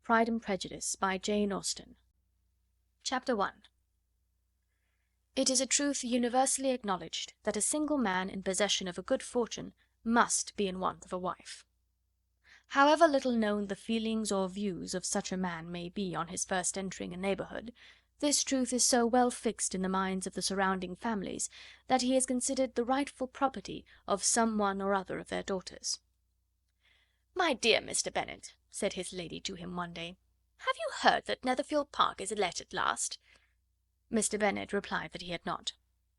Pride and Prejudice, by Jane Austen. Chapter 1. It is a truth universally acknowledged that a single man in possession of a good fortune must be in want of a wife. However little known the feelings or views of such a man may be on his first entering a neighbourhood, this truth is so well fixed in the minds of the surrounding families, that he is considered the rightful property of some one or other of their daughters. "My dear Mr. Bennet," said his lady to him one day, "have you heard that Netherfield Park is let at last?" Mr. Bennet replied that he had not.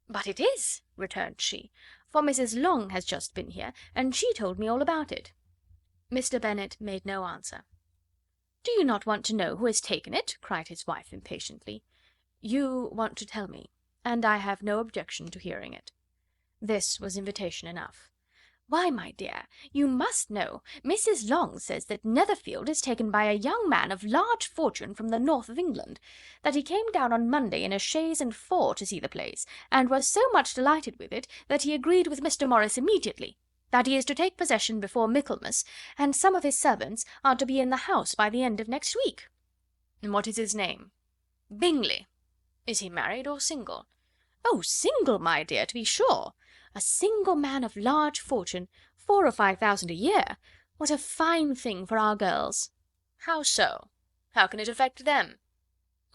"But it is," returned she, "for Mrs. Long has just been here, and she told me all about it." Mr. Bennet made no answer. "Do you not want to know who has taken it?" cried his wife impatiently. "You want to tell me, and I have no objection to hearing it." This was invitation enough. "Why, my dear, you must know. Mrs. Long says that Netherfield is taken by a young man of large fortune from the north of England; that he came down on Monday in a chaise and four to see the place, and was so much delighted with it that he agreed with Mr. Morris immediately; that he is to take possession before Michaelmas, and some of his servants are to be in the house by the end of next week." "And what is his name?" "Bingley." "Is he married or single?" "Oh, single, my dear, to be sure. A single man of large fortune, 4,000 or 5,000 a year. What a fine thing for our girls!" "How so? How can it affect them?"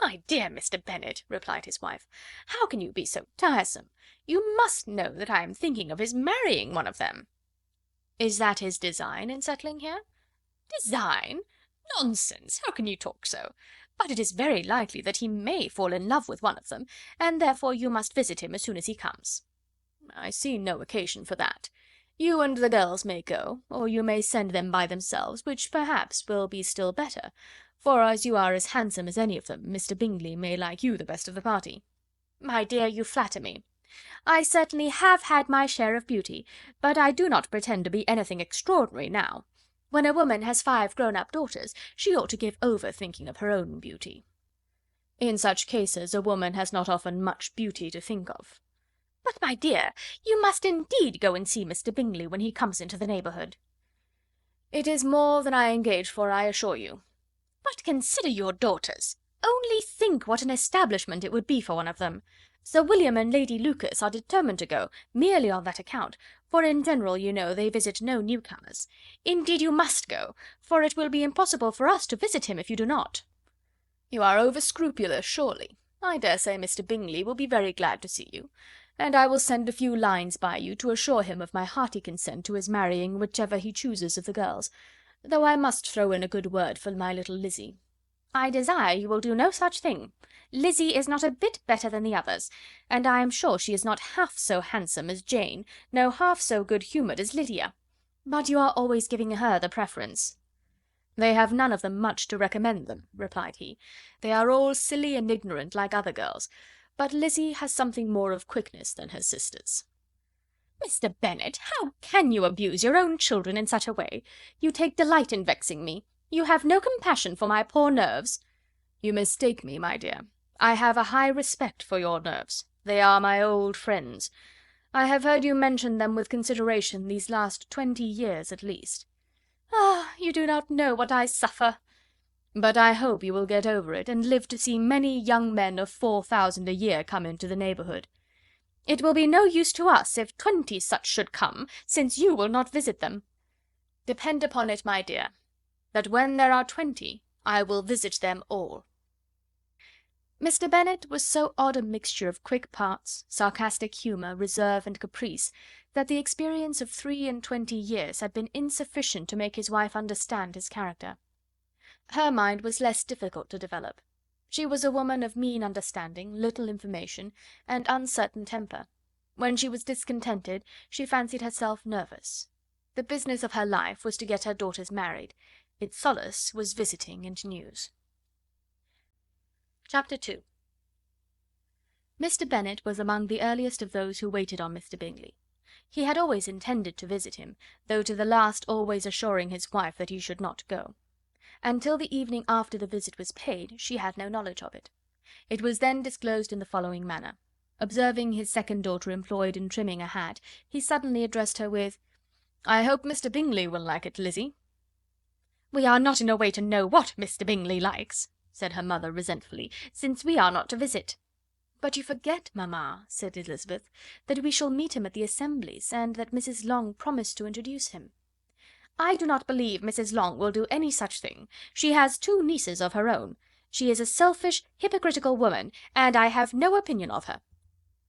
"My dear Mr. Bennet," replied his wife, "how can you be so tiresome? You must know that I am thinking of his marrying one of them." "Is that his design in settling here?" "Design? Nonsense! How can you talk so? But it is very likely that he may fall in love with one of them, and therefore you must visit him as soon as he comes." "I see no occasion for that. You and the girls may go, or you may send them by themselves, which perhaps will be still better, for as you are as handsome as any of them, Mr. Bingley may like you the best of the party." "My dear, you flatter me. I certainly have had my share of beauty, but I do not pretend to be anything extraordinary now. When a woman has 5 grown-up daughters, she ought to give over thinking of her own beauty." "In such cases a woman has not often much beauty to think of." "But, my dear, you must indeed go and see Mr. Bingley when he comes into the neighbourhood." "It is more than I engage for, I assure you." "But consider your daughters. Only think what an establishment it would be for one of them. Sir William and Lady Lucas are determined to go, merely on that account, for in general, you know, they visit no newcomers. Indeed you must go, for it will be impossible for us to visit him if you do not." "You are over scrupulous, surely. I dare say Mr. Bingley will be very glad to see you, and I will send a few lines by you to assure him of my hearty consent to his marrying whichever he chooses of the girls, though I must throw in a good word for my little Lizzy." "I desire you will do no such thing. Lizzy is not a bit better than the others, and I am sure she is not half so handsome as Jane, nor half so good-humoured as Lydia. But you are always giving her the preference." "They have none of them much to recommend them," replied he. "They are all silly and ignorant like other girls, but Lizzy has something more of quickness than her sisters." "Mr. Bennet, how can you abuse your own children in such a way? You take delight in vexing me. You have no compassion for my poor nerves." "You mistake me, my dear. I have a high respect for your nerves. They are my old friends. I have heard you mention them with consideration these last 20 years at least." "Ah, you do not know what I suffer." "But I hope you will get over it, and live to see many young men of 4,000 a year come into the neighbourhood." "It will be no use to us if 20 such should come, since you will not visit them." "Depend upon it, my dear, that when there are 20, I will visit them all." Mr. Bennet was so odd a mixture of quick parts, sarcastic humour, reserve, and caprice, that the experience of 23 years had been insufficient to make his wife understand his character. Her mind was less difficult to develop. She was a woman of mean understanding, little information, and uncertain temper. When she was discontented, she fancied herself nervous. The business of her life was to get her daughters married. Its solace was visiting and news. Chapter 2. Mr. Bennet was among the earliest of those who waited on Mr. Bingley. He had always intended to visit him, though to the last always assuring his wife that he should not go. Until the evening after the visit was paid, she had no knowledge of it. It was then disclosed in the following manner. Observing his second daughter employed in trimming a hat, he suddenly addressed her with, "I hope Mr. Bingley will like it, Lizzy." "We are not in a way to know what Mr. Bingley likes," said her mother resentfully, "since we are not to visit." "But you forget, mamma," said Elizabeth, "that we shall meet him at the assemblies, and that Mrs. Long promised to introduce him." "I do not believe Mrs. Long will do any such thing. She has 2 nieces of her own. She is a selfish, hypocritical woman, and I have no opinion of her."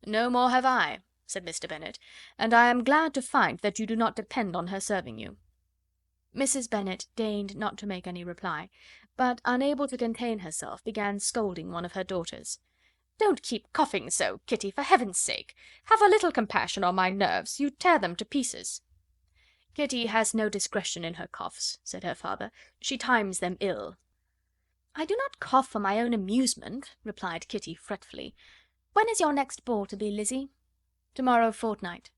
"No more have I," said Mr. Bennet, "and I am glad to find that you do not depend on her serving you." Mrs. Bennet deigned not to make any reply, but, unable to contain herself, began scolding one of her daughters. "Don't keep coughing so, Kitty, for heaven's sake! Have a little compassion on my nerves, you tear them to pieces." "Kitty has no discretion in her coughs," said her father; "she times them ill." "I do not cough for my own amusement," replied Kitty fretfully. "When is your next ball to be, Lizzy?" "To-morrow fortnight."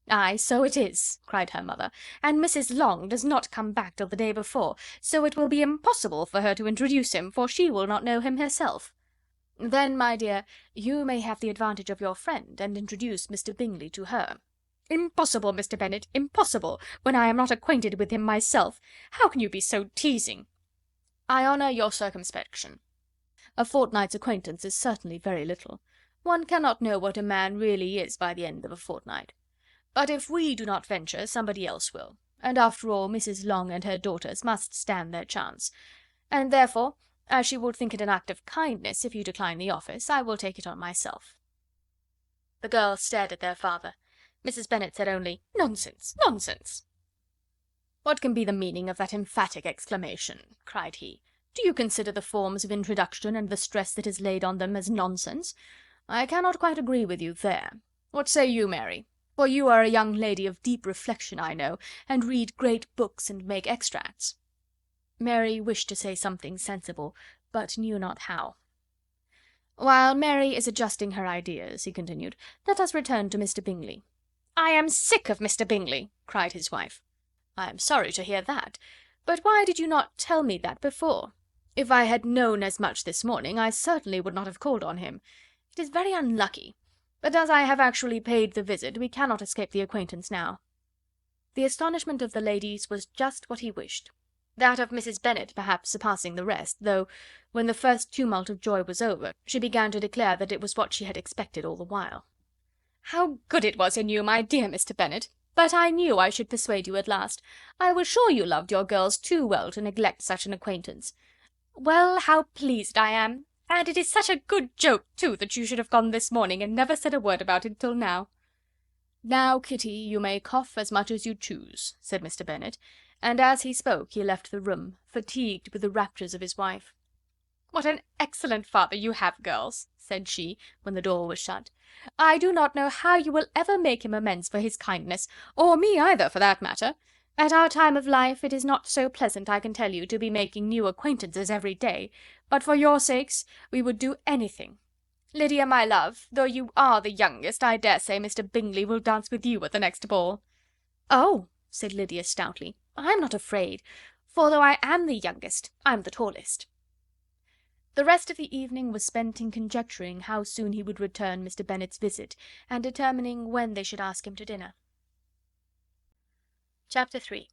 "Ay, so it is," cried her mother, "and Mrs. Long does not come back till the day before, so it will be impossible for her to introduce him, for she will not know him herself." "Then, my dear, you may have the advantage of your friend, and introduce Mr. Bingley to her." "Impossible, Mr. Bennet, impossible, when I am not acquainted with him myself. How can you be so teasing?" "I honour your circumspection. A fortnight's acquaintance is certainly very little. One cannot know what a man really is by the end of a fortnight. But if we do not venture, somebody else will, and after all Mrs. Long and her daughters must stand their chance; and therefore, as she will think it an act of kindness if you decline the office, I will take it on myself." The girls stared at their father. Mrs. Bennet said only, "Nonsense, nonsense!" "What can be the meaning of that emphatic exclamation?" cried he. "Do you consider the forms of introduction, and the stress that is laid on them, as nonsense? I cannot quite agree with you there. What say you, Mary? For you are a young lady of deep reflection, I know, and read great books and make extracts." Mary wished to say something sensible, but knew not how. "While Mary is adjusting her ideas," he continued, "let us return to Mr. Bingley." "I am sick of Mr. Bingley!" cried his wife. "I am sorry to hear that. But why did you not tell me that before? If I had known as much this morning, I certainly would not have called on him. It is very unlucky, but as I have actually paid the visit, we cannot escape the acquaintance now." The astonishment of the ladies was just what he wished; that of Mrs. Bennet perhaps surpassing the rest, though, when the first tumult of joy was over, she began to declare that it was what she had expected all the while. "How good it was in you, my dear Mr. Bennet! But I knew I should persuade you at last. I was sure you loved your girls too well to neglect such an acquaintance. Well, how pleased I am! And it is such a good joke, too, that you should have gone this morning, and never said a word about it till now." "Now, Kitty, you may cough as much as you choose," said Mr. Bennet, and as he spoke he left the room, fatigued with the raptures of his wife. "What an excellent father you have, girls!" said she, when the door was shut. "I do not know how you will ever make him amends for his kindness, or me either, for that matter. At our time of life it is not so pleasant, I can tell you, to be making new acquaintances every day, but for your sakes we would do anything. Lydia, my love, though you are the youngest, I dare say Mr. Bingley will dance with you at the next ball." "Oh," said Lydia stoutly, "I'm not afraid, for though I am the youngest, I'm the tallest." The rest of the evening was spent in conjecturing how soon he would return Mr. Bennet's visit, and determining when they should ask him to dinner. Chapter 3.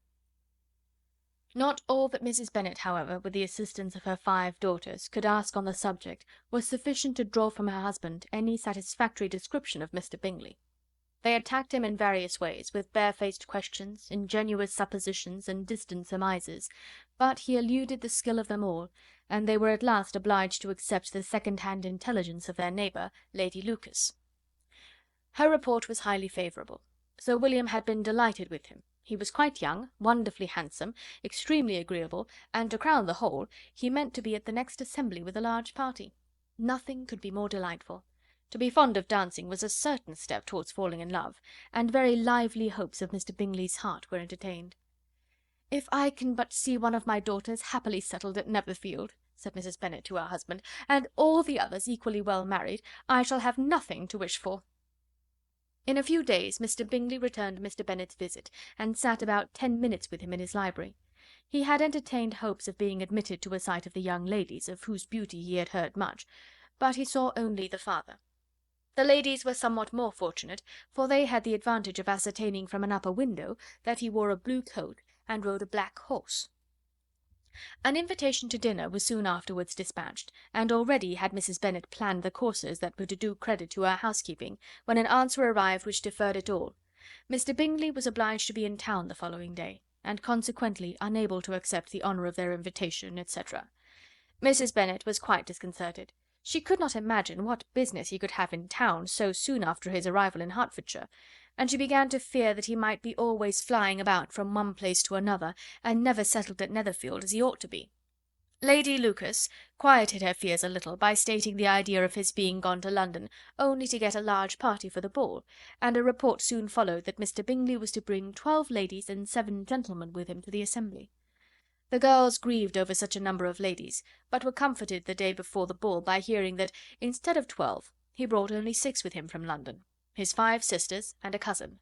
Not all that Mrs. Bennet, however, with the assistance of her 5 daughters, could ask on the subject was sufficient to draw from her husband any satisfactory description of Mr. Bingley. They attacked him in various ways, with barefaced questions, ingenuous suppositions, and distant surmises, but he eluded the skill of them all, and they were at last obliged to accept the second-hand intelligence of their neighbour, Lady Lucas. Her report was highly favourable. Sir William had been delighted with him. He was quite young, wonderfully handsome, extremely agreeable, and to crown the whole, he meant to be at the next assembly with a large party. Nothing could be more delightful. To be fond of dancing was a certain step towards falling in love, and very lively hopes of Mr. Bingley's heart were entertained. "If I can but see one of my daughters happily settled at Netherfield," said Mrs. Bennet to her husband, "and all the others equally well married, I shall have nothing to wish for." In a few days Mr. Bingley returned Mr. Bennet's visit, and sat about 10 minutes with him in his library. He had entertained hopes of being admitted to a sight of the young ladies, of whose beauty he had heard much, but he saw only the father. The ladies were somewhat more fortunate, for they had the advantage of ascertaining from an upper window that he wore a blue coat and rode a black horse. An invitation to dinner was soon afterwards dispatched, and already had Mrs. Bennet planned the courses that were to do credit to her housekeeping, when an answer arrived which deferred it all. Mr. Bingley was obliged to be in town the following day, and consequently unable to accept the honour of their invitation, etc. Mrs. Bennet was quite disconcerted. She could not imagine what business he could have in town so soon after his arrival in Hertfordshire, and she began to fear that he might be always flying about from one place to another, and never settled at Netherfield as he ought to be. Lady Lucas quieted her fears a little by stating the idea of his being gone to London only to get a large party for the ball, and a report soon followed that Mr. Bingley was to bring 12 ladies and 7 gentlemen with him to the assembly. The girls grieved over such a number of ladies, but were comforted the day before the ball by hearing that, instead of 12, he brought only 6 with him from London, his 5 sisters and a cousin;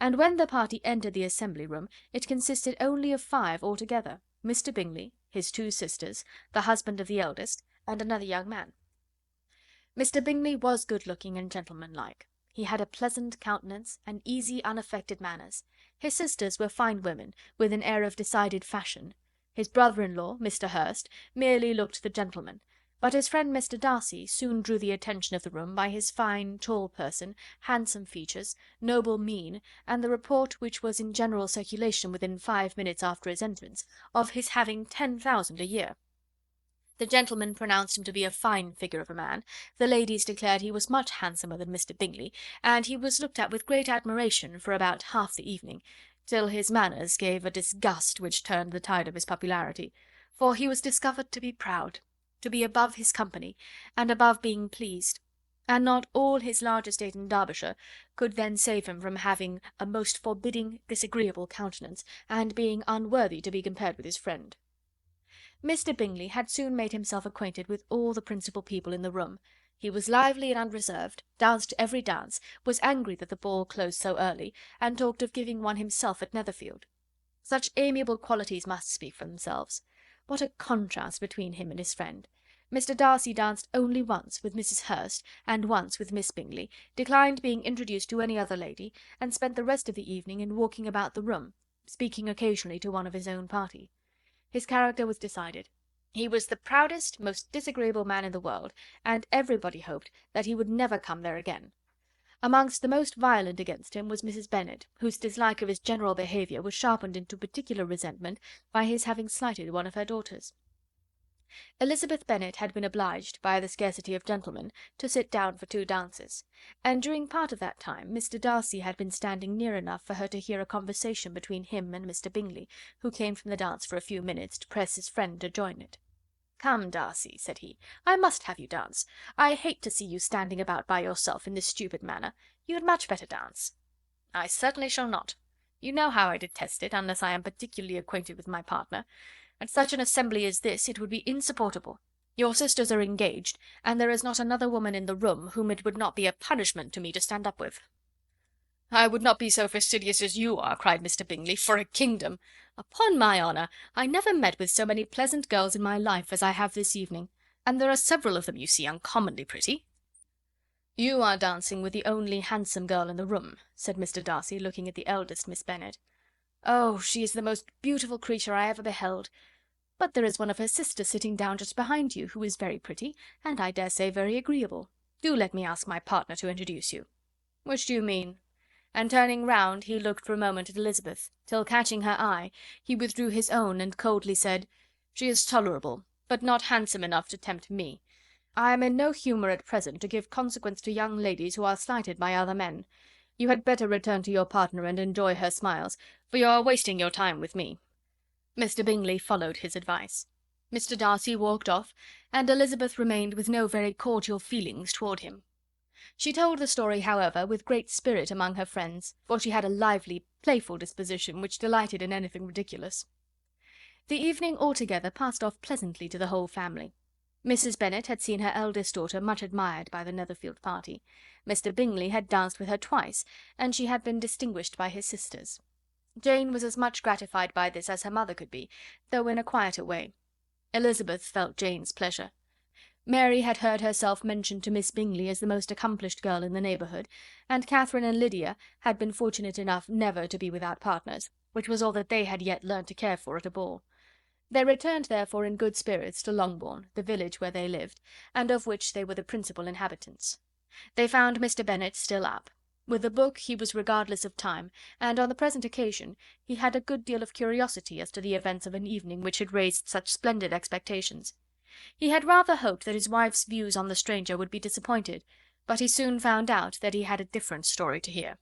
and when the party entered the assembly room, it consisted only of 5 altogether, Mr. Bingley, his 2 sisters, the husband of the eldest, and another young man. Mr. Bingley was good-looking and gentlemanlike. He had a pleasant countenance and easy, unaffected manners. His sisters were fine women, with an air of decided fashion. His brother-in-law, Mr. Hurst, merely looked the gentleman, but his friend Mr. Darcy soon drew the attention of the room by his fine, tall person, handsome features, noble mien, and the report which was in general circulation within 5 minutes after his entrance, of his having 10,000 a year. The gentlemen pronounced him to be a fine figure of a man, the ladies declared he was much handsomer than Mr. Bingley, and he was looked at with great admiration for about half the evening, till his manners gave a disgust which turned the tide of his popularity, for he was discovered to be proud, to be above his company, and above being pleased, and not all his large estate in Derbyshire could then save him from having a most forbidding, disagreeable countenance, and being unworthy to be compared with his friend. Mr. Bingley had soon made himself acquainted with all the principal people in the room. He was lively and unreserved, danced every dance, was angry that the ball closed so early, and talked of giving one himself at Netherfield. Such amiable qualities must speak for themselves. What a contrast between him and his friend! Mr. Darcy danced only once with Mrs. Hurst, and once with Miss Bingley, declined being introduced to any other lady, and spent the rest of the evening in walking about the room, speaking occasionally to one of his own party. His character was decided. He was the proudest, most disagreeable man in the world, and everybody hoped that he would never come there again. Amongst the most violent against him was Mrs. Bennet, whose dislike of his general behaviour was sharpened into particular resentment by his having slighted one of her daughters. Elizabeth Bennet had been obliged, by the scarcity of gentlemen, to sit down for 2 dances, and during part of that time Mr. Darcy had been standing near enough for her to hear a conversation between him and Mr. Bingley, who came from the dance for a few minutes to press his friend to join it. "Come, Darcy," said he, "I must have you dance. I hate to see you standing about by yourself in this stupid manner. You had much better dance." "I certainly shall not. You know how I detest it, unless I am particularly acquainted with my partner. At such an assembly as this it would be insupportable. Your sisters are engaged, and there is not another woman in the room whom it would not be a punishment to me to stand up with." "I would not be so fastidious as you are," cried Mr. Bingley, "for a kingdom. Upon my honour, I never met with so many pleasant girls in my life as I have this evening, and there are several of them, you see, uncommonly pretty." "You are dancing with the only handsome girl in the room," said Mr. Darcy, looking at the eldest Miss Bennet. "Oh, she is the most beautiful creature I ever beheld. But there is one of her sisters sitting down just behind you, who is very pretty, and I dare say very agreeable. Do let me ask my partner to introduce you." "Which do you mean?" And turning round, he looked for a moment at Elizabeth, till catching her eye, he withdrew his own and coldly said, "She is tolerable, but not handsome enough to tempt me. I am in no humour at present to give consequence to young ladies who are slighted by other men. You had better return to your partner and enjoy her smiles, for you are wasting your time with me." Mr. Bingley followed his advice. Mr. Darcy walked off, and Elizabeth remained with no very cordial feelings toward him. She told the story, however, with great spirit among her friends, for she had a lively, playful disposition, which delighted in anything ridiculous. The evening altogether passed off pleasantly to the whole family. Mrs. Bennet had seen her eldest daughter much admired by the Netherfield party. Mr. Bingley had danced with her twice, and she had been distinguished by his sisters. Jane was as much gratified by this as her mother could be, though in a quieter way. Elizabeth felt Jane's pleasure. Mary had heard herself mentioned to Miss Bingley as the most accomplished girl in the neighbourhood, and Catherine and Lydia had been fortunate enough never to be without partners, which was all that they had yet learnt to care for at a ball. They returned therefore in good spirits to Longbourn, the village where they lived, and of which they were the principal inhabitants. They found Mr. Bennet still up. With a book he was regardless of time, and on the present occasion he had a good deal of curiosity as to the events of an evening which had raised such splendid expectations. He had rather hoped that his wife's views on the stranger would be disappointed, but he soon found out that he had a different story to hear.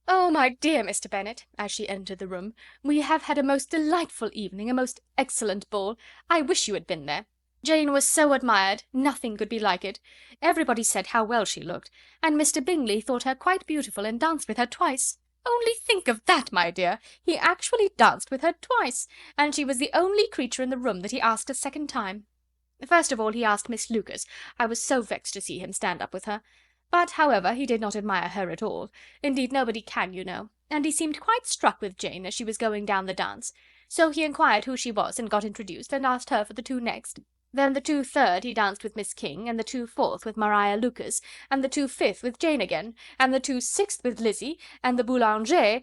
"Oh, my dear Mr. Bennet," as she entered the room, "we have had a most delightful evening, a most excellent ball. I wish you had been there. Jane was so admired, nothing could be like it. Everybody said how well she looked, and Mr. Bingley thought her quite beautiful, and danced with her twice. Only think of that, my dear! He actually danced with her twice, and she was the only creature in the room that he asked a second time. First of all he asked Miss Lucas. I was so vexed to see him stand up with her. But, however, he did not admire her at all. Indeed, nobody can, you know, and he seemed quite struck with Jane as she was going down the dance. So he inquired who she was, and got introduced, and asked her for the two next. Then the 2/3 he danced with Miss King, and the 2/4 with Maria Lucas, and the 2/5 with Jane again, and the 2/6 with Lizzie, and the Boulanger—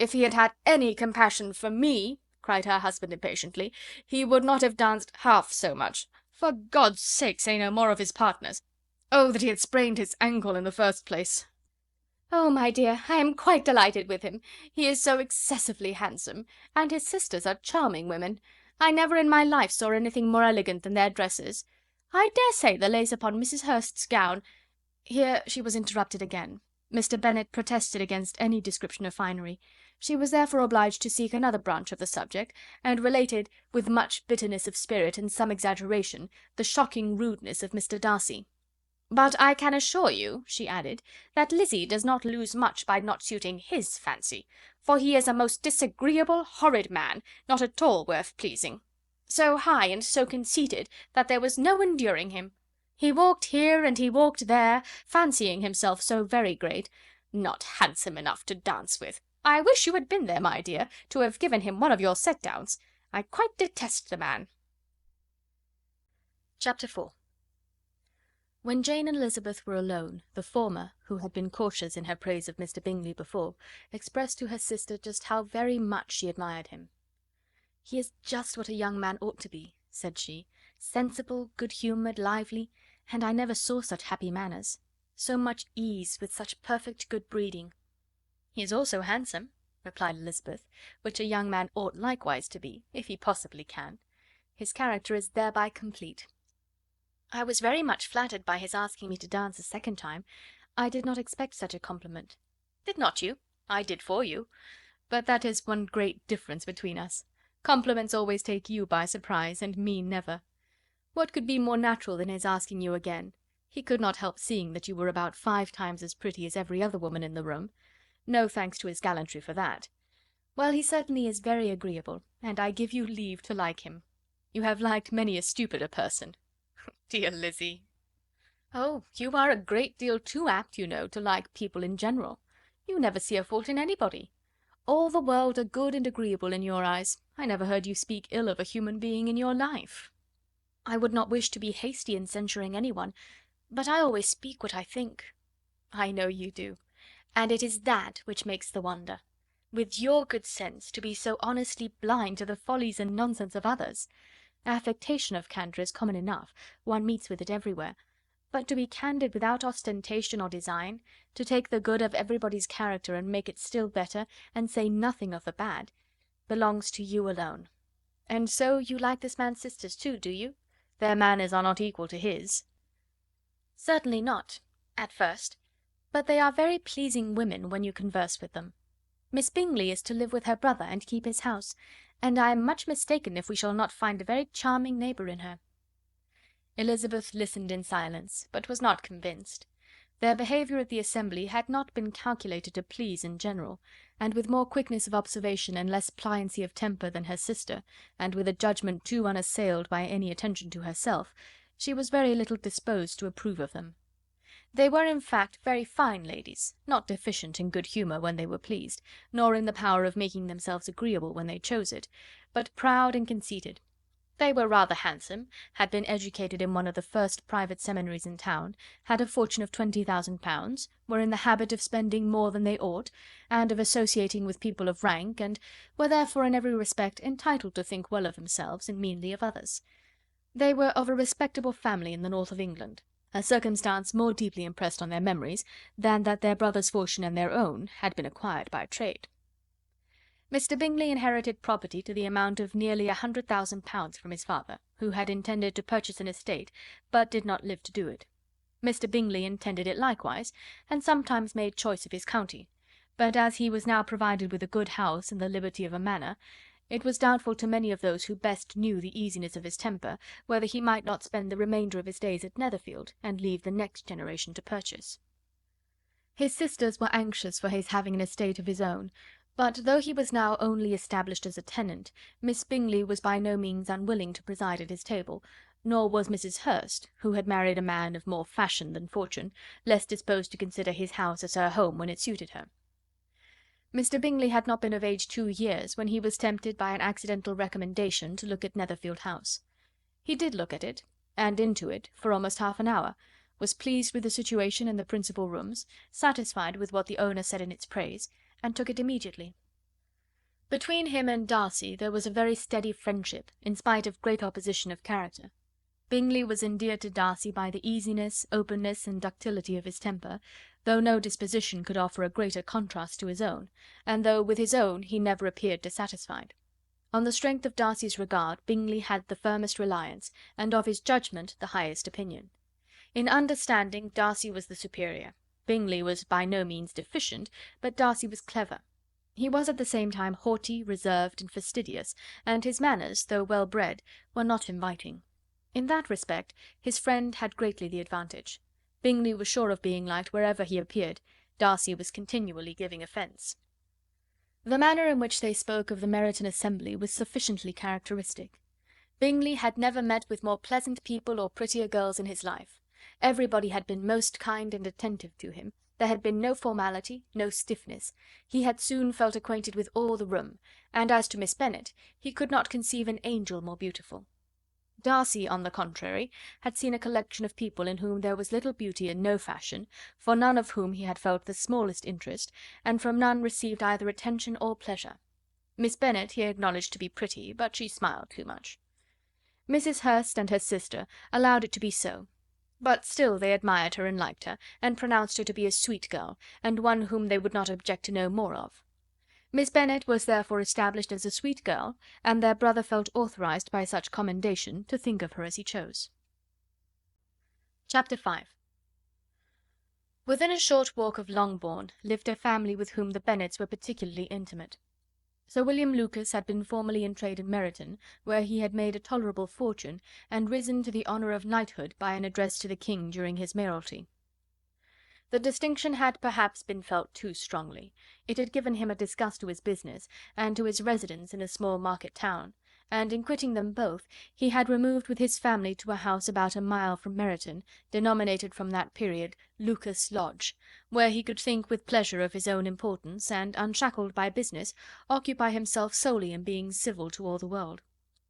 "If he had had any compassion for me," cried her husband impatiently, "he would not have danced half so much. For God's sake, say no more of his partners. Oh, that he had sprained his ankle in the first place!" "Oh, my dear, I am quite delighted with him. He is so excessively handsome, and his sisters are charming women. I never in my life saw anything more elegant than their dresses. I dare say the lace upon Mrs. Hurst's gown—" Here she was interrupted again. Mr. Bennet protested against any description of finery. She was therefore obliged to seek another branch of the subject, and related, with much bitterness of spirit and some exaggeration, the shocking rudeness of Mr. Darcy. "But I can assure you," she added, "that Lizzie does not lose much by not suiting his fancy, for he is a most disagreeable, horrid man, not at all worth pleasing. So high and so conceited that there was no enduring him. He walked here and he walked there, fancying himself so very great. Not handsome enough to dance with. I wish you had been there, my dear, to have given him one of your set-downs. I quite detest the man." Chapter 4. When Jane and Elizabeth were alone, the former, who had been cautious in her praise of Mr. Bingley before, expressed to her sister just how very much she admired him. "He is just what a young man ought to be," said she, "sensible, good-humoured, lively, and I never saw such happy manners. So much ease, with such perfect good breeding." "He is also handsome," replied Elizabeth, "which a young man ought likewise to be, if he possibly can. His character is thereby complete. I was very much flattered by his asking me to dance a second time. I did not expect such a compliment." "Did not you? I did for you. But that is one great difference between us. Compliments always take you by surprise, and me never. What could be more natural than his asking you again? He could not help seeing that you were about 5 times as pretty as every other woman in the room. No thanks to his gallantry for that. Well, he certainly is very agreeable, and I give you leave to like him. You have liked many a stupider person." "Dear Lizzie!" "Oh, you are a great deal too apt, you know, to like people in general. You never see a fault in anybody. All the world are good and agreeable in your eyes. I never heard you speak ill of a human being in your life." "I would not wish to be hasty in censuring anyone, but I always speak what I think." "I know you do, and it is that which makes the wonder. With your good sense, to be so honestly blind to the follies and nonsense of others. Affectation of candour is common enough, one meets with it everywhere, but to be candid without ostentation or design, to take the good of everybody's character and make it still better, and say nothing of the bad, belongs to you alone. And so you like this man's sisters too, do you? Their manners are not equal to his." "Certainly not, at first, but they are very pleasing women when you converse with them. Miss Bingley is to live with her brother and keep his house, and I am much mistaken if we shall not find a very charming neighbour in her." Elizabeth listened in silence, but was not convinced. Their behaviour at the assembly had not been calculated to please in general, and with more quickness of observation and less pliancy of temper than her sister, and with a judgment too unassailed by any attention to herself, she was very little disposed to approve of them. They were, in fact, very fine ladies, not deficient in good humour when they were pleased, nor in the power of making themselves agreeable when they chose it, but proud and conceited. They were rather handsome, had been educated in one of the first private seminaries in town, had a fortune of £20,000, were in the habit of spending more than they ought, and of associating with people of rank, and were therefore in every respect entitled to think well of themselves and meanly of others. They were of a respectable family in the north of England, a circumstance more deeply impressed on their memories than that their brother's fortune and their own had been acquired by trade. Mr. Bingley inherited property to the amount of nearly £100,000 from his father, who had intended to purchase an estate, but did not live to do it. Mr. Bingley intended it likewise, and sometimes made choice of his county; but as he was now provided with a good house and the liberty of a manor, it was doubtful to many of those who best knew the easiness of his temper, whether he might not spend the remainder of his days at Netherfield, and leave the next generation to purchase. His sisters were anxious for his having an estate of his own, but though he was now only established as a tenant, Miss Bingley was by no means unwilling to preside at his table, nor was Mrs. Hurst, who had married a man of more fashion than fortune, less disposed to consider his house as her home when it suited her. Mr. Bingley had not been of age 2 years when he was tempted by an accidental recommendation to look at Netherfield House. He did look at it, and into it, for almost half an hour, was pleased with the situation and the principal rooms, satisfied with what the owner said in its praise, and took it immediately. Between him and Darcy there was a very steady friendship, in spite of great opposition of character. Bingley was endeared to Darcy by the easiness, openness, and ductility of his temper, though no disposition could offer a greater contrast to his own, and though with his own he never appeared dissatisfied. On the strength of Darcy's regard Bingley had the firmest reliance, and of his judgment the highest opinion. In understanding, Darcy was the superior. Bingley was by no means deficient, but Darcy was clever. He was at the same time haughty, reserved, and fastidious, and his manners, though well bred, were not inviting. In that respect his friend had greatly the advantage. Bingley was sure of being liked wherever he appeared; Darcy was continually giving offence. The manner in which they spoke of the Meryton assembly was sufficiently characteristic. Bingley had never met with more pleasant people or prettier girls in his life. Everybody had been most kind and attentive to him. There had been no formality, no stiffness. He had soon felt acquainted with all the room, and as to Miss Bennet, he could not conceive an angel more beautiful. Darcy, on the contrary, had seen a collection of people in whom there was little beauty and no fashion, for none of whom he had felt the smallest interest, and from none received either attention or pleasure. Miss Bennet he acknowledged to be pretty, but she smiled too much. Mrs. Hurst and her sister allowed it to be so, but still they admired her and liked her, and pronounced her to be a sweet girl, and one whom they would not object to know more of. Miss Bennet was therefore established as a sweet girl, and their brother felt authorized by such commendation to think of her as he chose. Chapter 5. Within a short walk of Longbourn lived a family with whom the Bennets were particularly intimate. Sir William Lucas had been formerly in trade in Meryton, where he had made a tolerable fortune, and risen to the honour of knighthood by an address to the king during his mayoralty. The distinction had perhaps been felt too strongly. It had given him a disgust to his business, and to his residence in a small market town, and in quitting them both, he had removed with his family to a house about a mile from Meryton, denominated from that period Lucas Lodge, where he could think with pleasure of his own importance, and, unshackled by business, occupy himself solely in being civil to all the world.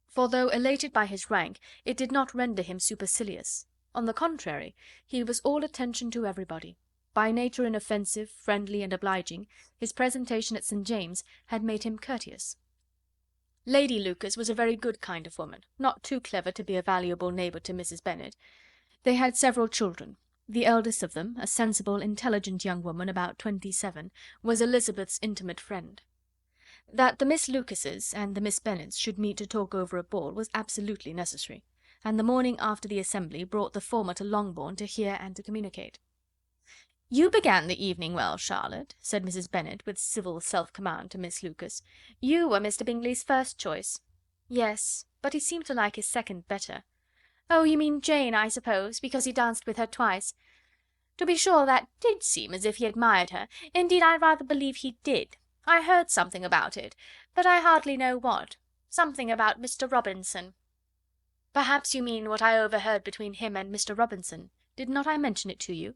For though elated by his rank, it did not render him supercilious. On the contrary, he was all attention to everybody. By nature inoffensive, friendly, and obliging, his presentation at St. James's had made him courteous. Lady Lucas was a very good kind of woman, not too clever to be a valuable neighbour to Mrs. Bennet. They had several children. The eldest of them, a sensible, intelligent young woman about 27, was Elizabeth's intimate friend. That the Miss Lucases and the Miss Bennets should meet to talk over a ball was absolutely necessary, and the morning after the assembly brought the former to Longbourn to hear and to communicate. "You began the evening well, Charlotte," said Mrs. Bennet, with civil self-command, to Miss Lucas. "You were Mr. Bingley's first choice." "Yes, but he seemed to like his second better." "Oh, you mean Jane, I suppose, because he danced with her twice. To be sure, that did seem as if he admired her. Indeed, I rather believe he did. I heard something about it, but I hardly know what. Something about Mr. Robinson." "Perhaps you mean what I overheard between him and Mr. Robinson. Did not I mention it to you?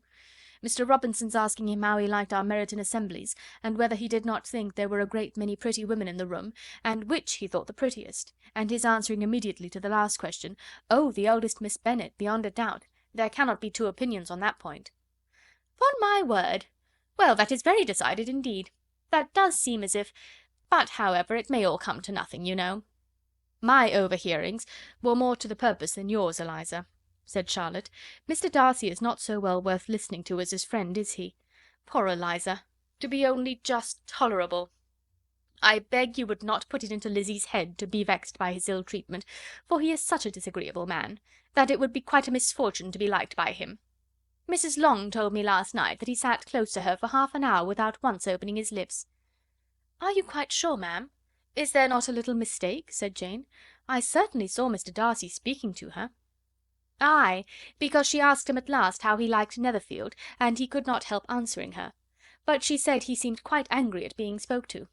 Mr. Robinson's asking him how he liked our Meryton assemblies, and whether he did not think there were a great many pretty women in the room, and which he thought the prettiest, and his answering immediately to the last question, 'Oh, the eldest Miss Bennet, beyond a doubt. There cannot be two opinions on that point.'" "'Pon my word! Well, that is very decided indeed. That does seem as if... But, however, it may all come to nothing, you know." "My overhearings were more to the purpose than yours, Eliza," said Charlotte. "Mr. Darcy is not so well worth listening to as his friend, is he? Poor Eliza! To be only just tolerable! I beg you would not put it into Lizzie's head to be vexed by his ill treatment, for he is such a disagreeable man, that it would be quite a misfortune to be liked by him. Mrs. Long told me last night that he sat close to her for half an hour without once opening his lips." "Are you quite sure, ma'am? Is there not a little mistake?" said Jane. "I certainly saw Mr. Darcy speaking to her." "Ay, because she asked him at last how he liked Netherfield, and he could not help answering her. But she said he seemed quite angry at being spoke to."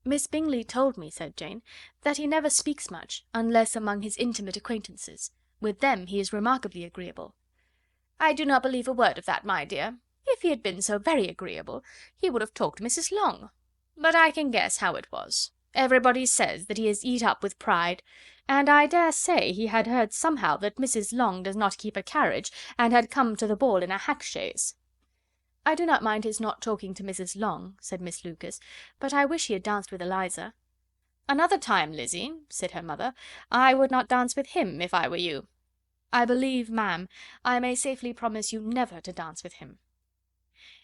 "Miss Bingley told me," said Jane, "that he never speaks much, unless among his intimate acquaintances. With them he is remarkably agreeable." "I do not believe a word of that, my dear. If he had been so very agreeable, he would have talked to Mrs. Long. But I can guess how it was. Everybody says that he is eat up with pride, and I dare say he had heard somehow that Mrs. Long does not keep a carriage, and had come to the ball in a hack chaise." "I do not mind his not talking to Mrs. Long," said Miss Lucas, "but I wish he had danced with Eliza." "Another time, Lizzie," said her mother, "I would not dance with him, if I were you." "I believe, ma'am, I may safely promise you never to dance with him."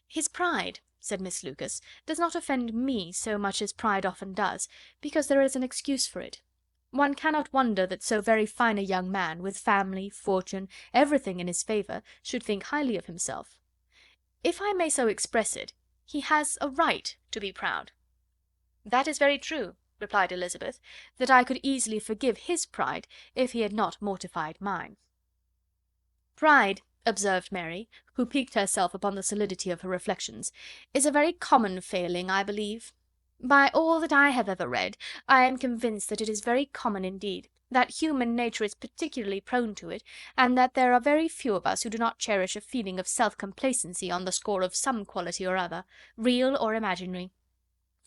"His pride," said Miss Lucas, "does not offend me so much as pride often does, because there is an excuse for it. One cannot wonder that so very fine a young man, with family, fortune, everything in his favour, should think highly of himself. If I may so express it, he has a right to be proud." "That is very true," replied Elizabeth, "that I could easily forgive his pride if he had not mortified mine." "Pride," observed Mary, who piqued herself upon the solidity of her reflections, "is a very common failing, I believe. By all that I have ever read, I am convinced that it is very common indeed, that human nature is particularly prone to it, and that there are very few of us who do not cherish a feeling of self-complacency on the score of some quality or other, real or imaginary.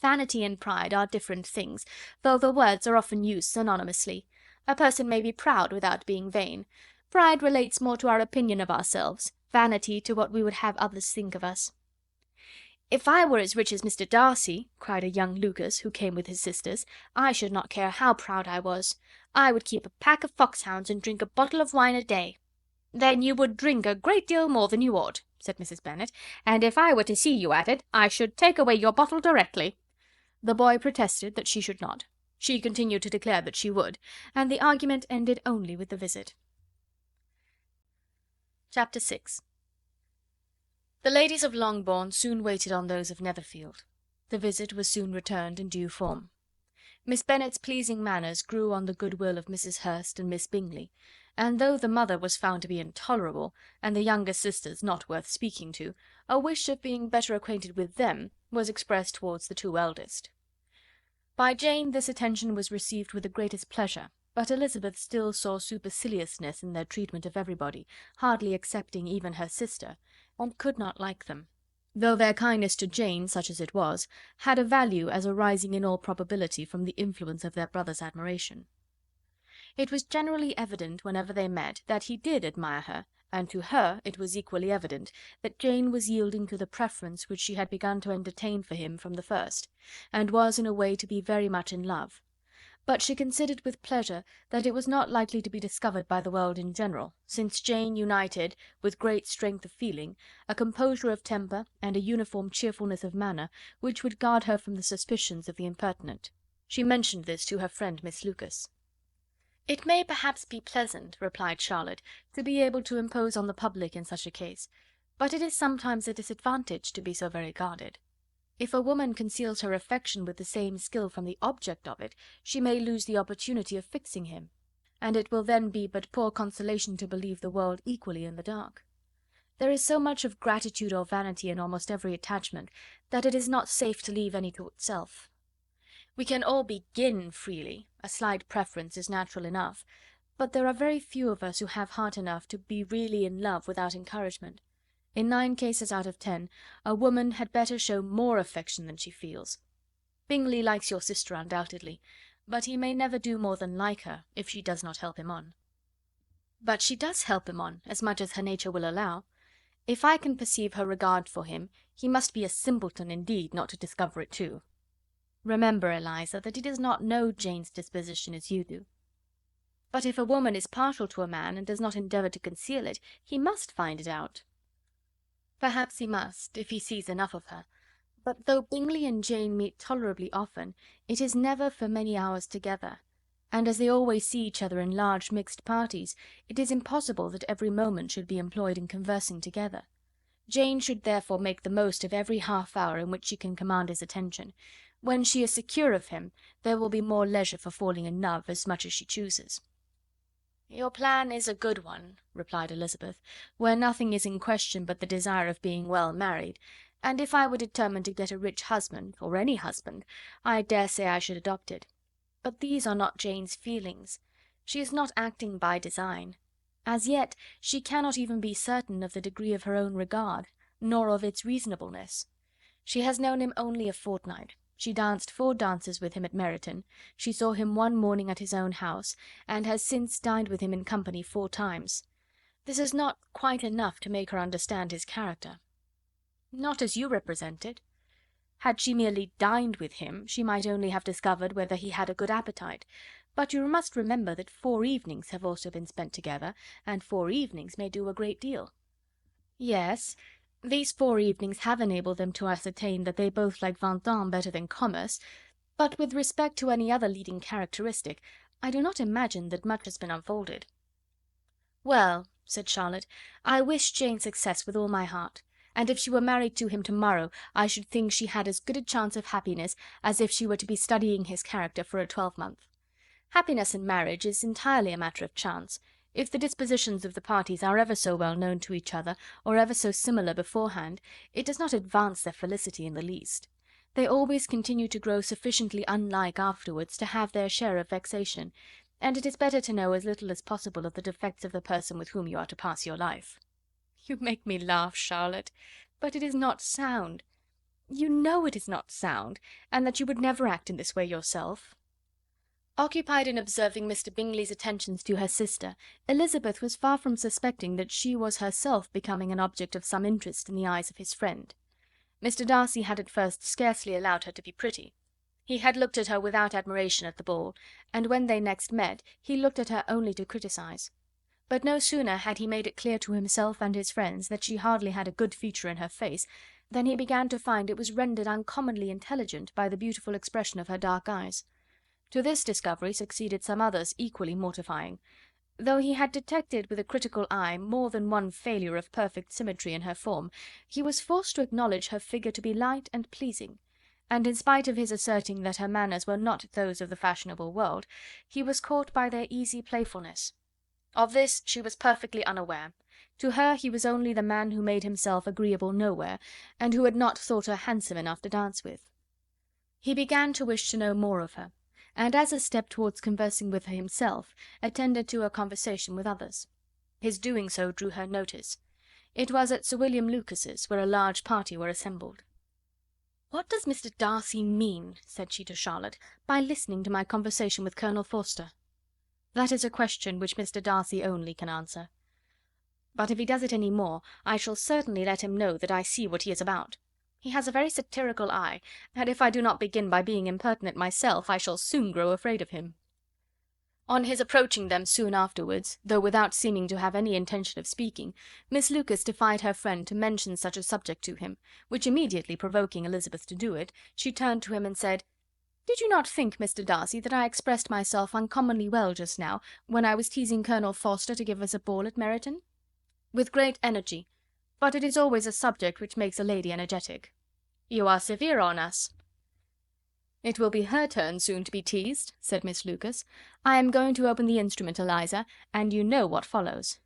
Vanity and pride are different things, though the words are often used synonymously. A person may be proud without being vain. Pride relates more to our opinion of ourselves, vanity to what we would have others think of us." "If I were as rich as Mr. Darcy," cried a young Lucas, who came with his sisters, "I should not care how proud I was. I would keep a pack of foxhounds and drink a bottle of wine a day." "Then you would drink a great deal more than you ought," said Mrs. Bennet, "and if I were to see you at it, I should take away your bottle directly." The boy protested that she should not. She continued to declare that she would, and the argument ended only with the visit. Chapter 6. The ladies of Longbourn soon waited on those of Netherfield. The visit was soon returned in due form. Miss Bennet's pleasing manners grew on the goodwill of Mrs. Hurst and Miss Bingley, and though the mother was found to be intolerable, and the younger sisters not worth speaking to, a wish of being better acquainted with them was expressed towards the two eldest. By Jane this attention was received with the greatest pleasure, but Elizabeth still saw superciliousness in their treatment of everybody, hardly excepting even her sister, and could not like them; though their kindness to Jane, such as it was, had a value as arising in all probability from the influence of their brother's admiration. It was generally evident, whenever they met, that he did admire her, and to her it was equally evident that Jane was yielding to the preference which she had begun to entertain for him from the first, and was in a way to be very much in love. But she considered with pleasure that it was not likely to be discovered by the world in general, since Jane united, with great strength of feeling, a composure of temper and a uniform cheerfulness of manner, which would guard her from the suspicions of the impertinent. She mentioned this to her friend Miss Lucas. "It may perhaps be pleasant," replied Charlotte, "to be able to impose on the public in such a case, but it is sometimes a disadvantage to be so very guarded. If a woman conceals her affection with the same skill from the object of it, she may lose the opportunity of fixing him, and it will then be but poor consolation to believe the world equally in the dark. There is so much of gratitude or vanity in almost every attachment, that it is not safe to leave any to itself. We can all begin freely, a slight preference is natural enough, but there are very few of us who have heart enough to be really in love without encouragement. In 9 cases out of 10, a woman had better show more affection than she feels. Bingley likes your sister undoubtedly, but he may never do more than like her, if she does not help him on. But she does help him on, as much as her nature will allow. If I can perceive her regard for him, he must be a simpleton indeed not to discover it too. Remember, Eliza, that he does not know Jane's disposition as you do. But if a woman is partial to a man, and does not endeavour to conceal it, he must find it out. Perhaps he must, if he sees enough of her. But though Bingley and Jane meet tolerably often, it is never for many hours together, and as they always see each other in large mixed parties, it is impossible that every moment should be employed in conversing together. Jane should therefore make the most of every half-hour in which she can command his attention. When she is secure of him, there will be more leisure for falling in love as much as she chooses. "Your plan is a good one," replied Elizabeth, "where nothing is in question but the desire of being well married, and if I were determined to get a rich husband, or any husband, I dare say I should adopt it. But these are not Jane's feelings. She is not acting by design. As yet she cannot even be certain of the degree of her own regard, nor of its reasonableness. She has known him only a fortnight. She danced 4 dances with him at Meryton, she saw him one morning at his own house, and has since dined with him in company 4 times. This is not quite enough to make her understand his character." "Not as you represent it. Had she merely dined with him, she might only have discovered whether he had a good appetite. But you must remember that 4 evenings have also been spent together, and 4 evenings may do a great deal." "Yes, these 4 evenings have enabled them to ascertain that they both like Vingt better than commerce, but with respect to any other leading characteristic, I do not imagine that much has been unfolded." "Well," said Charlotte, "I wish Jane success with all my heart, and if she were married to him to morrow, I should think she had as good a chance of happiness as if she were to be studying his character for a 12-month. Happiness in marriage is entirely a matter of chance. If the dispositions of the parties are ever so well known to each other, or ever so similar beforehand, it does not advance their felicity in the least. They always continue to grow sufficiently unlike afterwards to have their share of vexation, and it is better to know as little as possible of the defects of the person with whom you are to pass your life." "You make me laugh, Charlotte, but it is not sound. You know it is not sound, and that you would never act in this way yourself." Occupied in observing Mr. Bingley's attentions to her sister, Elizabeth was far from suspecting that she was herself becoming an object of some interest in the eyes of his friend. Mr. Darcy had at first scarcely allowed her to be pretty. He had looked at her without admiration at the ball, and when they next met, he looked at her only to criticise. But no sooner had he made it clear to himself and his friends that she hardly had a good feature in her face, than he began to find it was rendered uncommonly intelligent by the beautiful expression of her dark eyes. To this discovery succeeded some others equally mortifying. Though he had detected with a critical eye more than one failure of perfect symmetry in her form, he was forced to acknowledge her figure to be light and pleasing, and in spite of his asserting that her manners were not those of the fashionable world, he was caught by their easy playfulness. Of this she was perfectly unaware. To her he was only the man who made himself agreeable nowhere, and who had not thought her handsome enough to dance with. He began to wish to know more of her, and as a step towards conversing with her himself, attended to her conversation with others. His doing so drew her notice. It was at Sir William Lucas's, where a large party were assembled. "What does Mr. Darcy mean," said she to Charlotte, "by listening to my conversation with Colonel Forster?" "That is a question which Mr. Darcy only can answer. But if he does it any more, I shall certainly let him know that I see what he is about. He has a very satirical eye, and if I do not begin by being impertinent myself, I shall soon grow afraid of him." On his approaching them soon afterwards, though without seeming to have any intention of speaking, Miss Lucas defied her friend to mention such a subject to him, which immediately provoking Elizabeth to do it, she turned to him and said, "Did you not think, Mr. Darcy, that I expressed myself uncommonly well just now, when I was teasing Colonel Forster to give us a ball at Meryton?" "With great energy, but it is always a subject which makes a lady energetic." "You are severe on us." "It will be her turn soon to be teased," said Miss Lucas. "I am going to open the instrument, Eliza, and you know what follows."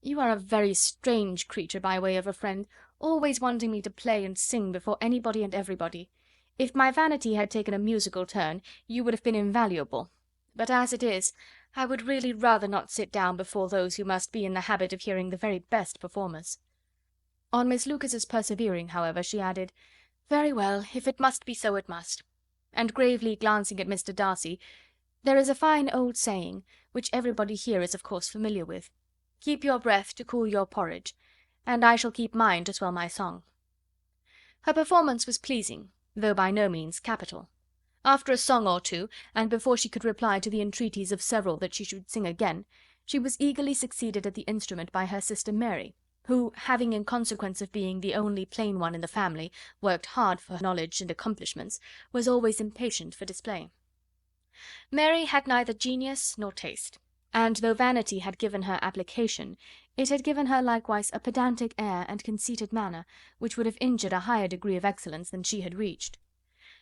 "You are a very strange creature by way of a friend, always wanting me to play and sing before anybody and everybody. If my vanity had taken a musical turn, you would have been invaluable; but as it is, I would really rather not sit down before those who must be in the habit of hearing the very best performers." On Miss Lucas's persevering, however, she added, "Very well, if it must be so, it must." And gravely glancing at Mr. Darcy, "There is a fine old saying, which everybody here is of course familiar with, 'Keep your breath to cool your porridge,' and I shall keep mine to swell my song." Her performance was pleasing, though by no means capital. After a song or two, and before she could reply to the entreaties of several that she should sing again, she was eagerly succeeded at the instrument by her sister Mary, who, having in consequence of being the only plain one in the family worked hard for knowledge and accomplishments, was always impatient for display. Mary had neither genius nor taste, and though vanity had given her application, it had given her likewise a pedantic air and conceited manner, which would have injured a higher degree of excellence than she had reached.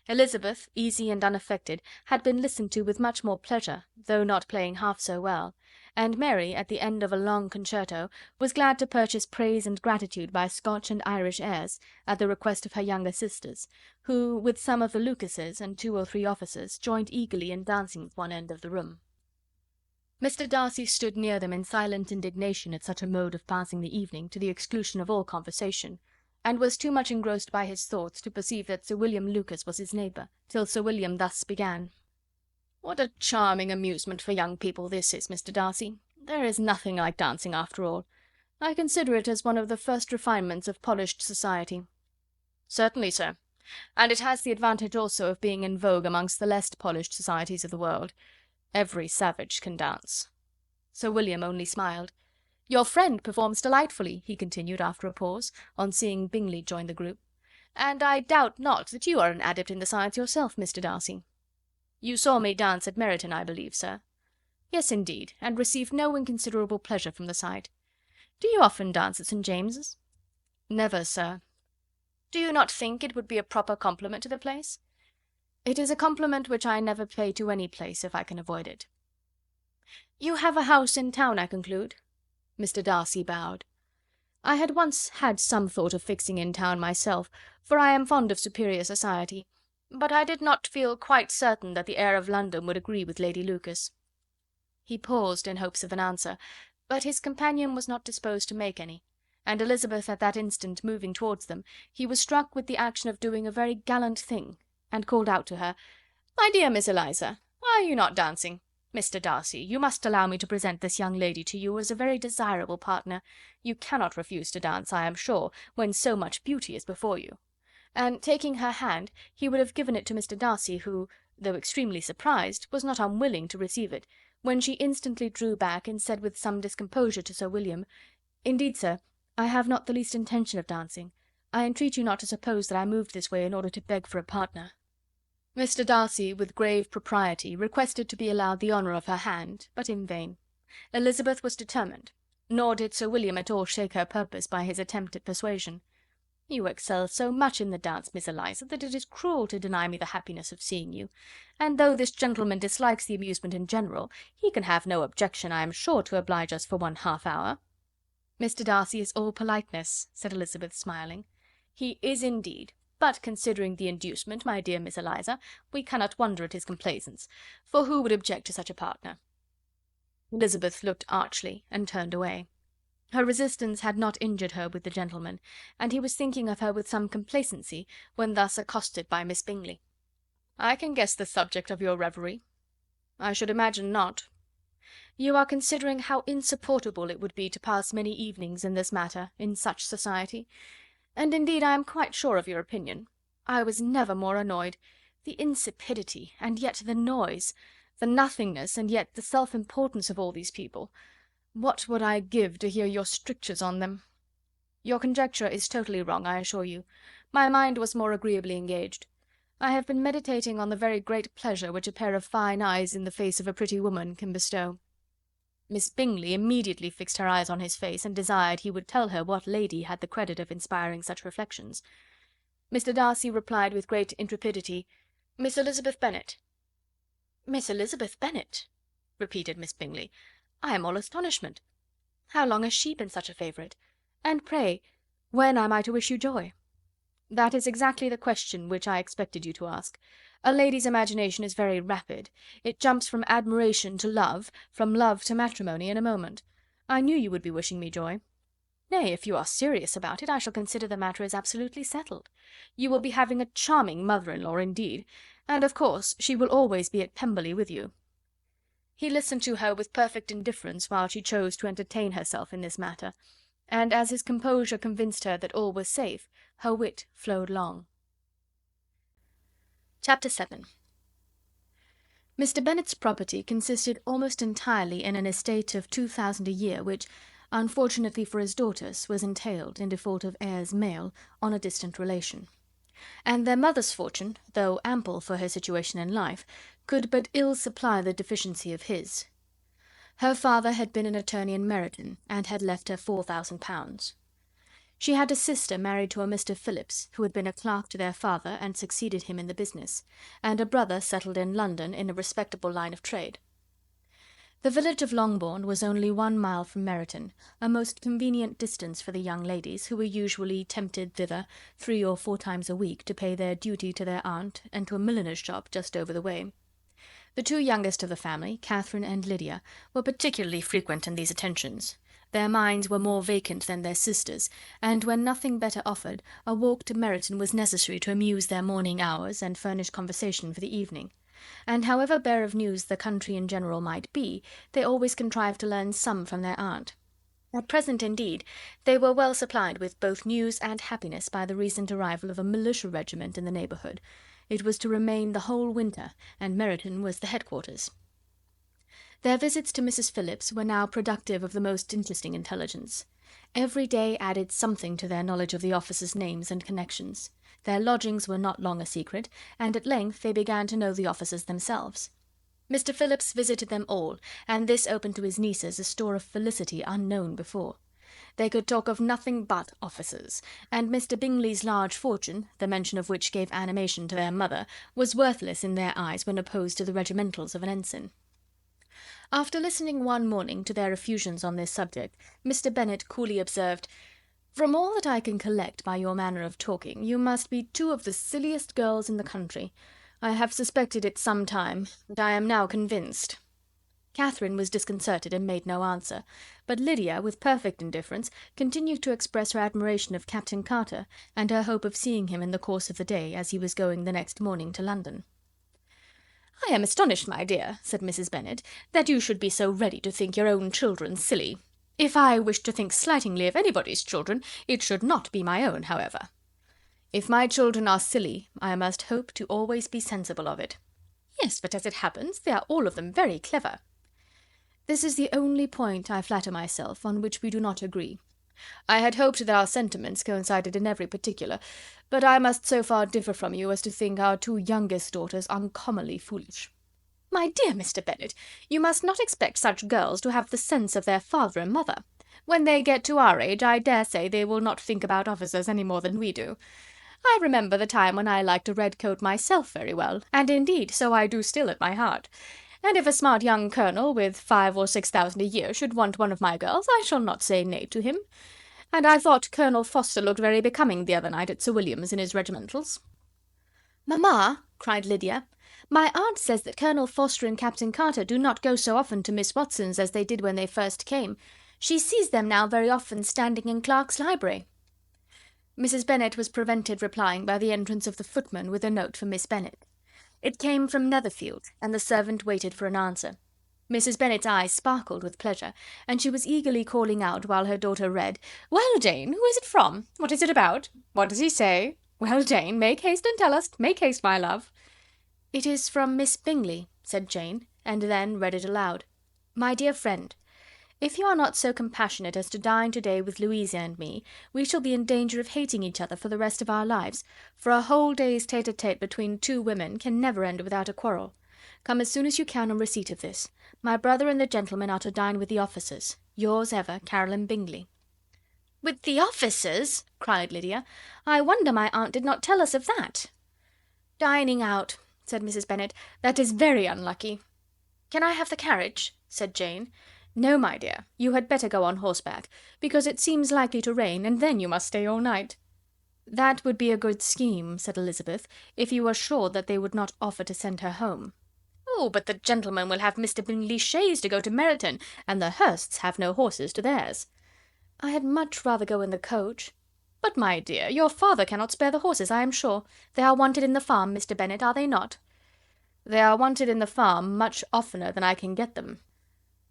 Elizabeth, easy and unaffected, had been listened to with much more pleasure, though not playing half so well, and Mary, at the end of a long concerto, was glad to purchase praise and gratitude by Scotch and Irish airs, at the request of her younger sisters, who, with some of the Lucases and 2 or 3 officers, joined eagerly in dancing at one end of the room. Mr. Darcy stood near them in silent indignation at such a mode of passing the evening, to the exclusion of all conversation, and was too much engrossed by his thoughts to perceive that Sir William Lucas was his neighbour, till Sir William thus began: "What a charming amusement for young people this is, Mr. Darcy! There is nothing like dancing after all. I consider it as one of the first refinements of polished society." "Certainly, sir, and it has the advantage also of being in vogue amongst the less polished societies of the world. Every savage can dance." Sir William only smiled. "Your friend performs delightfully," he continued, after a pause, on seeing Bingley join the group, "and I doubt not that you are an adept in the science yourself, Mr. Darcy. You saw me dance at Meryton, I believe, sir?" "Yes, indeed, and received no inconsiderable pleasure from the sight. Do you often dance at St. James's?" "Never, sir." "Do you not think it would be a proper compliment to the place?" "It is a compliment which I never pay to any place, if I can avoid it." "You have a house in town, I conclude?" Mr. Darcy bowed. "I had once had some thought of fixing in town myself, for I am fond of superior society, but I did not feel quite certain that the air of London would agree with Lady Lucas." He paused in hopes of an answer, but his companion was not disposed to make any, and Elizabeth at that instant moving towards them, he was struck with the action of doing a very gallant thing, and called out to her, "My dear Miss Eliza, why are you not dancing? Mr. Darcy, you must allow me to present this young lady to you as a very desirable partner. You cannot refuse to dance, I am sure, when so much beauty is before you." And taking her hand, he would have given it to Mr. Darcy, who, though extremely surprised, was not unwilling to receive it, when she instantly drew back, and said with some discomposure to Sir William, "Indeed, sir, I have not the least intention of dancing. I entreat you not to suppose that I moved this way in order to beg for a partner." Mr. Darcy, with grave propriety, requested to be allowed the honour of her hand, but in vain. Elizabeth was determined, nor did Sir William at all shake her purpose by his attempt at persuasion. "You excel so much in the dance, Miss Eliza, that it is cruel to deny me the happiness of seeing you; and though this gentleman dislikes the amusement in general, he can have no objection, I am sure, to oblige us for 1/2 hour." "Mr. Darcy is all politeness," said Elizabeth, smiling. "He is indeed, but considering the inducement, my dear Miss Eliza, we cannot wonder at his complaisance, for who would object to such a partner?" Elizabeth looked archly, and turned away. Her resistance had not injured her with the gentleman, and he was thinking of her with some complacency, when thus accosted by Miss Bingley. "I can guess the subject of your reverie." "I should imagine not." "You are considering how insupportable it would be to pass many evenings in this matter, in such society? And indeed I am quite sure of your opinion. I was never more annoyed. The insipidity, and yet the noise; the nothingness, and yet the self-importance of all these people. What would I give to hear your strictures on them? Your conjecture is totally wrong, I assure you. My mind was more agreeably engaged. I have been meditating on the very great pleasure which a pair of fine eyes in the face of a pretty woman can bestow." Miss Bingley immediately fixed her eyes on his face, and desired he would tell her what lady had the credit of inspiring such reflections. Mr. Darcy replied with great intrepidity, "Miss Elizabeth Bennet." "Miss Elizabeth Bennet!" repeated Miss Bingley. "I am all astonishment. How long has she been such a favourite? And pray, when am I to wish you joy?" "That is exactly the question which I expected you to ask. A lady's imagination is very rapid. It jumps from admiration to love, from love to matrimony, in a moment. I knew you would be wishing me joy." Nay, if you are serious about it, I shall consider the matter as absolutely settled. You will be having a charming mother-in-law indeed, and of course she will always be at Pemberley with you." He listened to her with perfect indifference while she chose to entertain herself in this matter, and as his composure convinced her that all was safe, her wit flowed long. Chapter 7. Mr. Bennet's property consisted almost entirely in an estate of 2,000 a year, which, unfortunately for his daughters, was entailed, in default of heirs male, on a distant relation; and their mother's fortune, though ample for her situation in life, could but ill supply the deficiency of his. Her father had been an attorney in Meryton, and had left her £4,000. She had a sister married to a Mr. Phillips, who had been a clerk to their father and succeeded him in the business, and a brother settled in London in a respectable line of trade. The village of Longbourn was only 1 mile from Meryton, a most convenient distance for the young ladies, who were usually tempted thither 3 or 4 times a week to pay their duty to their aunt and to a milliner's shop just over the way. The 2 youngest of the family, Catherine and Lydia, were particularly frequent in these attentions. Their minds were more vacant than their sisters', and when nothing better offered, a walk to Meryton was necessary to amuse their morning hours and furnish conversation for the evening; and however bare of news the country in general might be, they always contrived to learn some from their aunt. At present, indeed, they were well supplied with both news and happiness by the recent arrival of a militia regiment in the neighbourhood. It was to remain the whole winter, and Meryton was the headquarters. Their visits to Mrs. Phillips were now productive of the most interesting intelligence. Every day added something to their knowledge of the officers' names and connections. Their lodgings were not long a secret, and at length they began to know the officers themselves. Mr. Phillips visited them all, and this opened to his nieces a store of felicity unknown before. They could talk of nothing but officers, and Mr. Bingley's large fortune, the mention of which gave animation to their mother, was worthless in their eyes when opposed to the regimentals of an ensign. After listening one morning to their effusions on this subject, Mr. Bennet coolly observed, "From all that I can collect by your manner of talking, you must be 2 of the silliest girls in the country. I have suspected it some time, but I am now convinced." Catherine was disconcerted and made no answer, but Lydia, with perfect indifference, continued to express her admiration of Captain Carter, and her hope of seeing him in the course of the day, as he was going the next morning to London. "I am astonished, my dear," said Mrs. Bennet, "that you should be so ready to think your own children silly. If I wished to think slightingly of anybody's children, it should not be my own, however." "If my children are silly, I must hope to always be sensible of it." "Yes, but as it happens, they are all of them very clever." "This is the only point, I flatter myself, on which we do not agree. I had hoped that our sentiments coincided in every particular, but I must so far differ from you as to think our 2 youngest daughters uncommonly foolish." "My dear Mr. Bennet, you must not expect such girls to have the sense of their father and mother. When they get to our age, I dare say they will not think about officers any more than we do. I remember the time when I liked a red coat myself very well, and indeed so I do still at my heart. And if a smart young colonel, with 5 or 6,000 a year, should want one of my girls, I shall not say nay to him. And I thought Colonel Forster looked very becoming the other night at Sir William's in his regimentals." "Mamma," cried Lydia, "my aunt says that Colonel Forster and Captain Carter do not go so often to Miss Watson's as they did when they first came. She sees them now very often standing in Clark's library." Mrs. Bennet was prevented replying by the entrance of the footman with a note for Miss Bennet. It came from Netherfield, and the servant waited for an answer. Mrs. Bennet's eyes sparkled with pleasure, and she was eagerly calling out while her daughter read, "Well, Jane, who is it from? What is it about? What does he say? Well, Jane, make haste and tell us. Make haste, my love." "It is from Miss Bingley," said Jane, and then read it aloud. "My dear friend, if you are not so compassionate as to dine to-day with Louisa and me, we shall be in danger of hating each other for the rest of our lives, for a whole day's tete-a-tete between 2 women can never end without a quarrel. Come as soon as you can on receipt of this. My brother and the gentlemen are to dine with the officers. Yours ever, Caroline Bingley." "With the officers!" cried Lydia. "I wonder my aunt did not tell us of that." "Dining out," said Mrs. Bennet. "That is very unlucky." "Can I have the carriage?" said Jane. "No, my dear, you had better go on horseback, because it seems likely to rain, and then you must stay all night." "That would be a good scheme," said Elizabeth, "if you were sure that they would not offer to send her home." "Oh, but the gentlemen will have Mr. Bingley's chaise to go to Meryton, and the Hursts have no horses to theirs." "I had much rather go in the coach." "But, my dear, your father cannot spare the horses, I am sure. They are wanted in the farm, Mr. Bennet, are they not?" "They are wanted in the farm much oftener than I can get them."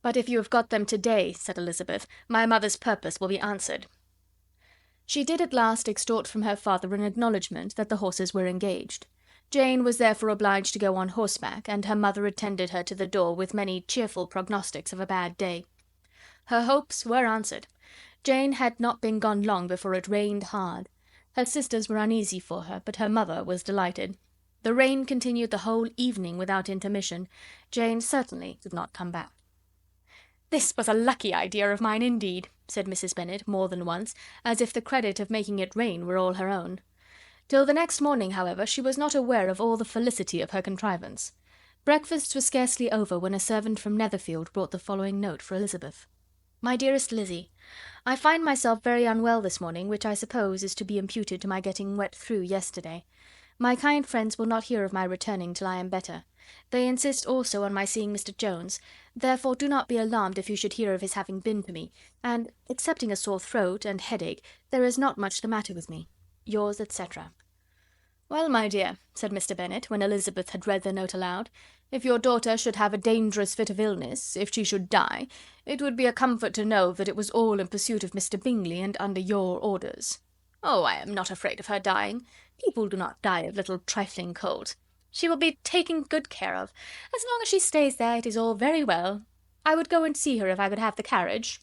"But if you have got them to-day," said Elizabeth, "my mother's purpose will be answered." She did at last extort from her father an acknowledgment that the horses were engaged. Jane was therefore obliged to go on horseback, and her mother attended her to the door with many cheerful prognostics of a bad day. Her hopes were answered. Jane had not been gone long before it rained hard. Her sisters were uneasy for her, but her mother was delighted. The rain continued the whole evening without intermission. Jane certainly did not come back. "This was a lucky idea of mine, indeed," said Mrs. Bennet more than once, as if the credit of making it rain were all her own. Till the next morning, however, she was not aware of all the felicity of her contrivance. Breakfast was scarcely over when a servant from Netherfield brought the following note for Elizabeth. "My dearest Lizzie, I find myself very unwell this morning, which I suppose is to be imputed to my getting wet through yesterday. My kind friends will not hear of my returning till I am better. They insist also on my seeing Mr. Jones, therefore do not be alarmed if you should hear of his having been to me, and, excepting a sore throat and headache, there is not much the matter with me. Yours, etc." "Well, my dear," said Mr. Bennet, when Elizabeth had read the note aloud, "if your daughter should have a dangerous fit of illness, if she should die, it would be a comfort to know that it was all in pursuit of Mr. Bingley and under your orders." "Oh, I am not afraid of her dying. People do not die of little trifling colds. She will be taken good care of. As long as she stays there, it is all very well. I would go and see her if I could have the carriage."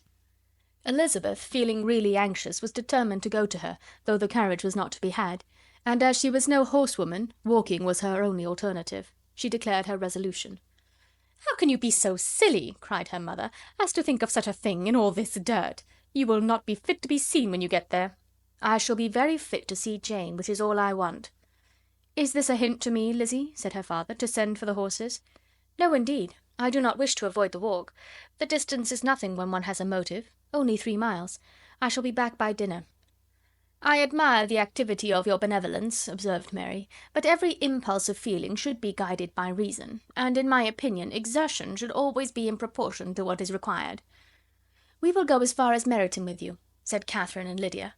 Elizabeth, feeling really anxious, was determined to go to her, though the carriage was not to be had, and as she was no horsewoman, walking was her only alternative. She declared her resolution. "How can you be so silly," cried her mother, "as to think of such a thing, in all this dirt? You will not be fit to be seen when you get there." "I shall be very fit to see Jane, which is all I want." "Is this a hint to me, Lizzie," said her father, "to send for the horses?" "No, indeed. I do not wish to avoid the walk. The distance is nothing when one has a motive. Only 3 miles. I shall be back by dinner." "I admire the activity of your benevolence," observed Mary, "but every impulse of feeling should be guided by reason, and, in my opinion, exertion should always be in proportion to what is required." "We will go as far as Meryton with you," said Catherine and Lydia.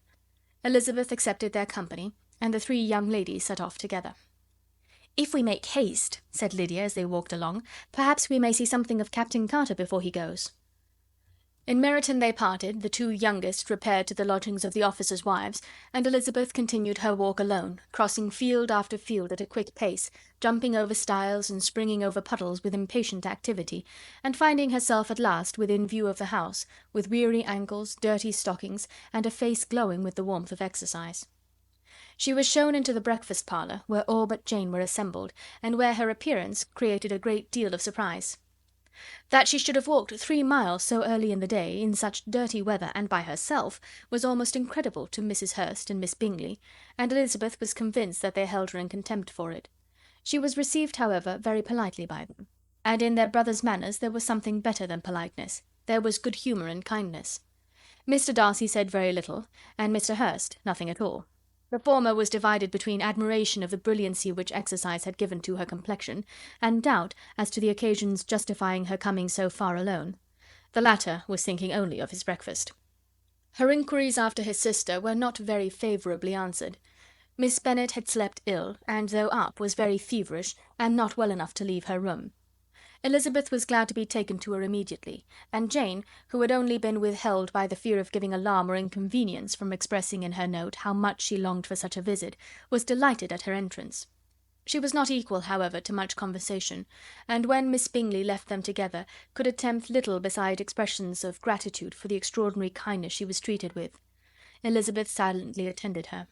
Elizabeth accepted their company, and the 3 young ladies set off together. "If we make haste," said Lydia as they walked along, "perhaps we may see something of Captain Carter before he goes." In Meryton they parted, the 2 youngest repaired to the lodgings of the officers' wives, and Elizabeth continued her walk alone, crossing field after field at a quick pace, jumping over stiles and springing over puddles with impatient activity, and finding herself at last within view of the house, with weary ankles, dirty stockings, and a face glowing with the warmth of exercise. She was shown into the breakfast parlour, where all but Jane were assembled, and where her appearance created a great deal of surprise. That she should have walked 3 miles so early in the day, in such dirty weather, and by herself, was almost incredible to Mrs. Hurst and Miss Bingley, and Elizabeth was convinced that they held her in contempt for it. She was received, however, very politely by them, and in their brother's manners there was something better than politeness, there was good humour and kindness. Mr. Darcy said very little, and Mr. Hurst nothing at all. The former was divided between admiration of the brilliancy which exercise had given to her complexion, and doubt as to the occasion's justifying her coming so far alone. The latter was thinking only of his breakfast. Her inquiries after his sister were not very favourably answered. Miss Bennet had slept ill, and though up, was very feverish, and not well enough to leave her room. Elizabeth was glad to be taken to her immediately, and Jane, who had only been withheld by the fear of giving alarm or inconvenience from expressing in her note how much she longed for such a visit, was delighted at her entrance. She was not equal, however, to much conversation, and when Miss Bingley left them together, could attempt little beside expressions of gratitude for the extraordinary kindness she was treated with. Elizabeth silently attended her.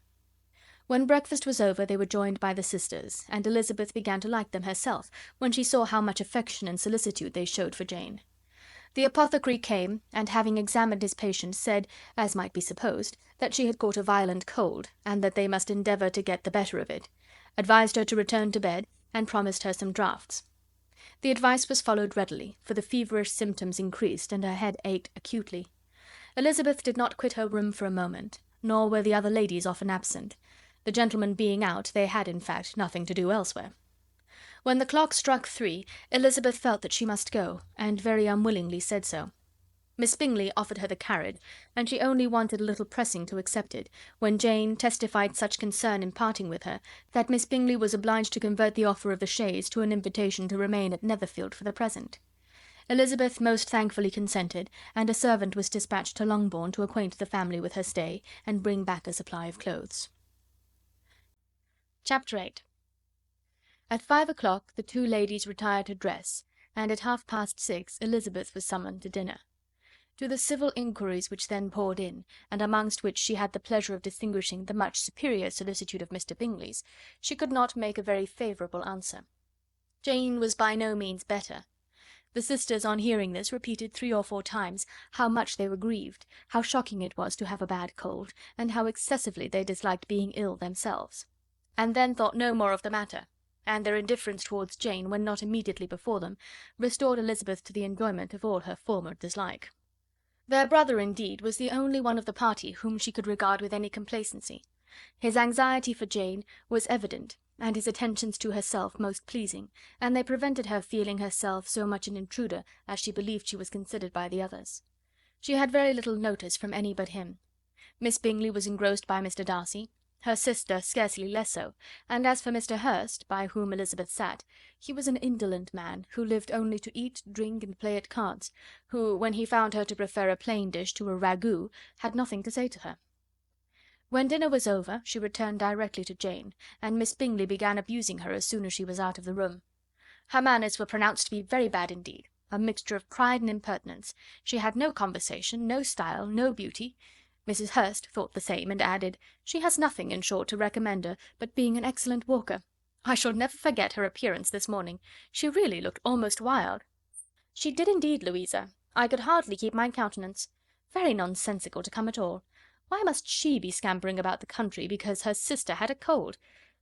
When breakfast was over they were joined by the sisters, and Elizabeth began to like them herself, when she saw how much affection and solicitude they showed for Jane. The apothecary came, and having examined his patient, said, as might be supposed, that she had caught a violent cold, and that they must endeavour to get the better of it, advised her to return to bed, and promised her some draughts. The advice was followed readily, for the feverish symptoms increased, and her head ached acutely. Elizabeth did not quit her room for a moment, nor were the other ladies often absent. The gentlemen being out, they had, in fact, nothing to do elsewhere. When the clock struck 3, Elizabeth felt that she must go, and very unwillingly said so. Miss Bingley offered her the carriage, and she only wanted a little pressing to accept it, when Jane testified such concern in parting with her, that Miss Bingley was obliged to convert the offer of the chaise to an invitation to remain at Netherfield for the present. Elizabeth most thankfully consented, and a servant was dispatched to Longbourn to acquaint the family with her stay, and bring back a supply of clothes. Chapter 8. At 5 o'clock the two ladies retired to dress, and at 6:30 Elizabeth was summoned to dinner. To the civil inquiries which then poured in, and amongst which she had the pleasure of distinguishing the much superior solicitude of Mr. Bingley's, she could not make a very favourable answer. Jane was by no means better. The sisters, on hearing this, repeated 3 or 4 times how much they were grieved, how shocking it was to have a bad cold, and how excessively they disliked being ill themselves; and then thought no more of the matter, and their indifference towards Jane, when not immediately before them, restored Elizabeth to the enjoyment of all her former dislike. Their brother, indeed, was the only one of the party whom she could regard with any complacency. His anxiety for Jane was evident, and his attentions to herself most pleasing, and they prevented her feeling herself so much an intruder as she believed she was considered by the others. She had very little notice from any but him. Miss Bingley was engrossed by Mr. Darcy, her sister scarcely less so, and as for Mr. Hurst, by whom Elizabeth sat, he was an indolent man, who lived only to eat, drink, and play at cards, who, when he found her to prefer a plain dish to a ragout, had nothing to say to her. When dinner was over, she returned directly to Jane, and Miss Bingley began abusing her as soon as she was out of the room. Her manners were pronounced to be very bad indeed, a mixture of pride and impertinence. She had no conversation, no style, no beauty. Mrs. Hurst thought the same, and added, "She has nothing, in short, to recommend her, but being an excellent walker. I shall never forget her appearance this morning. She really looked almost wild." "She did indeed, Louisa. I could hardly keep my countenance. Very nonsensical to come at all. Why must she be scampering about the country because her sister had a cold?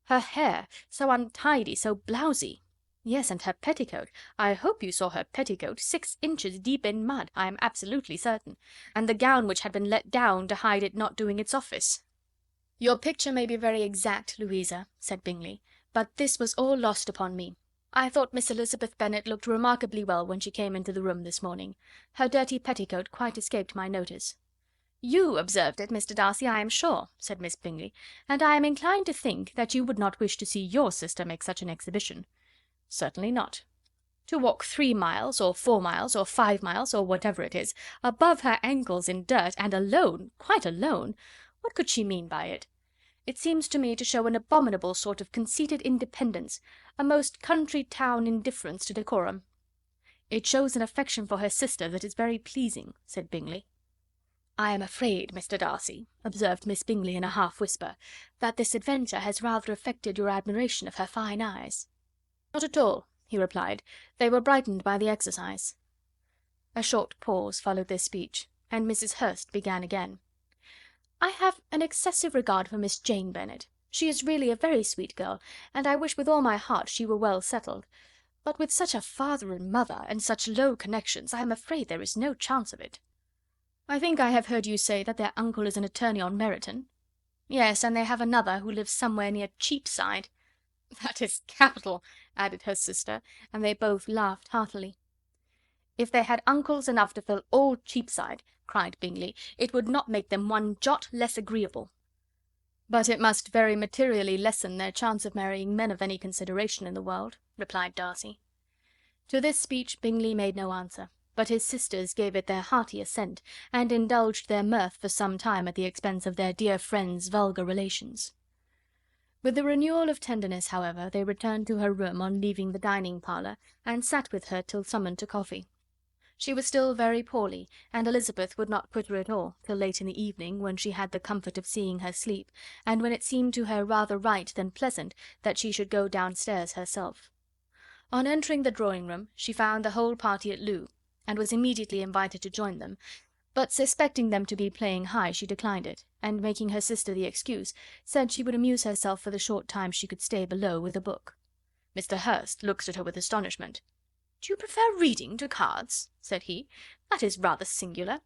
Her hair, so untidy, so blousy! Yes, and her petticoat. I hope you saw her petticoat, 6 inches deep in mud, I am absolutely certain, and the gown which had been let down to hide it not doing its office." "Your picture may be very exact, Louisa," said Bingley, "but this was all lost upon me. I thought Miss Elizabeth Bennet looked remarkably well when she came into the room this morning. Her dirty petticoat quite escaped my notice." "You observed it, Mr. Darcy, I am sure," said Miss Bingley, "and I am inclined to think that you would not wish to see your sister make such an exhibition." "Certainly not. To walk 3 miles, or 4 miles, or 5 miles, or whatever it is, above her ankles in dirt, and alone, quite alone! What could she mean by it? It seems to me to show an abominable sort of conceited independence, a most country town indifference to decorum." "It shows an affection for her sister that is very pleasing," said Bingley. "I am afraid, Mr. Darcy," observed Miss Bingley in a half whisper, "that this adventure has rather affected your admiration of her fine eyes." "Not at all," he replied; "they were brightened by the exercise." A short pause followed this speech, and Mrs. Hurst began again. "I have an excessive regard for Miss Jane Bennet. She is really a very sweet girl, and I wish with all my heart she were well settled. But with such a father and mother, and such low connections, I am afraid there is no chance of it." "I think I have heard you say that their uncle is an attorney on Meryton." "Yes, and they have another who lives somewhere near Cheapside." "That is capital," added her sister, and they both laughed heartily. "If they had uncles enough to fill all Cheapside," cried Bingley, "it would not make them one jot less agreeable." "But it must very materially lessen their chance of marrying men of any consideration in the world," replied Darcy. To this speech Bingley made no answer, but his sisters gave it their hearty assent, and indulged their mirth for some time at the expense of their dear friend's vulgar relations. With a renewal of tenderness, however, they returned to her room on leaving the dining parlour, and sat with her till summoned to coffee. She was still very poorly, and Elizabeth would not quit her at all till late in the evening, when she had the comfort of seeing her sleep, and when it seemed to her rather right than pleasant that she should go downstairs herself. On entering the drawing-room, she found the whole party at loo, and was immediately invited to join them, but suspecting them to be playing high, she declined it, and making her sister the excuse, said she would amuse herself for the short time she could stay below with a book. Mr. Hurst looked at her with astonishment. "Do you prefer reading to cards?" said he. "That is rather singular."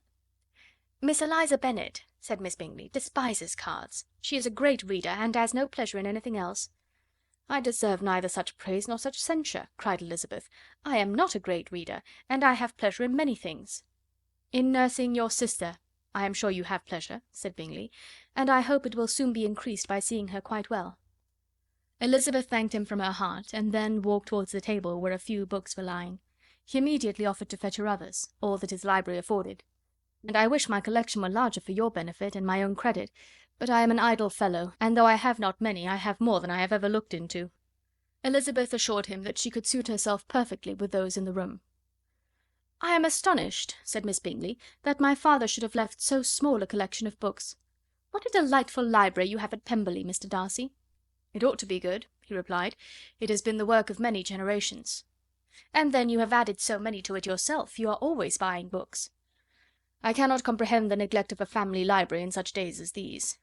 "Miss Eliza Bennet," said Miss Bingley, "despises cards. She is a great reader, and has no pleasure in anything else." "I deserve neither such praise nor such censure," cried Elizabeth. "I am not a great reader, and I have pleasure in many things." "In nursing your sister, I am sure you have pleasure," said Bingley, "and I hope it will soon be increased by seeing her quite well." Elizabeth thanked him from her heart, and then walked towards the table where a few books were lying. He immediately offered to fetch her others, all that his library afforded. "And I wish my collection were larger for your benefit and my own credit, but I am an idle fellow, and though I have not many, I have more than I have ever looked into." Elizabeth assured him that she could suit herself perfectly with those in the room. "I am astonished," said Miss Bingley, "that my father should have left so small a collection of books. What a delightful library you have at Pemberley, Mr. Darcy." "It ought to be good," he replied. "It has been the work of many generations." "And then you have added so many to it yourself. You are always buying books." "I cannot comprehend the neglect of a family library in such days as these."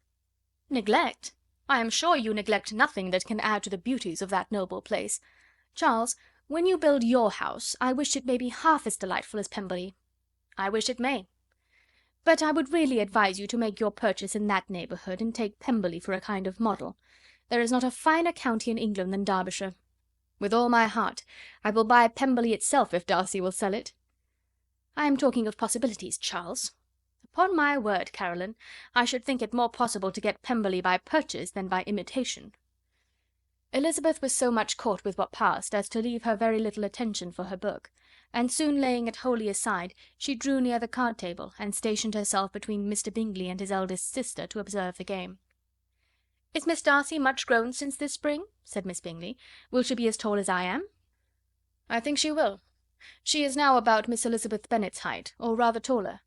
"Neglect! I am sure you neglect nothing that can add to the beauties of that noble place. Charles, when you build your house, I wish it may be half as delightful as Pemberley." "I wish it may. But I would really advise you to make your purchase in that neighbourhood, and take Pemberley for a kind of model. There is not a finer county in England than Derbyshire." "With all my heart. I will buy Pemberley itself if Darcy will sell it." "I am talking of possibilities, Charles. Upon my word, Caroline, I should think it more possible to get Pemberley by purchase than by imitation." Elizabeth was so much caught with what passed as to leave her very little attention for her book, and soon laying it wholly aside, she drew near the card table, and stationed herself between Mr. Bingley and his eldest sister to observe the game. "Is Miss Darcy much grown since this spring?" said Miss Bingley. "Will she be as tall as I am?" "I think she will. She is now about Miss Elizabeth Bennet's height, or rather taller.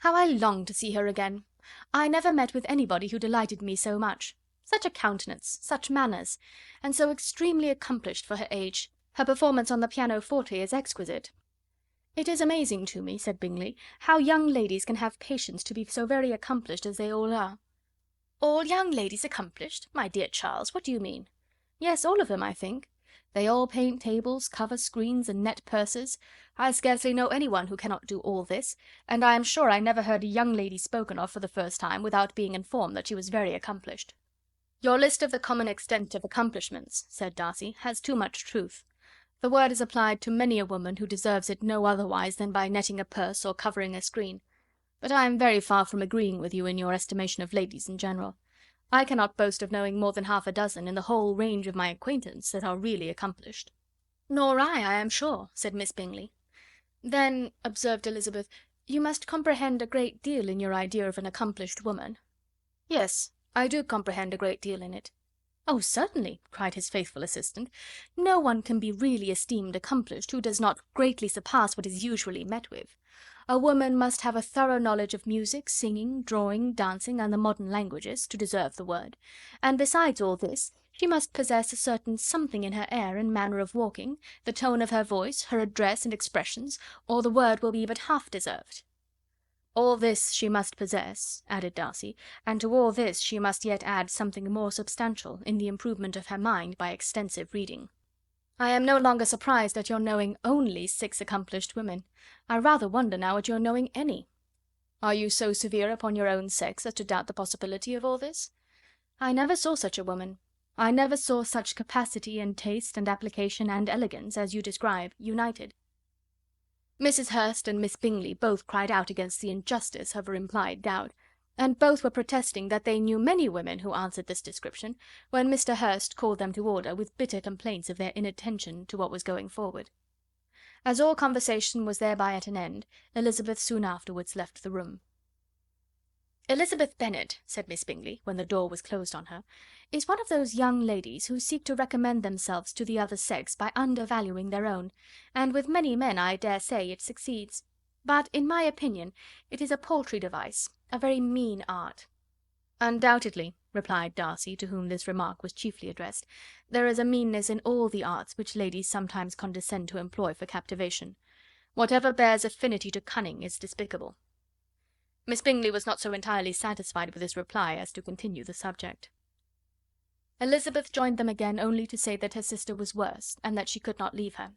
How I long to see her again! I never met with anybody who delighted me so much. Such a countenance, such manners, and so extremely accomplished for her age. Her performance on the pianoforte is exquisite." "It is amazing to me," said Bingley, "how young ladies can have patience to be so very accomplished as they all are." "All young ladies accomplished? My dear Charles, what do you mean?" "Yes, all of them, I think. They all paint tables, cover screens, and net purses. I scarcely know any one who cannot do all this, and I am sure I never heard a young lady spoken of for the first time without being informed that she was very accomplished." "Your list of the common extent of accomplishments," said Darcy, "has too much truth. The word is applied to many a woman who deserves it no otherwise than by netting a purse or covering a screen. But I am very far from agreeing with you in your estimation of ladies in general. I cannot boast of knowing more than half a dozen, in the whole range of my acquaintance, that are really accomplished." "Nor I am sure," said Miss Bingley. "Then," observed Elizabeth, "you must comprehend a great deal in your idea of an accomplished woman." "Yes, I do comprehend a great deal in it." "Oh, certainly," cried his faithful assistant. "No one can be really esteemed accomplished who does not greatly surpass what is usually met with. A woman must have a thorough knowledge of music, singing, drawing, dancing, and the modern languages, to deserve the word; and besides all this, she must possess a certain something in her air and manner of walking, the tone of her voice, her address and expressions, or the word will be but half deserved." "All this she must possess," added Darcy, "and to all this she must yet add something more substantial, in the improvement of her mind by extensive reading." "I am no longer surprised at your knowing only 6 accomplished women. I rather wonder now at your knowing any." "Are you so severe upon your own sex as to doubt the possibility of all this?" "I never saw such a woman. I never saw such capacity and taste and application and elegance, as you describe, united." Mrs. Hurst and Miss Bingley both cried out against the injustice of her implied doubt, and both were protesting that they knew many women who answered this description, when Mr. Hurst called them to order, with bitter complaints of their inattention to what was going forward. As all conversation was thereby at an end, Elizabeth soon afterwards left the room. "Elizabeth Bennet," said Miss Bingley, when the door was closed on her, "is one of those young ladies who seek to recommend themselves to the other sex by undervaluing their own, and with many men, I dare say, it succeeds. But, in my opinion, it is a paltry device, a very mean art." "Undoubtedly," replied Darcy, to whom this remark was chiefly addressed, "there is a meanness in all the arts which ladies sometimes condescend to employ for captivation. Whatever bears affinity to cunning is despicable." Miss Bingley was not so entirely satisfied with this reply as to continue the subject. Elizabeth joined them again only to say that her sister was worse, and that she could not leave her.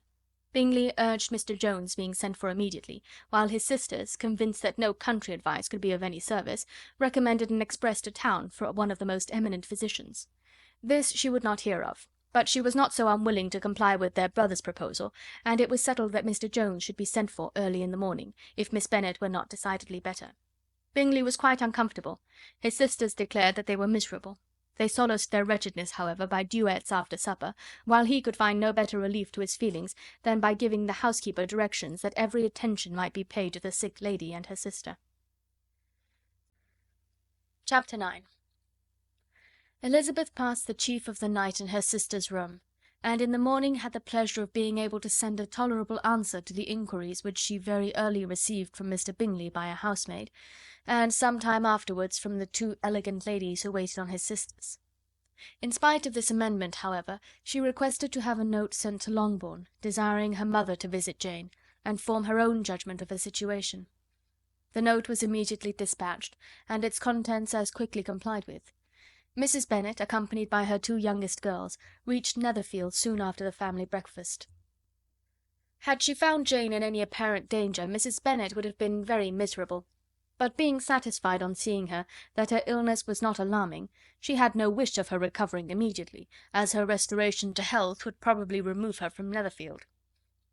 Bingley urged Mr. Jones being sent for immediately, while his sisters, convinced that no country advice could be of any service, recommended an express to town for one of the most eminent physicians. This she would not hear of. But she was not so unwilling to comply with their brother's proposal, and it was settled that Mr. Jones should be sent for early in the morning, if Miss Bennet were not decidedly better. Bingley was quite uncomfortable. His sisters declared that they were miserable. They solaced their wretchedness, however, by duets after supper, while he could find no better relief to his feelings than by giving the housekeeper directions that every attention might be paid to the sick lady and her sister. Chapter 9. Elizabeth passed the chief of the night in her sister's room, and in the morning had the pleasure of being able to send a tolerable answer to the inquiries which she very early received from Mr. Bingley by a housemaid, and some time afterwards from the two elegant ladies who waited on his sisters. In spite of this amendment, however, she requested to have a note sent to Longbourn, desiring her mother to visit Jane, and form her own judgment of her situation. The note was immediately dispatched, and its contents as quickly complied with. Mrs. Bennet, accompanied by her two youngest girls, reached Netherfield soon after the family breakfast. Had she found Jane in any apparent danger, Mrs. Bennet would have been very miserable; but being satisfied on seeing her that her illness was not alarming, she had no wish of her recovering immediately, as her restoration to health would probably remove her from Netherfield.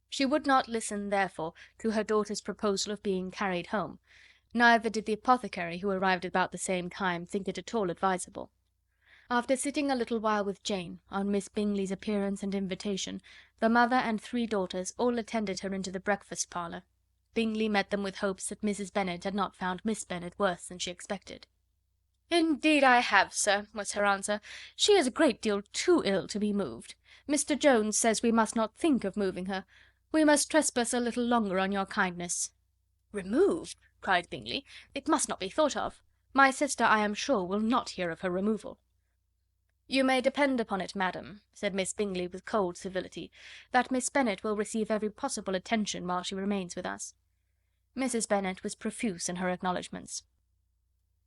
She would not listen, therefore, to her daughter's proposal of being carried home; neither did the apothecary, who arrived about the same time, think it at all advisable. After sitting a little while with Jane, on Miss Bingley's appearance and invitation, the mother and three daughters all attended her into the breakfast parlour. Bingley met them with hopes that Mrs. Bennet had not found Miss Bennet worse than she expected. "Indeed I have, sir," was her answer. "She is a great deal too ill to be moved. Mr. Jones says we must not think of moving her. We must trespass a little longer on your kindness." "Removed!" cried Bingley. "It must not be thought of. My sister, I am sure, will not hear of her removal." "You may depend upon it, madam," said Miss Bingley with cold civility, "that Miss Bennet will receive every possible attention while she remains with us." Mrs. Bennet was profuse in her acknowledgments.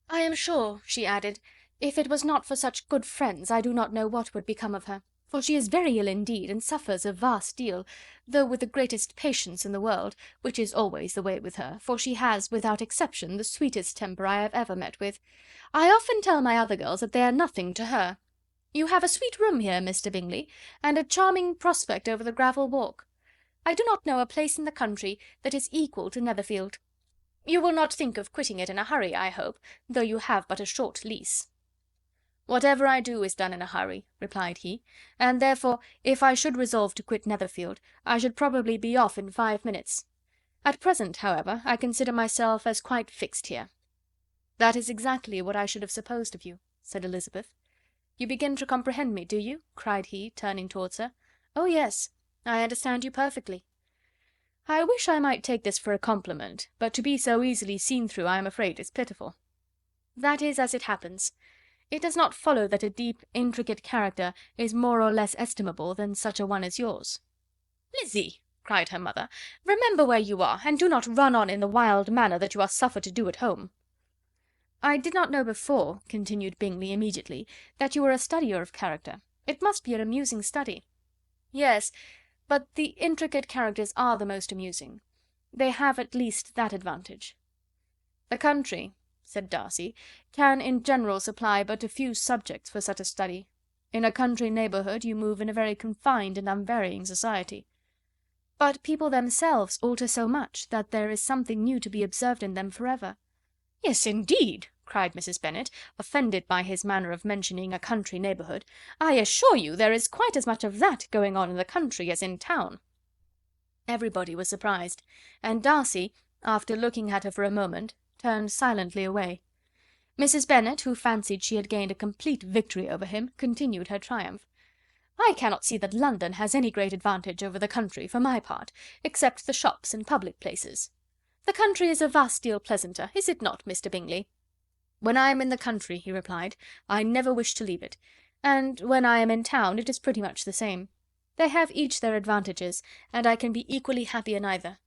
"I am sure," she added, "if it was not for such good friends, I do not know what would become of her, for she is very ill indeed, and suffers a vast deal, though with the greatest patience in the world, which is always the way with her, for she has, without exception, the sweetest temper I have ever met with. I often tell my other girls that they are nothing to her. You have a sweet room here, Mr. Bingley, and a charming prospect over the gravel walk. I do not know a place in the country that is equal to Netherfield. You will not think of quitting it in a hurry, I hope, though you have but a short lease." "Whatever I do is done in a hurry," replied he, "and therefore, if I should resolve to quit Netherfield, I should probably be off in 5 minutes. At present, however, I consider myself as quite fixed here." "That is exactly what I should have supposed of you," said Elizabeth. "You begin to comprehend me, do you?" cried he, turning towards her. "Oh, yes, I understand you perfectly." "I wish I might take this for a compliment, but to be so easily seen through I am afraid is pitiful." "That is as it happens. It does not follow that a deep, intricate character is more or less estimable than such a one as yours." "Lizzy," cried her mother, "remember where you are, and do not run on in the wild manner that you are suffered to do at home." "I did not know before," continued Bingley immediately, "that you were a studier of character. It must be an amusing study." "Yes, but the intricate characters are the most amusing. They have at least that advantage." "The country," said Darcy, "can in general supply but a few subjects for such a study. In a country neighbourhood you move in a very confined and unvarying society." "But people themselves alter so much that there is something new to be observed in them for ever." "Yes, indeed!" cried Mrs. Bennet, offended by his manner of mentioning a country neighbourhood. "I assure you there is quite as much of that going on in the country as in town." Everybody was surprised, and Darcy, after looking at her for a moment, turned silently away. Mrs. Bennet, who fancied she had gained a complete victory over him, continued her triumph. "I cannot see that London has any great advantage over the country, for my part, except the shops and public places. The country is a vast deal pleasanter, is it not, Mr. Bingley?" "When I am in the country," he replied, "I never wish to leave it, and when I am in town it is pretty much the same. They have each their advantages, and I can be equally happy in either."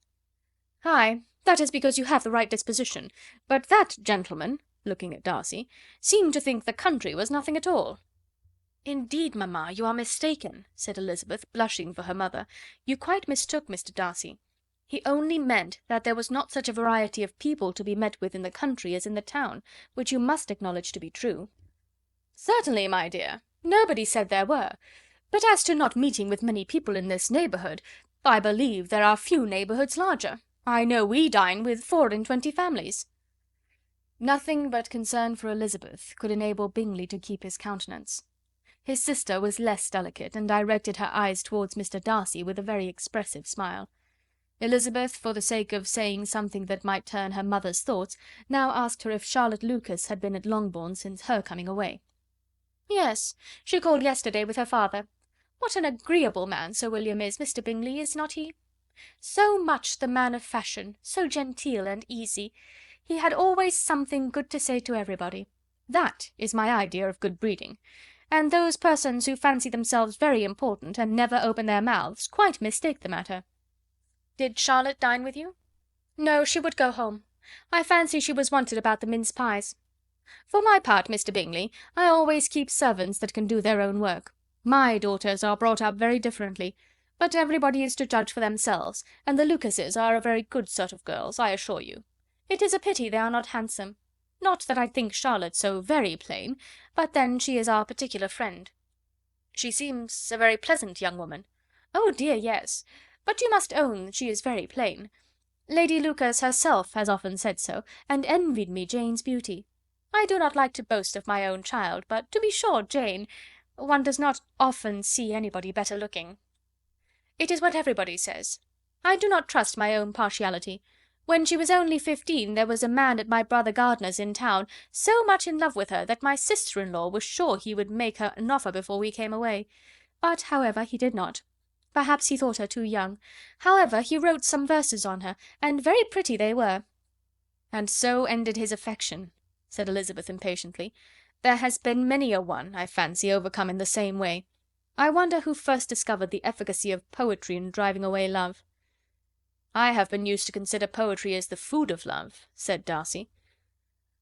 "Ay, that is because you have the right disposition, but that gentleman," looking at Darcy, "seemed to think the country was nothing at all." "Indeed, mamma, you are mistaken," said Elizabeth, blushing for her mother. "You quite mistook Mr. Darcy. He only meant that there was not such a variety of people to be met with in the country as in the town, which you must acknowledge to be true." "Certainly, my dear, nobody said there were. But as to not meeting with many people in this neighbourhood, I believe there are few neighbourhoods larger. I know we dine with 24 families." Nothing but concern for Elizabeth could enable Bingley to keep his countenance. His sister was less delicate, and directed her eyes towards Mr. Darcy with a very expressive smile. Elizabeth, for the sake of saying something that might turn her mother's thoughts, now asked her if Charlotte Lucas had been at Longbourn since her coming away. "Yes, she called yesterday with her father. What an agreeable man Sir William is, Mr. Bingley, is not he? So much the man of fashion, so genteel and easy. He had always something good to say to everybody. That is my idea of good breeding. And those persons who fancy themselves very important, and never open their mouths, quite mistake the matter." "Did Charlotte dine with you?" "No, she would go home. I fancy she was wanted about the mince pies. For my part, Mr. Bingley, I always keep servants that can do their own work. My daughters are brought up very differently, but everybody is to judge for themselves, and the Lucases are a very good sort of girls, I assure you. It is a pity they are not handsome. Not that I think Charlotte so very plain, but then she is our particular friend." "She seems a very pleasant young woman." "Oh dear, yes. But you must own she is very plain. Lady Lucas herself has often said so, and envied me Jane's beauty. I do not like to boast of my own child, but to be sure Jane, one does not often see anybody better looking." "It is what everybody says. I do not trust my own partiality. When she was only 15 there was a man at my brother Gardiner's in town so much in love with her that my sister-in-law was sure he would make her an offer before we came away. But, however, he did not. Perhaps he thought her too young. However, he wrote some verses on her, and very pretty they were." "And so ended his affection," said Elizabeth impatiently. "There has been many a one, I fancy, overcome in the same way. I wonder who first discovered the efficacy of poetry in driving away love." "I have been used to consider poetry as the food of love," said Darcy.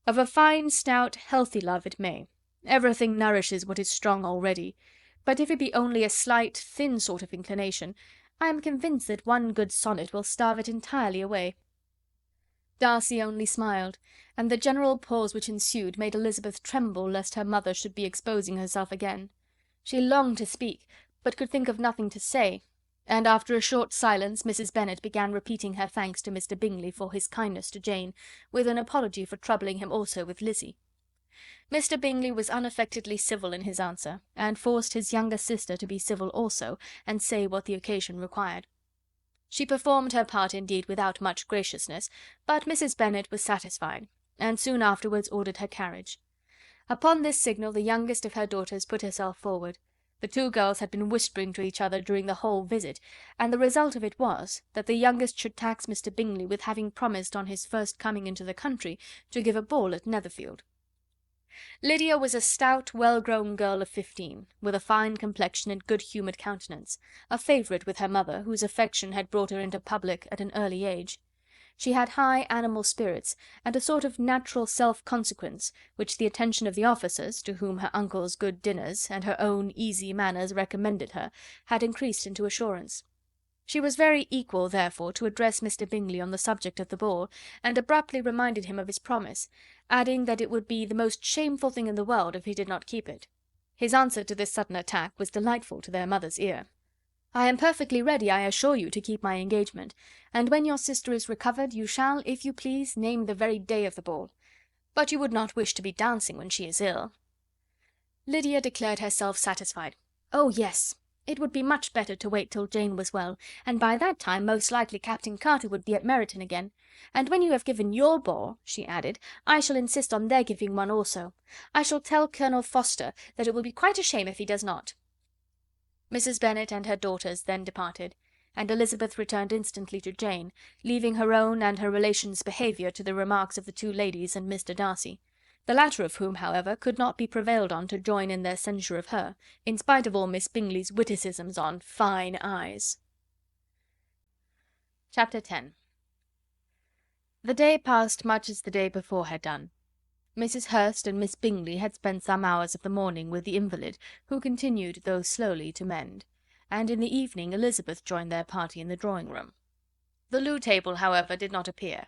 "Of a fine, stout, healthy love it may. Everything nourishes what is strong already. But if it be only a slight, thin sort of inclination, I am convinced that one good sonnet will starve it entirely away." Darcy only smiled, and the general pause which ensued made Elizabeth tremble lest her mother should be exposing herself again. She longed to speak, but could think of nothing to say, and after a short silence Mrs. Bennet began repeating her thanks to Mr. Bingley for his kindness to Jane, with an apology for troubling him also with Lizzie. Mr. Bingley was unaffectedly civil in his answer, and forced his younger sister to be civil also, and say what the occasion required. She performed her part indeed without much graciousness, but Mrs. Bennet was satisfied, and soon afterwards ordered her carriage. Upon this signal the youngest of her daughters put herself forward. The two girls had been whispering to each other during the whole visit, and the result of it was, that the youngest should tax Mr. Bingley with having promised on his first coming into the country to give a ball at Netherfield. Lydia was a stout, well-grown girl of 15, with a fine complexion and good-humoured countenance, a favourite with her mother, whose affection had brought her into public at an early age. She had high animal spirits, and a sort of natural self-consequence, which the attention of the officers, to whom her uncle's good dinners, and her own easy manners recommended her, had increased into assurance. She was very equal, therefore, to address Mr. Bingley on the subject of the ball, and abruptly reminded him of his promise, adding that it would be the most shameful thing in the world if he did not keep it. His answer to this sudden attack was delightful to their mother's ear. "I am perfectly ready, I assure you, to keep my engagement, and when your sister is recovered, you shall, if you please, name the very day of the ball. But you would not wish to be dancing when she is ill?" Lydia declared herself satisfied. Oh, yes! It would be much better to wait till Jane was well, and by that time most likely Captain Carter would be at Meryton again. And when you have given your ball, she added, I shall insist on their giving one also. I shall tell Colonel Forster that it will be quite a shame if he does not. Mrs. Bennet and her daughters then departed, and Elizabeth returned instantly to Jane, leaving her own and her relations' behaviour to the remarks of the two ladies and Mr. Darcy, the latter of whom, however, could not be prevailed on to join in their censure of her, in spite of all Miss Bingley's witticisms on fine eyes. Chapter 10. The day passed much as the day before had done. Mrs. Hurst and Miss Bingley had spent some hours of the morning with the invalid, who continued, though slowly, to mend, and in the evening Elizabeth joined their party in the drawing-room. The loo table, however, did not appear.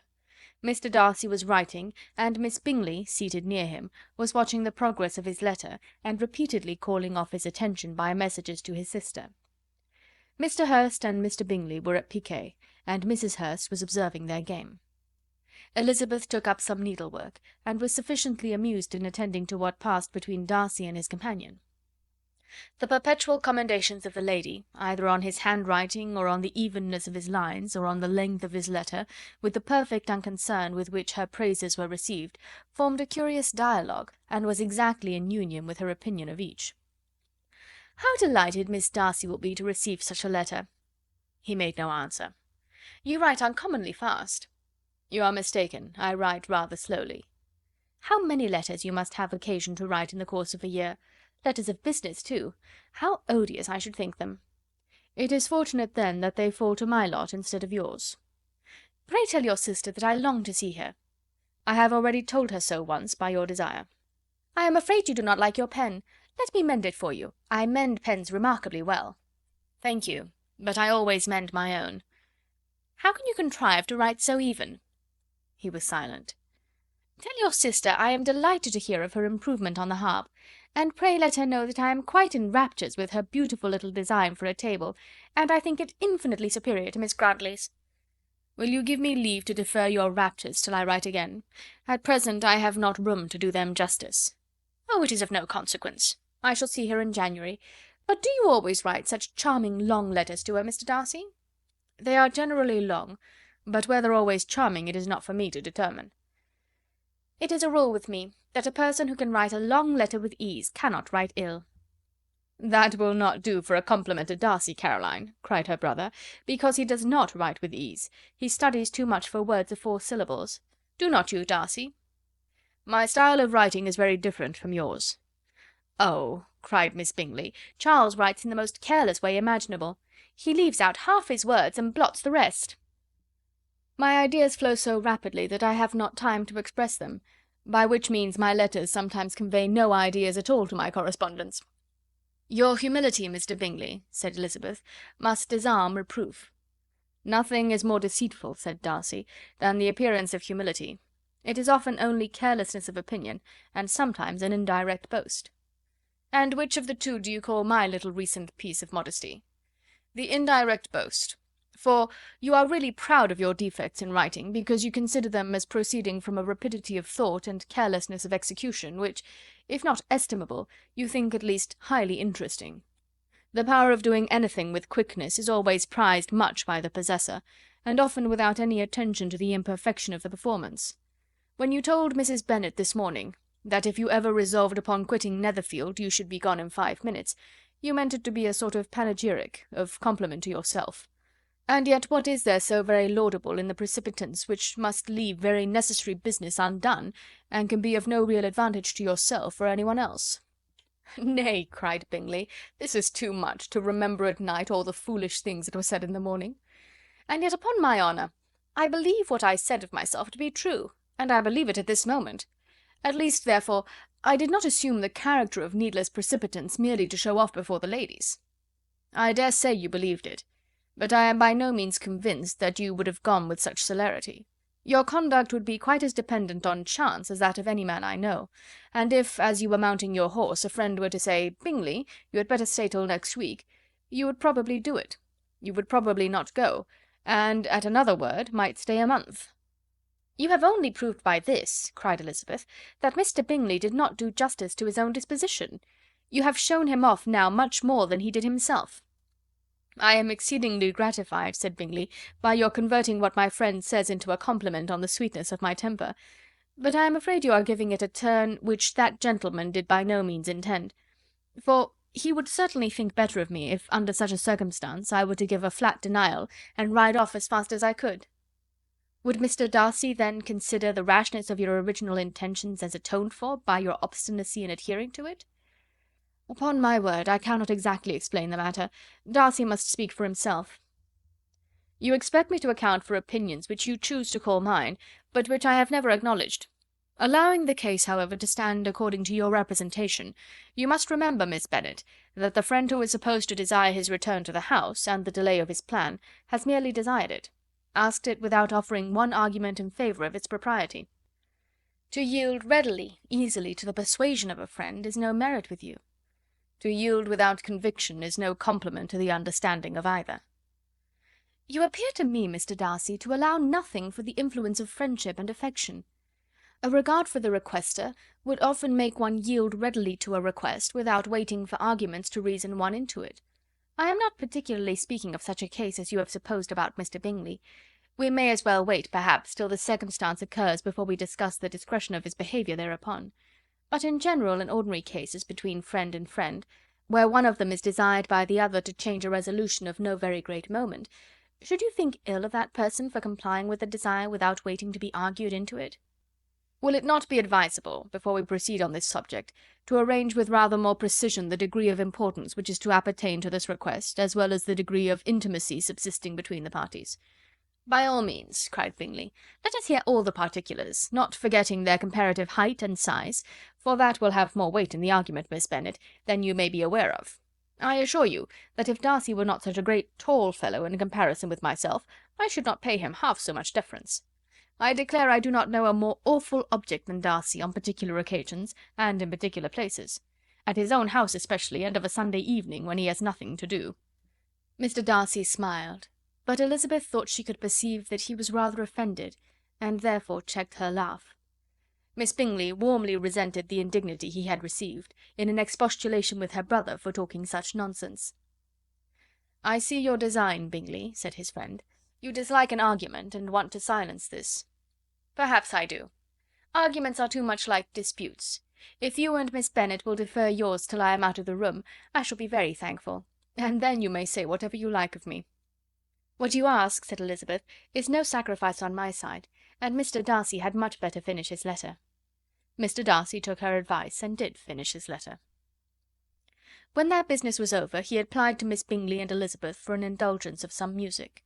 Mr. Darcy was writing, and Miss Bingley, seated near him, was watching the progress of his letter, and repeatedly calling off his attention by messages to his sister. Mr. Hurst and Mr. Bingley were at piquet, and Mrs. Hurst was observing their game. Elizabeth took up some needlework, and was sufficiently amused in attending to what passed between Darcy and his companion. The perpetual commendations of the lady, either on his handwriting, or on the evenness of his lines, or on the length of his letter, with the perfect unconcern with which her praises were received, formed a curious dialogue, and was exactly in union with her opinion of each. "How delighted Miss Darcy will be to receive such a letter!" He made no answer. "You write uncommonly fast." "You are mistaken, I write rather slowly." "How many letters you must have occasion to write in the course of a year! Letters of business, too. How odious I should think them!" "It is fortunate, then, that they fall to my lot instead of yours." "Pray tell your sister that I long to see her." "I have already told her so once, by your desire." "I am afraid you do not like your pen. Let me mend it for you. I mend pens remarkably well." "Thank you, but I always mend my own." "How can you contrive to write so even?" He was silent. "Tell your sister I am delighted to hear of her improvement on the harp, and pray let her know that I am quite in raptures with her beautiful little design for a table, and I think it infinitely superior to Miss Grantley's." "Will you give me leave to defer your raptures till I write again? At present I have not room to do them justice." "Oh, it is of no consequence. I shall see her in January. But do you always write such charming long letters to her, Mr. Darcy?" "They are generally long, but whether always charming it is not for me to determine." "It is a rule with me, that a person who can write a long letter with ease cannot write ill." "That will not do for a compliment to Darcy, Caroline," cried her brother, "because he does not write with ease. He studies too much for words of 4 syllables. Do not you, Darcy?" "My style of writing is very different from yours." "Oh," cried Miss Bingley, "Charles writes in the most careless way imaginable. He leaves out half his words, and blots the rest." "My ideas flow so rapidly that I have not time to express them, by which means my letters sometimes convey no ideas at all to my correspondents." "Your humility, Mr. Bingley," said Elizabeth, "must disarm reproof." "Nothing is more deceitful," said Darcy, "than the appearance of humility. It is often only carelessness of opinion, and sometimes an indirect boast." "And which of the two do you call my little recent piece of modesty?" "The indirect boast. For you are really proud of your defects in writing, because you consider them as proceeding from a rapidity of thought and carelessness of execution, which, if not estimable, you think at least highly interesting. The power of doing anything with quickness is always prized much by the possessor, and often without any attention to the imperfection of the performance. When you told Mrs. Bennet this morning that if you ever resolved upon quitting Netherfield you should be gone in 5 minutes, you meant it to be a sort of panegyric, of compliment to yourself. And yet what is there so very laudable in the precipitance which must leave very necessary business undone, and can be of no real advantage to yourself or any one else?" "Nay," cried Bingley, "this is too much, to remember at night all the foolish things that were said in the morning. And yet, upon my honour, I believe what I said of myself to be true, and I believe it at this moment. At least, therefore, I did not assume the character of needless precipitance merely to show off before the ladies." "I dare say you believed it, but I am by no means convinced that you would have gone with such celerity. Your conduct would be quite as dependent on chance as that of any man I know, and if, as you were mounting your horse, a friend were to say, 'Bingley, you had better stay till next week,' you would probably do it. You would probably not go, and, at another word, might stay a month." "You have only proved by this," cried Elizabeth, "that Mr. Bingley did not do justice to his own disposition. You have shown him off now much more than he did himself." "I am exceedingly gratified," said Bingley, "by your converting what my friend says into a compliment on the sweetness of my temper. But I am afraid you are giving it a turn which that gentleman did by no means intend. For he would certainly think better of me if, under such a circumstance, I were to give a flat denial, and ride off as fast as I could." "Would Mr. Darcy then consider the rashness of your original intentions as atoned for by your obstinacy in adhering to it?" "Upon my word, I cannot exactly explain the matter. Darcy must speak for himself." "You expect me to account for opinions which you choose to call mine, but which I have never acknowledged. Allowing the case, however, to stand according to your representation, you must remember, Miss Bennet, that the friend who is supposed to desire his return to the house, and the delay of his plan, has merely desired it. asked it without offering one argument in favour of its propriety. To yield readily, easily, to the persuasion of a friend is no merit with you. To yield without conviction is no compliment to the understanding of either. You appear to me, Mr. Darcy, to allow nothing for the influence of friendship and affection. A regard for the requester would often make one yield readily to a request without waiting for arguments to reason one into it. I am not particularly speaking of such a case as you have supposed about Mr. Bingley. We may as well wait, perhaps, till the circumstance occurs before we discuss the discretion of his behaviour thereupon. But in general and ordinary cases between friend and friend, where one of them is desired by the other to change a resolution of no very great moment, should you think ill of that person for complying with the desire without waiting to be argued into it? Will it not be advisable, before we proceed on this subject, to arrange with rather more precision the degree of importance which is to appertain to this request, as well as the degree of intimacy subsisting between the parties? By all means, cried Bingley. Let us hear all the particulars, not forgetting their comparative height and size, for that will have more weight in the argument, Miss Bennet, than you may be aware of. I assure you that if Darcy were not such a great tall fellow in comparison with myself, I should not pay him half so much deference. I declare I do not know a more awful object than Darcy on particular occasions, and in particular places. At his own house especially, and of a Sunday evening, when he has nothing to do. Mr. Darcy smiled, but Elizabeth thought she could perceive that he was rather offended, and therefore checked her laugh. Miss Bingley warmly resented the indignity he had received, in an expostulation with her brother for talking such nonsense. "I see your design, Bingley," said his friend. "You dislike an argument, and want to silence this." "Perhaps I do. Arguments are too much like disputes. If you and Miss Bennet will defer yours till I am out of the room, I shall be very thankful, and then you may say whatever you like of me." "What you ask," said Elizabeth, "is no sacrifice on my side, and Mr. Darcy had much better finish his letter." Mr. Darcy took her advice, and did finish his letter. When that business was over, he applied to Miss Bingley and Elizabeth for an indulgence of some music.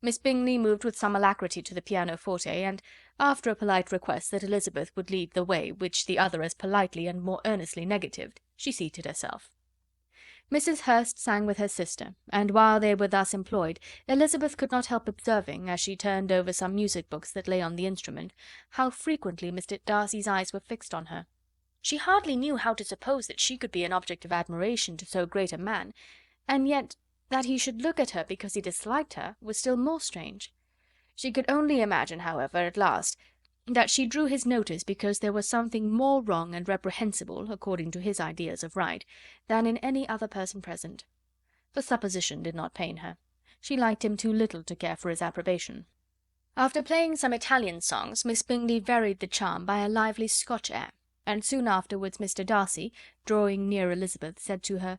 Miss Bingley moved with some alacrity to the pianoforte, and, after a polite request that Elizabeth would lead the way, which the other as politely and more earnestly negatived, she seated herself. Mrs. Hurst sang with her sister, and while they were thus employed, Elizabeth could not help observing, as she turned over some music books that lay on the instrument, how frequently Mr. Darcy's eyes were fixed on her. She hardly knew how to suppose that she could be an object of admiration to so great a man, and yet that he should look at her because he disliked her was still more strange. She could only imagine, however, at last, that she drew his notice because there was something more wrong and reprehensible, according to his ideas of right, than in any other person present. The supposition did not pain her. She liked him too little to care for his approbation. After playing some Italian songs, Miss Bingley varied the charm by a lively Scotch air, and soon afterwards Mr. Darcy, drawing near Elizabeth, said to her,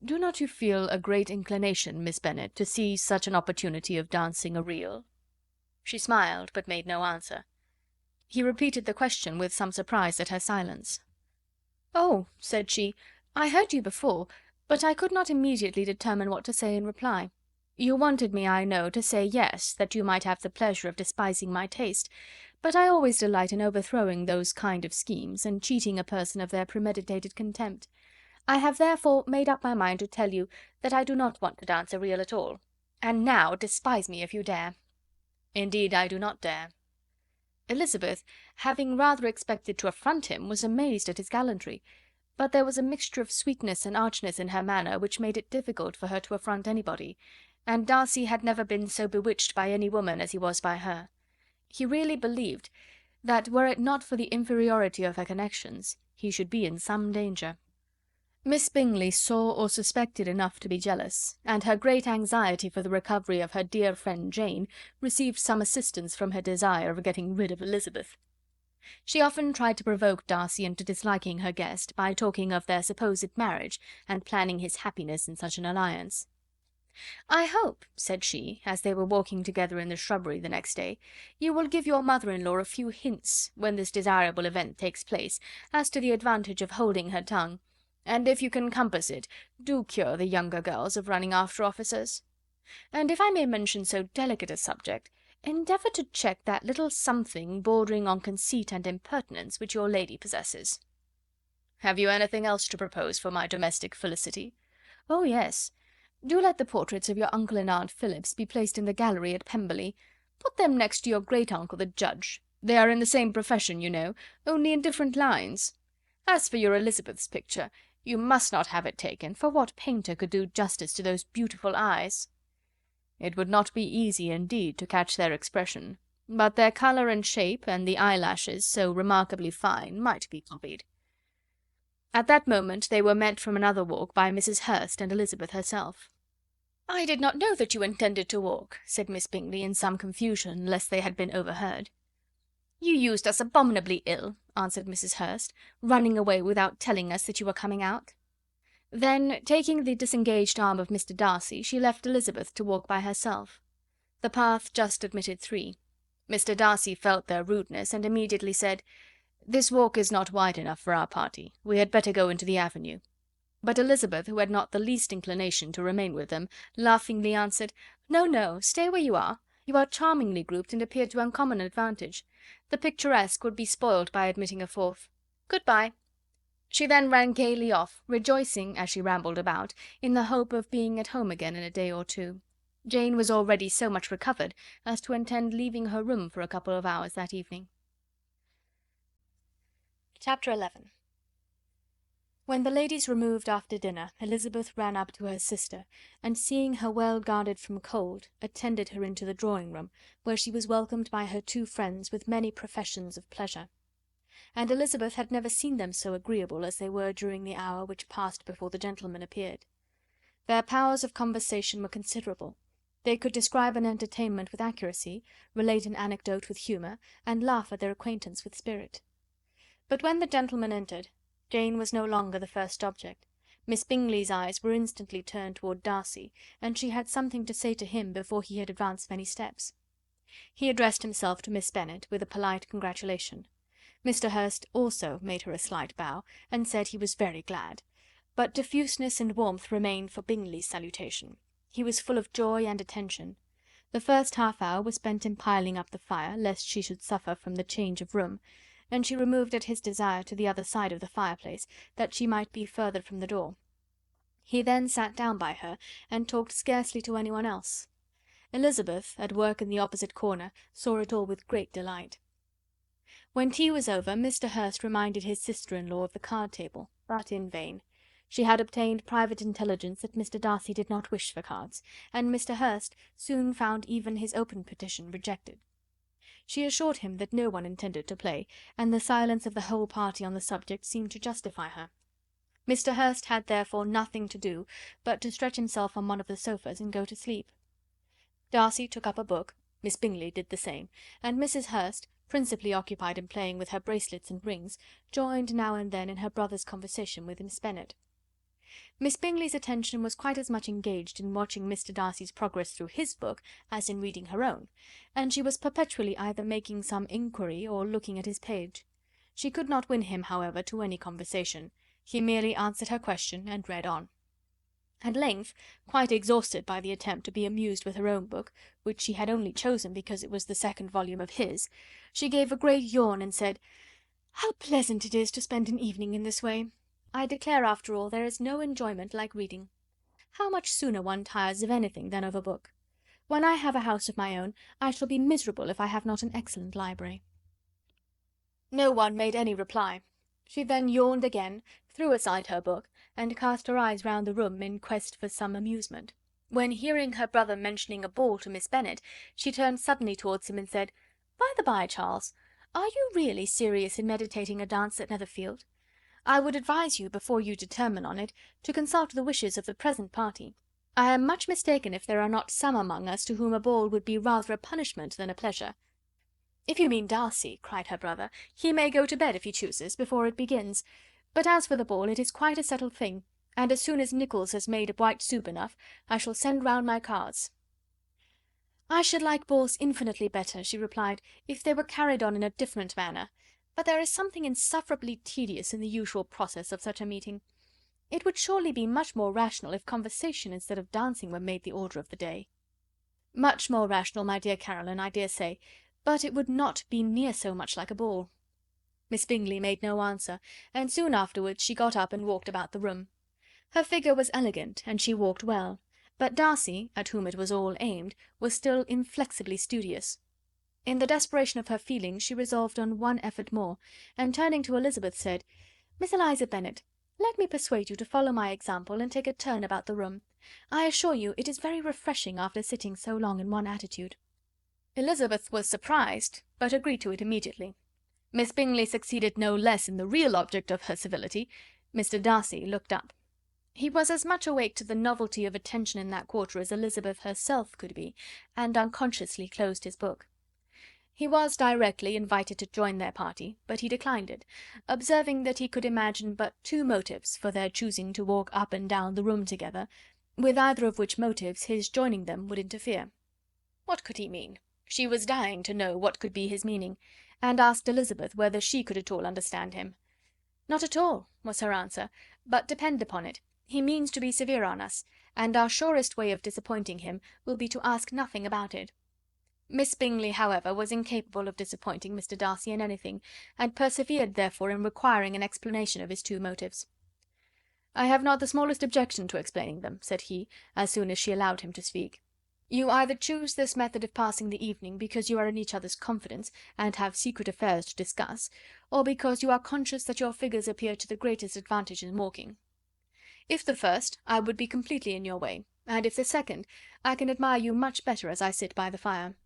"Do not you feel a great inclination, Miss Bennet, to seize such an opportunity of dancing a reel?" She smiled, but made no answer. He repeated the question with some surprise at her silence. "Oh," said she, "I heard you before, but I could not immediately determine what to say in reply. You wanted me, I know, to say yes, that you might have the pleasure of despising my taste, but I always delight in overthrowing those kind of schemes, and cheating a person of their premeditated contempt. I have therefore made up my mind to tell you that I do not want to dance a reel at all. And now despise me if you dare." "Indeed I do not dare." Elizabeth, having rather expected to affront him, was amazed at his gallantry, but there was a mixture of sweetness and archness in her manner which made it difficult for her to affront anybody, and Darcy had never been so bewitched by any woman as he was by her. He really believed that, were it not for the inferiority of her connections, he should be in some danger. Miss Bingley saw or suspected enough to be jealous, and her great anxiety for the recovery of her dear friend Jane received some assistance from her desire of getting rid of Elizabeth. She often tried to provoke Darcy into disliking her guest by talking of their supposed marriage, and planning his happiness in such an alliance. "I hope," said she, as they were walking together in the shrubbery the next day, "you will give your mother-in-law a few hints, when this desirable event takes place, as to the advantage of holding her tongue, and if you can compass it, do cure the younger girls of running after officers. And if I may mention so delicate a subject, endeavour to check that little something bordering on conceit and impertinence which your lady possesses." "Have you anything else to propose for my domestic felicity?" "Oh, yes. Do let the portraits of your uncle and aunt Phillips be placed in the gallery at Pemberley. Put them next to your great-uncle the judge. They are in the same profession, you know, only in different lines. As for your Elizabeth's picture, you must not have it taken, for what painter could do justice to those beautiful eyes? It would not be easy, indeed, to catch their expression, but their colour and shape, and the eyelashes, so remarkably fine, might be copied. At that moment they were met from another walk by Mrs. Hurst and Elizabeth herself. "I did not know that you intended to walk," said Miss Bingley, in some confusion, lest they had been overheard. "You used us abominably ill," answered Mrs. Hurst, "running away without telling us that you were coming out." Then, taking the disengaged arm of Mr. Darcy, she left Elizabeth to walk by herself. The path just admitted three. Mr. Darcy felt their rudeness, and immediately said, "This walk is not wide enough for our party. We had better go into the avenue." But Elizabeth, who had not the least inclination to remain with them, laughingly answered, "No, no, stay where you are. You are charmingly grouped, and appear to uncommon advantage. The picturesque would be spoiled by admitting a fourth. Good-bye." She then ran gaily off, rejoicing, as she rambled about, in the hope of being at home again in a day or two. Jane was already so much recovered as to intend leaving her room for a couple of hours that evening. Chapter 11. When the ladies removed after dinner, Elizabeth ran up to her sister, and seeing her well guarded from cold, attended her into the drawing-room, where she was welcomed by her two friends with many professions of pleasure. And Elizabeth had never seen them so agreeable as they were during the hour which passed before the gentlemen appeared. Their powers of conversation were considerable. They could describe an entertainment with accuracy, relate an anecdote with humour, and laugh at their acquaintance with spirit. But when the gentlemen entered, Jane was no longer the first object. Miss Bingley's eyes were instantly turned toward Darcy, and she had something to say to him before he had advanced many steps. He addressed himself to Miss Bennet with a polite congratulation. Mr. Hurst also made her a slight bow, and said he was very glad, but diffuseness and warmth remained for Bingley's salutation. He was full of joy and attention. The first half-hour was spent in piling up the fire, lest she should suffer from the change of room, and she removed at his desire to the other side of the fireplace, that she might be further from the door. He then sat down by her, and talked scarcely to anyone else. Elizabeth, at work in the opposite corner, saw it all with great delight. When tea was over, Mr. Hurst reminded his sister-in-law of the card-table, but in vain. She had obtained private intelligence that Mr. Darcy did not wish for cards, and Mr. Hurst soon found even his open petition rejected. She assured him that no one intended to play, and the silence of the whole party on the subject seemed to justify her. Mr. Hurst had therefore nothing to do but to stretch himself on one of the sofas and go to sleep. Darcy took up a book, Miss Bingley did the same, and Mrs. Hurst, principally occupied in playing with her bracelets and rings, joined now and then in her brother's conversation with Miss Bennet. Miss Bingley's attention was quite as much engaged in watching Mr. Darcy's progress through his book as in reading her own, and she was perpetually either making some inquiry or looking at his page. She could not win him, however, to any conversation. He merely answered her question and read on. At length, quite exhausted by the attempt to be amused with her own book, which she had only chosen because it was the second volume of his, she gave a great yawn and said, "How pleasant it is to spend an evening in this way! I declare, after all, there is no enjoyment like reading. How much sooner one tires of anything than of a book! When I have a house of my own, I shall be miserable if I have not an excellent library." No one made any reply. She then yawned again, threw aside her book, and cast her eyes round the room in quest for some amusement, when, hearing her brother mentioning a ball to Miss Bennet, she turned suddenly towards him and said, "By the by, Charles, are you really serious in meditating a dance at Netherfield? I would advise you, before you determine on it, to consult the wishes of the present party. I am much mistaken if there are not some among us to whom a ball would be rather a punishment than a pleasure." "If you mean Darcy," cried her brother, "he may go to bed, if he chooses, before it begins; but as for the ball, it is quite a settled thing, and as soon as Nicholls has made white soup enough, I shall send round my cards." "I should like balls infinitely better," she replied, "if they were carried on in a different manner, but there is something insufferably tedious in the usual process of such a meeting. It would surely be much more rational if conversation instead of dancing were made the order of the day." "Much more rational, my dear Caroline, I dare say, but it would not be near so much like a ball." Miss Bingley made no answer, and soon afterwards she got up and walked about the room. Her figure was elegant, and she walked well, but Darcy, at whom it was all aimed, was still inflexibly studious. In the desperation of her feelings she resolved on one effort more, and turning to Elizabeth, said, "Miss Eliza Bennet, let me persuade you to follow my example and take a turn about the room. I assure you it is very refreshing after sitting so long in one attitude." Elizabeth was surprised, but agreed to it immediately. Miss Bingley succeeded no less in the real object of her civility. Mr. Darcy looked up. He was as much awake to the novelty of attention in that quarter as Elizabeth herself could be, and unconsciously closed his book. He was directly invited to join their party, but he declined it, observing that he could imagine but two motives for their choosing to walk up and down the room together, with either of which motives his joining them would interfere. What could he mean? She was dying to know what could be his meaning, and asked Elizabeth whether she could at all understand him. "Not at all," was her answer, "but depend upon it, he means to be severe on us, and our surest way of disappointing him will be to ask nothing about it." Miss Bingley, however, was incapable of disappointing Mr. Darcy in anything, and persevered therefore in requiring an explanation of his two motives. "I have not the smallest objection to explaining them," said he, as soon as she allowed him to speak. "You either choose this method of passing the evening because you are in each other's confidence, and have secret affairs to discuss, or because you are conscious that your figures appear to the greatest advantage in walking. If the first, I would be completely in your way, and if the second, I can admire you much better as I sit by the fire."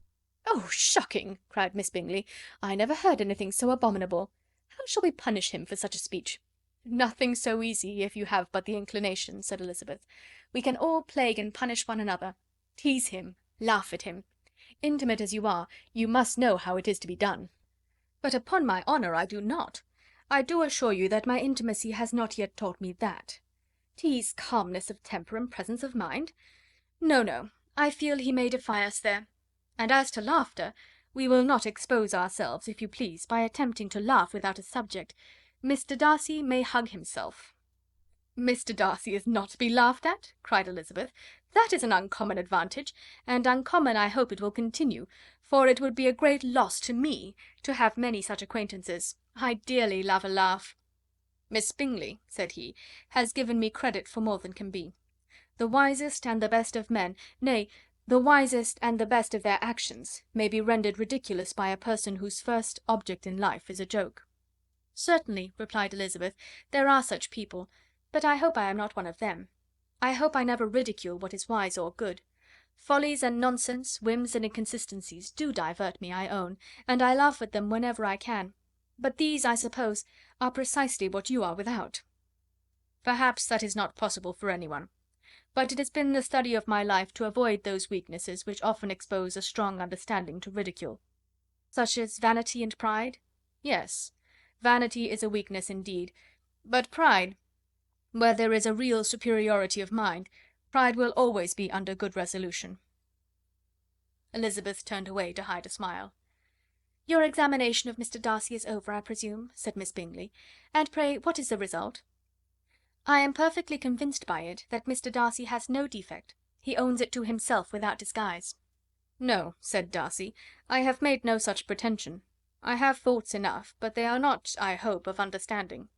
"Oh, shocking!" cried Miss Bingley. "I never heard anything so abominable. How shall we punish him for such a speech?" "Nothing so easy, if you have but the inclination," said Elizabeth. "We can all plague and punish one another. Tease him, laugh at him. Intimate as you are, you must know how it is to be done." "But upon my honour I do not. I do assure you that my intimacy has not yet taught me that. Tease calmness of temper and presence of mind? No, no, I feel he may defy us there. And as to laughter, we will not expose ourselves, if you please, by attempting to laugh without a subject. Mr. Darcy may hug himself." "Mr. Darcy is not to be laughed at?" cried Elizabeth. "That is an uncommon advantage, and uncommon I hope it will continue, for it would be a great loss to me to have many such acquaintances. I dearly love a laugh." "Miss Bingley," said he, "has given me credit for more than can be. The wisest and the best of men, nay, the wisest and the best of their actions, may be rendered ridiculous by a person whose first object in life is a joke." "Certainly," replied Elizabeth, "there are such people, but I hope I am not one of them. I hope I never ridicule what is wise or good. Follies and nonsense, whims and inconsistencies, do divert me, I own, and I laugh at them whenever I can; but these, I suppose, are precisely what you are without." "Perhaps that is not possible for anyone. But it has been the study of my life to avoid those weaknesses which often expose a strong understanding to ridicule." "Such as vanity and pride?" "Yes, vanity is a weakness indeed, but pride, where there is a real superiority of mind, pride will always be under good resolution." Elizabeth turned away to hide a smile. "Your examination of Mr. Darcy is over, I presume," said Miss Bingley, "and pray what is the result?" "I am perfectly convinced by it that Mr. Darcy has no defect. He owns it to himself without disguise." "No," said Darcy, "I have made no such pretension. I have faults enough, but they are not, I hope, of understanding.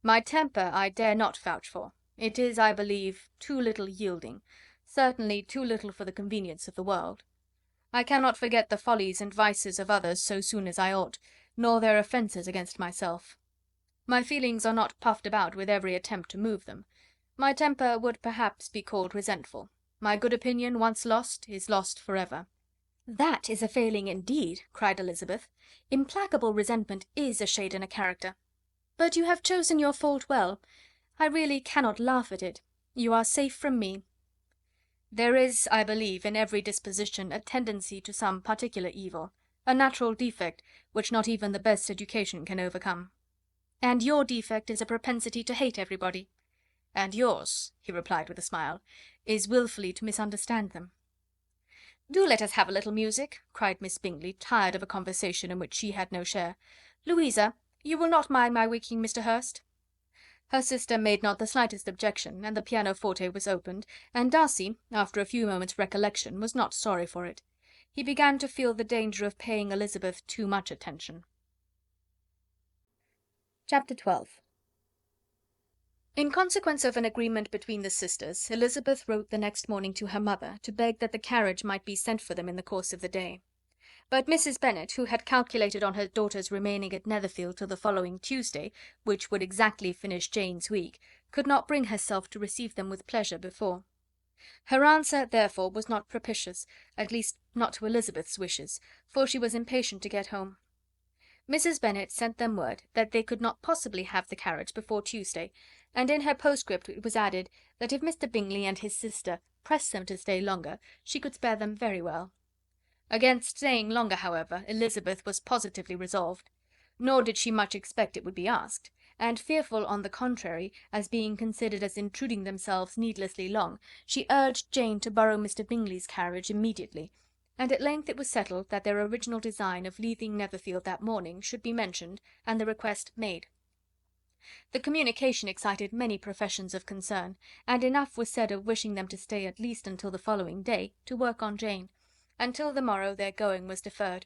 My temper I dare not vouch for. It is, I believe, too little yielding, certainly too little for the convenience of the world. I cannot forget the follies and vices of others so soon as I ought, nor their offences against myself. My feelings are not puffed about with every attempt to move them. My temper would perhaps be called resentful. My good opinion, once lost, is lost for ever." "That is a failing indeed," cried Elizabeth. "Implacable resentment is a shade in a character. But you have chosen your fault well. I really cannot laugh at it. You are safe from me." "There is, I believe, in every disposition a tendency to some particular evil, a natural defect which not even the best education can overcome." "And your defect is a propensity to hate everybody." "And yours," he replied with a smile, "is wilfully to misunderstand them." "Do let us have a little music," cried Miss Bingley, tired of a conversation in which she had no share. "Louisa, you will not mind my waking Mr. Hurst?" Her sister made not the slightest objection, and the pianoforte was opened, and Darcy, after a few moments' recollection, was not sorry for it. He began to feel the danger of paying Elizabeth too much attention. Chapter 12. In consequence of an agreement between the sisters, Elizabeth wrote the next morning to her mother, to beg that the carriage might be sent for them in the course of the day. But Mrs. Bennet, who had calculated on her daughter's remaining at Netherfield till the following Tuesday, which would exactly finish Jane's week, could not bring herself to receive them with pleasure before. Her answer, therefore, was not propitious, at least not to Elizabeth's wishes, for she was impatient to get home. Mrs. Bennet sent them word that they could not possibly have the carriage before Tuesday, and in her postscript it was added that if Mr. Bingley and his sister pressed them to stay longer, she could spare them very well. Against staying longer, however, Elizabeth was positively resolved. Nor did she much expect it would be asked, and fearful, on the contrary, as being considered as intruding themselves needlessly long, she urged Jane to borrow Mr. Bingley's carriage immediately, and at length it was settled that their original design of leaving Netherfield that morning should be mentioned, and the request made. The communication excited many professions of concern, and enough was said of wishing them to stay at least until the following day, to work on Jane. Until the morrow their going was deferred.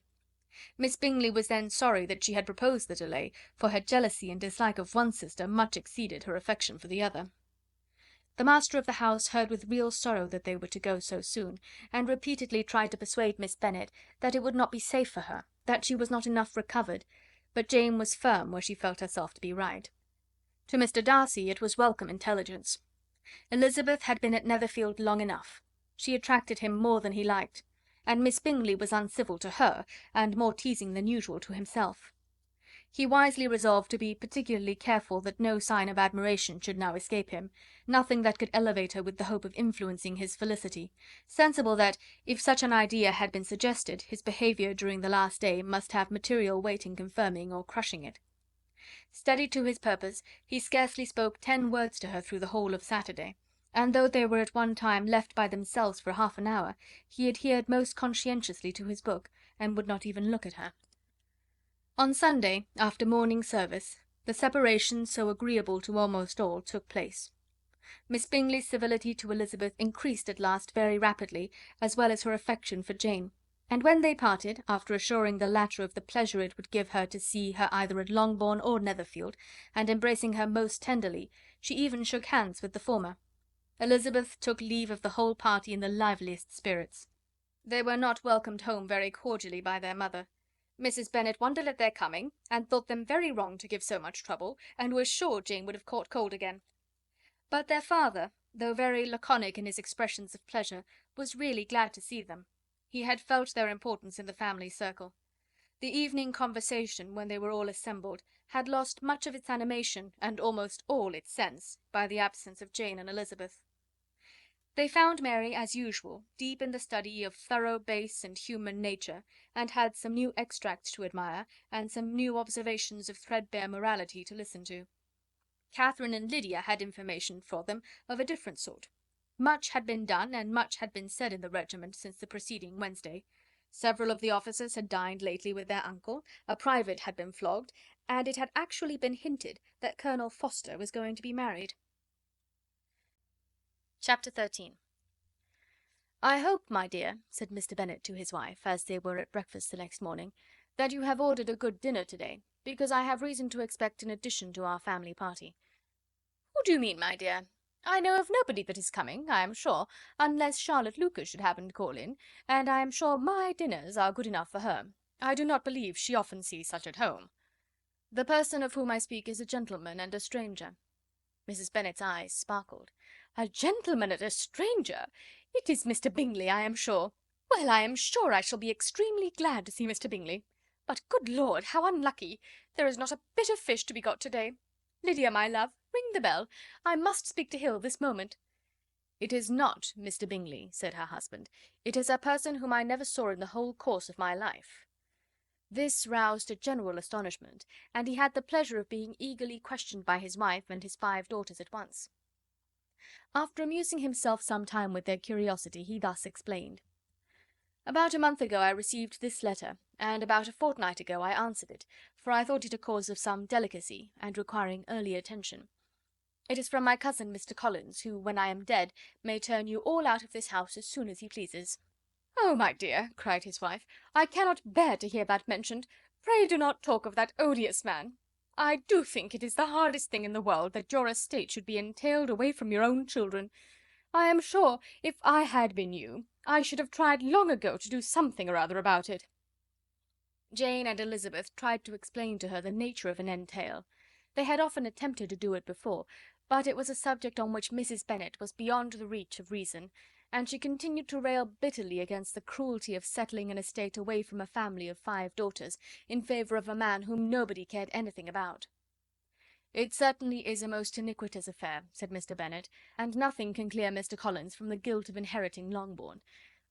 Miss Bingley was then sorry that she had proposed the delay, for her jealousy and dislike of one sister much exceeded her affection for the other. The master of the house heard with real sorrow that they were to go so soon, and repeatedly tried to persuade Miss Bennet that it would not be safe for her, that she was not enough recovered, but Jane was firm where she felt herself to be right. To Mr. Darcy it was welcome intelligence. Elizabeth had been at Netherfield long enough. She attracted him more than he liked, and Miss Bingley was uncivil to her, and more teasing than usual to himself. He wisely resolved to be particularly careful that no sign of admiration should now escape him, nothing that could elevate her with the hope of influencing his felicity, sensible that, if such an idea had been suggested, his behaviour during the last day must have material weight in confirming or crushing it. Steady to his purpose, he scarcely spoke 10 words to her through the whole of Saturday, and though they were at one time left by themselves for half an hour, he adhered most conscientiously to his book, and would not even look at her. On Sunday, after morning service, the separation, so agreeable to almost all, took place. Miss Bingley's civility to Elizabeth increased at last very rapidly, as well as her affection for Jane, and when they parted, after assuring the latter of the pleasure it would give her to see her either at Longbourn or Netherfield, and embracing her most tenderly, she even shook hands with the former. Elizabeth took leave of the whole party in the liveliest spirits. They were not welcomed home very cordially by their mother. Mrs. Bennet wondered at their coming, and thought them very wrong to give so much trouble, and was sure Jane would have caught cold again. But their father, though very laconic in his expressions of pleasure, was really glad to see them. He had felt their importance in the family circle. The evening conversation, when they were all assembled, had lost much of its animation, and almost all its sense, by the absence of Jane and Elizabeth. They found Mary, as usual, deep in the study of thorough base and human nature, and had some new extracts to admire, and some new observations of threadbare morality to listen to. Catherine and Lydia had information for them of a different sort. Much had been done, and much had been said in the regiment since the preceding Wednesday. Several of the officers had dined lately with their uncle, a private had been flogged, and it had actually been hinted that Colonel Forster was going to be married. Chapter 13. "I hope, my dear," said Mr. Bennet to his wife, as they were at breakfast the next morning, "that you have ordered a good dinner to-day, because I have reason to expect an addition to our family party." "Who do you mean, my dear? I know of nobody that is coming, I am sure, unless Charlotte Lucas should happen to call in, and I am sure my dinners are good enough for her. I do not believe she often sees such at home." "The person of whom I speak is a gentleman and a stranger." Mrs. Bennet's eyes sparkled. "A gentleman and a stranger! It is Mr. Bingley, I am sure. Well, I am sure I shall be extremely glad to see Mr. Bingley. But, good Lord, how unlucky! There is not a bit of fish to be got to-day. Lydia, my love, ring the bell. I must speak to Hill this moment." "It is not Mr. Bingley," said her husband. "It is a person whom I never saw in the whole course of my life." This roused a general astonishment, and he had the pleasure of being eagerly questioned by his wife and his 5 daughters at once. After amusing himself some time with their curiosity, he thus explained: "About a month ago I received this letter, and about a fortnight ago I answered it, for I thought it a cause of some delicacy, and requiring early attention. It is from my cousin Mr. Collins, who, when I am dead, may turn you all out of this house as soon as he pleases." "Oh, my dear," cried his wife, "I cannot bear to hear that mentioned. Pray do not talk of that odious man. I do think it is the hardest thing in the world that your estate should be entailed away from your own children. I am sure, if I had been you, I should have tried long ago to do something or other about it." Jane and Elizabeth tried to explain to her the nature of an entail. They had often attempted to do it before, but it was a subject on which Mrs. Bennet was beyond the reach of reason, and she continued to rail bitterly against the cruelty of settling an estate away from a family of 5 daughters, in favour of a man whom nobody cared anything about. "It certainly is a most iniquitous affair," said Mr. Bennet, "and nothing can clear Mr. Collins from the guilt of inheriting Longbourn.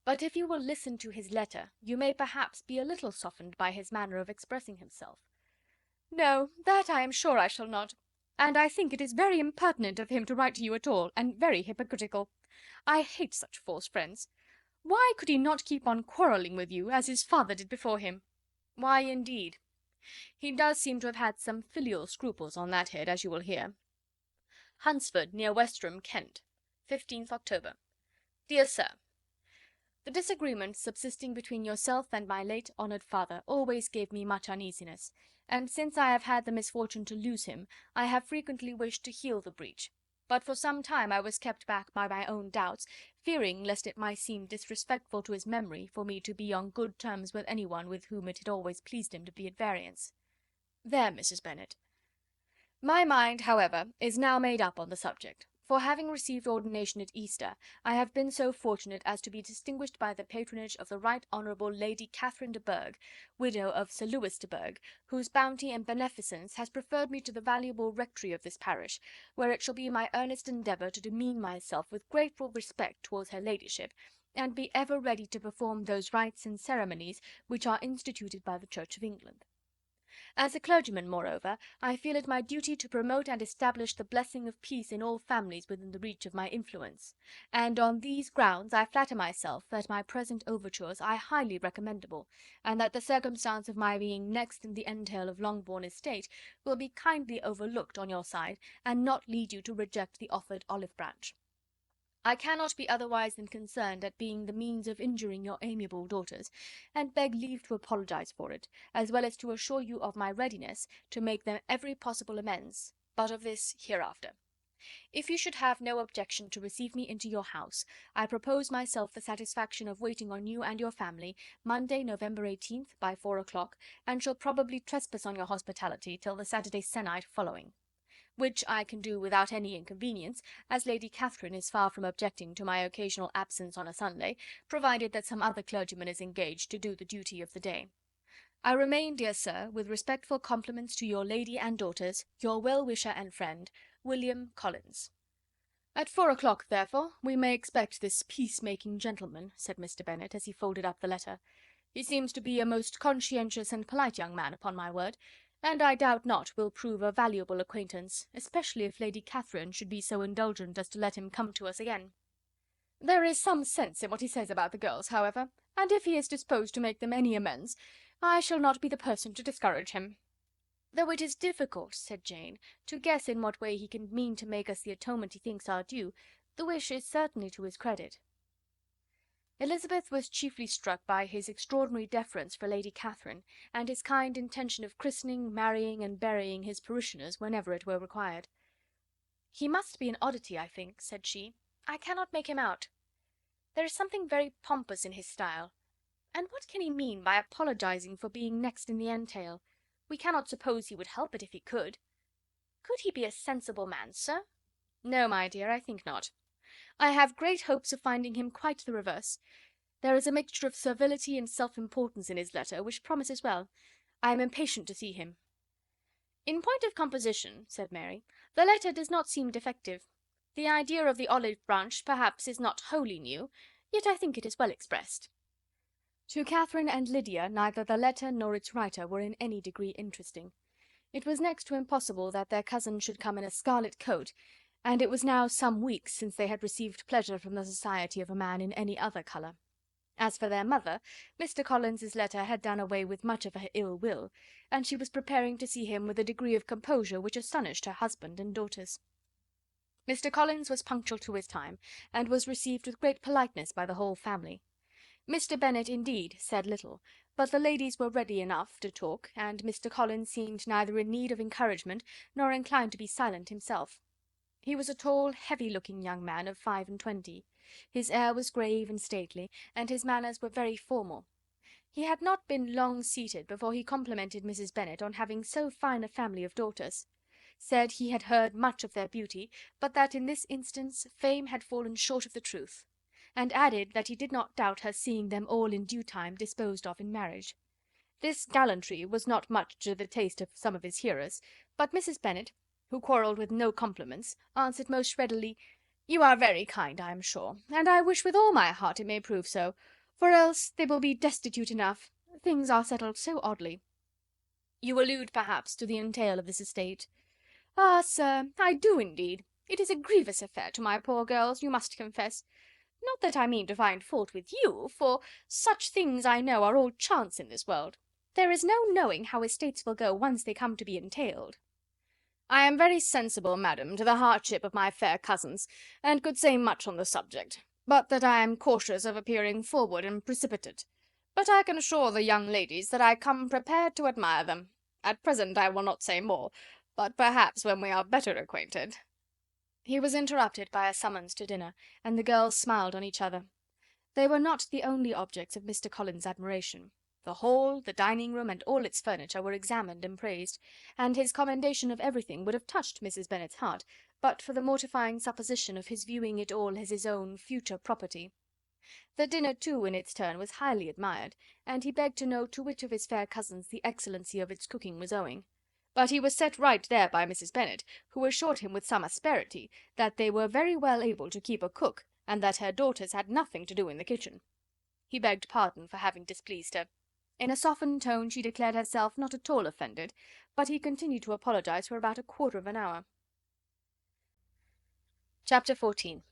But if you will listen to his letter, you may perhaps be a little softened by his manner of expressing himself." "No, that I am sure I shall not. And I think it is very impertinent of him to write to you at all, and very hypocritical. I hate such false friends. Why could he not keep on quarrelling with you, as his father did before him?" "Why, indeed? He does seem to have had some filial scruples on that head, as you will hear. Hunsford, near Westerham, Kent, 15th October. Dear Sir, the disagreement subsisting between yourself and my late honoured father always gave me much uneasiness, and since I have had the misfortune to lose him, I have frequently wished to heal the breach; but for some time I was kept back by my own doubts, fearing lest it might seem disrespectful to his memory for me to be on good terms with any one with whom it had always pleased him to be at variance. There, Mrs. Bennet. My mind, however, is now made up on the subject, for having received ordination at Easter, I have been so fortunate as to be distinguished by the patronage of the Right Honourable Lady Catherine de Bourgh, widow of Sir Lewis de Bourgh, whose bounty and beneficence has preferred me to the valuable rectory of this parish, where it shall be my earnest endeavour to demean myself with grateful respect towards her ladyship, and be ever ready to perform those rites and ceremonies which are instituted by the Church of England. As a clergyman, moreover, I feel it my duty to promote and establish the blessing of peace in all families within the reach of my influence; and on these grounds I flatter myself that my present overtures are highly recommendable, and that the circumstance of my being next in the entail of Longbourn estate will be kindly overlooked on your side, and not lead you to reject the offered olive branch. I cannot be otherwise than concerned at being the means of injuring your amiable daughters, and beg leave to apologize for it, as well as to assure you of my readiness to make them every possible amends, but of this hereafter. If you should have no objection to receive me into your house, I propose myself the satisfaction of waiting on you and your family, Monday, November 18th, by 4 o'clock, and shall probably trespass on your hospitality till the Saturday sennight following; which I can do without any inconvenience, as Lady Catherine is far from objecting to my occasional absence on a Sunday, provided that some other clergyman is engaged to do the duty of the day. I remain, dear sir, with respectful compliments to your lady and daughters, your well-wisher and friend, William Collins. "At 4 o'clock, therefore, we may expect this peace-making gentleman," said Mr. Bennet, as he folded up the letter. "He seems to be a most conscientious and polite young man, upon my word, and I doubt not will prove a valuable acquaintance, especially if Lady Catherine should be so indulgent as to let him come to us again. There is some sense in what he says about the girls, however, and if he is disposed to make them any amends, I shall not be the person to discourage him." "Though it is difficult," said Jane, "to guess in what way he can mean to make us the atonement he thinks our due, the wish is certainly to his credit." Elizabeth was chiefly struck by his extraordinary deference for Lady Catherine, and his kind intention of christening, marrying, and burying his parishioners whenever it were required. "He must be an oddity, I think," said she. "I cannot make him out. There is something very pompous in his style. And what can he mean by apologizing for being next in the entail? We cannot suppose he would help it if he could. Could he be a sensible man, sir?" "No, my dear, I think not. I have great hopes of finding him quite the reverse. There is a mixture of servility and self-importance in his letter, which promises well. I am impatient to see him." "In point of composition," said Mary, "the letter does not seem defective. The idea of the olive branch perhaps is not wholly new, yet I think it is well expressed." To Catherine and Lydia neither the letter nor its writer were in any degree interesting. It was next to impossible that their cousin should come in a scarlet coat, and it was now some weeks since they had received pleasure from the society of a man in any other colour. As for their mother, Mr. Collins's letter had done away with much of her ill will, and she was preparing to see him with a degree of composure which astonished her husband and daughters. Mr. Collins was punctual to his time, and was received with great politeness by the whole family. Mr. Bennet, indeed, said little, but the ladies were ready enough to talk, and Mr. Collins seemed neither in need of encouragement nor inclined to be silent himself. He was a tall, heavy-looking young man of 25. His air was grave and stately, and his manners were very formal. He had not been long seated before he complimented Mrs. Bennet on having so fine a family of daughters; said he had heard much of their beauty, but that in this instance fame had fallen short of the truth; and added that he did not doubt her seeing them all in due time disposed of in marriage. This gallantry was not much to the taste of some of his hearers, but Mrs. Bennet, who quarrelled with no compliments, answered most readily, "You are very kind, I am sure, and I wish with all my heart it may prove so, for else they will be destitute enough. Things are settled so oddly." "You allude, perhaps, to the entail of this estate?" "Ah, sir, I do indeed. It is a grievous affair to my poor girls, you must confess. Not that I mean to find fault with you, for such things I know are all chance in this world. There is no knowing how estates will go once they come to be entailed." "I am very sensible, madam, to the hardship of my fair cousins, and could say much on the subject, but that I am cautious of appearing forward and precipitate. But I can assure the young ladies that I come prepared to admire them. At present I will not say more, but perhaps when we are better acquainted—" He was interrupted by a summons to dinner, and the girls smiled on each other. They were not the only objects of Mr. Collins's admiration. The hall, the dining room, and all its furniture were examined and praised, and his commendation of everything would have touched Mrs. Bennet's heart, but for the mortifying supposition of his viewing it all as his own future property. The dinner, too, in its turn, was highly admired, and he begged to know to which of his fair cousins the excellency of its cooking was owing. But he was set right there by Mrs. Bennet, who assured him with some asperity that they were very well able to keep a cook, and that her daughters had nothing to do in the kitchen. He begged pardon for having displeased her. In a softened tone she declared herself not at all offended, but he continued to apologize for about a quarter of an hour. Chapter 14.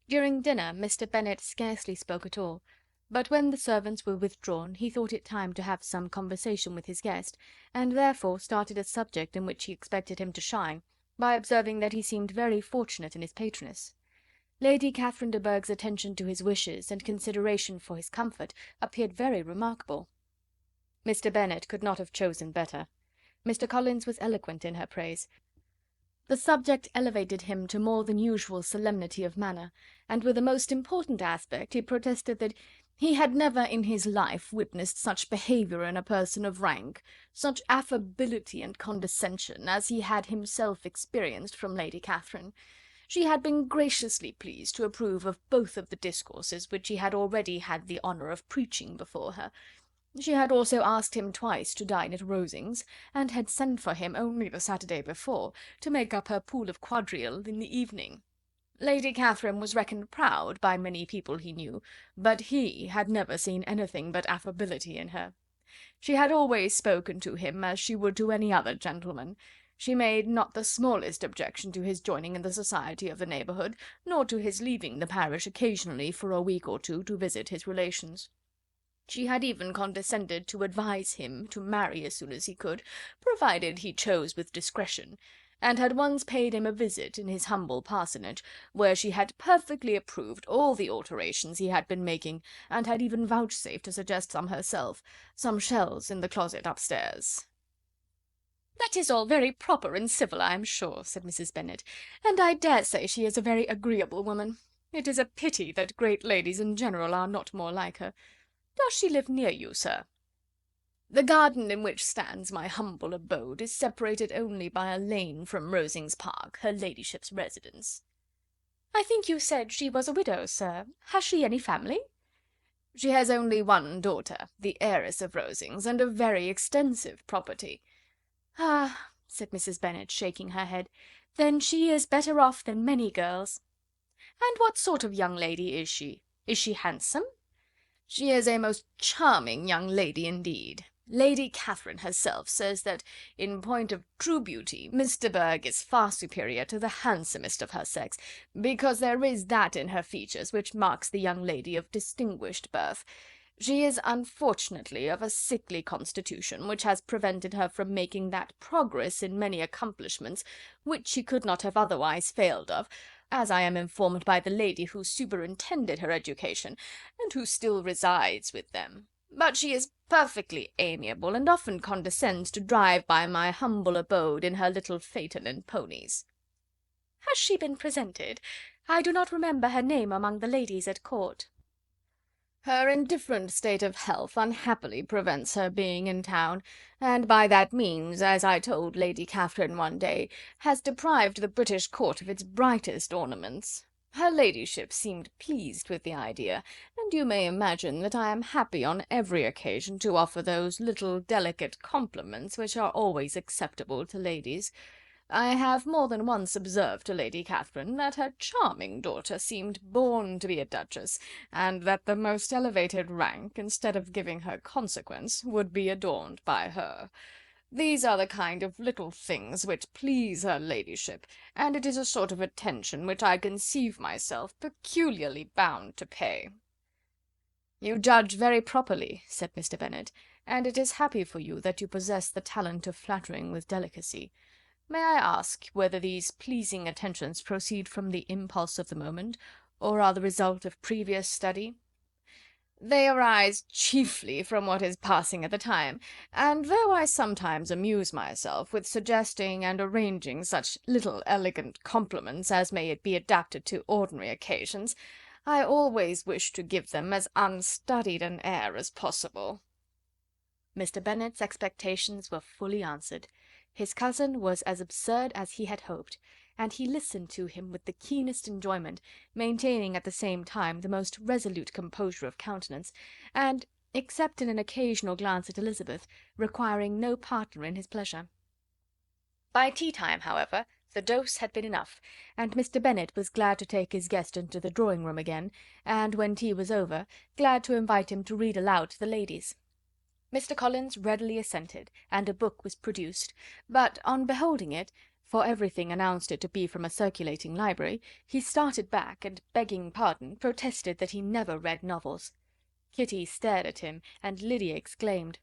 During dinner Mr. Bennet scarcely spoke at all, but when the servants were withdrawn he thought it time to have some conversation with his guest, and therefore started a subject in which he expected him to shine, by observing that he seemed very fortunate in his patroness. Lady Catherine de Bourgh's attention to his wishes, and consideration for his comfort, appeared very remarkable. Mr. Bennet could not have chosen better. Mr. Collins was eloquent in her praise. The subject elevated him to more than usual solemnity of manner, and with a most important aspect he protested that he had never in his life witnessed such behaviour in a person of rank, such affability and condescension, as he had himself experienced from Lady Catherine. She had been graciously pleased to approve of both of the discourses which he had already had the honour of preaching before her. She had also asked him twice to dine at Rosings, and had sent for him only the Saturday before, to make up her pool of quadrille in the evening. Lady Catherine was reckoned proud by many people he knew, but he had never seen anything but affability in her. She had always spoken to him as she would to any other gentleman. She made not the smallest objection to his joining in the society of the neighbourhood, nor to his leaving the parish occasionally for a week or two to visit his relations. She had even condescended to advise him to marry as soon as he could, provided he chose with discretion, and had once paid him a visit in his humble parsonage, where she had perfectly approved all the alterations he had been making, and had even vouchsafed to suggest some herself, some shelves in the closet upstairs. "That is all very proper and civil, I am sure," said Mrs. Bennet, "and I dare say she is a very agreeable woman. It is a pity that great ladies in general are not more like her. Does she live near you, sir?" "The garden in which stands my humble abode is separated only by a lane from Rosings Park, her ladyship's residence." "I think you said she was a widow, sir. Has she any family?" "She has only one daughter, the heiress of Rosings, and a very extensive property." "Ah," said Mrs. Bennet, shaking her head, "then she is better off than many girls. And what sort of young lady is she? Is she handsome?" "She is a most charming young lady indeed. Lady Catherine herself says that, in point of true beauty, Miss de Bourgh is far superior to the handsomest of her sex, because there is that in her features which marks the young lady of distinguished birth. She is unfortunately of a sickly constitution, which has prevented her from making that progress in many accomplishments which she could not have otherwise failed of, as I am informed by the lady who superintended her education, and who still resides with them. But she is perfectly amiable, and often condescends to drive by my humble abode in her little phaeton and ponies." "Has she been presented? I do not remember her name among the ladies at court." Her indifferent state of health unhappily prevents her being in town, and by that means, as I told Lady Catherine one day, has deprived the British court of its brightest ornaments. Her ladyship seemed pleased with the idea, and you may imagine that I am happy on every occasion to offer those little delicate compliments which are always acceptable to ladies. I have more than once observed to Lady Catherine that her charming daughter seemed born to be a duchess, and that the most elevated rank, instead of giving her consequence, would be adorned by her. These are the kind of little things which please her ladyship, and it is a sort of attention which I conceive myself peculiarly bound to pay." "You judge very properly," said Mr. Bennet, "and it is happy for you that you possess the talent of flattering with delicacy. May I ask whether these pleasing attentions proceed from the impulse of the moment, or are the result of previous study?" "They arise chiefly from what is passing at the time, and though I sometimes amuse myself with suggesting and arranging such little elegant compliments as may be adapted to ordinary occasions, I always wish to give them as unstudied an air as possible." Mr. Bennet's expectations were fully answered. His cousin was as absurd as he had hoped, and he listened to him with the keenest enjoyment, maintaining at the same time the most resolute composure of countenance, and, except in an occasional glance at Elizabeth, requiring no partner in his pleasure. By tea time, however, the dose had been enough, and Mr. Bennet was glad to take his guest into the drawing room again, and, when tea was over, glad to invite him to read aloud to the ladies. Mr. Collins readily assented, and a book was produced, but on beholding it, for everything announced it to be from a circulating library, he started back, and, begging pardon, protested that he never read novels. Kitty stared at him, and Lydia exclaimed.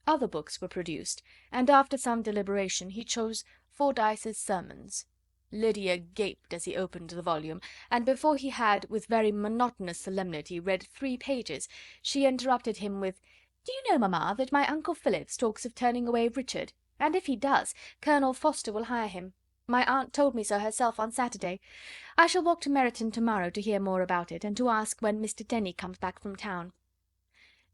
Other books were produced, and after some deliberation he chose Fordyce's Sermons. Lydia gaped as he opened the volume, and before he had, with very monotonous solemnity, read 3 pages, she interrupted him with, "Do you know, mamma, that my uncle Phillips talks of turning away Richard? And if he does, Colonel Forster will hire him. My aunt told me so herself on Saturday. I shall walk to Meryton to-morrow to hear more about it, and to ask when Mr. Denny comes back from town."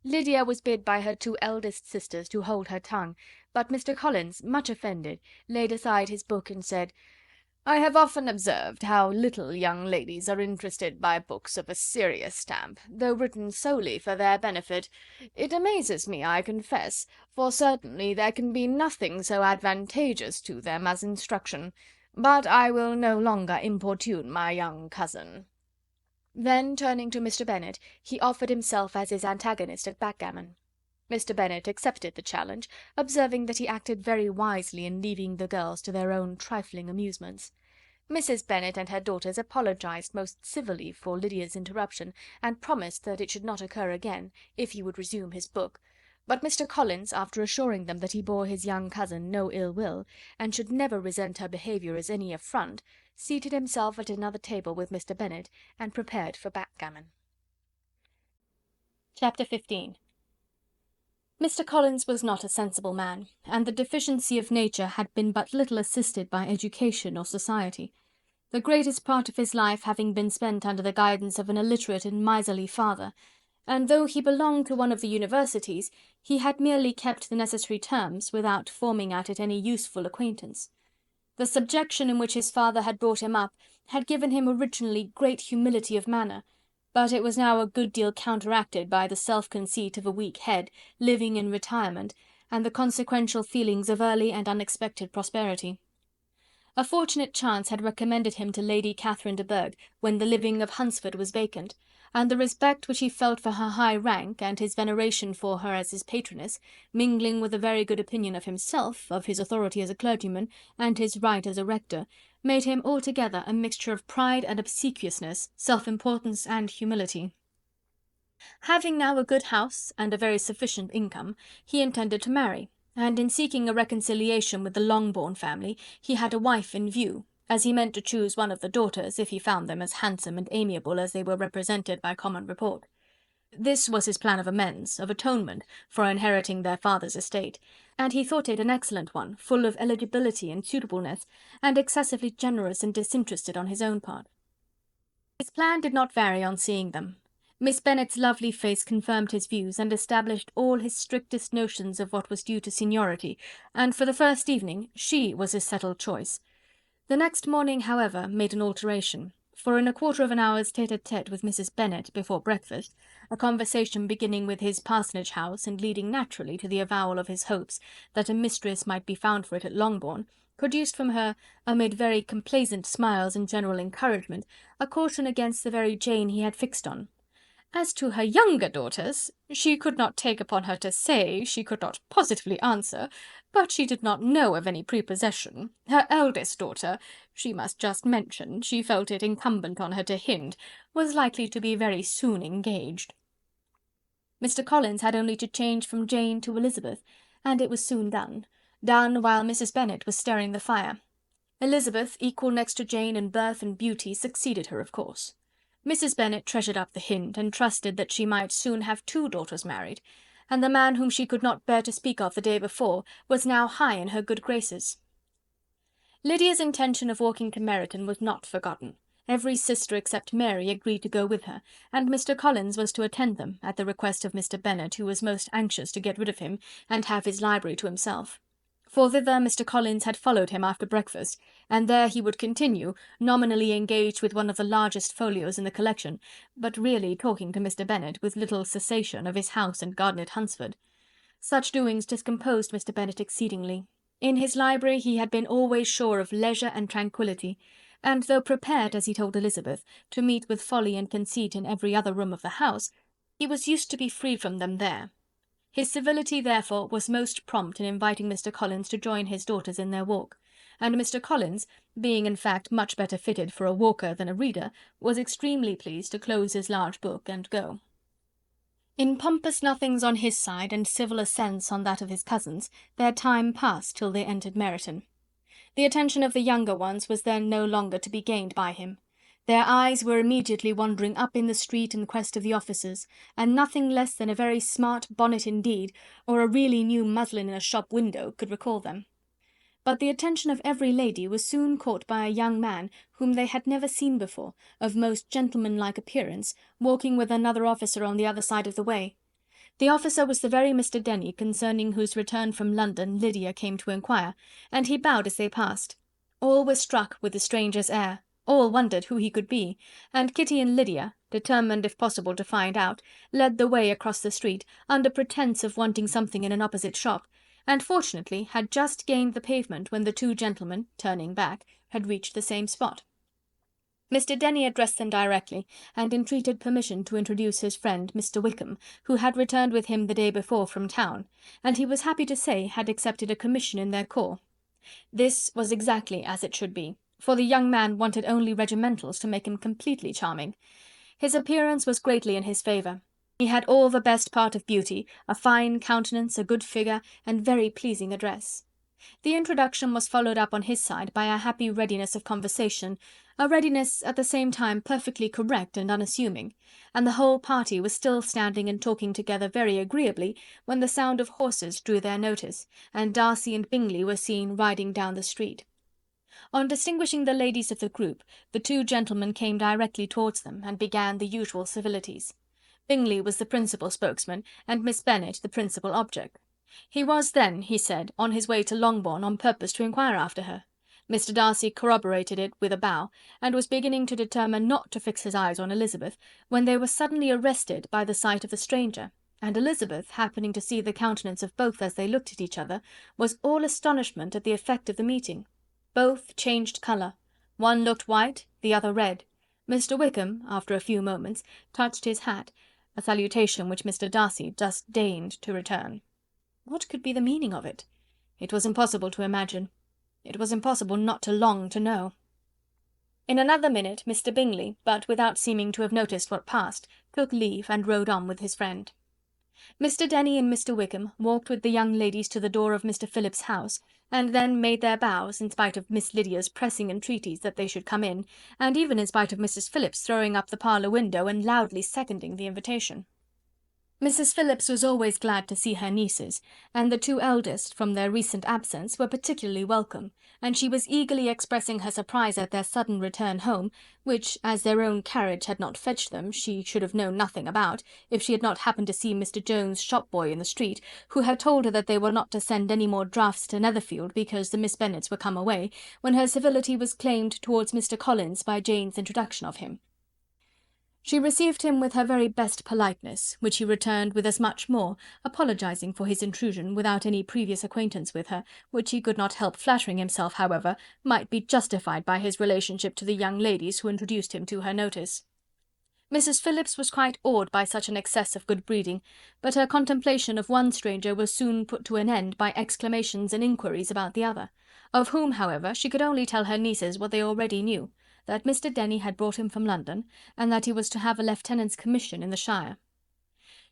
Lydia was bid by her 2 eldest sisters to hold her tongue, but Mr. Collins, much offended, laid aside his book and said, "I have often observed how little young ladies are interested by books of a serious stamp, though written solely for their benefit. It amazes me, I confess, for certainly there can be nothing so advantageous to them as instruction. But I will no longer importune my young cousin." Then, turning to Mr. Bennet, he offered himself as his antagonist at backgammon. Mr. Bennet accepted the challenge, observing that he acted very wisely in leaving the girls to their own trifling amusements. Mrs. Bennet and her daughters apologized most civilly for Lydia's interruption, and promised that it should not occur again, if he would resume his book; but Mr. Collins, after assuring them that he bore his young cousin no ill will, and should never resent her behaviour as any affront, seated himself at another table with Mr. Bennet, and prepared for backgammon. Chapter 15. Mr. Collins was not a sensible man, and the deficiency of nature had been but little assisted by education or society, the greatest part of his life having been spent under the guidance of an illiterate and miserly father, and though he belonged to one of the universities, he had merely kept the necessary terms, without forming at it any useful acquaintance. The subjection in which his father had brought him up had given him originally great humility of manner, but it was now a good deal counteracted by the self-conceit of a weak head, living in retirement, and the consequential feelings of early and unexpected prosperity. A fortunate chance had recommended him to Lady Catherine de Bourgh when the living of Hunsford was vacant, and the respect which he felt for her high rank, and his veneration for her as his patroness, mingling with a very good opinion of himself, of his authority as a clergyman, and his right as a rector, made him altogether a mixture of pride and obsequiousness, self-importance and humility. Having now a good house and a very sufficient income, he intended to marry, and in seeking a reconciliation with the Longbourn family, he had a wife in view, as he meant to choose one of the daughters, if he found them as handsome and amiable as they were represented by common report. This was his plan of amends, of atonement, for inheriting their father's estate, and he thought it an excellent one, full of eligibility and suitableness, and excessively generous and disinterested on his own part. His plan did not vary on seeing them. Miss Bennet's lovely face confirmed his views, and established all his strictest notions of what was due to seniority, and for the first evening she was his settled choice. The next morning, however, made an alteration, for in a quarter of an hour's tete-a-tete with Mrs. Bennet before breakfast, a conversation beginning with his parsonage house, and leading naturally to the avowal of his hopes that a mistress might be found for it at Longbourn, produced from her, amid very complaisant smiles and general encouragement, a caution against the very Jane he had fixed on. As to her younger daughters, she could not take upon her to say, she could not positively answer, but she did not know of any prepossession. Her eldest daughter, she must just mention, she felt it incumbent on her to hint, was likely to be very soon engaged. Mr. Collins had only to change from Jane to Elizabeth, and it was soon done while Mrs. Bennet was stirring the fire. Elizabeth, equal next to Jane in birth and beauty, succeeded her, of course. Mrs. Bennet treasured up the hint, and trusted that she might soon have 2 daughters married, and the man whom she could not bear to speak of the day before was now high in her good graces. Lydia's intention of walking to Meryton was not forgotten. Every sister except Mary agreed to go with her, and Mr. Collins was to attend them, at the request of Mr. Bennet, who was most anxious to get rid of him, and have his library to himself. For thither Mr. Collins had followed him after breakfast, and there he would continue, nominally engaged with one of the largest folios in the collection, but really talking to Mr. Bennet with little cessation of his house and garden at Hunsford. Such doings discomposed Mr. Bennet exceedingly. In his library he had been always sure of leisure and tranquillity, and though prepared, as he told Elizabeth, to meet with folly and conceit in every other room of the house, he was used to be free from them there. His civility, therefore, was most prompt in inviting Mr. Collins to join his daughters in their walk, and Mr. Collins, being in fact much better fitted for a walker than a reader, was extremely pleased to close his large book and go. In pompous nothings on his side, and civil assents on that of his cousins, their time passed till they entered Meryton. The attention of the younger ones was then no longer to be gained by him. Their eyes were immediately wandering up in the street in quest of the officers, and nothing less than a very smart bonnet indeed, or a really new muslin in a shop window, could recall them. But the attention of every lady was soon caught by a young man whom they had never seen before, of most gentlemanlike appearance, walking with another officer on the other side of the way. The officer was the very Mr. Denny concerning whose return from London Lydia came to inquire, and he bowed as they passed. All were struck with the stranger's air. All wondered who he could be, and Kitty and Lydia, determined if possible to find out, led the way across the street, under pretence of wanting something in an opposite shop, and fortunately had just gained the pavement when the 2 gentlemen, turning back, had reached the same spot. Mr. Denny addressed them directly, and entreated permission to introduce his friend Mr. Wickham, who had returned with him the day before from town, and he was happy to say had accepted a commission in their corps. This was exactly as it should be, for the young man wanted only regimentals to make him completely charming. His appearance was greatly in his favour. He had all the best part of beauty, a fine countenance, a good figure, and very pleasing address. The introduction was followed up on his side by a happy readiness of conversation, a readiness at the same time perfectly correct and unassuming, and the whole party was still standing and talking together very agreeably when the sound of horses drew their notice, and Darcy and Bingley were seen riding down the street. On distinguishing the ladies of the group, the 2 gentlemen came directly towards them, and began the usual civilities. Bingley was the principal spokesman, and Miss Bennet the principal object. He was then, he said, on his way to Longbourn on purpose to inquire after her. Mr. Darcy corroborated it with a bow, and was beginning to determine not to fix his eyes on Elizabeth, when they were suddenly arrested by the sight of the stranger, and Elizabeth, happening to see the countenance of both as they looked at each other, was all astonishment at the effect of the meeting. Both changed colour. One looked white, the other red. Mr. Wickham, after a few moments, touched his hat, a salutation which Mr. Darcy just deigned to return. What could be the meaning of it? It was impossible to imagine. It was impossible not to long to know. In another minute Mr. Bingley, but without seeming to have noticed what passed, took leave and rode on with his friend. Mr. Denny and Mr. Wickham walked with the young ladies to the door of Mr. Phillips's house, and then made their bows, in spite of Miss Lydia's pressing entreaties that they should come in, and even in spite of Mrs. Phillips throwing up the parlour window and loudly seconding the invitation. Mrs. Phillips was always glad to see her nieces, and the two eldest, from their recent absence, were particularly welcome, and she was eagerly expressing her surprise at their sudden return home, which, as their own carriage had not fetched them, she should have known nothing about, if she had not happened to see Mr. Jones' shop-boy in the street, who had told her that they were not to send any more drafts to Netherfield because the Miss Bennets were come away, when her civility was claimed towards Mr. Collins by Jane's introduction of him. She received him with her very best politeness, which he returned with as much more, apologizing for his intrusion without any previous acquaintance with her, which he could not help flattering himself, however, might be justified by his relationship to the young ladies who introduced him to her notice. Mrs. Phillips was quite awed by such an excess of good breeding, but her contemplation of one stranger was soon put to an end by exclamations and inquiries about the other, of whom, however, she could only tell her nieces what they already knew, that Mr. Denny had brought him from London, and that he was to have a lieutenant's commission in the shire.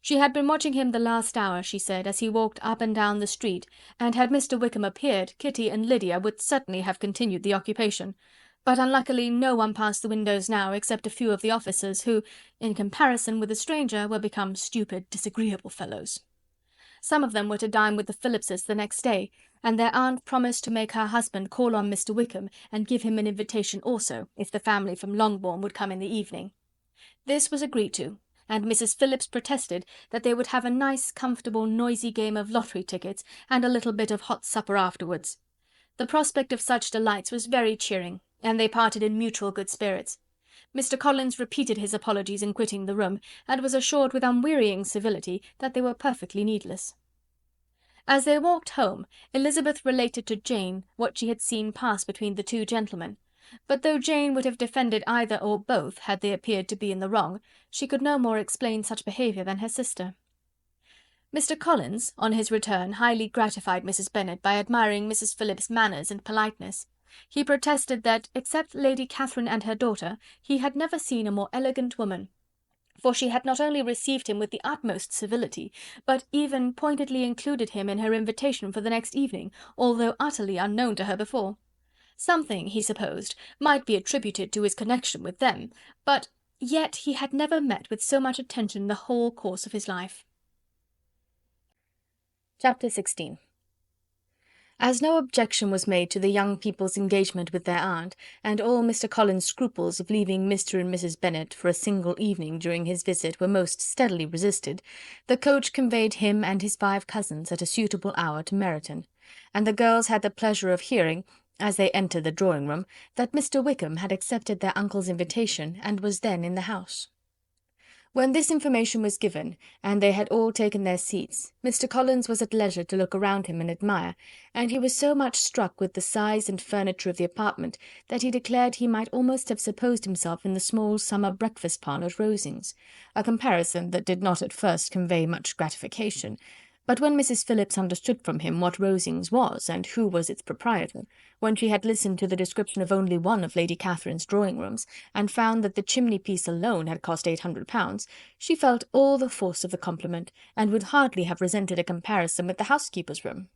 She had been watching him the last hour, she said, as he walked up and down the street, and had Mr. Wickham appeared, Kitty and Lydia would certainly have continued the occupation, but unluckily no one passed the windows now except a few of the officers, who, in comparison with the stranger, were become stupid, disagreeable fellows. Some of them were to dine with the Phillipses the next day, and their aunt promised to make her husband call on Mr. Wickham, and give him an invitation also, if the family from Longbourn would come in the evening. This was agreed to, and Mrs. Phillips protested that they would have a nice, comfortable, noisy game of lottery tickets, and a little bit of hot supper afterwards. The prospect of such delights was very cheering, and they parted in mutual good spirits. Mr. Collins repeated his apologies in quitting the room, and was assured with unwearying civility that they were perfectly needless. As they walked home, Elizabeth related to Jane what she had seen pass between the two gentlemen, but though Jane would have defended either or both had they appeared to be in the wrong, she could no more explain such behaviour than her sister. Mr. Collins, on his return, highly gratified Mrs. Bennet by admiring Mrs. Phillips's manners and politeness. He protested that, except Lady Catherine and her daughter, he had never seen a more elegant woman, for she had not only received him with the utmost civility, but even pointedly included him in her invitation for the next evening, although utterly unknown to her before. Something, he supposed, might be attributed to his connection with them, but yet he had never met with so much attention in the whole course of his life. Chapter 16. As no objection was made to the young people's engagement with their aunt, and all Mr. Collins' scruples of leaving Mr. and Mrs. Bennet for a single evening during his visit were most steadily resisted, the coach conveyed him and his 5 cousins at a suitable hour to Meryton, and the girls had the pleasure of hearing, as they entered the drawing-room, that Mr. Wickham had accepted their uncle's invitation, and was then in the house. When this information was given, and they had all taken their seats, Mr. Collins was at leisure to look around him and admire, and he was so much struck with the size and furniture of the apartment, that he declared he might almost have supposed himself in the small summer breakfast parlour at Rosings, a comparison that did not at first convey much gratification. But when Mrs. Phillips understood from him what Rosings was, and who was its proprietor, when she had listened to the description of only one of Lady Catherine's drawing-rooms, and found that the chimney-piece alone had cost £800, she felt all the force of the compliment, and would hardly have resented a comparison with the housekeeper's room.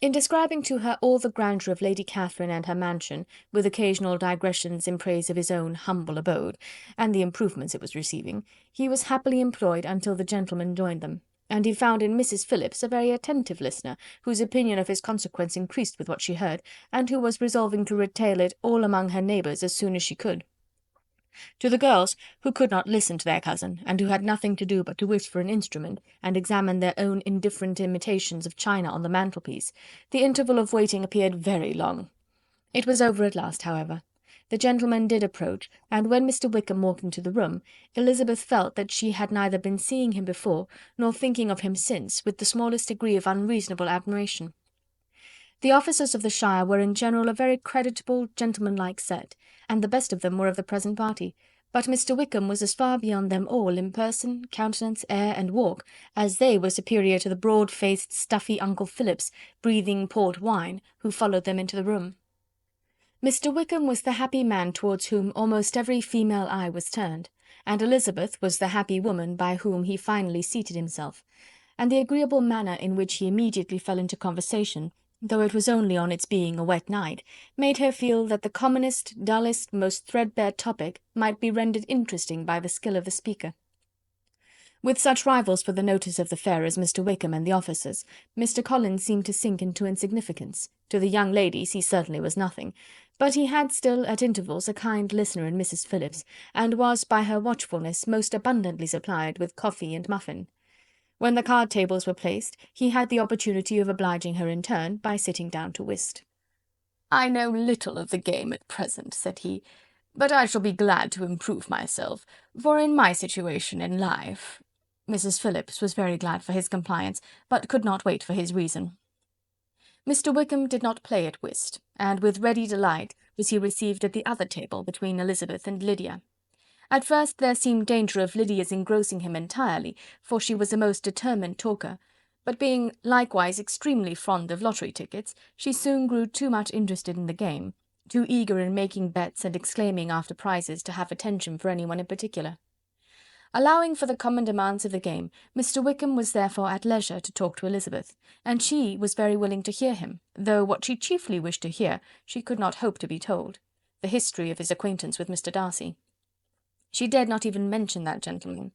In describing to her all the grandeur of Lady Catherine and her mansion, with occasional digressions in praise of his own humble abode, and the improvements it was receiving, he was happily employed until the gentlemen joined them, and he found in Mrs. Phillips a very attentive listener, whose opinion of his consequence increased with what she heard, and who was resolving to retail it all among her neighbours as soon as she could. To the girls, who could not listen to their cousin, and who had nothing to do but to wish for an instrument, and examine their own indifferent imitations of china on the mantelpiece, the interval of waiting appeared very long. It was over at last, however. The gentlemen did approach, and when Mr. Wickham walked into the room, Elizabeth felt that she had neither been seeing him before, nor thinking of him since, with the smallest degree of unreasonable admiration. The officers of the shire were in general a very creditable, gentlemanlike set, and the best of them were of the present party, but Mr. Wickham was as far beyond them all in person, countenance, air, and walk, as they were superior to the broad-faced, stuffy Uncle Phillips, breathing port wine, who followed them into the room. Mr. Wickham was the happy man towards whom almost every female eye was turned, and Elizabeth was the happy woman by whom he finally seated himself, and the agreeable manner in which he immediately fell into conversation, though it was only on its being a wet night, made her feel that the commonest, dullest, most threadbare topic might be rendered interesting by the skill of the speaker. With such rivals for the notice of the fair as Mr. Wickham and the officers, Mr. Collins seemed to sink into insignificance. To the young ladies he certainly was nothing, but he had still at intervals a kind listener in Mrs. Phillips, and was by her watchfulness most abundantly supplied with coffee and muffin. When the card tables were placed, he had the opportunity of obliging her in turn by sitting down to whist. "I know little of the game at present," said he, "but I shall be glad to improve myself, for in my situation in life—" Mrs. Phillips was very glad for his compliance, but could not wait for his reason. Mr. Wickham did not play at whist, and with ready delight was he received at the other table between Elizabeth and Lydia. At first there seemed danger of Lydia's engrossing him entirely, for she was a most determined talker, but being likewise extremely fond of lottery tickets, she soon grew too much interested in the game, too eager in making bets and exclaiming after prizes to have attention for anyone in particular. Allowing for the common demands of the game, Mr. Wickham was therefore at leisure to talk to Elizabeth, and she was very willing to hear him, though what she chiefly wished to hear she could not hope to be told, the history of his acquaintance with Mr. Darcy. She dared not even mention that gentleman.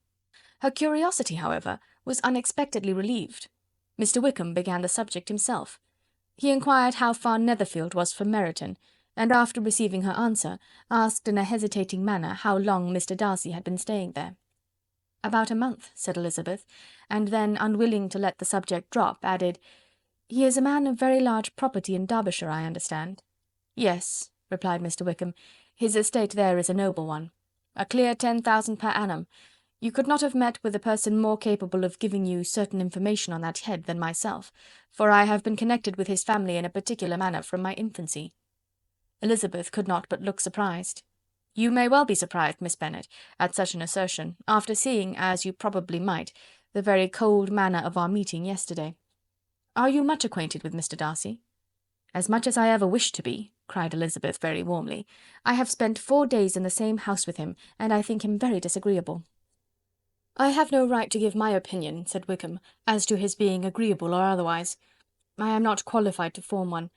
Her curiosity, however, was unexpectedly relieved. Mr. Wickham began the subject himself. He inquired how far Netherfield was from Meryton, and after receiving her answer, asked in a hesitating manner how long Mr. Darcy had been staying there. "About a month," said Elizabeth, and then, unwilling to let the subject drop, added, "He is a man of very large property in Derbyshire, I understand." "Yes," replied Mr. Wickham, "his estate there is a noble one. A clear 10,000 per annum. You could not have met with a person more capable of giving you certain information on that head than myself, for I have been connected with his family in a particular manner from my infancy." Elizabeth could not but look surprised. "You may well be surprised, Miss Bennet, at such an assertion, after seeing, as you probably might, the very cold manner of our meeting yesterday. Are you much acquainted with Mr. Darcy?" "As much as I ever wished to be," cried Elizabeth very warmly. "I have spent 4 days in the same house with him, and I think him very disagreeable." "I have no right to give my opinion," said Wickham, "as to his being agreeable or otherwise. I am not qualified to form one.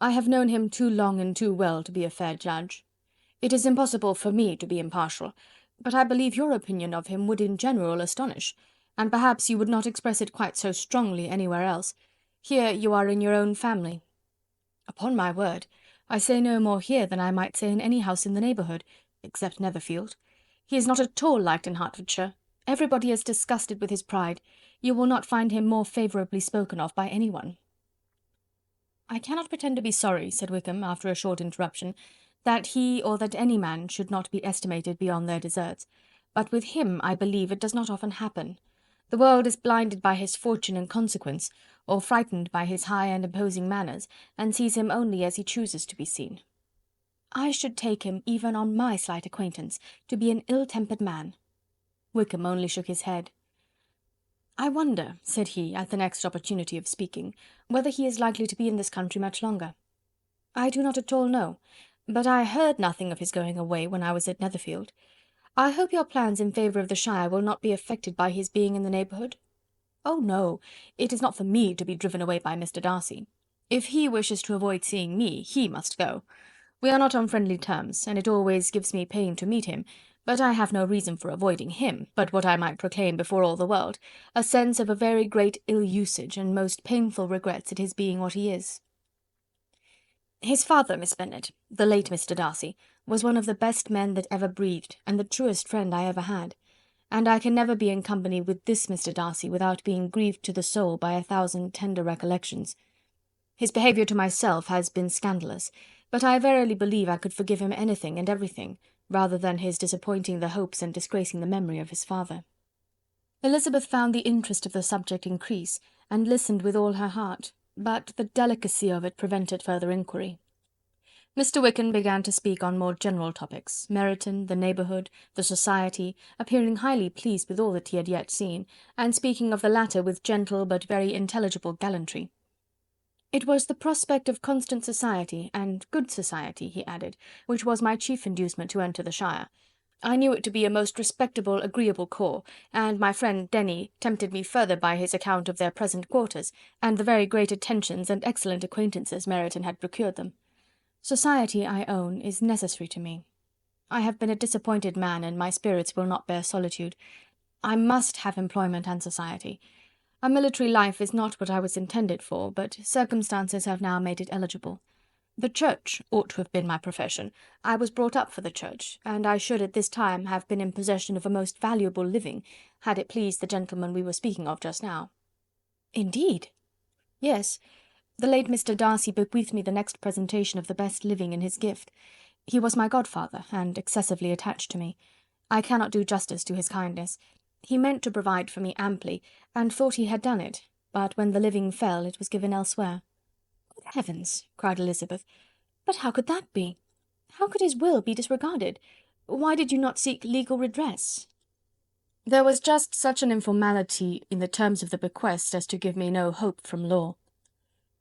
I have known him too long and too well to be a fair judge. It is impossible for me to be impartial, but I believe your opinion of him would in general astonish, and perhaps you would not express it quite so strongly anywhere else. Here you are in your own family." "Upon my word, I say no more here than I might say in any house in the neighbourhood, except Netherfield. He is not at all liked in Hertfordshire. Everybody is disgusted with his pride. You will not find him more favourably spoken of by anyone." "I cannot pretend to be sorry," said Wickham, after a short interruption, "that he or that any man should not be estimated beyond their deserts, but with him, I believe, it does not often happen. The world is blinded by his fortune and consequence, or frightened by his high and imposing manners, and sees him only as he chooses to be seen. I should take him, even on my slight acquaintance, to be an ill-tempered man." Wickham only shook his head. "I wonder," said he, at the next opportunity of speaking, "whether he is likely to be in this country much longer. I do not at all know, but I heard nothing of his going away when I was at Netherfield. I hope your plans in favour of the shire will not be affected by his being in the neighbourhood?" "Oh, no, it is not for me to be driven away by Mr. Darcy. If he wishes to avoid seeing me, he must go. We are not on friendly terms, and it always gives me pain to meet him, but I have no reason for avoiding him, but what I might proclaim before all the world, a sense of a very great ill-usage and most painful regrets at his being what he is. His father, Miss Bennet, the late Mr. Darcy, was one of the best men that ever breathed, and the truest friend I ever had, and I can never be in company with this Mr. Darcy without being grieved to the soul by 1,000 tender recollections. His behaviour to myself has been scandalous, but I verily believe I could forgive him anything and everything, rather than his disappointing the hopes and disgracing the memory of his father." Elizabeth found the interest of the subject increase, and listened with all her heart, but the delicacy of it prevented further inquiry. Mr. Wickham began to speak on more general topics, Meryton, the neighbourhood, the society, appearing highly pleased with all that he had yet seen, and speaking of the latter with gentle but very intelligible gallantry. "It was the prospect of constant society, and good society," he added, "which was my chief inducement to enter the shire. I knew it to be a most respectable, agreeable corps, and my friend Denny tempted me further by his account of their present quarters, and the very great attentions and excellent acquaintances Meryton had procured them. Society, I own, is necessary to me. I have been a disappointed man, and my spirits will not bear solitude. I must have employment and society. A military life is not what I was intended for, but circumstances have now made it eligible. The Church ought to have been my profession. I was brought up for the Church, and I should at this time have been in possession of a most valuable living, had it pleased the gentleman we were speaking of just now." "Indeed?" "Yes. The late Mr. Darcy bequeathed me the next presentation of the best living in his gift. He was my godfather, and excessively attached to me. I cannot do justice to his kindness. He meant to provide for me amply, and thought he had done it, but when the living fell, it was given elsewhere." "Good heavens!" cried Elizabeth. "But how could that be? How could his will be disregarded? Why did you not seek legal redress?" "There was just such an informality in the terms of the bequest as to give me no hope from law.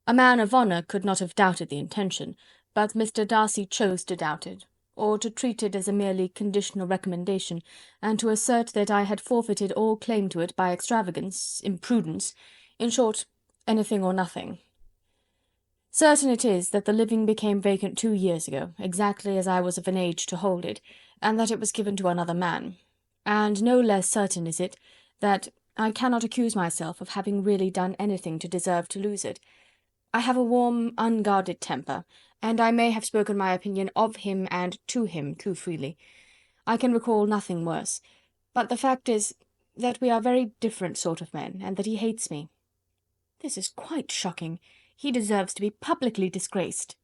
A man of honour could not have doubted the intention, but Mr. Darcy chose to doubt it, or to treat it as a merely conditional recommendation, and to assert that I had forfeited all claim to it by extravagance, imprudence, in short, anything or nothing. Certain it is that the living became vacant 2 years ago, exactly as I was of an age to hold it, and that it was given to another man. And no less certain is it that I cannot accuse myself of having really done anything to deserve to lose it. I have a warm, unguarded temper, and I may have spoken my opinion of him and to him too freely. I can recall nothing worse. But the fact is that we are very different sort of men, and that he hates me." "This is quite shocking. He deserves to be publicly disgraced."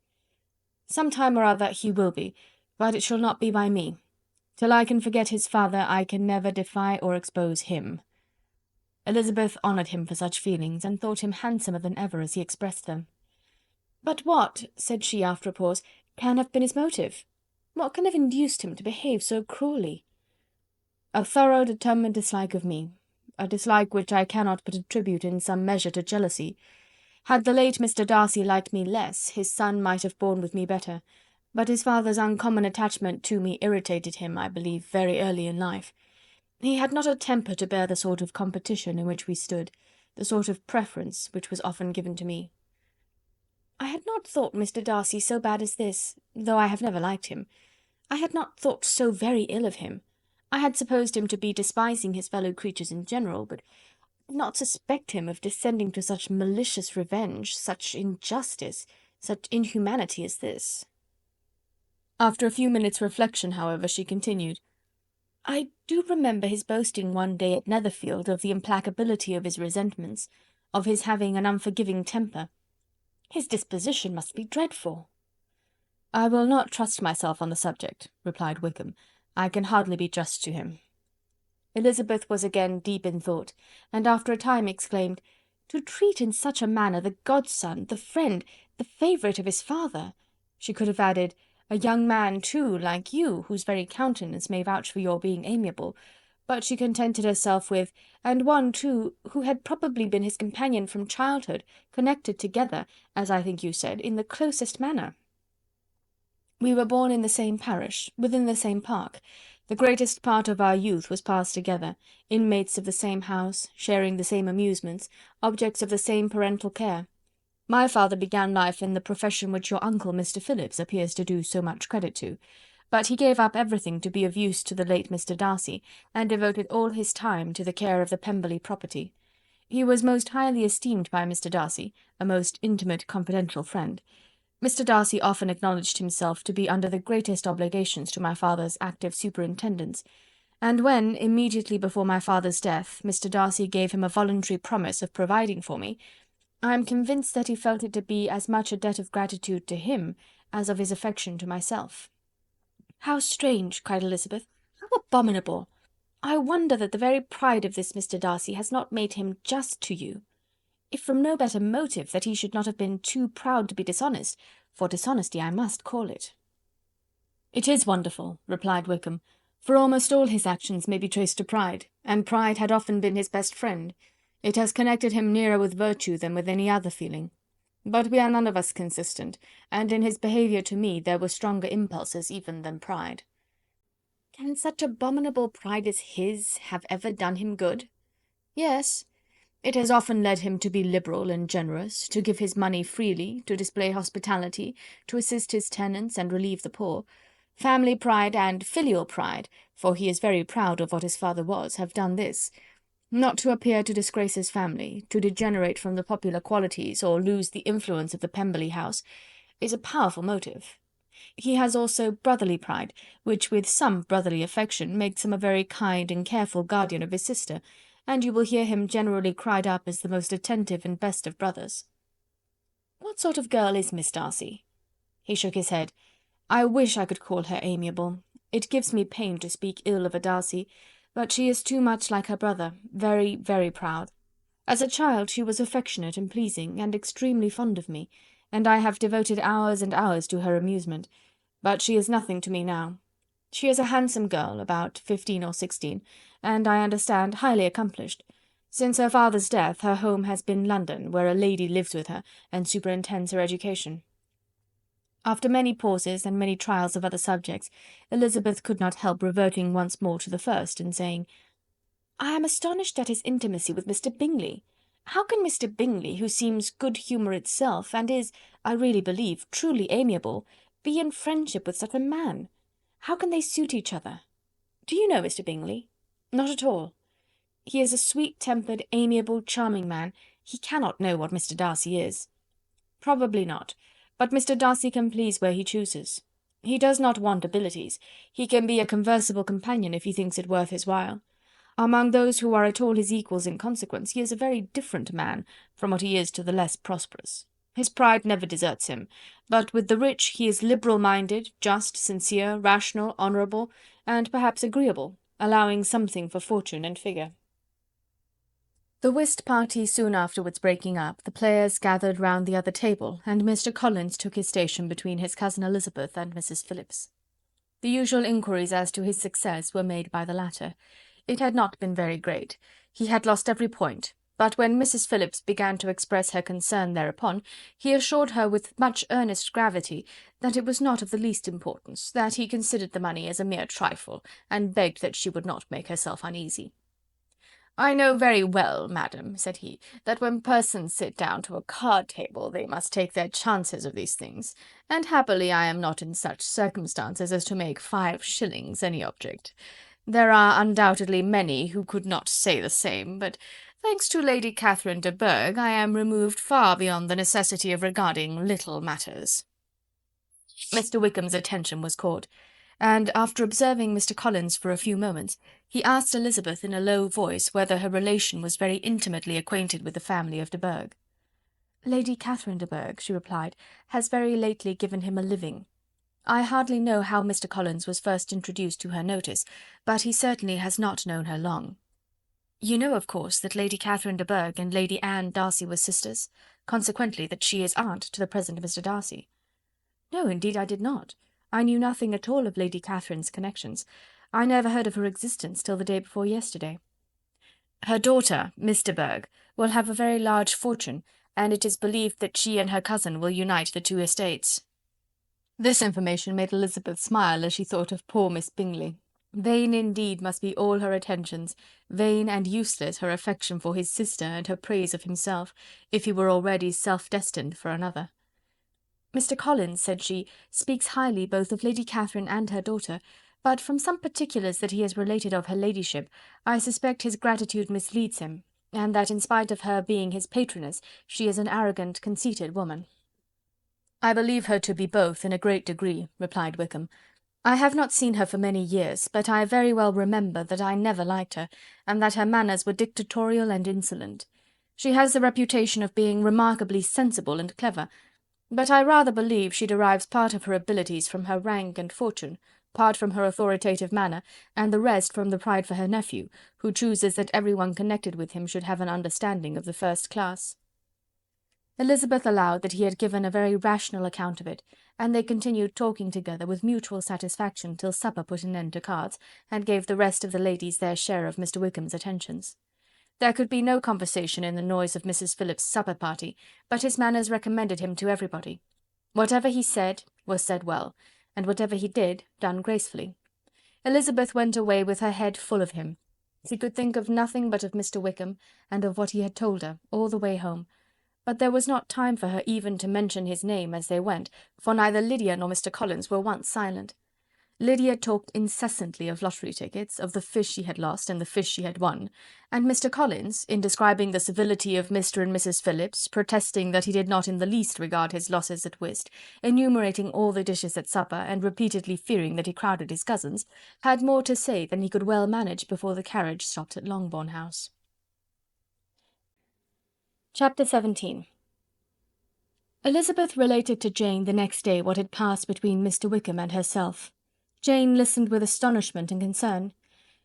"Some time or other he will be, but it shall not be by me. Till I can forget his father, I can never defy or expose him." Elizabeth honoured him for such feelings, and thought him handsomer than ever as he expressed them. "But what," said she after a pause, "can have been his motive? What can have induced him to behave so cruelly?" "A thorough determined dislike of me, a dislike which I cannot but attribute in some measure to jealousy. Had the late Mr. Darcy liked me less, his son might have borne with me better, but his father's uncommon attachment to me irritated him, I believe, very early in life. He had not a temper to bear the sort of competition in which we stood, the sort of preference which was often given to me." "I had not thought Mr. Darcy so bad as this, though I have never liked him. I had not thought so very ill of him. I had supposed him to be despising his fellow creatures in general, but did not suspect him of descending to such malicious revenge, such injustice, such inhumanity as this." After a few minutes' reflection, however, she continued, "I do remember his boasting one day at Netherfield of the implacability of his resentments, of his having an unforgiving temper. His disposition must be dreadful." "I will not trust myself on the subject," replied Wickham. "I can hardly be just to him." Elizabeth was again deep in thought, and after a time exclaimed, "To treat in such a manner the godson, the friend, the favourite of his father!" She could have added, "a young man, too, like you, whose very countenance may vouch for your being amiable," but she contented herself with, "and one, too, who had probably been his companion from childhood, connected together, as I think you said, in the closest manner. We were born in the same parish, within the same park. The greatest part of our youth was passed together, inmates of the same house, sharing the same amusements, objects of the same parental care. My father began life in the profession which your uncle, Mr. Phillips, appears to do so much credit to, but he gave up everything to be of use to the late Mr. Darcy, and devoted all his time to the care of the Pemberley property. He was most highly esteemed by Mr. Darcy, a most intimate confidential friend. Mr. Darcy often acknowledged himself to be under the greatest obligations to my father's active superintendence, and when, immediately before my father's death, Mr. Darcy gave him a voluntary promise of providing for me, I am convinced that he felt it to be as much a debt of gratitude to him as of his affection to myself." "How strange!" cried Elizabeth. "How abominable! I wonder that the very pride of this Mr. Darcy has not made him just to you. If from no better motive, that he should not have been too proud to be dishonest, for dishonesty I must call it." "It is wonderful," replied Wickham, "for almost all his actions may be traced to pride, and pride had often been his best friend. It has connected him nearer with virtue than with any other feeling. But we are none of us consistent, and in his behaviour to me there were stronger impulses even than pride." "Can such abominable pride as his have ever done him good?" "Yes. It has often led him to be liberal and generous, to give his money freely, to display hospitality, to assist his tenants and relieve the poor. Family pride and filial pride, for he is very proud of what his father was, have done this. Not to appear to disgrace his family, to degenerate from the popular qualities, or lose the influence of the Pemberley house, is a powerful motive. He has also brotherly pride, which with some brotherly affection makes him a very kind and careful guardian of his sister, and you will hear him generally cried up as the most attentive and best of brothers. What sort of girl is Miss Darcy? He shook his head. I wish I could call her amiable. It gives me pain to speak ill of a Darcy, but she is too much like her brother, very, very proud. As a child she was affectionate and pleasing, and extremely fond of me, and I have devoted hours and hours to her amusement, but she is nothing to me now. She is a handsome girl, about 15 or 16, and, I understand, highly accomplished. Since her father's death, her home has been London, where a lady lives with her, and superintends her education. After many pauses, and many trials of other subjects, Elizabeth could not help reverting once more to the first, and saying, "I am astonished at his intimacy with Mr. Bingley. How can Mr. Bingley, who seems good humour itself, and is, I really believe, truly amiable, be in friendship with such a man? How can they suit each other? Do you know Mr. Bingley?" "Not at all." "He is a sweet-tempered, amiable, charming man. He cannot know what Mr. Darcy is." "Probably not. But Mr. Darcy can please where he chooses. He does not want abilities. He can be a conversable companion if he thinks it worth his while. Among those who are at all his equals in consequence, he is a very different man from what he is to the less prosperous. His pride never deserts him, but with the rich he is liberal-minded, just, sincere, rational, honourable, and perhaps agreeable, allowing something for fortune and figure." The whist party soon afterwards breaking up, the players gathered round the other table, and Mr. Collins took his station between his cousin Elizabeth and Mrs. Phillips. The usual inquiries as to his success were made by the latter. It had not been very great. He had lost every point, but when Mrs. Phillips began to express her concern thereupon, he assured her with much earnest gravity that it was not of the least importance, that he considered the money as a mere trifle, and begged that she would not make herself uneasy. "I know very well, madam," said he, "that when persons sit down to a card-table they must take their chances of these things, and happily I am not in such circumstances as to make 5 shillings any object. There are undoubtedly many who could not say the same, but, thanks to Lady Catherine de Bourgh, I am removed far beyond the necessity of regarding little matters." Mr. Wickham's attention was caught, and, after observing Mr. Collins for a few moments, he asked Elizabeth in a low voice whether her relation was very intimately acquainted with the family of de Bourgh. "Lady Catherine de Bourgh," she replied, "has very lately given him a living. I hardly know how Mr. Collins was first introduced to her notice, but he certainly has not known her long. You know, of course, that Lady Catherine de Bourgh and Lady Anne Darcy were sisters, consequently that she is aunt to the present Mr. Darcy." "No, indeed I did not. I knew nothing at all of Lady Catherine's connections. I never heard of her existence till the day before yesterday." "Her daughter, Miss de Bourgh, will have a very large fortune, and it is believed that she and her cousin will unite the 2 estates." This information made Elizabeth smile as she thought of poor Miss Bingley. Vain indeed must be all her attentions, vain and useless her affection for his sister and her praise of himself, if he were already self-destined for another. "Mr. Collins," said she, "speaks highly both of Lady Catherine and her daughter, but from some particulars that he has related of her ladyship, I suspect his gratitude misleads him, and that in spite of her being his patroness, she is an arrogant, conceited woman." "I believe her to be both in a great degree," replied Wickham. "I have not seen her for many years, but I very well remember that I never liked her, and that her manners were dictatorial and insolent. She has the reputation of being remarkably sensible and clever, but I rather believe she derives part of her abilities from her rank and fortune, part from her authoritative manner, and the rest from the pride for her nephew, who chooses that every one connected with him should have an understanding of the first class." Elizabeth allowed that he had given a very rational account of it, and they continued talking together with mutual satisfaction till supper put an end to cards, and gave the rest of the ladies their share of Mr. Wickham's attentions. There could be no conversation in the noise of Mrs. Phillips's supper party, but his manners recommended him to everybody. Whatever he said was said well, and whatever he did, done gracefully. Elizabeth went away with her head full of him. She could think of nothing but of Mr. Wickham, and of what he had told her, all the way home. But there was not time for her even to mention his name as they went, for neither Lydia nor Mr. Collins were once silent. Lydia talked incessantly of lottery tickets, of the fish she had lost and the fish she had won, and Mr. Collins, in describing the civility of Mr. and Mrs. Phillips, protesting that he did not in the least regard his losses at whist, enumerating all the dishes at supper, and repeatedly fearing that he crowded his cousins, had more to say than he could well manage before the carriage stopped at Longbourn House. Chapter 17. Elizabeth related to Jane the next day what had passed between Mr. Wickham and herself. Jane listened with astonishment and concern.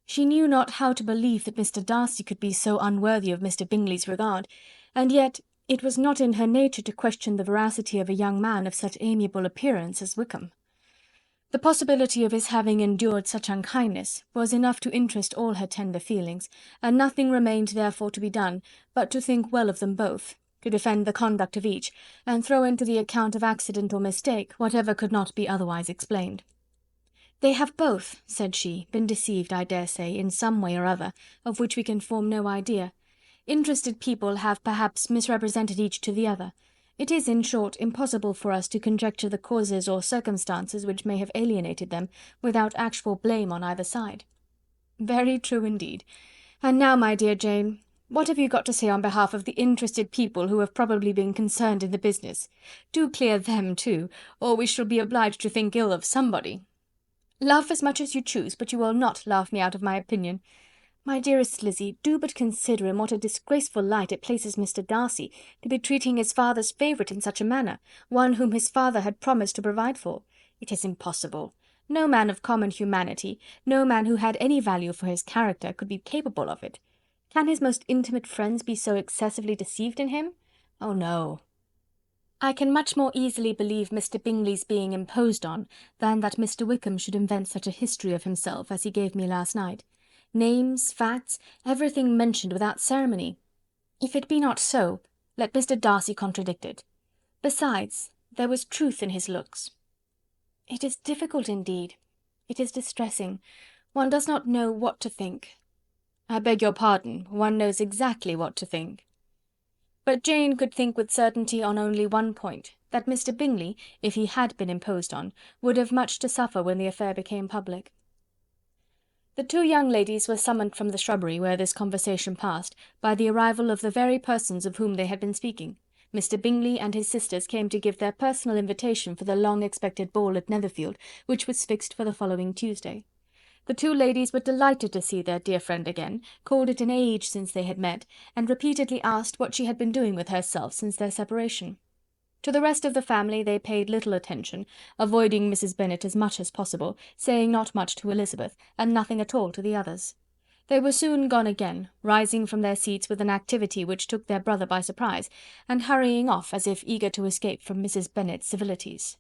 She knew not how to believe that Mr. Darcy could be so unworthy of Mr. Bingley's regard, and yet it was not in her nature to question the veracity of a young man of such amiable appearance as Wickham. The possibility of his having endured such unkindness was enough to interest all her tender feelings, and nothing remained therefore to be done but to think well of them both, to defend the conduct of each, and throw into the account of accident or mistake whatever could not be otherwise explained. "They have both," said she, "been deceived, I dare say, in some way or other, of which we can form no idea. Interested people have perhaps misrepresented each to the other. It is, in short, impossible for us to conjecture the causes or circumstances which may have alienated them, without actual blame on either side." "Very true indeed. And now, my dear Jane, what have you got to say on behalf of the interested people who have probably been concerned in the business? Do clear them too, or we shall be obliged to think ill of somebody. Laugh as much as you choose, but you will not laugh me out of my opinion. My dearest Lizzy, do but consider in what a disgraceful light it places Mr. Darcy, to be treating his father's favourite in such a manner, one whom his father had promised to provide for. It is impossible. No man of common humanity, no man who had any value for his character, could be capable of it. Can his most intimate friends be so excessively deceived in him? Oh no! I can much more easily believe Mr. Bingley's being imposed on, than that Mr. Wickham should invent such a history of himself as he gave me last night. Names, facts, everything mentioned without ceremony. If it be not so, let Mr. Darcy contradict it. Besides, there was truth in his looks. It is difficult indeed. It is distressing. One does not know what to think. I beg your pardon, one knows exactly what to think. But Jane could think with certainty on only one point, that Mr. Bingley, if he had been imposed on, would have much to suffer when the affair became public. The two young ladies were summoned from the shrubbery where this conversation passed, by the arrival of the very persons of whom they had been speaking. Mr. Bingley and his sisters came to give their personal invitation for the long-expected ball at Netherfield, which was fixed for the following Tuesday. The two ladies were delighted to see their dear friend again, called it an age since they had met, and repeatedly asked what she had been doing with herself since their separation. To the rest of the family they paid little attention, avoiding Mrs. Bennet as much as possible, saying not much to Elizabeth, and nothing at all to the others. They were soon gone again, rising from their seats with an activity which took their brother by surprise, and hurrying off as if eager to escape from Mrs. Bennet's civilities.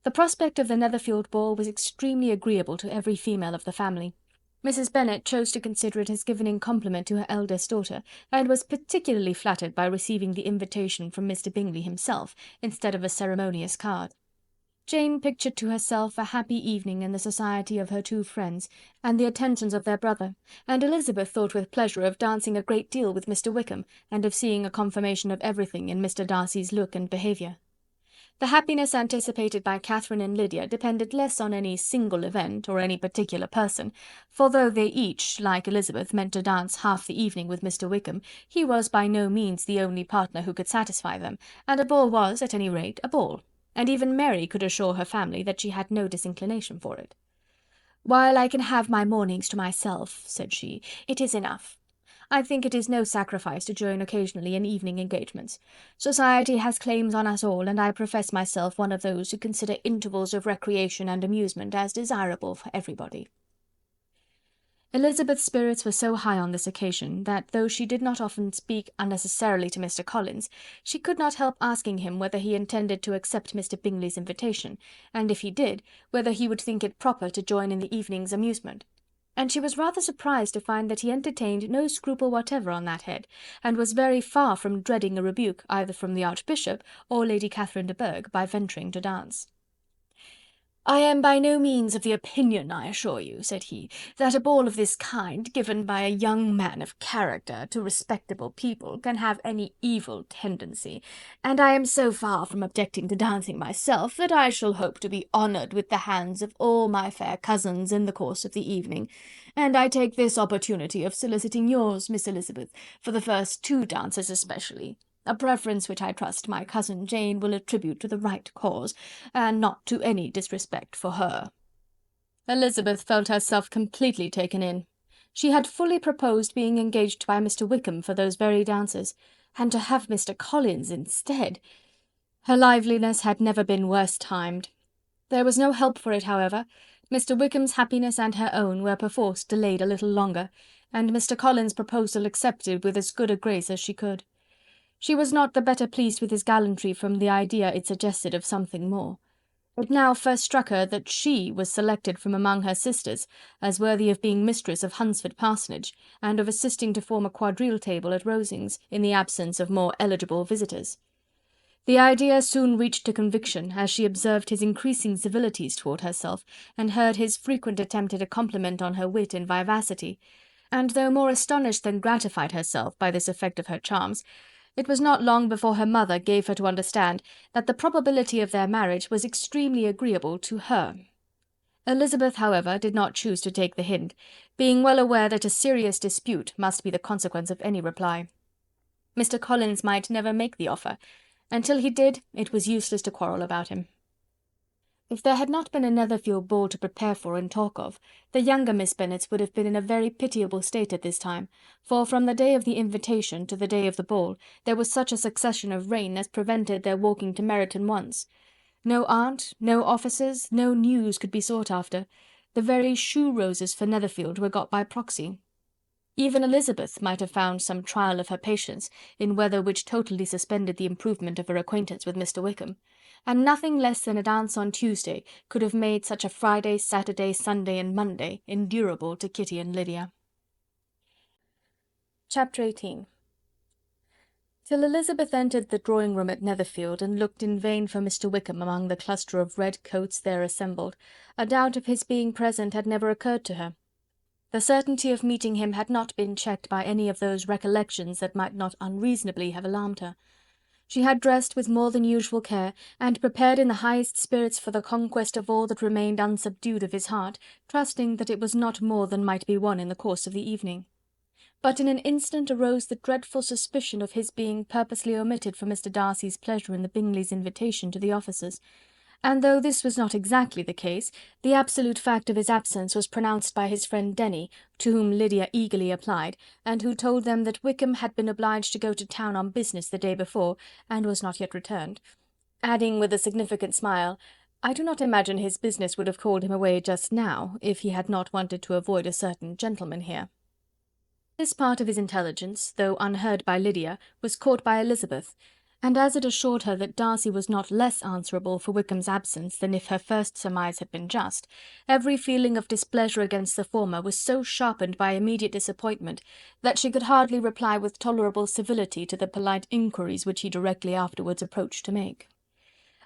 The prospect of the Netherfield ball was extremely agreeable to every female of the family. Mrs. Bennet chose to consider it as given in compliment to her eldest daughter, and was particularly flattered by receiving the invitation from Mr. Bingley himself, instead of a ceremonious card. Jane pictured to herself a happy evening in the society of her two friends, and the attentions of their brother, and Elizabeth thought with pleasure of dancing a great deal with Mr. Wickham, and of seeing a confirmation of everything in Mr. Darcy's look and behaviour. The happiness anticipated by Catherine and Lydia depended less on any single event, or any particular person, for though they each, like Elizabeth, meant to dance half the evening with Mr. Wickham, he was by no means the only partner who could satisfy them, and a ball was, at any rate, a ball, and even Mary could assure her family that she had no disinclination for it. "While I can have my mornings to myself," said she, "it is enough. I think it is no sacrifice to join occasionally in evening engagements. Society has claims on us all, and I profess myself one of those who consider intervals of recreation and amusement as desirable for everybody." Elizabeth's spirits were so high on this occasion, that though she did not often speak unnecessarily to Mr. Collins, she could not help asking him whether he intended to accept Mr. Bingley's invitation, and if he did, whether he would think it proper to join in the evening's amusement. And she was rather surprised to find that he entertained no scruple whatever on that head, and was very far from dreading a rebuke either from the Archbishop or Lady Catherine de Bourgh by venturing to dance. "I am by no means of the opinion, I assure you," said he, "that a ball of this kind, given by a young man of character to respectable people, can have any evil tendency, and I am so far from objecting to dancing myself, that I shall hope to be honoured with the hands of all my fair cousins in the course of the evening, and I take this opportunity of soliciting yours, Miss Elizabeth, for the first 2 dances especially. A preference which I trust my cousin Jane will attribute to the right cause, and not to any disrespect for her." Elizabeth felt herself completely taken in. She had fully proposed being engaged by Mr. Wickham for those very dances, and to have Mr. Collins instead! Her liveliness had never been worse timed. There was no help for it, however. Mr. Wickham's happiness and her own were perforce delayed a little longer, and Mr. Collins' proposal accepted with as good a grace as she could. She was not the better pleased with his gallantry from the idea it suggested of something more. It now first struck her that she was selected from among her sisters as worthy of being mistress of Hunsford Parsonage, and of assisting to form a quadrille table at Rosings, in the absence of more eligible visitors. The idea soon reached to conviction, as she observed his increasing civilities toward herself, and heard his frequent attempt at a compliment on her wit and vivacity, and though more astonished than gratified herself by this effect of her charms, it was not long before her mother gave her to understand that the probability of their marriage was extremely agreeable to her. Elizabeth, however, did not choose to take the hint, being well aware that a serious dispute must be the consequence of any reply. Mr. Collins might never make the offer, and till he did, it was useless to quarrel about him. If there had not been a Netherfield ball to prepare for and talk of, the younger Miss Bennets would have been in a very pitiable state at this time, for from the day of the invitation to the day of the ball there was such a succession of rain as prevented their walking to Meryton once. No aunt, no officers, no news could be sought after. The very shoe-roses for Netherfield were got by proxy. Even Elizabeth might have found some trial of her patience in weather which totally suspended the improvement of her acquaintance with Mr. Wickham, and nothing less than a dance on Tuesday could have made such a Friday, Saturday, Sunday, and Monday endurable to Kitty and Lydia. Chapter 18. Till Elizabeth entered the drawing-room at Netherfield and looked in vain for Mr. Wickham among the cluster of red coats there assembled, a doubt of his being present had never occurred to her. The certainty of meeting him had not been checked by any of those recollections that might not unreasonably have alarmed her. She had dressed with more than usual care, and prepared in the highest spirits for the conquest of all that remained unsubdued of his heart, trusting that it was not more than might be won in the course of the evening. But in an instant arose the dreadful suspicion of his being purposely omitted for Mr. Darcy's pleasure in the Bingleys' invitation to the officers, and though this was not exactly the case, the absolute fact of his absence was pronounced by his friend Denny, to whom Lydia eagerly applied, and who told them that Wickham had been obliged to go to town on business the day before, and was not yet returned, adding with a significant smile, "I do not imagine his business would have called him away just now, if he had not wanted to avoid a certain gentleman here." This part of his intelligence, though unheard by Lydia, was caught by Elizabeth, and as it assured her that Darcy was not less answerable for Wickham's absence than if her first surmise had been just, every feeling of displeasure against the former was so sharpened by immediate disappointment, that she could hardly reply with tolerable civility to the polite inquiries which he directly afterwards approached to make.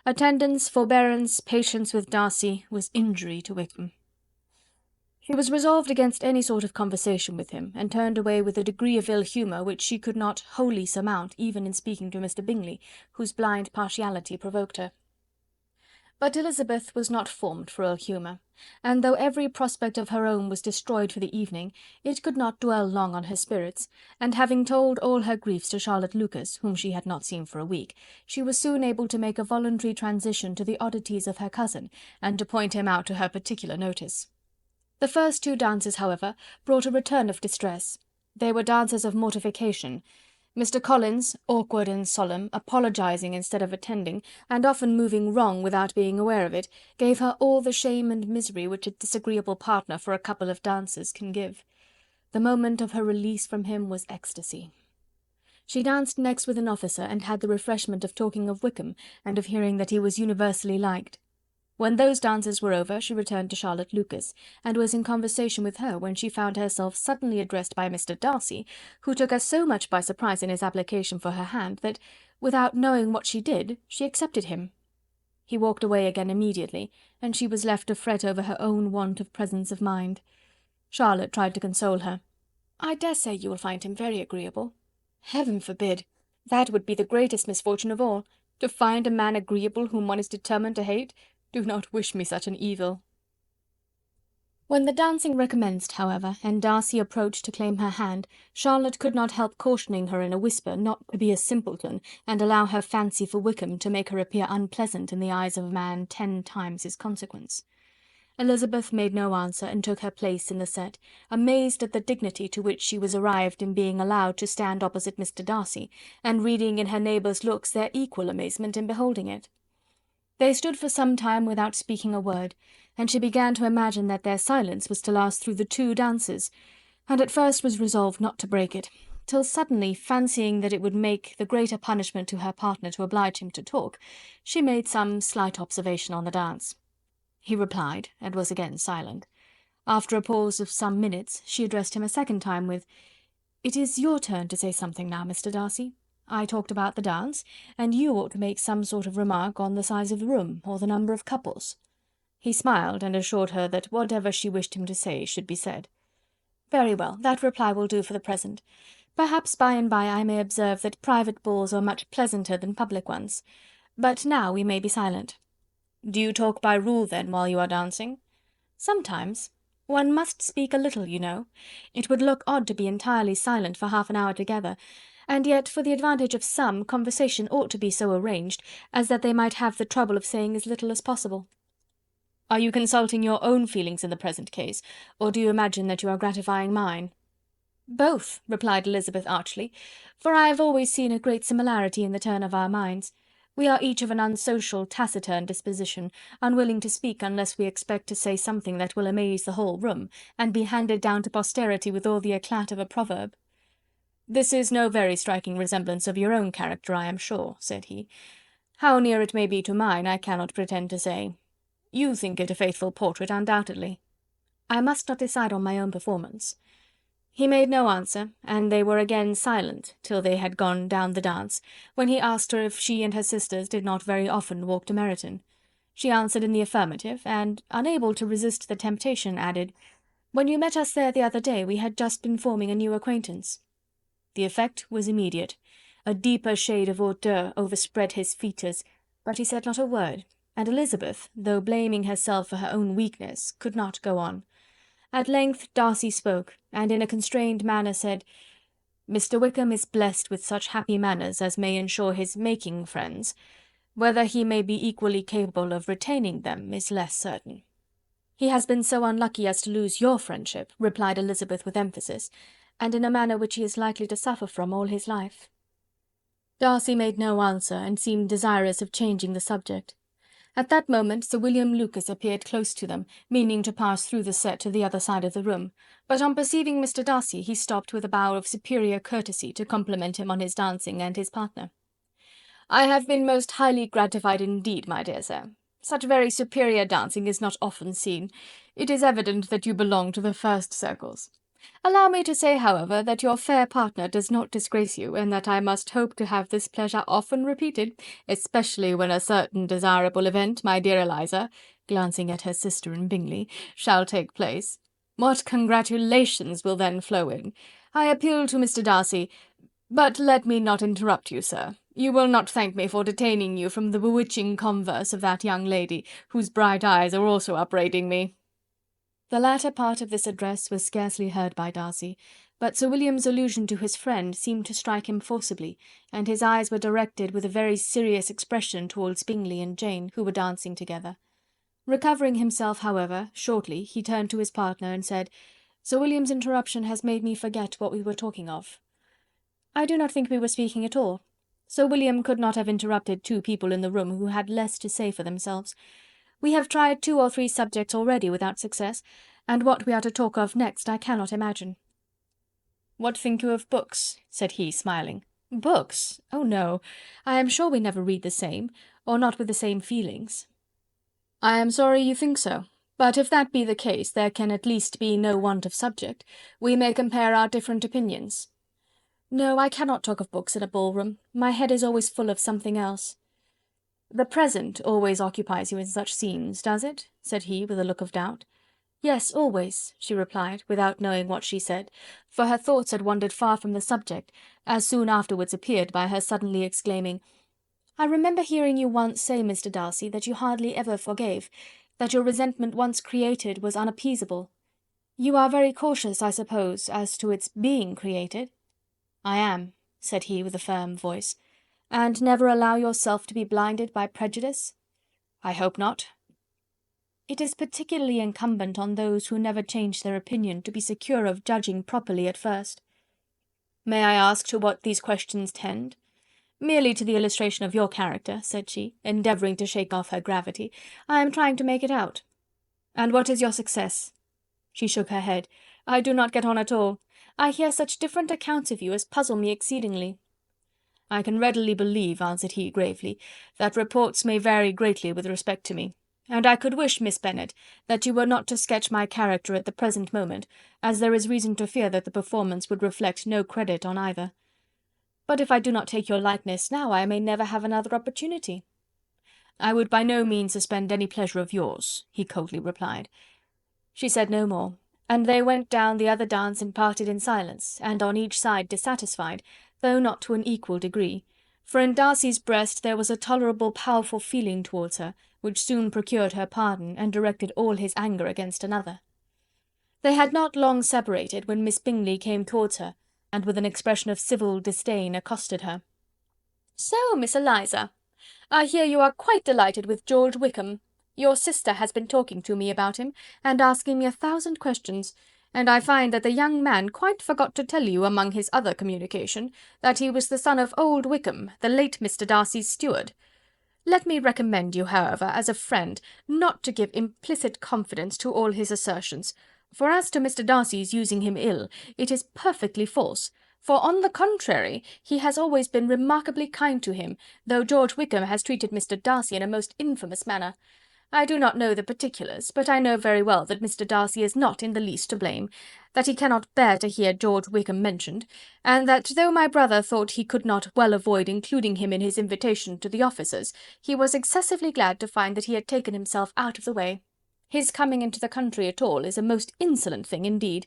Attendance, forbearance, patience with Darcy, was injury to Wickham. She was resolved against any sort of conversation with him, and turned away with a degree of ill humour which she could not wholly surmount even in speaking to Mr. Bingley, whose blind partiality provoked her. But Elizabeth was not formed for ill humour, and though every prospect of her own was destroyed for the evening, it could not dwell long on her spirits, and having told all her griefs to Charlotte Lucas, whom she had not seen for a week, she was soon able to make a voluntary transition to the oddities of her cousin, and to point him out to her particular notice. The first 2 dances, however, brought a return of distress. They were dances of mortification. Mr. Collins, awkward and solemn, apologizing instead of attending, and often moving wrong without being aware of it, gave her all the shame and misery which a disagreeable partner for a couple of dances can give. The moment of her release from him was ecstasy. She danced next with an officer, and had the refreshment of talking of Wickham, and of hearing that he was universally liked. When those dances were over, she returned to Charlotte Lucas, and was in conversation with her when she found herself suddenly addressed by Mr. Darcy, who took her so much by surprise in his application for her hand, that, without knowing what she did, she accepted him. He walked away again immediately, and she was left to fret over her own want of presence of mind. Charlotte tried to console her. "I dare say you will find him very agreeable." "Heaven forbid! That would be the greatest misfortune of all. To find a man agreeable whom one is determined to hate. Do not wish me such an evil." When the dancing recommenced, however, and Darcy approached to claim her hand, Charlotte could not help cautioning her in a whisper not to be a simpleton, and allow her fancy for Wickham to make her appear unpleasant in the eyes of a man 10 times his consequence. Elizabeth made no answer, and took her place in the set, amazed at the dignity to which she was arrived in being allowed to stand opposite Mr. Darcy, and reading in her neighbours' looks their equal amazement in beholding it. They stood for some time without speaking a word, and she began to imagine that their silence was to last through the 2 dances, and at first was resolved not to break it, till suddenly, fancying that it would make the greater punishment to her partner to oblige him to talk, she made some slight observation on the dance. He replied, and was again silent. After a pause of some minutes, she addressed him a second time with, "It is your turn to say something now, Mr. Darcy. I talked about the dance, and you ought to make some sort of remark on the size of the room, or the number of couples." He smiled, and assured her that whatever she wished him to say should be said. "Very well, that reply will do for the present. Perhaps by and by I may observe that private balls are much pleasanter than public ones. But now we may be silent." "Do you talk by rule, then, while you are dancing?" "Sometimes. One must speak a little, you know. It would look odd to be entirely silent for half an hour together, and yet, for the advantage of some, conversation ought to be so arranged as that they might have the trouble of saying as little as possible." "Are you consulting your own feelings in the present case, or do you imagine that you are gratifying mine?" "Both," replied Elizabeth archly, "for I have always seen a great similarity in the turn of our minds. We are each of an unsocial, taciturn disposition, unwilling to speak unless we expect to say something that will amaze the whole room, and be handed down to posterity with all the eclat of a proverb." "This is no very striking resemblance of your own character, I am sure," said he. "How near it may be to mine, I cannot pretend to say. You think it a faithful portrait, undoubtedly." "I must not decide on my own performance." He made no answer, and they were again silent till they had gone down the dance, when he asked her if she and her sisters did not very often walk to Meryton. She answered in the affirmative, and, unable to resist the temptation, added, "When you met us there the other day, we had just been forming a new acquaintance." The effect was immediate. A deeper shade of hauteur overspread his features, but he said not a word, and Elizabeth, though blaming herself for her own weakness, could not go on. At length Darcy spoke, and in a constrained manner said, "Mr. Wickham is blessed with such happy manners as may ensure his making friends. Whether he may be equally capable of retaining them is less certain." "He has been so unlucky as to lose your friendship," replied Elizabeth with emphasis, "and in a manner which he is likely to suffer from all his life." Darcy made no answer, and seemed desirous of changing the subject. At that moment Sir William Lucas appeared close to them, meaning to pass through the set to the other side of the room, but on perceiving Mr. Darcy he stopped with a bow of superior courtesy to compliment him on his dancing and his partner. "I have been most highly gratified indeed, my dear sir. Such very superior dancing is not often seen. It is evident that you belong to the first circles. Allow me to say, however, that your fair partner does not disgrace you, and that I must hope to have this pleasure often repeated, especially when a certain desirable event, my dear Eliza," glancing at her sister in Bingley, "shall take place. What congratulations will then flow in! I appeal to Mr. Darcy— But let me not interrupt you, sir. You will not thank me for detaining you from the bewitching converse of that young lady, whose bright eyes are also upbraiding me." The latter part of this address was scarcely heard by Darcy, but Sir William's allusion to his friend seemed to strike him forcibly, and his eyes were directed with a very serious expression towards Bingley and Jane, who were dancing together. Recovering himself, however, shortly, he turned to his partner and said, "Sir William's interruption has made me forget what we were talking of." "I do not think we were speaking at all. Sir William could not have interrupted 2 people in the room who had less to say for themselves. We have tried 2 or 3 subjects already without success, and what we are to talk of next I cannot imagine." "What think you of books?" said he, smiling. "Books? Oh no! I am sure we never read the same, or not with the same feelings." "I am sorry you think so, but if that be the case, there can at least be no want of subject. We may compare our different opinions." "No, I cannot talk of books in a ballroom. My head is always full of something else." "The present always occupies you in such scenes, does it?" said he, with a look of doubt. "Yes, always," she replied, without knowing what she said, for her thoughts had wandered far from the subject, as soon afterwards appeared by her suddenly exclaiming, "I remember hearing you once say, Mr. Darcy, that you hardly ever forgave, that your resentment once created was unappeasable. You are very cautious, I suppose, as to its being created?" "I am," said he, with a firm voice. "And never allow yourself to be blinded by prejudice?" "I hope not." "It is particularly incumbent on those who never change their opinion to be secure of judging properly at first." "May I ask to what these questions tend?" "Merely to the illustration of your character," said she, endeavouring to shake off her gravity. "I am trying to make it out." "And what is your success?" She shook her head. "I do not get on at all. I hear such different accounts of you as puzzle me exceedingly." "I can readily believe," answered he, gravely, "that reports may vary greatly with respect to me, and I could wish, Miss Bennet, that you were not to sketch my character at the present moment, as there is reason to fear that the performance would reflect no credit on either." "But if I do not take your likeness now, I may never have another opportunity." "I would by no means suspend any pleasure of yours," he coldly replied. She said no more, and they went down the other dance and parted in silence, and on each side dissatisfied, though not to an equal degree, for in Darcy's breast there was a tolerable powerful feeling towards her, which soon procured her pardon, and directed all his anger against another. They had not long separated when Miss Bingley came towards her, and with an expression of civil disdain accosted her. "So, Miss Eliza, I hear you are quite delighted with George Wickham. Your sister has been talking to me about him, and asking me 1,000 questions, and I find that the young man quite forgot to tell you, among his other communication, that he was the son of old Wickham, the late Mr. Darcy's steward. Let me recommend you, however, as a friend, not to give implicit confidence to all his assertions, for as to Mr. Darcy's using him ill, it is perfectly false, for on the contrary, he has always been remarkably kind to him, though George Wickham has treated Mr. Darcy in a most infamous manner. I do not know the particulars, but I know very well that Mr. Darcy is not in the least to blame, that he cannot bear to hear George Wickham mentioned, and that though my brother thought he could not well avoid including him in his invitation to the officers, he was excessively glad to find that he had taken himself out of the way. His coming into the country at all is a most insolent thing indeed,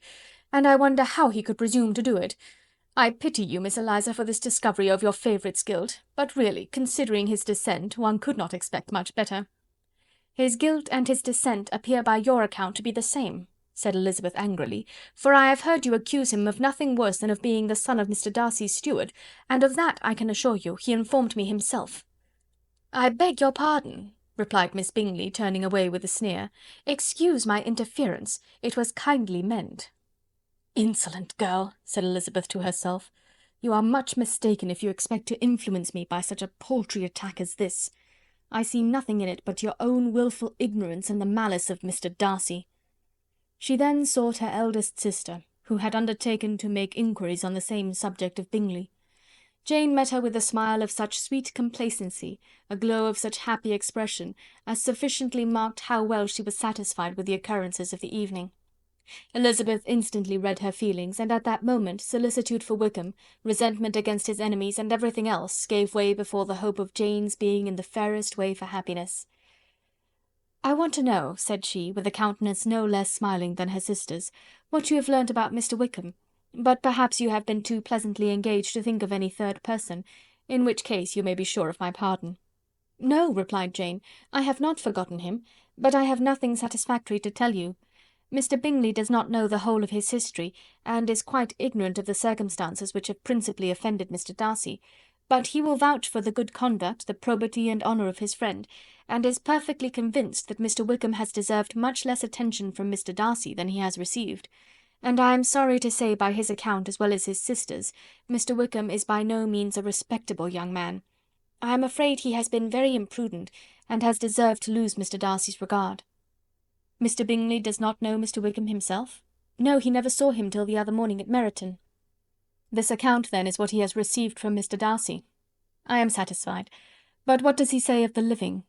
and I wonder how he could presume to do it. I pity you, Miss Eliza, for this discovery of your favourite's guilt, but really, considering his descent, one could not expect much better." "His guilt and his descent appear by your account to be the same," said Elizabeth angrily, "for I have heard you accuse him of nothing worse than of being the son of Mr. Darcy's steward, and of that, I can assure you, he informed me himself." "I beg your pardon," replied Miss Bingley, turning away with a sneer. "Excuse my interference, it was kindly meant." "Insolent girl," said Elizabeth to herself, "you are much mistaken if you expect to influence me by such a paltry attack as this. I see nothing in it but your own wilful ignorance and the malice of Mr. Darcy." She then sought her eldest sister, who had undertaken to make inquiries on the same subject of Bingley. Jane met her with a smile of such sweet complacency, a glow of such happy expression, as sufficiently marked how well she was satisfied with the occurrences of the evening. Elizabeth instantly read her feelings, and at that moment solicitude for Wickham, resentment against his enemies, and everything else, gave way before the hope of Jane's being in the fairest way for happiness. "I want to know," said she, with a countenance no less smiling than her sister's, "what you have learnt about Mr. Wickham, but perhaps you have been too pleasantly engaged to think of any third person, in which case you may be sure of my pardon." "No," replied Jane, "I have not forgotten him, but I have nothing satisfactory to tell you. Mr. Bingley does not know the whole of his history, and is quite ignorant of the circumstances which have principally offended Mr. Darcy, but he will vouch for the good conduct, the probity and honour of his friend, and is perfectly convinced that Mr. Wickham has deserved much less attention from Mr. Darcy than he has received, and I am sorry to say by his account as well as his sister's, Mr. Wickham is by no means a respectable young man. I am afraid he has been very imprudent, and has deserved to lose Mr. Darcy's regard." "Mr. Bingley does not know Mr. Wickham himself?" "No, he never saw him till the other morning at Meryton." "This account, then, is what he has received from Mr. Darcy. I am satisfied. But what does he say of the living?"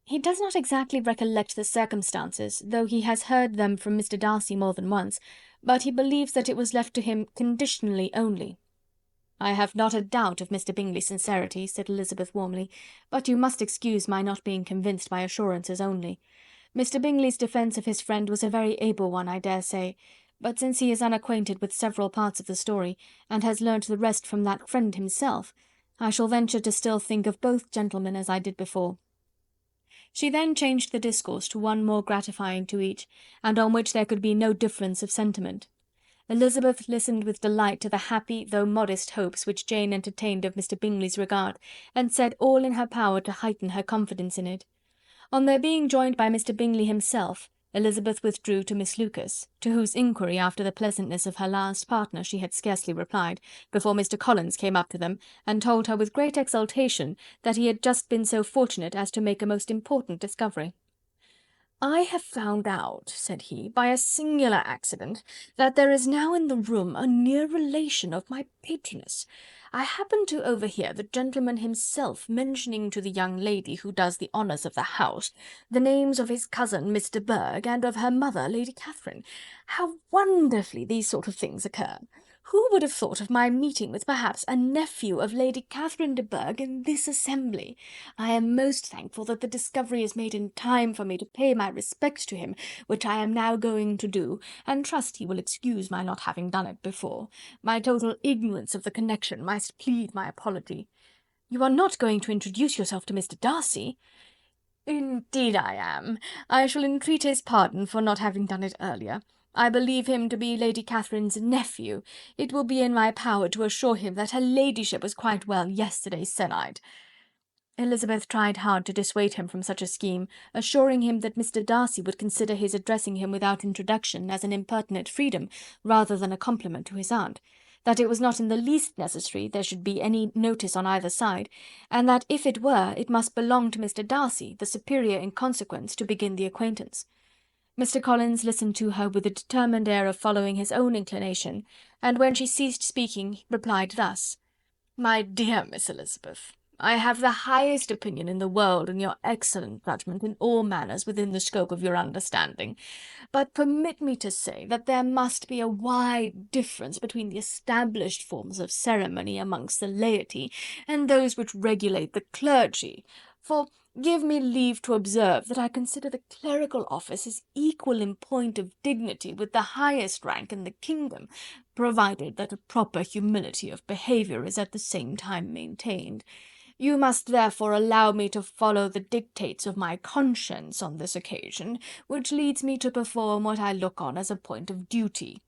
"He does not exactly recollect the circumstances, though he has heard them from Mr. Darcy more than once, but he believes that it was left to him conditionally only." "I have not a doubt of Mr. Bingley's sincerity," said Elizabeth warmly, "but you must excuse my not being convinced by assurances only. Mr. Bingley's defence of his friend was a very able one, I dare say, but since he is unacquainted with several parts of the story, and has learnt the rest from that friend himself, I shall venture to still think of both gentlemen as I did before." She then changed the discourse to one more gratifying to each, and on which there could be no difference of sentiment. Elizabeth listened with delight to the happy, though modest hopes which Jane entertained of Mr. Bingley's regard, and said all in her power to heighten her confidence in it. On their being joined by Mr. Bingley himself, Elizabeth withdrew to Miss Lucas, to whose inquiry after the pleasantness of her last partner she had scarcely replied, before Mr. Collins came up to them, and told her with great exultation that he had just been so fortunate as to make a most important discovery. "I have found out," said he, "by a singular accident, that there is now in the room a near relation of my patroness. I happened to overhear the gentleman himself mentioning to the young lady who does the honours of the house the names of his cousin Miss de Bourgh and of her mother Lady Catherine. How wonderfully these sort of things occur! Who would have thought of my meeting with perhaps a nephew of Lady Catherine de Bourgh in this assembly? I am most thankful that the discovery is made in time for me to pay my respects to him, which I am now going to do, and trust he will excuse my not having done it before. My total ignorance of the connection must plead my apology." "You are not going to introduce yourself to Mr. Darcy?" "Indeed I am. I shall entreat his pardon for not having done it earlier. I believe him to be Lady Catherine's nephew. It will be in my power to assure him that her ladyship was quite well yesterday se'nnight." Elizabeth tried hard to dissuade him from such a scheme, assuring him that Mr. Darcy would consider his addressing him without introduction as an impertinent freedom rather than a compliment to his aunt, that it was not in the least necessary there should be any notice on either side, and that if it were, it must belong to Mr. Darcy, the superior in consequence, to begin the acquaintance. Mr. Collins listened to her with a determined air of following his own inclination, and when she ceased speaking, replied thus: "My dear Miss Elizabeth, I have the highest opinion in the world in your excellent judgment in all matters within the scope of your understanding, but permit me to say that there must be a wide difference between the established forms of ceremony amongst the laity and those which regulate the clergy, for give me leave to observe that I consider the clerical office as equal in point of dignity with the highest rank in the kingdom, provided that a proper humility of behaviour is at the same time maintained. You must therefore allow me to follow the dictates of my conscience on this occasion, which leads me to perform what I look on as a point of duty.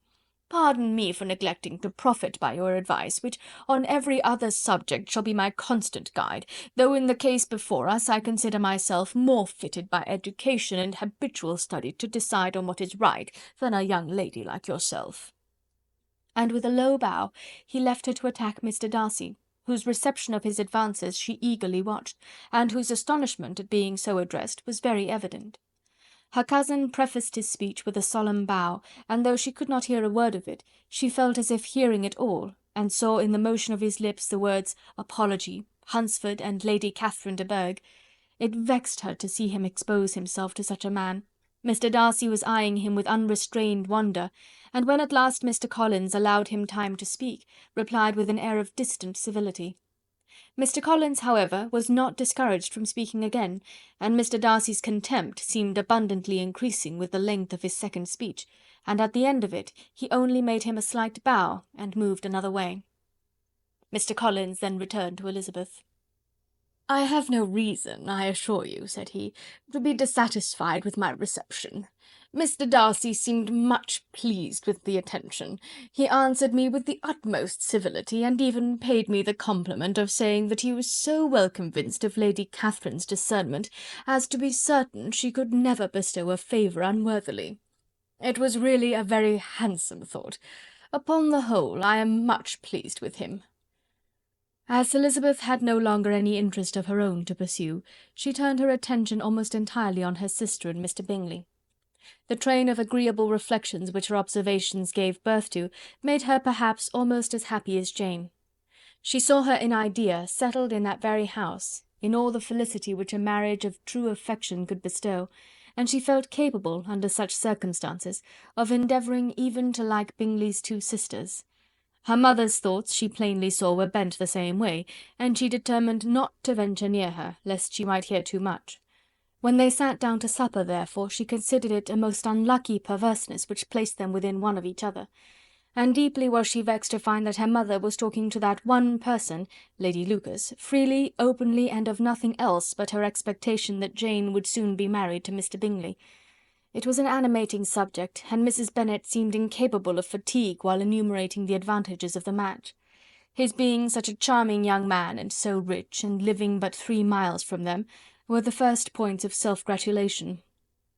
Pardon me for neglecting to profit by your advice, which on every other subject shall be my constant guide, though in the case before us I consider myself more fitted by education and habitual study to decide on what is right than a young lady like yourself." And with a low bow he left her to attack Mr. Darcy, whose reception of his advances she eagerly watched, and whose astonishment at being so addressed was very evident. Her cousin prefaced his speech with a solemn bow, and though she could not hear a word of it, she felt as if hearing it all, and saw in the motion of his lips the words apology, Hunsford, and Lady Catherine de Bourgh. It vexed her to see him expose himself to such a man. Mr. Darcy was eyeing him with unrestrained wonder, and when at last Mr. Collins allowed him time to speak, replied with an air of distant civility. Mr. Collins, however, was not discouraged from speaking again, and Mr. Darcy's contempt seemed abundantly increasing with the length of his second speech, and at the end of it he only made him a slight bow and moved another way. Mr. Collins then returned to Elizabeth. "I have no reason, I assure you," said he, "to be dissatisfied with my reception. Mr. Darcy seemed much pleased with the attention. He answered me with the utmost civility, and even paid me the compliment of saying that he was so well convinced of Lady Catherine's discernment as to be certain she could never bestow a favour unworthily. It was really a very handsome thought. Upon the whole, I am much pleased with him." As Elizabeth had no longer any interest of her own to pursue, she turned her attention almost entirely on her sister and Mr. Bingley. The train of agreeable reflections which her observations gave birth to made her perhaps almost as happy as Jane. She saw her in idea settled in that very house, in all the felicity which a marriage of true affection could bestow, and she felt capable, under such circumstances, of endeavouring even to like Bingley's two sisters. Her mother's thoughts she plainly saw were bent the same way, and she determined not to venture near her, lest she might hear too much. When they sat down to supper, therefore, she considered it a most unlucky perverseness which placed them within one of each other, and deeply was she vexed to find that her mother was talking to that one person, Lady Lucas, freely, openly, and of nothing else but her expectation that Jane would soon be married to Mr. Bingley. It was an animating subject, and Mrs. Bennet seemed incapable of fatigue while enumerating the advantages of the match. His being such a charming young man, and so rich, and living but 3 miles from them, were the first points of self-gratulation.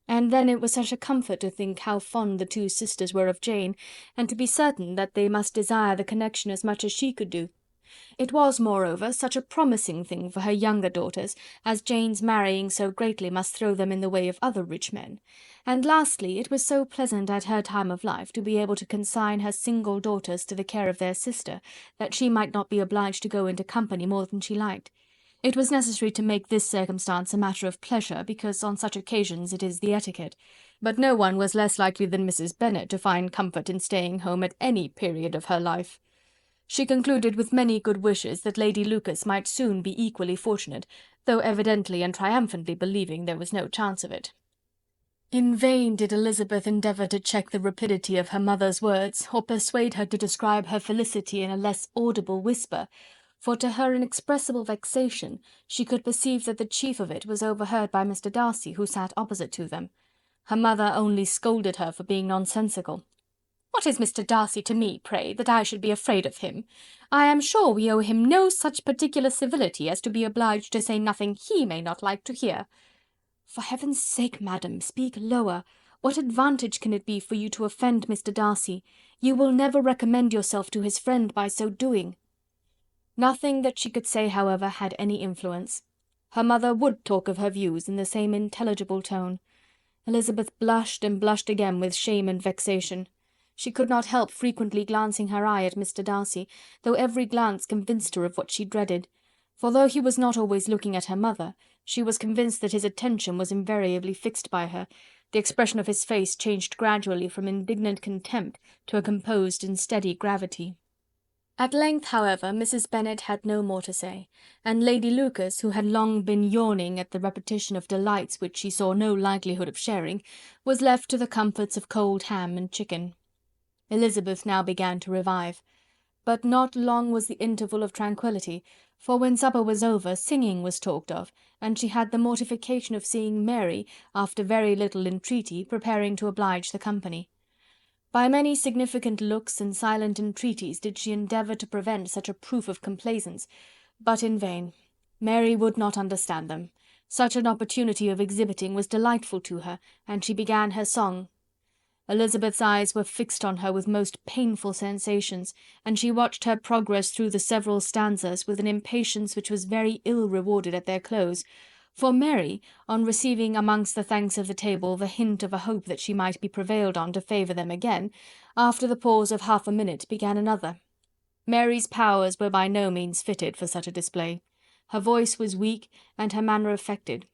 And then it was such a comfort to think how fond the two sisters were of Jane, and to be certain that they must desire the connection as much as she could do. It was, moreover, such a promising thing for her younger daughters, as Jane's marrying so greatly must throw them in the way of other rich men. And lastly, it was so pleasant at her time of life to be able to consign her single daughters to the care of their sister, that she might not be obliged to go into company more than she liked. It was necessary to make this circumstance a matter of pleasure, because on such occasions it is the etiquette, but no one was less likely than Mrs. Bennet to find comfort in staying home at any period of her life. She concluded with many good wishes that Lady Lucas might soon be equally fortunate, though evidently and triumphantly believing there was no chance of it. In vain did Elizabeth endeavour to check the rapidity of her mother's words, or persuade her to describe her felicity in a less audible whisper, for to her inexpressible vexation she could perceive that the chief of it was overheard by Mr. Darcy, who sat opposite to them. Her mother only scolded her for being nonsensical. "What is Mr. Darcy to me, pray, that I should be afraid of him? I am sure we owe him no such particular civility as to be obliged to say nothing he may not like to hear." "For heaven's sake, madam, speak lower. What advantage can it be for you to offend Mr. Darcy? You will never recommend yourself to his friend by so doing." Nothing that she could say, however, had any influence. Her mother would talk of her views in the same intelligible tone. Elizabeth blushed and blushed again with shame and vexation. She could not help frequently glancing her eye at Mr. Darcy, though every glance convinced her of what she dreaded, for though he was not always looking at her mother, she was convinced that his attention was invariably fixed by her. The expression of his face changed gradually from indignant contempt to a composed and steady gravity. At length, however, Mrs. Bennet had no more to say, and Lady Lucas, who had long been yawning at the repetition of delights which she saw no likelihood of sharing, was left to the comforts of cold ham and chicken. Elizabeth now began to revive. But not long was the interval of tranquillity, for when supper was over, singing was talked of, and she had the mortification of seeing Mary, after very little entreaty, preparing to oblige the company. By many significant looks and silent entreaties did she endeavour to prevent such a proof of complaisance, but in vain. Mary would not understand them. Such an opportunity of exhibiting was delightful to her, and she began her song. Elizabeth's eyes were fixed on her with most painful sensations, and she watched her progress through the several stanzas with an impatience which was very ill rewarded at their close, for Mary, on receiving amongst the thanks of the table the hint of a hope that she might be prevailed on to favour them again, after the pause of half a minute began another. Mary's powers were by no means fitted for such a display. Her voice was weak, and her manner affected.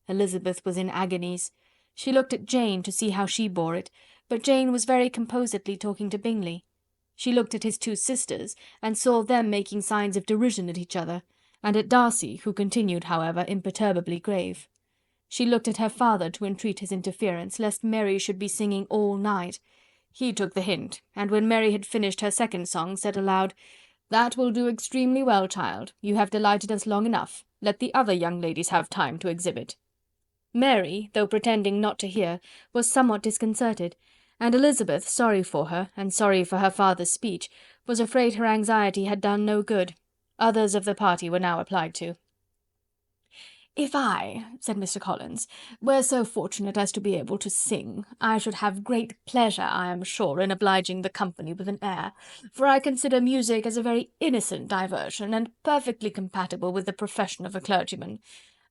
Elizabeth was in agonies. She looked at Jane to see how she bore it, but Jane was very composedly talking to Bingley. She looked at his two sisters, and saw them making signs of derision at each other, and at Darcy, who continued, however, imperturbably grave. She looked at her father to entreat his interference, lest Mary should be singing all night. He took the hint, and when Mary had finished her second song, said aloud, "That will do extremely well, child. You have delighted us long enough. Let the other young ladies have time to exhibit." Mary, though pretending not to hear, was somewhat disconcerted, and Elizabeth, sorry for her, and sorry for her father's speech, was afraid her anxiety had done no good. Others of the party were now applied to. "If I," said Mr. Collins, "were so fortunate as to be able to sing, I should have great pleasure, I am sure, in obliging the company with an air, for I consider music as a very innocent diversion, and perfectly compatible with the profession of a clergyman.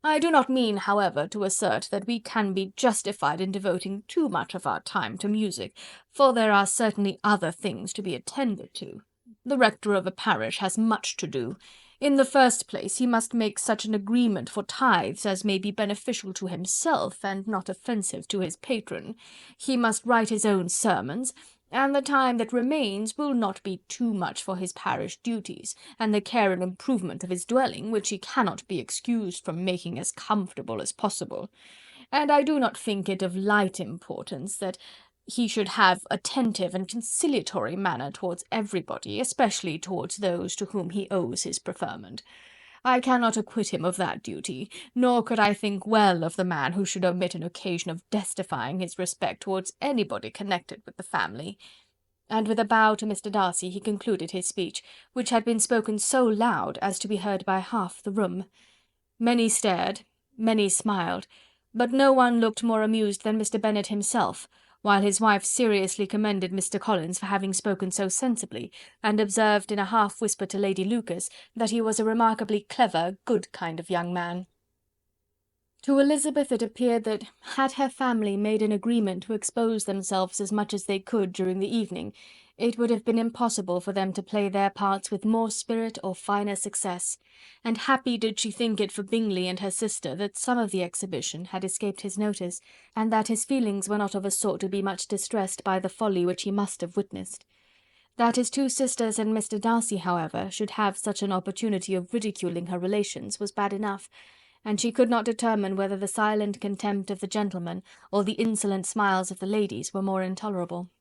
I do not mean, however, to assert that we can be justified in devoting too much of our time to music, for there are certainly other things to be attended to. The rector of a parish has much to do. In the first place, he must make such an agreement for tithes as may be beneficial to himself, and not offensive to his patron. He must write his own sermons, and the time that remains will not be too much for his parish duties, and the care and improvement of his dwelling, which he cannot be excused from making as comfortable as possible. And I do not think it of light importance that he should have attentive and conciliatory manner towards everybody, especially towards those to whom he owes his preferment. I cannot acquit him of that duty, nor could I think well of the man who should omit an occasion of testifying his respect towards anybody connected with the family." And with a bow to Mr. Darcy he concluded his speech, which had been spoken so loud as to be heard by half the room. Many stared, many smiled, but no one looked more amused than Mr. Bennet himself, while his wife seriously commended Mr. Collins for having spoken so sensibly, and observed in a half whisper to Lady Lucas that he was a remarkably clever, good kind of young man. To Elizabeth it appeared that, had her family made an agreement to expose themselves as much as they could during the evening, it would have been impossible for them to play their parts with more spirit or finer success, and happy did she think it for Bingley and her sister that some of the exhibition had escaped his notice, and that his feelings were not of a sort to be much distressed by the folly which he must have witnessed. That his two sisters and Mr. Darcy, however, should have such an opportunity of ridiculing her relations was bad enough, and she could not determine whether the silent contempt of the gentlemen or the insolent smiles of the ladies were more intolerable.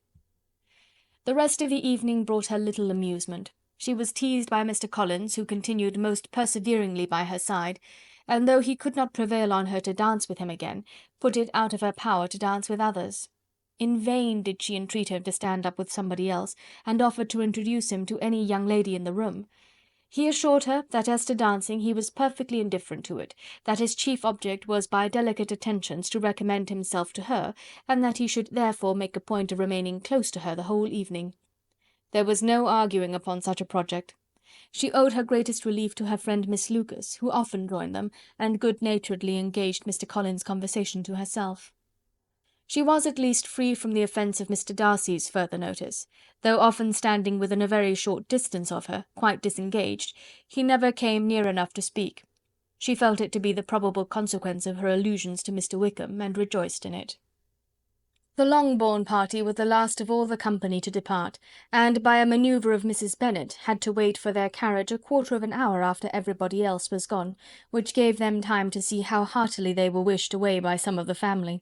The rest of the evening brought her little amusement. She was teased by Mr. Collins, who continued most perseveringly by her side, and though he could not prevail on her to dance with him again, put it out of her power to dance with others. In vain did she entreat him to stand up with somebody else, and offered to introduce him to any young lady in the room. He assured her that as to dancing he was perfectly indifferent to it, that his chief object was by delicate attentions to recommend himself to her, and that he should therefore make a point of remaining close to her the whole evening. There was no arguing upon such a project. She owed her greatest relief to her friend Miss Lucas, who often joined them, and good-naturedly engaged Mr. Collins's conversation to herself. She was at least free from the offence of Mr. Darcy's further notice. Though often standing within a very short distance of her, quite disengaged, he never came near enough to speak. She felt it to be the probable consequence of her allusions to Mr. Wickham, and rejoiced in it. The Longbourn party were the last of all the company to depart, and by a manoeuvre of Mrs. Bennet had to wait for their carriage a quarter of an hour after everybody else was gone, which gave them time to see how heartily they were wished away by some of the family.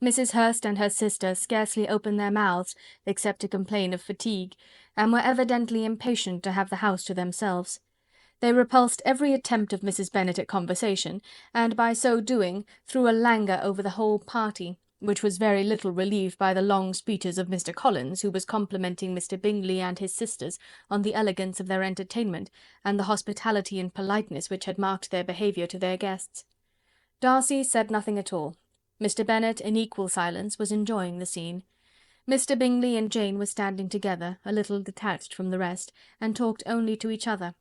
Mrs. Hurst and her sister scarcely opened their mouths, except to complain of fatigue, and were evidently impatient to have the house to themselves. They repulsed every attempt of Mrs. Bennet at conversation, and by so doing threw a languor over the whole party, which was very little relieved by the long speeches of Mr. Collins, who was complimenting Mr. Bingley and his sisters on the elegance of their entertainment, and the hospitality and politeness which had marked their behaviour to their guests. Darcy said nothing at all. Mr. Bennet, in equal silence, was enjoying the scene. Mr. Bingley and Jane were standing together, a little detached from the rest, and talked only to each other.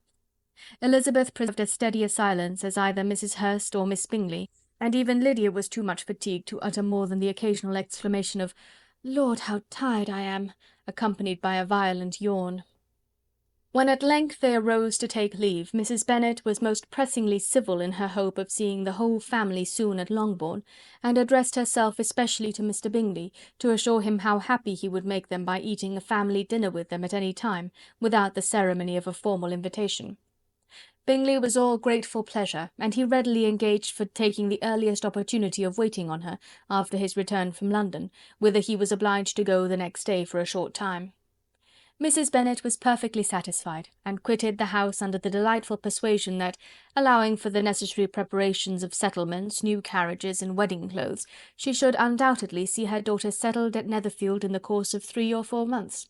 Elizabeth preserved as steady a silence as either Mrs. Hurst or Miss Bingley, and even Lydia was too much fatigued to utter more than the occasional exclamation of "Lord, how tired I am!" accompanied by a violent yawn. When at length they arose to take leave, Mrs. Bennet was most pressingly civil in her hope of seeing the whole family soon at Longbourn, and addressed herself especially to Mr. Bingley, to assure him how happy he would make them by eating a family dinner with them at any time, without the ceremony of a formal invitation. Bingley was all grateful pleasure, and he readily engaged for taking the earliest opportunity of waiting on her, after his return from London, whither he was obliged to go the next day for a short time. Mrs. Bennet was perfectly satisfied, and quitted the house under the delightful persuasion that, allowing for the necessary preparations of settlements, new carriages, and wedding clothes, she should undoubtedly see her daughter settled at Netherfield in the course of 3 or 4 months.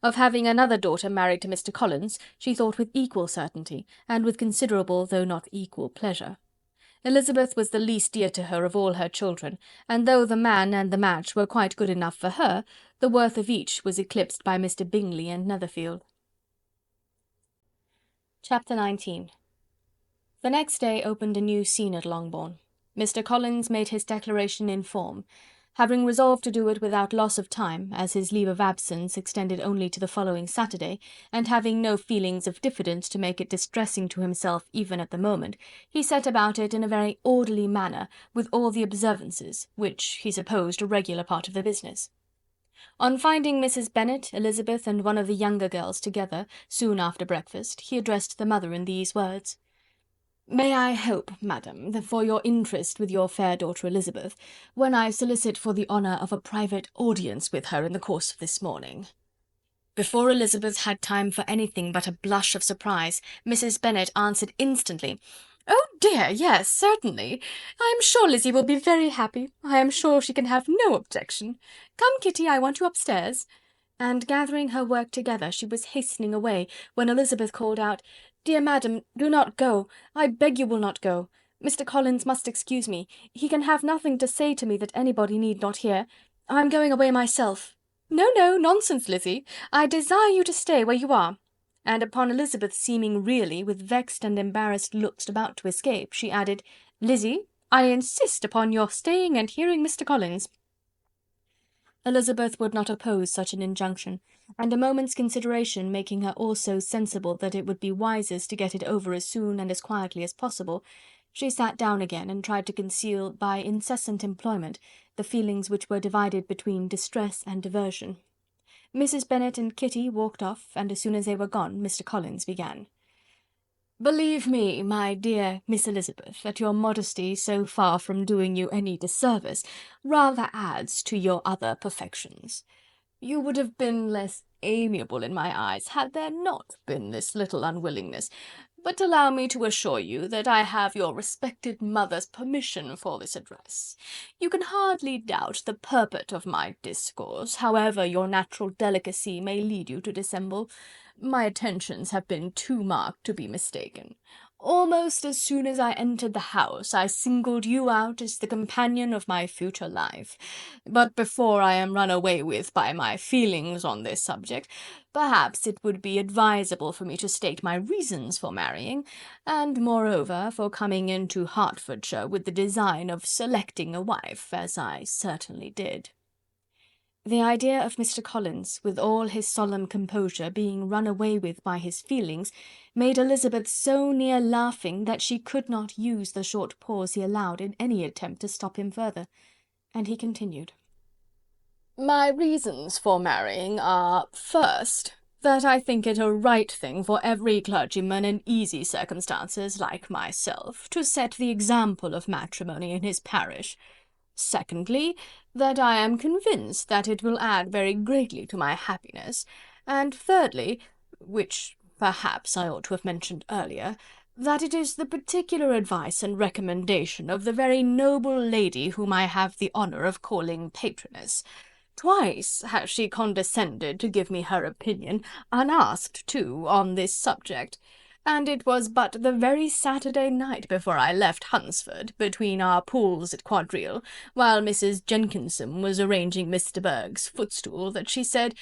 Of having another daughter married to Mr. Collins, she thought with equal certainty, and with considerable though not equal pleasure. Elizabeth was the least dear to her of all her children, and though the man and the match were quite good enough for her, the worth of each was eclipsed by Mr. Bingley and Netherfield. Chapter 19. The next day opened a new scene at Longbourn. Mr. Collins made his declaration in form, having resolved to do it without loss of time, as his leave of absence extended only to the following Saturday, and having no feelings of diffidence to make it distressing to himself even at the moment, he set about it in a very orderly manner, with all the observances, which he supposed a regular part of the business. On finding Mrs. Bennet, Elizabeth, and one of the younger girls together, soon after breakfast, he addressed the mother in these words: "May I hope, madam, that for your interest with your fair daughter Elizabeth, when I solicit for the honour of a private audience with her in the course of this morning?" Before Elizabeth had time for anything but a blush of surprise, Mrs. Bennet answered instantly, "Oh dear, yes, certainly. I am sure Lizzy will be very happy. I am sure she can have no objection. Come, Kitty, I want you upstairs." And gathering her work together, she was hastening away, when Elizabeth called out, "Dear madam, do not go. I beg you will not go. Mr. Collins must excuse me. He can have nothing to say to me that anybody need not hear. I am going away myself." "No, no, nonsense, Lizzy. I desire you to stay where you are." And upon Elizabeth seeming really, with vexed and embarrassed looks, about to escape, she added, "Lizzy, I insist upon your staying and hearing Mr. Collins." Elizabeth would not oppose such an injunction, and a moment's consideration making her also sensible that it would be wisest to get it over as soon and as quietly as possible, she sat down again and tried to conceal by incessant employment the feelings which were divided between distress and diversion. Mrs. Bennet and Kitty walked off, and as soon as they were gone, Mr. Collins began. "Believe me, my dear Miss Elizabeth, that your modesty, so far from doing you any disservice, rather adds to your other perfections. You would have been less amiable in my eyes had there not been this little unwillingness, but allow me to assure you that I have your respected mother's permission for this address. You can hardly doubt the purport of my discourse, however your natural delicacy may lead you to dissemble. My attentions have been too marked to be mistaken. Almost as soon as I entered the house, I singled you out as the companion of my future life. But before I am run away with by my feelings on this subject, perhaps it would be advisable for me to state my reasons for marrying, and moreover for coming into Hertfordshire with the design of selecting a wife, as I certainly did." The idea of Mr. Collins, with all his solemn composure, being run away with by his feelings, made Elizabeth so near laughing that she could not use the short pause he allowed in any attempt to stop him further, and he continued: "My reasons for marrying are, first, that I think it a right thing for every clergyman in easy circumstances, like myself, to set the example of matrimony in his parish. Secondly, that I am convinced that it will add very greatly to my happiness, and thirdly, which perhaps I ought to have mentioned earlier, that it is the particular advice and recommendation of the very noble lady whom I have the honour of calling patroness. Twice has she condescended to give me her opinion, unasked too, on this subject, and it was but the very Saturday night before I left Hunsford, between our pools at quadrille, while Mrs. Jenkinson was arranging Mr. Berg's footstool, that she said,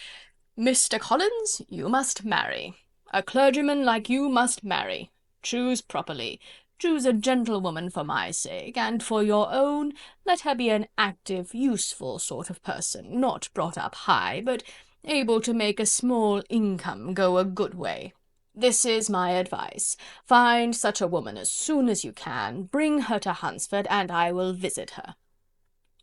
'Mr. Collins, you must marry. A clergyman like you must marry. Choose properly. Choose a gentlewoman for my sake, and for your own, let her be an active, useful sort of person, not brought up high, but able to make a small income go a good way. This is my advice. Find such a woman as soon as you can, bring her to Hunsford, and I will visit her.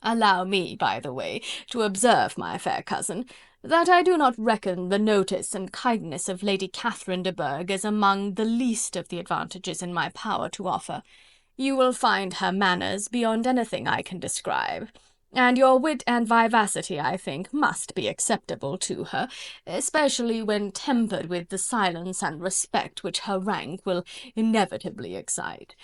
Allow me, by the way, to observe, my fair cousin, that I do not reckon the notice and kindness of Lady Catherine de Bourgh as among the least of the advantages in my power to offer. You will find her manners beyond anything I can describe, and your wit and vivacity, I think, must be acceptable to her, especially when tempered with the silence and respect which her rank will inevitably excite.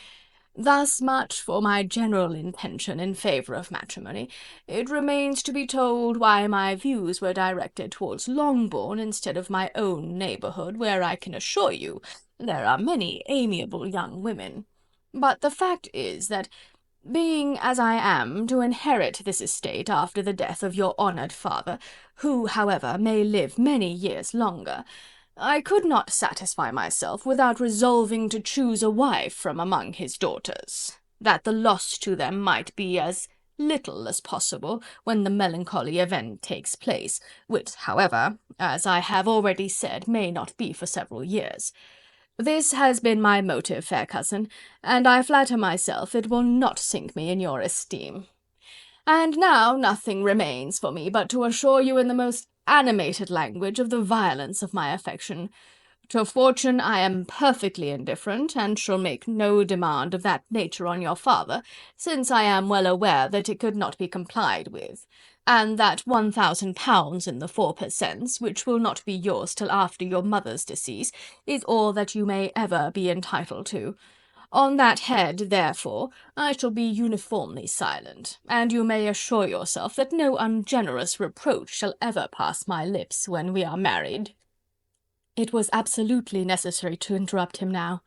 Thus much for my general intention in favour of matrimony. It remains to be told why my views were directed towards Longbourn instead of my own neighbourhood, where I can assure you there are many amiable young women. But the fact is that, being as I am to inherit this estate after the death of your honoured father, who, however, may live many years longer, I could not satisfy myself without resolving to choose a wife from among his daughters, that the loss to them might be as little as possible when the melancholy event takes place, which, however, as I have already said, may not be for several years. This has been my motive, fair cousin, and I flatter myself it will not sink me in your esteem. And now nothing remains for me but to assure you in the most animated language of the violence of my affection. To fortune I am perfectly indifferent, and shall make no demand of that nature on your father, since I am well aware that it could not be complied with, and that £1,000 in the 4 per cents, which will not be yours till after your mother's decease, is all that you may ever be entitled to. On that head, therefore, I shall be uniformly silent, and you may assure yourself that no ungenerous reproach shall ever pass my lips when we are married." It was absolutely necessary to interrupt him now.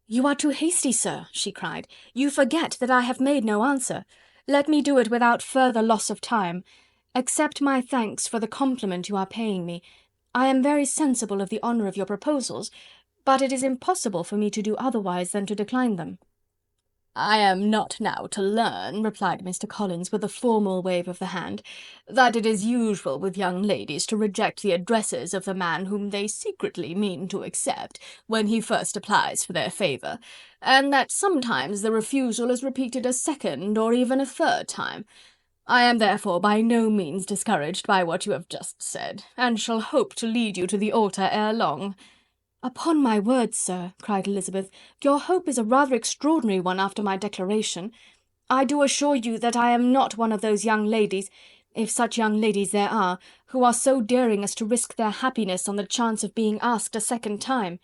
"You are too hasty, sir," she cried. "You forget that I have made no answer. Let me do it without further loss of time. Accept my thanks for the compliment you are paying me. I am very sensible of the honour of your proposals, but it is impossible for me to do otherwise than to decline them." "I am not now to learn," replied Mr. Collins, with a formal wave of the hand, "that it is usual with young ladies to reject the addresses of the man whom they secretly mean to accept, when he first applies for their favour, and that sometimes the refusal is repeated a second or even a third time. I am therefore by no means discouraged by what you have just said, and shall hope to lead you to the altar ere long." "Upon my word, sir," cried Elizabeth, "your hope is a rather extraordinary one after my declaration. I do assure you that I am not one of those young ladies, if such young ladies there are, who are so daring as to risk their happiness on the chance of being asked a second time.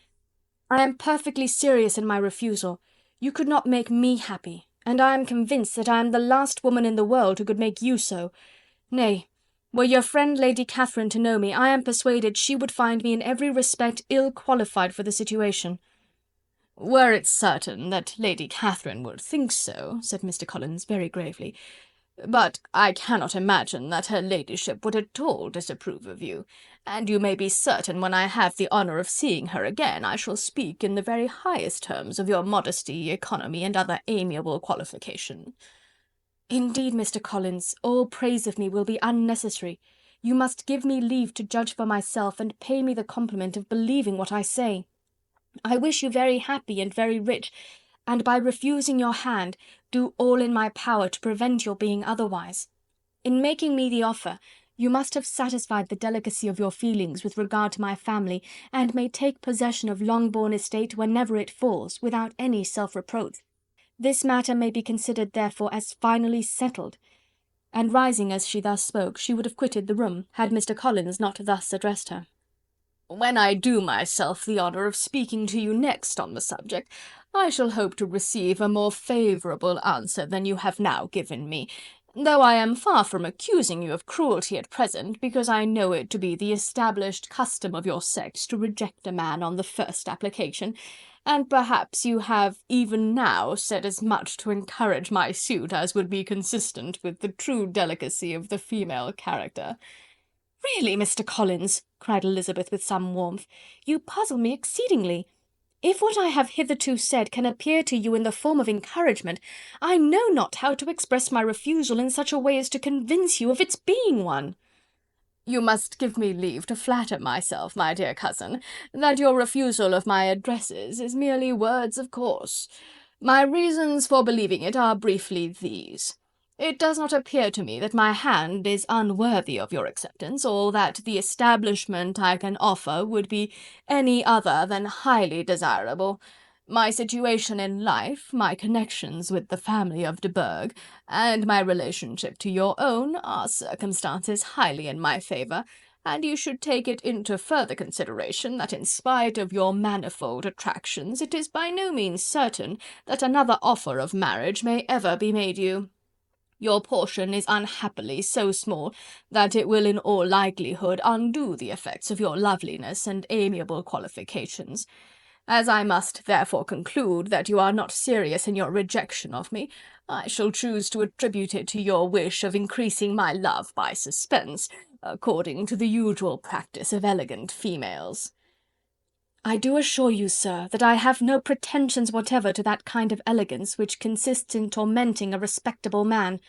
I am perfectly serious in my refusal. You could not make me happy, and I am convinced that I am the last woman in the world who could make you so. Nay, were your friend Lady Catherine to know me, I am persuaded she would find me in every respect ill qualified for the situation." "Were it certain that Lady Catherine would think so," said Mr. Collins very gravely, "but I cannot imagine that her ladyship would at all disapprove of you, and you may be certain when I have the honour of seeing her again, I shall speak in the very highest terms of your modesty, economy, and other amiable qualification." "Indeed, Mr. Collins, all praise of me will be unnecessary. You must give me leave to judge for myself, and pay me the compliment of believing what I say. I wish you very happy and very rich, and by refusing your hand, do all in my power to prevent your being otherwise. In making me the offer, you must have satisfied the delicacy of your feelings with regard to my family, and may take possession of Longbourn estate whenever it falls, without any self-reproach. This matter may be considered, therefore, as finally settled." And rising as she thus spoke, she would have quitted the room, had Mr. Collins not thus addressed her. "When I do myself the honour of speaking to you next on the subject, I shall hope to receive a more favourable answer than you have now given me, though I am far from accusing you of cruelty at present, because I know it to be the established custom of your sex to reject a man on the first application, and perhaps you have even now said as much to encourage my suit as would be consistent with the true delicacy of the female character." "Really, Mr. Collins," cried Elizabeth with some warmth, "you puzzle me exceedingly. If what I have hitherto said can appear to you in the form of encouragement, I know not how to express my refusal in such a way as to convince you of its being one." "You must give me leave to flatter myself, my dear cousin, that your refusal of my addresses is merely words of course. My reasons for believing it are briefly these. It does not appear to me that my hand is unworthy of your acceptance, or that the establishment I can offer would be any other than highly desirable. My situation in life, my connections with the family of de Bourgh, and my relationship to your own, are circumstances highly in my favour, and you should take it into further consideration that in spite of your manifold attractions, it is by no means certain that another offer of marriage may ever be made you. Your portion is unhappily so small that it will in all likelihood undo the effects of your loveliness and amiable qualifications. As I must therefore conclude that you are not serious in your rejection of me, I shall choose to attribute it to your wish of increasing my love by suspense, according to the usual practice of elegant females." "I do assure you, sir, that I have no pretensions whatever to that kind of elegance which consists in tormenting a respectable man.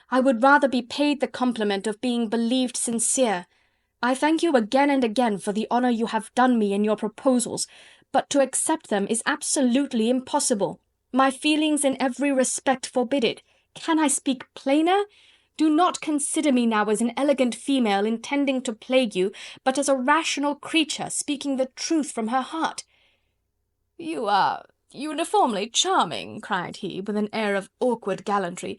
I would rather be paid the compliment of being believed sincere. I thank you again and again for the honour you have done me in your proposals, but to accept them is absolutely impossible. My feelings in every respect forbid it. Can I speak plainer? Do not consider me now as an elegant female intending to plague you, but as a rational creature speaking the truth from her heart." "You are uniformly charming," cried he, with an air of awkward gallantry,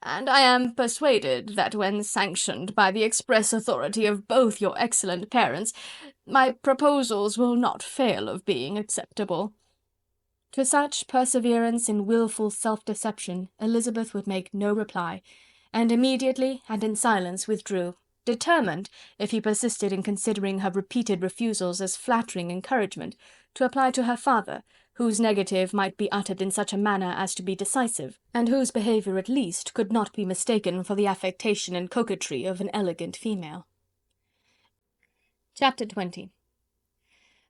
"and I am persuaded that when sanctioned by the express authority of both your excellent parents, my proposals will not fail of being acceptable." To such perseverance in wilful self-deception Elizabeth would make no reply, and immediately and in silence withdrew, determined, if he persisted in considering her repeated refusals as flattering encouragement, to apply to her father, whose negative might be uttered in such a manner as to be decisive, and whose behaviour at least could not be mistaken for the affectation and coquetry of an elegant female. Chapter 20.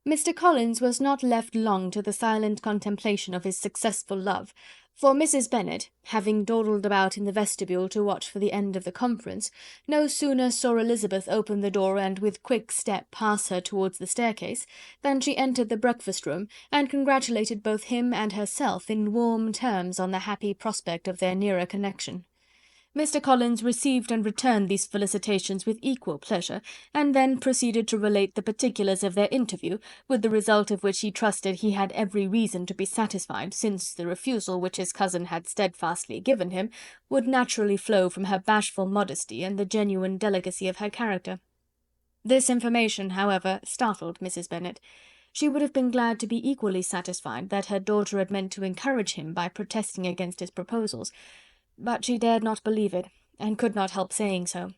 Mr. Collins was not left long to the silent contemplation of his successful love, for Mrs. Bennet, having dawdled about in the vestibule to watch for the end of the conference, no sooner saw Elizabeth open the door and with quick step pass her towards the staircase, than she entered the breakfast-room, and congratulated both him and herself in warm terms on the happy prospect of their nearer connection. Mr. Collins received and returned these felicitations with equal pleasure, and then proceeded to relate the particulars of their interview, with the result of which he trusted he had every reason to be satisfied, since the refusal which his cousin had steadfastly given him would naturally flow from her bashful modesty and the genuine delicacy of her character. This information, however, startled Mrs. Bennet. She would have been glad to be equally satisfied that her daughter had meant to encourage him by protesting against his proposals, but she dared not believe it, and could not help saying so.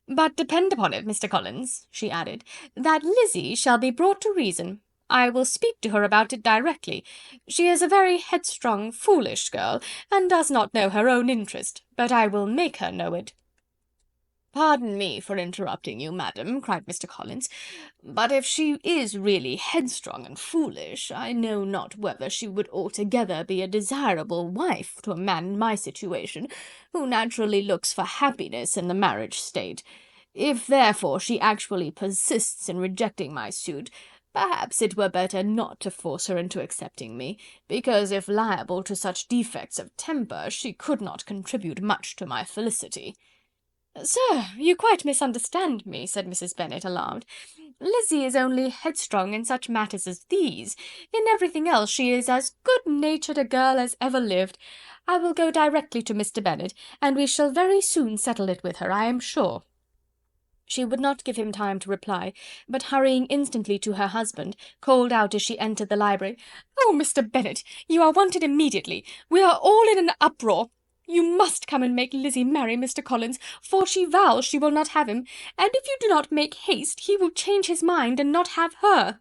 "But depend upon it, Mr. Collins," she added, "that Lizzy shall be brought to reason. I will speak to her about it directly. She is a very headstrong, foolish girl, and does not know her own interest, but I will make her know it." "Pardon me for interrupting you, madam," cried Mr. Collins, "but if she is really headstrong and foolish, I know not whether she would altogether be a desirable wife to a man in my situation, who naturally looks for happiness in the marriage state. If therefore she actually persists in rejecting my suit, perhaps it were better not to force her into accepting me, because if liable to such defects of temper, she could not contribute much to my felicity." "Sir, you quite misunderstand me," said Mrs. Bennet, alarmed. "Lizzy is only headstrong in such matters as these. In everything else she is as good-natured a girl as ever lived. I will go directly to Mr. Bennet, and we shall very soon settle it with her, I am sure." She would not give him time to reply, but hurrying instantly to her husband, called out as she entered the library, "Oh, Mr. Bennet, you are wanted immediately. We are all in an uproar. You must come and make Lizzy marry Mr. Collins, for she vows she will not have him, and if you do not make haste, he will change his mind and not have her."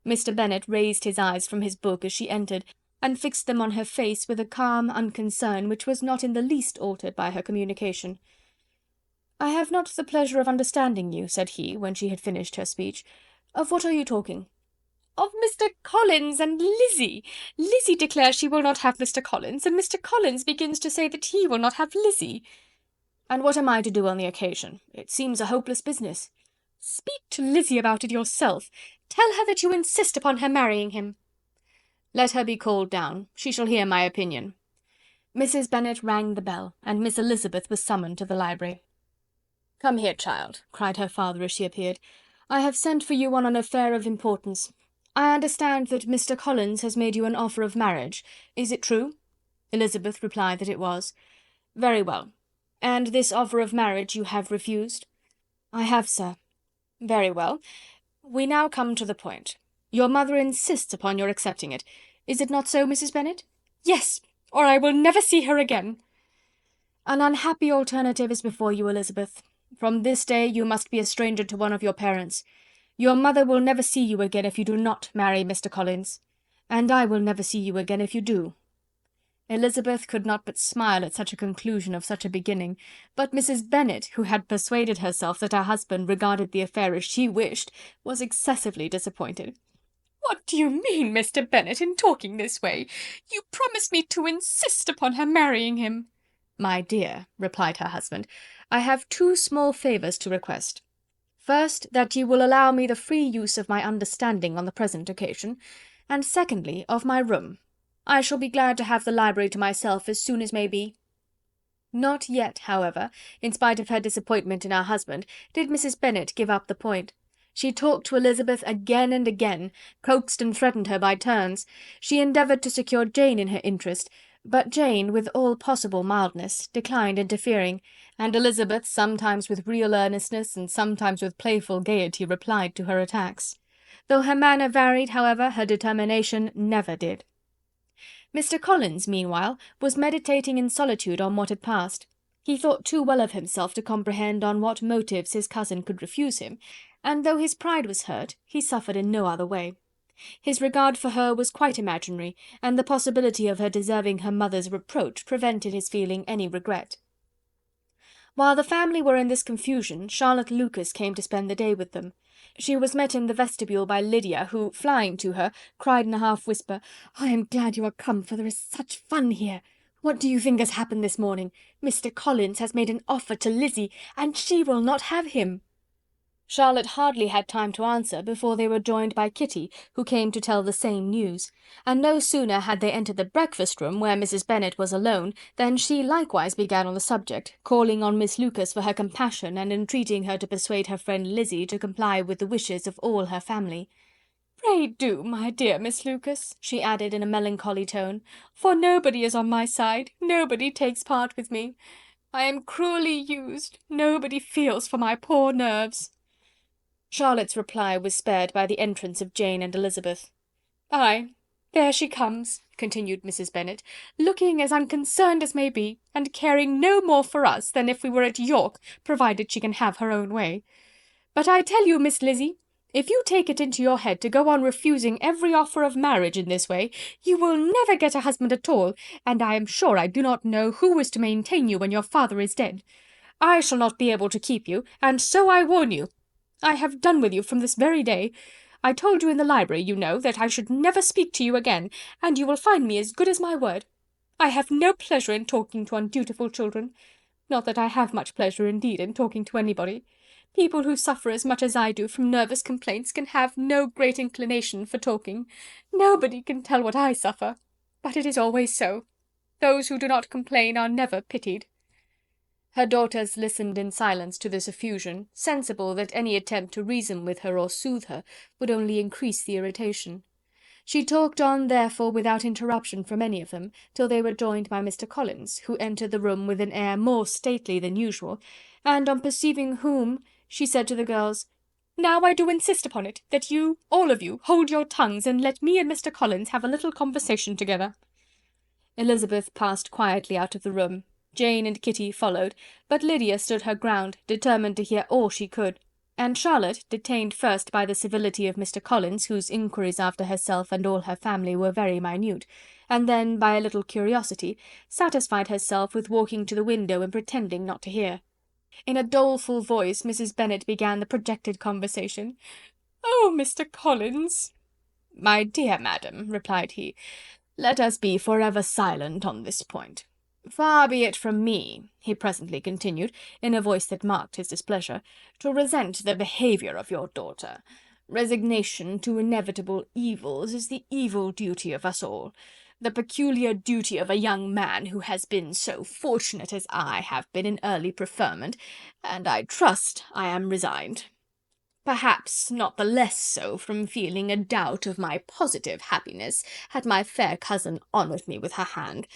Mr. Bennet raised his eyes from his book as she entered, and fixed them on her face with a calm unconcern which was not in the least altered by her communication. "I have not the pleasure of understanding you," said he, when she had finished her speech. "Of what are you talking?" "Of Mr. Collins and Lizzy. Lizzy declares she will not have Mr. Collins, and Mr. Collins begins to say that he will not have Lizzy." "And what am I to do on the occasion? It seems a hopeless business." "Speak to Lizzy about it yourself. Tell her that you insist upon her marrying him." "Let her be called down. She shall hear my opinion." Mrs. Bennet rang the bell, and Miss Elizabeth was summoned to the library. "Come here, child," cried her father as she appeared. "I have sent for you on an affair of importance. I understand that Mr. Collins has made you an offer of marriage. Is it true?" Elizabeth replied that it was. "Very well. And this offer of marriage you have refused?" "I have, sir." "Very well. We now come to the point. Your mother insists upon your accepting it. Is it not so, Mrs. Bennet?" "Yes, or I will never see her again." "An unhappy alternative is before you, Elizabeth. From this day you must be a stranger to one of your parents. Your mother will never see you again if you do not marry Mr. Collins, and I will never see you again if you do." Elizabeth could not but smile at such a conclusion of such a beginning, but Mrs. Bennet, who had persuaded herself that her husband regarded the affair as she wished, was excessively disappointed. "What do you mean, Mr. Bennet, in talking this way? You promised me to insist upon her marrying him." "My dear," replied her husband, "I have two small favours to request. First, that you will allow me the free use of my understanding on the present occasion, and secondly, of my room. I shall be glad to have the library to myself as soon as may be." Not yet, however, in spite of her disappointment in her husband, did Mrs. Bennet give up the point. She talked to Elizabeth again and again, coaxed and threatened her by turns. She endeavoured to secure Jane in her interest, but Jane, with all possible mildness, declined interfering, and Elizabeth, sometimes with real earnestness and sometimes with playful gaiety, replied to her attacks. Though her manner varied, however, her determination never did. Mr. Collins, meanwhile, was meditating in solitude on what had passed. He thought too well of himself to comprehend on what motives his cousin could refuse him, and though his pride was hurt, he suffered in no other way. His regard for her was quite imaginary, and the possibility of her deserving her mother's reproach prevented his feeling any regret. While the family were in this confusion, Charlotte Lucas came to spend the day with them. She was met in the vestibule by Lydia, who, flying to her, cried in a half-whisper, "I am glad you are come, for there is such fun here. What do you think has happened this morning? Mr. Collins has made an offer to Lizzie, and she will not have him." Charlotte hardly had time to answer before they were joined by Kitty, who came to tell the same news, and no sooner had they entered the breakfast-room, where Mrs. Bennet was alone, than she likewise began on the subject, calling on Miss Lucas for her compassion, and entreating her to persuade her friend Lizzie to comply with the wishes of all her family. "Pray do, my dear Miss Lucas," she added in a melancholy tone, "for nobody is on my side, nobody takes part with me. I am cruelly used, nobody feels for my poor nerves." Charlotte's reply was spared by the entrance of Jane and Elizabeth. "Ay, there she comes," continued Mrs. Bennet, "looking as unconcerned as may be, and caring no more for us than if we were at York, provided she can have her own way. But I tell you, Miss Lizzie, if you take it into your head to go on refusing every offer of marriage in this way, you will never get a husband at all, and I am sure I do not know who is to maintain you when your father is dead. I shall not be able to keep you, and so I warn you. I have done with you from this very day. I told you in the library, you know, that I should never speak to you again, and you will find me as good as my word. I have no pleasure in talking to undutiful children. Not that I have much pleasure indeed in talking to anybody. People who suffer as much as I do from nervous complaints can have no great inclination for talking. Nobody can tell what I suffer. But it is always so. Those who do not complain are never pitied." Her daughters listened in silence to this effusion, sensible that any attempt to reason with her or soothe her would only increase the irritation. She talked on, therefore, without interruption from any of them, till they were joined by Mr. Collins, who entered the room with an air more stately than usual, and on perceiving whom, she said to the girls, "Now I do insist upon it, that you, all of you, hold your tongues, and let me and Mr. Collins have a little conversation together." Elizabeth passed quietly out of the room. Jane and Kitty followed, but Lydia stood her ground, determined to hear all she could, and Charlotte, detained first by the civility of Mr. Collins, whose inquiries after herself and all her family were very minute, and then by a little curiosity, satisfied herself with walking to the window and pretending not to hear. In a doleful voice Mrs. Bennet began the projected conversation. "Oh, Mr. Collins!" "My dear madam," replied he, "let us be for ever silent on this point. Far be it from me," he presently continued, in a voice that marked his displeasure, "to resent the behaviour of your daughter. Resignation to inevitable evils is the evil duty of us all, the peculiar duty of a young man who has been so fortunate as I have been in early preferment, and I trust I am resigned. Perhaps not the less so from feeling a doubt of my positive happiness had my fair cousin honoured me with her hand.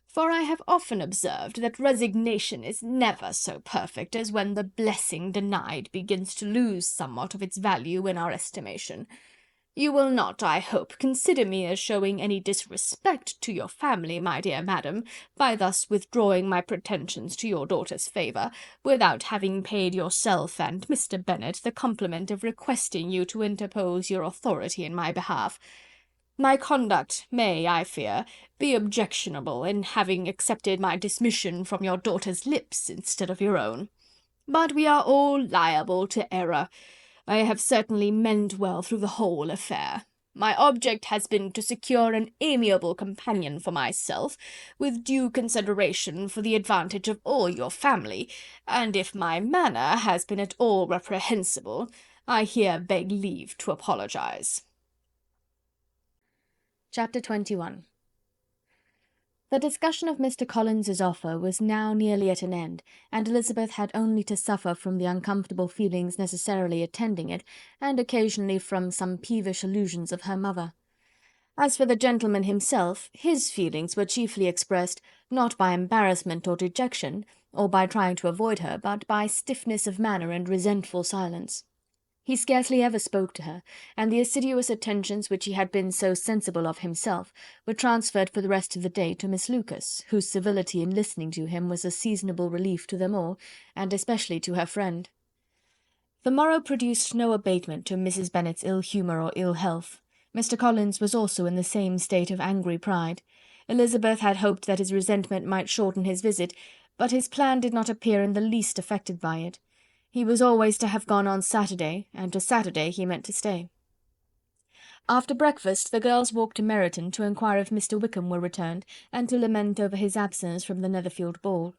For I have often observed that resignation is never so perfect as when the blessing denied begins to lose somewhat of its value in our estimation. You will not, I hope, consider me as showing any disrespect to your family, my dear madam, by thus withdrawing my pretensions to your daughter's favour, without having paid yourself and Mr. Bennet the compliment of requesting you to interpose your authority in my behalf. My conduct may, I fear, be objectionable in having accepted my dismission from your daughter's lips instead of your own. But we are all liable to error. I have certainly meant well through the whole affair. My object has been to secure an amiable companion for myself, with due consideration for the advantage of all your family, and if my manner has been at all reprehensible, I here beg leave to apologize." Chapter 21. The discussion of Mr. Collins's offer was now nearly at an end, and Elizabeth had only to suffer from the uncomfortable feelings necessarily attending it, and occasionally from some peevish allusions of her mother. As for the gentleman himself, his feelings were chiefly expressed, not by embarrassment or dejection, or by trying to avoid her, but by stiffness of manner and resentful silence. He scarcely ever spoke to her, and the assiduous attentions which he had been so sensible of himself were transferred for the rest of the day to Miss Lucas, whose civility in listening to him was a seasonable relief to them all, and especially to her friend. The morrow produced no abatement to Mrs. Bennet's ill humour or ill health. Mr. Collins was also in the same state of angry pride. Elizabeth had hoped that his resentment might shorten his visit, but his plan did not appear in the least affected by it. He was always to have gone on Saturday, and to Saturday he meant to stay. After breakfast the girls walked to Meryton to inquire if Mr. Wickham were returned, and to lament over his absence from the Netherfield ball.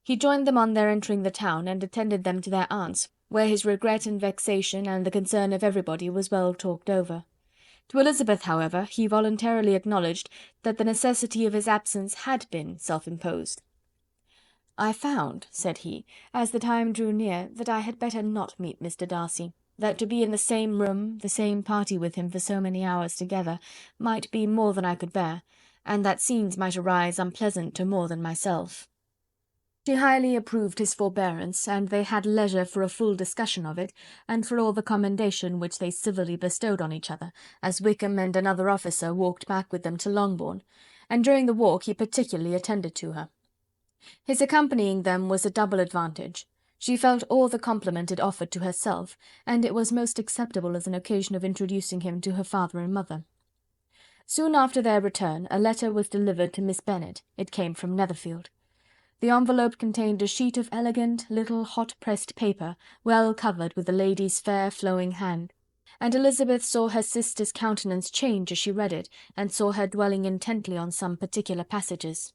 He joined them on their entering the town, and attended them to their aunt's, where his regret and vexation and the concern of everybody was well talked over. To Elizabeth, however, he voluntarily acknowledged that the necessity of his absence had been self-imposed. "I found," said he, as the time drew near, "that I had better not meet Mr. Darcy, that to be in the same room, the same party with him for so many hours together, might be more than I could bear, and that scenes might arise unpleasant to more than myself." She highly approved his forbearance, and they had leisure for a full discussion of it, and for all the commendation which they civilly bestowed on each other, as Wickham and another officer walked back with them to Longbourn, and during the walk he particularly attended to her. His accompanying them was a double advantage. She felt all the compliment it offered to herself, and it was most acceptable as an occasion of introducing him to her father and mother. Soon after their return a letter was delivered to Miss Bennet. It came from Netherfield. The envelope contained a sheet of elegant, little, hot-pressed paper, well covered with the lady's fair flowing hand, and Elizabeth saw her sister's countenance change as she read it, and saw her dwelling intently on some particular passages.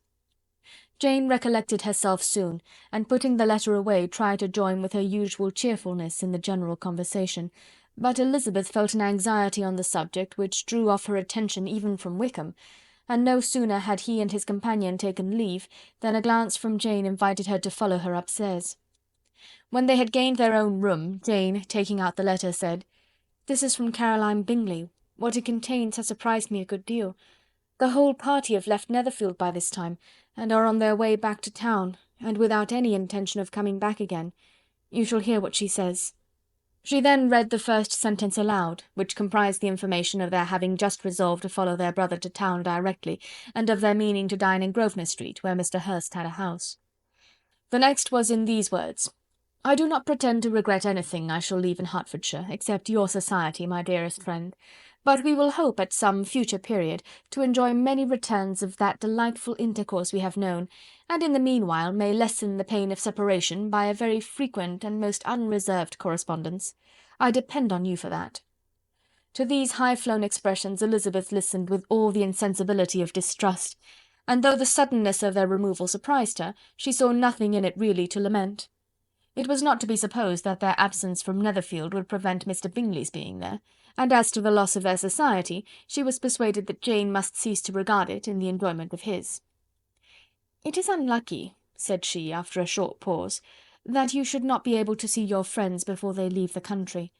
Jane recollected herself soon, and putting the letter away tried to join with her usual cheerfulness in the general conversation, but Elizabeth felt an anxiety on the subject which drew off her attention even from Wickham, and no sooner had he and his companion taken leave than a glance from Jane invited her to follow her upstairs. When they had gained their own room, Jane, taking out the letter, said, "This is from Caroline Bingley. What it contains has surprised me a good deal. The whole party have left Netherfield by this time, and are on their way back to town, and without any intention of coming back again. You shall hear what she says." She then read the first sentence aloud, which comprised the information of their having just resolved to follow their brother to town directly, and of their meaning to dine in Grosvenor Street, where Mr. Hurst had a house. The next was in these words: "I do not pretend to regret anything I shall leave in Hertfordshire, except your society, my dearest friend, but we will hope at some future period to enjoy many returns of that delightful intercourse we have known, and in the meanwhile may lessen the pain of separation by a very frequent and most unreserved correspondence. I depend on you for that." To these high-flown expressions Elizabeth listened with all the insensibility of distrust, and though the suddenness of their removal surprised her, she saw nothing in it really to lament. It was not to be supposed that their absence from Netherfield would prevent Mr. Bingley's being there, and as to the loss of their society, she was persuaded that Jane must cease to regard it in the enjoyment of his. "It is unlucky," said she, after a short pause, "that you should not be able to see your friends before they leave the country.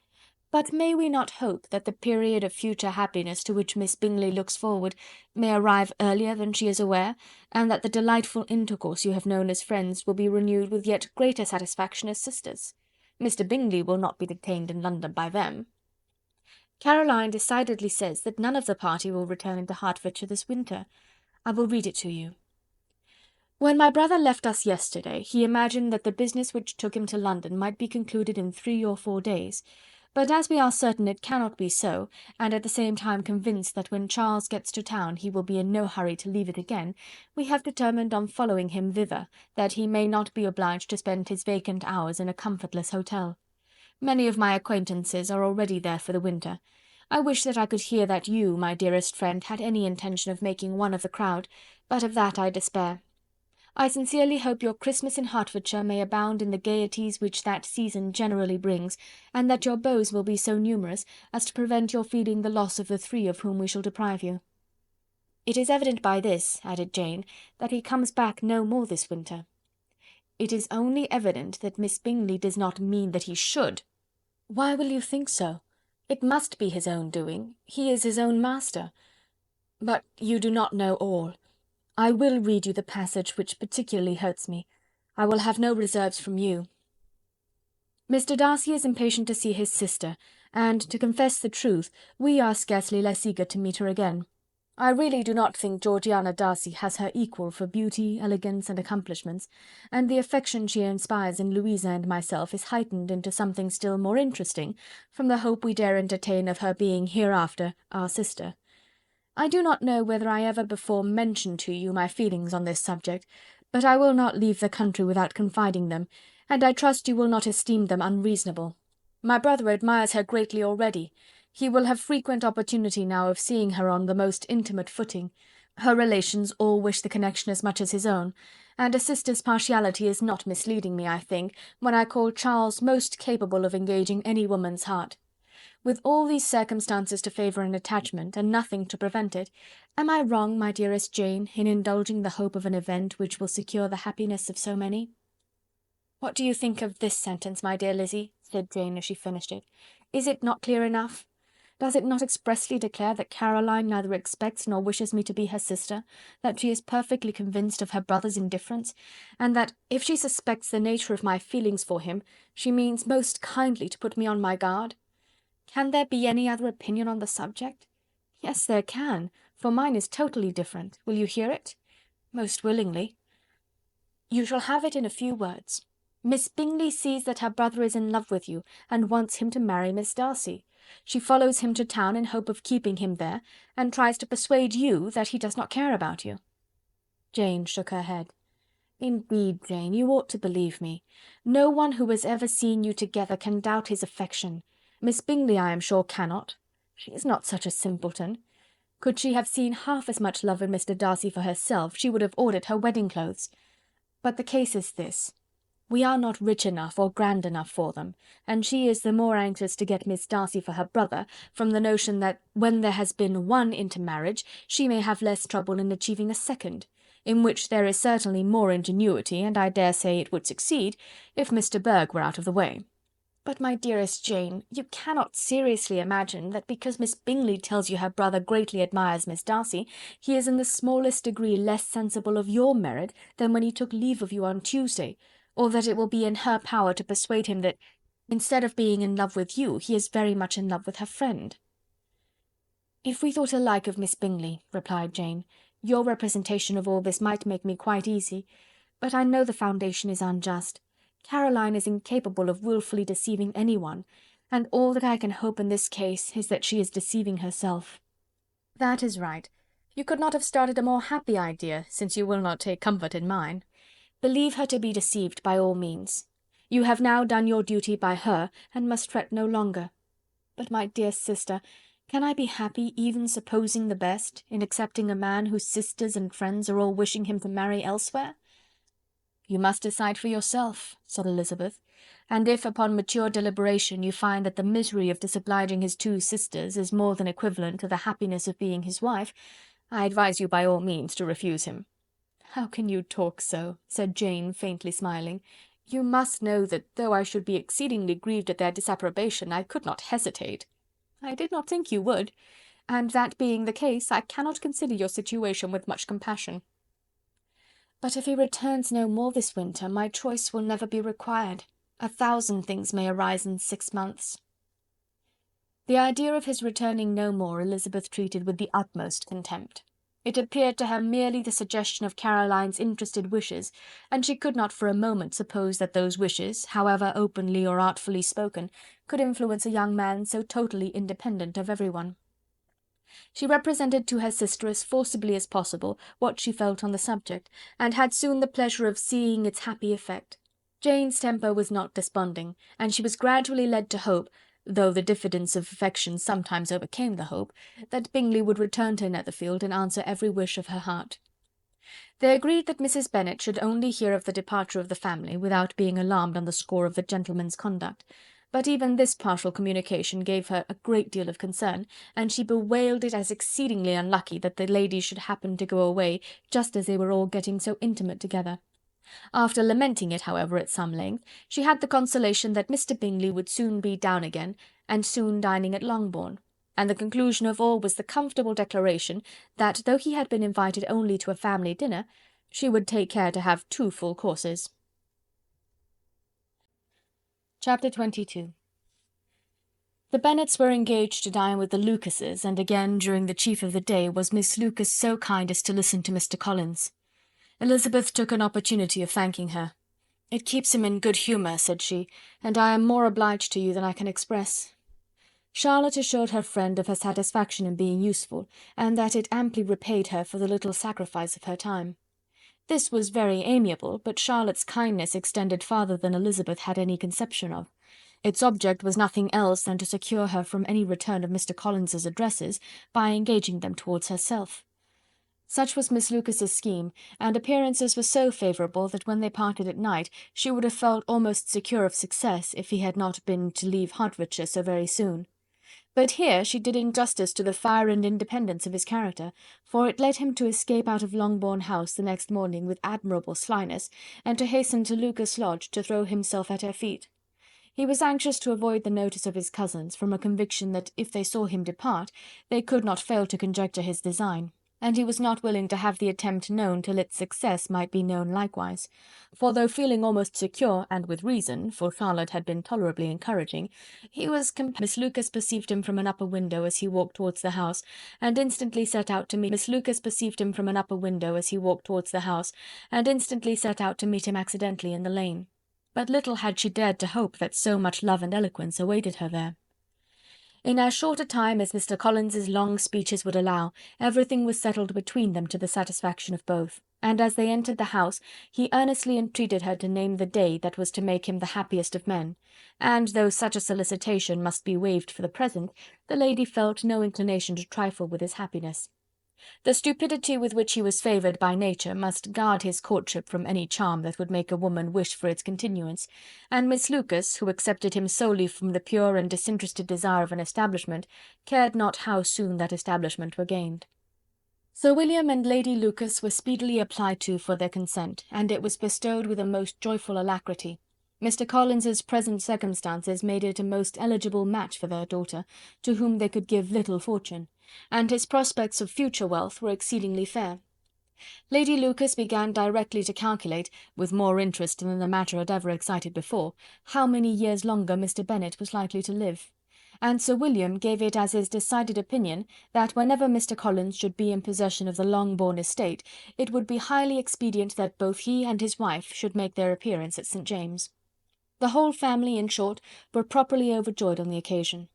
But may we not hope that the period of future happiness to which Miss Bingley looks forward may arrive earlier than she is aware, and that the delightful intercourse you have known as friends will be renewed with yet greater satisfaction as sisters? Mr. Bingley will not be detained in London by them. Caroline decidedly says that none of the party will return into Hertfordshire this winter. I will read it to you. When my brother left us yesterday, he imagined that the business which took him to London might be concluded in 3 or 4 days, but as we are certain it cannot be so, and at the same time convinced that when Charles gets to town he will be in no hurry to leave it again, we have determined on following him thither, that he may not be obliged to spend his vacant hours in a comfortless hotel. Many of my acquaintances are already there for the winter. I wish that I could hear that you, my dearest friend, had any intention of making one of the crowd, but of that I despair. I sincerely hope your Christmas in Hertfordshire may abound in the gaieties which that season generally brings, and that your beaux will be so numerous as to prevent your feeling the loss of the 3 of whom we shall deprive you." It is evident by this," added Jane, "that he comes back no more this winter." "It is only evident that Miss Bingley does not mean that he should." "Why will you think so? It must be his own doing. He is his own master. But you do not know all. I will read you the passage which particularly hurts me. I will have no reserves from you. Mr. Darcy is impatient to see his sister, and, to confess the truth, we are scarcely less eager to meet her again. I really do not think Georgiana Darcy has her equal for beauty, elegance, and accomplishments, and the affection she inspires in Louisa and myself is heightened into something still more interesting from the hope we dare entertain of her being hereafter our sister. I do not know whether I ever before mentioned to you my feelings on this subject, but I will not leave the country without confiding them, and I trust you will not esteem them unreasonable. My brother admires her greatly already. He will have frequent opportunity now of seeing her on the most intimate footing. Her relations all wish the connection as much as his own, and a sister's partiality is not misleading me, I think, when I call Charles most capable of engaging any woman's heart. With all these circumstances to favour an attachment, and nothing to prevent it, am I wrong, my dearest Jane, in indulging the hope of an event which will secure the happiness of so many?" "What do you think of this sentence, my dear Lizzy?" said Jane as she finished it. "Is it not clear enough? Does it not expressly declare that Caroline neither expects nor wishes me to be her sister, that she is perfectly convinced of her brother's indifference, and that, if she suspects the nature of my feelings for him, she means most kindly to put me on my guard? Can there be any other opinion on the subject? Yes, there can, for mine is totally different. Will you hear it?" "Most willingly." "You shall have it in a few words. Miss Bingley sees that her brother is in love with you, and wants him to marry Miss Darcy. She follows him to town in hope of keeping him there, and tries to persuade you that he does not care about you." Jane shook her head. "Indeed, Jane, you ought to believe me. No one who has ever seen you together can doubt his affection. Miss Bingley, I am sure, cannot. She is not such a simpleton. Could she have seen half as much love in Mr. Darcy for herself, she would have ordered her wedding clothes. But the case is this. We are not rich enough or grand enough for them, and she is the more anxious to get Miss Darcy for her brother, from the notion that when there has been one intermarriage, she may have less trouble in achieving a second, in which there is certainly more ingenuity, and I dare say it would succeed, if Mr. Berg were out of the way. But, my dearest Jane, you cannot seriously imagine that because Miss Bingley tells you her brother greatly admires Miss Darcy, he is in the smallest degree less sensible of your merit than when he took leave of you on Tuesday, or that it will be in her power to persuade him that, instead of being in love with you, he is very much in love with her friend." "If we thought alike of Miss Bingley," replied Jane, "your representation of all this might make me quite easy, but I know the foundation is unjust. Caroline is incapable of wilfully deceiving any one, and all that I can hope in this case is that she is deceiving herself." "That is right. You could not have started a more happy idea, since you will not take comfort in mine. Believe her to be deceived by all means. You have now done your duty by her, and must fret no longer. But, my dear sister, can I be happy, even supposing the best, in accepting a man whose sisters and friends are all wishing him to marry elsewhere?" "You must decide for yourself," said Elizabeth, "and if upon mature deliberation you find that the misery of disobliging his two sisters is more than equivalent to the happiness of being his wife, I advise you by all means to refuse him." "How can you talk so?" said Jane, faintly smiling. "You must know that though I should be exceedingly grieved at their disapprobation, I could not hesitate." "I did not think you would, and that being the case, I cannot consider your situation with much compassion. But if he returns no more this winter, my choice will never be required. 1,000 things may arise in 6 months." The idea of his returning no more Elizabeth treated with the utmost contempt. It appeared to her merely the suggestion of Caroline's interested wishes, and she could not for a moment suppose that those wishes, however openly or artfully spoken, could influence a young man so totally independent of every one. She represented to her sister as forcibly as possible what she felt on the subject, and had soon the pleasure of seeing its happy effect. Jane's temper was not desponding, and she was gradually led to hope, though the diffidence of affection sometimes overcame the hope, that Bingley would return to Netherfield and answer every wish of her heart. They agreed that Mrs. Bennet should only hear of the departure of the family, without being alarmed on the score of the gentleman's conduct, But even this partial communication gave her a great deal of concern, and she bewailed it as exceedingly unlucky that the ladies should happen to go away just as they were all getting so intimate together. After lamenting it, however, at some length, she had the consolation that Mr. Bingley would soon be down again, and soon dining at Longbourn, and the conclusion of all was the comfortable declaration that, though he had been invited only to a family dinner, she would take care to have 2 full courses. Chapter 22. The Bennets were engaged to dine with the Lucases, and again during the chief of the day was Miss Lucas so kind as to listen to Mr. Collins. Elizabeth took an opportunity of thanking her. "It keeps him in good humour," said she, "and I am more obliged to you than I can express." Charlotte assured her friend of her satisfaction in being useful, and that it amply repaid her for the little sacrifice of her time. This was very amiable, but Charlotte's kindness extended farther than Elizabeth had any conception of. Its object was nothing else than to secure her from any return of Mr. Collins's addresses by engaging them towards herself. Such was Miss Lucas's scheme, and appearances were so favourable that when they parted at night she would have felt almost secure of success if he had not been to leave Hertfordshire so very soon. But here she did injustice to the fire and independence of his character, for it led him to escape out of Longbourn House the next morning with admirable slyness, and to hasten to Lucas Lodge to throw himself at her feet. He was anxious to avoid the notice of his cousins, from a conviction that if they saw him depart, they could not fail to conjecture his design, and he was not willing to have the attempt known till its success might be known likewise, for though feeling almost secure, and with reason, for Charlotte had been tolerably encouraging, he was Miss Lucas perceived him from an upper window as he walked towards the house, and instantly set out to meet him accidentally in the lane. But little had she dared to hope that so much love and eloquence awaited her there. In as short a time as Mr. Collins's long speeches would allow, everything was settled between them to the satisfaction of both, and as they entered the house, he earnestly entreated her to name the day that was to make him the happiest of men, and though such a solicitation must be waived for the present, the lady felt no inclination to trifle with his happiness. The stupidity with which he was favoured by nature must guard his courtship from any charm that would make a woman wish for its continuance, and Miss Lucas, who accepted him solely from the pure and disinterested desire of an establishment, cared not how soon that establishment were gained. Sir William and Lady Lucas were speedily applied to for their consent, and it was bestowed with a most joyful alacrity. Mr. Collins's present circumstances made it a most eligible match for their daughter, to whom they could give little fortune, and his prospects of future wealth were exceedingly fair. Lady Lucas began directly to calculate, with more interest than the matter had ever excited before, how many years longer Mr. Bennet was likely to live, and Sir William gave it as his decided opinion that whenever Mr. Collins should be in possession of the Longbourn estate, it would be highly expedient that both he and his wife should make their appearance at St. James'. The whole family, in short, were properly overjoyed on the occasion.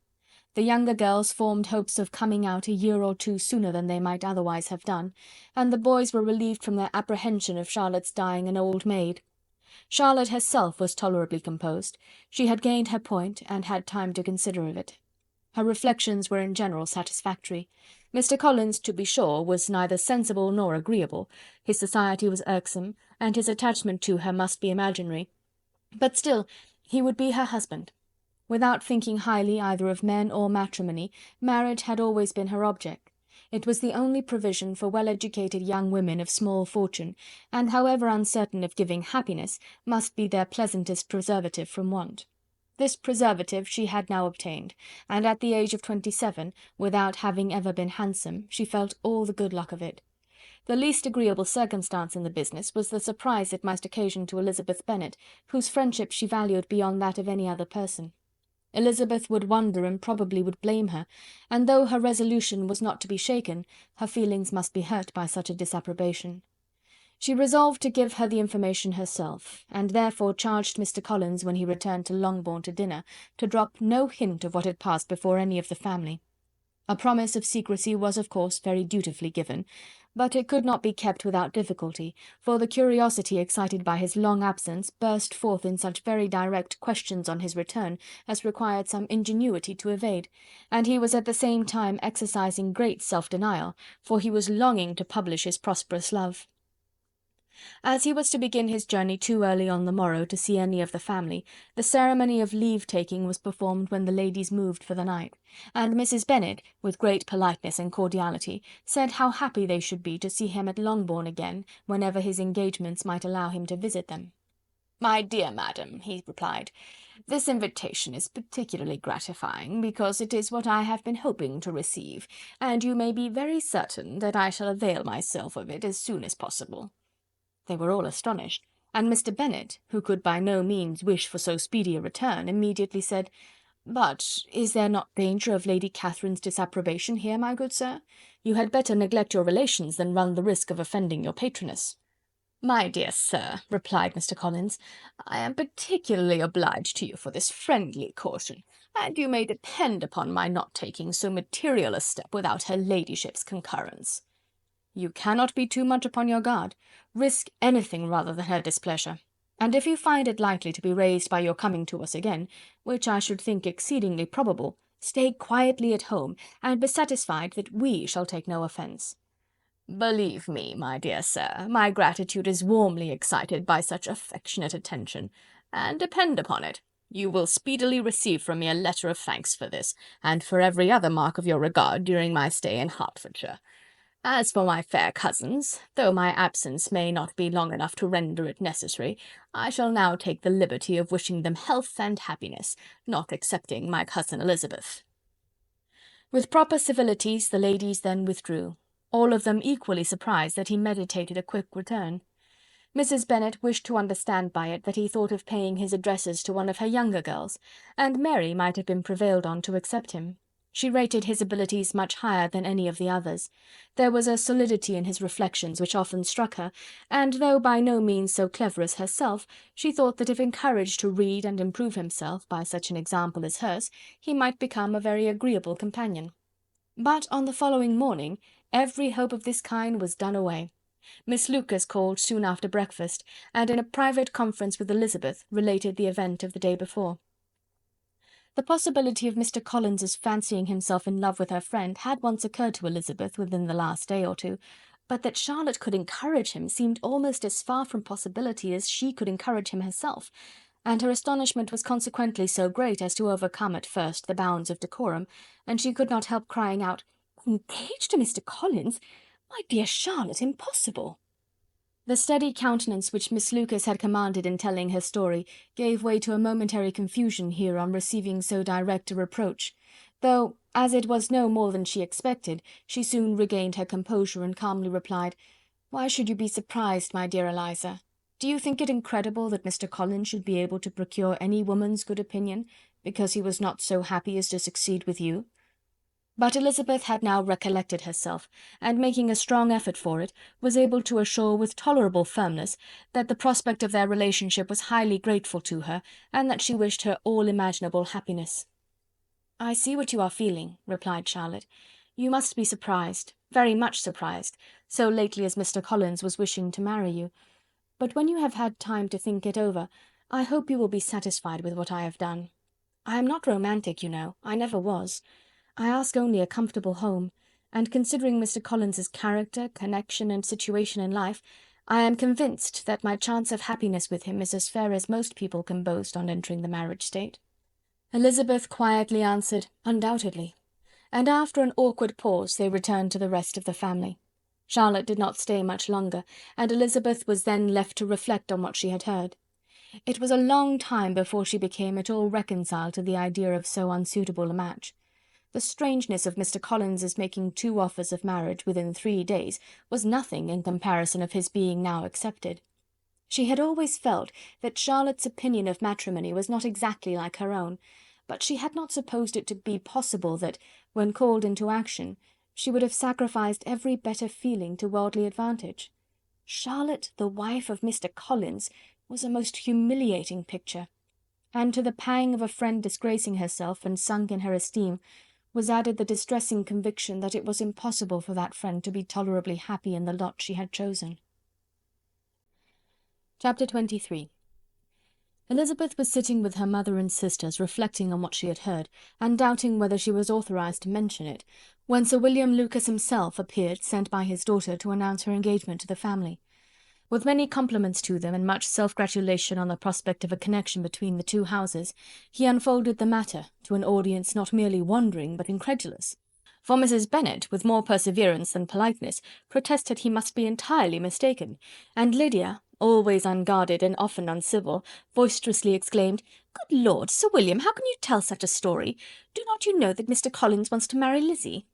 The younger girls formed hopes of coming out a year or 2 sooner than they might otherwise have done, and the boys were relieved from their apprehension of Charlotte's dying an old maid. Charlotte herself was tolerably composed. She had gained her point, and had time to consider of it. Her reflections were in general satisfactory. Mr. Collins, to be sure, was neither sensible nor agreeable, his society was irksome, and his attachment to her must be imaginary, but still he would be her husband. Without thinking highly either of men or matrimony, marriage had always been her object. It was the only provision for well-educated young women of small fortune, and however uncertain of giving happiness, must be their pleasantest preservative from want. This preservative she had now obtained, and at the age of 27, without having ever been handsome, she felt all the good luck of it. The least agreeable circumstance in the business was the surprise it must occasion to Elizabeth Bennet, whose friendship she valued beyond that of any other person. Elizabeth would wonder and probably would blame her, and though her resolution was not to be shaken, her feelings must be hurt by such a disapprobation. She resolved to give her the information herself, and therefore charged Mr. Collins, when he returned to Longbourn to dinner, to drop no hint of what had passed before any of the family. A promise of secrecy was of course very dutifully given, but it could not be kept without difficulty, for the curiosity excited by his long absence burst forth in such very direct questions on his return as required some ingenuity to evade, and he was at the same time exercising great self-denial, for he was longing to publish his prosperous love. As he was to begin his journey too early on the morrow to see any of the family, the ceremony of leave-taking was performed when the ladies moved for the night, and Mrs. Bennet, with great politeness and cordiality, said how happy they should be to see him at Longbourn again, whenever his engagements might allow him to visit them. "My dear madam," he replied, "this invitation is particularly gratifying, because it is what I have been hoping to receive, and you may be very certain that I shall avail myself of it as soon as possible." They were all astonished, and Mr. Bennet, who could by no means wish for so speedy a return, immediately said, "But is there not danger of Lady Catherine's disapprobation here, my good sir? You had better neglect your relations than run the risk of offending your patroness." "My dear sir," replied Mr. Collins, "I am particularly obliged to you for this friendly caution, and you may depend upon my not taking so material a step without her ladyship's concurrence." "You cannot be too much upon your guard. Risk anything rather than her displeasure. And if you find it likely to be raised by your coming to us again, which I should think exceedingly probable, stay quietly at home, and be satisfied that we shall take no offence." "Believe me, my dear sir, my gratitude is warmly excited by such affectionate attention, and depend upon it, you will speedily receive from me a letter of thanks for this, and for every other mark of your regard during my stay in Hertfordshire. As for my fair cousins, though my absence may not be long enough to render it necessary, I shall now take the liberty of wishing them health and happiness, not excepting my cousin Elizabeth." With proper civilities the ladies then withdrew, all of them equally surprised that he meditated a quick return. Mrs. Bennet wished to understand by it that he thought of paying his addresses to one of her younger girls, and Mary might have been prevailed on to accept him. She rated his abilities much higher than any of the others. There was a solidity in his reflections which often struck her, and though by no means so clever as herself, she thought that if encouraged to read and improve himself by such an example as hers, he might become a very agreeable companion. But on the following morning every hope of this kind was done away. Miss Lucas called soon after breakfast, and in a private conference with Elizabeth related the event of the day before. The possibility of Mr. Collins's fancying himself in love with her friend had once occurred to Elizabeth within the last day or two, but that Charlotte could encourage him seemed almost as far from possibility as she could encourage him herself, and her astonishment was consequently so great as to overcome at first the bounds of decorum, and she could not help crying out, "Engaged to Mr. Collins? My dear Charlotte, impossible!" The steady countenance which Miss Lucas had commanded in telling her story gave way to a momentary confusion here on receiving so direct a reproach, though, as it was no more than she expected, she soon regained her composure and calmly replied, "Why should you be surprised, my dear Eliza? Do you think it incredible that Mr. Collins should be able to procure any woman's good opinion, because he was not so happy as to succeed with you?" But Elizabeth had now recollected herself, and making a strong effort for it, was able to assure with tolerable firmness that the prospect of their relationship was highly grateful to her, and that she wished her all imaginable happiness. "I see what you are feeling," replied Charlotte. "You must be surprised, very much surprised, so lately as Mr. Collins was wishing to marry you. But when you have had time to think it over, I hope you will be satisfied with what I have done. I am not romantic, you know, I never was. I ask only a comfortable home, and considering Mr. Collins's character, connection, and situation in life, I am convinced that my chance of happiness with him is as fair as most people can boast on entering the marriage state." Elizabeth quietly answered, "Undoubtedly," and after an awkward pause they returned to the rest of the family. Charlotte did not stay much longer, and Elizabeth was then left to reflect on what she had heard. It was a long time before she became at all reconciled to the idea of so unsuitable a match. The strangeness of Mr. Collins's making 2 offers of marriage within 3 days was nothing in comparison of his being now accepted. She had always felt that Charlotte's opinion of matrimony was not exactly like her own, but she had not supposed it to be possible that, when called into action, she would have sacrificed every better feeling to worldly advantage. Charlotte, the wife of Mr. Collins, was a most humiliating picture, and to the pang of a friend disgracing herself and sunk in her esteem was added the distressing conviction that it was impossible for that friend to be tolerably happy in the lot she had chosen. Chapter 23. Elizabeth was sitting with her mother and sisters, reflecting on what she had heard, and doubting whether she was authorised to mention it, when Sir William Lucas himself appeared, sent by his daughter to announce her engagement to the family. With many compliments to them and much self-gratulation on the prospect of a connection between the two houses, he unfolded the matter to an audience not merely wondering but incredulous. For Mrs. Bennet, with more perseverance than politeness, protested he must be entirely mistaken, and Lydia, always unguarded and often uncivil, boisterously exclaimed, "Good Lord, Sir William, how can you tell such a story? Do not you know that Mr. Collins wants to marry Lizzie?"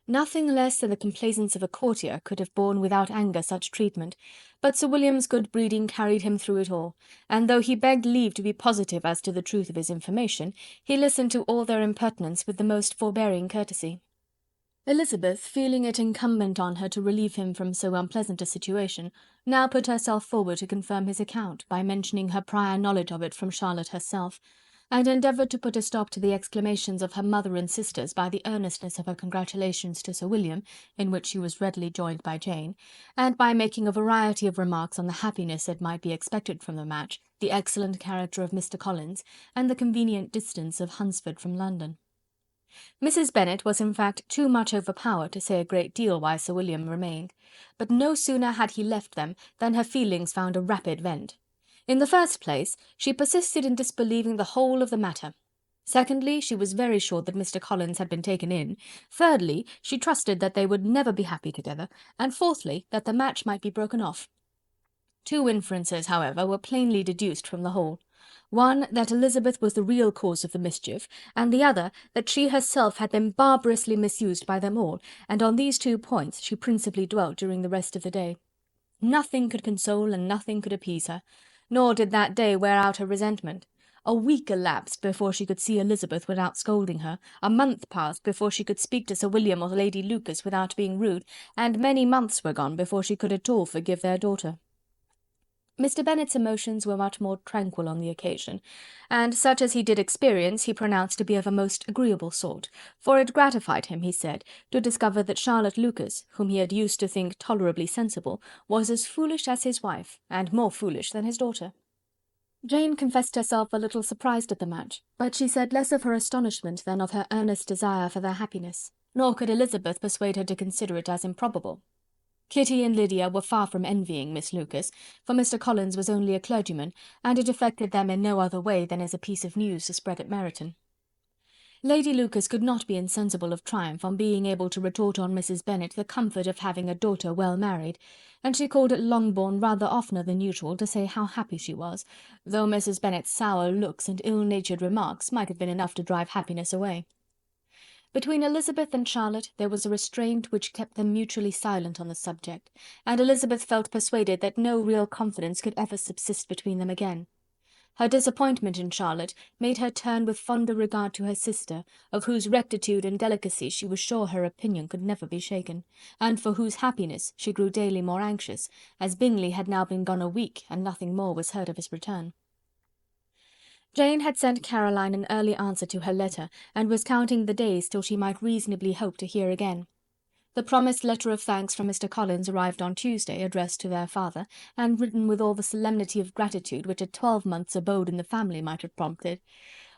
Nothing less than the complaisance of a courtier could have borne without anger such treatment, but Sir William's good breeding carried him through it all, and though he begged leave to be positive as to the truth of his information, he listened to all their impertinence with the most forbearing courtesy. Elizabeth, feeling it incumbent on her to relieve him from so unpleasant a situation, now put herself forward to confirm his account by mentioning her prior knowledge of it from Charlotte herself, and endeavoured to put a stop to the exclamations of her mother and sisters by the earnestness of her congratulations to Sir William, in which she was readily joined by Jane, and by making a variety of remarks on the happiness that might be expected from the match, the excellent character of Mr. Collins, and the convenient distance of Hunsford from London. Mrs. Bennet was in fact too much overpowered to say a great deal while Sir William remained, but no sooner had he left them than her feelings found a rapid vent. In the first place, she persisted in disbelieving the whole of the matter. Secondly, she was very sure that Mr. Collins had been taken in. Thirdly, she trusted that they would never be happy together, and fourthly, that the match might be broken off. Two inferences, however, were plainly deduced from the whole. One, that Elizabeth was the real cause of the mischief, and the other, that she herself had been barbarously misused by them all, and on these two points she principally dwelt during the rest of the day. Nothing could console and nothing could appease her, nor did that day wear out her resentment. A week elapsed before she could see Elizabeth without scolding her, a month passed before she could speak to Sir William or Lady Lucas without being rude, and many months were gone before she could at all forgive their daughter. Mr. Bennet's emotions were much more tranquil on the occasion, and such as he did experience he pronounced to be of a most agreeable sort, for it gratified him, he said, to discover that Charlotte Lucas, whom he had used to think tolerably sensible, was as foolish as his wife, and more foolish than his daughter. Jane confessed herself a little surprised at the match, but she said less of her astonishment than of her earnest desire for their happiness, nor could Elizabeth persuade her to consider it as improbable. Kitty and Lydia were far from envying Miss Lucas, for Mr. Collins was only a clergyman, and it affected them in no other way than as a piece of news to spread at Meryton. Lady Lucas could not be insensible of triumph on being able to retort on Mrs. Bennet the comfort of having a daughter well married, and she called at Longbourn rather oftener than usual to say how happy she was, though Mrs. Bennet's sour looks and ill-natured remarks might have been enough to drive happiness away. Between Elizabeth and Charlotte there was a restraint which kept them mutually silent on the subject, and Elizabeth felt persuaded that no real confidence could ever subsist between them again. Her disappointment in Charlotte made her turn with fonder regard to her sister, of whose rectitude and delicacy she was sure her opinion could never be shaken, and for whose happiness she grew daily more anxious, as Bingley had now been gone a week, and nothing more was heard of his return. Jane had sent Caroline an early answer to her letter, and was counting the days till she might reasonably hope to hear again. The promised letter of thanks from Mr. Collins arrived on Tuesday, addressed to their father, and written with all the solemnity of gratitude which a 12-month's abode in the family might have prompted.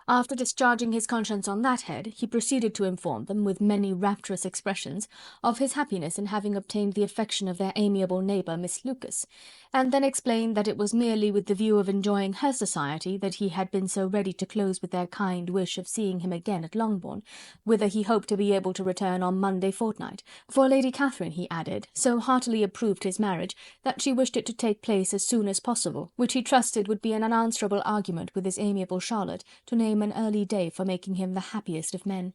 After discharging his conscience on that head, he proceeded to inform them, with many rapturous expressions, of his happiness in having obtained the affection of their amiable neighbour Miss Lucas, and then explained that it was merely with the view of enjoying her society that he had been so ready to close with their kind wish of seeing him again at Longbourn, whither he hoped to be able to return on Monday fortnight, for Lady Catherine, he added, so heartily approved his marriage, that she wished it to take place as soon as possible, which he trusted would be an unanswerable argument with his amiable Charlotte, to name an early day for making him the happiest of men.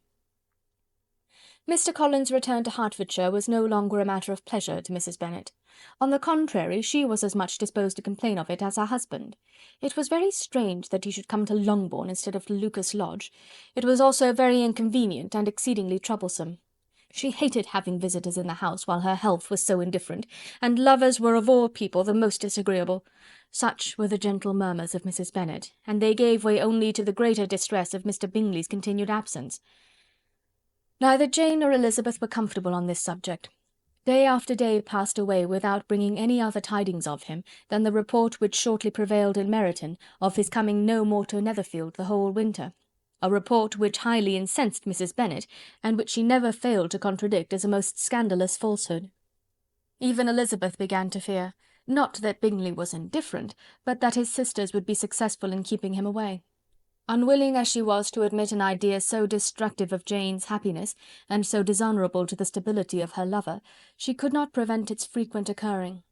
Mr. Collins' return to Hertfordshire was no longer a matter of pleasure to Mrs. Bennet. On the contrary, she was as much disposed to complain of it as her husband. It was very strange that he should come to Longbourn instead of to Lucas Lodge. It was also very inconvenient and exceedingly troublesome. She hated having visitors in the house while her health was so indifferent, and lovers were of all people the most disagreeable. Such were the gentle murmurs of Mrs. Bennet, and they gave way only to the greater distress of Mr. Bingley's continued absence. Neither Jane nor Elizabeth were comfortable on this subject. Day after day passed away without bringing any other tidings of him than the report which shortly prevailed in Meryton of his coming no more to Netherfield the whole winter, a report which highly incensed Mrs. Bennet, and which she never failed to contradict as a most scandalous falsehood. Even Elizabeth began to fear. Not that Bingley was indifferent, but that his sisters would be successful in keeping him away. Unwilling as she was to admit an idea so destructive of Jane's happiness, and so dishonourable to the stability of her lover, she could not prevent its frequent occurring.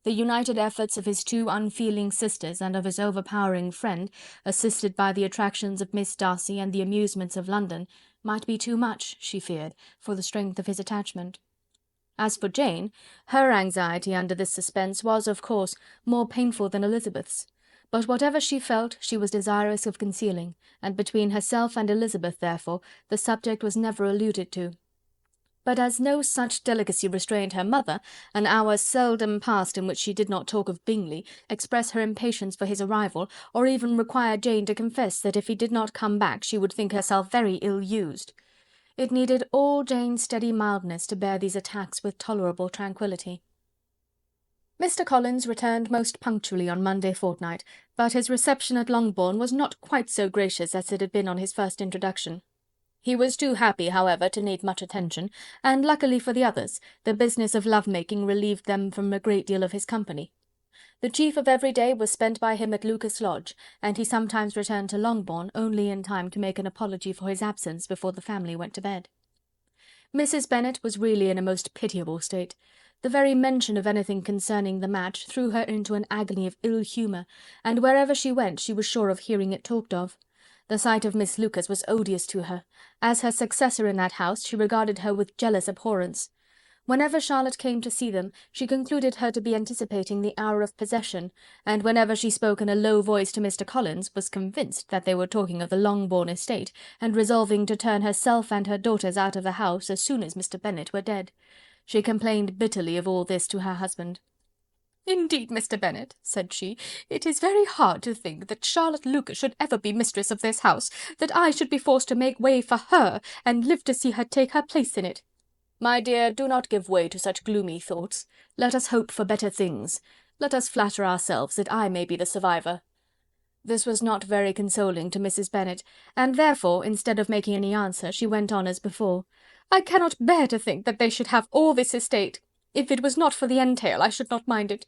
The united efforts of his two unfeeling sisters and of his overpowering friend, assisted by the attractions of Miss Darcy and the amusements of London, might be too much, she feared, for the strength of his attachment. As for Jane, her anxiety under this suspense was, of course, more painful than Elizabeth's. But whatever she felt, she was desirous of concealing, and between herself and Elizabeth, therefore, the subject was never alluded to. But as no such delicacy restrained her mother, an hour seldom passed in which she did not talk of Bingley, express her impatience for his arrival, or even require Jane to confess that if he did not come back she would think herself very ill-used. It needed all Jane's steady mildness to bear these attacks with tolerable tranquillity. Mr. Collins returned most punctually on Monday fortnight, but his reception at Longbourn was not quite so gracious as it had been on his first introduction. He was too happy, however, to need much attention, and luckily for the others, the business of love-making relieved them from a great deal of his company. The chief of every day was spent by him at Lucas Lodge, and he sometimes returned to Longbourn only in time to make an apology for his absence before the family went to bed. Mrs. Bennet was really in a most pitiable state. The very mention of anything concerning the match threw her into an agony of ill-humour, and wherever she went she was sure of hearing it talked of. The sight of Miss Lucas was odious to her. As her successor in that house, she regarded her with jealous abhorrence. Whenever Charlotte came to see them, she concluded her to be anticipating the hour of possession, and whenever she spoke in a low voice to Mr. Collins, was convinced that they were talking of the Longbourn estate, and resolving to turn herself and her daughters out of the house as soon as Mr. Bennet were dead. She complained bitterly of all this to her husband. "Indeed, Mr. Bennet," said she, "it is very hard to think that Charlotte Lucas should ever be mistress of this house, that I should be forced to make way for her, and live to see her take her place in it." "My dear, do not give way to such gloomy thoughts. Let us hope for better things. Let us flatter ourselves that I may be the survivor." This was not very consoling to Mrs. Bennet, and therefore, instead of making any answer, she went on as before. "I cannot bear to think that they should have all this estate. If it was not for the entail, I should not mind it."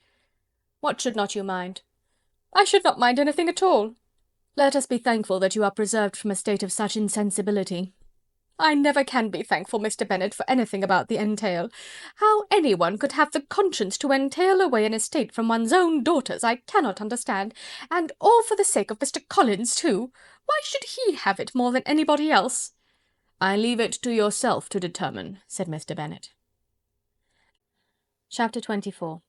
"What should not you mind?" "I should not mind anything at all." "Let us be thankful that you are preserved from a state of such insensibility." "I never can be thankful, Mr. Bennet, for anything about the entail. How anyone could have the conscience to entail away an estate from one's own daughters, I cannot understand, and all for the sake of Mr. Collins, too. Why should he have it more than anybody else?" "I leave it to yourself to determine," said Mr. Bennet. Chapter 24.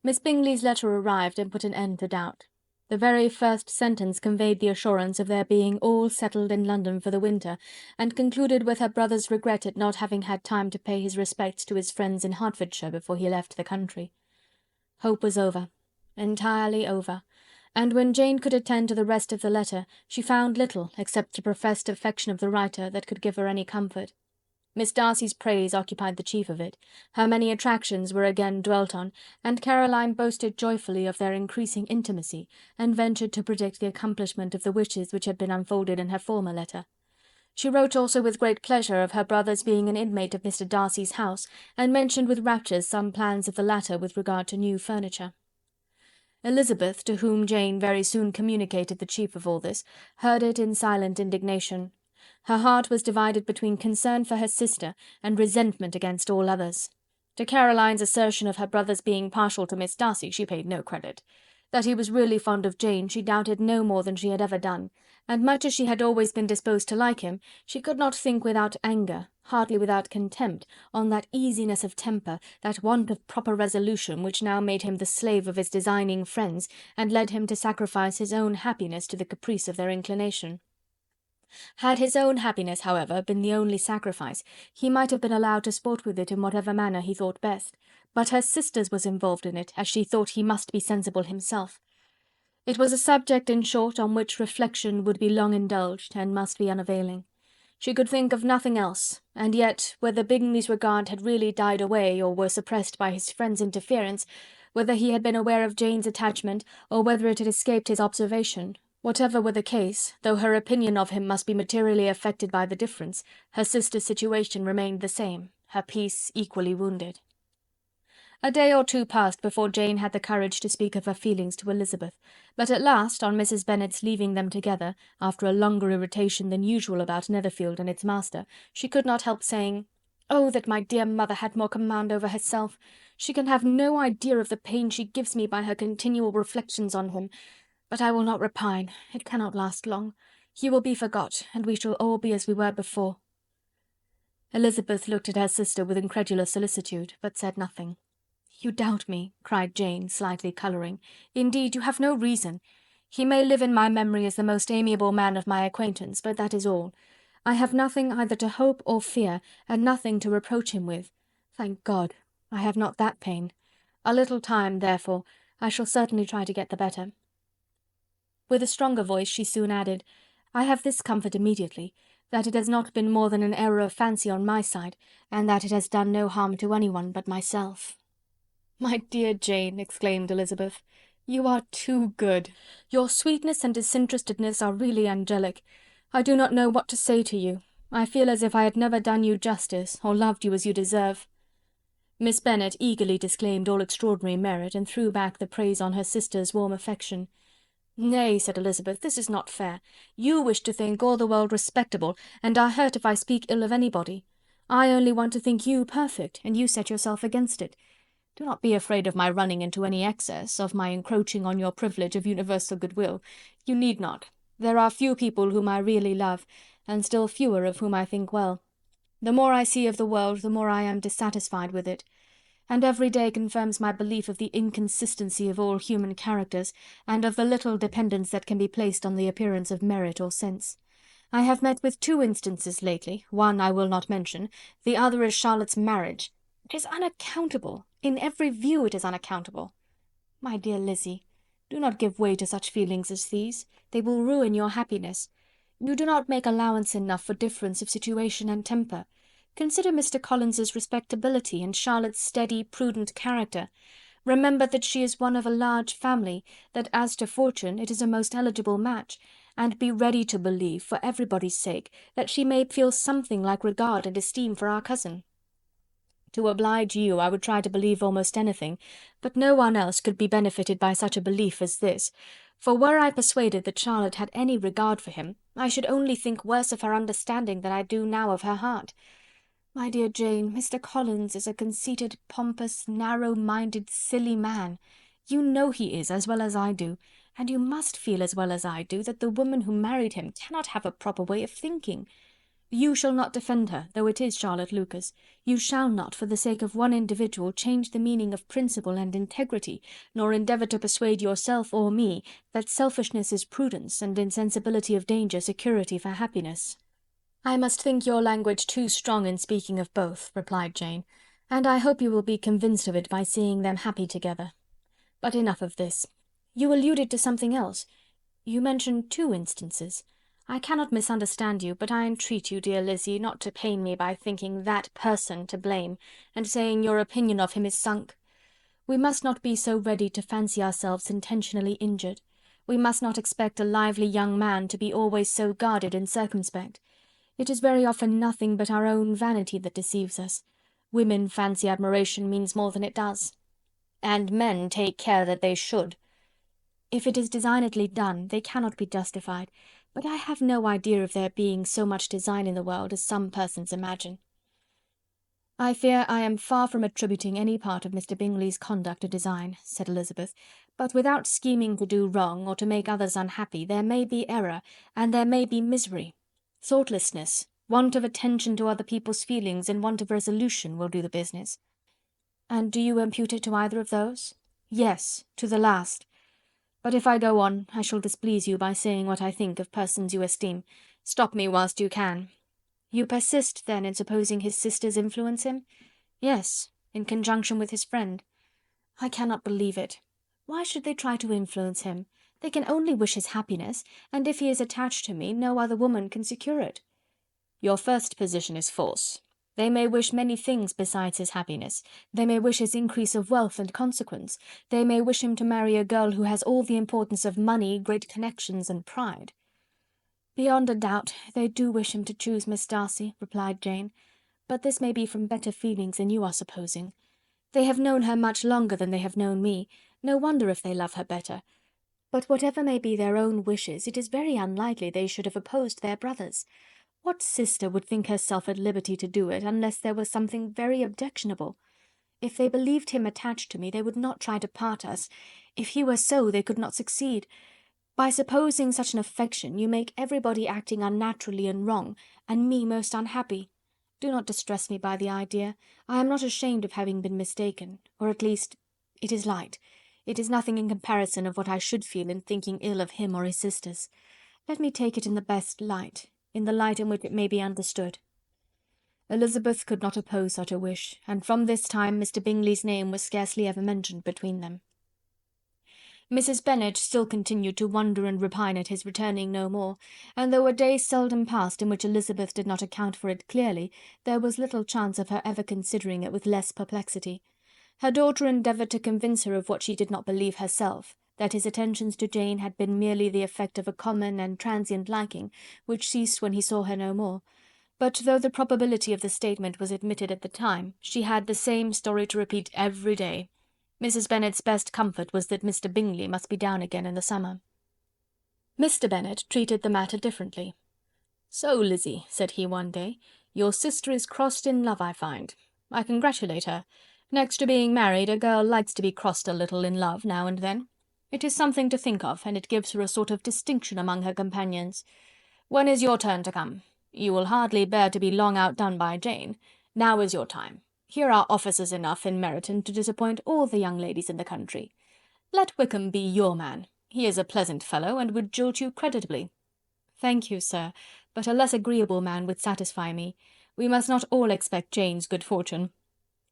Miss Bingley's letter arrived and put an end to doubt. The very first sentence conveyed the assurance of their being all settled in London for the winter, and concluded with her brother's regret at not having had time to pay his respects to his friends in Hertfordshire before he left the country. Hope was over, entirely over, and when Jane could attend to the rest of the letter, she found little, except the professed affection of the writer, that could give her any comfort. Miss Darcy's praise occupied the chief of it, her many attractions were again dwelt on, and Caroline boasted joyfully of their increasing intimacy, and ventured to predict the accomplishment of the wishes which had been unfolded in her former letter. She wrote also with great pleasure of her brother's being an inmate of Mr. Darcy's house, and mentioned with rapture some plans of the latter with regard to new furniture. Elizabeth, to whom Jane very soon communicated the chief of all this, heard it in silent indignation. Her heart was divided between concern for her sister and resentment against all others. To Caroline's assertion of her brother's being partial to Miss Darcy she paid no credit. That he was really fond of Jane she doubted no more than she had ever done, and much as she had always been disposed to like him, she could not think without anger, hardly without contempt, on that easiness of temper, that want of proper resolution which now made him the slave of his designing friends, and led him to sacrifice his own happiness to the caprice of their inclination. Had his own happiness, however, been the only sacrifice, he might have been allowed to sport with it in whatever manner he thought best, but her sister's was involved in it, as she thought he must be sensible himself. It was a subject, in short, on which reflection would be long indulged, and must be unavailing. She could think of nothing else, and yet, whether Bingley's regard had really died away, or were suppressed by his friend's interference, whether he had been aware of Jane's attachment, or whether it had escaped his observation, whatever were the case, though her opinion of him must be materially affected by the difference, her sister's situation remained the same, her peace equally wounded. A day or two passed before Jane had the courage to speak of her feelings to Elizabeth, but at last, on Mrs. Bennet's leaving them together, after a longer irritation than usual about Netherfield and its master, she could not help saying, "Oh, that my dear mother had more command over herself! She can have no idea of the pain she gives me by her continual reflections on him. But I will not repine, it cannot last long. He will be forgot, and we shall all be as we were before." Elizabeth looked at her sister with incredulous solicitude, but said nothing. "You doubt me," cried Jane, slightly colouring. "Indeed, you have no reason. He may live in my memory as the most amiable man of my acquaintance, but that is all. I have nothing either to hope or fear, and nothing to reproach him with. Thank God, I have not that pain. A little time, therefore, I shall certainly try to get the better." With a stronger voice she soon added, "I have this comfort immediately, that it has not been more than an error of fancy on my side, and that it has done no harm to anyone but myself." "My dear Jane," exclaimed Elizabeth, "you are too good. Your sweetness and disinterestedness are really angelic. I do not know what to say to you. I feel as if I had never done you justice, or loved you as you deserve." Miss Bennet eagerly disclaimed all extraordinary merit, and threw back the praise on her sister's warm affection. "Nay," said Elizabeth, "this is not fair. You wish to think all the world respectable, and are hurt if I speak ill of anybody. I only want to think you perfect, and you set yourself against it. Do not be afraid of my running into any excess, of my encroaching on your privilege of universal goodwill. You need not. There are few people whom I really love, and still fewer of whom I think well. The more I see of the world, the more I am dissatisfied with it, and every day confirms my belief of the inconsistency of all human characters, and of the little dependence that can be placed on the appearance of merit or sense. I have met with 2 instances lately, one I will not mention, the other is Charlotte's marriage. It is unaccountable. In every view it is unaccountable. My dear Lizzy, do not give way to such feelings as these. They will ruin your happiness. You do not make allowance enough for difference of situation and temper. Consider Mr. Collins's respectability and Charlotte's steady, prudent character. Remember that she is one of a large family, that as to fortune it is a most eligible match, and be ready to believe, for everybody's sake, that she may feel something like regard and esteem for our cousin. To oblige you, I would try to believe almost anything, but no one else could be benefited by such a belief as this, for were I persuaded that Charlotte had any regard for him, I should only think worse of her understanding than I do now of her heart. My dear Jane, Mr. Collins is a conceited, pompous, narrow-minded, silly man. You know he is, as well as I do, and you must feel as well as I do, that the woman who married him cannot have a proper way of thinking. You shall not defend her, though it is Charlotte Lucas. You shall not, for the sake of one individual, change the meaning of principle and integrity, nor endeavour to persuade yourself or me that selfishness is prudence, and insensibility of danger security for happiness." "I must think your language too strong in speaking of both," replied Jane, "and I hope you will be convinced of it by seeing them happy together. But enough of this. You alluded to something else. You mentioned 2 instances. I cannot misunderstand you, but I entreat you, dear Lizzy, not to pain me by thinking that person to blame, and saying your opinion of him is sunk. We must not be so ready to fancy ourselves intentionally injured. We must not expect a lively young man to be always so guarded and circumspect. It is very often nothing but our own vanity that deceives us. Women fancy admiration means more than it does." "And men take care that they should." "If it is designedly done, they cannot be justified, but I have no idea of there being so much design in the world as some persons imagine." "I fear I am far from attributing any part of Mr. Bingley's conduct to design," said Elizabeth, "but without scheming to do wrong, or to make others unhappy, there may be error, and there may be misery. Thoughtlessness, want of attention to other people's feelings, and want of resolution will do the business." "And do you impute it to either of those?" "Yes, to the last. But if I go on, I shall displease you by saying what I think of persons you esteem. Stop me whilst you can." "You persist, then, in supposing his sisters influence him?" "Yes, in conjunction with his friend." "I cannot believe it. Why should they try to influence him? They can only wish his happiness, and if he is attached to me, no other woman can secure it." "Your first position is false. They may wish many things besides his happiness. They may wish his increase of wealth and consequence. They may wish him to marry a girl who has all the importance of money, great connections, and pride." "Beyond a doubt they do wish him to choose Miss Darcy," replied Jane, "but this may be from better feelings than you are supposing. They have known her much longer than they have known me. No wonder if they love her better. But whatever may be their own wishes, it is very unlikely they should have opposed their brothers. What sister would think herself at liberty to do it, unless there was something very objectionable? If they believed him attached to me, they would not try to part us. If he were so, they could not succeed. By supposing such an affection, you make everybody acting unnaturally and wrong, and me most unhappy. Do not distress me by the idea. I am not ashamed of having been mistaken, or at least it is light. It is nothing in comparison of what I should feel in thinking ill of him or his sisters. Let me take it in the best light, in the light in which it may be understood." Elizabeth could not oppose such a wish, and from this time Mr. Bingley's name was scarcely ever mentioned between them. Mrs. Bennet still continued to wonder and repine at his returning no more, and though a day seldom passed in which Elizabeth did not account for it clearly, there was little chance of her ever considering it with less perplexity. Her daughter endeavoured to convince her of what she did not believe herself, that his attentions to Jane had been merely the effect of a common and transient liking, which ceased when he saw her no more. But though the probability of the statement was admitted at the time, she had the same story to repeat every day. Mrs. Bennet's best comfort was that Mr. Bingley must be down again in the summer. Mr. Bennet treated the matter differently. "So, Lizzy," said he one day, "your sister is crossed in love, I find. I congratulate her. Next to being married, a girl likes to be crossed a little in love now and then. It is something to think of, and it gives her a sort of distinction among her companions. When is your turn to come? You will hardly bear to be long outdone by Jane. Now is your time. Here are officers enough in Meryton to disappoint all the young ladies in the country. Let Wickham be your man. He is a pleasant fellow, and would jilt you creditably." "Thank you, sir, but a less agreeable man would satisfy me. We must not all expect Jane's good fortune."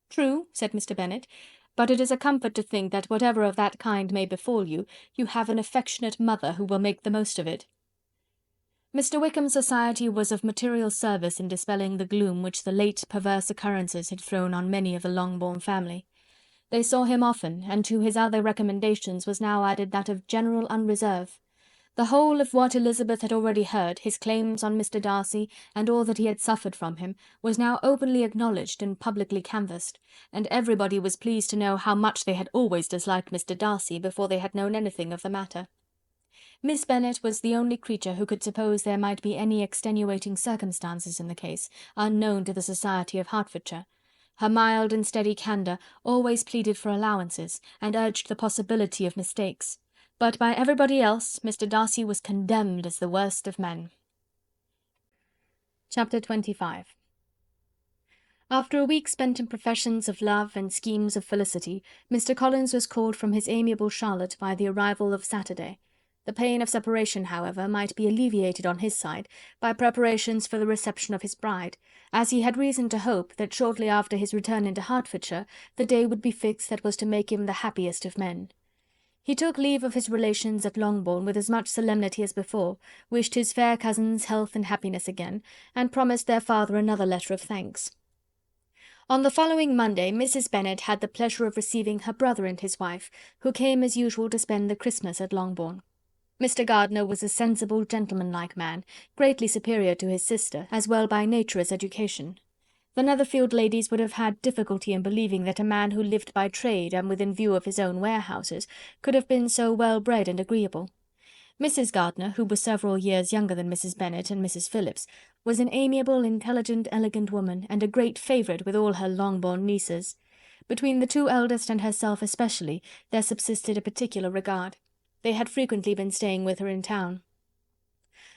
"True," said Mr. Bennet, "but it is a comfort to think that whatever of that kind may befall you, you have an affectionate mother who will make the most of it." Mr. Wickham's society was of material service in dispelling the gloom which the late perverse occurrences had thrown on many of the Longbourn family. They saw him often, and to his other recommendations was now added that of general unreserve. The whole of what Elizabeth had already heard, his claims on Mr. Darcy, and all that he had suffered from him, was now openly acknowledged and publicly canvassed, and everybody was pleased to know how much they had always disliked Mr. Darcy before they had known anything of the matter. Miss Bennet was the only creature who could suppose there might be any extenuating circumstances in the case, unknown to the society of Hertfordshire. Her mild and steady candour always pleaded for allowances, and urged the possibility of mistakes. But by everybody else, Mr. Darcy was condemned as the worst of men. Chapter 25. After a week spent in professions of love and schemes of felicity, Mr. Collins was called from his amiable Charlotte by the arrival of Saturday. The pain of separation, however, might be alleviated on his side by preparations for the reception of his bride, as he had reason to hope that shortly after his return into Hertfordshire the day would be fixed that was to make him the happiest of men. He took leave of his relations at Longbourn with as much solemnity as before, wished his fair cousins health and happiness again, and promised their father another letter of thanks. On the following Monday Mrs. Bennet had the pleasure of receiving her brother and his wife, who came as usual to spend the Christmas at Longbourn. Mr. Gardiner was a sensible, gentlemanlike man, greatly superior to his sister, as well by nature as education. The Netherfield ladies would have had difficulty in believing that a man who lived by trade and within view of his own warehouses could have been so well bred and agreeable. Mrs. Gardiner, who was several years younger than Mrs. Bennet and Mrs. Phillips, was an amiable, intelligent, elegant woman, and a great favourite with all her Longbourn nieces. Between the two eldest and herself especially there subsisted a particular regard. They had frequently been staying with her in town.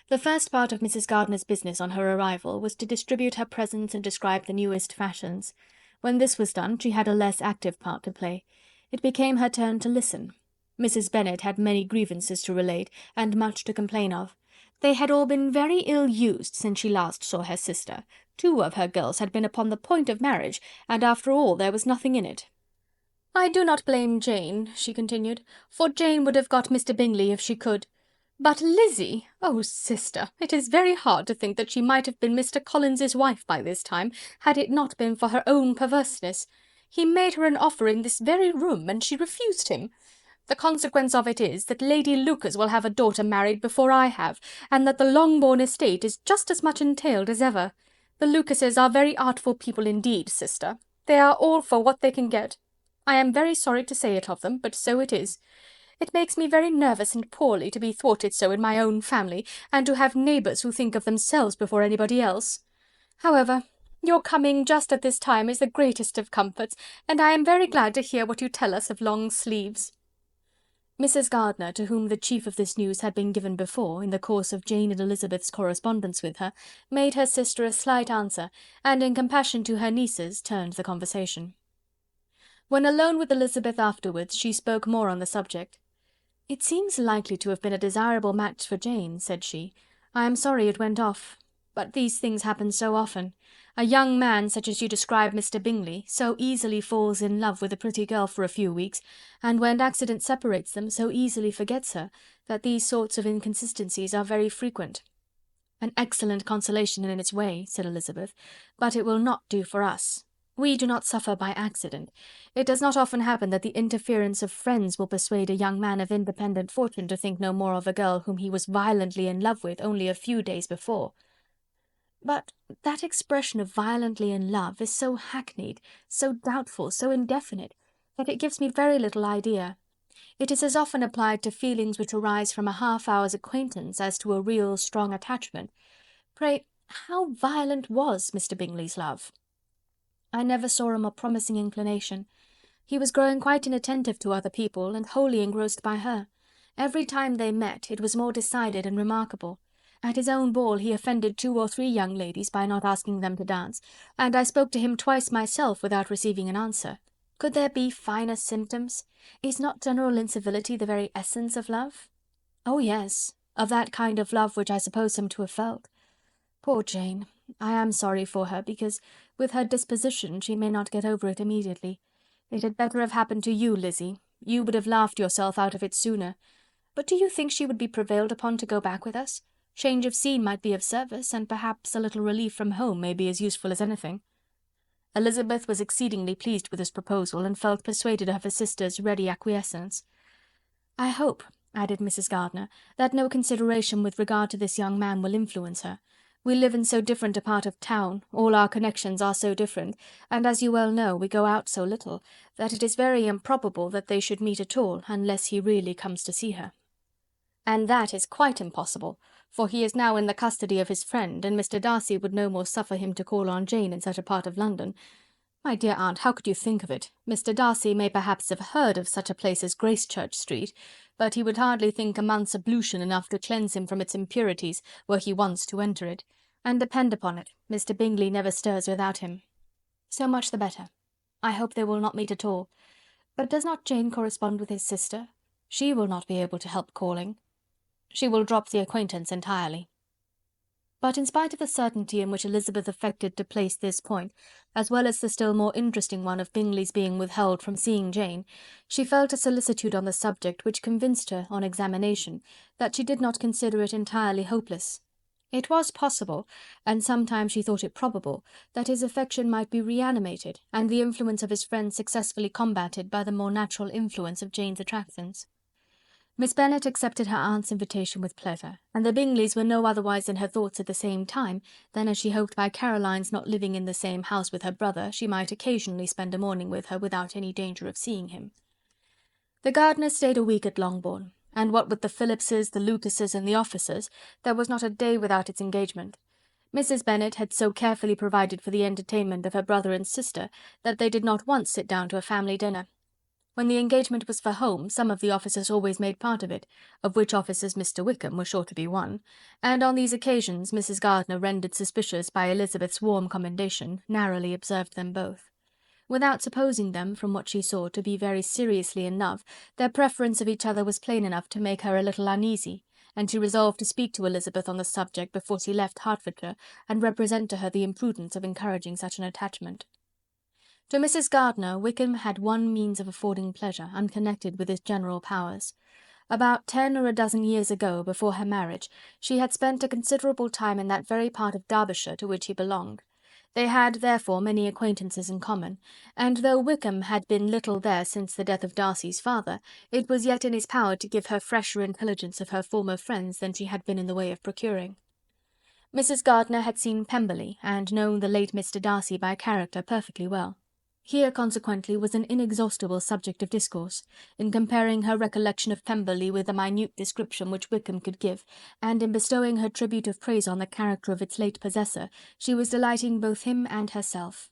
The first part of Mrs. Gardiner's business on her arrival was to distribute her presents and describe the newest fashions. When this was done, she had a less active part to play. It became her turn to listen. Mrs. Bennet had many grievances to relate, and much to complain of. They had all been very ill used since she last saw her sister. 2 of her girls had been upon the point of marriage, and after all there was nothing in it. "I do not blame Jane," she continued, "for Jane would have got Mr. Bingley if she could. But Lizzy, oh sister, it is very hard to think that she might have been Mr. Collins's wife by this time, had it not been for her own perverseness. He made her an offer in this very room, and she refused him. The consequence of it is, that Lady Lucas will have a daughter married before I have, and that the Longbourn estate is just as much entailed as ever. The Lucases are very artful people indeed, sister. They are all for what they can get. I am very sorry to say it of them, but so it is. It makes me very nervous and poorly to be thwarted so in my own family, and to have neighbours who think of themselves before anybody else. However, your coming just at this time is the greatest of comforts, and I am very glad to hear what you tell us of long sleeves." Mrs. Gardiner, to whom the chief of this news had been given before, in the course of Jane and Elizabeth's correspondence with her, made her sister a slight answer, and in compassion to her nieces, turned the conversation. When alone with Elizabeth afterwards, she spoke more on the subject. "It seems likely to have been a desirable match for Jane," said she. "I am sorry it went off. But these things happen so often. A young man, such as you describe Mr. Bingley, so easily falls in love with a pretty girl for a few weeks, and when accident separates them, so easily forgets her, that these sorts of inconsistencies are very frequent." "An excellent consolation in its way," said Elizabeth, "but it will not do for us. We do not suffer by accident. It does not often happen that the interference of friends will persuade a young man of independent fortune to think no more of a girl whom he was violently in love with only a few days before." "But that expression of violently in love is so hackneyed, so doubtful, so indefinite, that it gives me very little idea. It is as often applied to feelings which arise from a half-hour's acquaintance as to a real strong attachment. Pray, how violent was Mr. Bingley's love?" "I never saw a more promising inclination. He was growing quite inattentive to other people, and wholly engrossed by her. Every time they met, it was more decided and remarkable. At his own ball he offended 2 or 3 young ladies by not asking them to dance, and I spoke to him twice myself without receiving an answer. Could there be finer symptoms? Is not general incivility the very essence of love?" "Oh yes, of that kind of love which I suppose him to have felt. Poor Jane! I am sorry for her, because, with her disposition, she may not get over it immediately. It had better have happened to you, Lizzy. You would have laughed yourself out of it sooner. But do you think she would be prevailed upon to go back with us? Change of scene might be of service, and perhaps a little relief from home may be as useful as anything." Elizabeth was exceedingly pleased with this proposal, and felt persuaded of her sister's ready acquiescence. "I hope," added Mrs. Gardiner, "that no consideration with regard to this young man will influence her. We live in so different a part of town, all our connections are so different, and as you well know, we go out so little, that it is very improbable that they should meet at all, unless he really comes to see her." "And that is quite impossible, for he is now in the custody of his friend, and Mr. Darcy would no more suffer him to call on Jane in such a part of London. My dear aunt, how could you think of it? Mr. Darcy may perhaps have heard of such a place as Gracechurch Street, but he would hardly think a month's ablution enough to cleanse him from its impurities were he once to enter it, and depend upon it, Mr. Bingley never stirs without him." "So much the better. I hope they will not meet at all. But does not Jane correspond with his sister? She will not be able to help calling." "She will drop the acquaintance entirely." But in spite of the certainty in which Elizabeth affected to place this point, as well as the still more interesting one of Bingley's being withheld from seeing Jane, she felt a solicitude on the subject which convinced her, on examination, that she did not consider it entirely hopeless. It was possible, and sometimes she thought it probable, that his affection might be reanimated, and the influence of his friend successfully combated by the more natural influence of Jane's attractions. Miss Bennet accepted her aunt's invitation with pleasure, and the Bingleys were no otherwise in her thoughts at the same time than as she hoped by Caroline's not living in the same house with her brother, she might occasionally spend a morning with her without any danger of seeing him. The Gardiners stayed a week at Longbourn, and what with the Phillipses, the Lucases, and the officers, there was not a day without its engagement. Mrs. Bennet had so carefully provided for the entertainment of her brother and sister that they did not once sit down to a family dinner. When the engagement was for home, some of the officers always made part of it, of which officers Mr. Wickham was sure to be one, and on these occasions Mrs. Gardiner, rendered suspicious by Elizabeth's warm commendation, narrowly observed them both. Without supposing them, from what she saw, to be very seriously in love, their preference of each other was plain enough to make her a little uneasy, and she resolved to speak to Elizabeth on the subject before she left Hertfordshire, and represent to her the imprudence of encouraging such an attachment. To Mrs. Gardiner, Wickham had one means of affording pleasure, unconnected with his general powers. About 10 or a dozen years ago, before her marriage, she had spent a considerable time in that very part of Derbyshire to which he belonged. They had, therefore, many acquaintances in common, and though Wickham had been little there since the death of Darcy's father, it was yet in his power to give her fresher intelligence of her former friends than she had been in the way of procuring. Mrs. Gardiner had seen Pemberley, and known the late Mr. Darcy by character perfectly well. Here, consequently, was an inexhaustible subject of discourse, in comparing her recollection of Pemberley with the minute description which Wickham could give, and in bestowing her tribute of praise on the character of its late possessor, she was delighting both him and herself.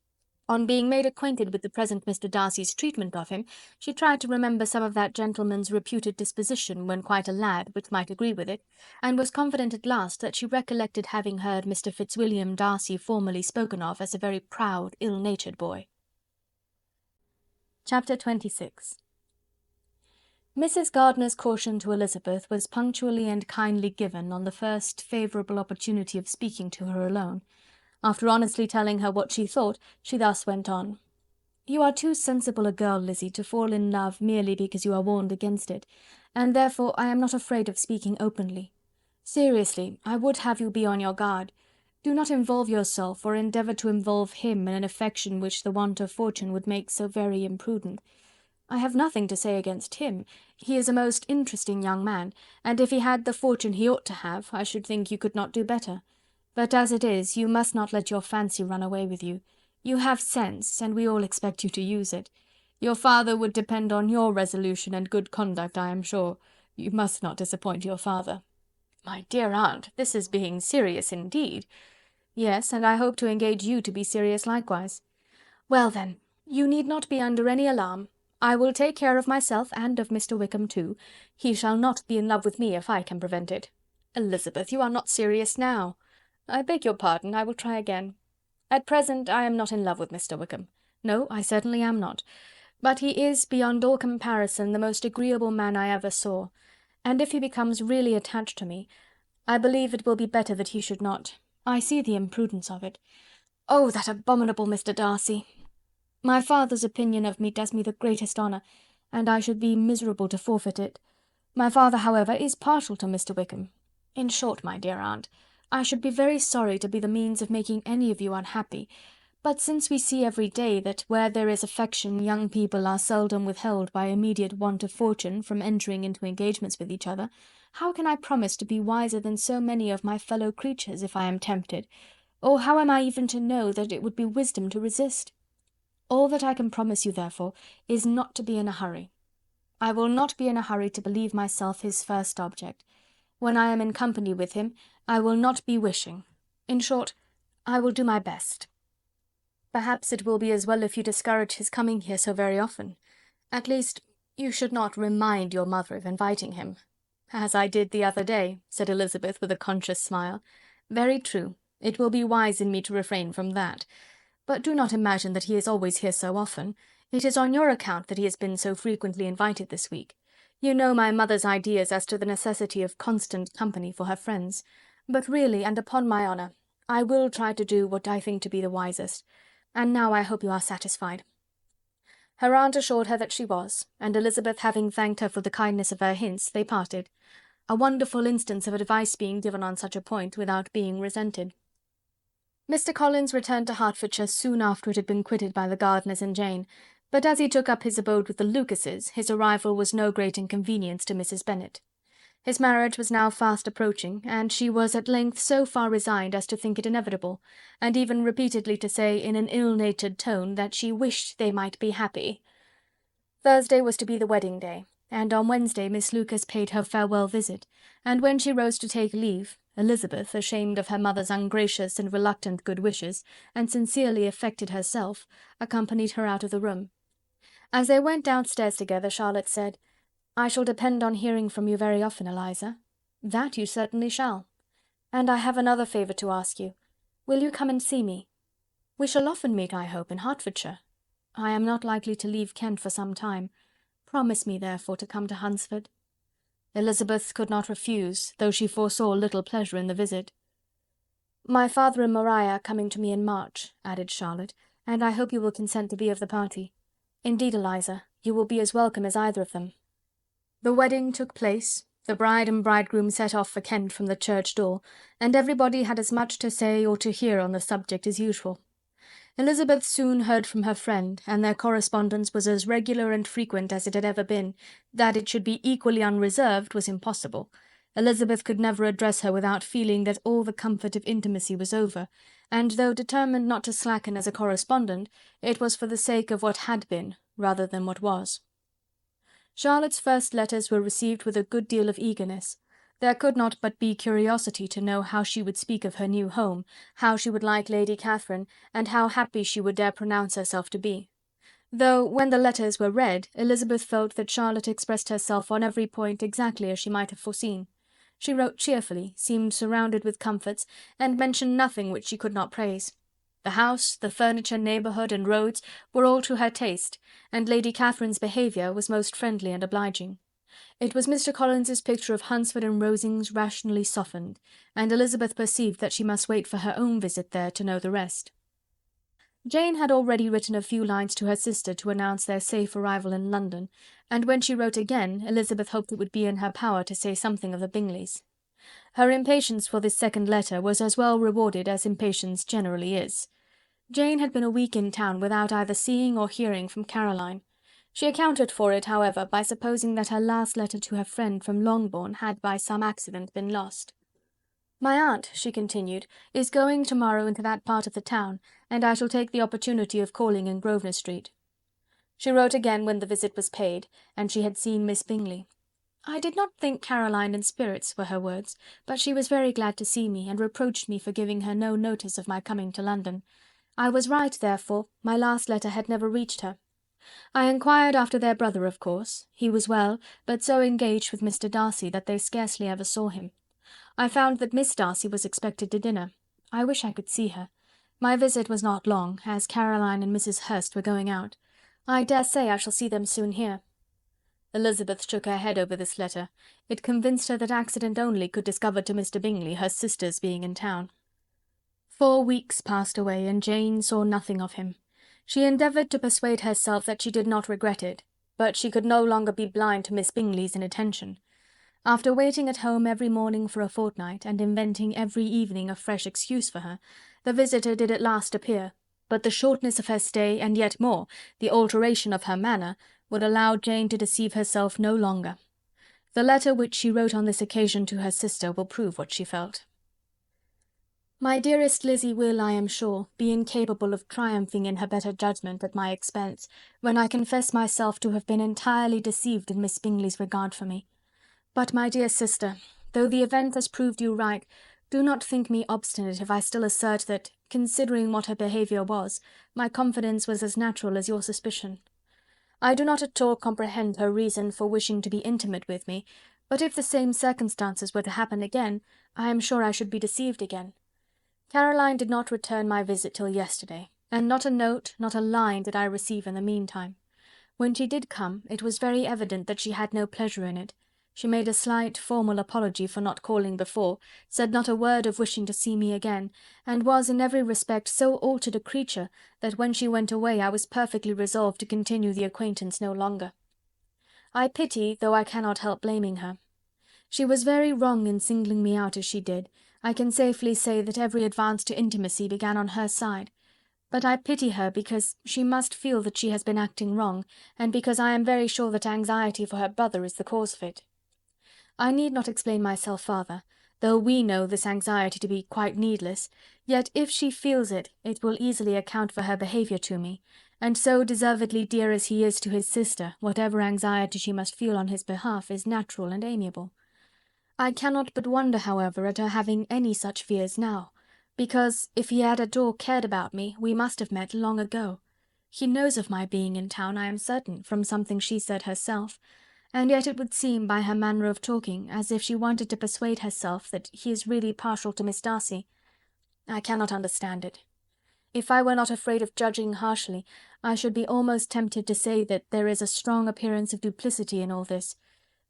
On being made acquainted with the present Mr. Darcy's treatment of him, she tried to remember some of that gentleman's reputed disposition when quite a lad, which might agree with it, and was confident at last that she recollected having heard Mr. Fitzwilliam Darcy formerly spoken of as a very proud, ill-natured boy. Chapter 26. Mrs. Gardiner's caution to Elizabeth was punctually and kindly given on the first favourable opportunity of speaking to her alone. After honestly telling her what she thought, she thus went on. "You are too sensible a girl, Lizzy, to fall in love merely because you are warned against it, and therefore I am not afraid of speaking openly. Seriously, I would have you be on your guard. Do not involve yourself, or endeavour to involve him in an affection which the want of fortune would make so very imprudent. I have nothing to say against him. He is a most interesting young man, and if he had the fortune he ought to have, I should think you could not do better. But as it is, you must not let your fancy run away with you. You have sense, and we all expect you to use it. Your father would depend on your resolution and good conduct, I am sure. You must not disappoint your father." "My dear aunt, this is being serious indeed." "Yes, and I hope to engage you to be serious likewise." "Well, then, you need not be under any alarm. I will take care of myself, and of Mr. Wickham too. He shall not be in love with me if I can prevent it." "Elizabeth, you are not serious now." "I beg your pardon, I will try again. At present I am not in love with Mr. Wickham. No, I certainly am not. But he is, beyond all comparison, the most agreeable man I ever saw, and if he becomes really attached to me, I believe it will be better that he should not. I see the imprudence of it. Oh, that abominable Mr. Darcy! My father's opinion of me does me the greatest honour, and I should be miserable to forfeit it. My father, however, is partial to Mr. Wickham. In short, my dear aunt, I should be very sorry to be the means of making any of you unhappy, but since we see every day that where there is affection young people are seldom withheld by immediate want of fortune from entering into engagements with each other, how can I promise to be wiser than so many of my fellow creatures if I am tempted, or how am I even to know that it would be wisdom to resist? All that I can promise you, therefore, is not to be in a hurry. I will not be in a hurry to believe myself his first object. When I am in company with him, I will not be wishing. In short, I will do my best. Perhaps it will be as well if you discourage his coming here so very often. At least, you should not remind your mother of inviting him." "As I did the other day," said Elizabeth with a conscious smile. "Very true. It will be wise in me to refrain from that. But do not imagine that he is always here so often. It is on your account that he has been so frequently invited this week. You know my mother's ideas as to the necessity of constant company for her friends. But really, and upon my honour, I will try to do what I think to be the wisest. And now I hope you are satisfied." Her aunt assured her that she was, and Elizabeth having thanked her for the kindness of her hints, they parted. A wonderful instance of advice being given on such a point without being resented. Mr. Collins returned to Hertfordshire soon after it had been quitted by the Gardiners and Jane, but as he took up his abode with the Lucases, his arrival was no great inconvenience to Mrs. Bennet. His marriage was now fast approaching, and she was at length so far resigned as to think it inevitable, and even repeatedly to say in an ill-natured tone that she wished they might be happy. Thursday was to be the wedding day, and on Wednesday Miss Lucas paid her farewell visit, and when she rose to take leave, Elizabeth, ashamed of her mother's ungracious and reluctant good wishes, and sincerely affected herself, accompanied her out of the room. As they went downstairs together, Charlotte said, "I shall depend on hearing from you very often, Eliza." "That you certainly shall. And I have another favour to ask you. Will you come and see me? We shall often meet, I hope, in Hertfordshire. I am not likely to leave Kent for some time. Promise me, therefore, to come to Hunsford." Elizabeth could not refuse, though she foresaw little pleasure in the visit. "My father and Maria are coming to me in March," added Charlotte, "and I hope you will consent to be of the party. Indeed, Eliza, you will be as welcome as either of them." The wedding took place, the bride and bridegroom set off for Kent from the church door, and everybody had as much to say or to hear on the subject as usual. Elizabeth soon heard from her friend, and their correspondence was as regular and frequent as it had ever been. That it should be equally unreserved was impossible. Elizabeth could never address her without feeling that all the comfort of intimacy was over, and though determined not to slacken as a correspondent, it was for the sake of what had been, rather than what was. Charlotte's first letters were received with a good deal of eagerness. There could not but be curiosity to know how she would speak of her new home, how she would like Lady Catherine, and how happy she would dare pronounce herself to be. Though, when the letters were read, Elizabeth felt that Charlotte expressed herself on every point exactly as she might have foreseen. She wrote cheerfully, seemed surrounded with comforts, and mentioned nothing which she could not praise. The house, the furniture, neighbourhood, and roads were all to her taste, and Lady Catherine's behaviour was most friendly and obliging. It was Mr. Collins's picture of Hunsford and Rosings rationally softened, and Elizabeth perceived that she must wait for her own visit there to know the rest. Jane had already written a few lines to her sister to announce their safe arrival in London, and when she wrote again, Elizabeth hoped it would be in her power to say something of the Bingleys. Her impatience for this second letter was as well rewarded as impatience generally is. Jane had been a week in town without either seeing or hearing from Caroline. She accounted for it, however, by supposing that her last letter to her friend from Longbourn had by some accident been lost. "My aunt," she continued, "is going to-morrow into that part of the town, and I shall take the opportunity of calling in Grosvenor Street." She wrote again when the visit was paid, and she had seen Miss Bingley. "I did not think Caroline in spirits," were her words, "but she was very glad to see me, and reproached me for giving her no notice of my coming to London. I was right, therefore, my last letter had never reached her. I inquired after their brother, of course. He was well, but so engaged with Mr. Darcy that they scarcely ever saw him. I found that Miss Darcy was expected to dinner. I wish I could see her. My visit was not long, as Caroline and Mrs. Hurst were going out. I dare say I shall see them soon here." Elizabeth shook her head over this letter. It convinced her that accident only could discover to Mr. Bingley her sister's being in town. 4 weeks passed away, and Jane saw nothing of him. She endeavoured to persuade herself that she did not regret it, but she could no longer be blind to Miss Bingley's inattention. After waiting at home every morning for a fortnight, and inventing every evening a fresh excuse for her, the visitor did at last appear, but the shortness of her stay, and yet more, the alteration of her manner, would allow Jane to deceive herself no longer. The letter which she wrote on this occasion to her sister will prove what she felt. "My dearest Lizzy will, I am sure, be incapable of triumphing in her better judgment at my expense, when I confess myself to have been entirely deceived in Miss Bingley's regard for me. But, my dear sister, though the event has proved you right, do not think me obstinate if I still assert that, considering what her behaviour was, my confidence was as natural as your suspicion. I do not at all comprehend her reason for wishing to be intimate with me, but if the same circumstances were to happen again, I am sure I should be deceived again. Caroline did not return my visit till yesterday, and not a note, not a line did I receive in the meantime. When she did come, it was very evident that she had no pleasure in it. She made a slight, formal apology for not calling before, said not a word of wishing to see me again, and was in every respect so altered a creature that when she went away I was perfectly resolved to continue the acquaintance no longer. I pity, though I cannot help blaming her. She was very wrong in singling me out as she did. I can safely say that every advance to intimacy began on her side. But I pity her because she must feel that she has been acting wrong, and because I am very sure that anxiety for her brother is the cause of it. I need not explain myself farther, though we know this anxiety to be quite needless, yet if she feels it, it will easily account for her behaviour to me, and so deservedly dear as he is to his sister, whatever anxiety she must feel on his behalf is natural and amiable. I cannot but wonder, however, at her having any such fears now, because, if he had at all cared about me, we must have met long ago. He knows of my being in town, I am certain, from something she said herself, and yet it would seem, by her manner of talking, as if she wanted to persuade herself that he is really partial to Miss Darcy. I cannot understand it. If I were not afraid of judging harshly, I should be almost tempted to say that there is a strong appearance of duplicity in all this,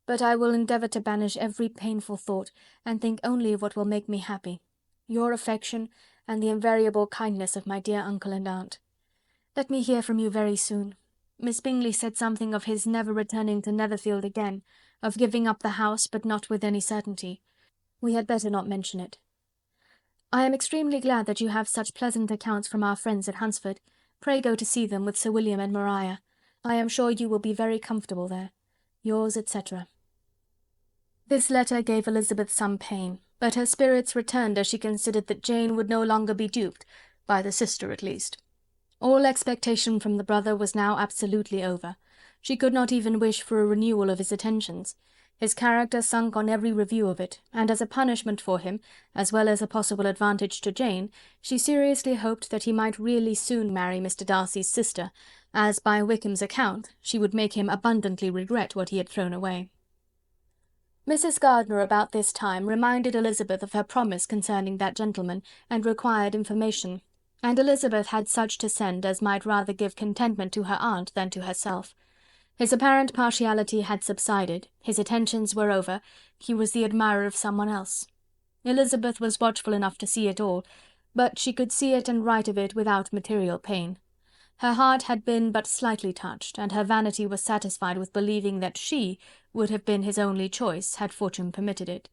but I will endeavour to banish every painful thought, and think only of what will make me happy, your affection, and the invariable kindness of my dear uncle and aunt. Let me hear from you very soon. Miss Bingley said something of his never returning to Netherfield again, of giving up the house, but not with any certainty. We had better not mention it. I am extremely glad that you have such pleasant accounts from our friends at Hunsford. Pray go to see them with Sir William and Maria. I am sure you will be very comfortable there. Yours, etc. This letter gave Elizabeth some pain. but her spirits returned as she considered that Jane would no longer be duped, by the sister at least. All expectation from the brother was now absolutely over. She could not even wish for a renewal of his attentions. His character sunk on every review of it, and as a punishment for him, as well as a possible advantage to Jane, she seriously hoped that he might really soon marry Mr. Darcy's sister, as, by Wickham's account, she would make him abundantly regret what he had thrown away. Mrs. Gardiner about this time reminded Elizabeth of her promise concerning that gentleman, and required information, and Elizabeth had such to send as might rather give contentment to her aunt than to herself. His apparent partiality had subsided, his attentions were over, he was the admirer of someone else. Elizabeth was watchful enough to see it all, but she could see it and write of it without material pain. Her heart had been but slightly touched, and her vanity was satisfied with believing that she would have been his only choice, had fortune permitted it.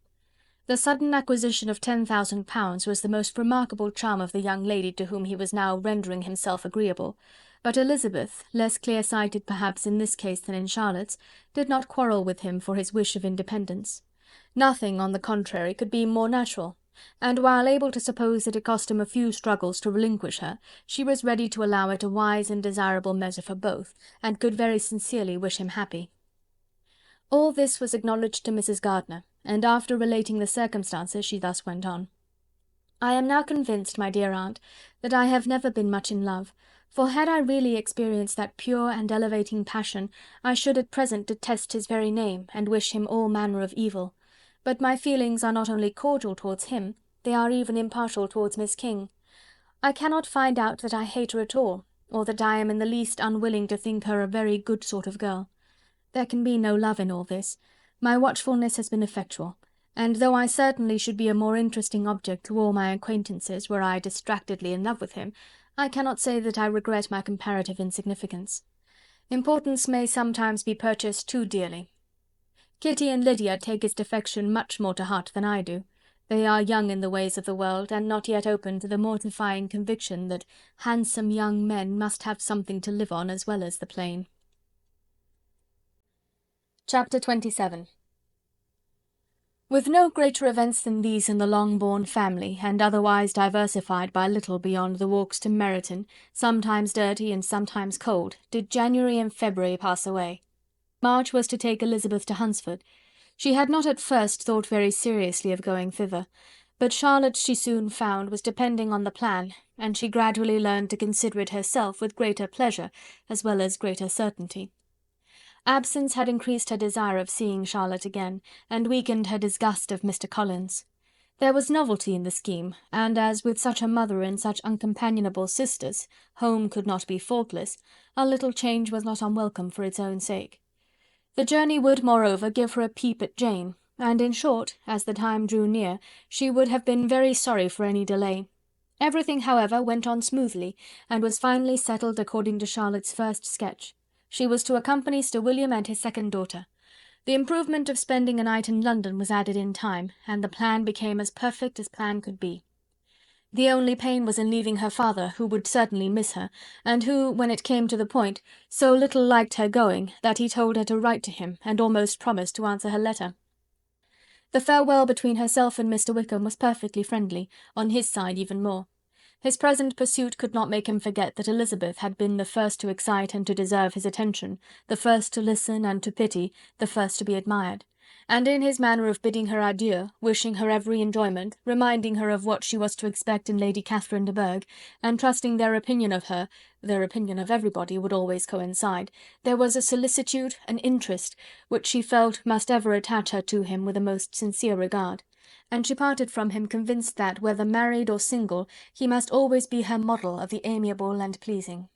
The sudden acquisition of £10,000 was the most remarkable charm of the young lady to whom he was now rendering himself agreeable, but Elizabeth, less clear-sighted perhaps in this case than in Charlotte's, did not quarrel with him for his wish of independence. Nothing, on the contrary, could be more natural, and while able to suppose that it cost him a few struggles to relinquish her, she was ready to allow it a wise and desirable measure for both, and could very sincerely wish him happy. All this was acknowledged to Mrs. Gardiner, and after relating the circumstances, she thus went on. "I am now convinced, my dear aunt, that I have never been much in love, for had I really experienced that pure and elevating passion, I should at present detest his very name, and wish him all manner of evil. But my feelings are not only cordial towards him, they are even impartial towards Miss King. I cannot find out that I hate her at all, or that I am in the least unwilling to think her a very good sort of girl. There can be no love in all this. My watchfulness has been effectual, and though I certainly should be a more interesting object to all my acquaintances were I distractedly in love with him, I cannot say that I regret my comparative insignificance. Importance may sometimes be purchased too dearly. Kitty and Lydia take his defection much more to heart than I do. They are young in the ways of the world, and not yet open to the mortifying conviction that handsome young men must have something to live on as well as the plain." Chapter 27. With no greater events than these in the Longbourn family, and otherwise diversified by little beyond the walks to Meryton, sometimes dirty and sometimes cold, did January and February pass away. March was to take Elizabeth to Hunsford. She had not at first thought very seriously of going thither, but Charlotte, she soon found, was depending on the plan, and she gradually learned to consider it herself with greater pleasure as well as greater certainty. Absence had increased her desire of seeing Charlotte again, and weakened her disgust of Mr. Collins. There was novelty in the scheme, and as with such a mother and such uncompanionable sisters, home could not be faultless, a little change was not unwelcome for its own sake. The journey would, moreover, give her a peep at Jane, and in short, as the time drew near, she would have been very sorry for any delay. Everything, however, went on smoothly, and was finally settled according to Charlotte's first sketch. She was to accompany Sir William and his second daughter. The improvement of spending a night in London was added in time, and the plan became as perfect as plan could be. The only pain was in leaving her father, who would certainly miss her, and who, when it came to the point, so little liked her going, that he told her to write to him, and almost promised to answer her letter. The farewell between herself and Mr. Wickham was perfectly friendly, on his side even more. His present pursuit could not make him forget that Elizabeth had been the first to excite and to deserve his attention, the first to listen and to pity, the first to be admired; and in his manner of bidding her adieu, wishing her every enjoyment, reminding her of what she was to expect in Lady Catherine de Bourgh, and trusting their opinion of her, their opinion of everybody, would always coincide, there was a solicitude, an interest, which she felt must ever attach her to him with a most sincere regard; and she parted from him convinced that, whether married or single, he must always be her model of the amiable and pleasing.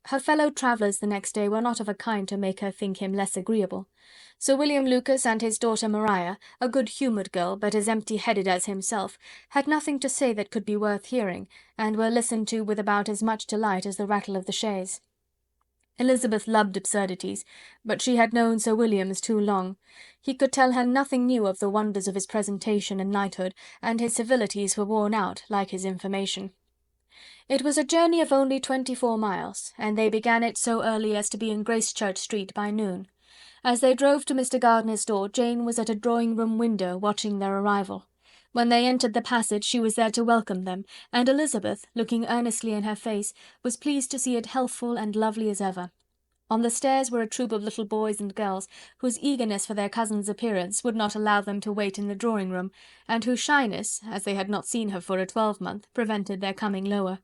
Her fellow travellers the next day were not of a kind to make her think him less agreeable. Sir William Lucas and his daughter Maria, a good-humoured girl, but as empty-headed as himself, had nothing to say that could be worth hearing, and were listened to with about as much delight as the rattle of the chaise. Elizabeth loved absurdities, but she had known Sir William's too long. He could tell her nothing new of the wonders of his presentation and knighthood, and his civilities were worn out, like his information. It was a journey of only 24 miles, and they began it so early as to be in Gracechurch Street by noon. As they drove to Mr. Gardiner's door, Jane was at a drawing-room window watching their arrival. When they entered the passage she was there to welcome them, and Elizabeth, looking earnestly in her face, was pleased to see it healthful and lovely as ever. On the stairs were a troop of little boys and girls, whose eagerness for their cousin's appearance would not allow them to wait in the drawing-room, and whose shyness, as they had not seen her for a twelvemonth, prevented their coming lower.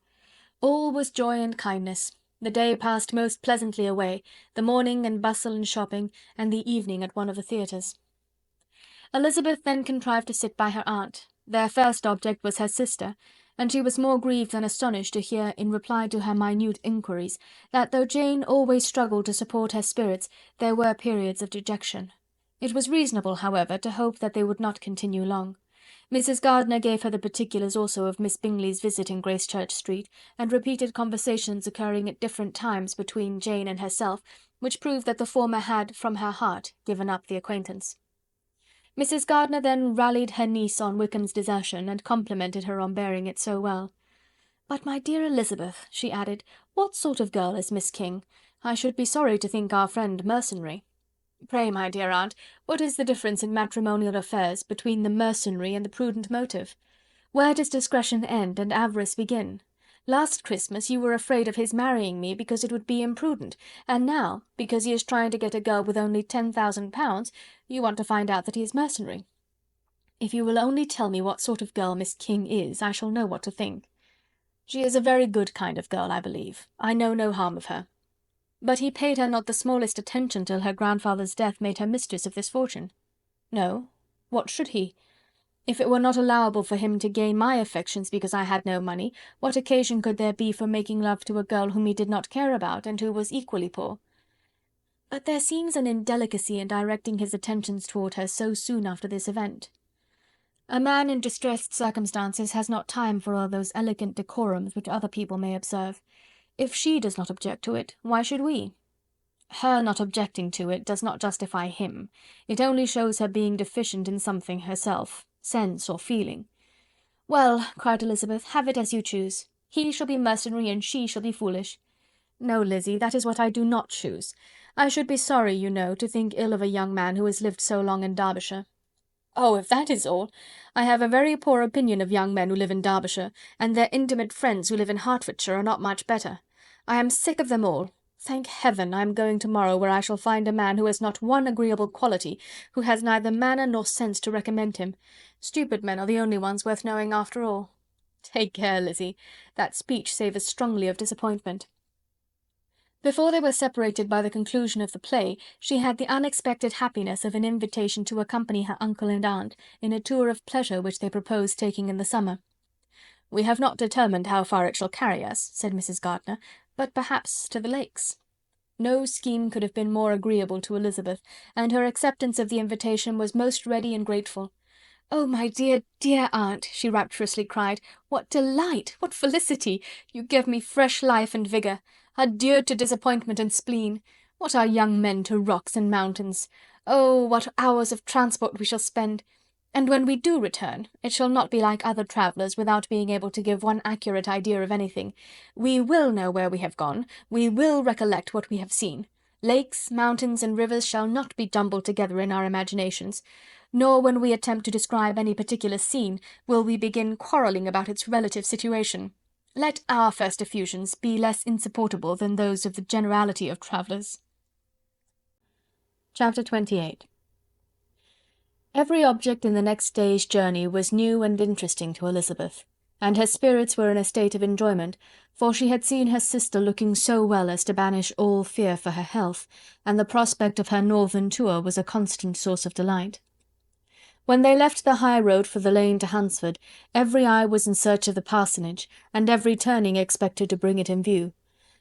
All was joy and kindness. The day passed most pleasantly away, the morning and bustle and shopping, and the evening at one of the theatres. Elizabeth then contrived to sit by her aunt. Their first object was her sister, and she was more grieved than astonished to hear, in reply to her minute inquiries, that though Jane always struggled to support her spirits, there were periods of dejection. It was reasonable, however, to hope that they would not continue long. Mrs. Gardiner gave her the particulars also of Miss Bingley's visit in Gracechurch Street, and repeated conversations occurring at different times between Jane and herself, which proved that the former had, from her heart, given up the acquaintance. Mrs. Gardiner then rallied her niece on Wickham's desertion, and complimented her on bearing it so well. "But, my dear Elizabeth," she added, "what sort of girl is Miss King? I should be sorry to think our friend mercenary." "Pray, my dear aunt, what is the difference in matrimonial affairs between the mercenary and the prudent motive? Where does discretion end and avarice begin? Last Christmas you were afraid of his marrying me because it would be imprudent, and now, because he is trying to get a girl with only £10,000, you want to find out that he is mercenary. If you will only tell me what sort of girl Miss King is, I shall know what to think. She is a very good kind of girl, I believe. I know no harm of her. But he paid her not the smallest attention till her grandfather's death made her mistress of this fortune. No, what should he? If it were not allowable for him to gain my affections because I had no money, what occasion could there be for making love to a girl whom he did not care about, and who was equally poor? But there seems an indelicacy in directing his attentions toward her so soon after this event. A man in distressed circumstances has not time for all those elegant decorums which other people may observe. If she does not object to it, why should we? Her not objecting to it does not justify him. It only shows her being deficient in something herself, sense or feeling. "Well," cried Elizabeth, "have it as you choose. He shall be mercenary and she shall be foolish." "No, Lizzy, that is what I do not choose. I should be sorry, you know, to think ill of a young man who has lived so long in Derbyshire." "Oh, if that is all, I have a very poor opinion of young men who live in Derbyshire, and their intimate friends who live in Hertfordshire are not much better. I am sick of them all. Thank heaven, I am going tomorrow where I shall find a man who has not one agreeable quality, who has neither manner nor sense to recommend him. Stupid men are the only ones worth knowing after all." "Take care, Lizzy. That speech savours strongly of disappointment." Before they were separated by the conclusion of the play, she had the unexpected happiness of an invitation to accompany her uncle and aunt in a tour of pleasure which they proposed taking in the summer. "We have not determined how far it shall carry us," said Mrs. Gardiner, "but perhaps to the Lakes." No scheme could have been more agreeable to Elizabeth, and her acceptance of the invitation was most ready and grateful. "Oh, my dear, dear aunt," she rapturously cried, "what delight! What felicity! You give me fresh life and vigour. Adieu to disappointment and spleen. What are young men to rocks and mountains? Oh, what hours of transport we shall spend! And when we do return, it shall not be like other travellers, without being able to give one accurate idea of anything. We will know where we have gone, we will recollect what we have seen. Lakes, mountains, and rivers shall not be jumbled together in our imaginations, nor when we attempt to describe any particular scene, will we begin quarrelling about its relative situation. Let our first effusions be less insupportable than those of the generality of travellers." Chapter 28. Every object in the next day's journey was new and interesting to Elizabeth, and her spirits were in a state of enjoyment, for she had seen her sister looking so well as to banish all fear for her health, and the prospect of her northern tour was a constant source of delight. When they left the high road for the lane to Hunsford, every eye was in search of the parsonage, and every turning expected to bring it in view.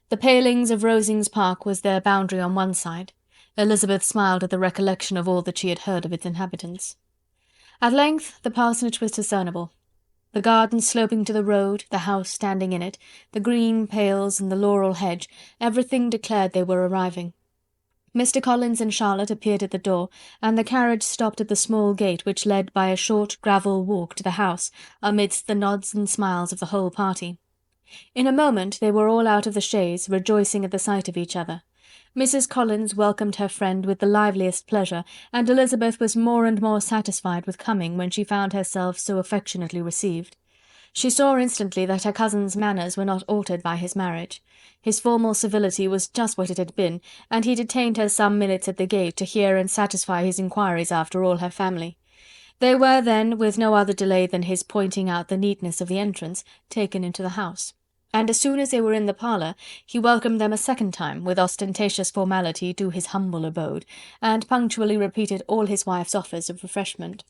The palings of Rosings Park was their boundary on one side. Elizabeth smiled at the recollection of all that she had heard of its inhabitants. At length the parsonage was discernible. The garden sloping to the road, the house standing in it, the green pales and the laurel hedge, everything declared they were arriving. Mr. Collins and Charlotte appeared at the door, and the carriage stopped at the small gate which led by a short gravel walk to the house, amidst the nods and smiles of the whole party. In a moment they were all out of the chaise, rejoicing at the sight of each other. Mrs. Collins welcomed her friend with the liveliest pleasure, and Elizabeth was more and more satisfied with coming when she found herself so affectionately received. She saw instantly that her cousin's manners were not altered by his marriage. His formal civility was just what it had been, and he detained her some minutes at the gate to hear and satisfy his inquiries after all her family. They were then, with no other delay than his pointing out the neatness of the entrance, taken into the house. And as soon as they were in the parlour, he welcomed them a second time, with ostentatious formality, to his humble abode, and punctually repeated all his wife's offers of refreshment.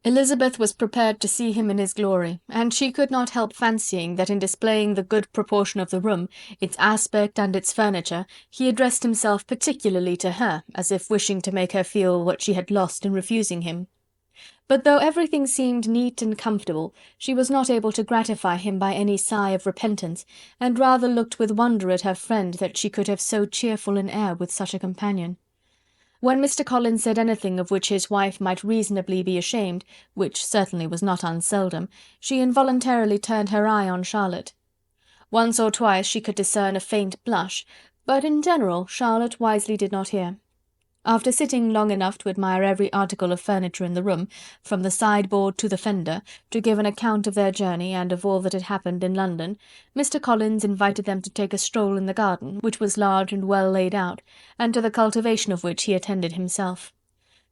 Elizabeth was prepared to see him in his glory, and she could not help fancying that in displaying the good proportion of the room, its aspect and its furniture, he addressed himself particularly to her, as if wishing to make her feel what she had lost in refusing him. But though everything seemed neat and comfortable, she was not able to gratify him by any sigh of repentance, and rather looked with wonder at her friend that she could have so cheerful an air with such a companion. When Mr. Collins said anything of which his wife might reasonably be ashamed, which certainly was not unseldom, she involuntarily turned her eye on Charlotte. Once or twice she could discern a faint blush, but in general Charlotte wisely did not hear. After sitting long enough to admire every article of furniture in the room, from the sideboard to the fender, to give an account of their journey and of all that had happened in London, Mr. Collins invited them to take a stroll in the garden, which was large and well laid out, and to the cultivation of which he attended himself.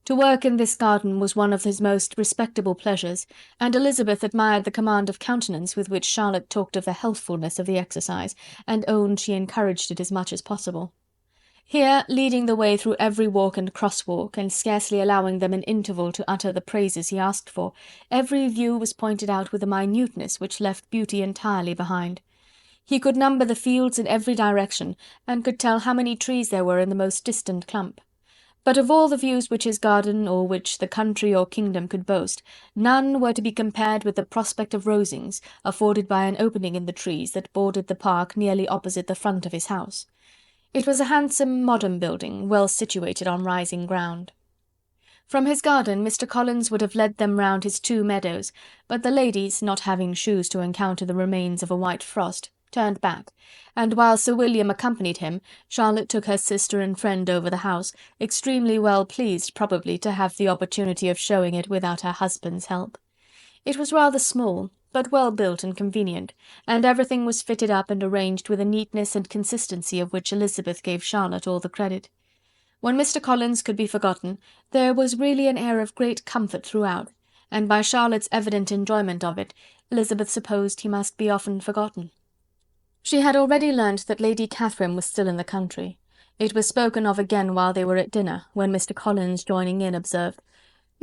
To work in this garden was one of his most respectable pleasures, and Elizabeth admired the command of countenance with which Charlotte talked of the healthfulness of the exercise, and owned she encouraged it as much as possible. Here, leading the way through every walk and cross-walk, and scarcely allowing them an interval to utter the praises he asked for, every view was pointed out with a minuteness which left beauty entirely behind. He could number the fields in every direction, and could tell how many trees there were in the most distant clump. But of all the views which his garden, or which the country or kingdom could boast, none were to be compared with the prospect of Rosings, afforded by an opening in the trees that bordered the park nearly opposite the front of his house. It was a handsome modern building, well situated on rising ground. From his garden Mr. Collins would have led them round his 2 meadows, but the ladies, not having shoes to encounter the remains of a white frost, turned back, and while Sir William accompanied him, Charlotte took her sister and friend over the house, extremely well pleased probably to have the opportunity of showing it without her husband's help. It was rather small, but well built and convenient, and everything was fitted up and arranged with a neatness and consistency of which Elizabeth gave Charlotte all the credit. When Mr. Collins could be forgotten, there was really an air of great comfort throughout, and by Charlotte's evident enjoyment of it, Elizabeth supposed he must be often forgotten. She had already learnt that Lady Catherine was still in the country. It was spoken of again while they were at dinner, when Mr. Collins, joining in, observed,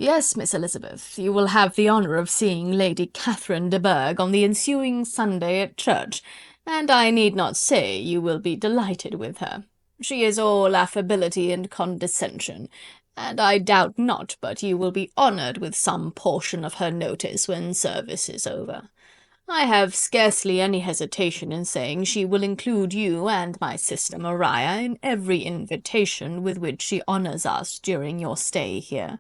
"Yes, Miss Elizabeth, you will have the honour of seeing Lady Catherine de Bourgh on the ensuing Sunday at church, and I need not say you will be delighted with her. She is all affability and condescension, and I doubt not but you will be honoured with some portion of her notice when service is over. I have scarcely any hesitation in saying she will include you and my sister Maria in every invitation with which she honours us during your stay here.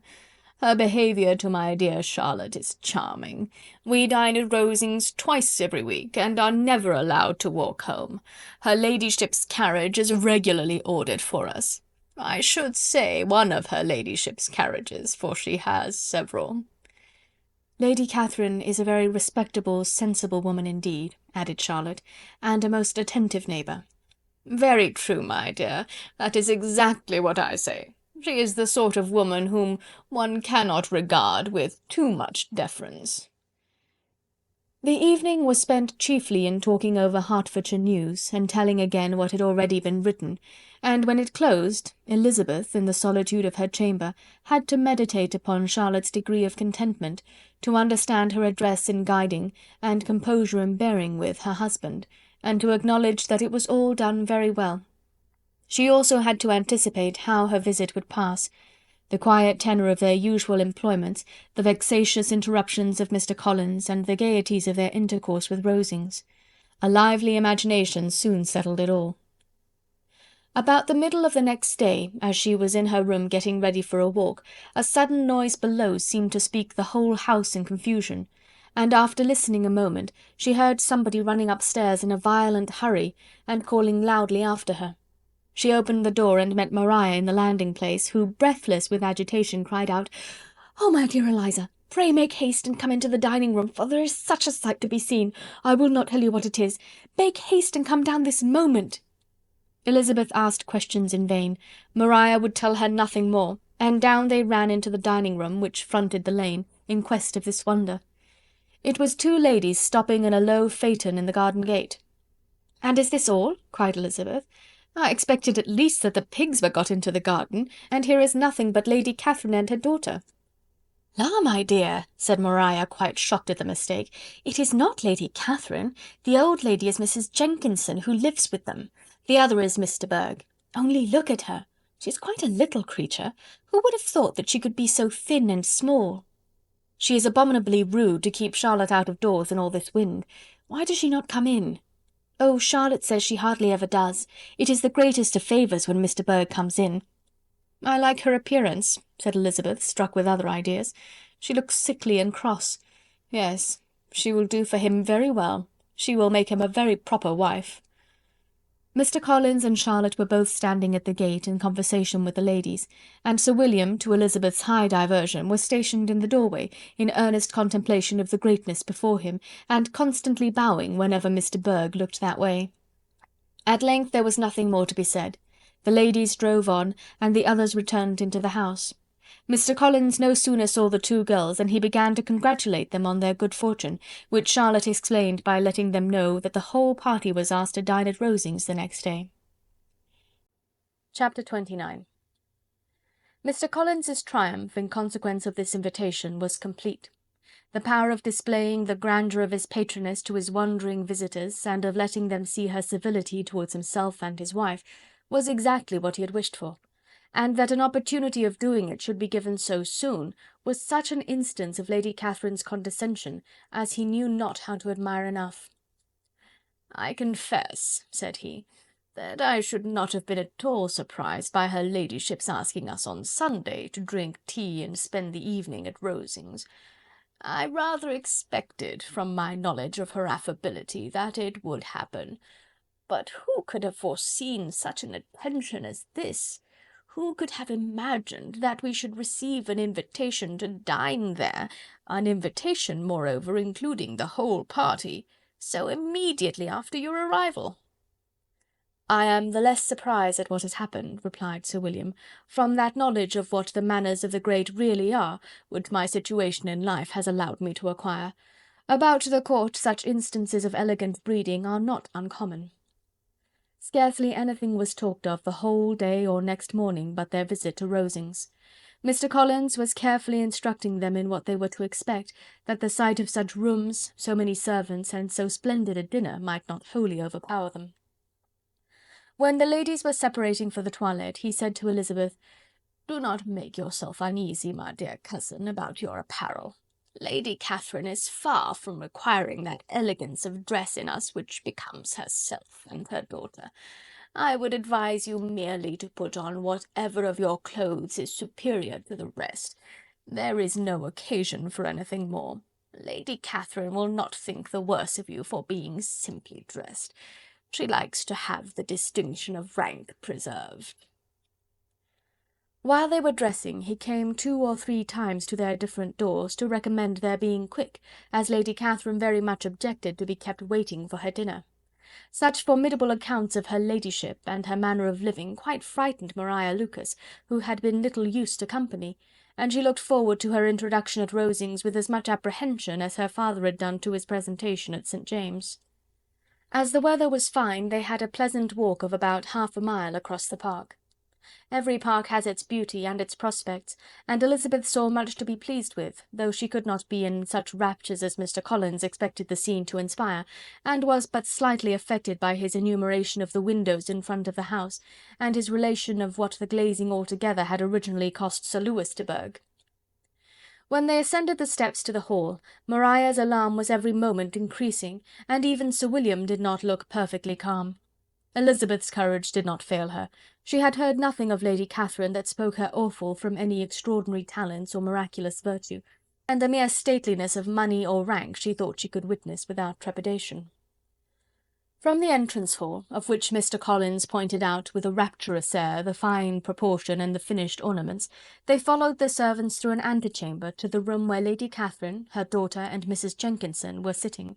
Her behaviour to my dear Charlotte is charming. We dine at Rosings twice every week, and are never allowed to walk home. Her ladyship's carriage is regularly ordered for us. I should say one of her ladyship's carriages, for she has several." "Lady Catherine is a very respectable, sensible woman indeed," added Charlotte, "and a most attentive neighbour." "Very true, my dear, that is exactly what I say. She is the sort of woman whom one cannot regard with too much deference." The evening was spent chiefly in talking over Hertfordshire news, and telling again what had already been written, and when it closed, Elizabeth, in the solitude of her chamber, had to meditate upon Charlotte's degree of contentment, to understand her address in guiding, and composure in bearing with, her husband, and to acknowledge that it was all done very well. She also had to anticipate how her visit would pass. The quiet tenor of their usual employments, the vexatious interruptions of Mr. Collins, and the gaieties of their intercourse with Rosings. A lively imagination soon settled it all. About the middle of the next day, as she was in her room getting ready for a walk, a sudden noise below seemed to speak the whole house in confusion, and after listening a moment, she heard somebody running upstairs in a violent hurry, and calling loudly after her. She opened the door and met Maria in the landing-place, who, breathless with agitation, cried out, "Oh, my dear Eliza, pray make haste and come into the dining-room, for there is such a sight to be seen, I will not tell you what it is. Make haste and come down this moment." Elizabeth asked questions in vain. Maria would tell her nothing more, and down they ran into the dining-room, which fronted the lane, in quest of this wonder. It was two ladies stopping in a low phaeton in the garden gate. "And is this all?" cried Elizabeth. "I expected at least that the pigs were got into the garden, and here is nothing but Lady Catherine and her daughter." "La, my dear," said Maria, quite shocked at the mistake, "it is not Lady Catherine. The old lady is Mrs. Jenkinson, who lives with them. The other is Miss de Bourgh. Only look at her. She is quite a little creature. Who would have thought that she could be so thin and small? She is abominably rude to keep Charlotte out of doors in all this wind. Why does she not come in?" "Oh, Charlotte says she hardly ever does. It is the greatest of favours when Mr. Bourgh comes in." "I like her appearance," said Elizabeth, struck with other ideas. "She looks sickly and cross. Yes, she will do for him very well. She will make him a very proper wife." Mr. Collins and Charlotte were both standing at the gate in conversation with the ladies, and Sir William, to Elizabeth's high diversion, was stationed in the doorway, in earnest contemplation of the greatness before him, and constantly bowing whenever Mr. Bourgh looked that way. At length there was nothing more to be said. The ladies drove on, and the others returned into the house. Mr. Collins no sooner saw the two girls than he began to congratulate them on their good fortune, which Charlotte explained by letting them know that the whole party was asked to dine at Rosings the next day. Chapter 29. Mr. Collins's triumph in consequence of this invitation was complete. The power of displaying the grandeur of his patroness to his wandering visitors, and of letting them see her civility towards himself and his wife, was exactly what he had wished for, and that an opportunity of doing it should be given so soon was such an instance of Lady Catherine's condescension as he knew not how to admire enough. "I confess," said he, "that I should not have been at all surprised by her ladyship's asking us on Sunday to drink tea and spend the evening at Rosings. I rather expected, from my knowledge of her affability, that it would happen. But who could have foreseen such an attention as this? Who could have imagined that we should receive an invitation to dine there, an invitation, moreover, including the whole party, so immediately after your arrival?" "I am the less surprised at what has happened," replied Sir William, "from that knowledge of what the manners of the great really are, which my situation in life has allowed me to acquire. About the court such instances of elegant breeding are not uncommon." Scarcely anything was talked of the whole day or next morning but their visit to Rosings. Mr. Collins was carefully instructing them in what they were to expect, that the sight of such rooms, so many servants, and so splendid a dinner might not wholly overpower them. When the ladies were separating for the toilette, he said to Elizabeth, "Do not make yourself uneasy, my dear cousin, about your apparel. Lady Catherine is far from requiring that elegance of dress in us which becomes herself and her daughter. I would advise you merely to put on whatever of your clothes is superior to the rest. There is no occasion for anything more. Lady Catherine will not think the worse of you for being simply dressed. She likes to have the distinction of rank preserved." While they were dressing, he came 2 or 3 times to their different doors, to recommend their being quick, as Lady Catherine very much objected to be kept waiting for her dinner. Such formidable accounts of her ladyship, and her manner of living, quite frightened Maria Lucas, who had been little used to company, and she looked forward to her introduction at Rosings with as much apprehension as her father had done to his presentation at St. James'. As the weather was fine, they had a pleasant walk of about half a mile across the park. Every park has its beauty and its prospects, and Elizabeth saw much to be pleased with, though she could not be in such raptures as Mr. Collins expected the scene to inspire, and was but slightly affected by his enumeration of the windows in front of the house, and his relation of what the glazing altogether had originally cost Sir Louis de Bourgh. When they ascended the steps to the hall, Maria's alarm was every moment increasing, and even Sir William did not look perfectly calm. Elizabeth's courage did not fail her. She had heard nothing of Lady Catherine that spoke her awful from any extraordinary talents or miraculous virtue, and the mere stateliness of money or rank she thought she could witness without trepidation. From the entrance hall, of which Mr. Collins pointed out with a rapturous air the fine proportion and the finished ornaments, they followed the servants through an antechamber to the room where Lady Catherine, her daughter, and Mrs. Jenkinson were sitting.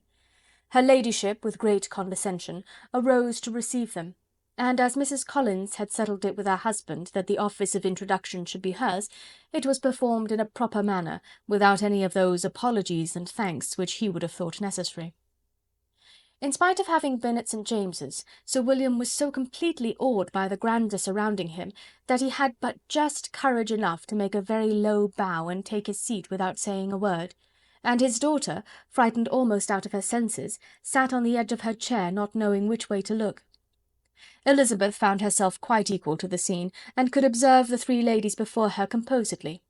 Her ladyship, with great condescension, arose to receive them, and as Mrs. Collins had settled it with her husband that the office of introduction should be hers, it was performed in a proper manner, without any of those apologies and thanks which he would have thought necessary. In spite of having been at St. James's, Sir William was so completely awed by the grandeur surrounding him, that he had but just courage enough to make a very low bow and take his seat without saying a word, and his daughter, frightened almost out of her senses, sat on the edge of her chair, not knowing which way to look. Elizabeth found herself quite equal to the scene, and could observe the three ladies before her composedly.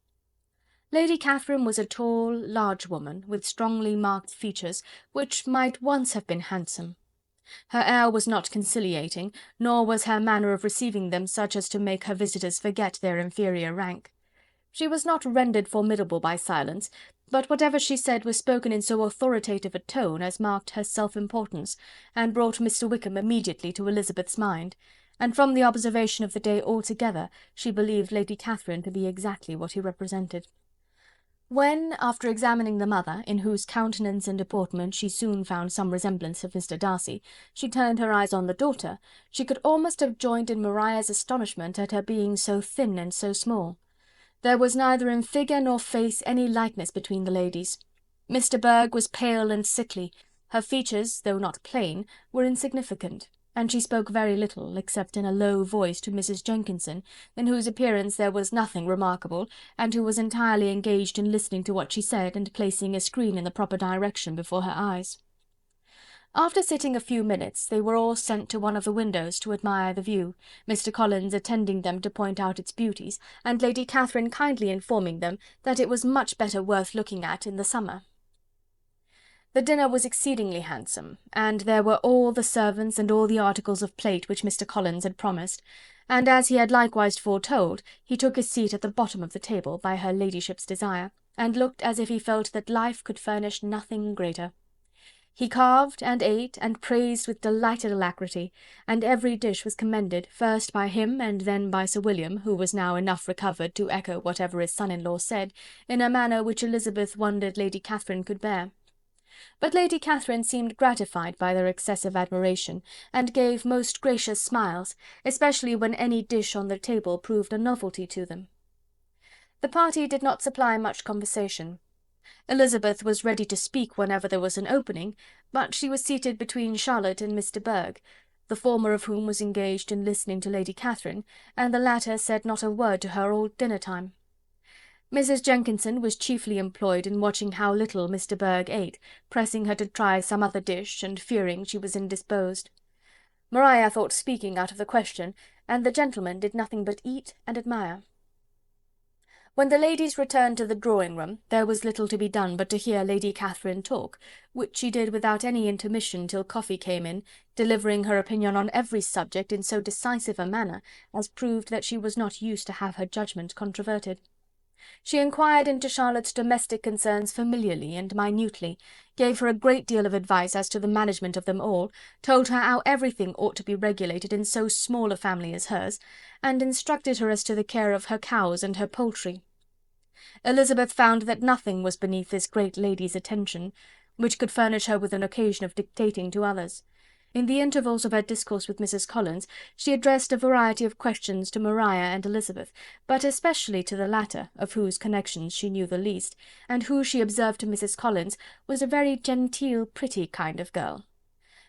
Lady Catherine was a tall, large woman, with strongly marked features, which might once have been handsome. Her air was not conciliating, nor was her manner of receiving them such as to make her visitors forget their inferior rank. She was not rendered formidable by silence, but whatever she said was spoken in so authoritative a tone as marked her self-importance, and brought Mr. Wickham immediately to Elizabeth's mind, and from the observation of the day altogether she believed Lady Catherine to be exactly what he represented. When, after examining the mother, in whose countenance and deportment she soon found some resemblance of Mr. Darcy, she turned her eyes on the daughter, she could almost have joined in Maria's astonishment at her being so thin and so small. There was neither in figure nor face any likeness between the ladies. Mr. Berg was pale and sickly, her features, though not plain, were insignificant, and she spoke very little, except in a low voice to Mrs. Jenkinson, in whose appearance there was nothing remarkable, and who was entirely engaged in listening to what she said, and placing a screen in the proper direction before her eyes. After sitting a few minutes, they were all sent to one of the windows to admire the view, Mr. Collins attending them to point out its beauties, and Lady Catherine kindly informing them that it was much better worth looking at in the summer. The dinner was exceedingly handsome, and there were all the servants and all the articles of plate which Mr. Collins had promised, and as he had likewise foretold, he took his seat at the bottom of the table, by her ladyship's desire, and looked as if he felt that life could furnish nothing greater. He carved, and ate, and praised with delighted alacrity, and every dish was commended, first by him and then by Sir William, who was now enough recovered to echo whatever his son-in-law said, in a manner which Elizabeth wondered Lady Catherine could bear. But Lady Catherine seemed gratified by their excessive admiration, and gave most gracious smiles, especially when any dish on the table proved a novelty to them. The party did not supply much conversation. Elizabeth was ready to speak whenever there was an opening, but she was seated between Charlotte and Mr. Berg, the former of whom was engaged in listening to Lady Catherine, and the latter said not a word to her all dinner-time. Mrs. Jenkinson was chiefly employed in watching how little Mr. Berg ate, pressing her to try some other dish, and fearing she was indisposed. Maria thought speaking out of the question, and the gentlemen did nothing but eat and admire. When the ladies returned to the drawing-room, there was little to be done but to hear Lady Catherine talk, which she did without any intermission till coffee came in, delivering her opinion on every subject in so decisive a manner as proved that she was not used to have her judgment controverted. She inquired into Charlotte's domestic concerns familiarly and minutely, gave her a great deal of advice as to the management of them all, told her how everything ought to be regulated in so small a family as hers, and instructed her as to the care of her cows and her poultry. Elizabeth found that nothing was beneath this great lady's attention, which could furnish her with an occasion of dictating to others. In the intervals of her discourse with Mrs. Collins, she addressed a variety of questions to Maria and Elizabeth, but especially to the latter, of whose connections she knew the least, and who, she observed to Mrs. Collins, was a very genteel, pretty kind of girl.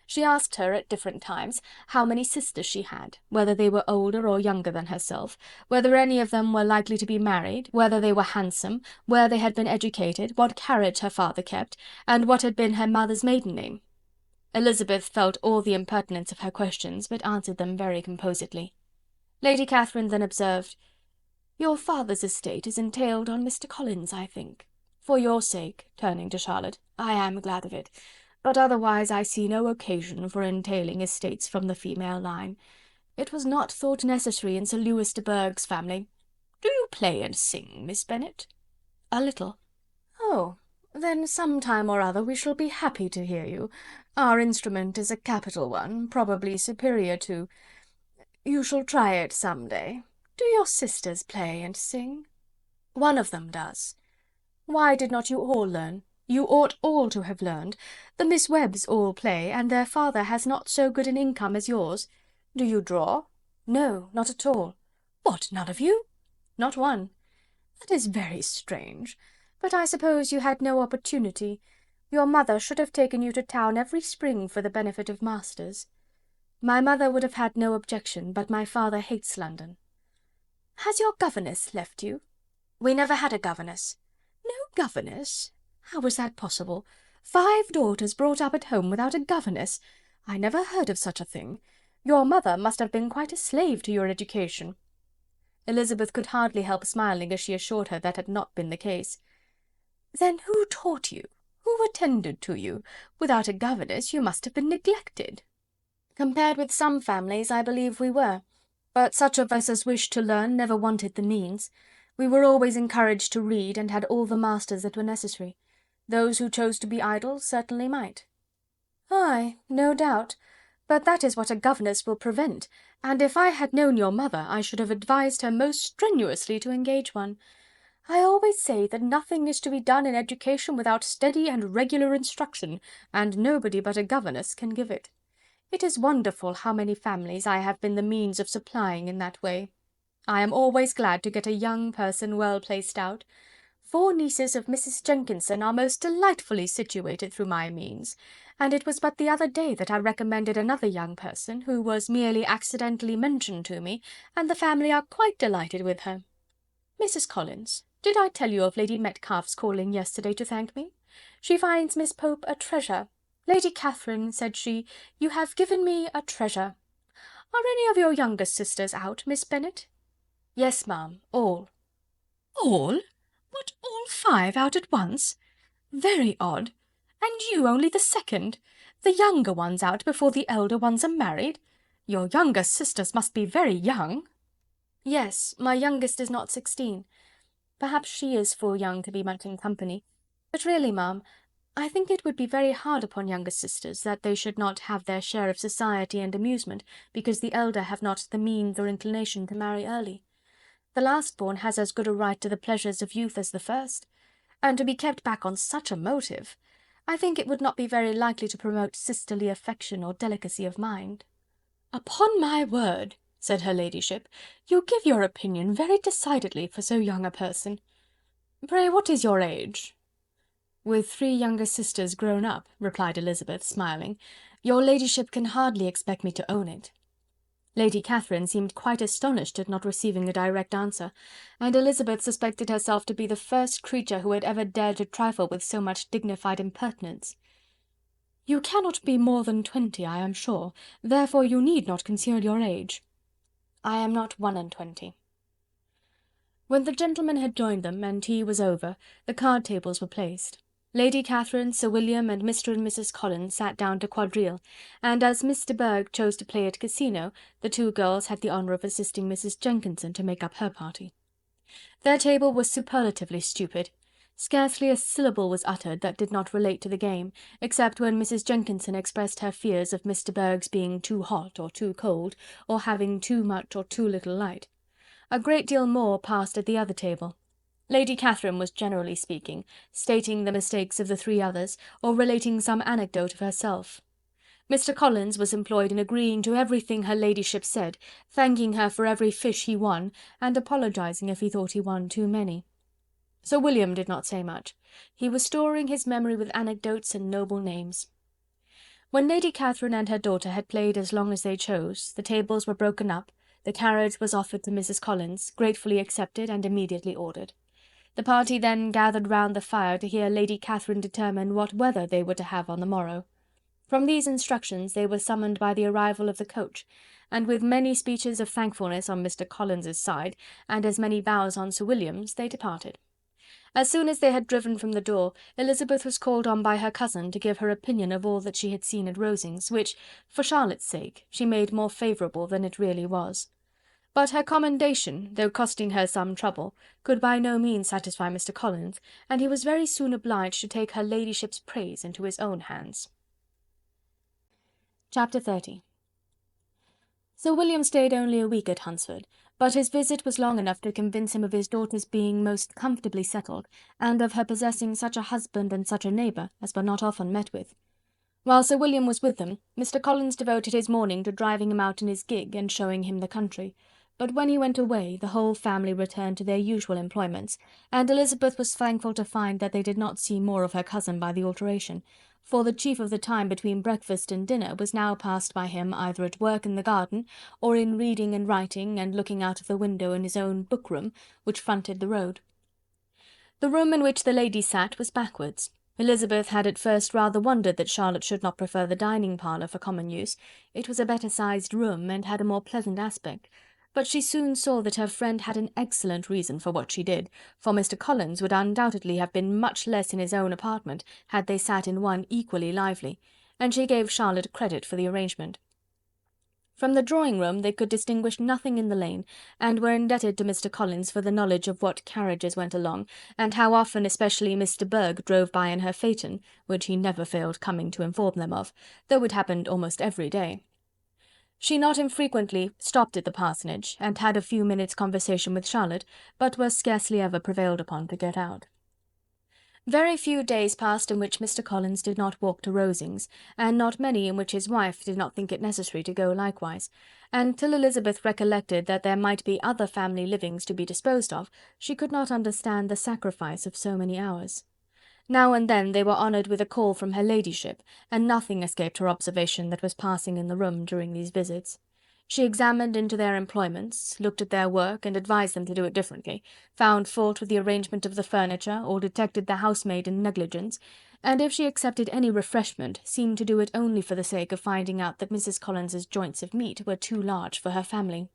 She asked her, at different times, how many sisters she had, whether they were older or younger than herself, whether any of them were likely to be married, whether they were handsome, where they had been educated, what carriage her father kept, and what had been her mother's maiden name. Elizabeth felt all the impertinence of her questions, but answered them very composedly. Lady Catherine then observed, "Your father's estate is entailed on Mr. Collins, I think. For your sake," turning to Charlotte, "I am glad of it, but otherwise I see no occasion for entailing estates from the female line. It was not thought necessary in Sir Lewis de Bourgh's family. Do you play and sing, Miss Bennet?" "A little." "Oh, "Then some time or other we shall be happy to hear you. Our instrument is a capital one, probably superior to— You shall try it some day. Do your sisters play and sing?" "One of them does." "Why did not you all learn? You ought all to have learned. The Miss Webbs all play, and their father has not so good an income as yours. Do you draw?" "No, not at all." "What, none of you?" "Not one." "That is very strange. "But I suppose you had no opportunity. Your mother should have taken you to town every spring for the benefit of masters." "My mother would have had no objection, but my father hates London." "Has your governess left you?" "We never had a governess." "No governess? How was that possible? 5 daughters brought up at home without a governess! I never heard of such a thing. Your mother must have been quite a slave to your education." Elizabeth could hardly help smiling as she assured her that had not been the case. "Then who taught you? Who attended to you? Without a governess you must have been neglected." "Compared with some families, I believe we were. But such of us as wished to learn never wanted the means. We were always encouraged to read, and had all the masters that were necessary. Those who chose to be idle certainly might." "Ay, no doubt. But that is what a governess will prevent, and if I had known your mother, I should have advised her most strenuously to engage one. I always say that nothing is to be done in education without steady and regular instruction, and nobody but a governess can give it. It is wonderful how many families I have been the means of supplying in that way. I am always glad to get a young person well placed out. 4 nieces of Mrs. Jenkinson are most delightfully situated through my means, and it was but the other day that I recommended another young person, who was merely accidentally mentioned to me, and the family are quite delighted with her. Mrs. Collins, did I tell you of Lady Metcalfe's calling yesterday to thank me? She finds Miss Pope a treasure. Lady Catherine, said she, you have given me a treasure. Are any of your younger sisters out, Miss Bennet?" "Yes, ma'am, all." "All? What, all 5 out at once? Very odd. And you only the second? The younger ones out before the elder ones are married? Your younger sisters must be very young." "Yes, my youngest is not 16. Perhaps she is full young to be much in company. But really, ma'am, I think it would be very hard upon younger sisters that they should not have their share of society and amusement, because the elder have not the means or inclination to marry early. The last-born has as good a right to the pleasures of youth as the first, and to be kept back on such a motive, I think it would not be very likely to promote sisterly affection or delicacy of mind." "Upon my word," said her ladyship, "you give your opinion very decidedly for so young a person. Pray, what is your age?" "With 3 younger sisters grown up," replied Elizabeth, smiling, "your ladyship can hardly expect me to own it." Lady Catherine seemed quite astonished at not receiving a direct answer, and Elizabeth suspected herself to be the first creature who had ever dared to trifle with so much dignified impertinence. "You cannot be more than 20, I am sure, therefore you need not conceal your age." "I am not 21." When the gentlemen had joined them, and tea was over, the card tables were placed. Lady Catherine, Sir William, and Mr. and Mrs. Collins sat down to quadrille, and as Miss de Bourgh chose to play at casino, the 2 girls had the honour of assisting Mrs. Jenkinson to make up her party. Their table was superlatively stupid. Scarcely a syllable was uttered that did not relate to the game, except when Mrs. Jenkinson expressed her fears of Miss de Bourgh's being too hot or too cold, or having too much or too little light. A great deal more passed at the other table. Lady Catherine was generally speaking, stating the mistakes of the 3 others, or relating some anecdote of herself. Mr. Collins was employed in agreeing to everything her ladyship said, thanking her for every fish he won, and apologizing if he thought he won too many. Sir William did not say much. He was storing his memory with anecdotes and noble names. When Lady Catherine and her daughter had played as long as they chose, the tables were broken up, the carriage was offered to Mrs. Collins, gratefully accepted, and immediately ordered. The party then gathered round the fire to hear Lady Catherine determine what weather they were to have on the morrow. From these instructions they were summoned by the arrival of the coach, and with many speeches of thankfulness on Mr. Collins's side, and as many bows on Sir William's, they departed. As soon as they had driven from the door, Elizabeth was called on by her cousin to give her opinion of all that she had seen at Rosings, which, for Charlotte's sake, she made more favourable than it really was. But her commendation, though costing her some trouble, could by no means satisfy Mr. Collins, and he was very soon obliged to take her ladyship's praise into his own hands. Chapter 30. Sir William stayed only a week at Hunsford, but his visit was long enough to convince him of his daughter's being most comfortably settled, and of her possessing such a husband and such a neighbour as were not often met with. While Sir William was with them, Mr. Collins devoted his morning to driving him out in his gig and showing him the country, but when he went away the whole family returned to their usual employments, and Elizabeth was thankful to find that they did not see more of her cousin by the alteration, for the chief of the time between breakfast and dinner was now passed by him either at work in the garden, or in reading and writing, and looking out of the window in his own book-room, which fronted the road. The room in which the ladies sat was backwards. Elizabeth had at first rather wondered that Charlotte should not prefer the dining parlour for common use. It was a better-sized room, and had a more pleasant aspect, but she soon saw that her friend had an excellent reason for what she did, for Mr. Collins would undoubtedly have been much less in his own apartment had they sat in one equally lively, and she gave Charlotte credit for the arrangement. From the drawing-room they could distinguish nothing in the lane, and were indebted to Mr. Collins for the knowledge of what carriages went along, and how often especially Mr. Berg drove by in her phaeton, which he never failed coming to inform them of, though it happened almost every day. She not infrequently stopped at the parsonage, and had a few minutes' conversation with Charlotte, but was scarcely ever prevailed upon to get out. Very few days passed in which Mr. Collins did not walk to Rosings, and not many in which his wife did not think it necessary to go likewise, and till Elizabeth recollected that there might be other family livings to be disposed of, she could not understand the sacrifice of so many hours. Now and then they were honoured with a call from her ladyship, and nothing escaped her observation that was passing in the room during these visits. She examined into their employments, looked at their work, and advised them to do it differently, found fault with the arrangement of the furniture, or detected the housemaid in negligence, and if she accepted any refreshment, seemed to do it only for the sake of finding out that Mrs. Collins's joints of meat were too large for her family.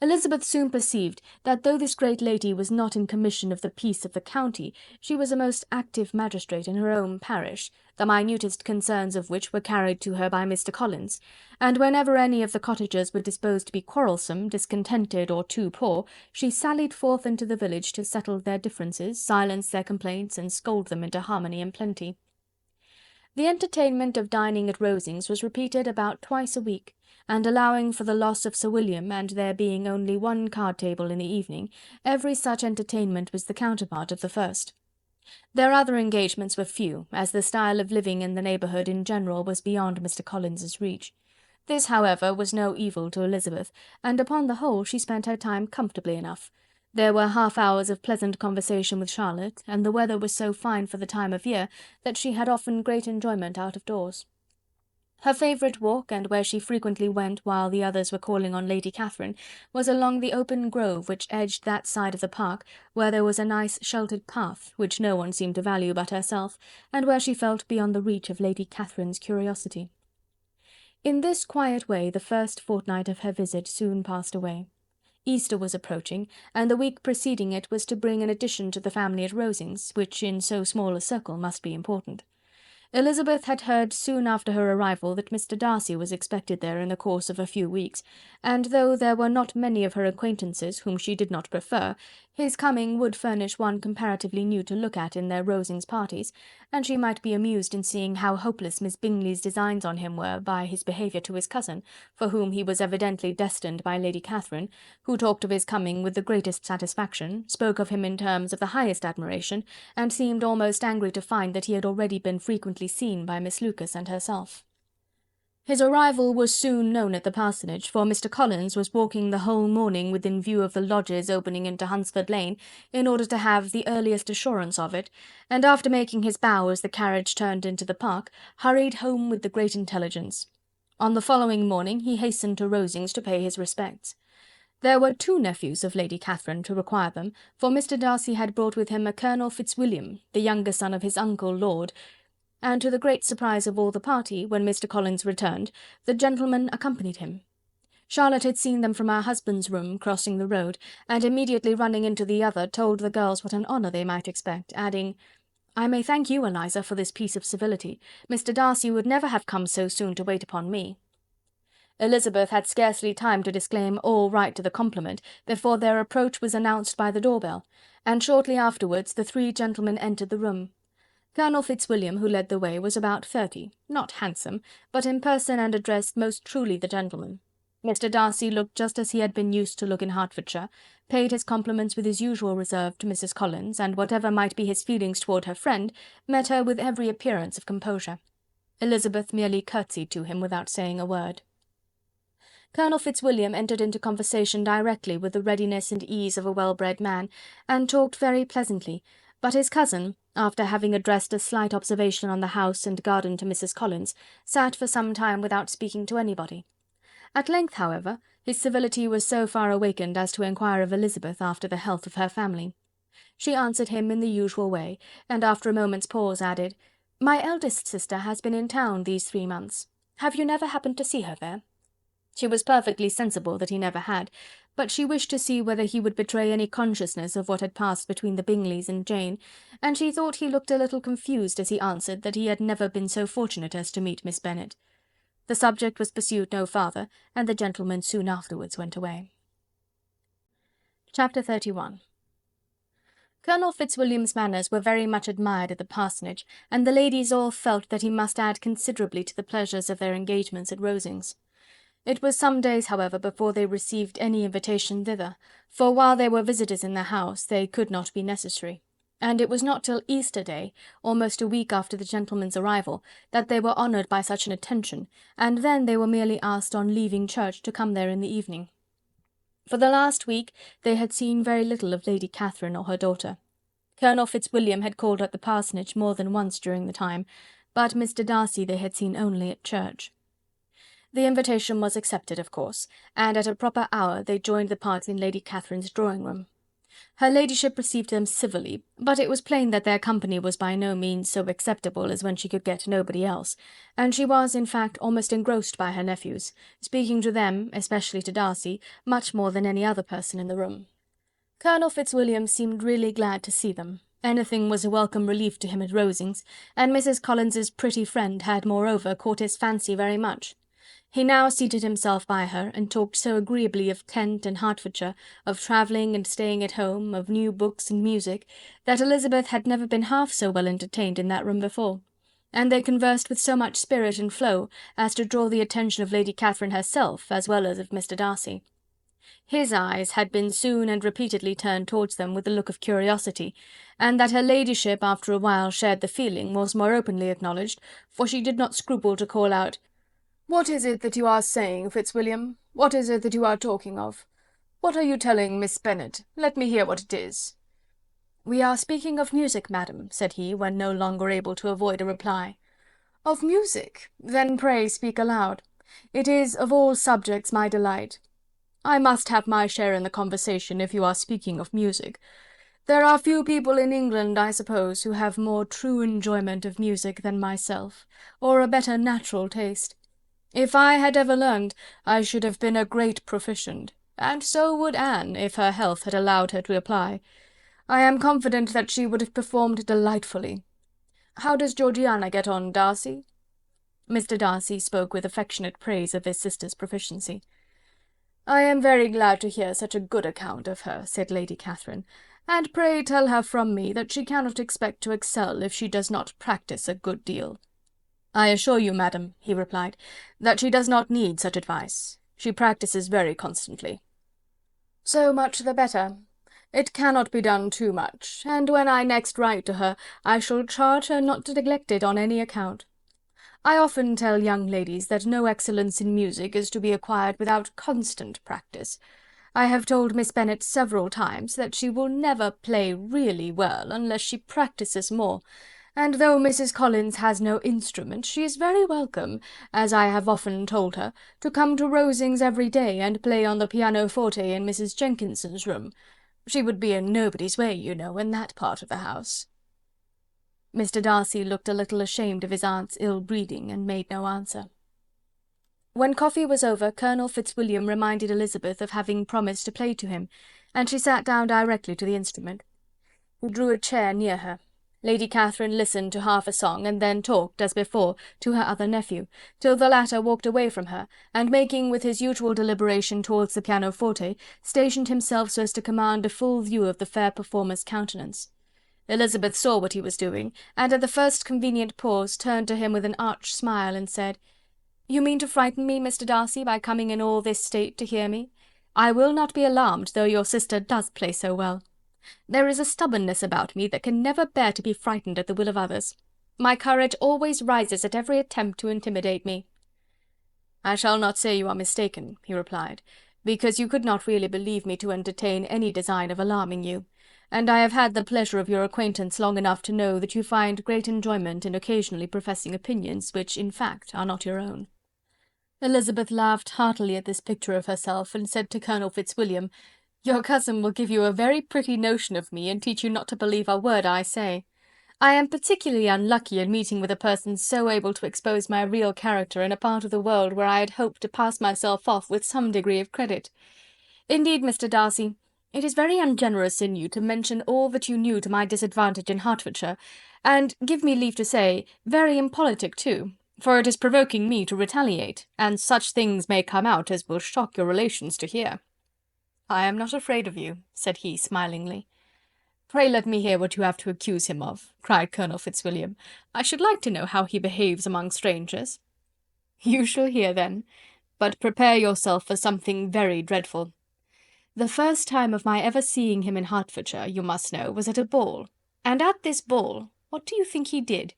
Elizabeth soon perceived that though this great lady was not in commission of the peace of the county, she was a most active magistrate in her own parish, the minutest concerns of which were carried to her by Mr. Collins, and whenever any of the cottagers were disposed to be quarrelsome, discontented, or too poor, she sallied forth into the village to settle their differences, silence their complaints, and scold them into harmony and plenty. The entertainment of dining at Rosings was repeated about twice a week, and allowing for the loss of Sir William and there being only one card-table in the evening, every such entertainment was the counterpart of the first. Their other engagements were few, as the style of living in the neighbourhood in general was beyond Mr. Collins's reach. This, however, was no evil to Elizabeth, and upon the whole she spent her time comfortably enough. There were half-hours of pleasant conversation with Charlotte, and the weather was so fine for the time of year that she had often great enjoyment out of doors. Her favourite walk, and where she frequently went while the others were calling on Lady Catherine, was along the open grove which edged that side of the park where there was a nice sheltered path, which no one seemed to value but herself, and where she felt beyond the reach of Lady Catherine's curiosity. In this quiet way the first fortnight of her visit soon passed away. Easter was approaching, and the week preceding it was to bring an addition to the family at Rosings, which in so small a circle must be important. Elizabeth had heard soon after her arrival that Mr. Darcy was expected there in the course of a few weeks, and though there were not many of her acquaintances whom she did not prefer, his coming would furnish one comparatively new to look at in their Rosings parties, and she might be amused in seeing how hopeless Miss Bingley's designs on him were by his behaviour to his cousin, for whom he was evidently destined by Lady Catherine, who talked of his coming with the greatest satisfaction, spoke of him in terms of the highest admiration, and seemed almost angry to find that he had already been frequently seen by Miss Lucas and herself. His arrival was soon known at the parsonage, for Mr. Collins was walking the whole morning within view of the lodges opening into Hunsford Lane, in order to have the earliest assurance of it, and after making his bow as the carriage turned into the park, hurried home with the great intelligence. On the following morning he hastened to Rosings to pay his respects. There were two nephews of Lady Catherine to require them, for Mr. Darcy had brought with him a Colonel Fitzwilliam, the younger son of his uncle Lord, and to the great surprise of all the party, when Mr. Collins returned, the gentleman accompanied him. Charlotte had seen them from her husband's room, crossing the road, and immediately running into the other, told the girls what an honour they might expect, adding, "I may thank you, Eliza, for this piece of civility. Mr. Darcy would never have come so soon to wait upon me." Elizabeth had scarcely time to disclaim all right to the compliment before their approach was announced by the door-bell, and shortly afterwards the three gentlemen entered the room. Colonel Fitzwilliam, who led the way, was about 30, not handsome, but in person and address most truly the gentleman. Mr. Darcy looked just as he had been used to look in Hertfordshire, paid his compliments with his usual reserve to Mrs. Collins, and whatever might be his feelings toward her friend, met her with every appearance of composure. Elizabeth merely curtsied to him without saying a word. Colonel Fitzwilliam entered into conversation directly with the readiness and ease of a well-bred man, and talked very pleasantly, but his cousin, after having addressed a slight observation on the house and garden to Mrs. Collins, sat for some time without speaking to anybody. At length, however, his civility was so far awakened as to inquire of Elizabeth after the health of her family. She answered him in the usual way, and after a moment's pause added, "My eldest sister has been in town these 3 months. Have you never happened to see her there?" She was perfectly sensible that he never had, but she wished to see whether he would betray any consciousness of what had passed between the Bingleys and Jane, and she thought he looked a little confused as he answered that he had never been so fortunate as to meet Miss Bennet. The subject was pursued no farther, and the gentlemen soon afterwards went away. Chapter 31. Colonel Fitzwilliam's manners were very much admired at the parsonage, and the ladies all felt that he must add considerably to the pleasures of their engagements at Rosings. It was some days, however, before they received any invitation thither, for while there were visitors in the house, they could not be necessary, and it was not till Easter Day, almost a week after the gentlemen's arrival, that they were honoured by such an attention, and then they were merely asked on leaving church to come there in the evening. For the last week they had seen very little of Lady Catherine or her daughter. Colonel Fitzwilliam had called at the parsonage more than once during the time, but Mr. Darcy they had seen only at church. The invitation was accepted, of course, and at a proper hour they joined the party in Lady Catherine's drawing-room. Her ladyship received them civilly, but it was plain that their company was by no means so acceptable as when she could get nobody else, and she was, in fact, almost engrossed by her nephews, speaking to them, especially to Darcy, much more than any other person in the room. Colonel Fitzwilliam seemed really glad to see them. Anything was a welcome relief to him at Rosings, and Mrs. Collins's pretty friend had, moreover, caught his fancy very much. He now seated himself by her, and talked so agreeably of Kent and Hertfordshire, of travelling and staying at home, of new books and music, that Elizabeth had never been half so well entertained in that room before, and they conversed with so much spirit and flow as to draw the attention of Lady Catherine herself as well as of Mr. Darcy. His eyes had been soon and repeatedly turned towards them with a look of curiosity, and that her ladyship after a while shared the feeling was more openly acknowledged, for she did not scruple to call out, "What is it that you are saying, Fitzwilliam? What is it that you are talking of? What are you telling Miss Bennet? Let me hear what it is." "We are speaking of music, madam," said he, when no longer able to avoid a reply. "Of music? Then pray speak aloud. It is of all subjects my delight. I must have my share in the conversation if you are speaking of music. There are few people in England, I suppose, who have more true enjoyment of music than myself, or a better natural taste. If I had ever learned, I should have been a great proficient, and so would Anne, if her health had allowed her to apply. I am confident that she would have performed delightfully. How does Georgiana get on, Darcy?" Mr. Darcy spoke with affectionate praise of his sister's proficiency. "I am very glad to hear such a good account of her," said Lady Catherine, "and pray tell her from me that she cannot expect to excel if she does not practise a good deal." "I assure you, madam," he replied, "that she does not need such advice. She practises very constantly." "So much the better. It cannot be done too much, and when I next write to her, I shall charge her not to neglect it on any account. I often tell young ladies that no excellence in music is to be acquired without constant practice. I have told Miss Bennet several times that she will never play really well unless she practises more, and though Mrs. Collins has no instrument, she is very welcome, as I have often told her, to come to Rosings every day and play on the pianoforte in Mrs. Jenkinson's room. She would be in nobody's way, you know, in that part of the house." Mr. Darcy looked a little ashamed of his aunt's ill-breeding, and made no answer. When coffee was over, Colonel Fitzwilliam reminded Elizabeth of having promised to play to him, and she sat down directly to the instrument. He drew a chair near her. Lady Catherine listened to half a song, and then talked, as before, to her other nephew, till the latter walked away from her, and making with his usual deliberation towards the pianoforte, stationed himself so as to command a full view of the fair performer's countenance. Elizabeth saw what he was doing, and at the first convenient pause turned to him with an arch smile, and said, "You mean to frighten me, Mr. Darcy, by coming in all this state to hear me? I will not be alarmed, though your sister does play so well. There is a stubbornness about me that can never bear to be frightened at the will of others. My courage always rises at every attempt to intimidate me." "I shall not say you are mistaken," he replied, "because you could not really believe me to entertain any design of alarming you, and I have had the pleasure of your acquaintance long enough to know that you find great enjoyment in occasionally professing opinions which, in fact, are not your own." Elizabeth laughed heartily at this picture of herself, and said to Colonel Fitzwilliam, "Your cousin will give you a very pretty notion of me, and teach you not to believe a word I say. I am particularly unlucky in meeting with a person so able to expose my real character in a part of the world where I had hoped to pass myself off with some degree of credit. Indeed, Mr. Darcy, it is very ungenerous in you to mention all that you knew to my disadvantage in Hertfordshire, and, give me leave to say, very impolitic too, for it is provoking me to retaliate, and such things may come out as will shock your relations to hear." "I am not afraid of you," said he, smilingly. "Pray let me hear what you have to accuse him of," cried Colonel Fitzwilliam. "I should like to know how he behaves among strangers." "You shall hear then, but prepare yourself for something very dreadful. The first time of my ever seeing him in Hertfordshire, you must know, was at a ball, and at this ball, what do you think he did?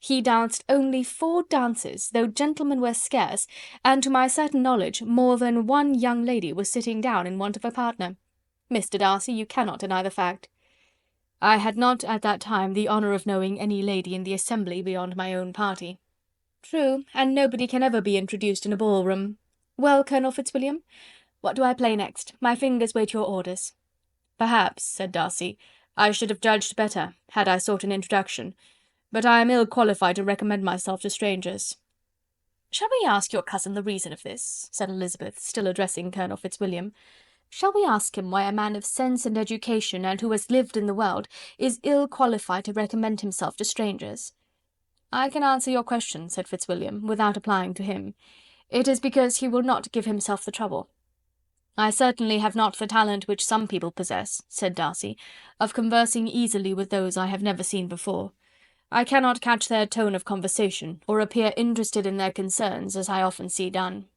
He danced only 4 dances, though gentlemen were scarce, and to my certain knowledge more than one young lady was sitting down in want of a partner. Mr. Darcy, you cannot deny the fact." "I had not at that time the honour of knowing any lady in the assembly beyond my own party." "True, and nobody can ever be introduced in a ballroom. Well, Colonel Fitzwilliam, what do I play next? My fingers wait your orders." "Perhaps," said Darcy, "I should have judged better, had I sought an introduction, but I am ill qualified to recommend myself to strangers." "Shall we ask your cousin the reason of this?" said Elizabeth, still addressing Colonel Fitzwilliam. "Shall we ask him why a man of sense and education, and who has lived in the world, is ill qualified to recommend himself to strangers?" "I can answer your question," said Fitzwilliam, without applying to him. "It is because he will not give himself the trouble." "I certainly have not the talent which some people possess," said Darcy, "of conversing easily with those I have never seen before. I cannot catch their tone of conversation, or appear interested in their concerns, as I often see done."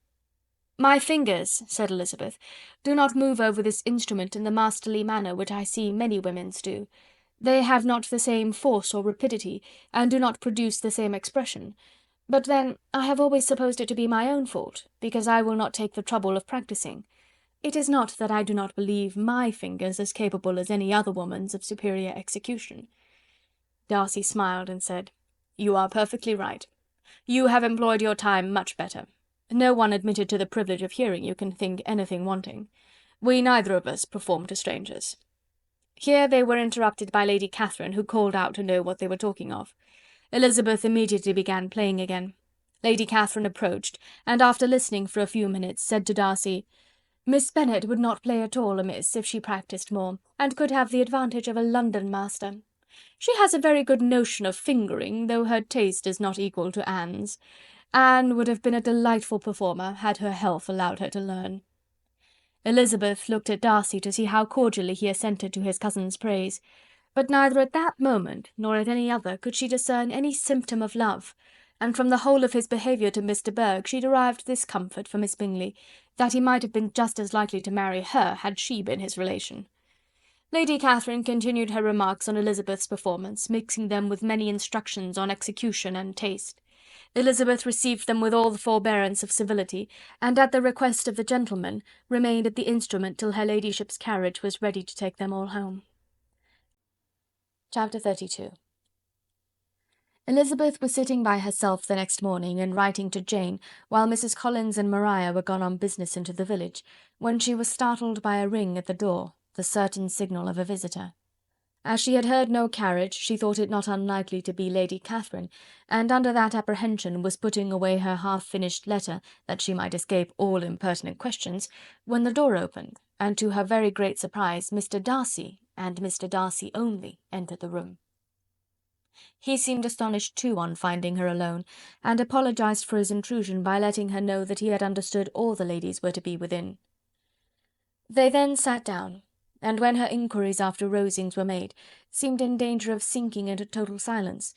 "My fingers," said Elizabeth, "do not move over this instrument in the masterly manner which I see many women's do. They have not the same force or rapidity, and do not produce the same expression. But then I have always supposed it to be my own fault, because I will not take the trouble of practising. It is not that I do not believe my fingers as capable as any other woman's of superior execution." Darcy smiled and said, "You are perfectly right. You have employed your time much better. No one admitted to the privilege of hearing you can think anything wanting. We neither of us perform to strangers." Here they were interrupted by Lady Catherine, who called out to know what they were talking of. Elizabeth immediately began playing again. Lady Catherine approached, and after listening for a few minutes, said to Darcy, "Miss Bennet would not play at all amiss if she practised more, and could have the advantage of a London master. She has a very good notion of fingering, though her taste is not equal to Anne's. Anne would have been a delightful performer, had her health allowed her to learn." Elizabeth looked at Darcy to see how cordially he assented to his cousin's praise, but neither at that moment nor at any other could she discern any symptom of love, and from the whole of his behaviour to Miss de Bourgh she derived this comfort for Miss Bingley, that he might have been just as likely to marry her had she been his relation. Lady Catherine continued her remarks on Elizabeth's performance, mixing them with many instructions on execution and taste. Elizabeth received them with all the forbearance of civility, and at the request of the gentlemen, remained at the instrument till her ladyship's carriage was ready to take them all home. Chapter 32. Elizabeth was sitting by herself the next morning and writing to Jane, while Mrs. Collins and Maria were gone on business into the village, when she was startled by a ring at the door, the certain signal of a visitor. As she had heard no carriage, she thought it not unlikely to be Lady Catherine, and under that apprehension was putting away her half-finished letter, that she might escape all impertinent questions, when the door opened, and to her very great surprise Mr. Darcy, and Mr. Darcy only, entered the room. He seemed astonished too on finding her alone, and apologized for his intrusion by letting her know that he had understood all the ladies were to be within. They then sat down, and when her inquiries after Rosings were made, seemed in danger of sinking into total silence.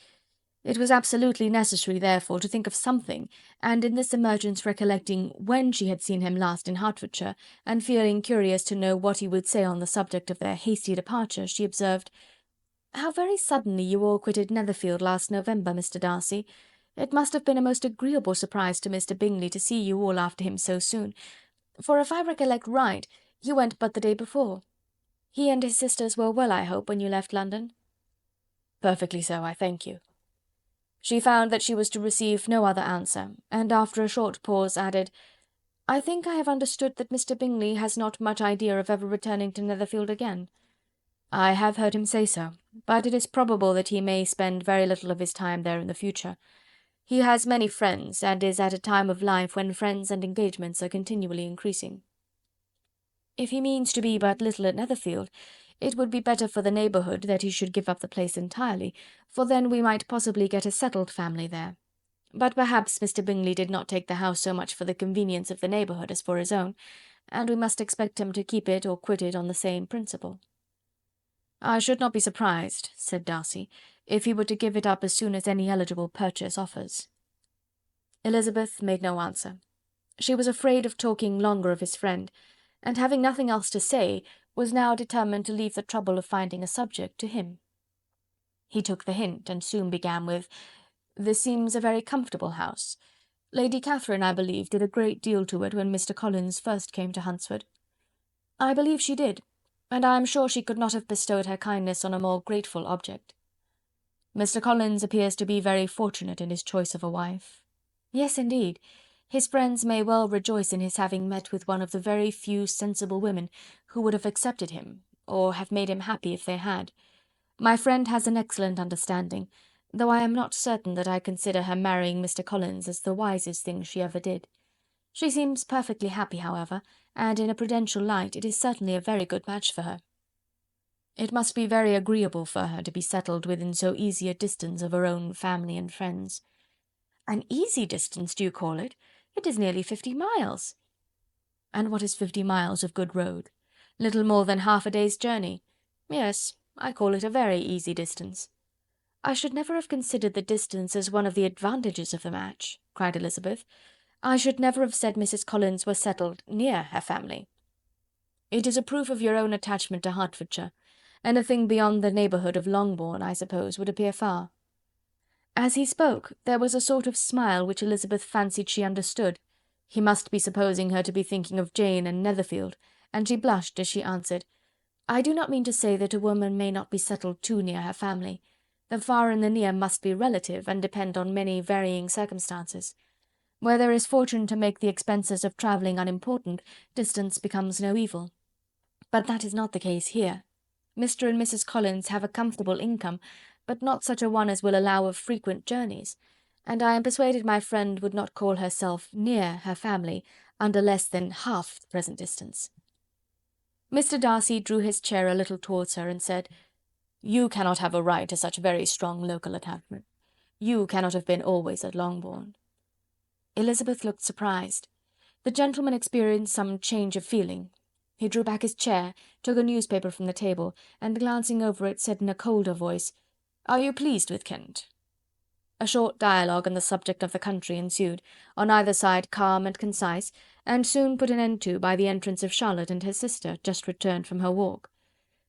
It was absolutely necessary, therefore, to think of something, and in this emergence recollecting when she had seen him last in Hertfordshire, and feeling curious to know what he would say on the subject of their hasty departure, she observed, "How very suddenly you all quitted Netherfield last November, Mr. Darcy. It must have been a most agreeable surprise to Mr. Bingley to see you all after him so soon, for if I recollect right, you went but the day before. He and his sisters were well, I hope, when you left London?" "Perfectly so, I thank you." She found that she was to receive no other answer, and after a short pause added, "I think I have understood that Mr. Bingley has not much idea of ever returning to Netherfield again." "I have heard him say so, but it is probable that he may spend very little of his time there in the future. He has many friends, and is at a time of life when friends and engagements are continually increasing." "If he means to be but little at Netherfield, it would be better for the neighbourhood that he should give up the place entirely, for then we might possibly get a settled family there. But perhaps Mr. Bingley did not take the house so much for the convenience of the neighbourhood as for his own, and we must expect him to keep it or quit it on the same principle." "I should not be surprised," said Darcy, "if he were to give it up as soon as any eligible purchase offers." Elizabeth made no answer. She was afraid of talking longer of his friend, and having nothing else to say, was now determined to leave the trouble of finding a subject to him. He took the hint, and soon began with, "This seems a very comfortable house. Lady Catherine, I believe, did a great deal to it when Mr. Collins first came to Hunsford." "I believe she did, and I am sure she could not have bestowed her kindness on a more grateful object." "Mr. Collins appears to be very fortunate in his choice of a wife." "Yes, indeed. His friends may well rejoice in his having met with one of the very few sensible women who would have accepted him, or have made him happy if they had. My friend has an excellent understanding, though I am not certain that I consider her marrying Mr. Collins as the wisest thing she ever did. She seems perfectly happy, however, and in a prudential light it is certainly a very good match for her." "It must be very agreeable for her to be settled within so easy a distance of her own family and friends." "An easy distance, do you call it? It is nearly 50 miles." "And what is 50 miles of good road? Little more than half a day's journey. Yes, I call it a very easy distance." "I should never have considered the distance as one of the advantages of the match," cried Elizabeth. "I should never have said Mrs. Collins was settled near her family." "It is a proof of your own attachment to Hertfordshire. Anything beyond the neighbourhood of Longbourn, I suppose, would appear far." As he spoke, there was a sort of smile which Elizabeth fancied she understood. He must be supposing her to be thinking of Jane and Netherfield, and she blushed as she answered, "I do not mean to say that a woman may not be settled too near her family. The far and the near must be relative, and depend on many varying circumstances. Where there is fortune to make the expenses of travelling unimportant, distance becomes no evil. But that is not the case here. Mr. and Mrs. Collins have a comfortable income, but not such a one as will allow of frequent journeys, and I am persuaded my friend would not call herself near her family under less than half the present distance." Mr. Darcy drew his chair a little towards her, and said, "You cannot have a right to such very strong local attachment. You cannot have been always at Longbourn." Elizabeth looked surprised. The gentleman experienced some change of feeling. He drew back his chair, took a newspaper from the table, and glancing over it, said in a colder voice, "Are you pleased with Kent?" A short dialogue on the subject of the country ensued, on either side calm and concise, and soon put an end to by the entrance of Charlotte and her sister, just returned from her walk.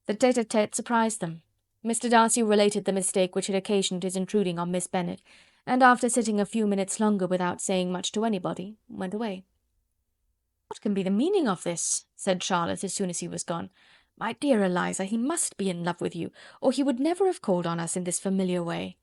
The tete-a-tete surprised them. Mr. Darcy related the mistake which had occasioned his intruding on Miss Bennet, and after sitting a few minutes longer without saying much to anybody, went away. "What can be the meaning of this?" said Charlotte as soon as he was gone. "My dear Eliza, he must be in love with you, or he would never have called on us in this familiar way."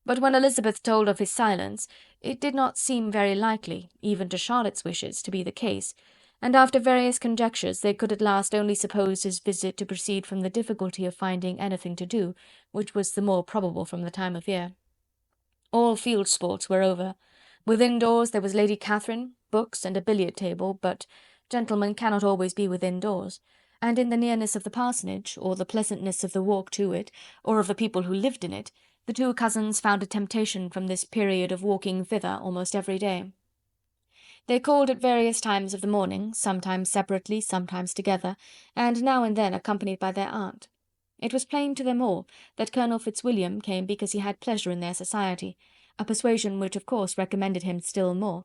But when Elizabeth told of his silence, it did not seem very likely, even to Charlotte's wishes, to be the case, and after various conjectures they could at last only suppose his visit to proceed from the difficulty of finding anything to do, which was the more probable from the time of year. All field sports were over. Within doors there was Lady Catherine, books, and a billiard table, but gentlemen cannot always be within doors, and in the nearness of the parsonage, or the pleasantness of the walk to it, or of the people who lived in it, The two cousins found a temptation from this period of walking thither almost every day. They called at various times of the morning, sometimes separately, sometimes together, and now and then accompanied by their aunt. It was plain to them all that Colonel Fitzwilliam came because he had pleasure in their society, a persuasion which of course recommended him still more,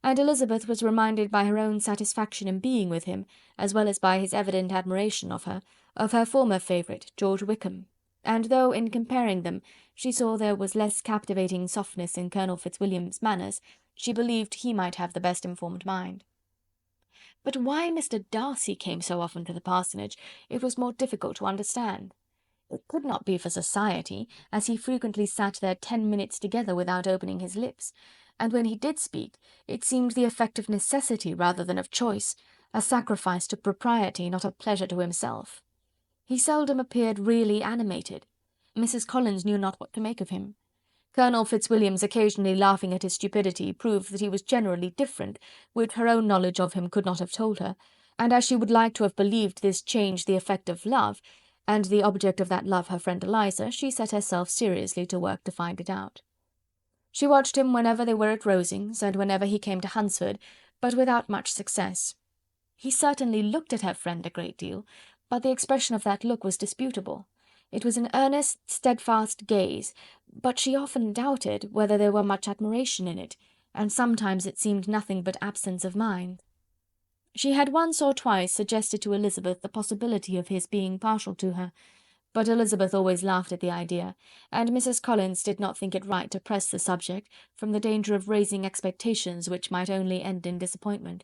and Elizabeth was reminded by her own satisfaction in being with him, as well as by his evident admiration of her former favourite, George Wickham, and though, in comparing them, she saw there was less captivating softness in Colonel Fitzwilliam's manners, she believed he might have the best informed mind. But why Mr. Darcy came so often to the parsonage, it was more difficult to understand. It could not be for society, as he frequently sat there 10 minutes together without opening his lips, and when he did speak, it seemed the effect of necessity rather than of choice, a sacrifice to propriety, not a pleasure to himself. He seldom appeared really animated. Mrs. Collins knew not what to make of him. Colonel Fitzwilliam's occasionally laughing at his stupidity proved that he was generally different, which her own knowledge of him could not have told her, and as she would like to have believed this change the effect of love, and the object of that love her friend Eliza, she set herself seriously to work to find it out. She watched him whenever they were at Rosings, and whenever he came to Hunsford, but without much success. He certainly looked at her friend a great deal, but the expression of that look was disputable. It was an earnest, steadfast gaze, but she often doubted whether there were much admiration in it, and sometimes it seemed nothing but absence of mind. She had once or twice suggested to Elizabeth the possibility of his being partial to her, but Elizabeth always laughed at the idea, and Mrs. Collins did not think it right to press the subject, from the danger of raising expectations which might only end in disappointment,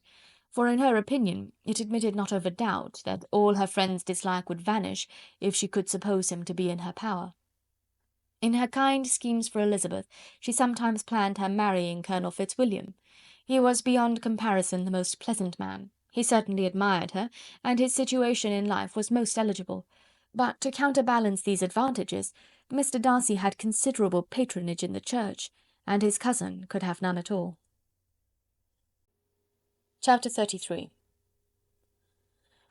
for in her opinion it admitted not of a doubt that all her friend's dislike would vanish if she could suppose him to be in her power. In her kind schemes for Elizabeth, she sometimes planned her marrying Colonel Fitzwilliam. He was beyond comparison the most pleasant man. He certainly admired her, and his situation in life was most eligible. But to counterbalance these advantages, Mr. Darcy had considerable patronage in the church, and his cousin could have none at all. Chapter 33.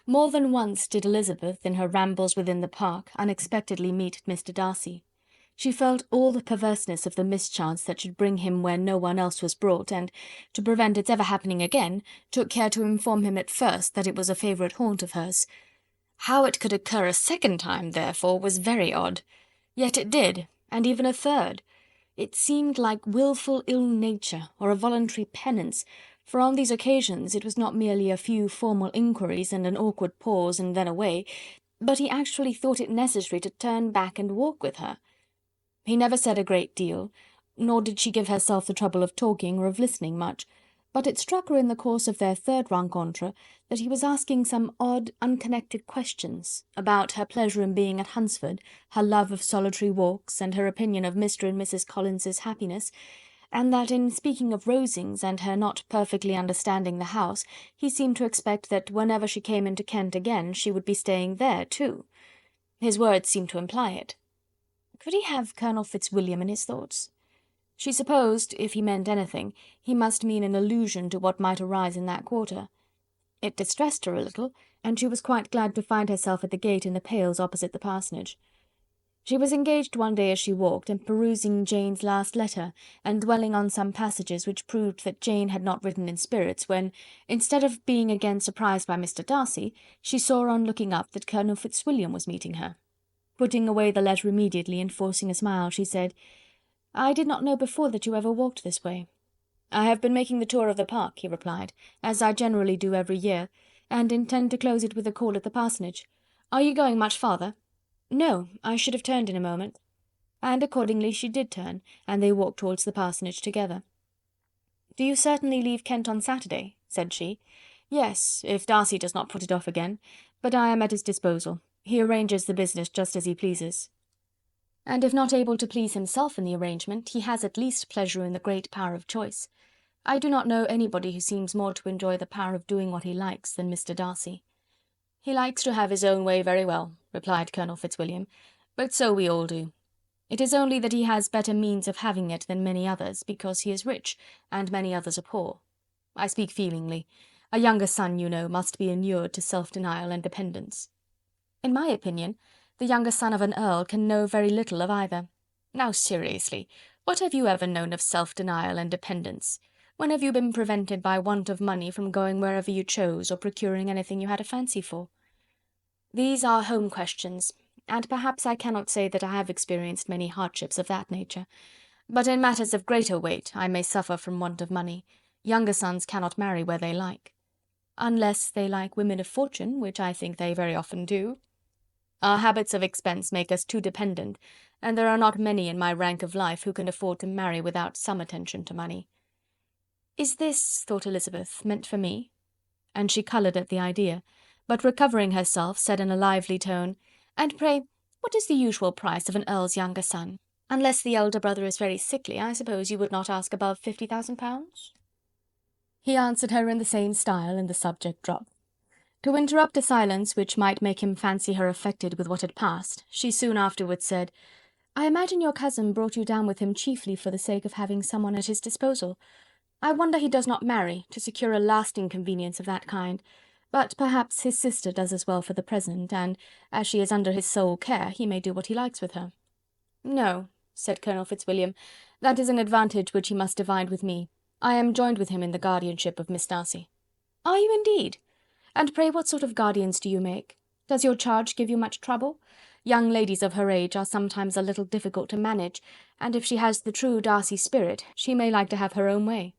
More than once did Elizabeth, in her rambles within the park, unexpectedly meet Mr. Darcy. She felt all the perverseness of the mischance that should bring him where no one else was brought, and, to prevent its ever happening again, took care to inform him at first that it was a favourite haunt of hers. How it could occur a second time, therefore, was very odd. Yet it did, and even a third. It seemed like wilful ill-nature, or a voluntary penance, for on these occasions it was not merely a few formal inquiries and an awkward pause and then away, but he actually thought it necessary to turn back and walk with her. He never said a great deal, nor did she give herself the trouble of talking or of listening much, but it struck her in the course of their third rencontre that he was asking some odd, unconnected questions about her pleasure in being at Hunsford, her love of solitary walks, and her opinion of Mr. and Mrs. Collins's happiness, and that in speaking of Rosings and her not perfectly understanding the house, he seemed to expect that whenever she came into Kent again she would be staying there too. His words seemed to imply it. Could he have Colonel Fitzwilliam in his thoughts? She supposed, if he meant anything, he must mean an allusion to what might arise in that quarter. It distressed her a little, and she was quite glad to find herself at the gate in the pales opposite the parsonage. She was engaged one day as she walked, in perusing Jane's last letter, and dwelling on some passages which proved that Jane had not written in spirits, when, instead of being again surprised by Mr. Darcy, she saw on looking up that Colonel Fitzwilliam was meeting her. Putting away the letter immediately, and forcing a smile, she said, "I did not know before that you ever walked this way." "I have been making the tour of the park," he replied, "as I generally do every year, and intend to close it with a call at the parsonage. Are you going much farther?" "No, I should have turned in a moment." And accordingly she did turn, and they walked towards the parsonage together. "Do you certainly leave Kent on Saturday?" said she. "Yes, if Darcy does not put it off again, but I am at his disposal. He arranges the business just as he pleases." "And if not able to please himself in the arrangement, he has at least pleasure in the great power of choice. I do not know anybody who seems more to enjoy the power of doing what he likes than Mr. Darcy." "He likes to have his own way very well," replied Colonel Fitzwilliam, "but so we all do. It is only that he has better means of having it than many others, because he is rich, and many others are poor. I speak feelingly. A younger son, you know, must be inured to self-denial and dependence. In my opinion, the younger son of an earl can know very little of either. Now seriously, what have you ever known of self-denial and dependence? When have you been prevented by want of money from going wherever you chose, or procuring anything you had a fancy for? These are home questions, and perhaps I cannot say that I have experienced many hardships of that nature. But in matters of greater weight I may suffer from want of money. Younger sons cannot marry where they like. Unless they like women of fortune, which I think they very often do. Our habits of expense make us too dependent, and there are not many in my rank of life who can afford to marry without some attention to money. Is this, thought Elizabeth, meant for me? And she coloured at the idea, but recovering herself, said in a lively tone, "And pray, what is the usual price of an earl's younger son? Unless the elder brother is very sickly, I suppose you would not ask above £50,000? He answered her in the same style, and the subject dropped. To interrupt a silence which might make him fancy her affected with what had passed, she soon afterwards said, "I imagine your cousin brought you down with him chiefly for the sake of having some one at his disposal. I wonder he does not marry, to secure a lasting convenience of that kind. But perhaps his sister does as well for the present, and, as she is under his sole care, he may do what he likes with her." "No," said Colonel Fitzwilliam, "that is an advantage which he must divide with me. I am joined with him in the guardianship of Miss Darcy." "Are you indeed? And pray what sort of guardians do you make? Does your charge give you much trouble? Young ladies of her age are sometimes a little difficult to manage, and if she has the true Darcy spirit, she may like to have her own way."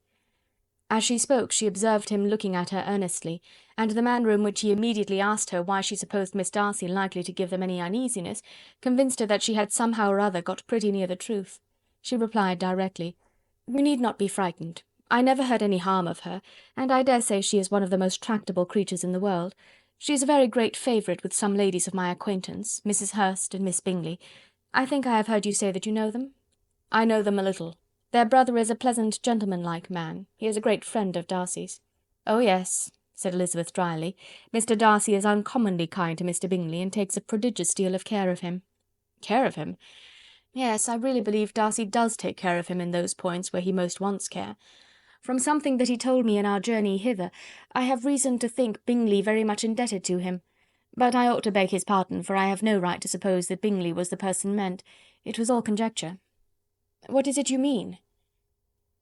As she spoke, she observed him looking at her earnestly, and the manner in which he immediately asked her why she supposed Miss Darcy likely to give them any uneasiness, convinced her that she had somehow or other got pretty near the truth. She replied directly, "You need not be frightened. I never heard any harm of her, and I dare say she is one of the most tractable creatures in the world. She is a very great favourite with some ladies of my acquaintance, Mrs. Hurst and Miss Bingley. I think I have heard you say that you know them?" "I know them a little. Their brother is a pleasant gentlemanlike man. He is a great friend of Darcy's." "Oh yes," said Elizabeth dryly. "Mr. Darcy is uncommonly kind to Mr. Bingley, and takes a prodigious deal of care of him." "Care of him?" "Yes, I really believe Darcy does take care of him in those points where he most wants care. From something that he told me in our journey hither, I have reason to think Bingley very much indebted to him. But I ought to beg his pardon, for I have no right to suppose that Bingley was the person meant. It was all conjecture." "What is it you mean?"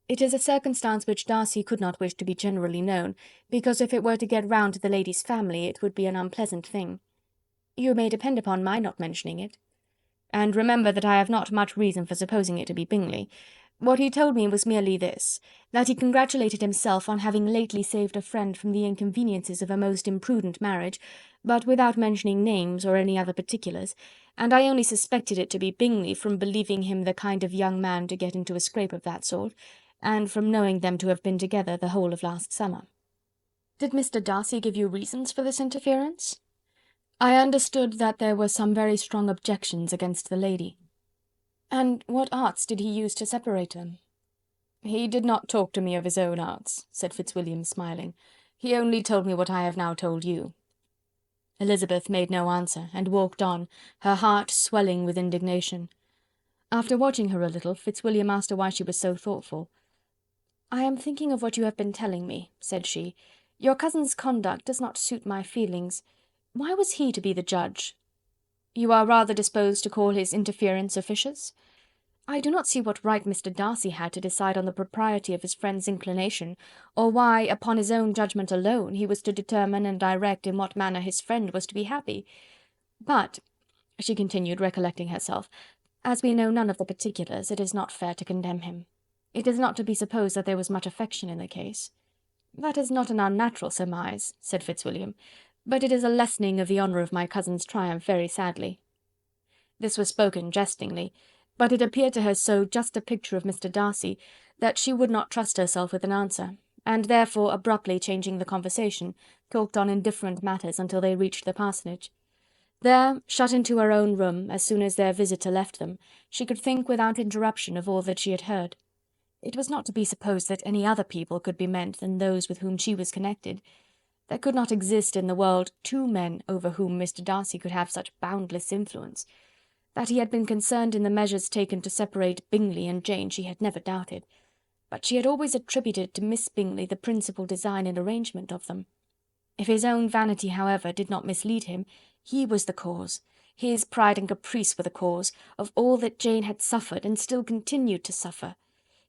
"It is a circumstance which Darcy could not wish to be generally known, because if it were to get round to the lady's family, it would be an unpleasant thing. You may depend upon my not mentioning it." "And remember that I have not much reason for supposing it to be Bingley. What he told me was merely this, that he congratulated himself on having lately saved a friend from the inconveniences of a most imprudent marriage, but without mentioning names or any other particulars, and I only suspected it to be Bingley from believing him the kind of young man to get into a scrape of that sort, and from knowing them to have been together the whole of last summer." "Did Mr. Darcy give you reasons for this interference?" "I understood that there were some very strong objections against the lady." "And what arts did he use to separate them?" "He did not talk to me of his own arts," said Fitzwilliam, smiling. "He only told me what I have now told you." Elizabeth made no answer, and walked on, her heart swelling with indignation. After watching her a little, Fitzwilliam asked her why she was so thoughtful. "I am thinking of what you have been telling me," said she. "Your cousin's conduct does not suit my feelings. Why was he to be the judge?" "You are rather disposed to call his interference officious?" "I do not see what right Mr. Darcy had to decide on the propriety of his friend's inclination, or why, upon his own judgment alone, he was to determine and direct in what manner his friend was to be happy. But," she continued, recollecting herself, "as we know none of the particulars, it is not fair to condemn him. It is not to be supposed that there was much affection in the case." "That is not an unnatural surmise," said Fitzwilliam, "but it is a lessening of the honour of my cousin's triumph very sadly." This was spoken jestingly, but it appeared to her so just a picture of Mr. Darcy, that she would not trust herself with an answer, and therefore, abruptly changing the conversation, talked on indifferent matters until they reached the parsonage. There, shut into her own room, as soon as their visitor left them, she could think without interruption of all that she had heard. It was not to be supposed that any other people could be meant than those with whom she was connected. There could not exist in the world two men over whom Mr. Darcy could have such boundless influence. That he had been concerned in the measures taken to separate Bingley and Jane she had never doubted, but she had always attributed to Miss Bingley the principal design and arrangement of them. If his own vanity, however, did not mislead him, he was the cause, His pride and caprice were the cause of all that Jane had suffered and still continued to suffer.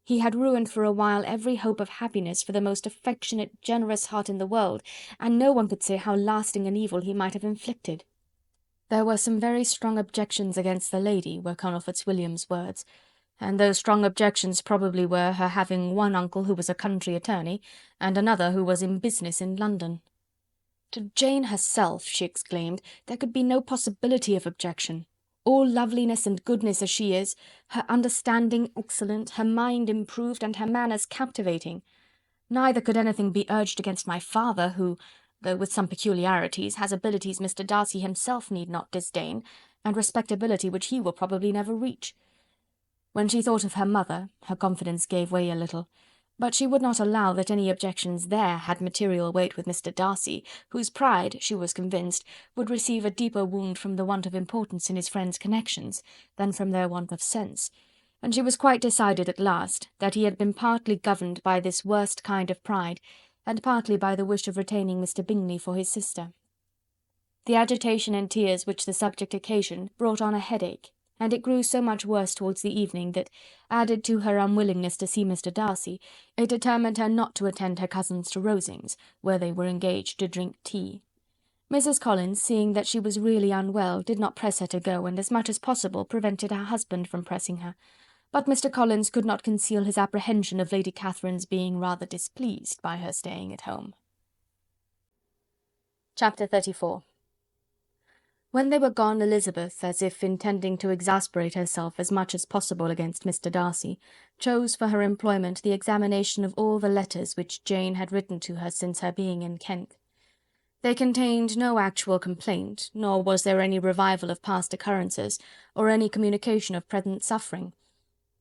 He had ruined for a while every hope of happiness for the most affectionate, generous heart in the world, and no one could say how lasting an evil he might have inflicted. There were some very strong objections against the lady, were Colonel Fitzwilliam's words, and those strong objections probably were her having one uncle who was a country attorney, and another who was in business in London. To Jane herself, she exclaimed, there could be no possibility of objection. All loveliness and goodness as she is, her understanding excellent, her mind improved, and her manners captivating. Neither could anything be urged against my father, who, though with some peculiarities, has abilities Mr. Darcy himself need not disdain, and respectability which he will probably never reach. When she thought of her mother, her confidence gave way a little, but she would not allow that any objections there had material weight with Mr. Darcy, whose pride, she was convinced, would receive a deeper wound from the want of importance in his friends' connections, than from their want of sense, and she was quite decided at last that he had been partly governed by this worst kind of pride, and partly by the wish of retaining Mr. Bingley for his sister. The agitation and tears which the subject occasioned brought on a headache, and it grew so much worse towards the evening that, added to her unwillingness to see Mr. Darcy, it determined her not to attend her cousins to Rosings, where they were engaged to drink tea. Mrs. Collins, seeing that she was really unwell, did not press her to go, and as much as possible prevented her husband from pressing her, but Mr. Collins could not conceal his apprehension of Lady Catherine's being rather displeased by her staying at home. Chapter 34. When they were gone, Elizabeth, as if intending to exasperate herself as much as possible against Mr. Darcy, chose for her employment the examination of all the letters which Jane had written to her since her being in Kent. They contained no actual complaint, nor was there any revival of past occurrences, or any communication of present suffering.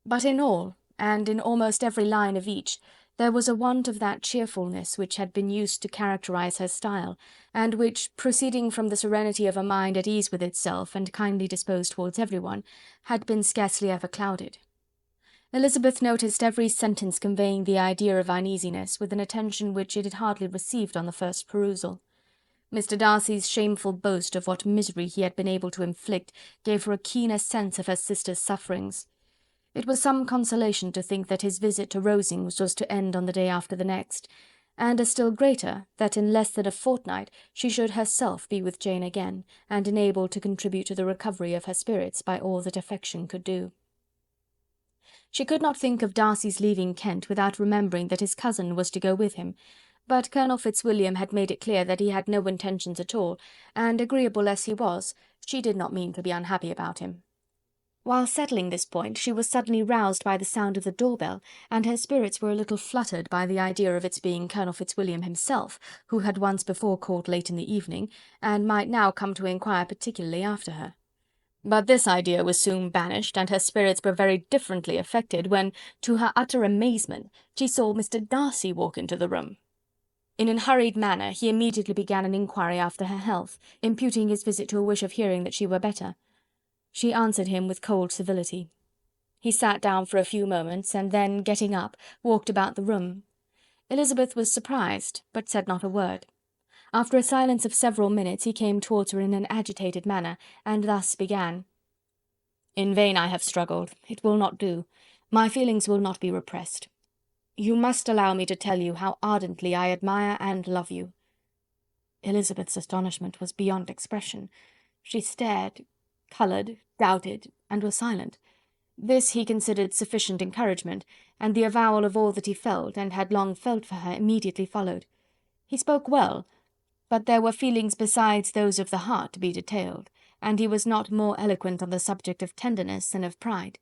But in all, and in almost every line of each, there was a want of that cheerfulness which had been used to characterize her style, and which, proceeding from the serenity of a mind at ease with itself and kindly disposed towards everyone, had been scarcely ever clouded. Elizabeth noticed every sentence conveying the idea of uneasiness with an attention which it had hardly received on the first perusal. Mr. Darcy's shameful boast of what misery he had been able to inflict gave her a keener sense of her sister's sufferings. It was some consolation to think that his visit to Rosings was to end on the day after the next, and a still greater, that in less than a fortnight she should herself be with Jane again, and enabled to contribute to the recovery of her spirits by all that affection could do. She could not think of Darcy's leaving Kent without remembering that his cousin was to go with him, but Colonel Fitzwilliam had made it clear that he had no intentions at all, and agreeable as he was, she did not mean to be unhappy about him. While settling this point, she was suddenly roused by the sound of the door-bell, and her spirits were a little fluttered by the idea of its being Colonel Fitzwilliam himself, who had once before called late in the evening, and might now come to inquire particularly after her. But this idea was soon banished, and her spirits were very differently affected when, to her utter amazement, she saw Mr. Darcy walk into the room. In an hurried manner he immediately began an inquiry after her health, imputing his visit to a wish of hearing that she were better. She answered him with cold civility. He sat down for a few moments, and then, getting up, walked about the room. Elizabeth was surprised, but said not a word. After a silence of several minutes he came towards her in an agitated manner, and thus began. "In vain I have struggled. It will not do. My feelings will not be repressed. You must allow me to tell you how ardently I admire and love you." Elizabeth's astonishment was beyond expression. She stared, coloured, doubted, and was silent. This he considered sufficient encouragement, and the avowal of all that he felt, and had long felt for her, immediately followed. He spoke well, but there were feelings besides those of the heart to be detailed, and he was not more eloquent on the subject of tenderness than of pride.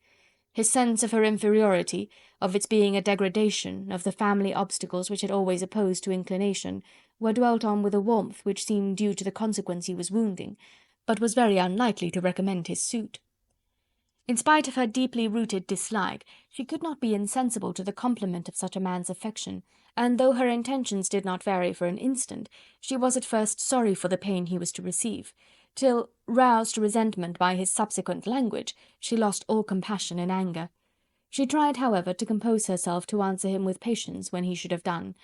His sense of her inferiority, of its being a degradation, of the family obstacles which had always opposed to inclination, were dwelt on with a warmth which seemed due to the consequence he was wounding, but was very unlikely to recommend his suit. In spite of her deeply rooted dislike, she could not be insensible to the compliment of such a man's affection, and though her intentions did not vary for an instant, she was at first sorry for the pain he was to receive, till, roused to resentment by his subsequent language, she lost all compassion in anger. She tried, however, to compose herself to answer him with patience when he should have done.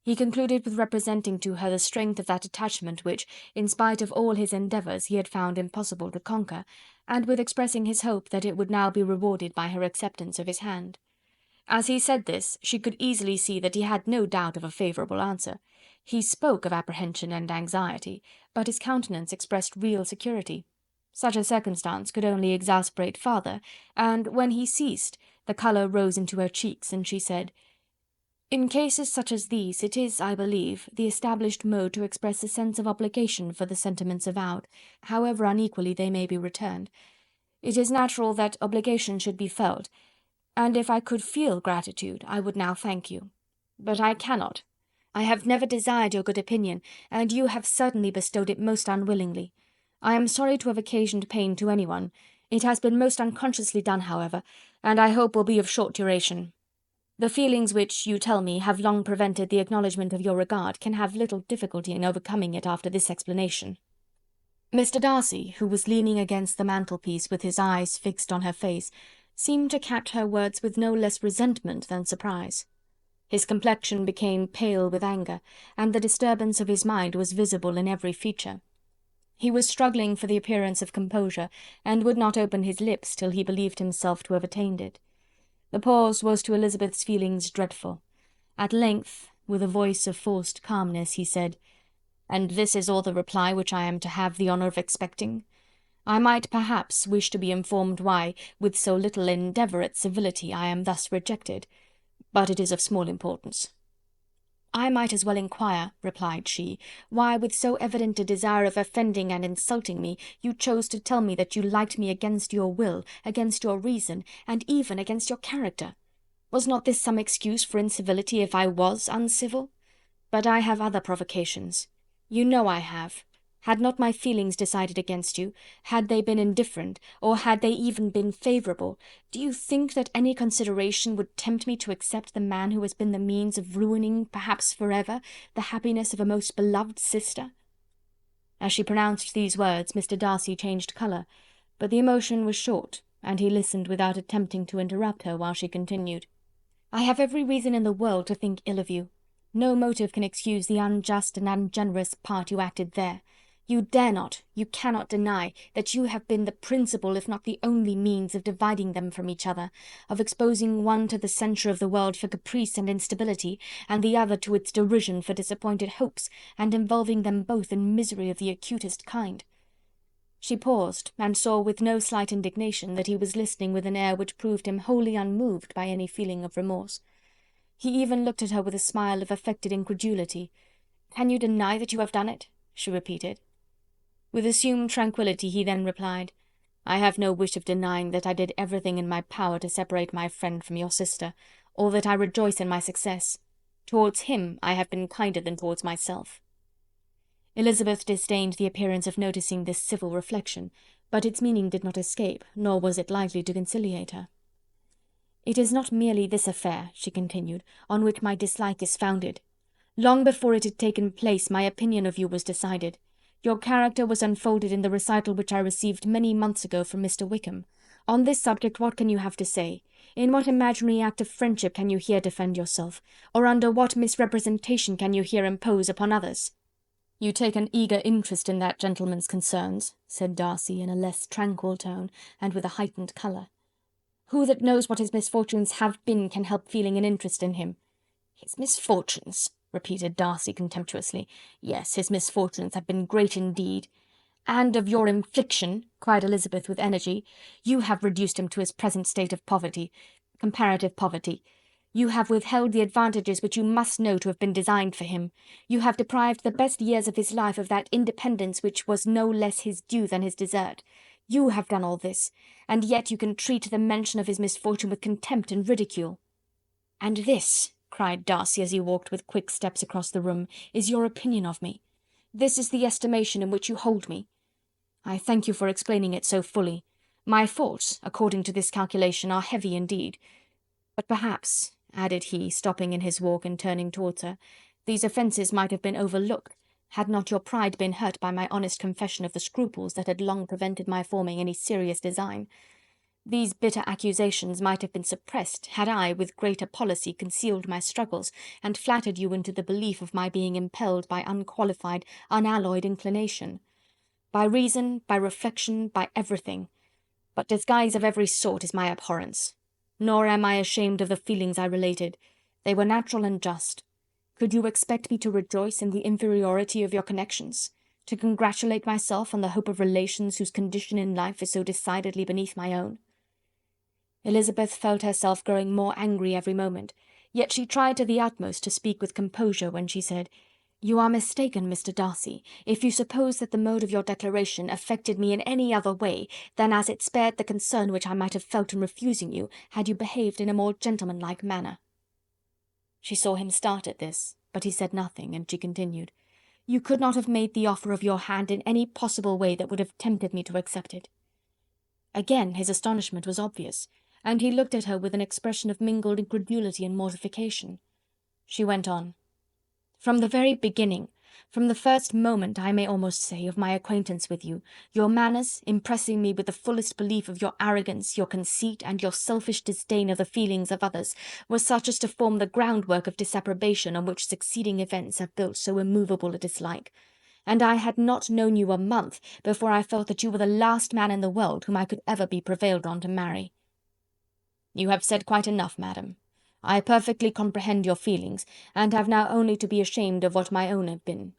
He concluded with representing to her the strength of that attachment which, in spite of all his endeavours, he had found impossible to conquer, and with expressing his hope that it would now be rewarded by her acceptance of his hand. As he said this, she could easily see that he had no doubt of a favourable answer. He spoke of apprehension and anxiety, but his countenance expressed real security. Such a circumstance could only exasperate farther, and when he ceased, the colour rose into her cheeks, and she said, "In cases such as these, it is, I believe, the established mode to express a sense of obligation for the sentiments avowed, however unequally they may be returned. It is natural that obligation should be felt, and if I could feel gratitude, I would now thank you. But I cannot. I have never desired your good opinion, and you have certainly bestowed it most unwillingly. I am sorry to have occasioned pain to anyone. It has been most unconsciously done, however, and I hope will be of short duration. The feelings which, you tell me, have long prevented the acknowledgment of your regard can have little difficulty in overcoming it after this explanation." Mr. Darcy, who was leaning against the mantelpiece with his eyes fixed on her face, seemed to catch her words with no less resentment than surprise. His complexion became pale with anger, and the disturbance of his mind was visible in every feature. He was struggling for the appearance of composure, and would not open his lips till he believed himself to have attained it. The pause was to Elizabeth's feelings dreadful. At length, with a voice of forced calmness, he said, "And this is all the reply which I am to have the honour of expecting? I might, perhaps, wish to be informed why, with so little endeavour at civility, I am thus rejected, but it is of small importance." "I might as well inquire," replied she, "why, with so evident a desire of offending and insulting me, you chose to tell me that you liked me against your will, against your reason, and even against your character. Was not this some excuse for incivility if I was uncivil? But I have other provocations. You know I have. Had not my feelings decided against you, had they been indifferent, or had they even been favourable, do you think that any consideration would tempt me to accept the man who has been the means of ruining, perhaps for ever, the happiness of a most beloved sister?" As she pronounced these words, Mr. Darcy changed colour, but the emotion was short, and he listened without attempting to interrupt her while she continued. "I have every reason in the world to think ill of you. No motive can excuse the unjust and ungenerous part you acted there. You dare not, you cannot deny, that you have been the principal, if not the only means of dividing them from each other, of exposing one to the censure of the world for caprice and instability, and the other to its derision for disappointed hopes, and involving them both in misery of the acutest kind." She paused, and saw with no slight indignation that he was listening with an air which proved him wholly unmoved by any feeling of remorse. He even looked at her with a smile of affected incredulity. "Can you deny that you have done it?" she repeated. With assumed tranquillity he then replied, "I have no wish of denying that I did everything in my power to separate my friend from your sister, or that I rejoice in my success. Towards him I have been kinder than towards myself." Elizabeth disdained the appearance of noticing this civil reflection, but its meaning did not escape, nor was it likely to conciliate her. "It is not merely this affair," she continued, "on which my dislike is founded. Long before it had taken place, my opinion of you was decided. Your character was unfolded in the recital which I received many months ago from Mr. Wickham. On this subject what can you have to say? In what imaginary act of friendship can you here defend yourself? Or under what misrepresentation can you here impose upon others?" "You take an eager interest in that gentleman's concerns," said Darcy, in a less tranquil tone, and with a heightened colour. "Who that knows what his misfortunes have been can help feeling an interest in him?" "His misfortunes!" repeated Darcy contemptuously. "Yes, his misfortunes have been great indeed." "And of your infliction," cried Elizabeth with energy, "you have reduced him to his present state of poverty, comparative poverty. You have withheld the advantages which you must know to have been designed for him. You have deprived the best years of his life of that independence which was no less his due than his desert. You have done all this, and yet you can treat the mention of his misfortune with contempt and ridicule." "And this," cried Darcy, as he walked with quick steps across the room, "is your opinion of me? This is the estimation in which you hold me? I thank you for explaining it so fully. My faults, according to this calculation, are heavy indeed. But perhaps," added he, stopping in his walk and turning towards her, "these offences might have been overlooked, had not your pride been hurt by my honest confession of the scruples that had long prevented my forming any serious design. These bitter accusations might have been suppressed, had I, with greater policy, concealed my struggles, and flattered you into the belief of my being impelled by unqualified, unalloyed inclination. By reason, by reflection, by everything. But disguise of every sort is my abhorrence. Nor am I ashamed of the feelings I related. They were natural and just. Could you expect me to rejoice in the inferiority of your connections? To congratulate myself on the hope of relations whose condition in life is so decidedly beneath my own? Elizabeth felt herself growing more angry every moment, yet she tried to the utmost to speak with composure when she said, "You are mistaken, Mr. Darcy, if you suppose that the mode of your declaration affected me in any other way than as it spared the concern which I might have felt in refusing you, had you behaved in a more gentlemanlike manner." She saw him start at this, but he said nothing, and she continued, "You could not have made the offer of your hand in any possible way that would have tempted me to accept it." Again his astonishment was obvious, and he looked at her with an expression of mingled incredulity and mortification. She went on, "From the very beginning, from the first moment, I may almost say, of my acquaintance with you, your manners, impressing me with the fullest belief of your arrogance, your conceit, and your selfish disdain of the feelings of others, were such as to form the groundwork of disapprobation on which succeeding events have built so immovable a dislike. And I had not known you a month before I felt that you were the last man in the world whom I could ever be prevailed on to marry." "You have said quite enough, madam. I perfectly comprehend your feelings, and have now only to be ashamed of what my own have been.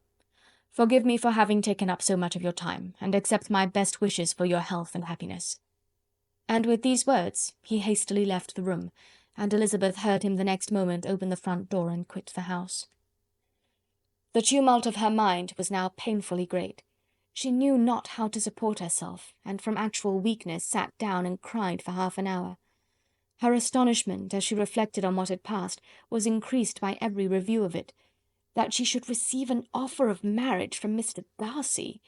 Forgive me for having taken up so much of your time, and accept my best wishes for your health and happiness." And with these words he hastily left the room, and Elizabeth heard him the next moment open the front door and quit the house. The tumult of her mind was now painfully great. She knew not how to support herself, and from actual weakness sat down and cried for half an hour. Her astonishment, as she reflected on what had passed, was increased by every review of it. That she should receive an offer of marriage from Mr. Darcy!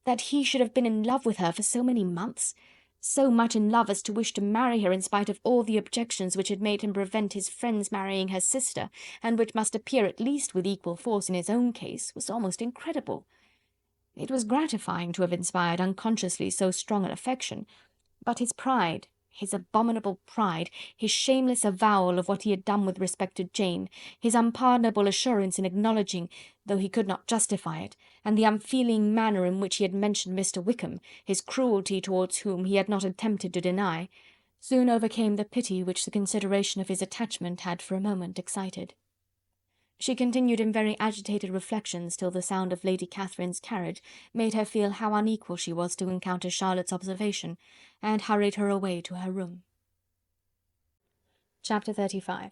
That he should have been in love with her for so many months! So much in love as to wish to marry her in spite of all the objections which had made him prevent his friends marrying her sister, and which must appear at least with equal force in his own case, was almost incredible. It was gratifying to have inspired unconsciously so strong an affection, but his pride, his abominable pride, his shameless avowal of what he had done with respect to Jane, his unpardonable assurance in acknowledging, though he could not justify it, and the unfeeling manner in which he had mentioned Mr. Wickham, his cruelty towards whom he had not attempted to deny, soon overcame the pity which the consideration of his attachment had for a moment excited. She continued in very agitated reflections till the sound of Lady Catherine's carriage made her feel how unequal she was to encounter Charlotte's observation, and hurried her away to her room. Chapter 35.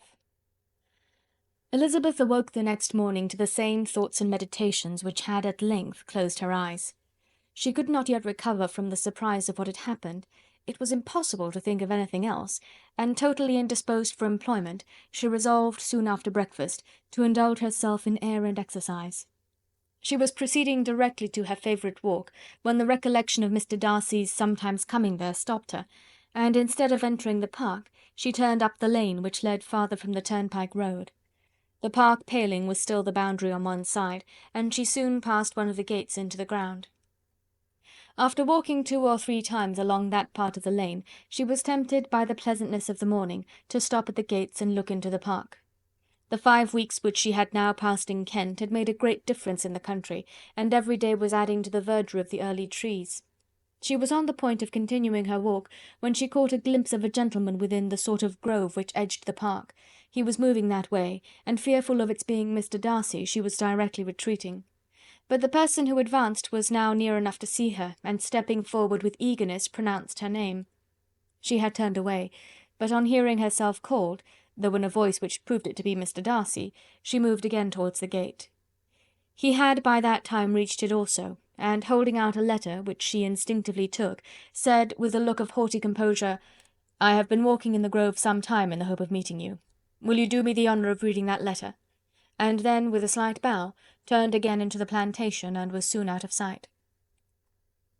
Elizabeth awoke the next morning to the same thoughts and meditations which had at length closed her eyes. She could not yet recover from the surprise of what had happened. It was impossible to think of anything else, and totally indisposed for employment, she resolved, soon after breakfast, to indulge herself in air and exercise. She was proceeding directly to her favourite walk, when the recollection of Mr. Darcy's sometimes coming there stopped her, and instead of entering the park, she turned up the lane which led farther from the turnpike road. The park paling was still the boundary on one side, and she soon passed one of the gates into the ground. After walking 2 or 3 times along that part of the lane, she was tempted by the pleasantness of the morning to stop at the gates and look into the park. The 5 weeks which she had now passed in Kent had made a great difference in the country, and every day was adding to the verdure of the early trees. She was on the point of continuing her walk, when she caught a glimpse of a gentleman within the sort of grove which edged the park. He was moving that way, and fearful of its being Mr. Darcy, she was directly retreating. But the person who advanced was now near enough to see her, and stepping forward with eagerness, pronounced her name. She had turned away, but on hearing herself called, though in a voice which proved it to be Mr. Darcy, she moved again towards the gate. He had by that time reached it also, and holding out a letter, which she instinctively took, said, with a look of haughty composure, "I have been walking in the grove some time in the hope of meeting you. Will you do me the honour of reading that letter?" And then, with a slight bow, turned again into the plantation, and was soon out of sight.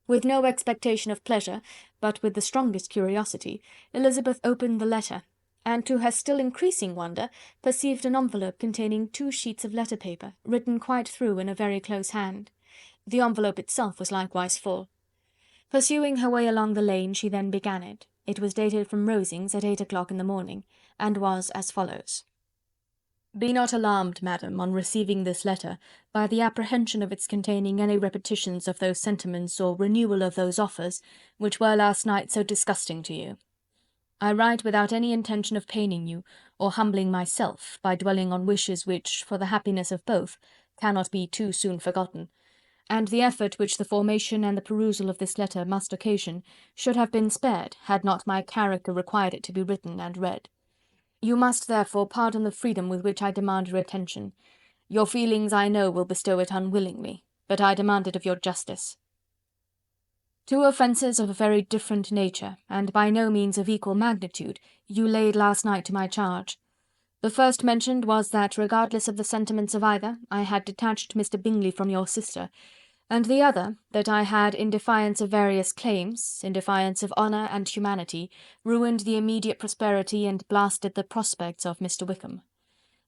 With no expectation of pleasure, but with the strongest curiosity, Elizabeth opened the letter, and to her still increasing wonder, perceived an envelope containing 2 sheets of letter paper, written quite through in a very close hand. The envelope itself was likewise full. Pursuing her way along the lane, she then began it, It was dated from Rosings at 8 o'clock in the morning, and was as follows: "Be not alarmed, madam, on receiving this letter, by the apprehension of its containing any repetitions of those sentiments or renewal of those offers which were last night so disgusting to you. I write without any intention of paining you, or humbling myself, by dwelling on wishes which, for the happiness of both, cannot be too soon forgotten, and the effort which the formation and the perusal of this letter must occasion should have been spared had not my character required it to be written and read. You must, therefore, pardon the freedom with which I demand your attention. Your feelings, I know, will bestow it unwillingly, but I demand it of your justice. Two offences of a very different nature, and by no means of equal magnitude, you laid last night to my charge. The first mentioned was that, regardless of the sentiments of either, I had detached Mr. Bingley from your sister, and the other, that I had, in defiance of various claims, in defiance of honour and humanity, ruined the immediate prosperity and blasted the prospects of Mr. Wickham.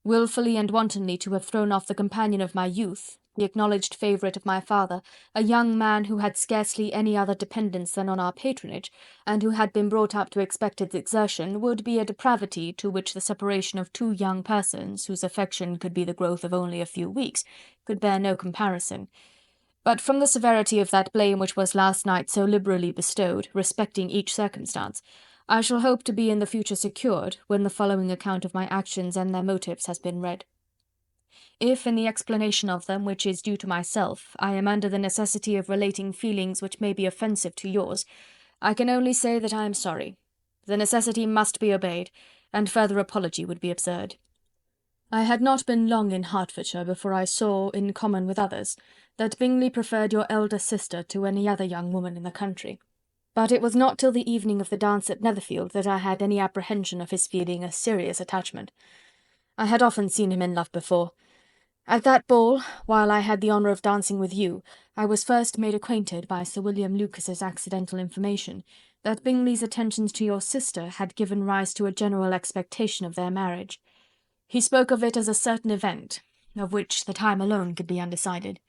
Wilfully and wantonly to have thrown off the companion of my youth, the acknowledged favourite of my father, a young man who had scarcely any other dependence than on our patronage, and who had been brought up to expect its exertion, would be a depravity to which the separation of two young persons, whose affection could be the growth of only a few weeks, could bear no comparison. But from the severity of that blame which was last night so liberally bestowed, respecting each circumstance, I shall hope to be in the future secured, when the following account of my actions and their motives has been read. If, in the explanation of them, which is due to myself, I am under the necessity of relating feelings which may be offensive to yours, I can only say that I am sorry. The necessity must be obeyed, and further apology would be absurd. I had not been long in Hertfordshire before I saw, in common with others, that Bingley preferred your elder sister to any other young woman in the country. But it was not till the evening of the dance at Netherfield that I had any apprehension of his feeling a serious attachment. I had often seen him in love before. At that ball, while I had the honour of dancing with you, I was first made acquainted by Sir William Lucas's accidental information that Bingley's attentions to your sister had given rise to a general expectation of their marriage. He spoke of it as a certain event, of which the time alone could be undecided.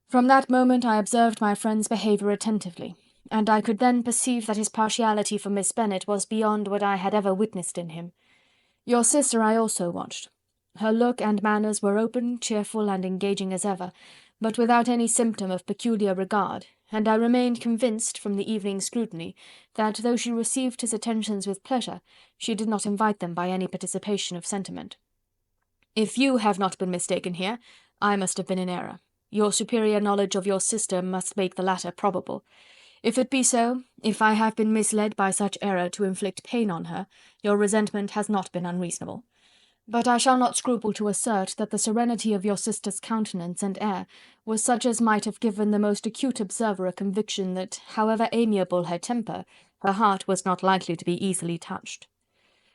From that moment I observed my friend's behaviour attentively, and I could then perceive that his partiality for Miss Bennet was beyond what I had ever witnessed in him. Your sister I also watched. Her look and manners were open, cheerful, and engaging as ever, but without any symptom of peculiar regard, and I remained convinced, from the evening's scrutiny, that though she received his attentions with pleasure, she did not invite them by any participation of sentiment. If you have not been mistaken here, I must have been in error. Your superior knowledge of your sister must make the latter probable. If it be so, if I have been misled by such error to inflict pain on her, your resentment has not been unreasonable. But I shall not scruple to assert that the serenity of your sister's countenance and air was such as might have given the most acute observer a conviction that, however amiable her temper, her heart was not likely to be easily touched.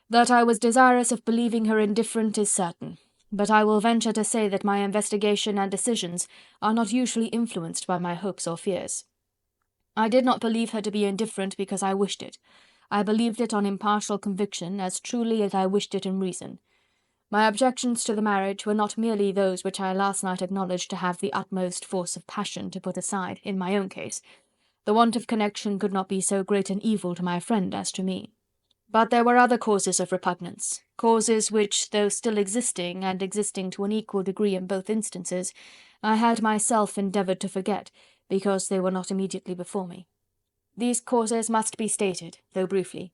That I was desirous of believing her indifferent is certain, but I will venture to say that my investigation and decisions are not usually influenced by my hopes or fears. I did not believe her to be indifferent because I wished it. I believed it on impartial conviction as truly as I wished it in reason. My objections to the marriage were not merely those which I last night acknowledged to have the utmost force of passion to put aside, in my own case. The want of connection could not be so great an evil to my friend as to me. But there were other causes of repugnance, causes which, though still existing, and existing to an equal degree in both instances, I had myself endeavoured to forget, because they were not immediately before me. These causes must be stated, though briefly.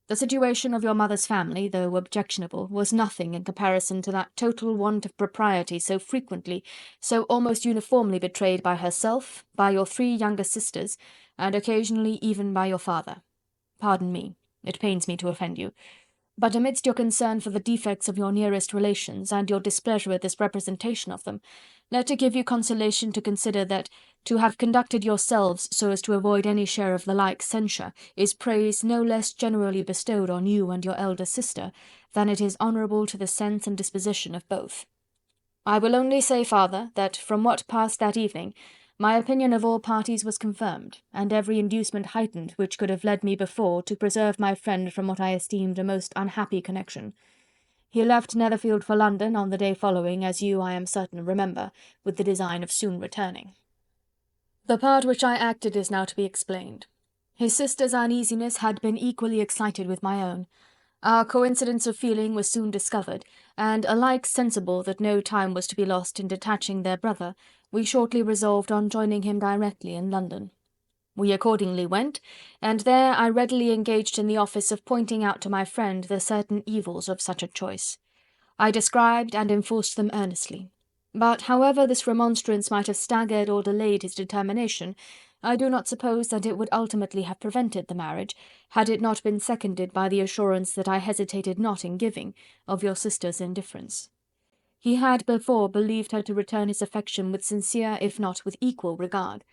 The situation of your mother's family, though objectionable, was nothing in comparison to that total want of propriety so frequently, so almost uniformly betrayed by herself, by your 3 younger sisters, and occasionally even by your father. Pardon me, it pains me to offend you. But amidst your concern for the defects of your nearest relations, and your displeasure at this representation of them, let it give you consolation to consider that to have conducted yourselves so as to avoid any share of the like censure is praise no less generally bestowed on you and your elder sister than it is honourable to the sense and disposition of both. I will only say farther, that from what passed that evening, my opinion of all parties was confirmed, and every inducement heightened which could have led me before to preserve my friend from what I esteemed a most unhappy connection. He left Netherfield for London on the day following, as you, I am certain, remember, with the design of soon returning. The part which I acted is now to be explained. His sister's uneasiness had been equally excited with my own. Our coincidence of feeling was soon discovered, and alike sensible that no time was to be lost in detaching their brother, we shortly resolved on joining him directly in London. We accordingly went, and there I readily engaged in the office of pointing out to my friend the certain evils of such a choice. I described and enforced them earnestly. But however this remonstrance might have staggered or delayed his determination, I do not suppose that it would ultimately have prevented the marriage, had it not been seconded by the assurance that I hesitated not in giving, of your sister's indifference. He had before believed her to return his affection with sincere, if not with equal regard.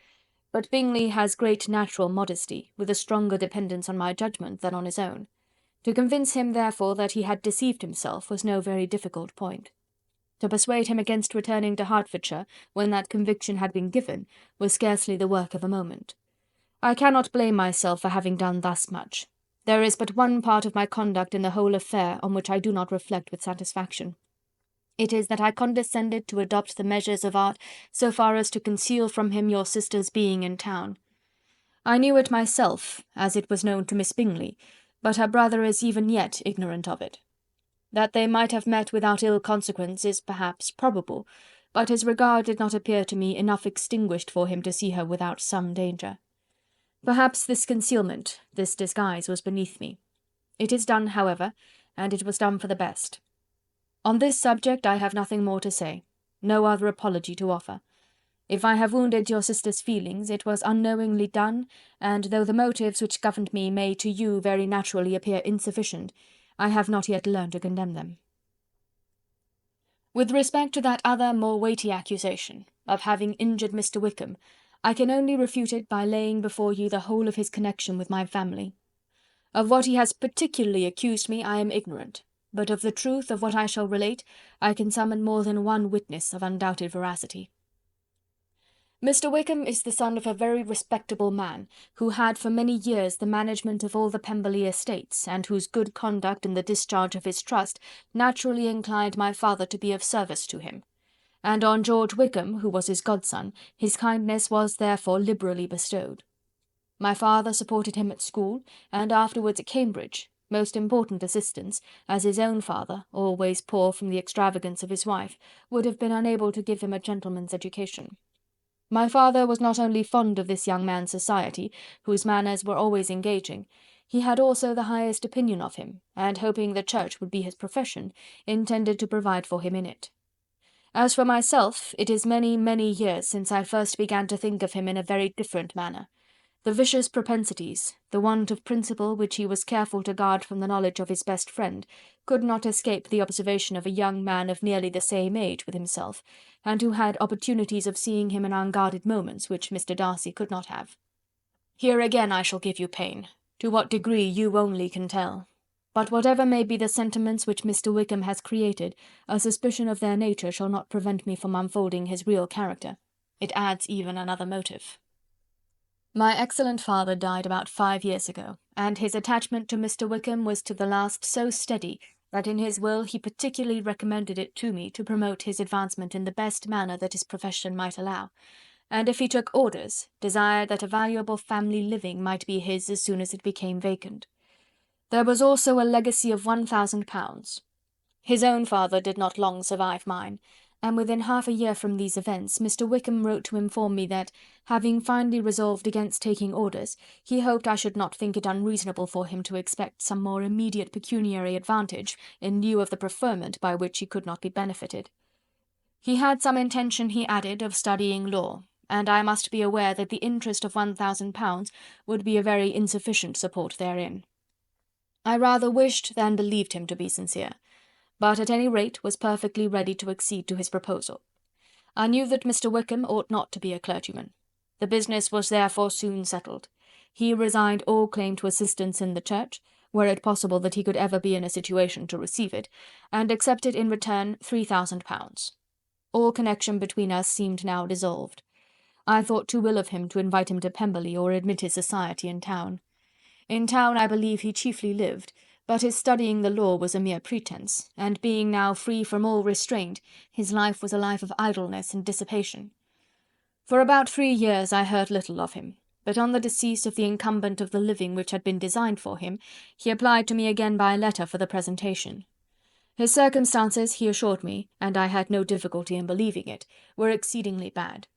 But Bingley has great natural modesty, with a stronger dependence on my judgment than on his own. To convince him, therefore, that he had deceived himself was no very difficult point. To persuade him against returning to Hertfordshire, when that conviction had been given, was scarcely the work of a moment. I cannot blame myself for having done thus much. There is but one part of my conduct in the whole affair on which I do not reflect with satisfaction. It is that I condescended to adopt the measures of art so far as to conceal from him your sister's being in town. I knew it myself, as it was known to Miss Bingley, but her brother is even yet ignorant of it. That they might have met without ill consequence is perhaps probable, but his regard did not appear to me enough extinguished for him to see her without some danger. Perhaps this concealment, this disguise, was beneath me. It is done, however, and it was done for the best. On this subject I have nothing more to say, no other apology to offer. If I have wounded your sister's feelings, it was unknowingly done, and though the motives which governed me may to you very naturally appear insufficient, I have not yet learned to condemn them. With respect to that other more weighty accusation, of having injured Mr. Wickham, I can only refute it by laying before you the whole of his connection with my family. Of what he has particularly accused me I am ignorant, but of the truth of what I shall relate I can summon more than one witness of undoubted veracity. Mr. Wickham is the son of a very respectable man, who had for many years the management of all the Pemberley estates, and whose good conduct in the discharge of his trust naturally inclined my father to be of service to him. And on George Wickham, who was his godson, his kindness was therefore liberally bestowed. My father supported him at school, and afterwards at Cambridge, most important assistance, as his own father, always poor from the extravagance of his wife, would have been unable to give him a gentleman's education. My father was not only fond of this young man's society, whose manners were always engaging, he had also the highest opinion of him, and hoping the church would be his profession, intended to provide for him in it. As for myself, it is many, many years since I first began to think of him in a very different manner. The vicious propensities, the want of principle which he was careful to guard from the knowledge of his best friend, could not escape the observation of a young man of nearly the same age with himself, and who had opportunities of seeing him in unguarded moments which Mr. Darcy could not have. Here again I shall give you pain, to what degree you only can tell. But whatever may be the sentiments which Mr. Wickham has created, a suspicion of their nature shall not prevent me from unfolding his real character. It adds even another motive. My excellent father died about 5 years ago, and his attachment to Mr. Wickham was to the last so steady that in his will he particularly recommended it to me to promote his advancement in the best manner that his profession might allow, and if he took orders, desired that a valuable family living might be his as soon as it became vacant. There was also a legacy of £1,000. His own father did not long survive mine, and within half a year from these events Mr. Wickham wrote to inform me that, having finally resolved against taking orders, he hoped I should not think it unreasonable for him to expect some more immediate pecuniary advantage in lieu of the preferment by which he could not be benefited. He had some intention, he added, of studying law, and I must be aware that the interest of £1,000 would be a very insufficient support therein. I rather wished than believed him to be sincere, but at any rate was perfectly ready to accede to his proposal. I knew that Mr. Wickham ought not to be a clergyman. The business was therefore soon settled. He resigned all claim to assistance in the church, were it possible that he could ever be in a situation to receive it, and accepted in return £3,000. All connection between us seemed now dissolved. I thought too ill of him to invite him to Pemberley or admit his society in town. In town I believe he chiefly lived, but his studying the law was a mere pretence, and being now free from all restraint, his life was a life of idleness and dissipation. For about 3 years I heard little of him, but on the decease of the incumbent of the living which had been designed for him, he applied to me again by letter for the presentation. His circumstances, he assured me, and I had no difficulty in believing it, were exceedingly bad.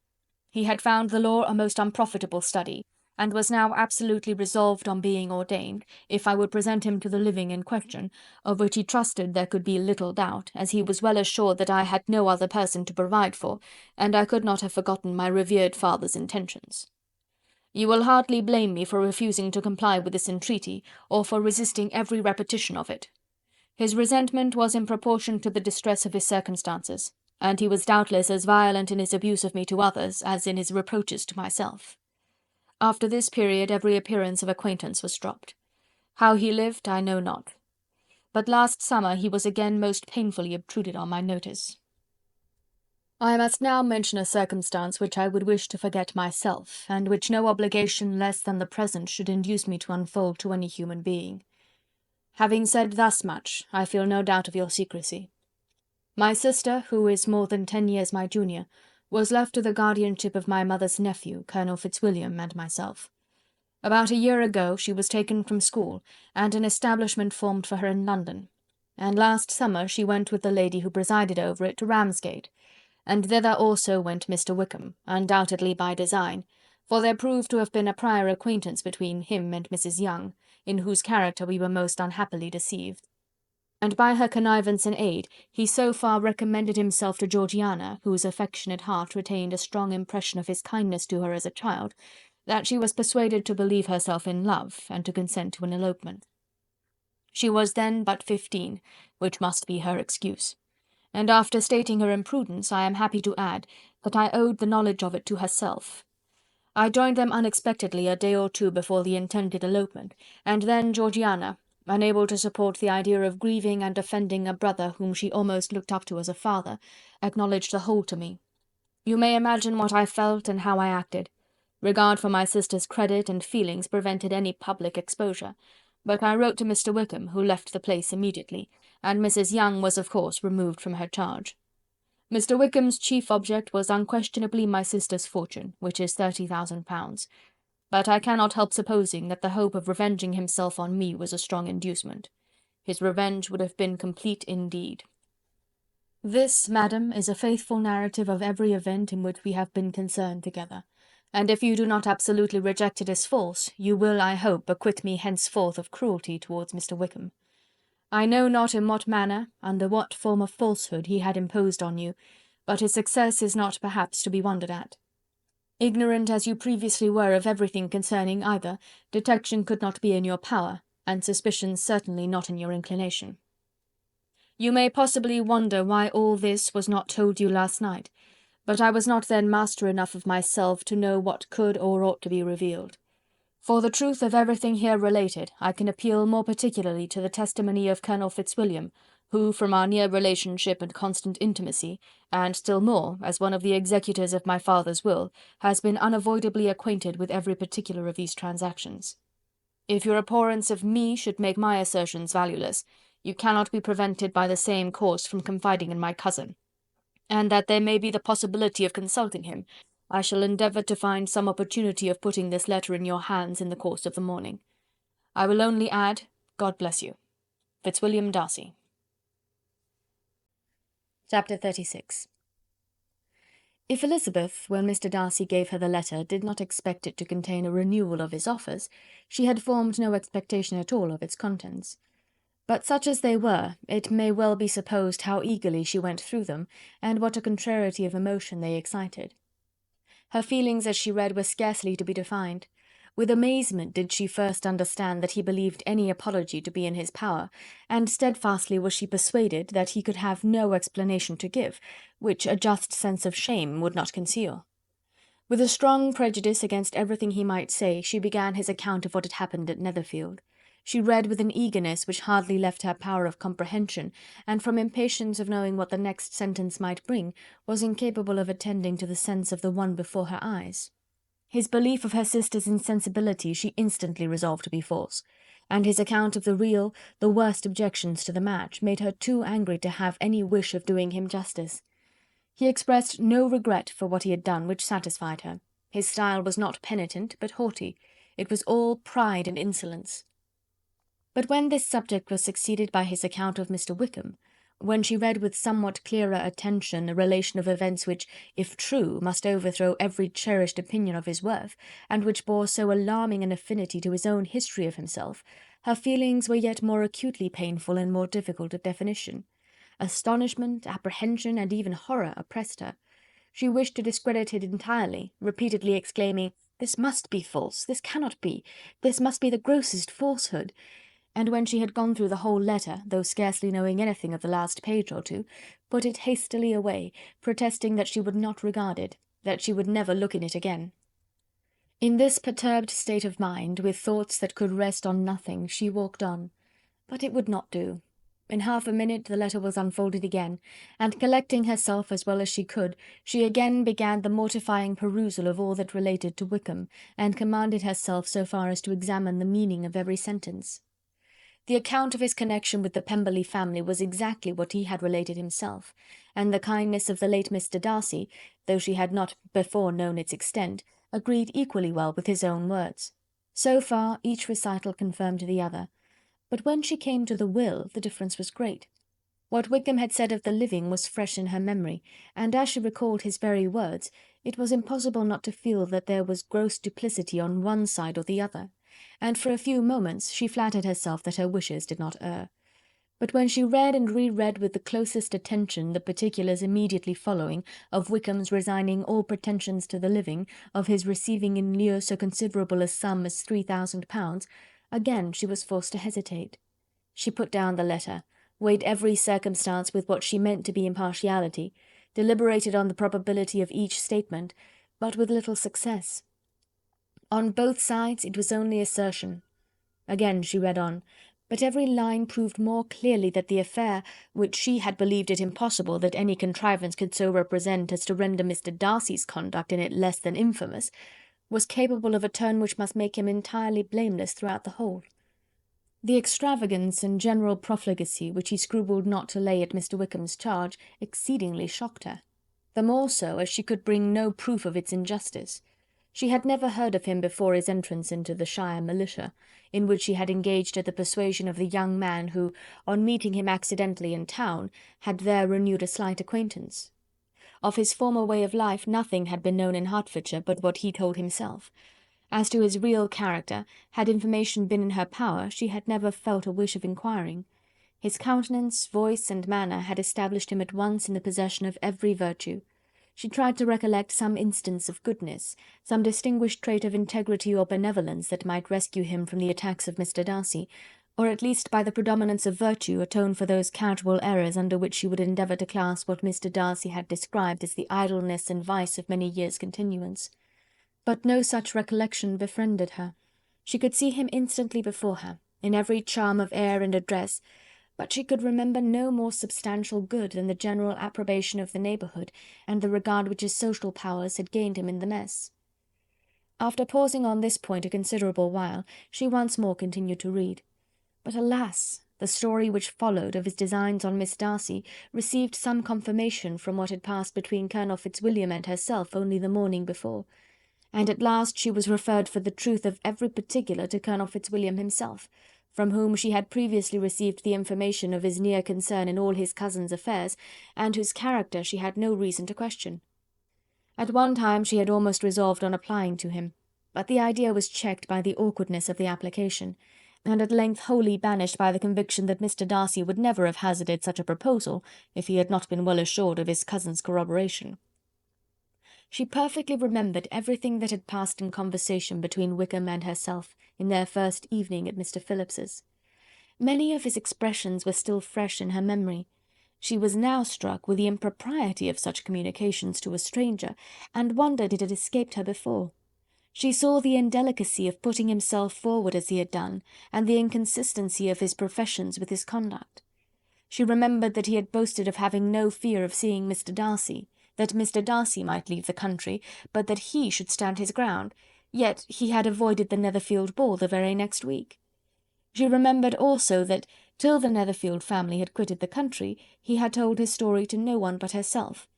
He had found the law a most unprofitable study, and was now absolutely resolved on being ordained, if I would present him to the living in question, of which he trusted there could be little doubt, as he was well assured that I had no other person to provide for, and I could not have forgotten my revered father's intentions. You will hardly blame me for refusing to comply with this entreaty, or for resisting every repetition of it. His resentment was in proportion to the distress of his circumstances, and he was doubtless as violent in his abuse of me to others as in his reproaches to myself. After this period every appearance of acquaintance was dropped. How he lived I know not. But last summer he was again most painfully obtruded on my notice. I must now mention a circumstance which I would wish to forget myself, and which no obligation less than the present should induce me to unfold to any human being. Having said thus much, I feel no doubt of your secrecy. My sister, who is more than 10 years my junior, was left to the guardianship of my mother's nephew, Colonel Fitzwilliam, and myself. About a year ago she was taken from school, and an establishment formed for her in London, and last summer she went with the lady who presided over it to Ramsgate, and thither also went Mr. Wickham, undoubtedly by design, for there proved to have been a prior acquaintance between him and Mrs. Young, in whose character we were most unhappily deceived. And by her connivance and aid he so far recommended himself to Georgiana, whose affectionate heart retained a strong impression of his kindness to her as a child, that she was persuaded to believe herself in love, and to consent to an elopement. She was then but 15, which must be her excuse, and after stating her imprudence, I am happy to add that I owed the knowledge of it to herself. I joined them unexpectedly a day or two before the intended elopement, and then Georgiana, unable to support the idea of grieving and offending a brother whom she almost looked up to as a father, acknowledged the whole to me. You may imagine what I felt and how I acted. Regard for my sister's credit and feelings prevented any public exposure, but I wrote to Mr. Wickham, who left the place immediately, and Mrs. Young was of course removed from her charge. Mr. Wickham's chief object was unquestionably my sister's fortune, which is £30,000, but I cannot help supposing that the hope of revenging himself on me was a strong inducement. His revenge would have been complete indeed. This, madam, is a faithful narrative of every event in which we have been concerned together, and if you do not absolutely reject it as false, you will, I hope, acquit me henceforth of cruelty towards Mr. Wickham. I know not in what manner, under what form of falsehood he had imposed on you, but his success is not perhaps to be wondered at. Ignorant as you previously were of everything concerning either, detection could not be in your power, and suspicion certainly not in your inclination. You may possibly wonder why all this was not told you last night, but I was not then master enough of myself to know what could or ought to be revealed. For the truth of everything here related, I can appeal more particularly to the testimony of Colonel Fitzwilliam, who, from our near relationship and constant intimacy, and still more, as one of the executors of my father's will, has been unavoidably acquainted with every particular of these transactions. If your abhorrence of me should make my assertions valueless, you cannot be prevented by the same course from confiding in my cousin, and that there may be the possibility of consulting him, I shall endeavour to find some opportunity of putting this letter in your hands in the course of the morning. I will only add, God bless you. Fitzwilliam Darcy. Chapter 36. If Elizabeth, when Mr. Darcy gave her the letter, did not expect it to contain a renewal of his offers, she had formed no expectation at all of its contents. But such as they were, it may well be supposed how eagerly she went through them, and what a contrariety of emotion they excited. Her feelings as she read were scarcely to be defined. With amazement did she first understand that he believed any apology to be in his power, and steadfastly was she persuaded that he could have no explanation to give, which a just sense of shame would not conceal. With a strong prejudice against everything he might say, she began his account of what had happened at Netherfield. She read with an eagerness which hardly left her power of comprehension, and from impatience of knowing what the next sentence might bring, was incapable of attending to the sense of the one before her eyes. His belief of her sister's insensibility she instantly resolved to be false, and his account of the real, the worst objections to the match, made her too angry to have any wish of doing him justice. He expressed no regret for what he had done which satisfied her, His style was not penitent, but haughty. It was all pride and insolence. But when this subject was succeeded by his account of Mr. Wickham, when she read with somewhat clearer attention a relation of events which, if true, must overthrow every cherished opinion of his worth, and which bore so alarming an affinity to his own history of himself, her feelings were yet more acutely painful and more difficult of definition. Astonishment, apprehension, and even horror oppressed her. She wished to discredit it entirely, repeatedly exclaiming, "This must be false, this cannot be, this must be the grossest falsehood," and when she had gone through the whole letter, though scarcely knowing anything of the last page or two, put it hastily away, protesting that she would not regard it, that she would never look in it again. In this perturbed state of mind, with thoughts that could rest on nothing, she walked on. But it would not do. In half a minute the letter was unfolded again, and collecting herself as well as she could, she again began the mortifying perusal of all that related to Wickham, and commanded herself so far as to examine the meaning of every sentence. The account of his connection with the Pemberley family was exactly what he had related himself, and the kindness of the late Mr. Darcy, though she had not before known its extent, agreed equally well with his own words. So far each recital confirmed the other. But when she came to the will, the difference was great. What Wickham had said of the living was fresh in her memory, and as she recalled his very words, it was impossible not to feel that there was gross duplicity on one side or the other, and for a few moments she flattered herself that her wishes did not err. But when she read and re-read with the closest attention the particulars immediately following, of Wickham's resigning all pretensions to the living, of his receiving in lieu so considerable a sum as £3,000, again she was forced to hesitate. She put down the letter, weighed every circumstance with what she meant to be impartiality, deliberated on the probability of each statement, but with little success. On both sides it was only assertion. Again she read on, but every line proved more clearly that the affair, which she had believed it impossible that any contrivance could so represent as to render Mr. Darcy's conduct in it less than infamous, was capable of a turn which must make him entirely blameless throughout the whole. The extravagance and general profligacy which he scrupled not to lay at Mr. Wickham's charge exceedingly shocked her, the more so as she could bring no proof of its injustice. She had never heard of him before his entrance into the shire militia, in which he had engaged at the persuasion of the young man who, on meeting him accidentally in town, had there renewed a slight acquaintance. Of his former way of life nothing had been known in Hertfordshire but what he told himself. As to his real character, had information been in her power, she had never felt a wish of inquiring. His countenance, voice, and manner had established him at once in the possession of every virtue. She tried to recollect some instance of goodness, some distinguished trait of integrity or benevolence that might rescue him from the attacks of Mr. Darcy, or at least by the predominance of virtue atone for those casual errors under which she would endeavour to class what Mr. Darcy had described as the idleness and vice of many years' continuance. But no such recollection befriended her. She could see him instantly before her, in every charm of air and address, but she could remember no more substantial good than the general approbation of the neighbourhood, and the regard which his social powers had gained him in the mess. After pausing on this point a considerable while, she once more continued to read. But alas! the story which followed of his designs on Miss Darcy received some confirmation from what had passed between Colonel Fitzwilliam and herself only the morning before, and at last she was referred for the truth of every particular to Colonel Fitzwilliam himself, from whom she had previously received the information of his near concern in all his cousin's affairs, and whose character she had no reason to question. At one time she had almost resolved on applying to him, but the idea was checked by the awkwardness of the application, and at length wholly banished by the conviction that Mr. Darcy would never have hazarded such a proposal if he had not been well assured of his cousin's corroboration. She perfectly remembered everything that had passed in conversation between Wickham and herself in their first evening at Mr. Phillips's. Many of his expressions were still fresh in her memory. She was now struck with the impropriety of such communications to a stranger, and wondered it had escaped her before. She saw the indelicacy of putting himself forward as he had done, and the inconsistency of his professions with his conduct. She remembered that he had boasted of having no fear of seeing Mr. Darcy, that Mr. Darcy might leave the country, but that he should stand his ground, yet he had avoided the Netherfield ball the very next week. She remembered also that, till the Netherfield family had quitted the country, he had told his story to no one but herself,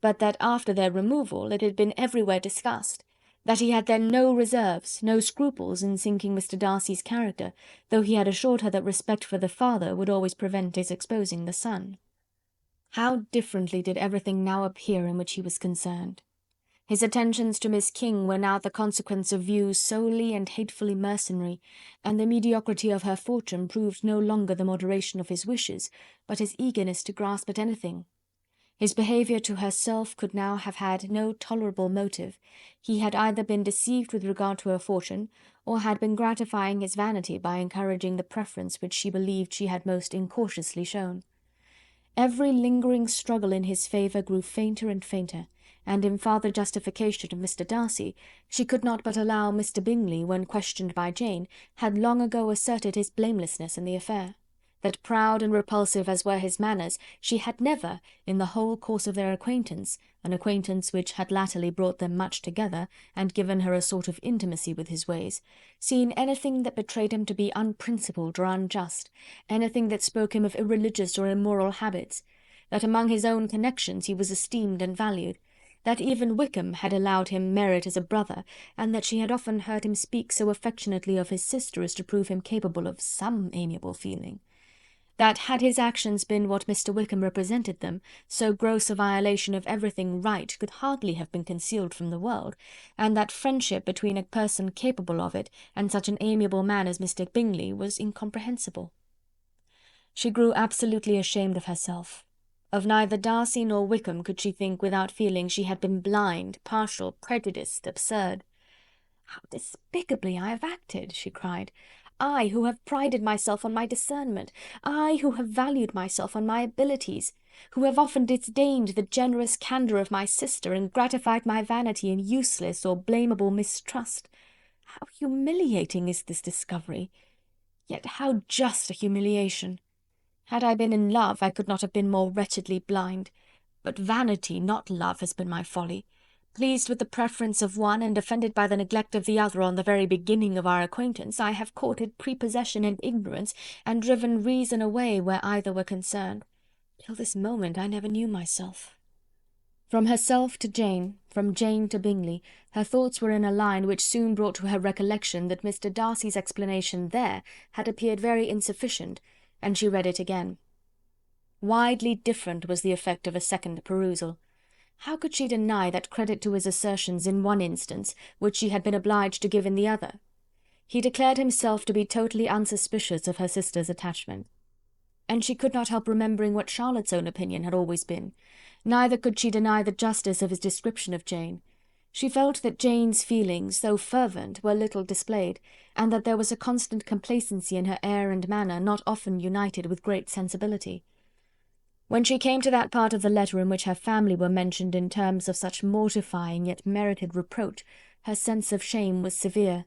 but that after their removal it had been everywhere discussed, that he had then no reserves, no scruples in sinking Mr. Darcy's character, though he had assured her that respect for the father would always prevent his exposing the son. How differently did everything now appear in which he was concerned! His attentions to Miss King were now the consequence of views solely and hatefully mercenary, and the mediocrity of her fortune proved no longer the moderation of his wishes, but his eagerness to grasp at anything. His behaviour to herself could now have had no tolerable motive. He had either been deceived with regard to her fortune, or had been gratifying his vanity by encouraging the preference which she believed she had most incautiously shown. Every lingering struggle in his favour grew fainter and fainter, and in farther justification of Mr. Darcy, she could not but allow Mr. Bingley, when questioned by Jane, had long ago asserted his blamelessness in the affair. That proud and repulsive as were his manners, she had never, in the whole course of their acquaintance, an acquaintance which had latterly brought them much together, and given her a sort of intimacy with his ways, seen anything that betrayed him to be unprincipled or unjust, anything that spoke him of irreligious or immoral habits; that among his own connections he was esteemed and valued; that even Wickham had allowed him merit as a brother, and that she had often heard him speak so affectionately of his sister as to prove him capable of some amiable feeling; that, had his actions been what Mr. Wickham represented them, so gross a violation of everything right could hardly have been concealed from the world, and that friendship between a person capable of it and such an amiable man as Mr. Bingley was incomprehensible. She grew absolutely ashamed of herself. Of neither Darcy nor Wickham could she think without feeling she had been blind, partial, prejudiced, absurd. "How despicably I have acted!" she cried. "I, who have prided myself on my discernment, I, who have valued myself on my abilities, who have often disdained the generous candour of my sister, and gratified my vanity in useless or blameable mistrust. How humiliating is this discovery! Yet how just a humiliation! Had I been in love, I could not have been more wretchedly blind. But vanity, not love, has been my folly. Pleased with the preference of one, and offended by the neglect of the other on the very beginning of our acquaintance, I have courted prepossession and ignorance, and driven reason away where either were concerned. Till this moment I never knew myself." From herself to Jane, from Jane to Bingley, her thoughts were in a line which soon brought to her recollection that Mr. Darcy's explanation there had appeared very insufficient, and she read it again. Widely different was the effect of a second perusal. How could she deny that credit to his assertions in one instance, which she had been obliged to give in the other? He declared himself to be totally unsuspicious of her sister's attachment. And she could not help remembering what Charlotte's own opinion had always been. Neither could she deny the justice of his description of Jane. She felt that Jane's feelings, though fervent, were little displayed, and that there was a constant complacency in her air and manner not often united with great sensibility. When she came to that part of the letter in which her family were mentioned in terms of such mortifying yet merited reproach, her sense of shame was severe.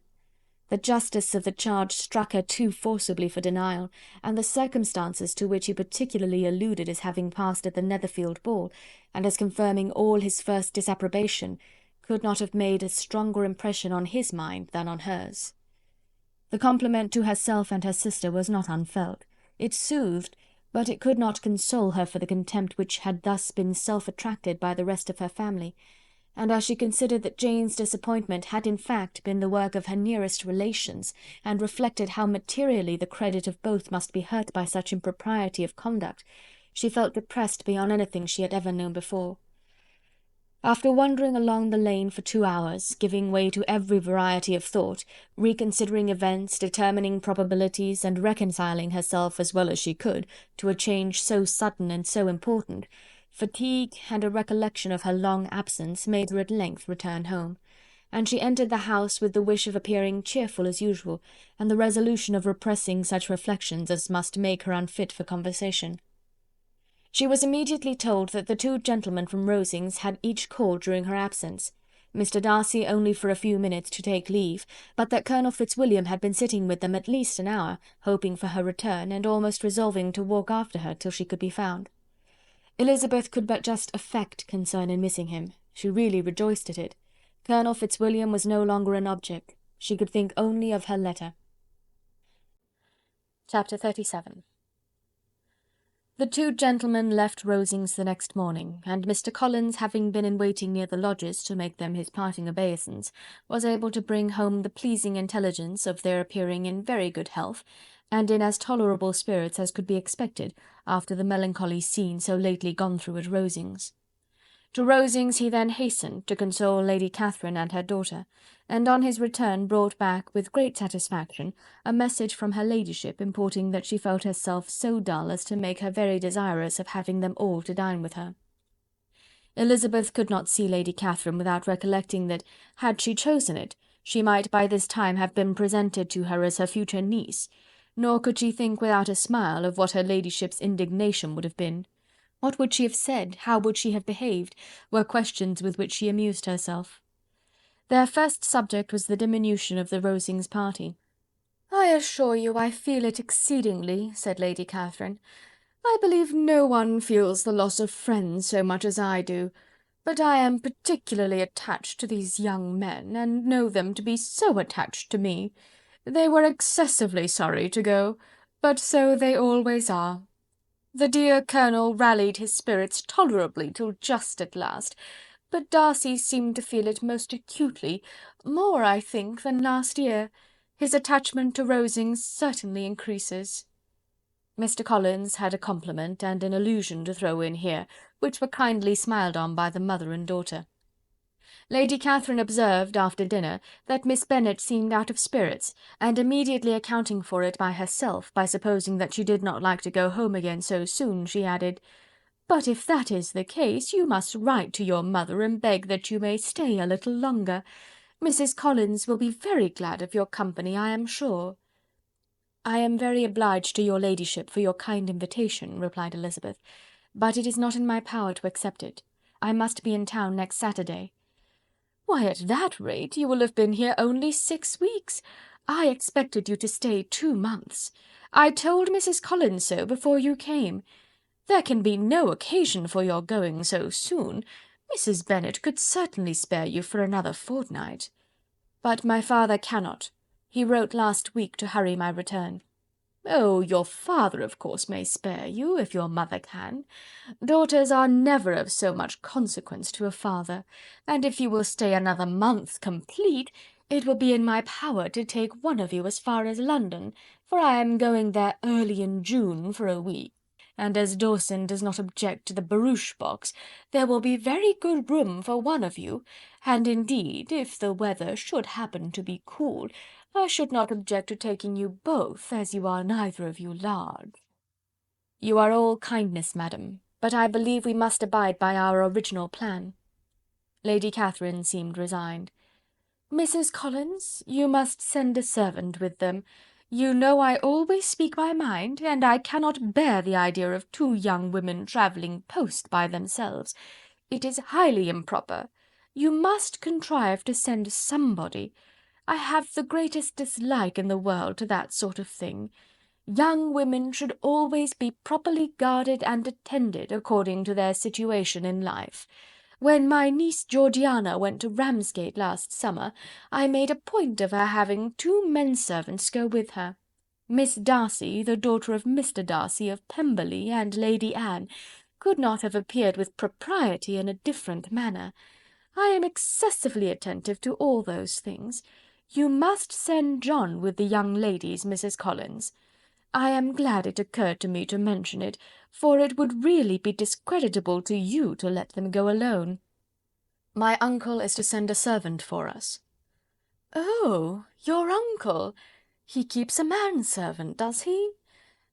The justice of the charge struck her too forcibly for denial, and the circumstances to which he particularly alluded as having passed at the Netherfield ball, and as confirming all his first disapprobation, could not have made a stronger impression on his mind than on hers. The compliment to herself and her sister was not unfelt. It soothed, but it could not console her for the contempt which had thus been self-attracted by the rest of her family, and as she considered that Jane's disappointment had in fact been the work of her nearest relations, and reflected how materially the credit of both must be hurt by such impropriety of conduct, she felt depressed beyond anything she had ever known before. After wandering along the lane for 2 hours, giving way to every variety of thought, reconsidering events, determining probabilities, and reconciling herself as well as she could to a change so sudden and so important, fatigue and a recollection of her long absence made her at length return home, and she entered the house with the wish of appearing cheerful as usual, and the resolution of repressing such reflections as must make her unfit for conversation. She was immediately told that the 2 gentlemen from Rosings had each called during her absence, Mr. Darcy only for a few minutes to take leave, but that Colonel Fitzwilliam had been sitting with them at least an hour, hoping for her return, and almost resolving to walk after her till she could be found. Elizabeth could but just affect concern in missing him. She really rejoiced at it. Colonel Fitzwilliam was no longer an object. She could think only of her letter. Chapter 37. The two gentlemen left Rosings the next morning, and Mr. Collins, having been in waiting near the lodges to make them his parting obeisance, was able to bring home the pleasing intelligence of their appearing in very good health, and in as tolerable spirits as could be expected after the melancholy scene so lately gone through at Rosings. To Rosings he then hastened to console Lady Catherine and her daughter, and on his return brought back, with great satisfaction, a message from her ladyship, importing that she felt herself so dull as to make her very desirous of having them all to dine with her. Elizabeth could not see Lady Catherine without recollecting that, had she chosen it, she might by this time have been presented to her as her future niece, nor could she think without a smile of what her ladyship's indignation would have been. What would she have said, how would she have behaved, were questions with which she amused herself. Their first subject was the diminution of the Rosings party. "I assure you I feel it exceedingly," said Lady Catherine. "I believe no one feels the loss of friends so much as I do, but I am particularly attached to these young men, and know them to be so attached to me. They were excessively sorry to go, but so they always are. The dear Colonel rallied his spirits tolerably till just at last, but Darcy seemed to feel it most acutely, more, I think, than last year. His attachment to Rosings certainly increases." Mr. Collins had a compliment and an allusion to throw in here, which were kindly smiled on by the mother and daughter. Lady Catherine observed, after dinner, that Miss Bennet seemed out of spirits, and immediately accounting for it by herself, by supposing that she did not like to go home again so soon, she added, "But if that is the case, you must write to your mother and beg that you may stay a little longer. Mrs. Collins will be very glad of your company, I am sure." "I am very obliged to your ladyship for your kind invitation," replied Elizabeth, "but it is not in my power to accept it. I must be in town next Saturday." "Why, at that rate, you will have been here only 6 weeks. I expected you to stay 2 months. I told Mrs. Collins so before you came. There can be no occasion for your going so soon. Mrs. Bennet could certainly spare you for another fortnight." "But my father cannot. He wrote last week to hurry my return." "Oh, your father, of course, may spare you, if your mother can. Daughters are never of so much consequence to a father, and if you will stay another month complete, it will be in my power to take one of you as far as London, for I am going there early in June for a week, and as Dawson does not object to the barouche box, there will be very good room for one of you, and indeed, if the weather should happen to be cool, I should not object to taking you both, as you are neither of you large." "You are all kindness, madam, but I believe we must abide by our original plan." Lady Catherine seemed resigned. "Mrs. Collins, you must send a servant with them. You know I always speak my mind, and I cannot bear the idea of 2 young women travelling post by themselves. It is highly improper. You must contrive to send somebody. I have the greatest dislike in the world to that sort of thing. Young women should always be properly guarded and attended, according to their situation in life. When my niece Georgiana went to Ramsgate last summer, I made a point of her having 2 men-servants go with her. Miss Darcy, the daughter of Mr. Darcy of Pemberley, and Lady Anne, could not have appeared with propriety in a different manner. I am excessively attentive to all those things. You must send John with the young ladies, Mrs. Collins. I am glad it occurred to me to mention it, for it would really be discreditable to you to let them go alone." "My uncle is to send a servant for us." "Oh, your uncle! He keeps a manservant, does he?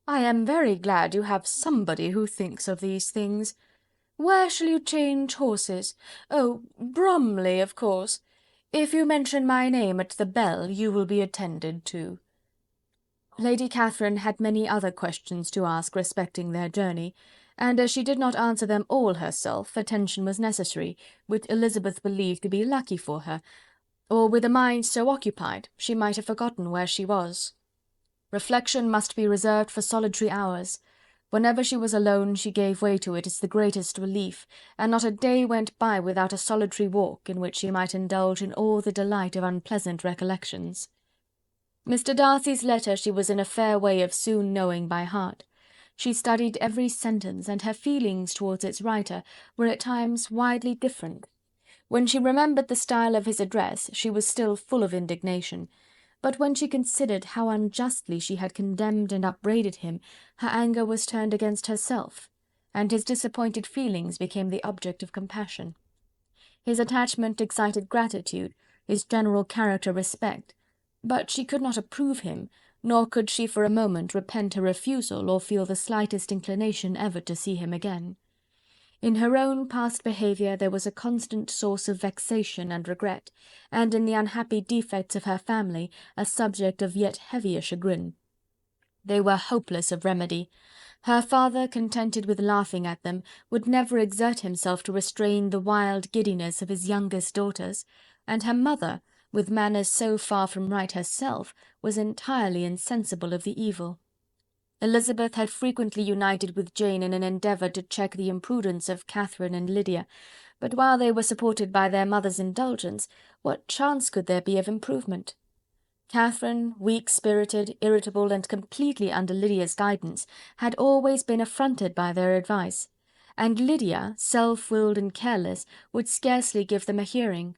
I am very glad you have somebody who thinks of these things. Where shall you change horses? Oh, Bromley, of course. If you mention my name at the bell, you will be attended to." Lady Catherine had many other questions to ask respecting their journey, and as she did not answer them all herself, attention was necessary, which Elizabeth believed to be lucky for her, or with a mind so occupied she might have forgotten where she was. Reflection must be reserved for solitary hours. Whenever she was alone, she gave way to it as the greatest relief, and not a day went by without a solitary walk, in which she might indulge in all the delight of unpleasant recollections. Mr. Darcy's letter she was in a fair way of soon knowing by heart. She studied every sentence, and her feelings towards its writer were at times widely different. When she remembered the style of his address, she was still full of indignation, but when she considered how unjustly she had condemned and upbraided him, her anger was turned against herself, and his disappointed feelings became the object of compassion. His attachment excited gratitude, his general character respect, but she could not approve him, nor could she for a moment repent her refusal or feel the slightest inclination ever to see him again. In her own past behaviour there was a constant source of vexation and regret, and in the unhappy defects of her family a subject of yet heavier chagrin. They were hopeless of remedy. Her father, contented with laughing at them, would never exert himself to restrain the wild giddiness of his youngest daughters, and her mother, with manners so far from right herself, was entirely insensible of the evil. Elizabeth had frequently united with Jane in an endeavour to check the imprudence of Catherine and Lydia, but while they were supported by their mother's indulgence, what chance could there be of improvement? Catherine, weak-spirited, irritable, and completely under Lydia's guidance, had always been affronted by their advice, and Lydia, self-willed and careless, would scarcely give them a hearing.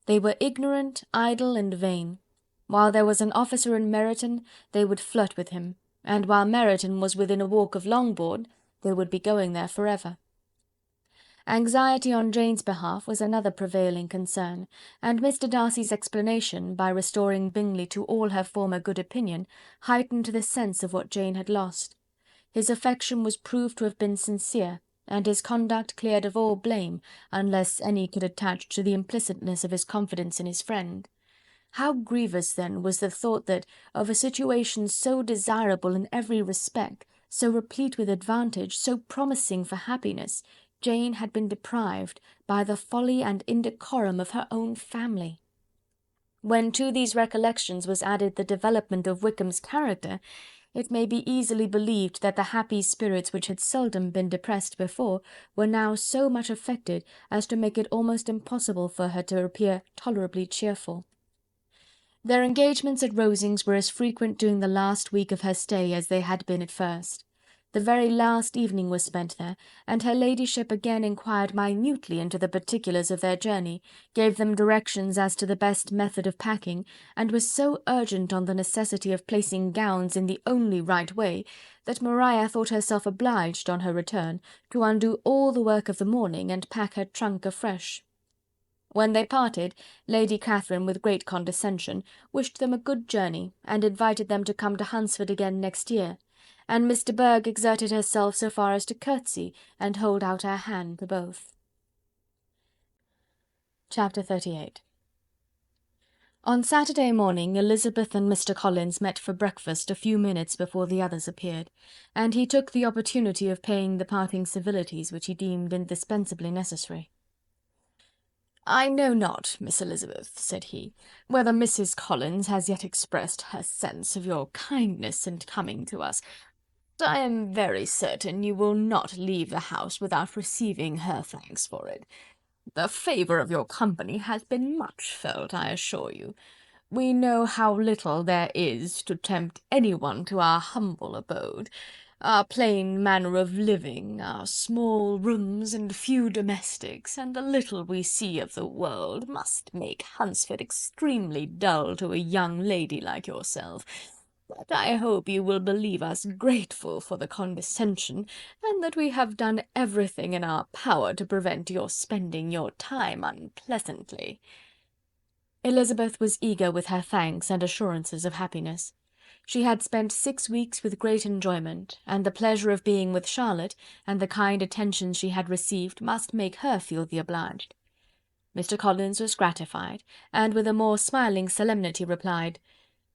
They were ignorant, idle, and vain. While there was an officer in Meryton, they would flirt with him, and while Meryton was within a walk of Longbourn, they would be going there for ever. Anxiety on Jane's behalf was another prevailing concern, and Mr. Darcy's explanation, by restoring Bingley to all her former good opinion, heightened the sense of what Jane had lost. His affection was proved to have been sincere, and his conduct cleared of all blame, unless any could attach to the implicitness of his confidence in his friend. How grievous, then, was the thought that, of a situation so desirable in every respect, so replete with advantage, so promising for happiness, Jane had been deprived by the folly and indecorum of her own family. When to these recollections was added the development of Wickham's character, it may be easily believed that the happy spirits which had seldom been depressed before were now so much affected as to make it almost impossible for her to appear tolerably cheerful. Their engagements at Rosings were as frequent during the last week of her stay as they had been at first. The very last evening was spent there, and her ladyship again inquired minutely into the particulars of their journey, gave them directions as to the best method of packing, and was so urgent on the necessity of placing gowns in the only right way, that Maria thought herself obliged, on her return, to undo all the work of the morning, and pack her trunk afresh. When they parted, Lady Catherine, with great condescension, wished them a good journey, and invited them to come to Hunsford again next year, and Miss de Bourgh exerted herself so far as to curtsy and hold out her hand to both. Chapter 38. On Saturday morning Elizabeth and Mr. Collins met for breakfast a few minutes before the others appeared, and he took the opportunity of paying the parting civilities which he deemed indispensably necessary. "I know not, Miss Elizabeth," said he, "whether Mrs. Collins has yet expressed her sense of your kindness in coming to us. I am very certain you will not leave the house without receiving her thanks for it. The favour of your company has been much felt, I assure you. We know how little there is to tempt anyone to our humble abode. Our plain manner of living, our small rooms and few domestics, and the little we see of the world, must make Hunsford extremely dull to a young lady like yourself. But I hope you will believe us grateful for the condescension, and that we have done everything in our power to prevent your spending your time unpleasantly." Elizabeth was eager with her thanks and assurances of happiness. She had spent 6 weeks with great enjoyment, and the pleasure of being with Charlotte, and the kind attentions she had received, must make her feel the obliged. Mr. Collins was gratified, and with a more smiling solemnity replied,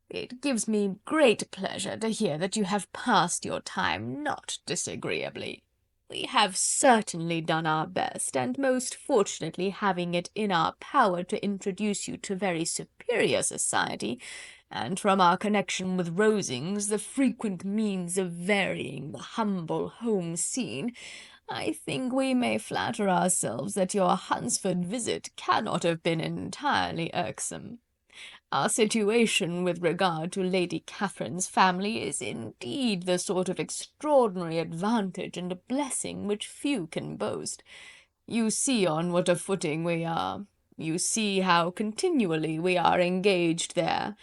"It gives me great pleasure to hear that you have passed your time not disagreeably. We have certainly done our best, and most fortunately having it in our power to introduce you to very superior society, and from our connection with Rosings, the frequent means of varying the humble home scene, I think we may flatter ourselves that your Hunsford visit cannot have been entirely irksome. Our situation with regard to Lady Catherine's family is indeed the sort of extraordinary advantage and a blessing which few can boast. You see on what a footing we are. You see how continually we are engaged there.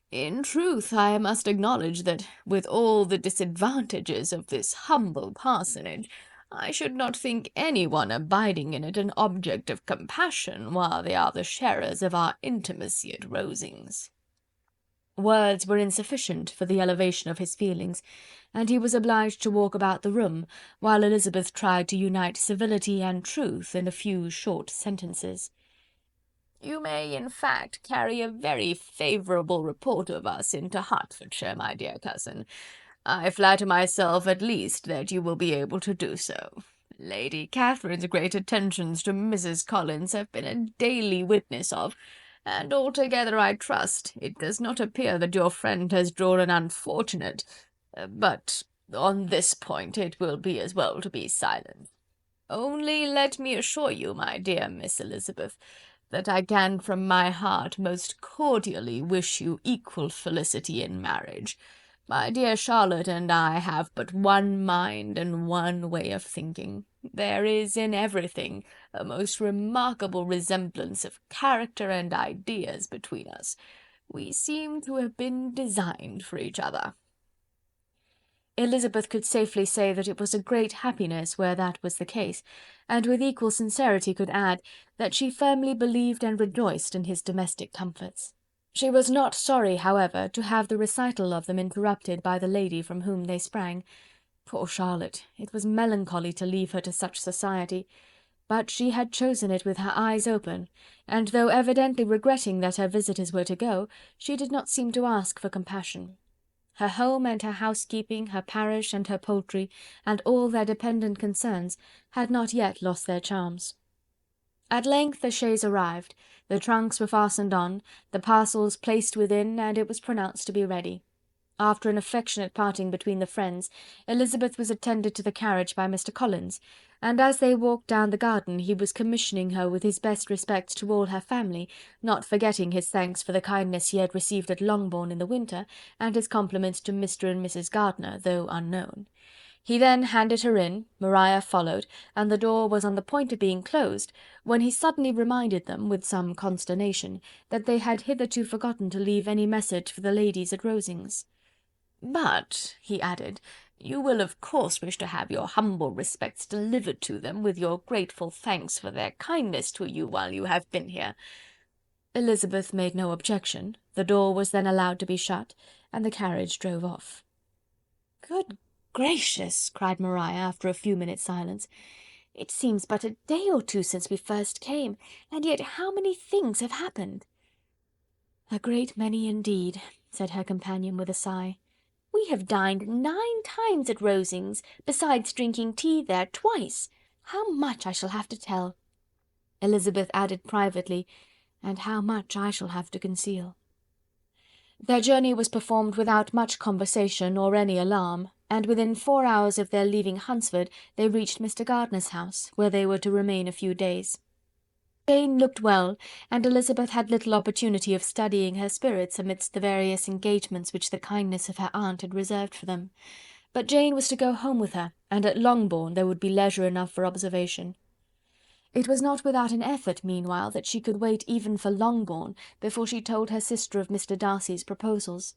In truth, I must acknowledge that, with all the disadvantages of this humble parsonage, I should not think any one abiding in it an object of compassion, while they are the sharers of our intimacy at Rosings." Words were insufficient for the elevation of his feelings, and he was obliged to walk about the room, while Elizabeth tried to unite civility and truth in a few short sentences. "You may, in fact, carry a very favourable report of us into Hertfordshire, my dear cousin. I flatter myself, at least, that you will be able to do so. Lady Catherine's great attentions to Mrs. Collins have been a daily witness of, and altogether, I trust, it does not appear that your friend has drawn an unfortunate... but on this point it will be as well to be silent. Only let me assure you, my dear Miss Elizabeth, that I can from my heart most cordially wish you equal felicity in marriage. My dear Charlotte and I have but one mind and one way of thinking. There is in everything a most remarkable resemblance of character and ideas between us. We seem to have been designed for each other." Elizabeth could safely say that it was a great happiness where that was the case, and with equal sincerity could add that she firmly believed and rejoiced in his domestic comforts. She was not sorry, however, to have the recital of them interrupted by the lady from whom they sprang. Poor Charlotte! It was melancholy to leave her to such society, but she had chosen it with her eyes open, and though evidently regretting that her visitors were to go, she did not seem to ask for compassion. Her home and her housekeeping, her parish and her poultry, and all their dependent concerns, had not yet lost their charms. At length the chaise arrived, the trunks were fastened on, the parcels placed within, and it was pronounced to be ready. After an affectionate parting between the friends, Elizabeth was attended to the carriage by Mr. Collins, and as they walked down the garden he was commissioning her with his best respects to all her family, not forgetting his thanks for the kindness he had received at Longbourn in the winter, and his compliments to Mr. and Mrs. Gardiner, though unknown. He then handed her in, Maria followed, and the door was on the point of being closed, when he suddenly reminded them, with some consternation, that they had hitherto forgotten to leave any message for the ladies at Rosings. "But," he added, "you will of course wish to have your humble respects delivered to them, with your grateful thanks for their kindness to you while you have been here." Elizabeth made no objection, the door was then allowed to be shut, and the carriage drove off. "Good gracious!" cried Maria, after a few minutes' silence, "it seems but a day or two since we first came, and yet how many things have happened!" "A great many indeed," said her companion with a sigh. "We have dined 9 times at Rosings, besides drinking tea there twice. How much I shall have to tell!" Elizabeth added privately, "and how much I shall have to conceal." Their journey was performed without much conversation or any alarm, and within 4 hours of their leaving Hunsford they reached Mr. Gardiner's house, where they were to remain a few days. Jane looked well, and Elizabeth had little opportunity of studying her spirits amidst the various engagements which the kindness of her aunt had reserved for them. But Jane was to go home with her, and at Longbourn there would be leisure enough for observation. It was not without an effort, meanwhile, that she could wait even for Longbourn before she told her sister of Mr. Darcy's proposals.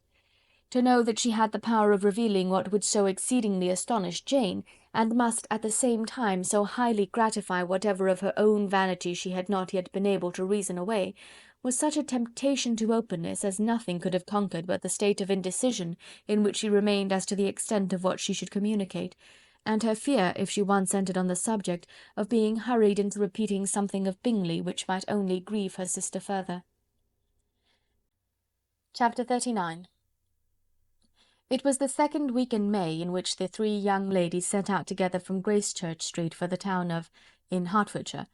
To know that she had the power of revealing what would so exceedingly astonish Jane, and must at the same time so highly gratify whatever of her own vanity she had not yet been able to reason away, was such a temptation to openness as nothing could have conquered but the state of indecision in which she remained as to the extent of what she should communicate, and her fear, if she once entered on the subject, of being hurried into repeating something of Bingley which might only grieve her sister further. Chapter 39. It was the 2nd week in May in which the 3 young ladies set out together from Gracechurch Street for the town of in Hertfordshire,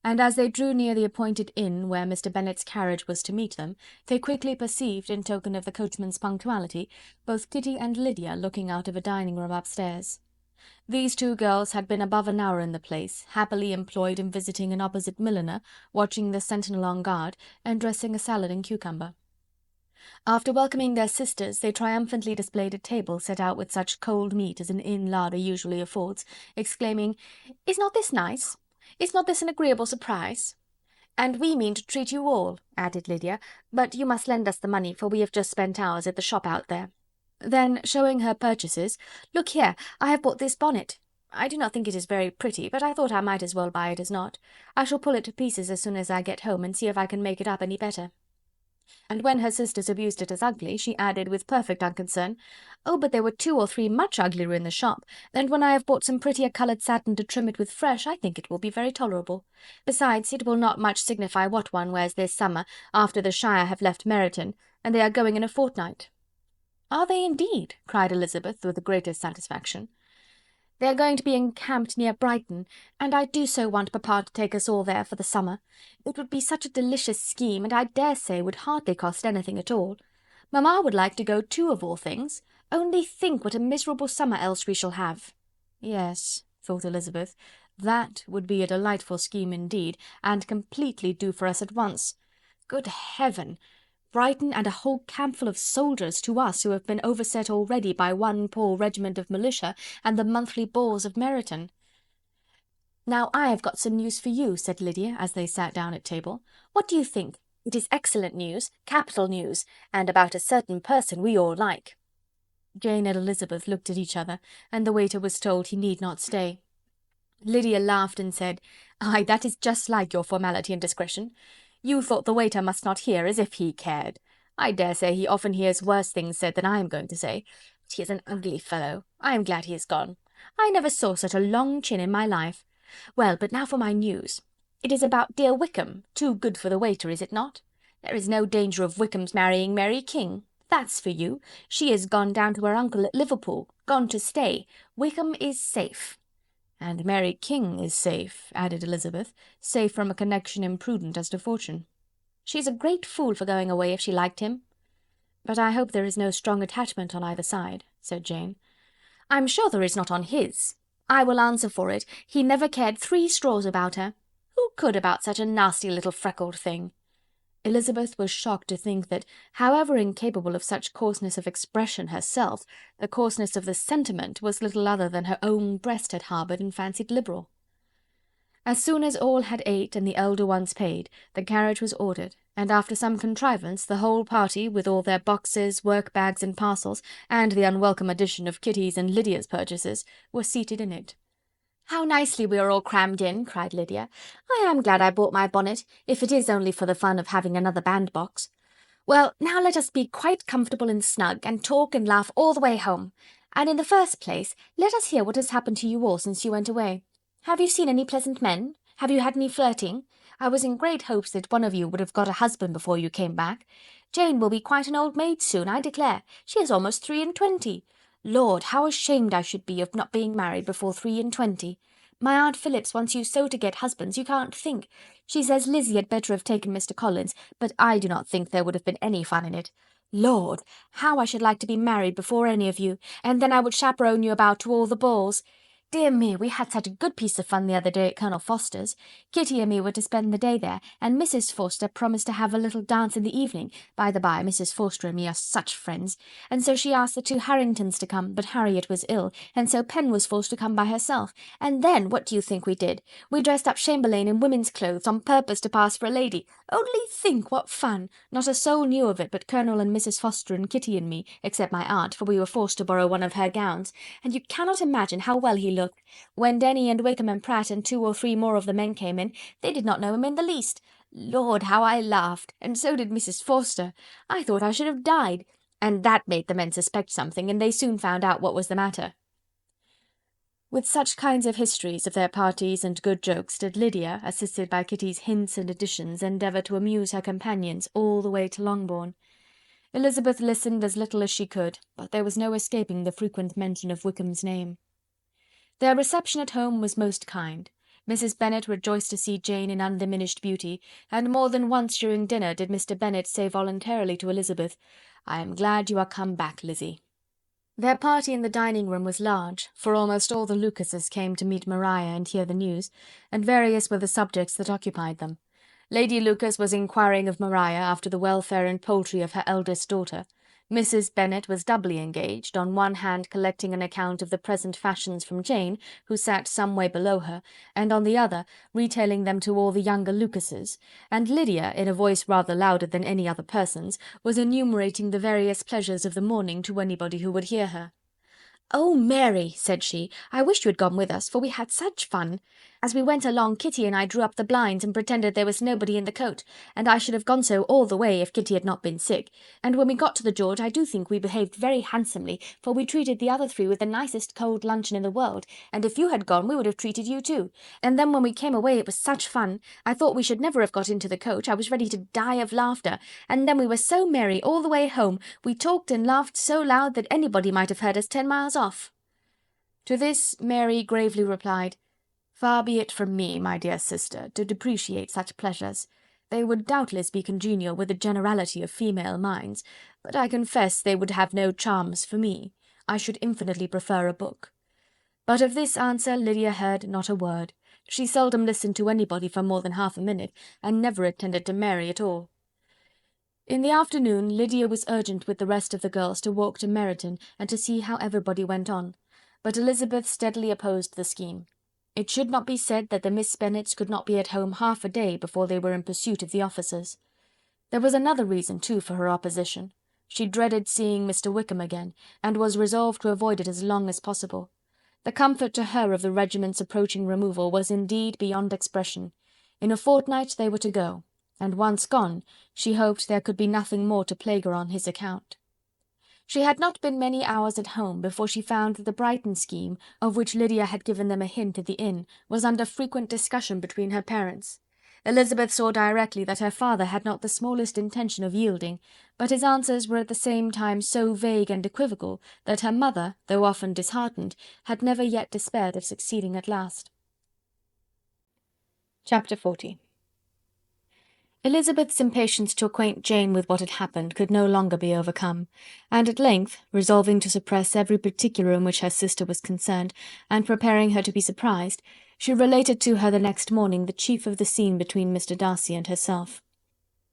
and as they drew near the appointed inn where Mr. Bennet's carriage was to meet them, they quickly perceived, in token of the coachman's punctuality, both Kitty and Lydia looking out of a dining-room upstairs. These 2 girls had been above an hour in the place, happily employed in visiting an opposite milliner, watching the sentinel on guard, and dressing a salad and cucumber. After welcoming their sisters, they triumphantly displayed a table set out with such cold meat as an inn larder usually affords, exclaiming, "Is not this nice? Is not this an agreeable surprise?" "And we mean to treat you all," added Lydia, "but you must lend us the money, for we have just spent ours at the shop out there." Then, showing her purchases, "Look here, I have bought this bonnet. I do not think it is very pretty, but I thought I might as well buy it as not. I shall pull it to pieces as soon as I get home, and see if I can make it up any better." And when her sisters abused it as ugly, she added, with perfect unconcern, "Oh, but there were 2 or 3 much uglier in the shop, and when I have bought some prettier coloured satin to trim it with fresh, I think it will be very tolerable. Besides, it will not much signify what one wears this summer, after the Shire have left Meryton, and they are going in a fortnight." "Are they indeed?" cried Elizabeth, with the greatest satisfaction. "They are going to be encamped near Brighton, and I do so want papa to take us all there for the summer. It would be such a delicious scheme, and I dare say would hardly cost anything at all. Mamma would like to go too, of all things. Only think what a miserable summer else we shall have." Yes, thought Elizabeth, that would be a delightful scheme indeed, and completely do for us at once. Good heaven! Brighton and a whole campful of soldiers to us, who have been overset already by one poor regiment of militia and the monthly balls of Meryton. "Now I have got some news for you," said Lydia, as they sat down at table. "What do you think? It is excellent news, capital news, and about a certain person we all like." Jane and Elizabeth looked at each other, and the waiter was told he need not stay. Lydia laughed and said, "Ay, that is just like your formality and discretion. You thought the waiter must not hear, as if he cared. I dare say he often hears worse things said than I am going to say. But he is an ugly fellow. I am glad he is gone. I never saw such a long chin in my life. Well, but now for my news. It is about dear Wickham, too good for the waiter, is it not? There is no danger of Wickham's marrying Mary King. That's for you. She is gone down to her uncle at Liverpool, gone to stay. Wickham is safe." "And Mary King is safe," added Elizabeth, "safe from a connection imprudent as to fortune." "She's a great fool for going away if she liked him." "But I hope there is no strong attachment on either side," said Jane. "I'm sure there is not on his. I will answer for it, he never cared 3 straws about her. Who could about such a nasty little freckled thing?" Elizabeth was shocked to think that, however incapable of such coarseness of expression herself, the coarseness of the sentiment was little other than her own breast had harboured and fancied liberal. As soon as all had ate and the elder ones paid, the carriage was ordered, and after some contrivance, the whole party, with all their boxes, work-bags, and parcels, and the unwelcome addition of Kitty's and Lydia's purchases, were seated in it. "How nicely we are all crammed in," cried Lydia. "I am glad I bought my bonnet, if it is only for the fun of having another bandbox. Well, now let us be quite comfortable and snug, and talk and laugh all the way home. And in the first place, let us hear what has happened to you all since you went away. Have you seen any pleasant men? Have you had any flirting? I was in great hopes that one of you would have got a husband before you came back. Jane will be quite an old maid soon, I declare. She is almost 23. Lord, how ashamed I should be of not being married before 23. My Aunt Phillips wants you so to get husbands, you can't think. She says Lizzie had better have taken Mr. Collins, but I do not think there would have been any fun in it. Lord, how I should like to be married before any of you, and then I would chaperone you about to all the balls. Dear me, we had such a good piece of fun the other day at Colonel Foster's. Kitty and me were to spend the day there, and Mrs. Forster promised to have a little dance in the evening. By the by, Mrs. Forster and me are such friends, and so she asked the 2 Harringtons to come, but Harriet was ill, and so Pen was forced to come by herself. And then, what do you think we did? We dressed up Chamberlain in women's clothes on purpose to pass for a lady. Only think what fun! Not a soul knew of it but Colonel and Mrs. Forster and Kitty and me, except my aunt, for we were forced to borrow one of her gowns, and you cannot imagine how well he looked. When Denny and Wickham and Pratt and 2 or 3 more of the men came in, they did not know him in the least. Lord, how I laughed, and so did Mrs. Forster. I thought I should have died, and that made the men suspect something, and they soon found out what was the matter." With such kinds of histories of their parties and good jokes did Lydia, assisted by Kitty's hints and additions, endeavour to amuse her companions all the way to Longbourn. Elizabeth listened as little as she could, but there was no escaping the frequent mention of Wickham's name. Their reception at home was most kind. Mrs. Bennet rejoiced to see Jane in undiminished beauty, and more than once during dinner did Mr. Bennet say voluntarily to Elizabeth, "I am glad you are come back, Lizzie." Their party in the dining-room was large, for almost all the Lucases came to meet Maria and hear the news, and various were the subjects that occupied them. Lady Lucas was inquiring of Maria after the welfare and poultry of her eldest daughter. Mrs. Bennet was doubly engaged, on one hand collecting an account of the present fashions from Jane, who sat some way below her, and on the other retailing them to all the younger Lucases, and Lydia, in a voice rather louder than any other person's, was enumerating the various pleasures of the morning to anybody who would hear her. "Oh, Mary," said she, "I wish you had gone with us, for we had such fun. As we went along, Kitty and I drew up the blinds and pretended there was nobody in the coach, and I should have gone so all the way if Kitty had not been sick. And when we got to the George, I do think we behaved very handsomely, for we treated the other three with the nicest cold luncheon in the world, and if you had gone we would have treated you too. And then when we came away it was such fun. I thought we should never have got into the coach. I was ready to die of laughter, and then we were so merry all the way home. We talked and laughed so loud that anybody might have heard us 10 miles off." To this Mary gravely replied, "Far be it from me, my dear sister, to depreciate such pleasures. They would doubtless be congenial with the generality of female minds, but I confess they would have no charms for me. I should infinitely prefer a book." But of this answer Lydia heard not a word. She seldom listened to anybody for more than half a minute, and never attended to Mary at all. In the afternoon Lydia was urgent with the rest of the girls to walk to Meryton and to see how everybody went on, but Elizabeth steadily opposed the scheme. It should not be said that the Miss Bennets could not be at home half a day before they were in pursuit of the officers. There was another reason, too, for her opposition. She dreaded seeing Mr. Wickham again, and was resolved to avoid it as long as possible. The comfort to her of the regiment's approaching removal was indeed beyond expression. In a fortnight they were to go, and once gone, she hoped there could be nothing more to plague her on his account. She had not been many hours at home before she found that the Brighton scheme, of which Lydia had given them a hint at the inn, was under frequent discussion between her parents. Elizabeth saw directly that her father had not the smallest intention of yielding, but his answers were at the same time so vague and equivocal that her mother, though often disheartened, had never yet despaired of succeeding at last. Chapter 40. Elizabeth's impatience to acquaint Jane with what had happened could no longer be overcome, and at length, resolving to suppress every particular in which her sister was concerned, and preparing her to be surprised, she related to her the next morning the chief of the scene between Mr. Darcy and herself.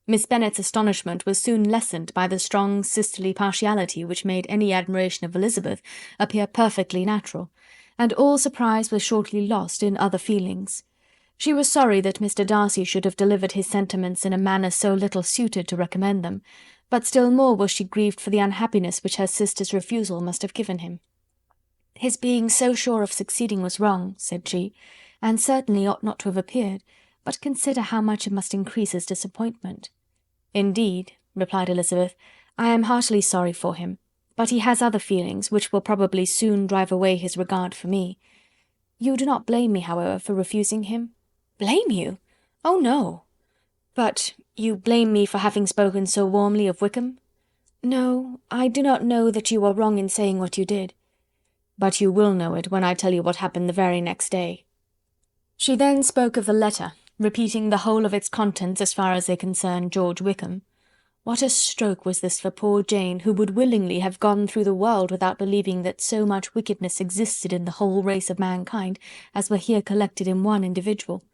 Miss Bennet's astonishment was soon lessened by the strong sisterly partiality which made any admiration of Elizabeth appear perfectly natural, and all surprise was shortly lost in other feelings. She was sorry that Mr. Darcy should have delivered his sentiments in a manner so little suited to recommend them, but still more was she grieved for the unhappiness which her sister's refusal must have given him. "His being so sure of succeeding was wrong," said she, "and certainly ought not to have appeared, but consider how much it must increase his disappointment." "Indeed," replied Elizabeth, "I am heartily sorry for him, but he has other feelings, which will probably soon drive away his regard for me. You do not blame me, however, for refusing him?" "Blame you? Oh, no." "But you blame me for having spoken so warmly of Wickham?" "No, I do not know that you are wrong in saying what you did." "But you will know it when I tell you what happened the very next day." She then spoke of the letter, repeating the whole of its contents as far as they concerned George Wickham. What a stroke was this for poor Jane, who would willingly have gone through the world without believing that so much wickedness existed in the whole race of mankind as were here collected in one individual.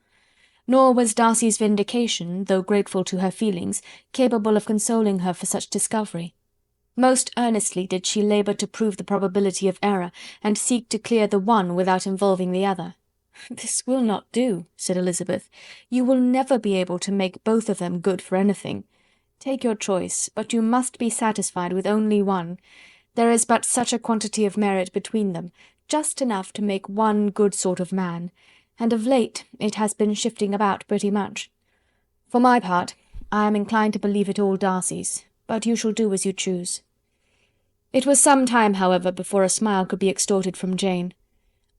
Nor was Darcy's vindication, though grateful to her feelings, capable of consoling her for such discovery. Most earnestly did she labour to prove the probability of error, and seek to clear the one without involving the other. "This will not do," said Elizabeth. "You will never be able to make both of them good for anything. Take your choice, but you must be satisfied with only one. There is but such a quantity of merit between them, just enough to make one good sort of man, and of late it has been shifting about pretty much. For my part, I am inclined to believe it all Darcy's, but you shall do as you choose." It was some time, however, before a smile could be extorted from Jane.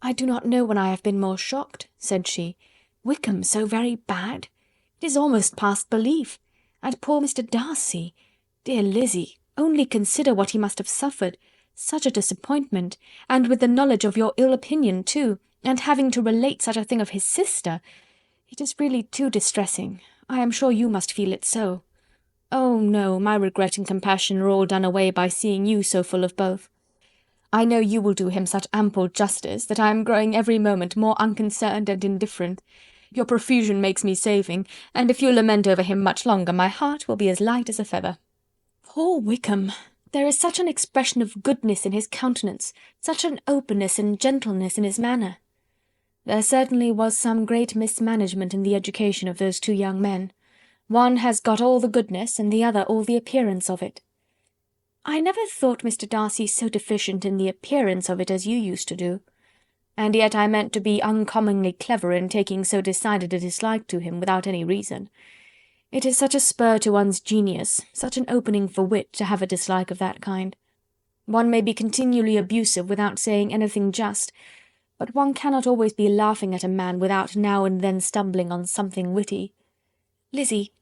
"I do not know when I have been more shocked," said she. "Wickham so very bad? It is almost past belief. And poor Mr. Darcy! Dear Lizzy, only consider what he must have suffered. Such a disappointment, and with the knowledge of your ill opinion too, and having to relate such a thing of his sister. It is really too distressing. I am sure you must feel it so. Oh, no, my regret and compassion are all done away by seeing you so full of both. I know you will do him such ample justice, that I am growing every moment more unconcerned and indifferent. Your profusion makes me saving, and if you lament over him much longer, my heart will be as light as a feather. Poor Wickham! There is such an expression of goodness in his countenance, such an openness and gentleness in his manner. There certainly was some great mismanagement in the education of those two young men. One has got all the goodness, and the other all the appearance of it. I never thought Mr. Darcy so deficient in the appearance of it as you used to do. And yet I meant to be uncommonly clever in taking so decided a dislike to him without any reason. It is such a spur to one's genius, such an opening for wit, to have a dislike of that kind. One may be continually abusive without saying anything just, but one cannot always be laughing at a man without now and then stumbling on something witty. Lizzie,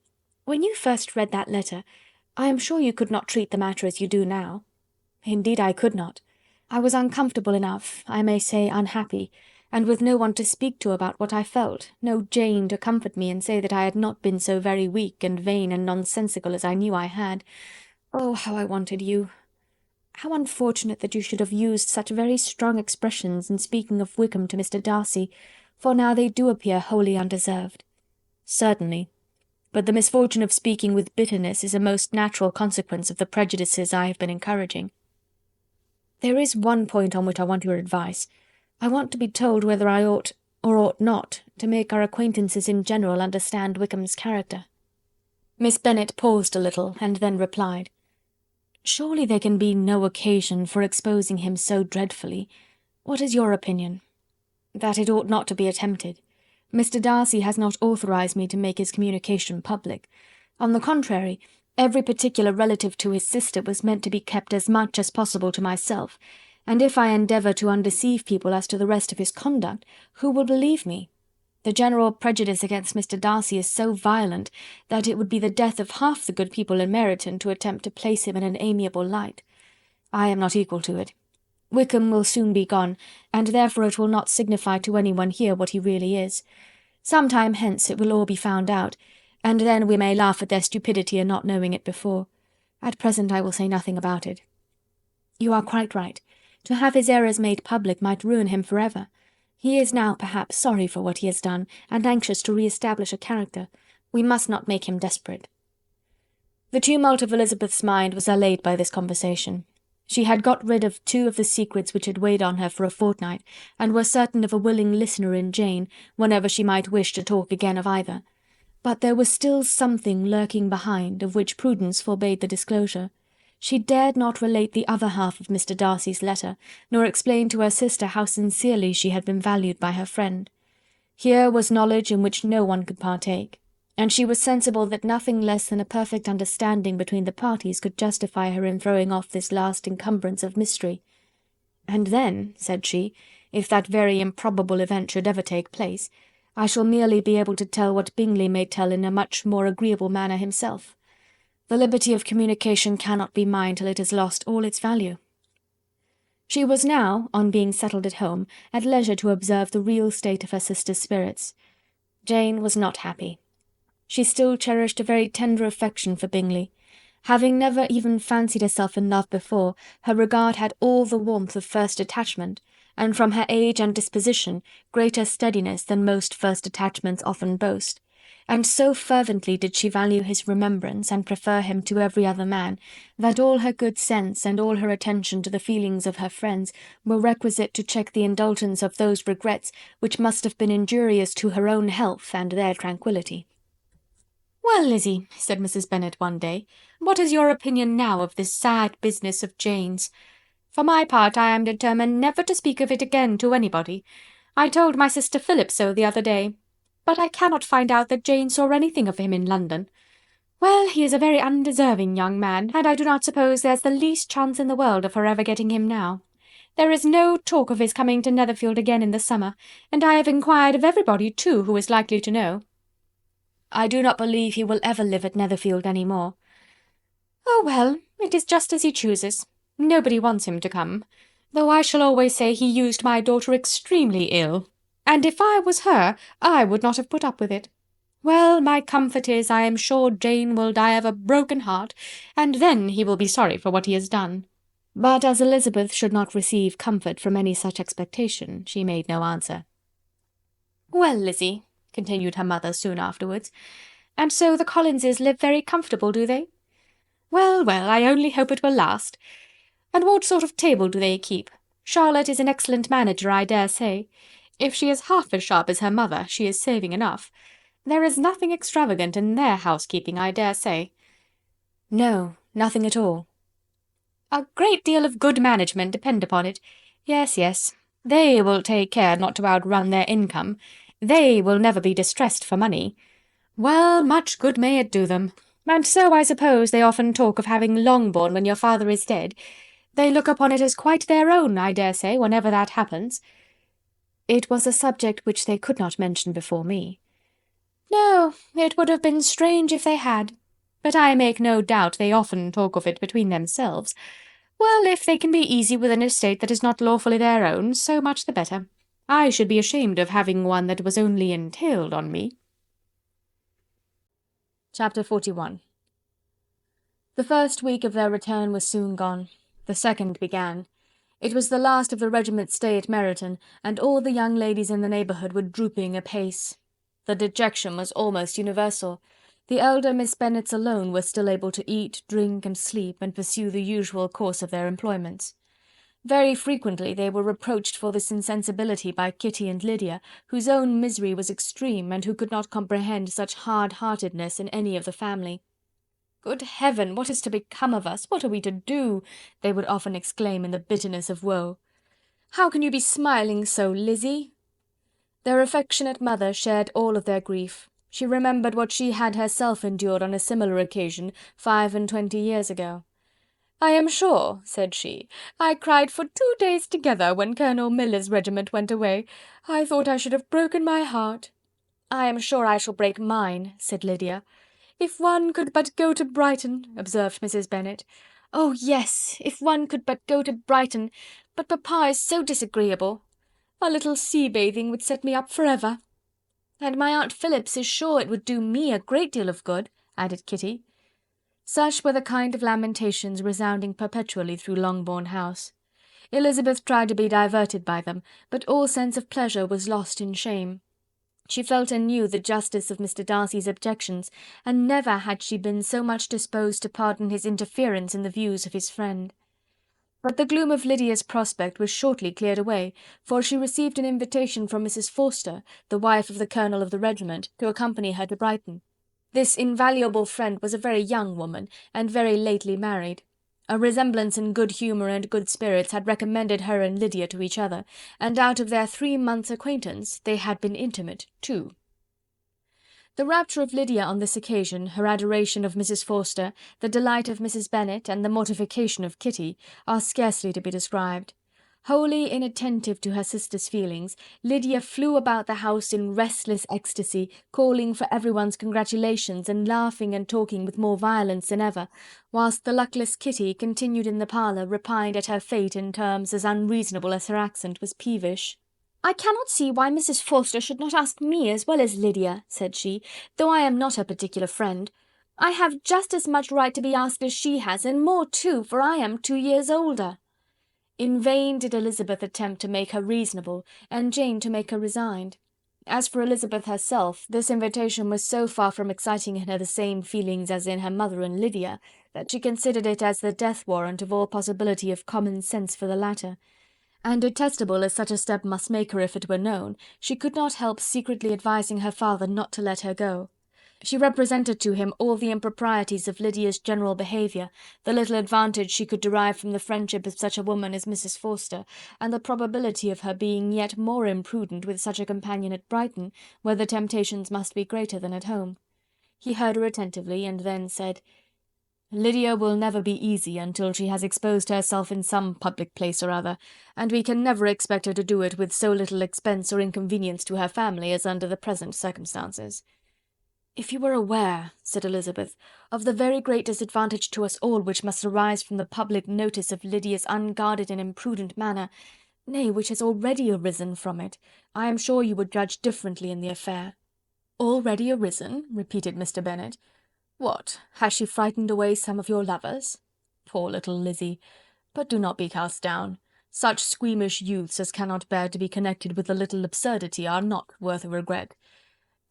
when you first read that letter, I am sure you could not treat the matter as you do now. Indeed I could not. I was uncomfortable enough, I may say unhappy, and with no one to speak to about what I felt, no Jane to comfort me and say that I had not been so very weak and vain and nonsensical as I knew I had. Oh, how I wanted you! How unfortunate that you should have used such very strong expressions in speaking of Wickham to Mr. Darcy, for now they do appear wholly undeserved. Certainly. But the misfortune of speaking with bitterness is a most natural consequence of the prejudices I have been encouraging. There is one point on which I want your advice. I want to be told whether I ought or ought not to make our acquaintances in general understand Wickham's character." Miss Bennet paused a little, and then replied, "Surely there can be no occasion for exposing him so dreadfully. What is your opinion?" "That it ought not to be attempted. Mr. Darcy has not authorized me to make his communication public. On the contrary, every particular relative to his sister was meant to be kept as much as possible to myself, and if I endeavour to undeceive people as to the rest of his conduct, who will believe me? The general prejudice against Mr. Darcy is so violent, that it would be the death of half the good people in Meryton to attempt to place him in an amiable light. I am not equal to it. Wickham will soon be gone, and therefore it will not signify to any one here what he really is. Some time hence it will all be found out, and then we may laugh at their stupidity in not knowing it before. At present I will say nothing about it. You are quite right. To have his errors made public might ruin him for ever. He is now, perhaps, sorry for what he has done, and anxious to re-establish a character. We must not make him desperate." The tumult of Elizabeth's mind was allayed by this conversation. She had got rid of 2 of the secrets which had weighed on her for a fortnight, and was certain of a willing listener in Jane, whenever she might wish to talk again of either. But there was still something lurking behind, of which prudence forbade the disclosure. She dared not relate the other half of Mr. Darcy's letter, nor explain to her sister how sincerely she had been valued by her friend. Here was knowledge in which no one could partake, and she was sensible that nothing less than a perfect understanding between the parties could justify her in throwing off this last encumbrance of mystery. "And then," said she, "if that very improbable event should ever take place, I shall merely be able to tell what Bingley may tell in a much more agreeable manner himself. The liberty of communication cannot be mine till it has lost all its value." She was now, on being settled at home, at leisure to observe the real state of her sister's spirits. Jane was not happy. She still cherished a very tender affection for Bingley. Having never even fancied herself in love before, her regard had all the warmth of first attachment, and from her age and disposition, greater steadiness than most first attachments often boast. And so fervently did she value his remembrance, and prefer him to every other man, that all her good sense and all her attention to the feelings of her friends were requisite to check the indulgence of those regrets which must have been injurious to her own health and their tranquillity. "Well, Lizzie," said Mrs. Bennet one day, "what is your opinion now of this sad business of Jane's? For my part, I am determined never to speak of it again to anybody. I told my sister Philip so the other day. But I cannot find out that Jane saw anything of him in London. Well, he is a very undeserving young man, and I do not suppose there's the least chance in the world of her ever getting him now. There is no talk of his coming to Netherfield again in the summer, and I have inquired of everybody, too, who is likely to know." "I do not believe he will ever live at Netherfield any more." "Oh, well, it is just as he chooses. Nobody wants him to come, though I shall always say he used my daughter extremely ill. And if I was her, I would not have put up with it. Well, my comfort is, I am sure Jane will die of a broken heart, and then he will be sorry for what he has done." But as Elizabeth should not receive comfort from any such expectation, she made no answer. "Well, Lizzie," continued her mother soon afterwards. "And so the Collinses live very comfortable, do they? Well, well, I only hope it will last. And what sort of table do they keep? Charlotte is an excellent manager, I dare say. If she is half as sharp as her mother, she is saving enough. There is nothing extravagant in their housekeeping, I dare say." "No, nothing at all." "A great deal of good management, depend upon it. Yes, yes. They will take care not to outrun their income. They will never be distressed for money. Well, much good may it do them. And so I suppose they often talk of having Longbourn when your father is dead. They look upon it as quite their own, I dare say, whenever that happens." "It was a subject which they could not mention before me." "No, it would have been strange if they had. But I make no doubt they often talk of it between themselves. Well, if they can be easy with an estate that is not lawfully their own, so much the better. I should be ashamed of having one that was only entailed on me." Chapter 41. The first week of their return was soon gone. The second began. It was the last of the regiment's stay at Meryton, and all the young ladies in the neighbourhood were drooping apace. The dejection was almost universal. The elder Miss Bennets alone were still able to eat, drink, and sleep, and pursue the usual course of their employments. Very frequently they were reproached for this insensibility by Kitty and Lydia, whose own misery was extreme, and who could not comprehend such hard-heartedness in any of the family. "Good heaven, what is to become of us? What are we to do?" they would often exclaim in the bitterness of woe. "How can you be smiling so, Lizzie?" Their affectionate mother shared all of their grief. She remembered what she had herself endured on a similar occasion 25 years ago. "I am sure," said she, "I cried for 2 days together when Colonel Miller's regiment went away. I thought I should have broken my heart." "I am sure I shall break mine," said Lydia. "If one could but go to Brighton," observed Mrs. Bennet. "Oh yes, if one could but go to Brighton, but papa is so disagreeable. A little sea-bathing would set me up for ever." "And my Aunt Phillips is sure it would do me a great deal of good," added Kitty. Such were the kind of lamentations resounding perpetually through Longbourn House. Elizabeth tried to be diverted by them, but all sense of pleasure was lost in shame. She felt anew the justice of Mr. Darcy's objections, and never had she been so much disposed to pardon his interference in the views of his friend. But the gloom of Lydia's prospect was shortly cleared away, for she received an invitation from Mrs. Forster, the wife of the colonel of the regiment, to accompany her to Brighton. This invaluable friend was a very young woman, and very lately married. A resemblance in good humour and good spirits had recommended her and Lydia to each other, and out of their 3 months' acquaintance they had been intimate too. The rapture of Lydia on this occasion, her adoration of Mrs. Forster, the delight of Mrs. Bennet, and the mortification of Kitty, are scarcely to be described. Wholly inattentive to her sister's feelings, Lydia flew about the house in restless ecstasy, calling for everyone's congratulations, and laughing and talking with more violence than ever, whilst the luckless Kitty continued in the parlour, repined at her fate in terms as unreasonable as her accent was peevish. "I cannot see why Mrs. Forster should not ask me as well as Lydia," said she, "though I am not her particular friend. I have just as much right to be asked as she has, and more too, for I am 2 years older." In vain did Elizabeth attempt to make her reasonable, and Jane to make her resigned. As for Elizabeth herself, this invitation was so far from exciting in her the same feelings as in her mother and Lydia, that she considered it as the death warrant of all possibility of common sense for the latter; and detestable as such a step must make her if it were known, she could not help secretly advising her father not to let her go. She represented to him all the improprieties of Lydia's general behaviour, the little advantage she could derive from the friendship of such a woman as Mrs. Forster, and the probability of her being yet more imprudent with such a companion at Brighton, where the temptations must be greater than at home. He heard her attentively, and then said, "Lydia will never be easy until she has exposed herself in some public place or other, and we can never expect her to do it with so little expense or inconvenience to her family as under the present circumstances." "If you were aware," said Elizabeth, "of the very great disadvantage to us all which must arise from the public notice of Lydia's unguarded and imprudent manner, nay, which has already arisen from it, I am sure you would judge differently in the affair." "Already arisen?" repeated Mr. Bennet. "What, has she frightened away some of your lovers? Poor little Lizzie! But do not be cast down. Such squeamish youths as cannot bear to be connected with a little absurdity are not worth a regret.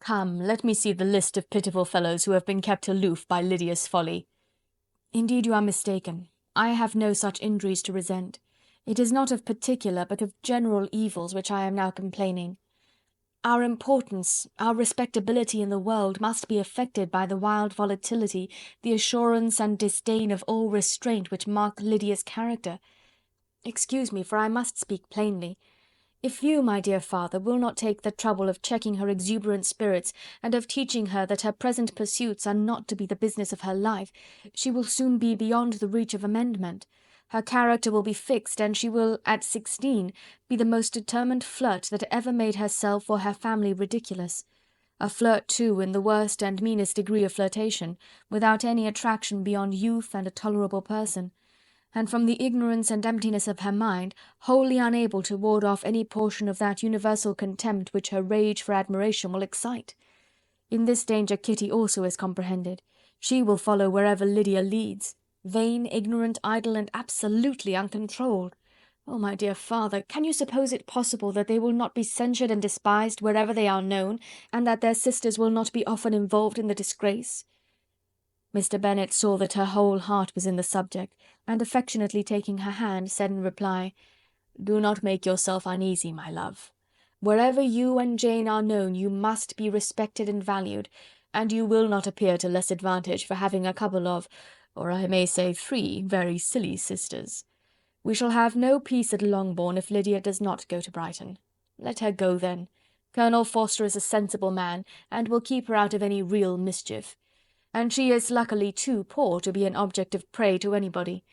Come, let me see the list of pitiful fellows who have been kept aloof by Lydia's folly." "Indeed you are mistaken. I have no such injuries to resent. It is not of particular, but of general evils which I am now complaining. Our importance, our respectability in the world must be affected by the wild volatility, the assurance and disdain of all restraint which mark Lydia's character. Excuse me, for I must speak plainly. If you, my dear father, will not take the trouble of checking her exuberant spirits, and of teaching her that her present pursuits are not to be the business of her life, she will soon be beyond the reach of amendment. Her character will be fixed, and she will, at 16, be the most determined flirt that ever made herself or her family ridiculous. A flirt, too, in the worst and meanest degree of flirtation, without any attraction beyond youth and a tolerable person, and from the ignorance and emptiness of her mind, wholly unable to ward off any portion of that universal contempt which her rage for admiration will excite. In this danger Kitty also is comprehended. She will follow wherever Lydia leads. Vain, ignorant, idle, and absolutely uncontrolled. Oh, my dear father, can you suppose it possible that they will not be censured and despised wherever they are known, and that their sisters will not be often involved in the disgrace?" Mr. Bennet saw that her whole heart was in the subject, and affectionately taking her hand, said in reply, "Do not make yourself uneasy, my love. Wherever you and Jane are known, you must be respected and valued, and you will not appear to less advantage for having a couple of, or I may say 3, very silly sisters. We shall have no peace at Longbourn if Lydia does not go to Brighton. Let her go then. Colonel Forster is a sensible man, and will keep her out of any real mischief. And she is luckily too poor to be an object of prey to anybody.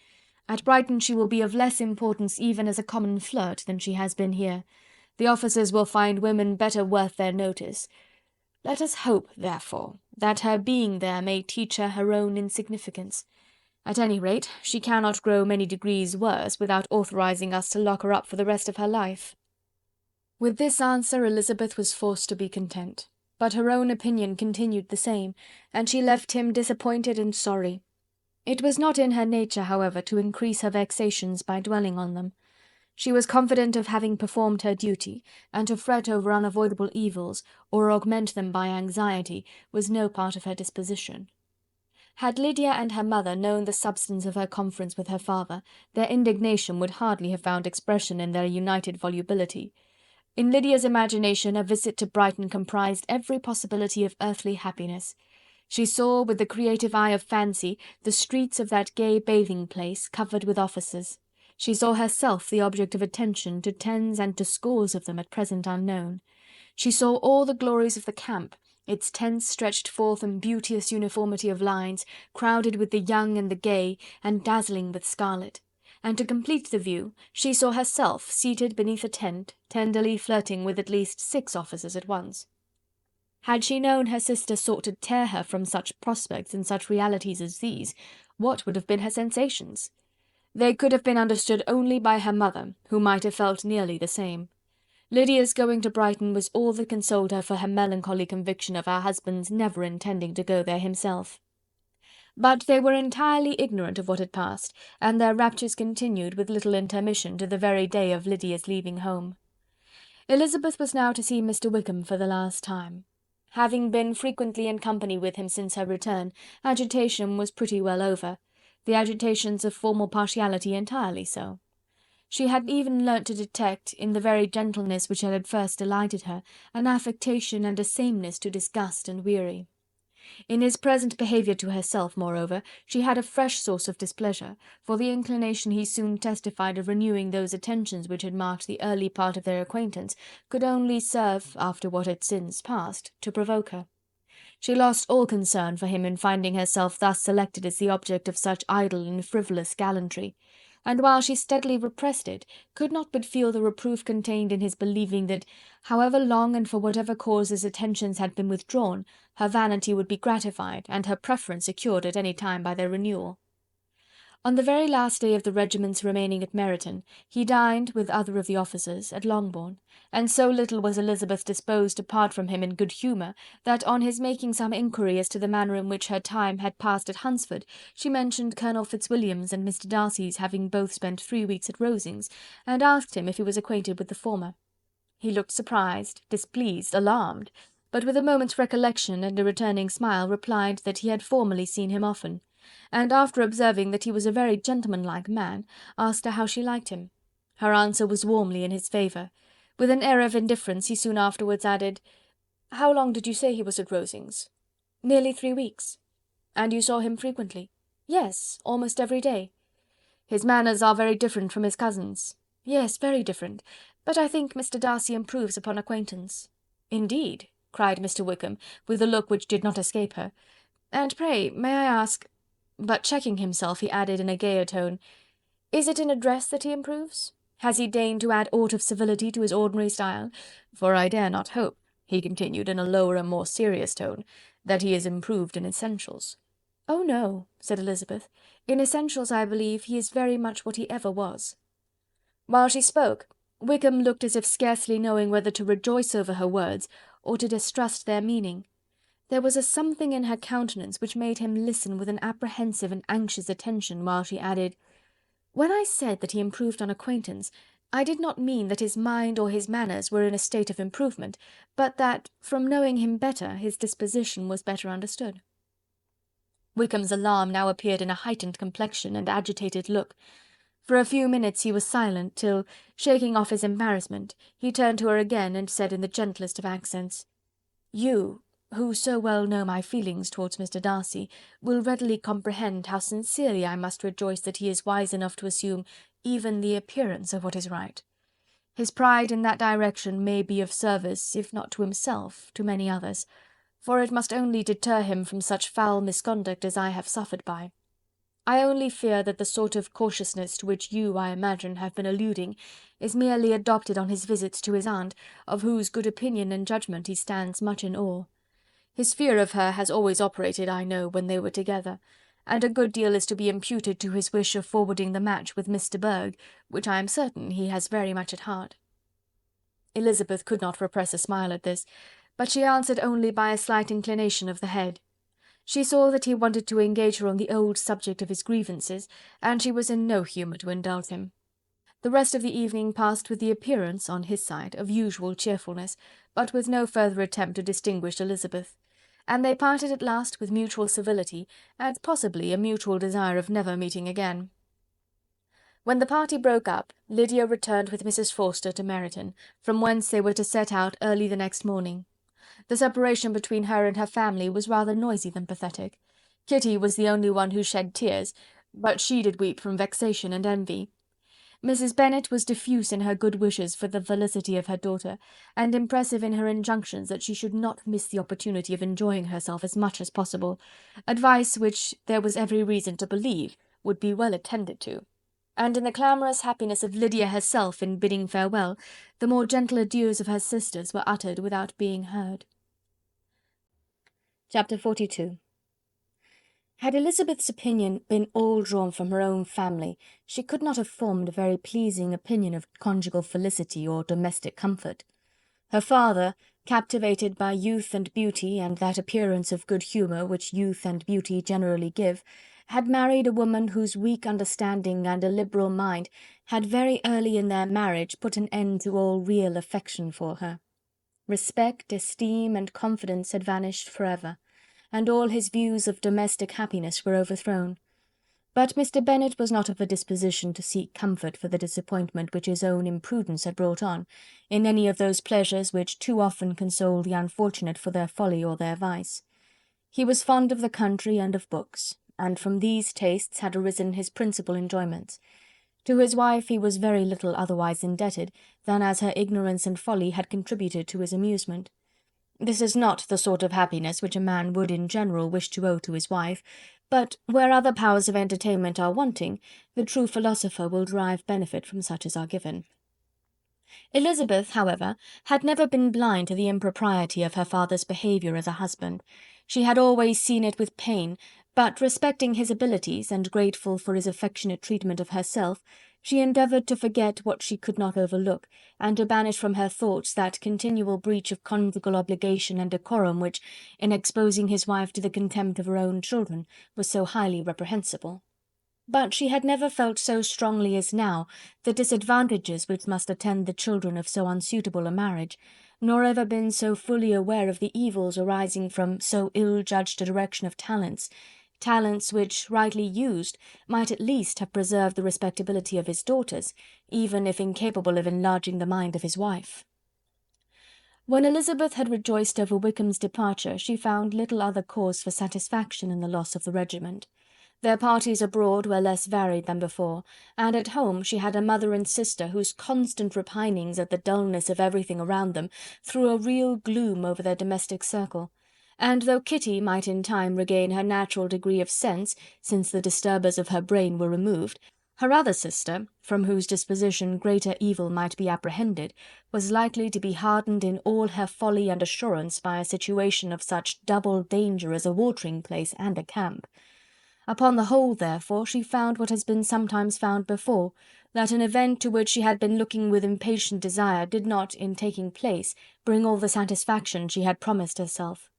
At Brighton she will be of less importance even as a common flirt than she has been here. The officers will find women better worth their notice. Let us hope, therefore, that her being there may teach her her own insignificance. At any rate, she cannot grow many degrees worse without authorizing us to lock her up for the rest of her life." With this answer Elizabeth was forced to be content. But her own opinion continued the same, and she left him disappointed and sorry. It was not in her nature, however, to increase her vexations by dwelling on them. She was confident of having performed her duty, and to fret over unavoidable evils, or augment them by anxiety, was no part of her disposition. Had Lydia and her mother known the substance of her conference with her father, their indignation would hardly have found expression in their united volubility. In Lydia's imagination a visit to Brighton comprised every possibility of earthly happiness. She saw, with the creative eye of fancy, the streets of that gay bathing-place covered with officers. She saw herself the object of attention to tens and to scores of them at present unknown. She saw all the glories of the camp, its tents stretched forth in beauteous uniformity of lines, crowded with the young and the gay, and dazzling with scarlet. And to complete the view, she saw herself seated beneath a tent, tenderly flirting with at least 6 officers at once. Had she known her sister sought to tear her from such prospects and such realities as these, what would have been her sensations? They could have been understood only by her mother, who might have felt nearly the same. Lydia's going to Brighton was all that consoled her for her melancholy conviction of her husband's never intending to go there himself. But they were entirely ignorant of what had passed, and their raptures continued with little intermission to the very day of Lydia's leaving home. Elizabeth was now to see Mr. Wickham for the last time. Having been frequently in company with him since her return, agitation was pretty well over, the agitations of formal partiality entirely so. She had even learnt to detect, in the very gentleness which had at first delighted her, an affectation and a sameness to disgust and weary. In his present behaviour to herself, moreover, she had a fresh source of displeasure, for the inclination he soon testified of renewing those attentions which had marked the early part of their acquaintance could only serve, after what had since passed, to provoke her. She lost all concern for him in finding herself thus selected as the object of such idle and frivolous gallantry, and while she steadily repressed it, could not but feel the reproof contained in his believing that, however long and for whatever cause his attentions had been withdrawn, her vanity would be gratified, and her preference secured at any time by their renewal. On the very last day of the regiment's remaining at Meryton, he dined, with other of the officers, at Longbourn, and so little was Elizabeth disposed to part from him in good humour, that on his making some inquiry as to the manner in which her time had passed at Hunsford, she mentioned Colonel Fitzwilliam's and Mr. Darcy's having both spent 3 weeks at Rosings, and asked him if he was acquainted with the former. He looked surprised, displeased, alarmed, but with a moment's recollection and a returning smile replied that he had formerly seen him often, and after observing that he was a very gentlemanlike man, asked her how she liked him. Her answer was warmly in his favour. With an air of indifference he soon afterwards added, "How long did you say he was at Rosings?" "Nearly 3 weeks." "And you saw him frequently?" "Yes, almost every day." "His manners are very different from his cousin's." "Yes, very different, but I think Mr. Darcy improves upon acquaintance." "Indeed!" cried Mr. Wickham, with a look which did not escape her. "And pray, may I ask—" but checking himself, he added in a gayer tone, "is it in address that he improves? Has he deigned to add aught of civility to his ordinary style? For I dare not hope," he continued in a lower and more serious tone, "that he is improved in essentials." "Oh no," said Elizabeth. "In essentials, I believe, he is very much what he ever was." While she spoke, Wickham looked as if scarcely knowing whether to rejoice over her words or to distrust their meaning. There was a something in her countenance which made him listen with an apprehensive and anxious attention, while she added, "When I said that he improved on acquaintance, I did not mean that his mind or his manners were in a state of improvement, but that, from knowing him better, his disposition was better understood." Wickham's alarm now appeared in a heightened complexion and agitated look. For a few minutes he was silent, till, shaking off his embarrassment, he turned to her again and said in the gentlest of accents, "You, who so well know my feelings towards Mr. Darcy, will readily comprehend how sincerely I must rejoice that he is wise enough to assume even the appearance of what is right. His pride in that direction may be of service, if not to himself, to many others, for it must only deter him from such foul misconduct as I have suffered by. I only fear that the sort of cautiousness to which you, I imagine, have been alluding, is merely adopted on his visits to his aunt, of whose good opinion and judgment he stands much in awe. His fear of her has always operated, I know, when they were together, and a good deal is to be imputed to his wish of forwarding the match with Miss de Bourgh, which I am certain he has very much at heart." Elizabeth could not repress a smile at this, but she answered only by a slight inclination of the head. She saw that he wanted to engage her on the old subject of his grievances, and she was in no humour to indulge him. The rest of the evening passed with the appearance, on his side, of usual cheerfulness, but with no further attempt to distinguish Elizabeth, and they parted at last with mutual civility, and possibly a mutual desire of never meeting again. When the party broke up, Lydia returned with Mrs. Forster to Meryton, from whence they were to set out early the next morning. The separation between her and her family was rather noisy than pathetic. Kitty was the only one who shed tears, but she did weep from vexation and envy. Mrs. Bennet was diffuse in her good wishes for the felicity of her daughter, and impressive in her injunctions that she should not miss the opportunity of enjoying herself as much as possible, advice which there was every reason to believe would be well attended to. And in the clamorous happiness of Lydia herself in bidding farewell, the more gentle adieus of her sisters were uttered without being heard. Chapter 42. Had Elizabeth's opinion been all drawn from her own family, she could not have formed a very pleasing opinion of conjugal felicity or domestic comfort. Her father, captivated by youth and beauty, and that appearance of good humour which youth and beauty generally give, had married a woman whose weak understanding and illiberal mind had very early in their marriage put an end to all real affection for her. Respect, esteem, and confidence had vanished for ever, and all his views of domestic happiness were overthrown. But Mr. Bennet was not of a disposition to seek comfort for the disappointment which his own imprudence had brought on, in any of those pleasures which too often console the unfortunate for their folly or their vice. He was fond of the country and of books, and from these tastes had arisen his principal enjoyments. To his wife he was very little otherwise indebted than as her ignorance and folly had contributed to his amusement. This is not the sort of happiness which a man would in general wish to owe to his wife, but where other powers of entertainment are wanting, the true philosopher will derive benefit from such as are given. Elizabeth, however, had never been blind to the impropriety of her father's behaviour as a husband. She had always seen it with pain, but respecting his abilities, and grateful for his affectionate treatment of herself, she endeavoured to forget what she could not overlook, and to banish from her thoughts that continual breach of conjugal obligation and decorum which, in exposing his wife to the contempt of her own children, was so highly reprehensible. But she had never felt so strongly as now the disadvantages which must attend the children of so unsuitable a marriage, nor ever been so fully aware of the evils arising from so ill-judged a direction of talents which, rightly used, might at least have preserved the respectability of his daughters, even if incapable of enlarging the mind of his wife. When Elizabeth had rejoiced over Wickham's departure, she found little other cause for satisfaction in the loss of the regiment. Their parties abroad were less varied than before, and at home she had a mother and sister whose constant repinings at the dullness of everything around them threw a real gloom over their domestic circle. And though Kitty might in time regain her natural degree of sense, since the disturbers of her brain were removed, her other sister, from whose disposition greater evil might be apprehended, was likely to be hardened in all her folly and assurance by a situation of such double danger as a watering-place and a camp. Upon the whole, therefore, she found what has been sometimes found before, that an event to which she had been looking with impatient desire did not, in taking place, bring all the satisfaction she had promised herself.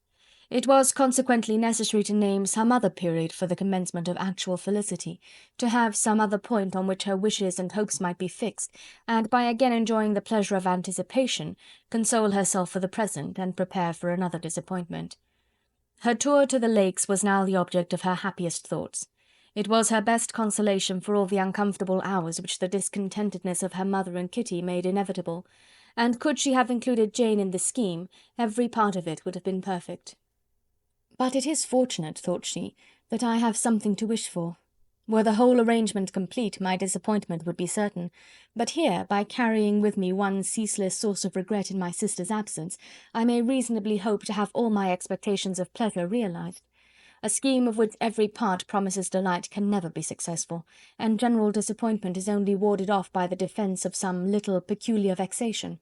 It was consequently necessary to name some other period for the commencement of actual felicity, to have some other point on which her wishes and hopes might be fixed, and by again enjoying the pleasure of anticipation, console herself for the present, and prepare for another disappointment. Her tour to the Lakes was now the object of her happiest thoughts. It was her best consolation for all the uncomfortable hours which the discontentedness of her mother and Kitty made inevitable, and could she have included Jane in the scheme, every part of it would have been perfect. But it is fortunate, thought she, that I have something to wish for. Were the whole arrangement complete, my disappointment would be certain, but here, by carrying with me one ceaseless source of regret in my sister's absence, I may reasonably hope to have all my expectations of pleasure realized. A scheme of which every part promises delight can never be successful, and general disappointment is only warded off by the defence of some little peculiar vexation.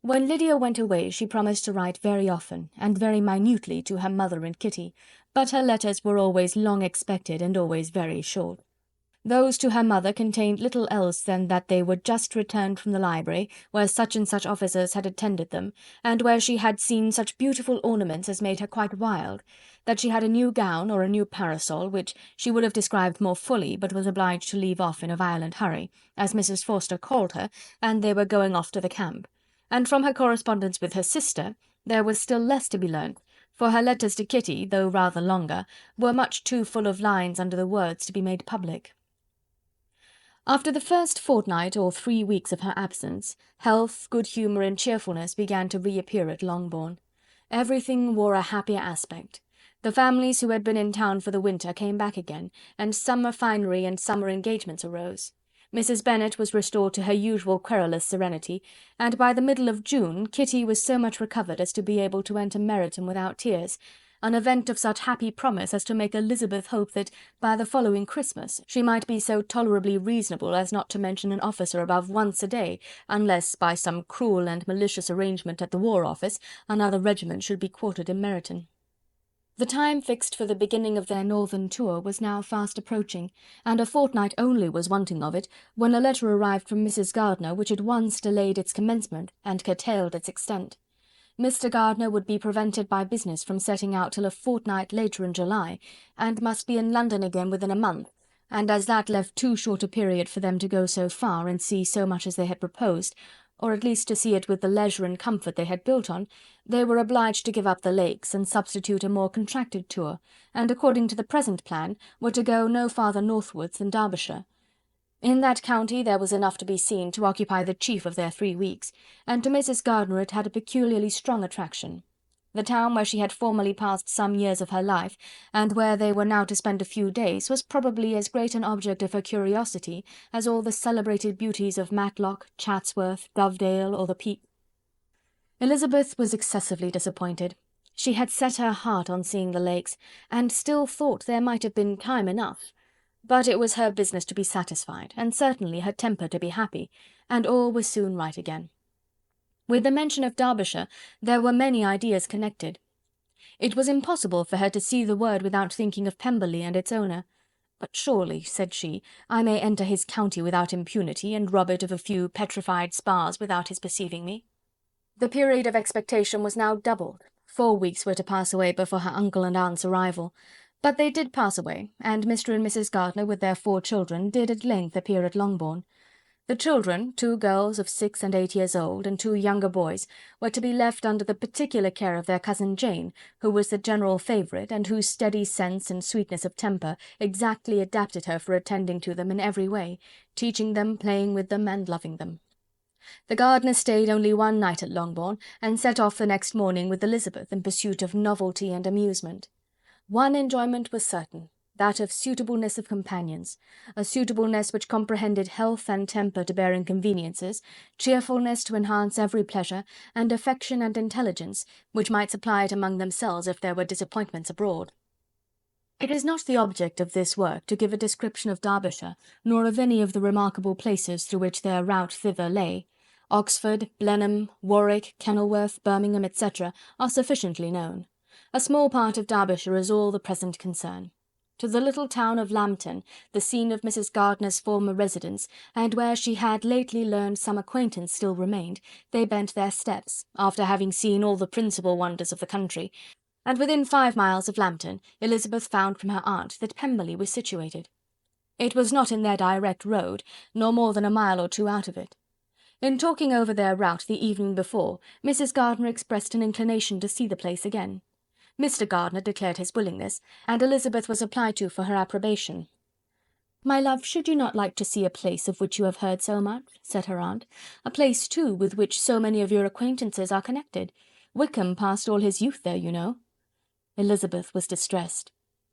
When Lydia went away, she promised to write very often, and very minutely, to her mother and Kitty, but her letters were always long expected and always very short. Those to her mother contained little else than that they were just returned from the library, where such and such officers had attended them, and where she had seen such beautiful ornaments as made her quite wild, that she had a new gown or a new parasol, which she would have described more fully, but was obliged to leave off in a violent hurry, as Mrs. Forster called her, and they were going off to the camp. And from her correspondence with her sister there was still less to be learnt, for her letters to Kitty, though rather longer, were much too full of lines under the words to be made public. After the first fortnight or 3 weeks of her absence, health, good humour, and cheerfulness began to reappear at Longbourn. Everything wore a happier aspect. The families who had been in town for the winter came back again, and summer finery and summer engagements arose. Mrs. Bennet was restored to her usual querulous serenity, and by the middle of June Kitty was so much recovered as to be able to enter Meryton without tears, an event of such happy promise as to make Elizabeth hope that, by the following Christmas, she might be so tolerably reasonable as not to mention an officer above once a day, unless, by some cruel and malicious arrangement at the War Office, another regiment should be quartered in Meryton. The time fixed for the beginning of their northern tour was now fast approaching, and a fortnight only was wanting of it, when a letter arrived from Mrs. Gardiner which at once delayed its commencement and curtailed its extent. Mr. Gardiner would be prevented by business from setting out till a fortnight later in July, and must be in London again within a month, and as that left too short a period for them to go so far and see so much as they had proposed, or at least to see it with the leisure and comfort they had built on, they were obliged to give up the Lakes and substitute a more contracted tour, and according to the present plan were to go no farther northwards than Derbyshire. In that county there was enough to be seen to occupy the chief of their 3 weeks, and to Mrs. Gardiner it had a peculiarly strong attraction. The town where she had formerly passed some years of her life, and where they were now to spend a few days, was probably as great an object of her curiosity as all the celebrated beauties of Matlock, Chatsworth, Dovedale, or the Peak. Elizabeth was excessively disappointed. She had set her heart on seeing the Lakes, and still thought there might have been time enough. But it was her business to be satisfied, and certainly her temper to be happy, and all was soon right again. With the mention of Derbyshire there were many ideas connected. It was impossible for her to see the word without thinking of Pemberley and its owner. But surely, said she, I may enter his county without impunity, and rob it of a few petrified spars without his perceiving me. The period of expectation was now doubled. 4 weeks were to pass away before her uncle and aunt's arrival. But they did pass away, and Mr. and Mrs. Gardiner, with their 4 children, did at length appear at Longbourn. The children, 2 girls of 6 and 8 years old, and 2 younger boys, were to be left under the particular care of their cousin Jane, who was the general favourite, and whose steady sense and sweetness of temper exactly adapted her for attending to them in every way, teaching them, playing with them, and loving them. The gardener stayed only one night at Longbourn, and set off the next morning with Elizabeth in pursuit of novelty and amusement. One enjoyment was certain, that of suitableness of companions, a suitableness which comprehended health and temper to bear inconveniences, cheerfulness to enhance every pleasure, and affection and intelligence, which might supply it among themselves if there were disappointments abroad. It is not the object of this work to give a description of Derbyshire, nor of any of the remarkable places through which their route thither lay. Oxford, Blenheim, Warwick, Kenilworth, Birmingham, etc., are sufficiently known. A small part of Derbyshire is all the present concern. To the little town of Lambton, the scene of Mrs. Gardiner's former residence, and where she had lately learned some acquaintance still remained, they bent their steps, after having seen all the principal wonders of the country, and within 5 miles of Lambton, Elizabeth found from her aunt that Pemberley was situated. It was not in their direct road, nor more than a mile or 2 out of it. In talking over their route the evening before, Mrs. Gardiner expressed an inclination to see the place again. Mr. Gardiner declared his willingness, and Elizabeth was applied to for her approbation. "My love, should you not like to see a place of which you have heard so much?" said her aunt. "A place, too, with which so many of your acquaintances are connected. Wickham passed all his youth there, you know." Elizabeth was distressed.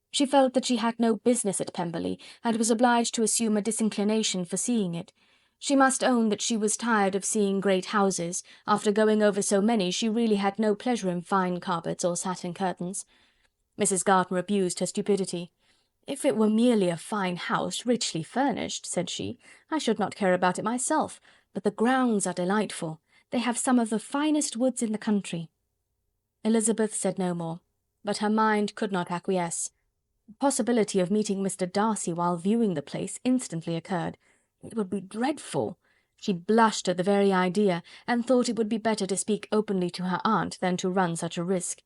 She felt that she had no business at Pemberley, and was obliged to assume a disinclination for seeing it. She must own that she was tired of seeing great houses. After going over so many, she really had no pleasure in fine carpets or satin curtains. Mrs. Gardiner abused her stupidity. "If it were merely a fine house, richly furnished," said she, "I should not care about it myself, but the grounds are delightful. They have some of the finest woods in the country." Elizabeth said no more, but her mind could not acquiesce. The possibility of meeting Mr. Darcy while viewing the place instantly occurred. It would be dreadful. She blushed at the very idea, and thought it would be better to speak openly to her aunt than to run such a risk.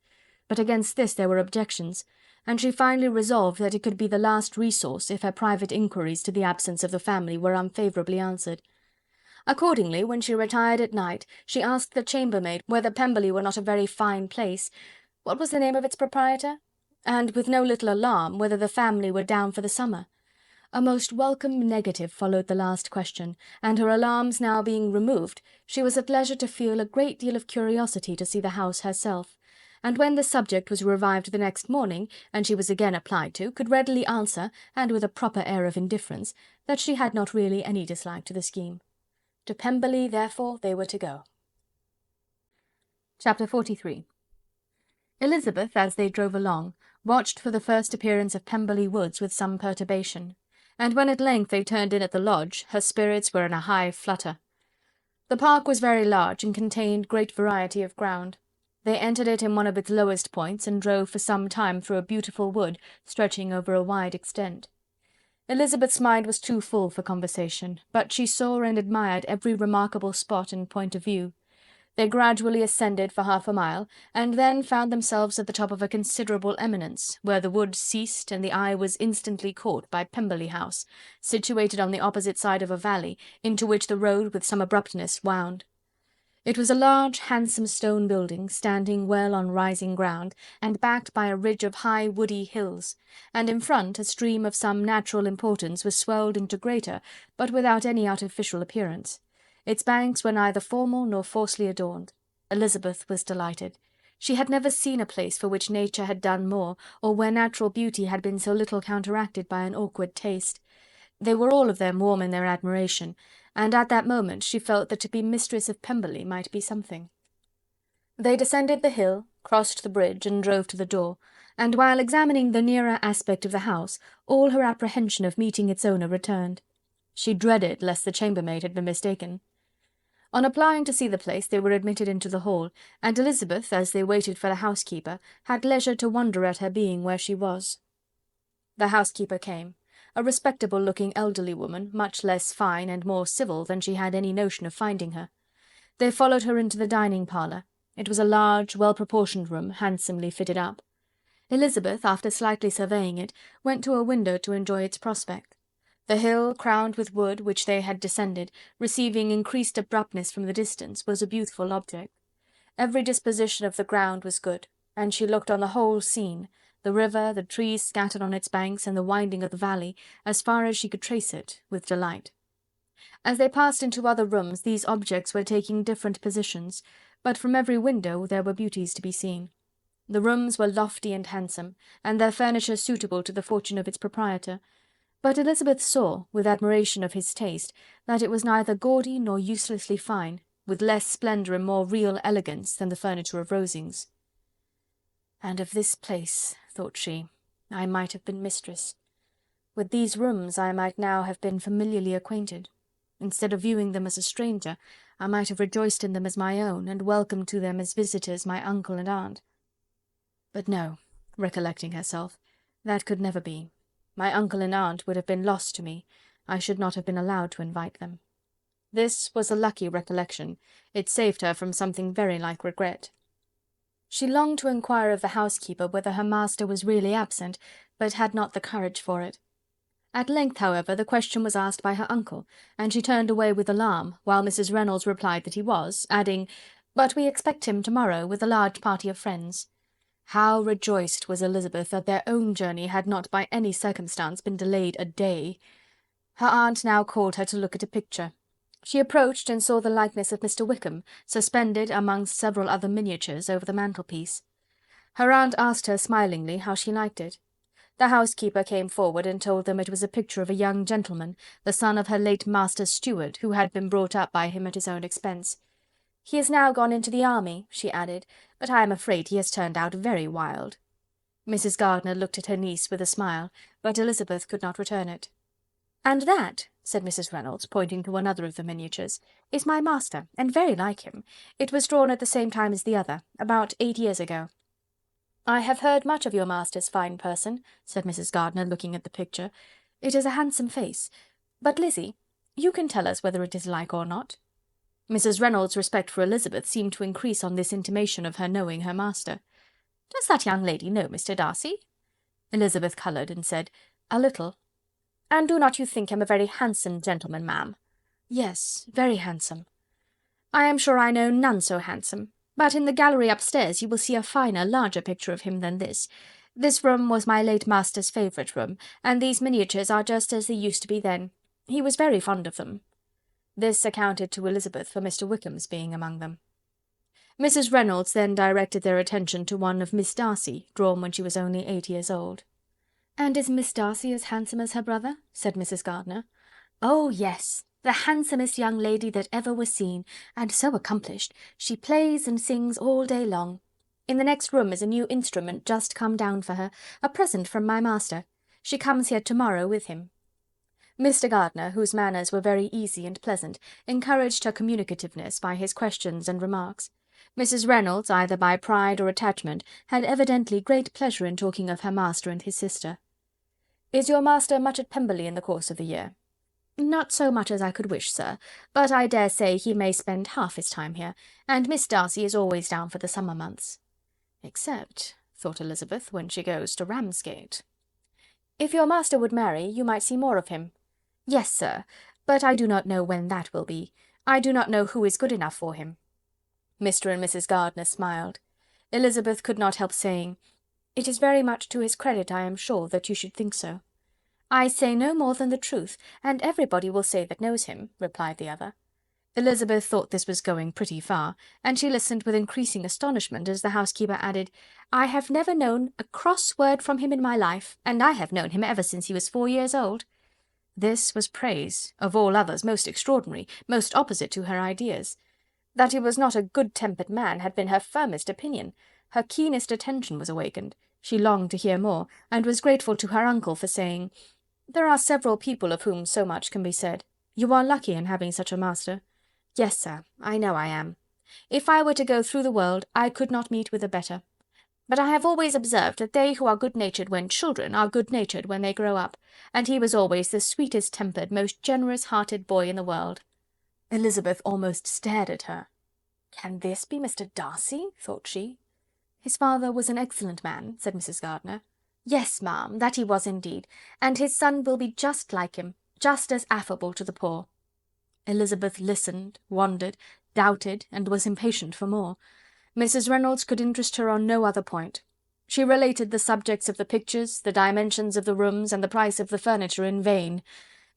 But against this there were objections, and she finally resolved that it could be the last resource if her private inquiries to the absence of the family were unfavourably answered. Accordingly, when she retired at night, she asked the chambermaid whether Pemberley were not a very fine place. What was the name of its proprietor? And, with no little alarm, whether the family were down for the summer. A most welcome negative followed the last question, and her alarms now being removed, she was at leisure to feel a great deal of curiosity to see the house herself, and when the subject was revived the next morning, and she was again applied to, could readily answer, and with a proper air of indifference, that she had not really any dislike to the scheme. To Pemberley, therefore, they were to go. Chapter 43. Elizabeth, as they drove along, watched for the first appearance of Pemberley Woods with some perturbation, and when at length they turned in at the lodge, her spirits were in a high flutter. The park was very large, and contained great variety of ground. They entered it in one of its lowest points, and drove for some time through a beautiful wood, stretching over a wide extent. Elizabeth's mind was too full for conversation, but she saw and admired every remarkable spot and point of view. They gradually ascended for 1/2 a mile, and then found themselves at the top of a considerable eminence, where the wood ceased, and the eye was instantly caught by Pemberley House, situated on the opposite side of a valley, into which the road with some abruptness wound. It was a large, handsome stone building, standing well on rising ground, and backed by a ridge of high woody hills, and in front a stream of some natural importance was swelled into greater, but without any artificial appearance. Its banks were neither formal nor falsely adorned. Elizabeth was delighted. She had never seen a place for which nature had done more, or where natural beauty had been so little counteracted by an awkward taste. They were all of them warm in their admiration, and at that moment she felt that to be mistress of Pemberley might be something. They descended the hill, crossed the bridge, and drove to the door, and while examining the nearer aspect of the house, all her apprehension of meeting its owner returned. She dreaded lest the chambermaid had been mistaken. On applying to see the place, they were admitted into the hall, and Elizabeth, as they waited for the housekeeper, had leisure to wonder at her being where she was. The housekeeper came, a respectable-looking elderly woman, much less fine and more civil than she had any notion of finding her. They followed her into the dining-parlour. It was a large, well-proportioned room, handsomely fitted up. Elizabeth, after slightly surveying it, went to a window to enjoy its prospect. The hill, crowned with wood, which they had descended, receiving increased abruptness from the distance, was a beautiful object. Every disposition of the ground was good, and she looked on the whole scene, the river, the trees scattered on its banks, and the winding of the valley, as far as she could trace it, with delight. As they passed into other rooms, these objects were taking different positions, but from every window there were beauties to be seen. The rooms were lofty and handsome, and their furniture suitable to the fortune of its proprietor, but Elizabeth saw, with admiration of his taste, that it was neither gaudy nor uselessly fine, with less splendour and more real elegance than the furniture of Rosings. "And of this place," thought she, "I might have been mistress. With these rooms I might now have been familiarly acquainted. Instead of viewing them as a stranger, I might have rejoiced in them as my own, and welcomed to them as visitors my uncle and aunt. But no," recollecting herself, "that could never be. My uncle and aunt would have been lost to me. I should not have been allowed to invite them." This was a lucky recollection. It saved her from something very like regret. She longed to inquire of the housekeeper whether her master was really absent, but had not the courage for it. At length, however, the question was asked by her uncle, and she turned away with alarm, while Mrs. Reynolds replied that he was, adding, "But we expect him to-morrow, with a large party of friends." How rejoiced was Elizabeth that their own journey had not by any circumstance been delayed a day! Her aunt now called her to look at a picture. She approached and saw the likeness of Mr. Wickham, suspended amongst several other miniatures, over the mantelpiece. Her aunt asked her smilingly how she liked it. The housekeeper came forward and told them it was a picture of a young gentleman, the son of her late master's steward, who had been brought up by him at his own expense. "He is now gone into the army," she added, "but I am afraid he has turned out very wild." Mrs. Gardiner looked at her niece with a smile, but Elizabeth could not return it. "And that," said Mrs. Reynolds, pointing to another of the miniatures, "is my master, and very like him. It was drawn at the same time as the other, about 8 years ago." "I have heard much of your master's fine person," said Mrs. Gardiner, looking at the picture. "It is a handsome face. But, Lizzy, you can tell us whether it is like or not." Mrs. Reynolds' respect for Elizabeth seemed to increase on this intimation of her knowing her master. "Does that young lady know Mr. Darcy?" Elizabeth coloured, and said, "A little." "And do not you think him a very handsome gentleman, ma'am?" "Yes, very handsome." "I am sure I know none so handsome. But in the gallery upstairs you will see a finer, larger picture of him than this. This room was my late master's favourite room, and these miniatures are just as they used to be then. He was very fond of them." This accounted to Elizabeth for Mr. Wickham's being among them. Mrs. Reynolds then directed their attention to one of Miss Darcy, drawn when she was only 8 years old. "And is Miss Darcy as handsome as her brother?" said Mrs. Gardiner. "Oh, yes, the handsomest young lady that ever was seen, and so accomplished. She plays and sings all day long. In the next room is a new instrument just come down for her, a present from my master. She comes here to-morrow with him." Mr. Gardiner, whose manners were very easy and pleasant, encouraged her communicativeness by his questions and remarks. Mrs. Reynolds, either by pride or attachment, had evidently great pleasure in talking of her master and his sister. "Is your master much at Pemberley in the course of the year?" "Not so much as I could wish, sir, but I dare say he may spend half his time here, and Miss Darcy is always down for the summer months." "Except," thought Elizabeth, "when she goes to Ramsgate." "If your master would marry, you might see more of him." "Yes, sir, but I do not know when that will be. I do not know who is good enough for him." Mr. and Mrs. Gardiner smiled. Elizabeth could not help saying, "It is very much to his credit, I am sure, that you should think so." "I say no more than the truth, and everybody will say that knows him," replied the other. Elizabeth thought this was going pretty far, and she listened with increasing astonishment as the housekeeper added, "I have never known a cross word from him in my life, and I have known him ever since he was 4 years old." This was praise, of all others most extraordinary, most opposite to her ideas. That he was not a good-tempered man had been her firmest opinion. Her keenest attention was awakened. She longed to hear more, and was grateful to her uncle for saying, "There are several people of whom so much can be said. You are lucky in having such a master." "Yes, sir, I know I am. If I were to go through the world, I could not meet with a better. But I have always observed that they who are good-natured when children are good-natured when they grow up, and he was always the sweetest-tempered, most generous-hearted boy in the world." Elizabeth almost stared at her. "Can this be Mr. Darcy?" thought she. "His father was an excellent man," said Mrs. Gardiner. "Yes, ma'am, that he was indeed, and his son will be just like him. just as affable to the poor. Elizabeth listened, wondered, doubted, and was impatient for more. Mrs. Reynolds could interest her on no other point. She related the subjects of the pictures, the dimensions of the rooms, and the price of the furniture in vain.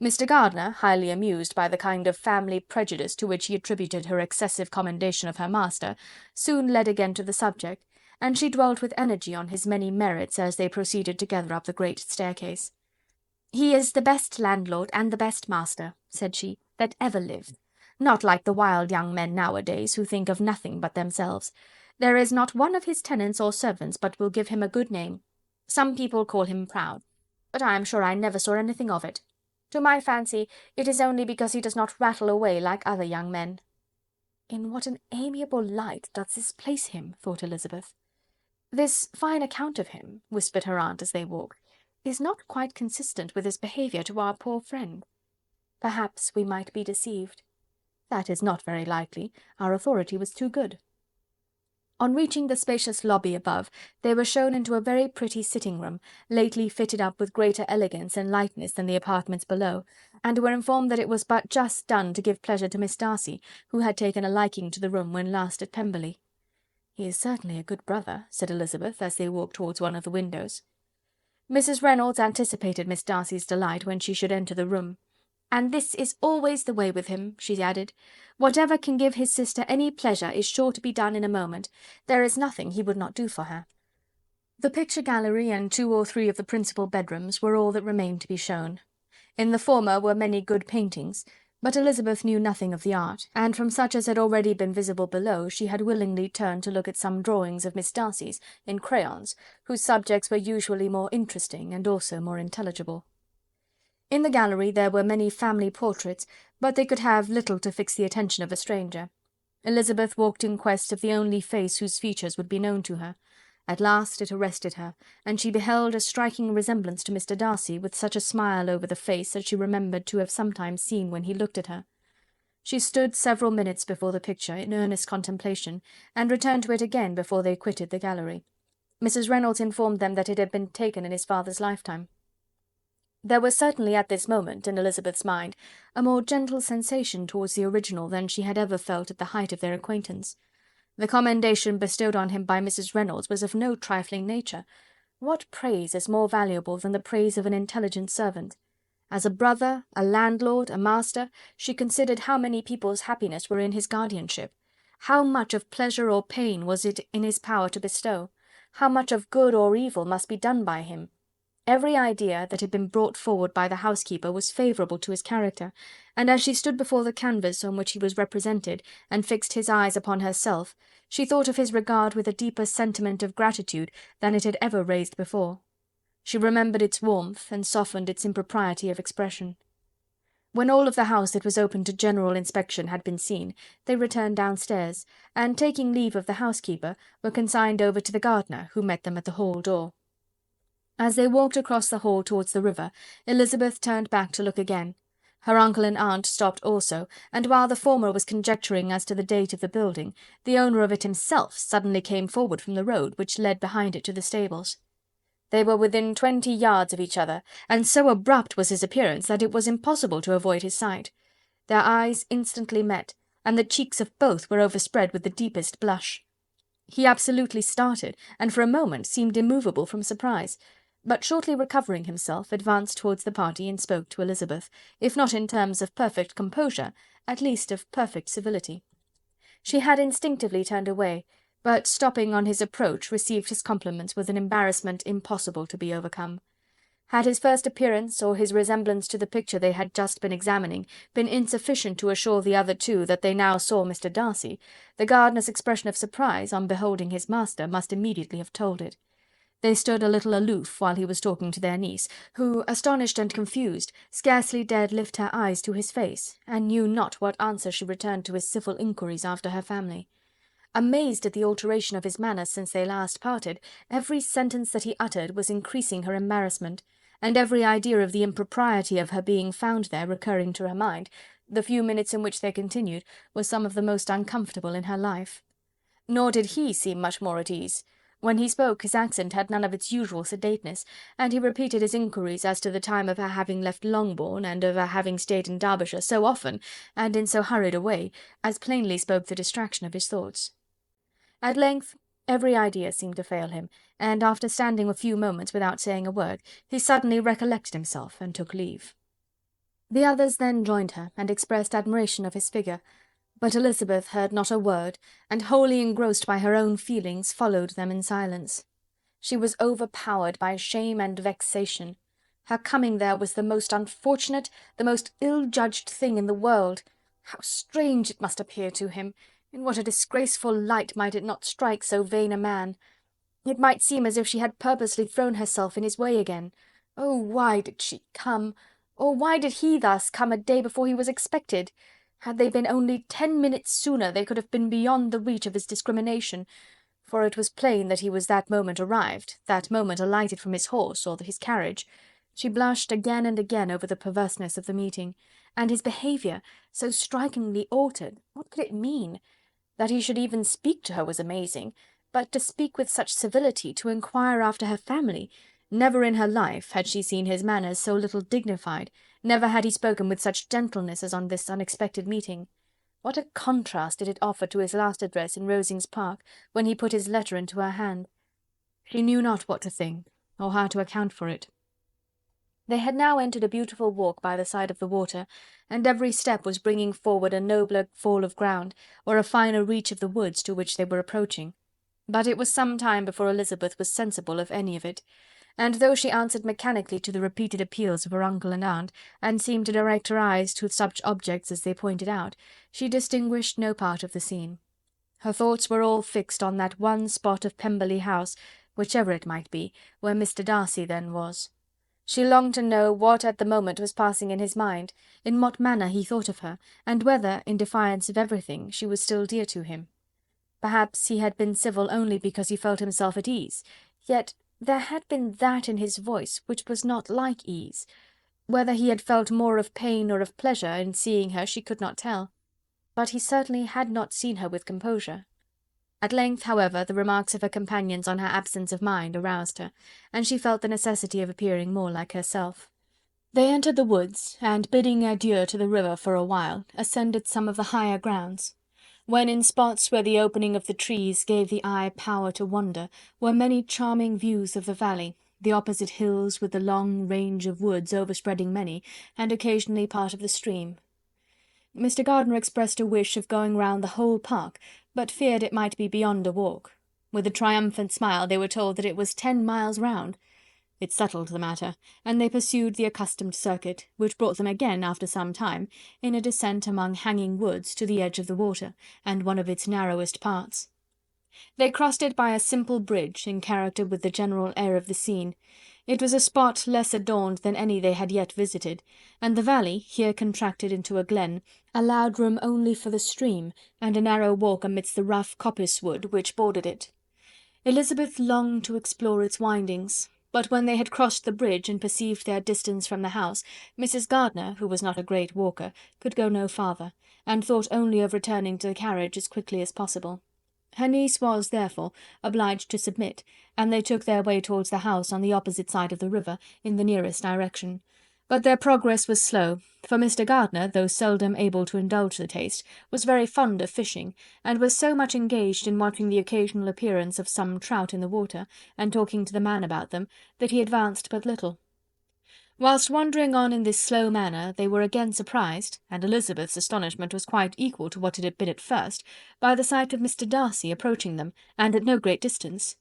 Mr. Gardiner, highly amused by the kind of family prejudice to which he attributed her excessive commendation of her master, soon led again to the subject, and she dwelt with energy on his many merits as they proceeded together up the great staircase. "He is the best landlord and the best master," said she, "that ever lived. Not like the wild young men nowadays, who think of nothing but themselves. There is not one of his tenants or servants but will give him a good name. Some people call him proud, but I am sure I never saw anything of it. To my fancy, it is only because he does not rattle away like other young men." "In what an amiable light does this place him," thought Elizabeth. "This fine account of him," whispered her aunt as they walked, "is not quite consistent with his behaviour to our poor friend. Perhaps we might be deceived. That is not very likely. Our authority was too good." On reaching the spacious lobby above, they were shown into a very pretty sitting-room, lately fitted up with greater elegance and lightness than the apartments below, and were informed that it was but just done to give pleasure to Miss Darcy, who had taken a liking to the room when last at Pemberley. "He is certainly a good brother," said Elizabeth, as they walked towards one of the windows. Mrs. Reynolds anticipated Miss Darcy's delight when she should enter the room. "And this is always the way with him," she added. "Whatever can give his sister any pleasure is sure to be done in a moment. There is nothing he would not do for her." The picture gallery and 2 or 3 of the principal bedrooms were all that remained to be shown. In the former were many good paintings, but Elizabeth knew nothing of the art, and from such as had already been visible below she had willingly turned to look at some drawings of Miss Darcy's, in crayons, whose subjects were usually more interesting and also more intelligible. In the gallery there were many family portraits, but they could have little to fix the attention of a stranger. Elizabeth walked in quest of the only face whose features would be known to her. At last it arrested her, and she beheld a striking resemblance to Mr. Darcy, with such a smile over the face as she remembered to have sometimes seen when he looked at her. She stood several minutes before the picture, in earnest contemplation, and returned to it again before they quitted the gallery. Mrs. Reynolds informed them that it had been taken in his father's lifetime. There was certainly at this moment, in Elizabeth's mind, a more gentle sensation towards the original than she had ever felt at the height of their acquaintance. The commendation bestowed on him by Mrs. Reynolds was of no trifling nature. What praise is more valuable than the praise of an intelligent servant? As a brother, a landlord, a master, she considered how many people's happiness were in his guardianship. How much of pleasure or pain was it in his power to bestow? How much of good or evil must be done by him? Every idea that had been brought forward by the housekeeper was favourable to his character, and as she stood before the canvas on which he was represented, and fixed his eyes upon herself, she thought of his regard with a deeper sentiment of gratitude than it had ever raised before. She remembered its warmth, and softened its impropriety of expression. When all of the house that was open to general inspection had been seen, they returned downstairs, and taking leave of the housekeeper, were consigned over to the gardener, who met them at the hall door. As they walked across the hall towards the river, Elizabeth turned back to look again. Her uncle and aunt stopped also, and while the former was conjecturing as to the date of the building, the owner of it himself suddenly came forward from the road which led behind it to the stables. They were within 20 yards of each other, and so abrupt was his appearance that it was impossible to avoid his sight. Their eyes instantly met, and the cheeks of both were overspread with the deepest blush. He absolutely started, and for a moment seemed immovable from surprise, but shortly recovering himself, advanced towards the party and spoke to Elizabeth, if not in terms of perfect composure, at least of perfect civility. She had instinctively turned away, but stopping on his approach received his compliments with an embarrassment impossible to be overcome. Had his first appearance, or his resemblance to the picture they had just been examining, been insufficient to assure the other two that they now saw Mr. Darcy, the gardener's expression of surprise, on beholding his master, must immediately have told it. They stood a little aloof while he was talking to their niece, who, astonished and confused, scarcely dared lift her eyes to his face, and knew not what answer she returned to his civil inquiries after her family. Amazed at the alteration of his manner since they last parted, every sentence that he uttered was increasing her embarrassment, and every idea of the impropriety of her being found there recurring to her mind, the few minutes in which they continued were some of the most uncomfortable in her life. Nor did he seem much more at ease. When he spoke, his accent had none of its usual sedateness, and he repeated his inquiries as to the time of her having left Longbourn, and of her having stayed in Derbyshire so often, and in so hurried a way, as plainly spoke the distraction of his thoughts. At length every idea seemed to fail him, and after standing a few moments without saying a word, he suddenly recollected himself, and took leave. The others then joined her, and expressed admiration of his figure, but Elizabeth heard not a word, and wholly engrossed by her own feelings, followed them in silence. She was overpowered by shame and vexation. Her coming there was the most unfortunate, the most ill-judged thing in the world. How strange it must appear to him! In what a disgraceful light might it not strike so vain a man! It might seem as if she had purposely thrown herself in his way again. Oh, why did she come? Or why did he thus come a day before he was expected? Had they been only 10 minutes sooner, they could have been beyond the reach of his discrimination, for it was plain that he was that moment arrived, that moment alighted from his horse or his carriage. She blushed again and again over the perverseness of the meeting, and his behaviour, so strikingly altered, what could it mean? That he should even speak to her was amazing, but to speak with such civility, to inquire after her family, never in her life had she seen his manners so little dignified, never had he spoken with such gentleness as on this unexpected meeting. What a contrast did it offer to his last address in Rosings Park, when he put his letter into her hand! She knew not what to think, or how to account for it. They had now entered a beautiful walk by the side of the water, and every step was bringing forward a nobler fall of ground, or a finer reach of the woods to which they were approaching. But it was some time before Elizabeth was sensible of any of it, and though she answered mechanically to the repeated appeals of her uncle and aunt, and seemed to direct her eyes to such objects as they pointed out, she distinguished no part of the scene. Her thoughts were all fixed on that one spot of Pemberley House, whichever it might be, where Mr. Darcy then was. She longed to know what at the moment was passing in his mind, in what manner he thought of her, and whether, in defiance of everything, she was still dear to him. Perhaps he had been civil only because he felt himself at ease, yet there had been that in his voice which was not like ease. Whether he had felt more of pain or of pleasure in seeing her she could not tell, but he certainly had not seen her with composure. At length, however, the remarks of her companions on her absence of mind aroused her, and she felt the necessity of appearing more like herself. They entered the woods, and bidding adieu to the river for a while, ascended some of the higher grounds. When in spots where the opening of the trees gave the eye power to wander, were many charming views of the valley, the opposite hills with the long range of woods overspreading many, and occasionally part of the stream. Mr. Gardiner expressed a wish of going round the whole park, but feared it might be beyond a walk. With a triumphant smile they were told that it was 10 miles round. It settled the matter, and they pursued the accustomed circuit, which brought them again, after some time, in a descent among hanging woods to the edge of the water, and one of its narrowest parts. They crossed it by a simple bridge, in character with the general air of the scene. It was a spot less adorned than any they had yet visited, and the valley, here contracted into a glen, allowed room only for the stream, and a narrow walk amidst the rough coppice wood which bordered it. Elizabeth longed to explore its windings, but when they had crossed the bridge and perceived their distance from the house, Mrs. Gardiner, who was not a great walker, could go no farther, and thought only of returning to the carriage as quickly as possible. Her niece was, therefore, obliged to submit, and they took their way towards the house on the opposite side of the river, in the nearest direction. But their progress was slow, for Mr. Gardiner, though seldom able to indulge the taste, was very fond of fishing, and was so much engaged in watching the occasional appearance of some trout in the water, and talking to the man about them, that he advanced but little. Whilst wandering on in this slow manner, they were again surprised, and Elizabeth's astonishment was quite equal to what it had been at first, by the sight of Mr. Darcy approaching them, and at no great distance.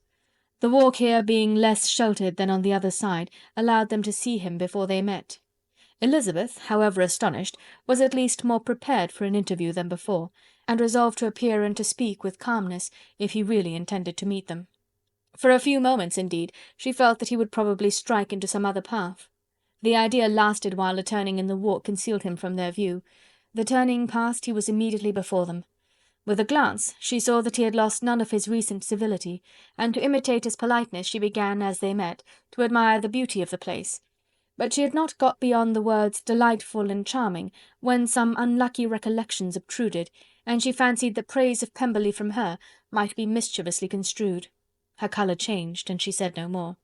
The walk here being less sheltered than on the other side, allowed them to see him before they met. Elizabeth, however astonished, was at least more prepared for an interview than before, and resolved to appear and to speak with calmness, if he really intended to meet them. For a few moments, indeed, she felt that he would probably strike into some other path. The idea lasted while a turning in the walk concealed him from their view. The turning past, he was immediately before them. With a glance she saw that he had lost none of his recent civility, and to imitate his politeness she began, as they met, to admire the beauty of the place. But she had not got beyond the words delightful and charming, when some unlucky recollections obtruded, and she fancied that praise of Pemberley from her might be mischievously construed. Her colour changed, and she said no more.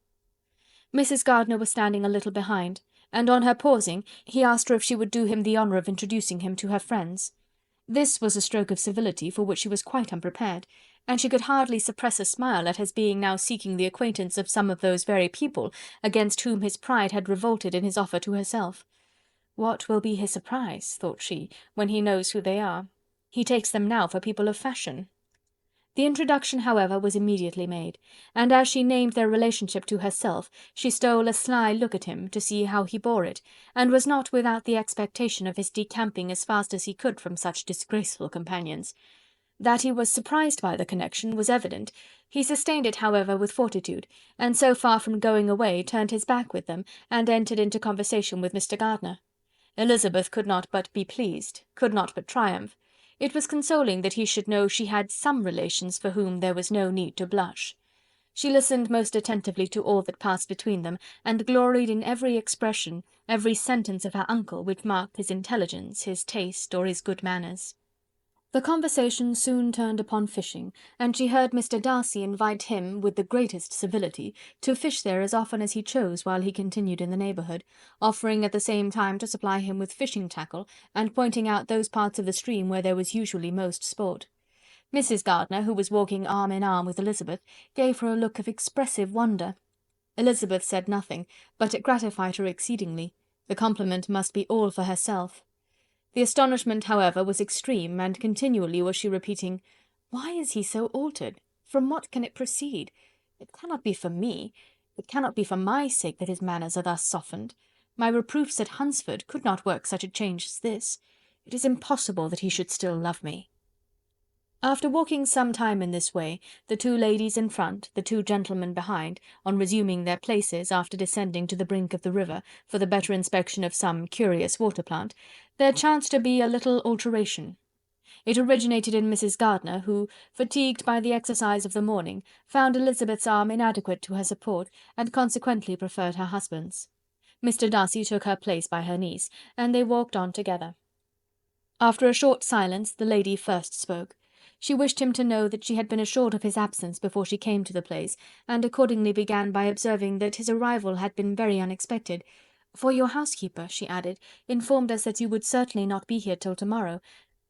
Mrs. Gardiner was standing a little behind, and on her pausing, he asked her if she would do him the honour of introducing him to her friends. This was a stroke of civility for which she was quite unprepared, and she could hardly suppress a smile at his being now seeking the acquaintance of some of those very people against whom his pride had revolted in his offer to herself. What will be his surprise, thought she, when he knows who they are? He takes them now for people of fashion. The introduction, however, was immediately made, and as she named their relationship to herself, she stole a sly look at him to see how he bore it, and was not without the expectation of his decamping as fast as he could from such disgraceful companions. That he was surprised by the connection was evident. He sustained it, however, with fortitude, and so far from going away, turned his back with them, and entered into conversation with Mr. Gardiner. Elizabeth could not but be pleased, could not but triumph. It was consoling that he should know she had some relations for whom there was no need to blush. She listened most attentively to all that passed between them, and gloried in every expression, every sentence of her uncle which marked his intelligence, his taste, or his good manners. The conversation soon turned upon fishing, and she heard Mr. Darcy invite him, with the greatest civility, to fish there as often as he chose while he continued in the neighbourhood, offering at the same time to supply him with fishing tackle, and pointing out those parts of the stream where there was usually most sport. Mrs. Gardiner, who was walking arm in arm with Elizabeth, gave her a look of expressive wonder. Elizabeth said nothing, but it gratified her exceedingly. The compliment must be all for herself. The astonishment, however, was extreme, and continually was she repeating, "Why is he so altered? From what can it proceed? It cannot be for me. It cannot be for my sake that his manners are thus softened. My reproofs at Hunsford could not work such a change as this. It is impossible that he should still love me." After walking some time in this way, the two ladies in front, the two gentlemen behind, on resuming their places after descending to the brink of the river, for the better inspection of some curious water-plant, there chanced to be a little alteration. It originated in Mrs. Gardiner, who, fatigued by the exercise of the morning, found Elizabeth's arm inadequate to her support, and consequently preferred her husband's. Mr. Darcy took her place by her niece, and they walked on together. After a short silence, the lady first spoke. She wished him to know that she had been assured of his absence before she came to the place, and accordingly began by observing that his arrival had been very unexpected. "For your housekeeper," she added, "informed us that you would certainly not be here till tomorrow,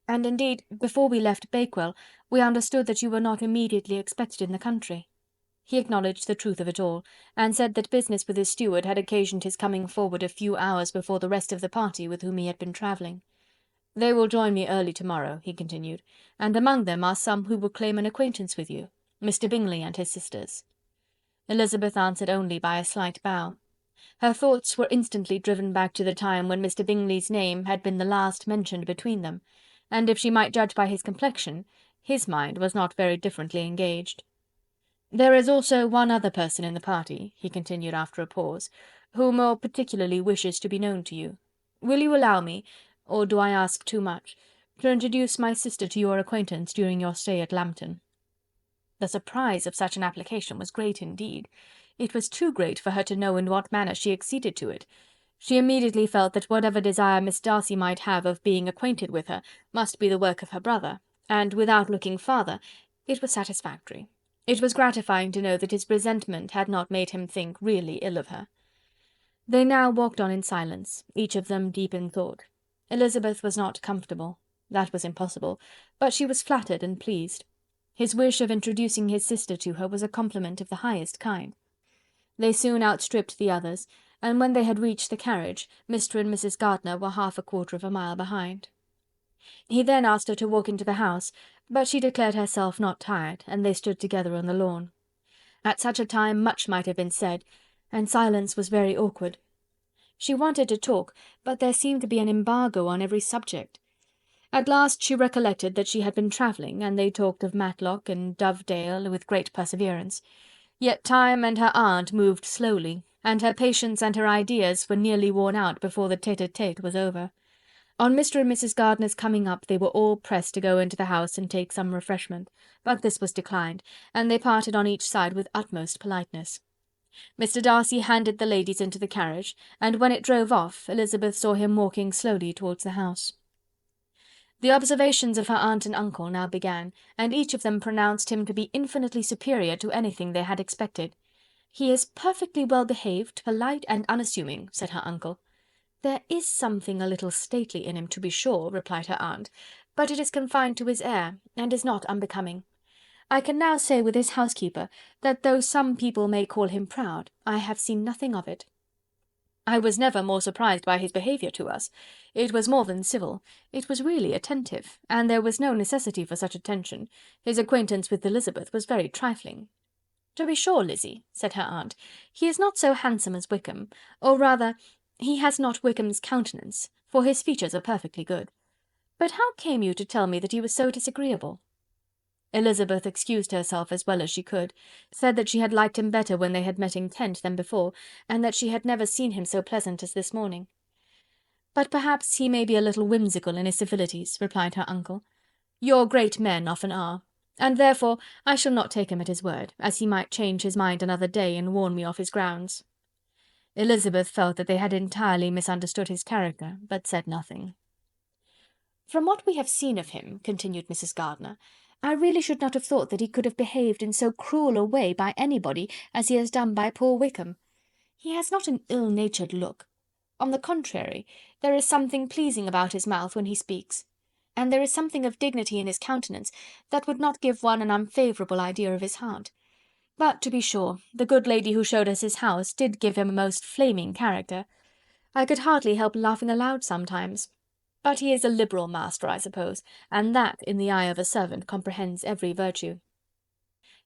and indeed, before we left Bakewell, we understood that you were not immediately expected in the country." He acknowledged the truth of it all, and said that business with his steward had occasioned his coming forward a few hours before the rest of the party with whom he had been travelling. "They will join me early tomorrow," he continued, "and among them are some who will claim an acquaintance with you, Mr. Bingley and his sisters." Elizabeth answered only by a slight bow. Her thoughts were instantly driven back to the time when Mr. Bingley's name had been the last mentioned between them, and if she might judge by his complexion, his mind was not very differently engaged. "There is also one other person in the party," he continued after a pause, "who more particularly wishes to be known to you. Will you allow me, or do I ask too much, to introduce my sister to your acquaintance during your stay at Lambton?" The surprise of such an application was great indeed. It was too great for her to know in what manner she acceded to it. She immediately felt that whatever desire Miss Darcy might have of being acquainted with her must be the work of her brother, and without looking farther, it was satisfactory. It was gratifying to know that his resentment had not made him think really ill of her. They now walked on in silence, each of them deep in thought. Elizabeth was not comfortable. That was impossible, but she was flattered and pleased. His wish of introducing his sister to her was a compliment of the highest kind. They soon outstripped the others, and when they had reached the carriage, Mr. and Mrs. Gardiner were half a quarter of a mile behind. He then asked her to walk into the house, but she declared herself not tired, and they stood together on the lawn. At such a time much might have been said, and silence was very awkward. She wanted to talk, but there seemed to be an embargo on every subject. At last she recollected that she had been travelling, and they talked of Matlock and Dovedale with great perseverance. Yet time and her aunt moved slowly, and her patience and her ideas were nearly worn out before the tete-a-tete was over. On Mr. and Mrs. Gardiner's coming up, they were all pressed to go into the house and take some refreshment, but this was declined, and they parted on each side with utmost politeness. Mr. Darcy handed the ladies into the carriage, and when it drove off, Elizabeth saw him walking slowly towards the house. The observations of her aunt and uncle now began, and each of them pronounced him to be infinitely superior to anything they had expected. "He is perfectly well behaved, polite, and unassuming," said her uncle. "There is something a little stately in him, to be sure," replied her aunt, "but it is confined to his air, and is not unbecoming. I can now say with his housekeeper, that though some people may call him proud, I have seen nothing of it. I was never more surprised by his behaviour to us. It was more than civil, it was really attentive, and there was no necessity for such attention. His acquaintance with Elizabeth was very trifling." "To be sure, Lizzy," said her aunt, "he is not so handsome as Wickham, or rather, he has not Wickham's countenance, for his features are perfectly good. But how came you to tell me that he was so disagreeable?" Elizabeth excused herself as well as she could, said that she had liked him better when they had met in Kent than before, and that she had never seen him so pleasant as this morning. "But perhaps he may be a little whimsical in his civilities," replied her uncle. "Your great men often are, and therefore I shall not take him at his word, as he might change his mind another day and warn me off his grounds." Elizabeth felt that they had entirely misunderstood his character, but said nothing. "From what we have seen of him," continued Mrs. Gardiner, "I really should not have thought that he could have behaved in so cruel a way by anybody as he has done by poor Wickham. He has not an ill-natured look. On the contrary, there is something pleasing about his mouth when he speaks, and there is something of dignity in his countenance that would not give one an unfavourable idea of his heart. But, to be sure, the good lady who showed us his house did give him a most flaming character. I could hardly help laughing aloud sometimes. But he is a liberal master, I suppose, and that, in the eye of a servant, comprehends every virtue."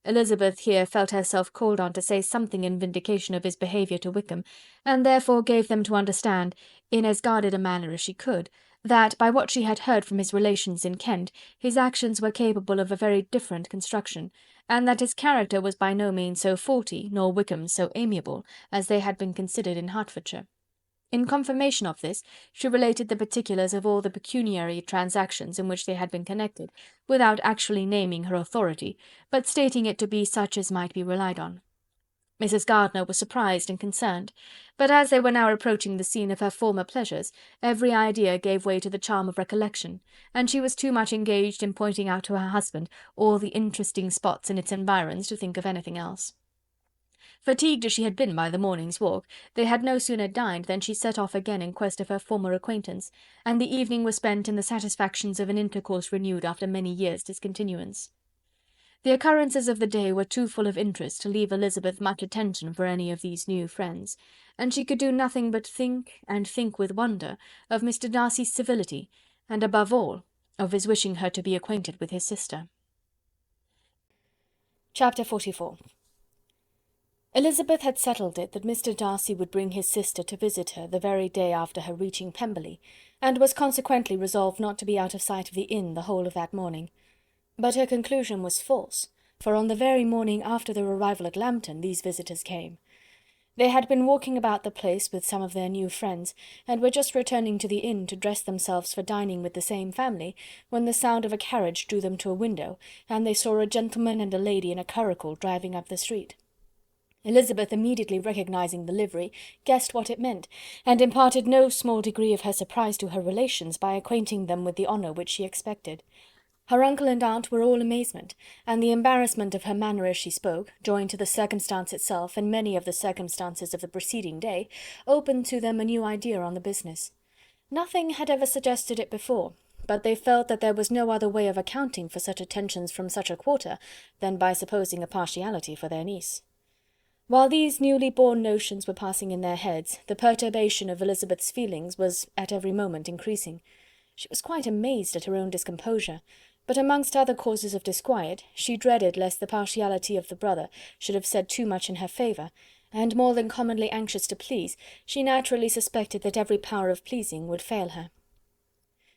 Elizabeth here felt herself called on to say something in vindication of his behaviour to Wickham, and therefore gave them to understand, in as guarded a manner as she could, that, by what she had heard from his relations in Kent, his actions were capable of a very different construction, and that his character was by no means so faulty, nor Wickham's so amiable, as they had been considered in Hertfordshire. In confirmation of this, she related the particulars of all the pecuniary transactions in which they had been connected, without actually naming her authority, but stating it to be such as might be relied on. Mrs. Gardiner was surprised and concerned, but as they were now approaching the scene of her former pleasures, every idea gave way to the charm of recollection, and she was too much engaged in pointing out to her husband all the interesting spots in its environs to think of anything else. Fatigued as she had been by the morning's walk, they had no sooner dined than she set off again in quest of her former acquaintance, and the evening was spent in the satisfactions of an intercourse renewed after many years' discontinuance. The occurrences of the day were too full of interest to leave Elizabeth much attention for any of these new friends, and she could do nothing but think, and think with wonder, of Mr. Darcy's civility, and above all, of his wishing her to be acquainted with his sister. Chapter 44. Elizabeth had settled it that Mr. Darcy would bring his sister to visit her the very day after her reaching Pemberley, and was consequently resolved not to be out of sight of the inn the whole of that morning. But her conclusion was false, for on the very morning after their arrival at Lambton these visitors came. They had been walking about the place with some of their new friends, and were just returning to the inn to dress themselves for dining with the same family, when the sound of a carriage drew them to a window, and they saw a gentleman and a lady in a curricle driving up the street. Elizabeth, immediately recognising the livery, guessed what it meant, and imparted no small degree of her surprise to her relations by acquainting them with the honour which she expected. Her uncle and aunt were all amazement, and the embarrassment of her manner as she spoke, joined to the circumstance itself and many of the circumstances of the preceding day, opened to them a new idea on the business. Nothing had ever suggested it before, but they felt that there was no other way of accounting for such attentions from such a quarter than by supposing a partiality for their niece. While these newly born notions were passing in their heads, the perturbation of Elizabeth's feelings was at every moment increasing. She was quite amazed at her own discomposure, but amongst other causes of disquiet, she dreaded lest the partiality of the brother should have said too much in her favour, and more than commonly anxious to please, she naturally suspected that every power of pleasing would fail her.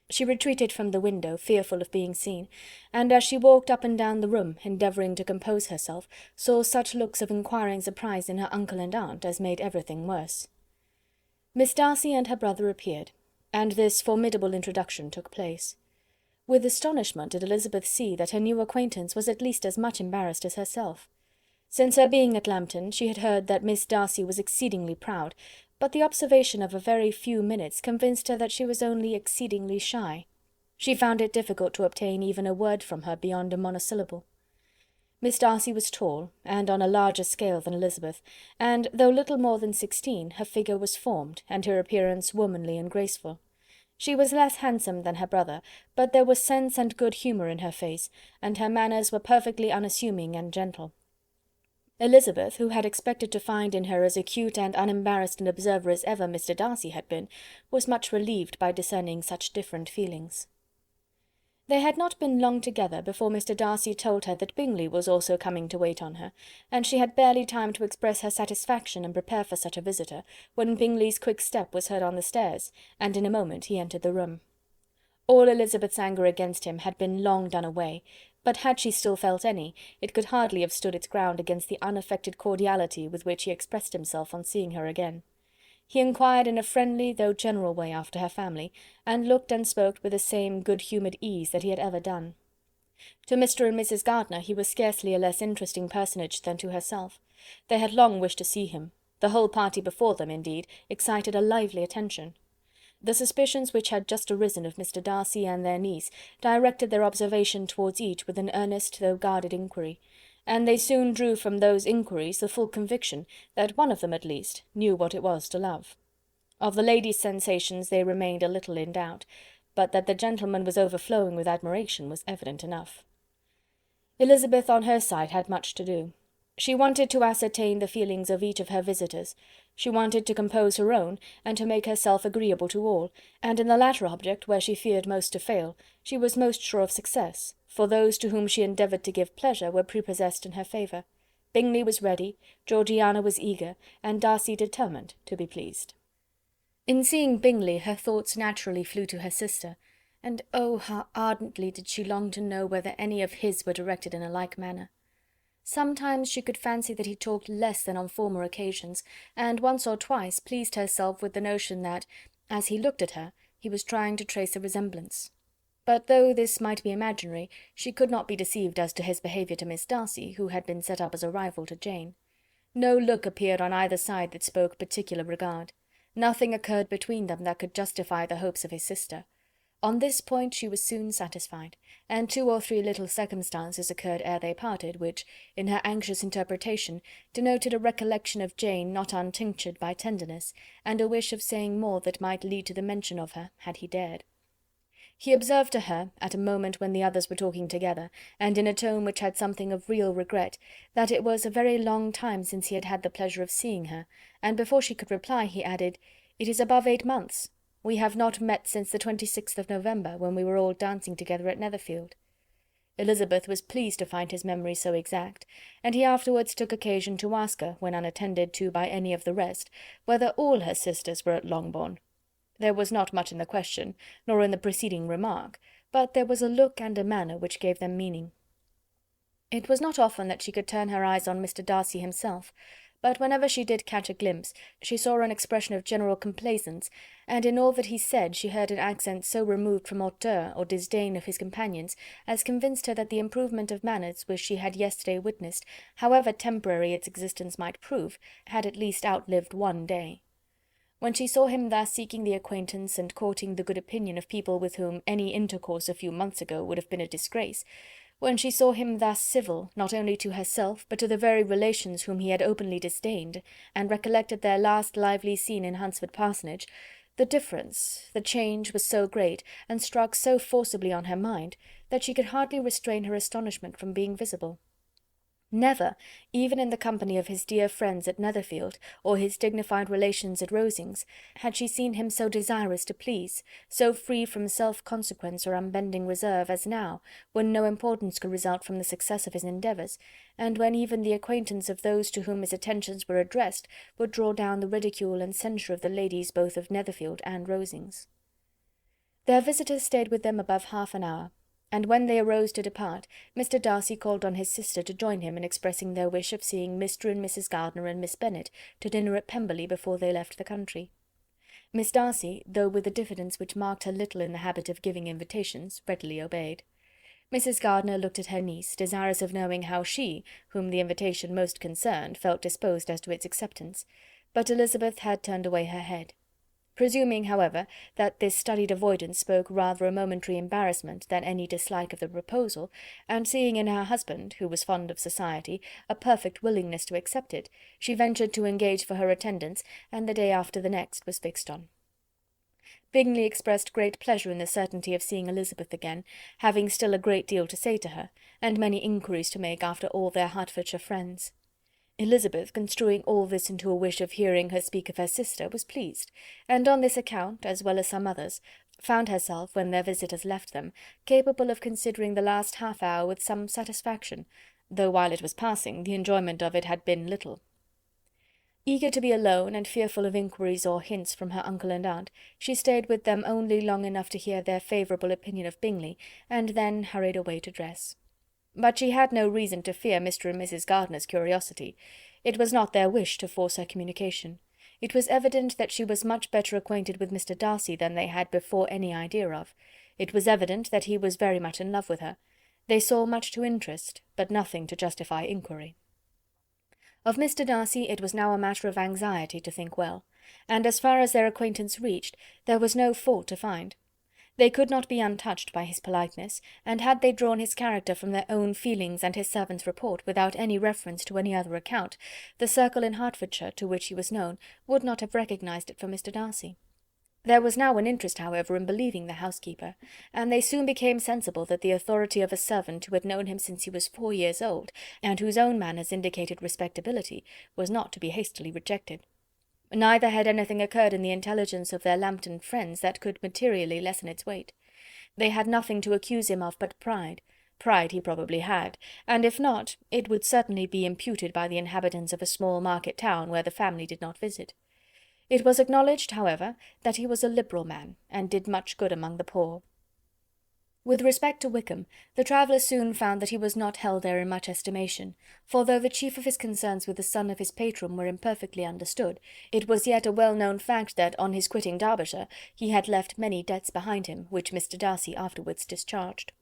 She retreated from the window, fearful of being seen, and as she walked up and down the room, endeavouring to compose herself, saw such looks of inquiring surprise in her uncle and aunt as made everything worse. Miss Darcy and her brother appeared, and this formidable introduction took place. With astonishment did Elizabeth see that her new acquaintance was at least as much embarrassed as herself. Since her being at Lambton, she had heard that Miss Darcy was exceedingly proud, but the observation of a very few minutes convinced her that she was only exceedingly shy. She found it difficult to obtain even a word from her beyond a monosyllable. Miss Darcy was tall, and on a larger scale than Elizabeth, and, though little more than 16, her figure was formed, and her appearance womanly and graceful. She was less handsome than her brother, but there was sense and good humour in her face, and her manners were perfectly unassuming and gentle. Elizabeth, who had expected to find in her as acute and unembarrassed an observer as ever Mr. Darcy had been, was much relieved by discerning such different feelings. They had not been long together before Mr. Darcy told her that Bingley was also coming to wait on her, and she had barely time to express her satisfaction and prepare for such a visitor, when Bingley's quick step was heard on the stairs, and in a moment he entered the room. All Elizabeth's anger against him had been long done away, but had she still felt any, it could hardly have stood its ground against the unaffected cordiality with which he expressed himself on seeing her again. He inquired in a friendly though general way after her family, and looked and spoke with the same good-humoured ease that he had ever done. To Mr. and Mrs. Gardiner he was scarcely a less interesting personage than to herself. They had long wished to see him. The whole party before them, indeed, excited a lively attention. The suspicions which had just arisen of Mr. Darcy and their niece directed their observation towards each with an earnest though guarded inquiry, and they soon drew from those inquiries the full conviction that one of them at least knew what it was to love. Of the lady's sensations they remained a little in doubt, but that the gentleman was overflowing with admiration was evident enough. Elizabeth on her side had much to do. She wanted to ascertain the feelings of each of her visitors. She wanted to compose her own, and to make herself agreeable to all, and in the latter object, where she feared most to fail, she was most sure of success, for those to whom she endeavoured to give pleasure were prepossessed in her favour. Bingley was ready, Georgiana was eager, and Darcy determined to be pleased. In seeing Bingley her thoughts naturally flew to her sister, and oh, how ardently did she long to know whether any of his were directed in a like manner. Sometimes she could fancy that he talked less than on former occasions, and once or twice pleased herself with the notion that, as he looked at her, he was trying to trace a resemblance. But though this might be imaginary, she could not be deceived as to his behaviour to Miss Darcy, who had been set up as a rival to Jane. No look appeared on either side that spoke particular regard. Nothing occurred between them that could justify the hopes of his sister. On this point she was soon satisfied, and 2 or 3 little circumstances occurred ere they parted, which, in her anxious interpretation, denoted a recollection of Jane not untinctured by tenderness, and a wish of saying more that might lead to the mention of her, had he dared. He observed to her, at a moment when the others were talking together, and in a tone which had something of real regret, that it was a very long time since he had had the pleasure of seeing her, and before she could reply, he added, "It is above 8 months. We have not met since the 26th of November, when we were all dancing together at Netherfield." Elizabeth was pleased to find his memory so exact, and he afterwards took occasion to ask her, when unattended to by any of the rest, whether all her sisters were at Longbourn. There was not much in the question, nor in the preceding remark, but there was a look and a manner which gave them meaning. It was not often that she could turn her eyes on Mr. Darcy himself, but whenever she did catch a glimpse, she saw an expression of general complaisance, and in all that he said she heard an accent so removed from hauteur or disdain of his companions as convinced her that the improvement of manners which she had yesterday witnessed, however temporary its existence might prove, had at least outlived one day. When she saw him thus seeking the acquaintance and courting the good opinion of people with whom any intercourse a few months ago would have been a disgrace, when she saw him thus civil, not only to herself, but to the very relations whom he had openly disdained, and recollected their last lively scene in Hunsford Parsonage, the difference, the change was so great, and struck so forcibly on her mind, that she could hardly restrain her astonishment from being visible. Never, even in the company of his dear friends at Netherfield, or his dignified relations at Rosings, had she seen him so desirous to please, so free from self-consequence or unbending reserve, as now, when no importance could result from the success of his endeavours, and when even the acquaintance of those to whom his attentions were addressed would draw down the ridicule and censure of the ladies both of Netherfield and Rosings. Their visitors stayed with them above half an hour, and when they arose to depart, Mr. Darcy called on his sister to join him in expressing their wish of seeing Mr. and Mrs. Gardiner and Miss Bennet to dinner at Pemberley before they left the country. Miss Darcy, though with a diffidence which marked her little in the habit of giving invitations, readily obeyed. Mrs. Gardiner looked at her niece, desirous of knowing how she, whom the invitation most concerned, felt disposed as to its acceptance, but Elizabeth had turned away her head. Presuming, however, that this studied avoidance spoke rather a momentary embarrassment than any dislike of the proposal, and seeing in her husband, who was fond of society, a perfect willingness to accept it, she ventured to engage for her attendance, and the day after the next was fixed on. Bingley expressed great pleasure in the certainty of seeing Elizabeth again, having still a great deal to say to her, and many inquiries to make after all their Hertfordshire friends. Elizabeth, construing all this into a wish of hearing her speak of her sister, was pleased, and on this account, as well as some others, found herself, when their visitors left them, capable of considering the last half-hour with some satisfaction, though while it was passing the enjoyment of it had been little. Eager to be alone, and fearful of inquiries or hints from her uncle and aunt, she stayed with them only long enough to hear their favourable opinion of Bingley, and then hurried away to dress. But she had no reason to fear Mr. and Mrs. Gardiner's curiosity. It was not their wish to force her communication. It was evident that she was much better acquainted with Mr. Darcy than they had before any idea of. It was evident that he was very much in love with her. They saw much to interest, but nothing to justify inquiry. Of Mr. Darcy it was now a matter of anxiety to think well, and as far as their acquaintance reached, there was no fault to find. They could not be untouched by his politeness, and had they drawn his character from their own feelings and his servant's report, without any reference to any other account, the circle in Hertfordshire to which he was known would not have recognised it for Mr. Darcy. There was now an interest, however, in believing the housekeeper, and they soon became sensible that the authority of a servant who had known him since he was 4 years old, and whose own manners indicated respectability, was not to be hastily rejected. Neither had anything occurred in the intelligence of their Lambton friends that could materially lessen its weight. They had nothing to accuse him of but pride. Pride he probably had, and if not, it would certainly be imputed by the inhabitants of a small market town where the family did not visit. It was acknowledged, however, that he was a liberal man, and did much good among the poor. With respect to Wickham, the travellers soon found that he was not held there in much estimation, for though the chief of his concerns with the son of his patron were imperfectly understood, it was yet a well-known fact that, on his quitting Derbyshire, he had left many debts behind him, which Mr. Darcy afterwards discharged.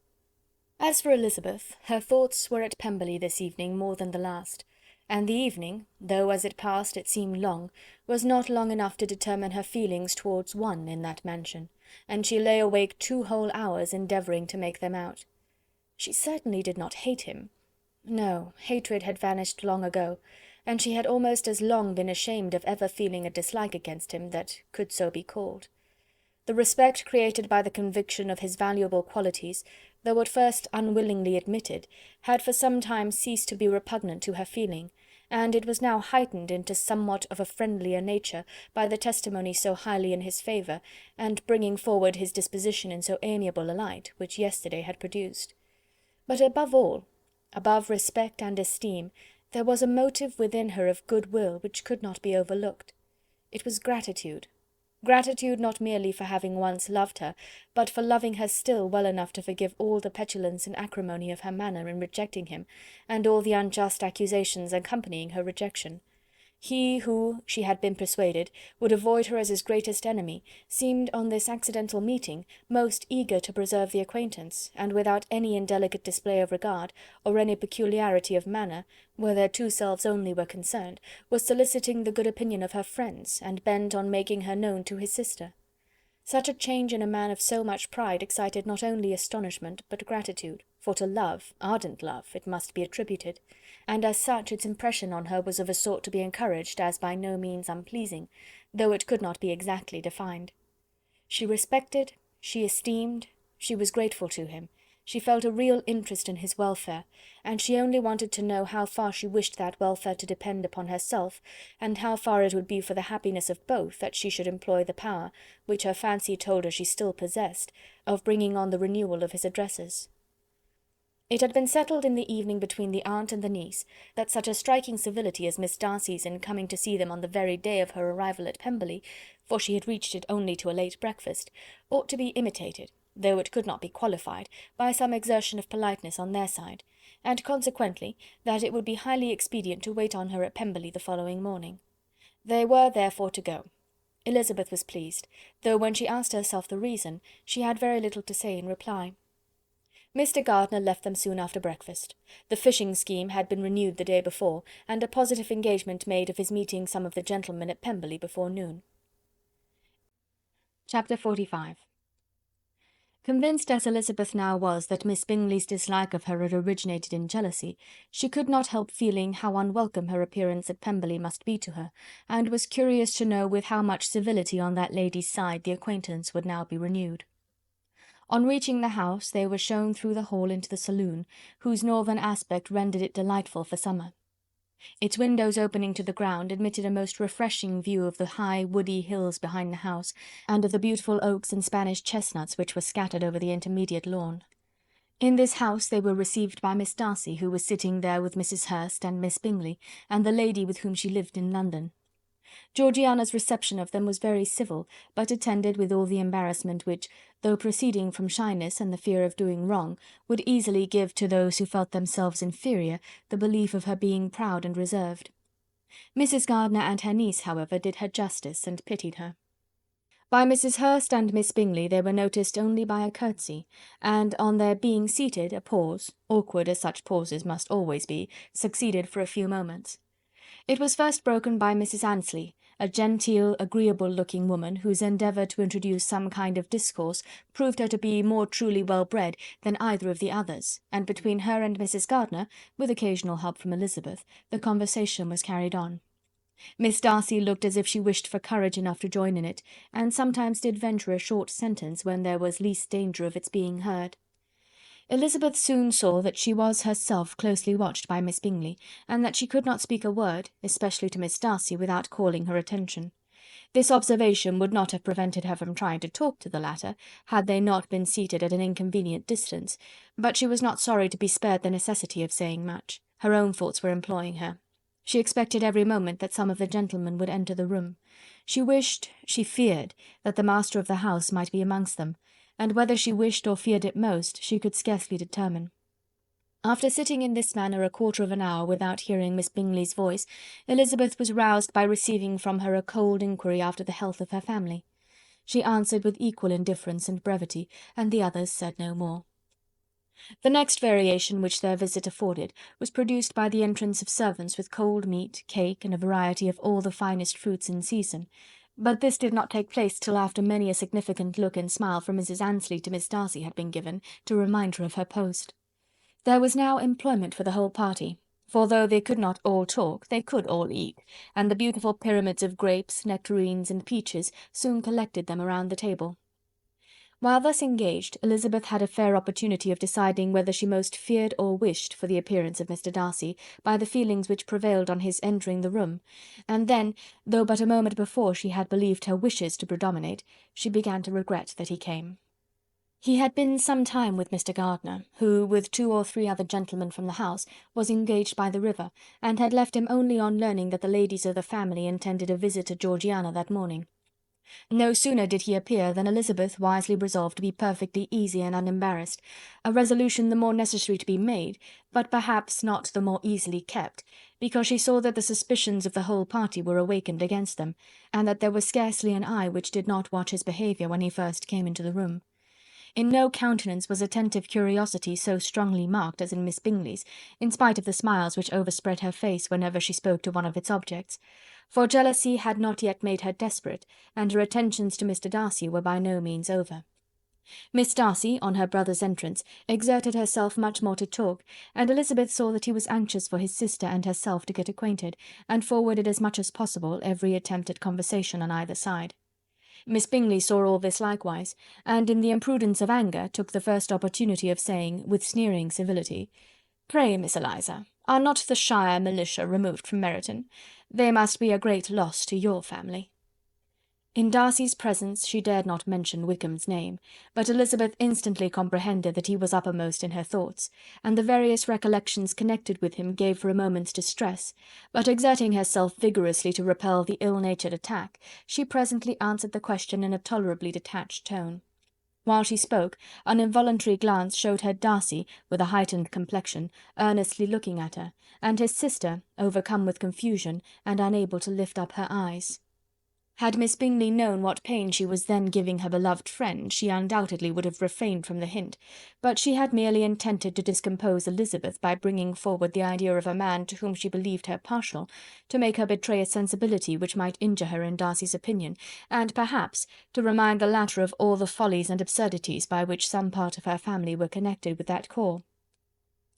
As for Elizabeth, her thoughts were at Pemberley this evening more than the last, and the evening, though as it passed it seemed long, was not long enough to determine her feelings towards one in that mansion, and she lay awake 2 whole hours endeavouring to make them out. She certainly did not hate him. No, hatred had vanished long ago, and she had almost as long been ashamed of ever feeling a dislike against him that could so be called. The respect created by the conviction of his valuable qualities, though at first unwillingly admitted, had for some time ceased to be repugnant to her feeling, and it was now heightened into somewhat of a friendlier nature by the testimony so highly in his favour, and bringing forward his disposition in so amiable a light, which yesterday had produced. But above all, above respect and esteem, there was a motive within her of goodwill which could not be overlooked. It was gratitude. Gratitude not merely for having once loved her, but for loving her still well enough to forgive all the petulance and acrimony of her manner in rejecting him, and all the unjust accusations accompanying her rejection. He who, she had been persuaded, would avoid her as his greatest enemy, seemed on this accidental meeting most eager to preserve the acquaintance, and without any indelicate display of regard, or any peculiarity of manner, where their 2 selves only were concerned, was soliciting the good opinion of her friends, and bent on making her known to his sister. Such a change in a man of so much pride excited not only astonishment but gratitude, for to love, ardent love, it must be attributed, and as such its impression on her was of a sort to be encouraged as by no means unpleasing, though it could not be exactly defined. She respected, she esteemed, she was grateful to him, she felt a real interest in his welfare, and she only wanted to know how far she wished that welfare to depend upon herself, and how far it would be for the happiness of both that she should employ the power, which her fancy told her she still possessed, of bringing on the renewal of his addresses. It had been settled in the evening between the aunt and the niece, that such a striking civility as Miss Darcy's in coming to see them on the very day of her arrival at Pemberley, for she had reached it only to a late breakfast, ought to be imitated, though it could not be qualified, by some exertion of politeness on their side, and consequently that it would be highly expedient to wait on her at Pemberley the following morning. They were therefore to go. Elizabeth was pleased, though when she asked herself the reason, she had very little to say in reply. Mr. Gardiner left them soon after breakfast. The fishing scheme had been renewed the day before, and a positive engagement made of his meeting some of the gentlemen at Pemberley before noon. Chapter 45. Convinced as Elizabeth now was that Miss Bingley's dislike of her had originated in jealousy, she could not help feeling how unwelcome her appearance at Pemberley must be to her, and was curious to know with how much civility on that lady's side the acquaintance would now be renewed. On reaching the house, they were shown through the hall into the saloon, whose northern aspect rendered it delightful for summer. Its windows opening to the ground admitted a most refreshing view of the high woody hills behind the house, and of the beautiful oaks and Spanish chestnuts which were scattered over the intermediate lawn. In this house they were received by Miss Darcy, who was sitting there with Mrs. Hurst and Miss Bingley, and the lady with whom she lived in London. Georgiana's reception of them was very civil, but attended with all the embarrassment which, though proceeding from shyness and the fear of doing wrong, would easily give to those who felt themselves inferior the belief of her being proud and reserved. Mrs. Gardiner and her niece, however, did her justice, and pitied her. By Mrs. Hurst and Miss Bingley they were noticed only by a curtsy, and on their being seated a pause, awkward as such pauses must always be, succeeded for a few moments. It was first broken by Mrs. Annesley, a genteel, agreeable-looking woman, whose endeavour to introduce some kind of discourse proved her to be more truly well-bred than either of the others, and between her and Mrs. Gardiner, with occasional help from Elizabeth, the conversation was carried on. Miss Darcy looked as if she wished for courage enough to join in it, and sometimes did venture a short sentence when there was least danger of its being heard. Elizabeth soon saw that she was herself closely watched by Miss Bingley, and that she could not speak a word, especially to Miss Darcy, without calling her attention. This observation would not have prevented her from trying to talk to the latter, had they not been seated at an inconvenient distance, but she was not sorry to be spared the necessity of saying much. Her own thoughts were employing her. She expected every moment that some of the gentlemen would enter the room. She wished, she feared, that the master of the house might be amongst them, and whether she wished or feared it most, she could scarcely determine. After sitting in this manner a quarter of an hour without hearing Miss Bingley's voice, Elizabeth was roused by receiving from her a cold inquiry after the health of her family. She answered with equal indifference and brevity, and the others said no more. The next variation which their visit afforded was produced by the entrance of servants with cold meat, cake, and a variety of all the finest fruits in season, but this did not take place till after many a significant look and smile from Mrs. Annesley to Miss Darcy had been given, to remind her of her post. There was now employment for the whole party, for though they could not all talk, they could all eat, and the beautiful pyramids of grapes, nectarines, and peaches soon collected them around the table. While thus engaged, Elizabeth had a fair opportunity of deciding whether she most feared or wished for the appearance of Mr. Darcy, by the feelings which prevailed on his entering the room, and then, though but a moment before she had believed her wishes to predominate, she began to regret that he came. He had been some time with Mr. Gardiner, who, with 2 or 3 other gentlemen from the house, was engaged by the river, and had left him only on learning that the ladies of the family intended a visit to Georgiana that morning. No sooner did he appear than Elizabeth wisely resolved to be perfectly easy and unembarrassed, a resolution the more necessary to be made, but perhaps not the more easily kept, because she saw that the suspicions of the whole party were awakened against them, and that there was scarcely an eye which did not watch his behaviour when he first came into the room. In no countenance was attentive curiosity so strongly marked as in Miss Bingley's, in spite of the smiles which overspread her face whenever she spoke to one of its objects, for jealousy had not yet made her desperate, and her attentions to Mr. Darcy were by no means over. Miss Darcy, on her brother's entrance, exerted herself much more to talk, and Elizabeth saw that he was anxious for his sister and herself to get acquainted, and forwarded as much as possible every attempt at conversation on either side. Miss Bingley saw all this likewise, and in the imprudence of anger took the first opportunity of saying, with sneering civility, "Pray, Miss Eliza, are not the shire militia removed from Meryton? They must be a great loss to your family." In Darcy's presence she dared not mention Wickham's name, but Elizabeth instantly comprehended that he was uppermost in her thoughts, and the various recollections connected with him gave her a moment's distress, but exerting herself vigorously to repel the ill-natured attack, she presently answered the question in a tolerably detached tone. While she spoke, an involuntary glance showed her Darcy, with a heightened complexion, earnestly looking at her, and his sister, overcome with confusion, and unable to lift up her eyes. Had Miss Bingley known what pain she was then giving her beloved friend, she undoubtedly would have refrained from the hint, but she had merely intended to discompose Elizabeth by bringing forward the idea of a man to whom she believed her partial, to make her betray a sensibility which might injure her in Darcy's opinion, and perhaps to remind the latter of all the follies and absurdities by which some part of her family were connected with that corps.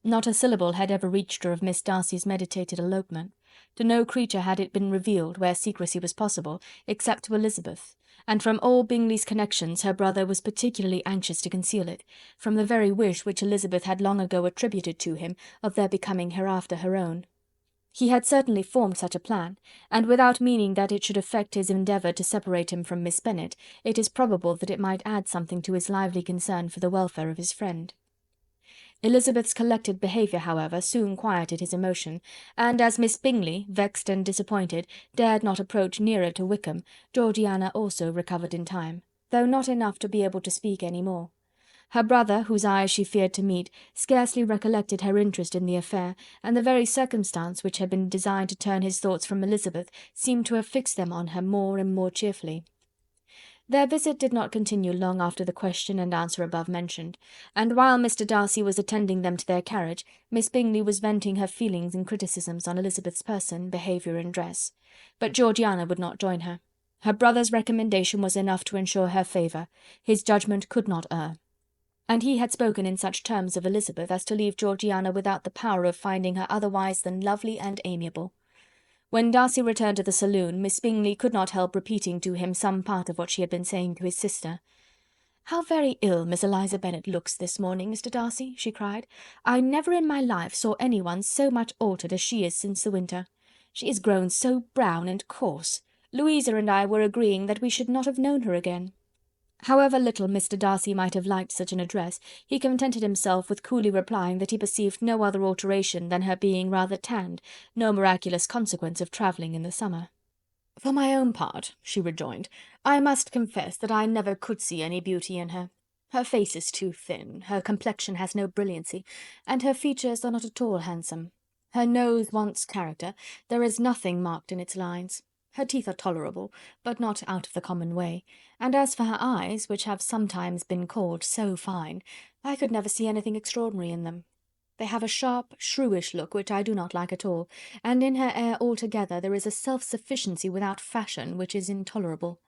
Not a syllable had ever reached her of Miss Darcy's meditated elopement. To no creature had it been revealed, where secrecy was possible, except to Elizabeth, and from all Bingley's connections her brother was particularly anxious to conceal it, from the very wish which Elizabeth had long ago attributed to him of their becoming hereafter her own. He had certainly formed such a plan, and without meaning that it should affect his endeavour to separate him from Miss Bennet, it is probable that it might add something to his lively concern for the welfare of his friend. Elizabeth's collected behaviour, however, soon quieted his emotion, and as Miss Bingley, vexed and disappointed, dared not approach nearer to Wickham, Georgiana also recovered in time, though not enough to be able to speak any more. Her brother, whose eyes she feared to meet, scarcely recollected her interest in the affair, and the very circumstance which had been designed to turn his thoughts from Elizabeth seemed to have fixed them on her more and more cheerfully. Their visit did not continue long after the question and answer above mentioned, and while Mr. Darcy was attending them to their carriage, Miss Bingley was venting her feelings in criticisms on Elizabeth's person, behaviour, and dress. But Georgiana would not join her. Her brother's recommendation was enough to ensure her favour. His judgment could not err. And he had spoken in such terms of Elizabeth as to leave Georgiana without the power of finding her otherwise than lovely and amiable. When Darcy returned to the saloon, Miss Bingley could not help repeating to him some part of what she had been saying to his sister. "How very ill Miss Eliza Bennet looks this morning, Mr. Darcy," she cried. "I never in my life saw any one so much altered as she is since the winter. She is grown so brown and coarse. Louisa and I were agreeing that we should not have known her again." However little Mr. Darcy might have liked such an address, he contented himself with coolly replying that he perceived no other alteration than her being rather tanned, no miraculous consequence of travelling in the summer. "For my own part," she rejoined, "I must confess that I never could see any beauty in her. Her face is too thin, her complexion has no brilliancy, and her features are not at all handsome. Her nose wants character, there is nothing marked in its lines. Her teeth are tolerable, but not out of the common way, and as for her eyes, which have sometimes been called so fine, I could never see anything extraordinary in them. They have a sharp, shrewish look which I do not like at all, and in her air altogether there is a self-sufficiency without fashion which is intolerable."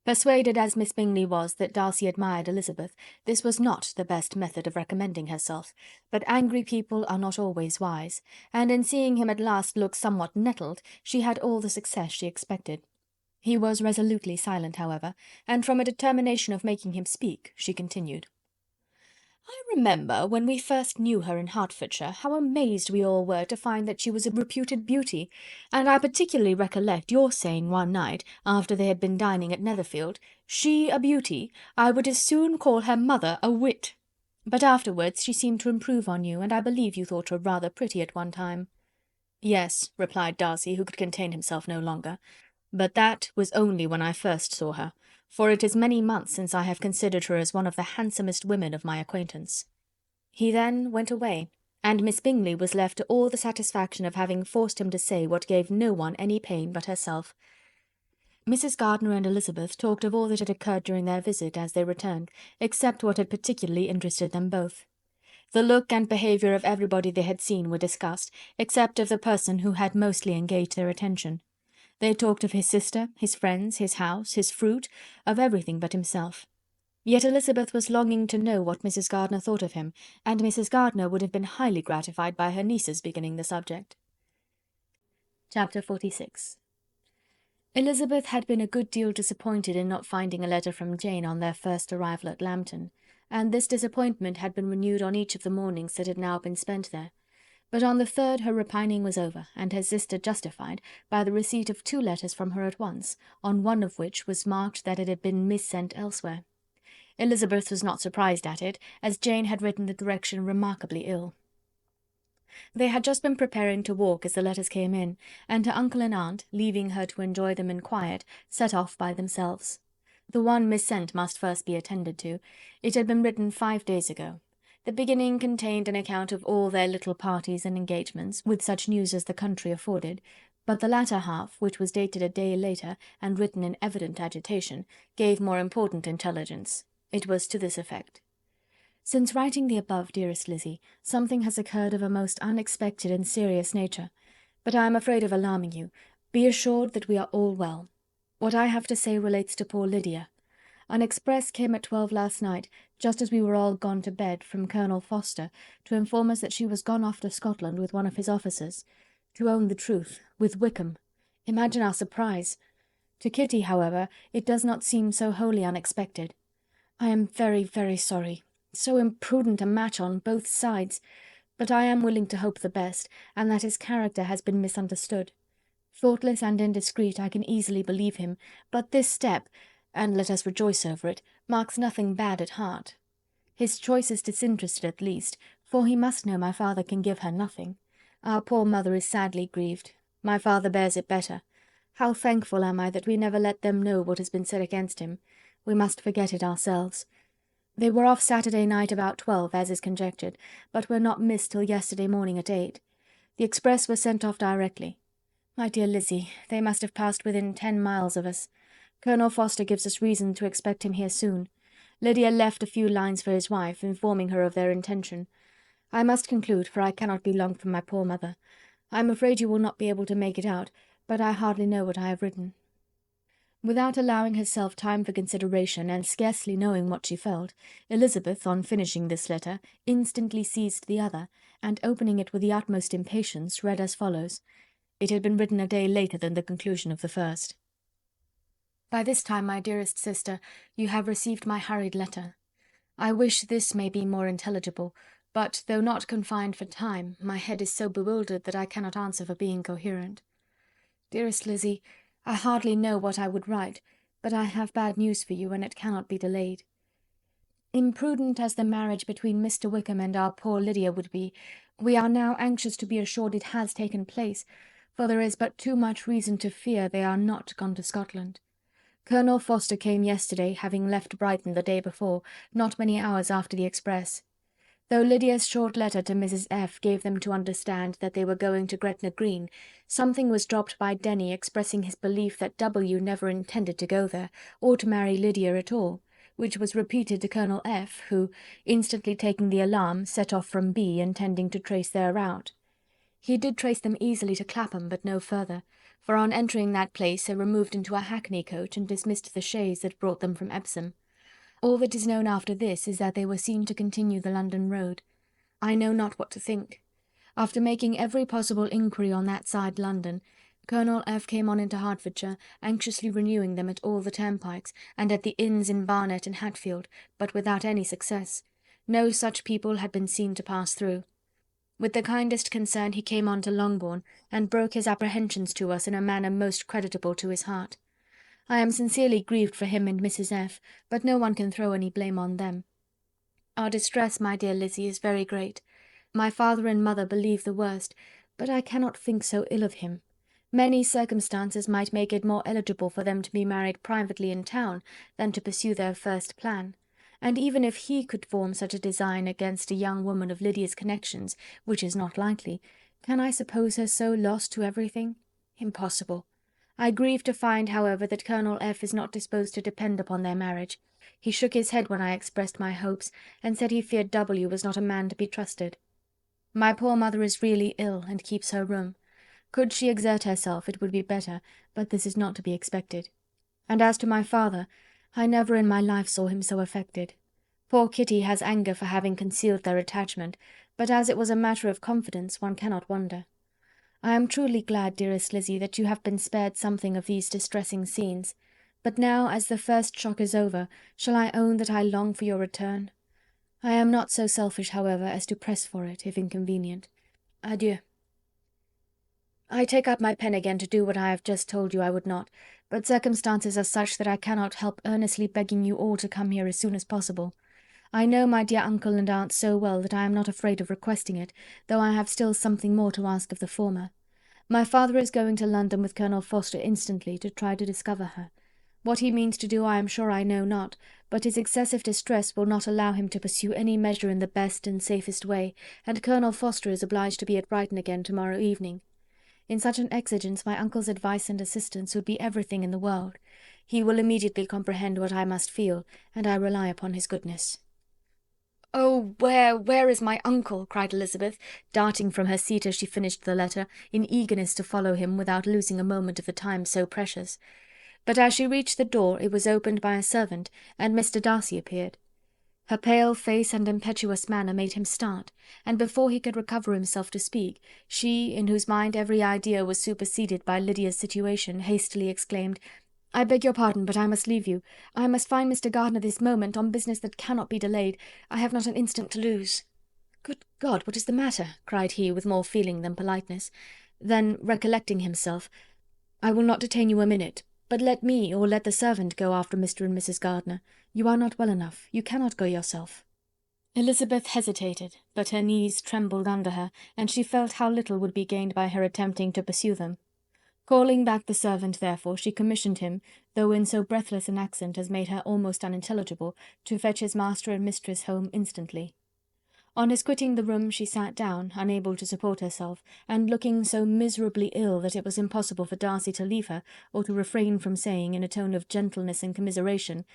Persuaded as Miss Bingley was that Darcy admired Elizabeth, this was not the best method of recommending herself, but angry people are not always wise, and in seeing him at last look somewhat nettled, she had all the success she expected. He was resolutely silent, however, and from a determination of making him speak, she continued. "I remember, when we first knew her in Hertfordshire, how amazed we all were to find that she was a reputed beauty, and I particularly recollect your saying one night, after they had been dining at Netherfield, 'She a beauty! I would as soon call her mother a wit.' But afterwards she seemed to improve on you, and I believe you thought her rather pretty at one time." "Yes," replied Darcy, who could contain himself no longer, "but that was only when I first saw her, for it is many months since I have considered her as one of the handsomest women of my acquaintance." He then went away, and Miss Bingley was left to all the satisfaction of having forced him to say what gave no one any pain but herself. Mrs. Gardiner and Elizabeth talked of all that had occurred during their visit as they returned, except what had particularly interested them both. The look and behaviour of everybody they had seen were discussed, except of the person who had mostly engaged their attention. They talked of his sister, his friends, his house, his fruit, of everything but himself. Yet Elizabeth was longing to know what Mrs. Gardiner thought of him, and Mrs. Gardiner would have been highly gratified by her niece's beginning the subject. Chapter 46. Elizabeth had been a good deal disappointed in not finding a letter from Jane on their first arrival at Lambton, and this disappointment had been renewed on each of the mornings that had now been spent there. But on the third her repining was over, and her sister justified, by the receipt of 2 letters from her at once, on one of which was marked that it had been missent elsewhere. Elizabeth was not surprised at it, as Jane had written the direction remarkably ill. They had just been preparing to walk as the letters came in, and her uncle and aunt, leaving her to enjoy them in quiet, set off by themselves. The one missent must first be attended to. It had been written 5 days ago. The beginning contained an account of all their little parties and engagements, with such news as the country afforded, but the latter half, which was dated a day later, and written in evident agitation, gave more important intelligence. It was to this effect: "Since writing the above, dearest Lizzy, something has occurred of a most unexpected and serious nature, but I am afraid of alarming you. Be assured that we are all well. What I have to say relates to poor Lydia. An express came at 12 last night, just as we were all gone to bed, from Colonel Forster, to inform us that she was gone off to Scotland with one of his officers. To own the truth, with Wickham. Imagine our surprise. To Kitty, however, it does not seem so wholly unexpected. I am very, very sorry. So imprudent a match on both sides. But I am willing to hope the best, and that his character has been misunderstood. Thoughtless and indiscreet, I can easily believe him, but this step, and let us rejoice over it, marks nothing bad at heart. His choice is disinterested at least, for he must know my father can give her nothing. Our poor mother is sadly grieved. My father bears it better. How thankful am I that we never let them know what has been said against him. We must forget it ourselves. They were off Saturday night about 12, as is conjectured, but were not missed till yesterday morning at 8. The express was sent off directly. My dear Lizzy, they must have passed within 10 miles of us. Colonel Forster gives us reason to expect him here soon. Lydia left a few lines for his wife, informing her of their intention. I must conclude, for I cannot be long from my poor mother. I am afraid you will not be able to make it out, but I hardly know what I have written." Without allowing herself time for consideration, and scarcely knowing what she felt, Elizabeth, on finishing this letter, instantly seized the other, and opening it with the utmost impatience, read as follows. It had been written a day later than the conclusion of the first. "By this time, my dearest sister, you have received my hurried letter. I wish this may be more intelligible, but, though not confined for time, my head is so bewildered that I cannot answer for being coherent. Dearest Lizzy, I hardly know what I would write, but I have bad news for you, and it cannot be delayed. Imprudent as the marriage between Mr. Wickham and our poor Lydia would be, we are now anxious to be assured it has taken place, for there is but too much reason to fear they are not gone to Scotland. Colonel Forster came yesterday, having left Brighton the day before, not many hours after the express. Though Lydia's short letter to Mrs. F. gave them to understand that they were going to Gretna Green, something was dropped by Denny expressing his belief that W. never intended to go there, or to marry Lydia at all, which was repeated to Colonel F., who, instantly taking the alarm, set off from B., intending to trace their route. He did trace them easily to Clapham, but no further, for on entering that place they removed into a hackney coach and dismissed the chaise that brought them from Epsom. All that is known after this is that they were seen to continue the London road. I know not what to think. After making every possible inquiry on that side London, Colonel F. came on into Hertfordshire, anxiously renewing them at all the turnpikes, and at the inns in Barnet and Hatfield, but without any success. No such people had been seen to pass through. With the kindest concern he came on to Longbourn, and broke his apprehensions to us in a manner most creditable to his heart. I am sincerely grieved for him and Mrs. F., but no one can throw any blame on them. Our distress, my dear Lizzy, is very great. My father and mother believe the worst, but I cannot think so ill of him. Many circumstances might make it more eligible for them to be married privately in town than to pursue their first plan. And even if he could form such a design against a young woman of Lydia's connections, which is not likely, can I suppose her so lost to everything? Impossible. I grieve to find, however, that Colonel F. is not disposed to depend upon their marriage. He shook his head when I expressed my hopes, and said he feared W. was not a man to be trusted. My poor mother is really ill, and keeps her room. Could she exert herself, it would be better, but this is not to be expected. And as to my father, I never in my life saw him so affected. Poor Kitty has anger for having concealed their attachment, but as it was a matter of confidence, one cannot wonder. I am truly glad, dearest Lizzy, that you have been spared something of these distressing scenes. But now, as the first shock is over, shall I own that I long for your return? I am not so selfish, however, as to press for it, if inconvenient. Adieu. I take up my pen again to do what I have just told you I would not, but circumstances are such that I cannot help earnestly begging you all to come here as soon as possible. I know my dear uncle and aunt so well that I am not afraid of requesting it, though I have still something more to ask of the former. My father is going to London with Colonel Forster instantly, to try to discover her. What he means to do I am sure I know not, but his excessive distress will not allow him to pursue any measure in the best and safest way, and Colonel Forster is obliged to be at Brighton again to-morrow evening. In such an exigence my uncle's advice and assistance would be everything in the world. He will immediately comprehend what I must feel, and I rely upon his goodness." "Oh, where is my uncle?" cried Elizabeth, darting from her seat as she finished the letter, in eagerness to follow him without losing a moment of the time so precious. But as she reached the door it was opened by a servant, and Mr. Darcy appeared. Her pale face and impetuous manner made him start, and before he could recover himself to speak, she, in whose mind every idea was superseded by Lydia's situation, hastily exclaimed, "I beg your pardon, but I must leave you. I must find Mr. Gardiner this moment, on business that cannot be delayed. I have not an instant to lose." "Good God, what is the matter?" cried he, with more feeling than politeness. Then, recollecting himself, "I will not detain you a minute, but let me or let the servant go after Mr. and Mrs. Gardiner. You are not well enough. You cannot go yourself." Elizabeth hesitated, but her knees trembled under her, and she felt how little would be gained by her attempting to pursue them. Calling back the servant, therefore, she commissioned him, though in so breathless an accent as made her almost unintelligible, to fetch his master and mistress home instantly. On his quitting the room she sat down, unable to support herself, and looking so miserably ill that it was impossible for Darcy to leave her, or to refrain from saying, in a tone of gentleness and commiseration,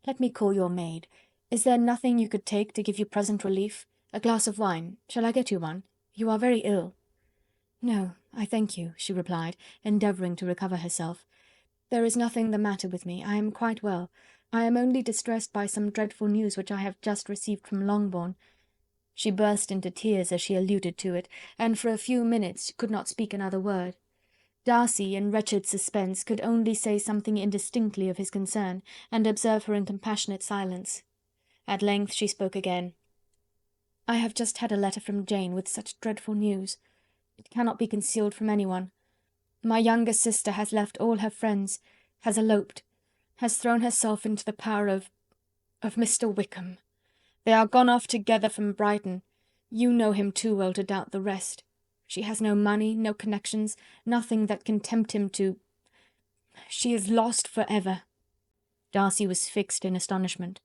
"Let me call your maid. Is there nothing you could take to give you present relief? A glass of wine. Shall I get you one? You are very ill." "No, I thank you," she replied, endeavouring to recover herself. "There is nothing the matter with me. I am quite well. I am only distressed by some dreadful news which I have just received from Longbourn." She burst into tears as she alluded to it, and for a few minutes could not speak another word. Darcy, in wretched suspense, could only say something indistinctly of his concern, and observe her in compassionate silence. At length she spoke again. "I have just had a letter from Jane with such dreadful news. It cannot be concealed from anyone. My younger sister has left all her friends, has eloped, has thrown herself into the power of Mr. Wickham. They are gone off together from Brighton. You know him too well to doubt the rest. She has no money, no connections, nothing that can tempt him to... She is lost for ever." Darcy was fixed in astonishment.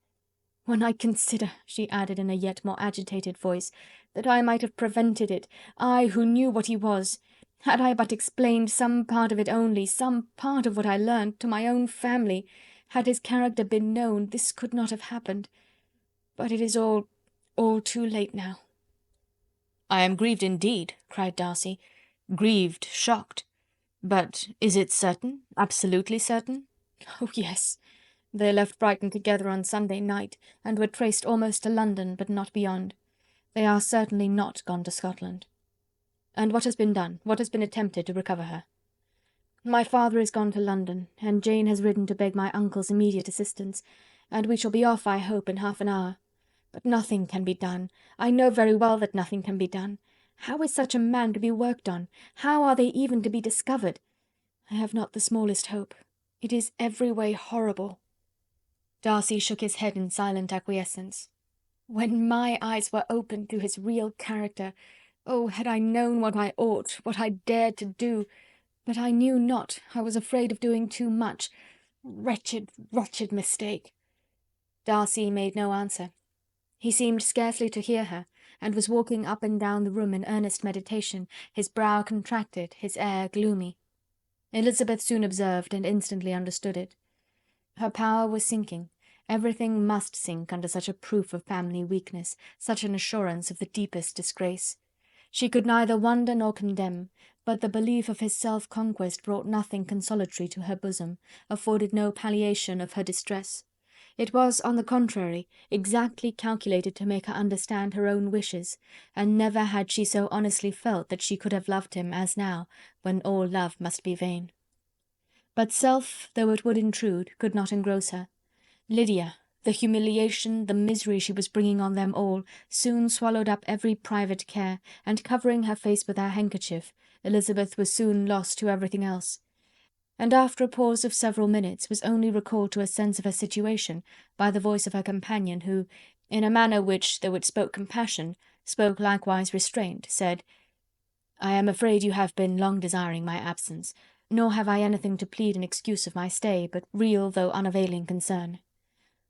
"When I consider," she added in a yet more agitated voice, "that I might have prevented it, I who knew what he was, had I but explained some part of it only, some part of what I learned, to my own family, had his character been known, this could not have happened. But it is all too late now." "I am grieved indeed," cried Darcy. "Grieved, shocked. But is it certain, absolutely certain?" "Oh, yes. They left Brighton together on Sunday night, and were traced almost to London, but not beyond. They are certainly not gone to Scotland." "And what has been done, what has been attempted to recover her?" "My father is gone to London, and Jane has ridden to beg my uncle's immediate assistance, and we shall be off, I hope, in half an hour. But nothing can be done. I know very well that nothing can be done. How is such a man to be worked on? How are they even to be discovered? I have not the smallest hope. It is every way horrible." Darcy shook his head in silent acquiescence. "When my eyes were opened to his real character, oh, had I known what I ought, what I dared to do! But I knew not. I was afraid of doing too much. Wretched, wretched mistake!" Darcy made no answer. He seemed scarcely to hear her, and was walking up and down the room in earnest meditation, his brow contracted, his air gloomy. Elizabeth soon observed, and instantly understood it. Her power was sinking. Everything must sink under such a proof of family weakness, such an assurance of the deepest disgrace. She could neither wonder nor condemn, but the belief of his self-conquest brought nothing consolatory to her bosom, afforded no palliation of her distress. It was, on the contrary, exactly calculated to make her understand her own wishes, and never had she so honestly felt that she could have loved him as now, when all love must be vain. But self, though it would intrude, could not engross her. Lydia, the humiliation, the misery she was bringing on them all, soon swallowed up every private care, and covering her face with her handkerchief, Elizabeth was soon lost to everything else, and after a pause of several minutes was only recalled to a sense of her situation by the voice of her companion, who, in a manner which, though it spoke compassion, spoke likewise restraint, said, "I am afraid you have been long desiring my absence, nor have I anything to plead in excuse of my stay but real though unavailing concern.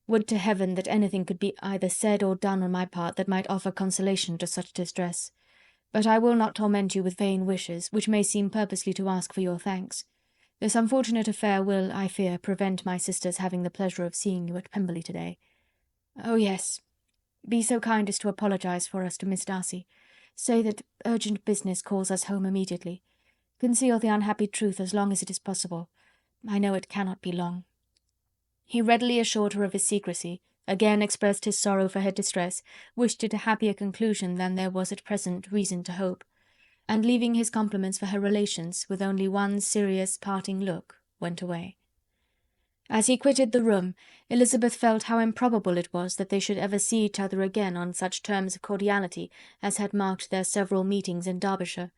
Would to heaven that anything could be either said or done on my part that might offer consolation to such distress. But I will not torment you with vain wishes, which may seem purposely to ask for your thanks. This unfortunate affair will, I fear, prevent my sister's having the pleasure of seeing you at Pemberley to-day. Oh, yes. Be so kind as to apologize for us to Miss Darcy. Say that urgent business calls us home immediately. Conceal the unhappy truth as long as it is possible. I know it cannot be long." He readily assured her of his secrecy, again expressed his sorrow for her distress, wished it a happier conclusion than there was at present reason to hope, and leaving his compliments for her relations, with only one serious parting look, went away. As he quitted the room, Elizabeth felt how improbable it was that they should ever see each other again on such terms of cordiality as had marked their several meetings in Derbyshire,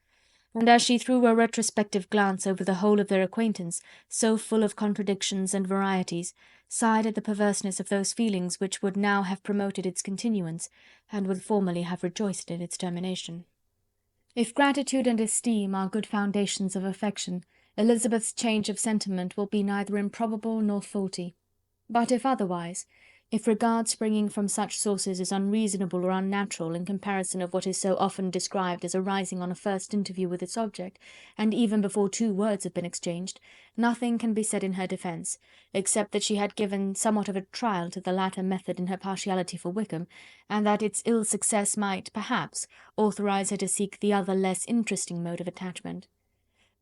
and as she threw a retrospective glance over the whole of their acquaintance, so full of contradictions and varieties, sighed at the perverseness of those feelings which would now have promoted its continuance, and would formerly have rejoiced in its termination. If gratitude and esteem are good foundations of affection, Elizabeth's change of sentiment will be neither improbable nor faulty. But if otherwise, if regard springing from such sources is unreasonable or unnatural in comparison of what is so often described as arising on a first interview with its object, and even before 2 words have been exchanged, nothing can be said in her defence, except that she had given somewhat of a trial to the latter method in her partiality for Wickham, and that its ill success might, perhaps, authorise her to seek the other less interesting mode of attachment.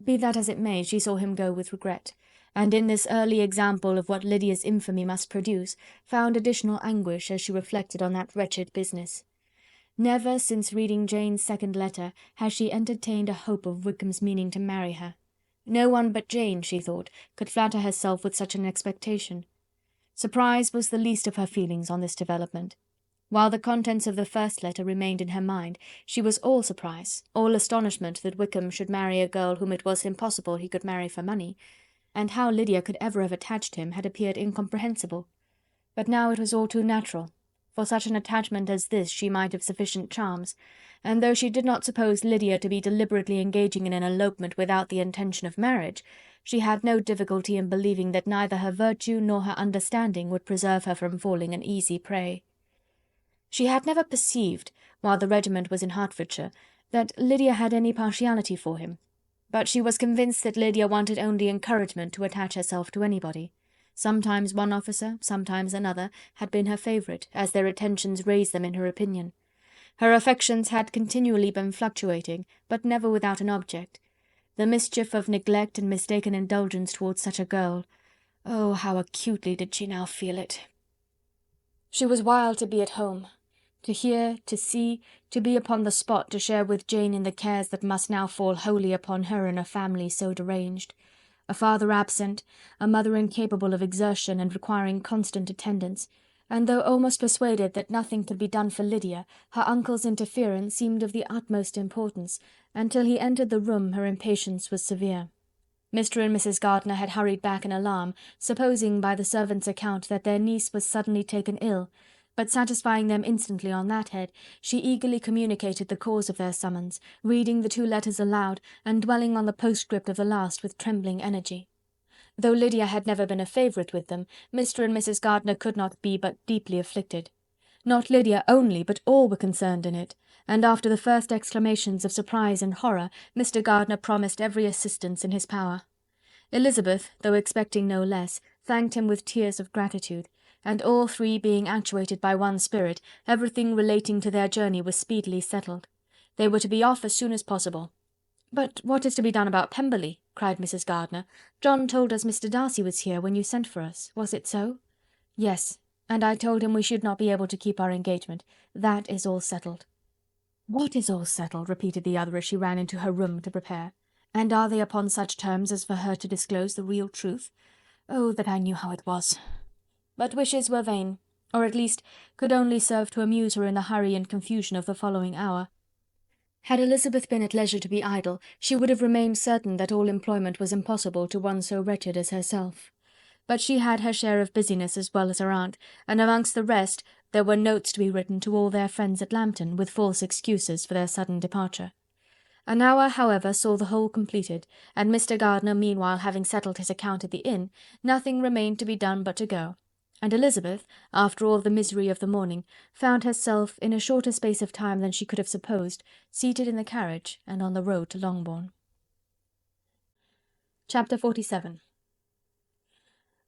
Be that as it may, she saw him go with regret, and in this early example of what Lydia's infamy must produce, found additional anguish as she reflected on that wretched business. Never, since reading Jane's second letter, had she entertained a hope of Wickham's meaning to marry her. No one but Jane, she thought, could flatter herself with such an expectation. Surprise was the least of her feelings on this development. While the contents of the first letter remained in her mind, she was all surprise, all astonishment that Wickham should marry a girl whom it was impossible he could marry for money, and how Lydia could ever have attached him had appeared incomprehensible. But now it was all too natural. For such an attachment as this she might have sufficient charms, and though she did not suppose Lydia to be deliberately engaging in an elopement without the intention of marriage, she had no difficulty in believing that neither her virtue nor her understanding would preserve her from falling an easy prey. She had never perceived, while the regiment was in Hertfordshire, that Lydia had any partiality for him, but she was convinced that Lydia wanted only encouragement to attach herself to anybody. Sometimes one officer, sometimes another, had been her favourite, as their attentions raised them in her opinion. Her affections had continually been fluctuating, but never without an object. The mischief of neglect and mistaken indulgence towards such a girl, oh, how acutely did she now feel it! She was wild to be at home, to hear, to see, to be upon the spot to share with Jane in the cares that must now fall wholly upon her in a family so deranged. A father absent, a mother incapable of exertion and requiring constant attendance, and though almost persuaded that nothing could be done for Lydia, her uncle's interference seemed of the utmost importance, and till he entered the room her impatience was severe. Mr. and Mrs. Gardiner had hurried back in alarm, supposing by the servant's account that their niece was suddenly taken ill, but satisfying them instantly on that head, she eagerly communicated the cause of their summons, reading the 2 letters aloud, and dwelling on the postscript of the last with trembling energy. Though Lydia had never been a favourite with them, Mr. and Mrs. Gardiner could not be but deeply afflicted. Not Lydia only, but all were concerned in it, and after the first exclamations of surprise and horror, Mr. Gardiner promised every assistance in his power. Elizabeth, though expecting no less, thanked him with tears of gratitude, and all 3 being actuated by one spirit, everything relating to their journey was speedily settled. They were to be off as soon as possible. "But what is to be done about Pemberley?" cried Mrs. Gardiner. "John told us Mr. Darcy was here when you sent for us. Was it so?" "Yes, and I told him we should not be able to keep our engagement. That is all settled." "What is all settled?" repeated the other as she ran into her room to prepare. "And are they upon such terms as for her to disclose the real truth? Oh, that I knew how it was!" But wishes were vain, or at least could only serve to amuse her in the hurry and confusion of the following hour. Had Elizabeth been at leisure to be idle, she would have remained certain that all employment was impossible to one so wretched as herself. But she had her share of busyness as well as her aunt, and amongst the rest there were notes to be written to all their friends at Lambton, with false excuses for their sudden departure. An hour, however, saw the whole completed, and Mr. Gardiner meanwhile having settled his account at the inn, nothing remained to be done but to go. and Elizabeth, after all the misery of the morning, found herself, in a shorter space of time than she could have supposed, seated in the carriage and on the road to Longbourn. Chapter 47.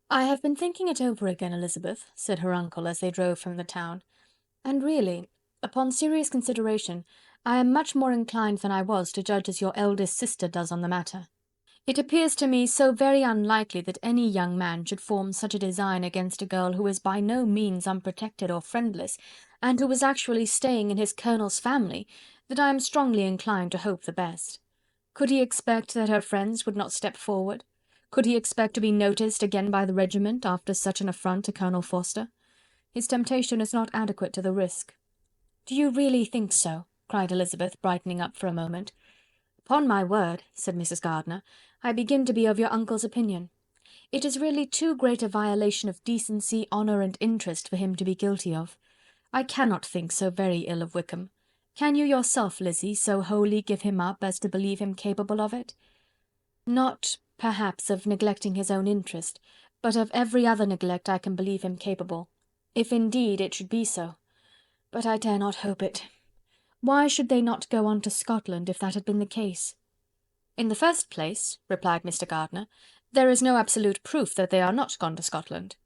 "I have been thinking it over again, Elizabeth," said her uncle as they drove from the town, "and really, upon serious consideration, I am much more inclined than I was to judge as your eldest sister does on the matter. It appears to me so very unlikely that any young man should form such a design against a girl who is by no means unprotected or friendless, and who is actually staying in his colonel's family, that I am strongly inclined to hope the best. Could he expect that her friends would not step forward? Could he expect to be noticed again by the regiment, after such an affront to Colonel Forster? His temptation is not adequate to the risk." "Do you really think so?" cried Elizabeth, brightening up for a moment. "Upon my word," said Mrs. Gardiner, "I begin to be of your uncle's opinion. It is really too great a violation of decency, honour, and interest for him to be guilty of. I cannot think so very ill of Wickham. Can you yourself, Lizzie, so wholly give him up as to believe him capable of it?" "Not, perhaps, of neglecting his own interest, but of every other neglect I can believe him capable, if indeed it should be so. But I dare not hope it. Why should they not go on to Scotland, if that had been the case?" "In the first place," replied Mr. Gardiner, "there is no absolute proof that they are not gone to Scotland."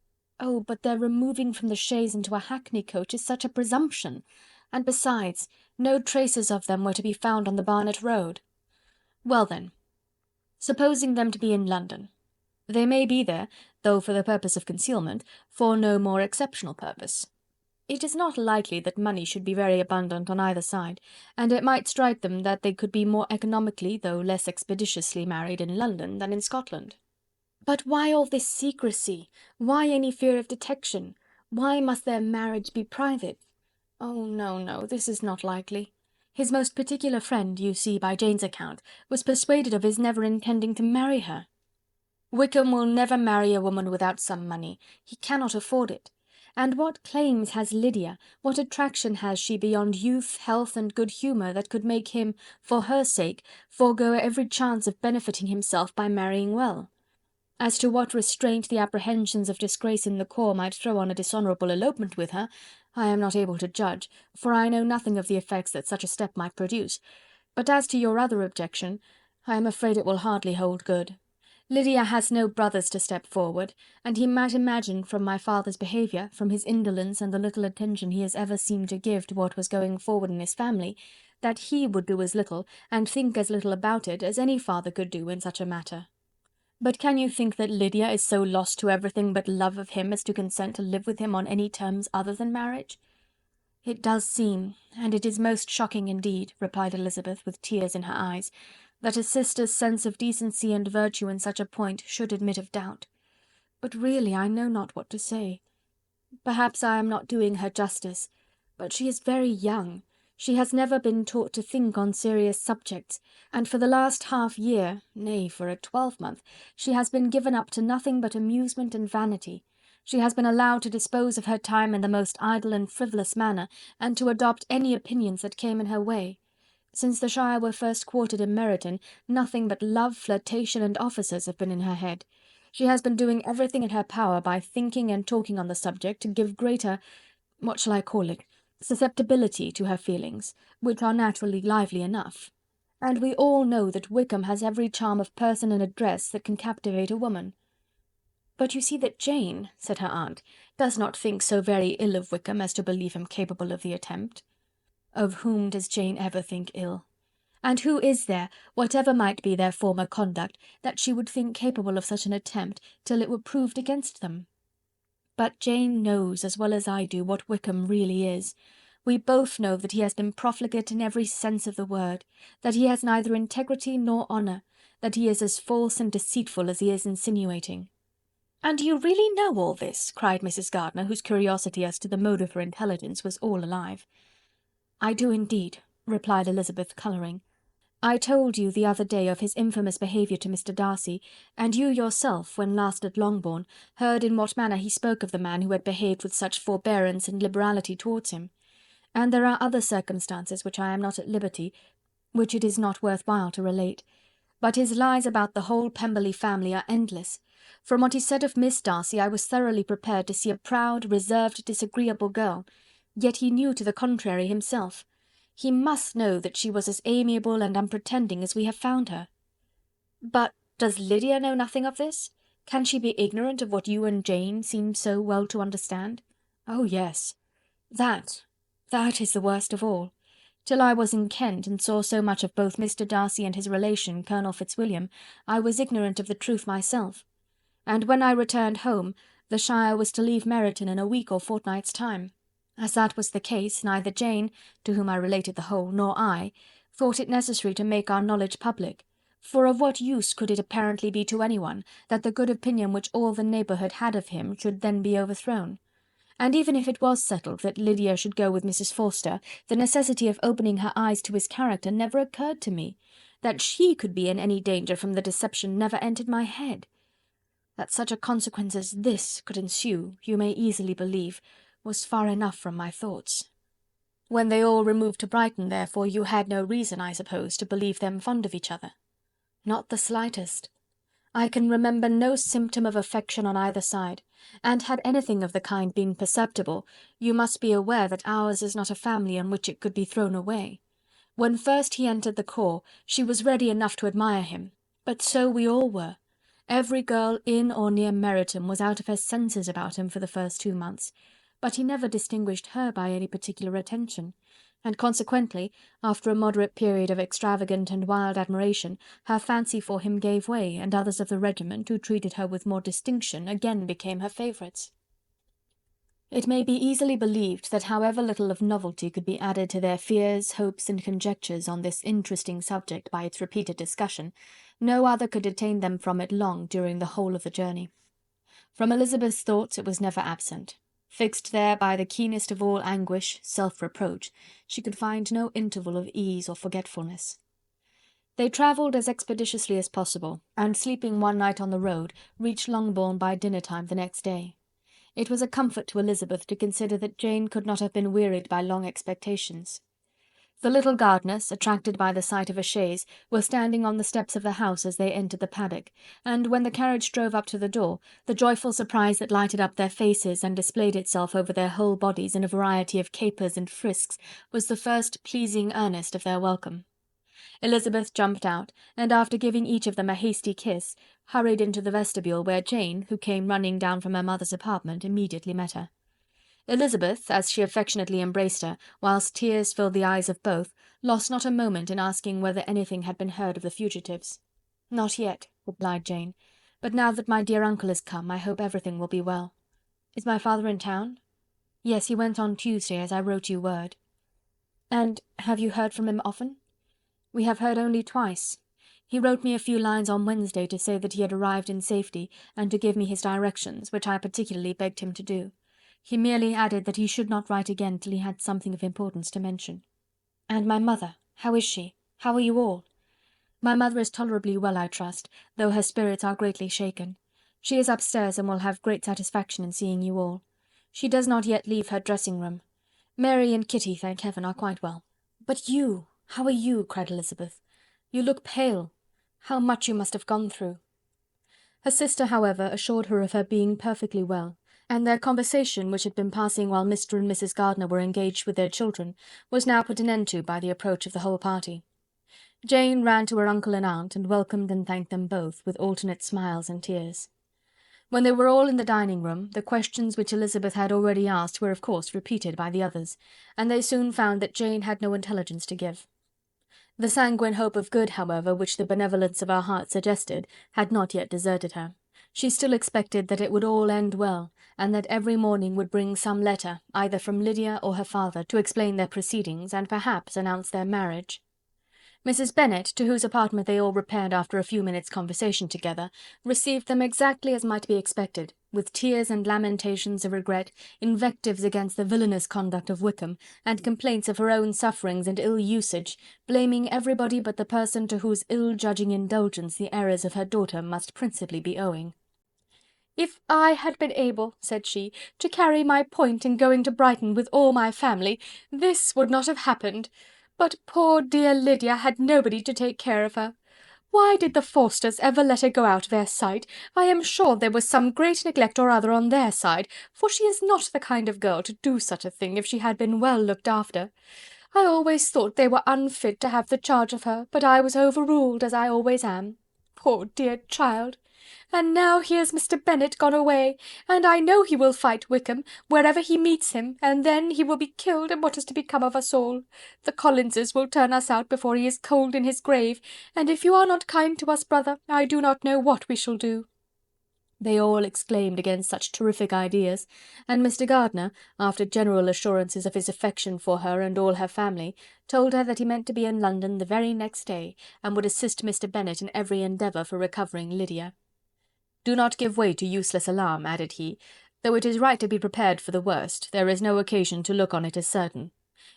"Oh, but their removing from the chaise into a hackney coach is such a presumption! And besides, no traces of them were to be found on the Barnet road." "Well then, supposing them to be in London. They may be there, though for the purpose of concealment, for no more exceptional purpose. It is not likely that money should be very abundant on either side, and it might strike them that they could be more economically, though less expeditiously married in London than in Scotland." "But why all this secrecy? Why any fear of detection? Why must their marriage be private? Oh, no, no, this is not likely. His most particular friend, you see by Jane's account, was persuaded of his never intending to marry her." "Wickham will never marry a woman without some money. He cannot afford it. And what claims has Lydia, what attraction has she beyond youth, health, and good humour, that could make him, for her sake, forego every chance of benefiting himself by marrying well? As to what restraint the apprehensions of disgrace in the corps might throw on a dishonourable elopement with her, I am not able to judge, for I know nothing of the effects that such a step might produce. But as to your other objection, I am afraid it will hardly hold good. Lydia has no brothers to step forward, and he might imagine from my father's behaviour, from his indolence and the little attention he has ever seemed to give to what was going forward in his family, that he would do as little, and think as little about it, as any father could do in such a matter. But can you think that Lydia is so lost to everything but love of him as to consent to live with him on any terms other than marriage?" "It does seem, and it is most shocking indeed," replied Elizabeth, with tears in her eyes, "that a sister's sense of decency and virtue in such a point should admit of doubt. But really I know not what to say. Perhaps I am not doing her justice, but she is very young. She has never been taught to think on serious subjects, and for the last half year, nay, for a 12-month, she has been given up to nothing but amusement and vanity. She has been allowed to dispose of her time in the most idle and frivolous manner, and to adopt any opinions that came in her way. Since the Shire were first quartered in Meryton, nothing but love, flirtation, and officers have been in her head. She has been doing everything in her power by thinking and talking on the subject to give greater, what shall I call it, susceptibility to her feelings, which are naturally lively enough. And we all know that Wickham has every charm of person and address that can captivate a woman." "But you see that Jane," said her aunt, "does not think so very ill of Wickham as to believe him capable of the attempt." "Of whom does Jane ever think ill? And who is there, whatever might be their former conduct, that she would think capable of such an attempt, till it were proved against them? But Jane knows, as well as I do, what Wickham really is. We both know that he has been profligate in every sense of the word, that he has neither integrity nor honour, that he is as false and deceitful as he is insinuating." "And you really know all this?" cried Mrs. Gardiner, whose curiosity as to the mode of her intelligence was all alive. "I do indeed," replied Elizabeth, colouring. "I told you the other day of his infamous behaviour to Mr. Darcy, and you yourself, when last at Longbourn, heard in what manner he spoke of the man who had behaved with such forbearance and liberality towards him. And there are other circumstances which I am not at liberty, which it is not worth while to relate. but his lies about the whole Pemberley family are endless. From what he said of Miss Darcy, I was thoroughly prepared to see a proud, reserved, disagreeable girl, yet he knew to the contrary himself. He must know that she was as amiable and unpretending as we have found her." "But does Lydia know nothing of this? Can she be ignorant of what you and Jane seem so well to understand?" "Oh, yes. That is the worst of all. Till I was in Kent, and saw so much of both Mr. Darcy and his relation, Colonel Fitzwilliam, I was ignorant of the truth myself. And when I returned home, the Shire was to leave Meryton in a week or fortnight's time. As that was the case, neither Jane, to whom I related the whole, nor I, thought it necessary to make our knowledge public. For of what use could it apparently be to anyone, that the good opinion which all the neighbourhood had of him should then be overthrown? And even if it was settled that Lydia should go with Mrs. Forster, the necessity of opening her eyes to his character never occurred to me. That she could be in any danger from the deception never entered my head. That such a consequence as this could ensue, you may easily believe, was far enough from my thoughts." "When they all removed to Brighton, therefore, you had no reason, I suppose, to believe them fond of each other?" "Not the slightest. I can remember no symptom of affection on either side, and had anything of the kind been perceptible, you must be aware that ours is not a family on which it could be thrown away. When first he entered the corps, she was ready enough to admire him, but so we all were. Every girl in or near Meryton was out of her senses about him for the first 2 months, but he never distinguished her by any particular attention, and consequently, after a moderate period of extravagant and wild admiration, her fancy for him gave way, and others of the regiment, who treated her with more distinction, again became her favourites. It may be easily believed that however little of novelty could be added to their fears, hopes, and conjectures on this interesting subject by its repeated discussion, no other could detain them from it long during the whole of the journey. From Elizabeth's thoughts it was never absent. Fixed there by the keenest of all anguish, self-reproach, she could find no interval of ease or forgetfulness. They travelled as expeditiously as possible, and sleeping one night on the road, reached Longbourn by dinner-time the next day. It was a comfort to Elizabeth to consider that Jane could not have been wearied by long expectations. The little gardeners, attracted by the sight of a chaise, were standing on the steps of the house as they entered the paddock, and when the carriage drove up to the door, the joyful surprise that lighted up their faces and displayed itself over their whole bodies in a variety of capers and frisks was the first pleasing earnest of their welcome. Elizabeth jumped out, and after giving each of them a hasty kiss, hurried into the vestibule, where Jane, who came running down from her mother's apartment, immediately met her. Elizabeth, as she affectionately embraced her, whilst tears filled the eyes of both, lost not a moment in asking whether anything had been heard of the fugitives. "Not yet," replied Jane, "but now that my dear uncle is come, I hope everything will be well. Is my father in town?" "Yes, he went on Tuesday, as I wrote you word." "And have you heard from him often?" "We have heard only twice. He wrote me a few lines on Wednesday to say that he had arrived in safety, and to give me his directions, which I particularly begged him to do. He merely added that he should not write again till he had something of importance to mention." "And my mother, how is she? How are you all?" "My mother is tolerably well, I trust, though her spirits are greatly shaken. She is upstairs, and will have great satisfaction in seeing you all. She does not yet leave her dressing-room. Mary and Kitty, thank heaven, are quite well." "But you, how are you?" cried Elizabeth. "You look pale. How much you must have gone through." Her sister, however, assured her of her being perfectly well, and their conversation, which had been passing while Mr. and Mrs. Gardiner were engaged with their children, was now put an end to by the approach of the whole party. Jane ran to her uncle and aunt, and welcomed and thanked them both, with alternate smiles and tears. When they were all in the dining-room, the questions which Elizabeth had already asked were of course repeated by the others, and they soon found that Jane had no intelligence to give. The sanguine hope of good, however, which the benevolence of her heart suggested, had not yet deserted her. She still expected that it would all end well, and that every morning would bring some letter, either from Lydia or her father, to explain their proceedings, and perhaps announce their marriage. Mrs. Bennet, to whose apartment they all repaired after a few minutes' conversation together, received them exactly as might be expected, with tears and lamentations of regret, invectives against the villainous conduct of Wickham, and complaints of her own sufferings and ill usage, blaming everybody but the person to whose ill-judging indulgence the errors of her daughter must principally be owing. "If I had been able," said she, "to carry my point in going to Brighton with all my family, this would not have happened. But poor dear Lydia had nobody to take care of her. Why did the Forsters ever let her go out of their sight? I am sure there was some great neglect or other on their side, for she is not the kind of girl to do such a thing if she had been well looked after. I always thought they were unfit to have the charge of her, but I was overruled, as I always am. Poor dear child! And now here's Mr. Bennet gone away, and I know he will fight Wickham, wherever he meets him, and then he will be killed, and what is to become of us all? The Collinses will turn us out before he is cold in his grave, and if you are not kind to us, brother, I do not know what we shall do." They all exclaimed against such terrific ideas, and Mr. Gardiner, after general assurances of his affection for her and all her family, told her that he meant to be in London the very next day, and would assist Mr. Bennet in every endeavour for recovering Lydia. "Do not give way to useless alarm," added he. "Though it is right to be prepared for the worst, there is no occasion to look on it as certain.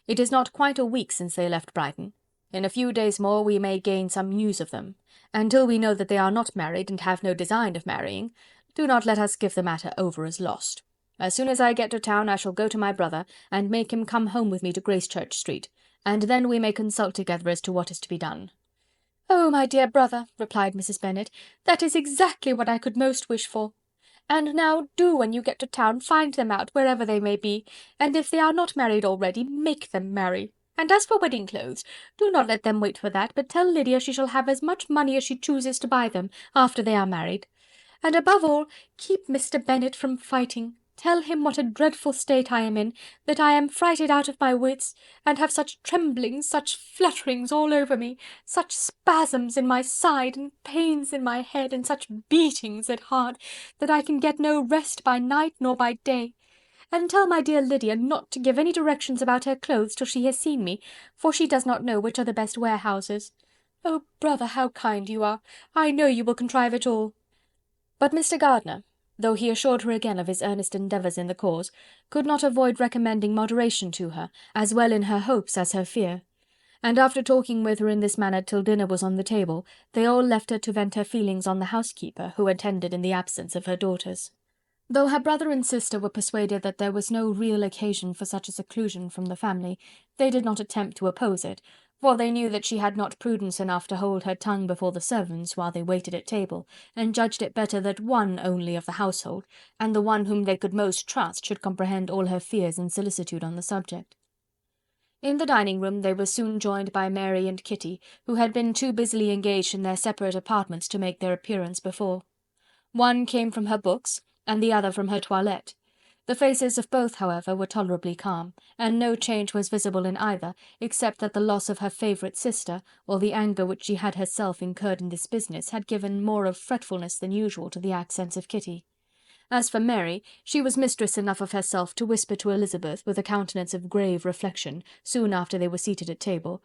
It is not quite a week since they left Brighton. In a few days more we may gain some news of them. Until we know that they are not married and have no design of marrying, do not let us give the matter over as lost. As soon as I get to town I shall go to my brother, and make him come home with me to Gracechurch Street, and then we may consult together as to what is to be done." "Oh, my dear brother," replied Mrs. Bennet, "that is exactly what I could most wish for. And now do, when you get to town, find them out, wherever they may be, and if they are not married already, make them marry. And as for wedding clothes, do not let them wait for that, but tell Lydia she shall have as much money as she chooses to buy them, after they are married. And above all, keep Mr. Bennet from fighting. Tell him what a dreadful state I am in, that I am frighted out of my wits, and have such tremblings, such flutterings all over me, such spasms in my side, and pains in my head, and such beatings at heart, that I can get no rest by night nor by day. And tell my dear Lydia not to give any directions about her clothes till she has seen me, for she does not know which are the best warehouses. Oh, brother, how kind you are! I know you will contrive it all." But Mr. Gardiner, though he assured her again of his earnest endeavours in the cause, could not avoid recommending moderation to her, as well in her hopes as her fear; and after talking with her in this manner till dinner was on the table, they all left her to vent her feelings on the housekeeper, who attended in the absence of her daughters. Though her brother and sister were persuaded that there was no real occasion for such a seclusion from the family, they did not attempt to oppose it, for they knew that she had not prudence enough to hold her tongue before the servants while they waited at table, and judged it better that one only of the household, and the one whom they could most trust, should comprehend all her fears and solicitude on the subject. In the dining-room they were soon joined by Mary and Kitty, who had been too busily engaged in their separate apartments to make their appearance before. One came from her books, and the other from her toilette. The faces of both, however, were tolerably calm, and no change was visible in either, except that the loss of her favourite sister, or the anger which she had herself incurred in this business, had given more of fretfulness than usual to the accents of Kitty. As for Mary, she was mistress enough of herself to whisper to Elizabeth, with a countenance of grave reflection, soon after they were seated at table,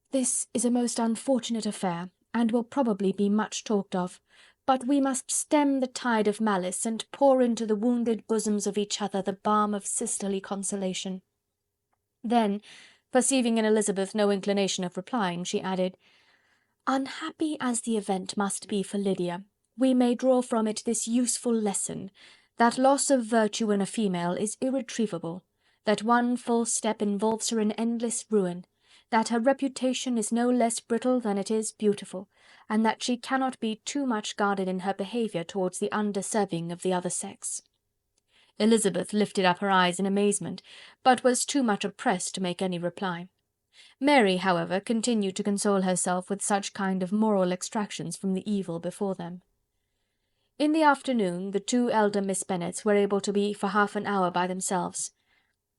"This is a most unfortunate affair, and will probably be much talked of. But we must stem the tide of malice, and pour into the wounded bosoms of each other the balm of sisterly consolation." Then, perceiving in Elizabeth no inclination of replying, she added, "Unhappy as the event must be for Lydia, we may draw from it this useful lesson, that loss of virtue in a female is irretrievable, that one false step involves her in endless ruin, that her reputation is no less brittle than it is beautiful, and that she cannot be too much guarded in her behaviour towards the undeserving of the other sex." Elizabeth lifted up her eyes in amazement, but was too much oppressed to make any reply. Mary, however, continued to console herself with such kind of moral extractions from the evil before them. In the afternoon the two elder Miss Bennets were able to be for half an hour by themselves,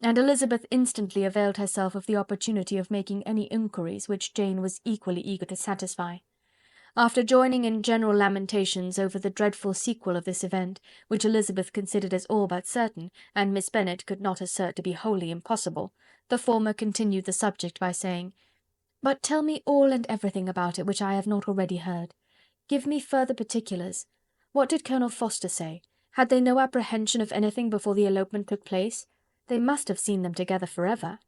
and Elizabeth instantly availed herself of the opportunity of making any inquiries which Jane was equally eager to satisfy. After joining in general lamentations over the dreadful sequel of this event, which Elizabeth considered as all but certain, and Miss Bennet could not assert to be wholly impossible, the former continued the subject by saying, "But tell me all and everything about it which I have not already heard. Give me further particulars. What did Colonel Forster say? Had they no apprehension of anything before the elopement took place? They must have seen them together for ever."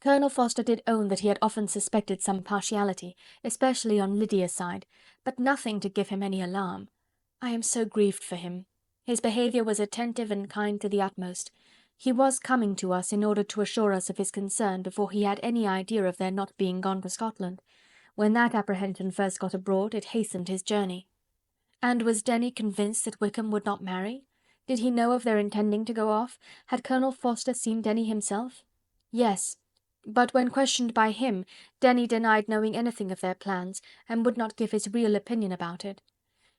Colonel Forster did own that he had often suspected some partiality, especially on Lydia's side, but nothing to give him any alarm. I am so grieved for him. His behaviour was attentive and kind to the utmost. He was coming to us in order to assure us of his concern before he had any idea of their not being gone to Scotland. When that apprehension first got abroad, it hastened his journey. And was Denny convinced that Wickham would not marry? Did he know of their intending to go off? Had Colonel Forster seen Denny himself? Yes, but when questioned by him, Denny denied knowing anything of their plans, and would not give his real opinion about it.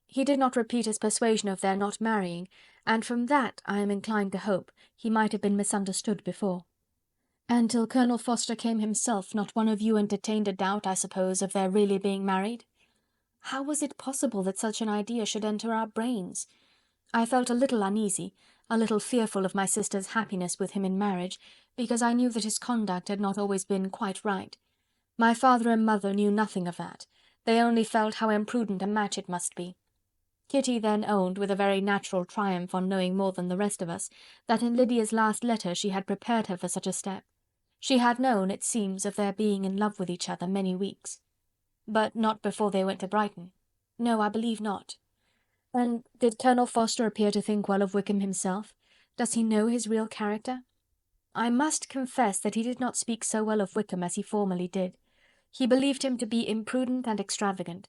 He did not repeat his persuasion of their not marrying, and from that, I am inclined to hope, he might have been misunderstood before. And till Colonel Forster came himself, not one of you entertained a doubt, I suppose, of their really being married? How was it possible that such an idea should enter our brains? I felt a little uneasy, a little fearful of my sister's happiness with him in marriage, because I knew that his conduct had not always been quite right. My father and mother knew nothing of that. They only felt how imprudent a match it must be. Kitty then owned, with a very natural triumph on knowing more than the rest of us, that in Lydia's last letter she had prepared her for such a step. She had known, it seems, of their being in love with each other many weeks. But not before they went to Brighton. No, I believe not. And did Colonel Forster appear to think well of Wickham himself? Does he know his real character? I must confess that he did not speak so well of Wickham as he formerly did. He believed him to be imprudent and extravagant,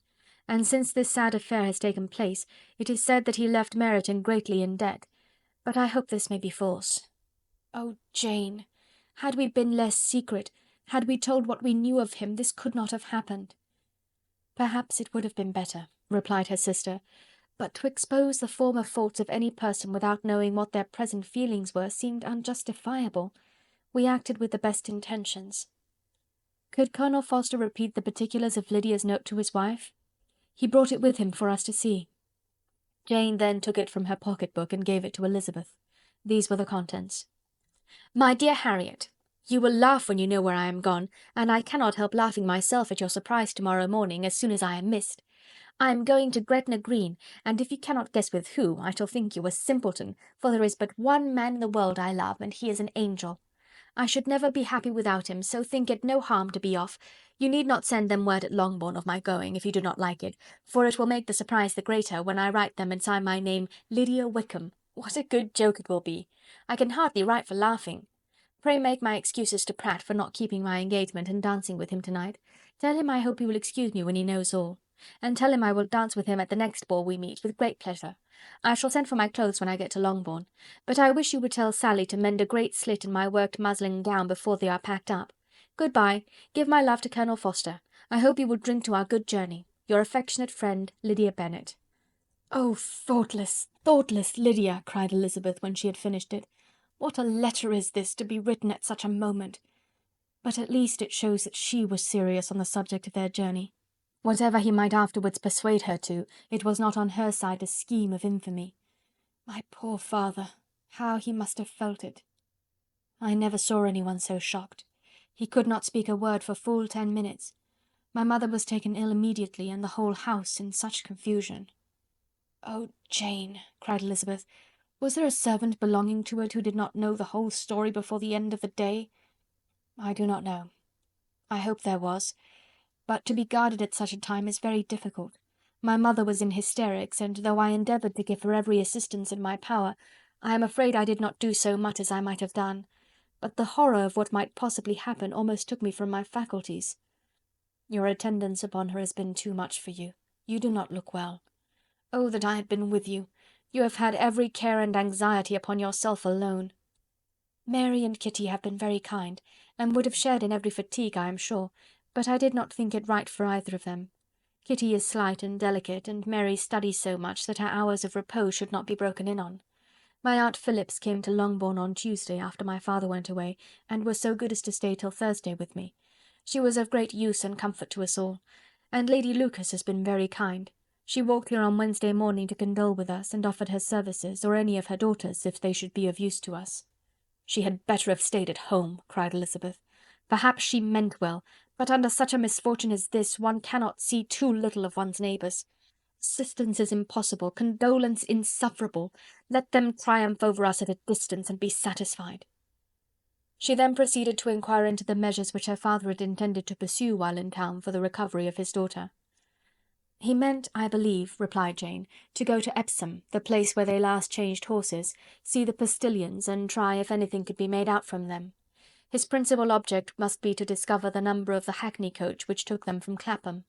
and since this sad affair has taken place, it is said that he left Meryton greatly in debt. But I hope this may be false. Oh, Jane! Had we been less secret, had we told what we knew of him, this could not have happened. Perhaps it would have been better, replied her sister, but to expose the former faults of any person without knowing what their present feelings were seemed unjustifiable. We acted with the best intentions. Could Colonel Forster repeat the particulars of Lydia's note to his wife? He brought it with him for us to see. Jane then took it from her pocket-book and gave it to Elizabeth. These were the contents. My dear Harriet, you will laugh when you know where I am gone, and I cannot help laughing myself at your surprise tomorrow morning, as soon as I am missed. I am going to Gretna Green, and if you cannot guess with who, I shall think you a simpleton, for there is but one man in the world I love, and he is an angel. I should never be happy without him, so think it no harm to be off. You need not send them word at Longbourn of my going, if you do not like it, for it will make the surprise the greater when I write them and sign my name Lydia Wickham. What a good joke it will be! I can hardly write for laughing. Pray make my excuses to Pratt for not keeping my engagement and dancing with him tonight. Tell him I hope he will excuse me when he knows all. And tell him I will dance with him at the next ball we meet, with great pleasure. I shall send for my clothes when I get to Longbourn, but I wish you would tell Sally to mend a great slit in my worked muslin gown before they are packed up. Good-bye. Give my love to Colonel Forster. I hope you will drink to our good journey. Your affectionate friend, Lydia Bennet. Oh, thoughtless, thoughtless Lydia! Cried Elizabeth, when she had finished it. What a letter is this, to be written at such a moment! But at least it shows that she was serious on the subject of their journey. Whatever he might afterwards persuade her to, it was not on her side a scheme of infamy. My poor father, how he must have felt it! I never saw anyone so shocked. He could not speak a word for full 10 minutes. My mother was taken ill immediately, and the whole house in such confusion. Oh, Jane, cried Elizabeth, was there a servant belonging to it who did not know the whole story before the end of the day? I do not know. I hope there was, but to be guarded at such a time is very difficult. My mother was in hysterics, and though I endeavoured to give her every assistance in my power, I am afraid I did not do so much as I might have done. But the horror of what might possibly happen almost took me from my faculties. Your attendance upon her has been too much for you. You do not look well. Oh, that I had been with you! You have had every care and anxiety upon yourself alone. Mary and Kitty have been very kind, and would have shared in every fatigue, I am sure, but I did not think it right for either of them. Kitty is slight and delicate, and Mary studies so much that her hours of repose should not be broken in on. My Aunt Phillips came to Longbourn on Tuesday, after my father went away, and was so good as to stay till Thursday with me. She was of great use and comfort to us all, and Lady Lucas has been very kind. She walked here on Wednesday morning to condole with us, and offered her services, or any of her daughters, if they should be of use to us. She had better have stayed at home, cried Elizabeth. Perhaps she meant well, but under such a misfortune as this, one cannot see too little of one's neighbours. Assistance is impossible, condolence insufferable. Let them triumph over us at a distance, and be satisfied. She then proceeded to inquire into the measures which her father had intended to pursue while in town for the recovery of his daughter. He meant, I believe, replied Jane, to go to Epsom, the place where they last changed horses, see the postillions, and try if anything could be made out from them. His principal object must be to discover the number of the hackney coach which took them from Clapham.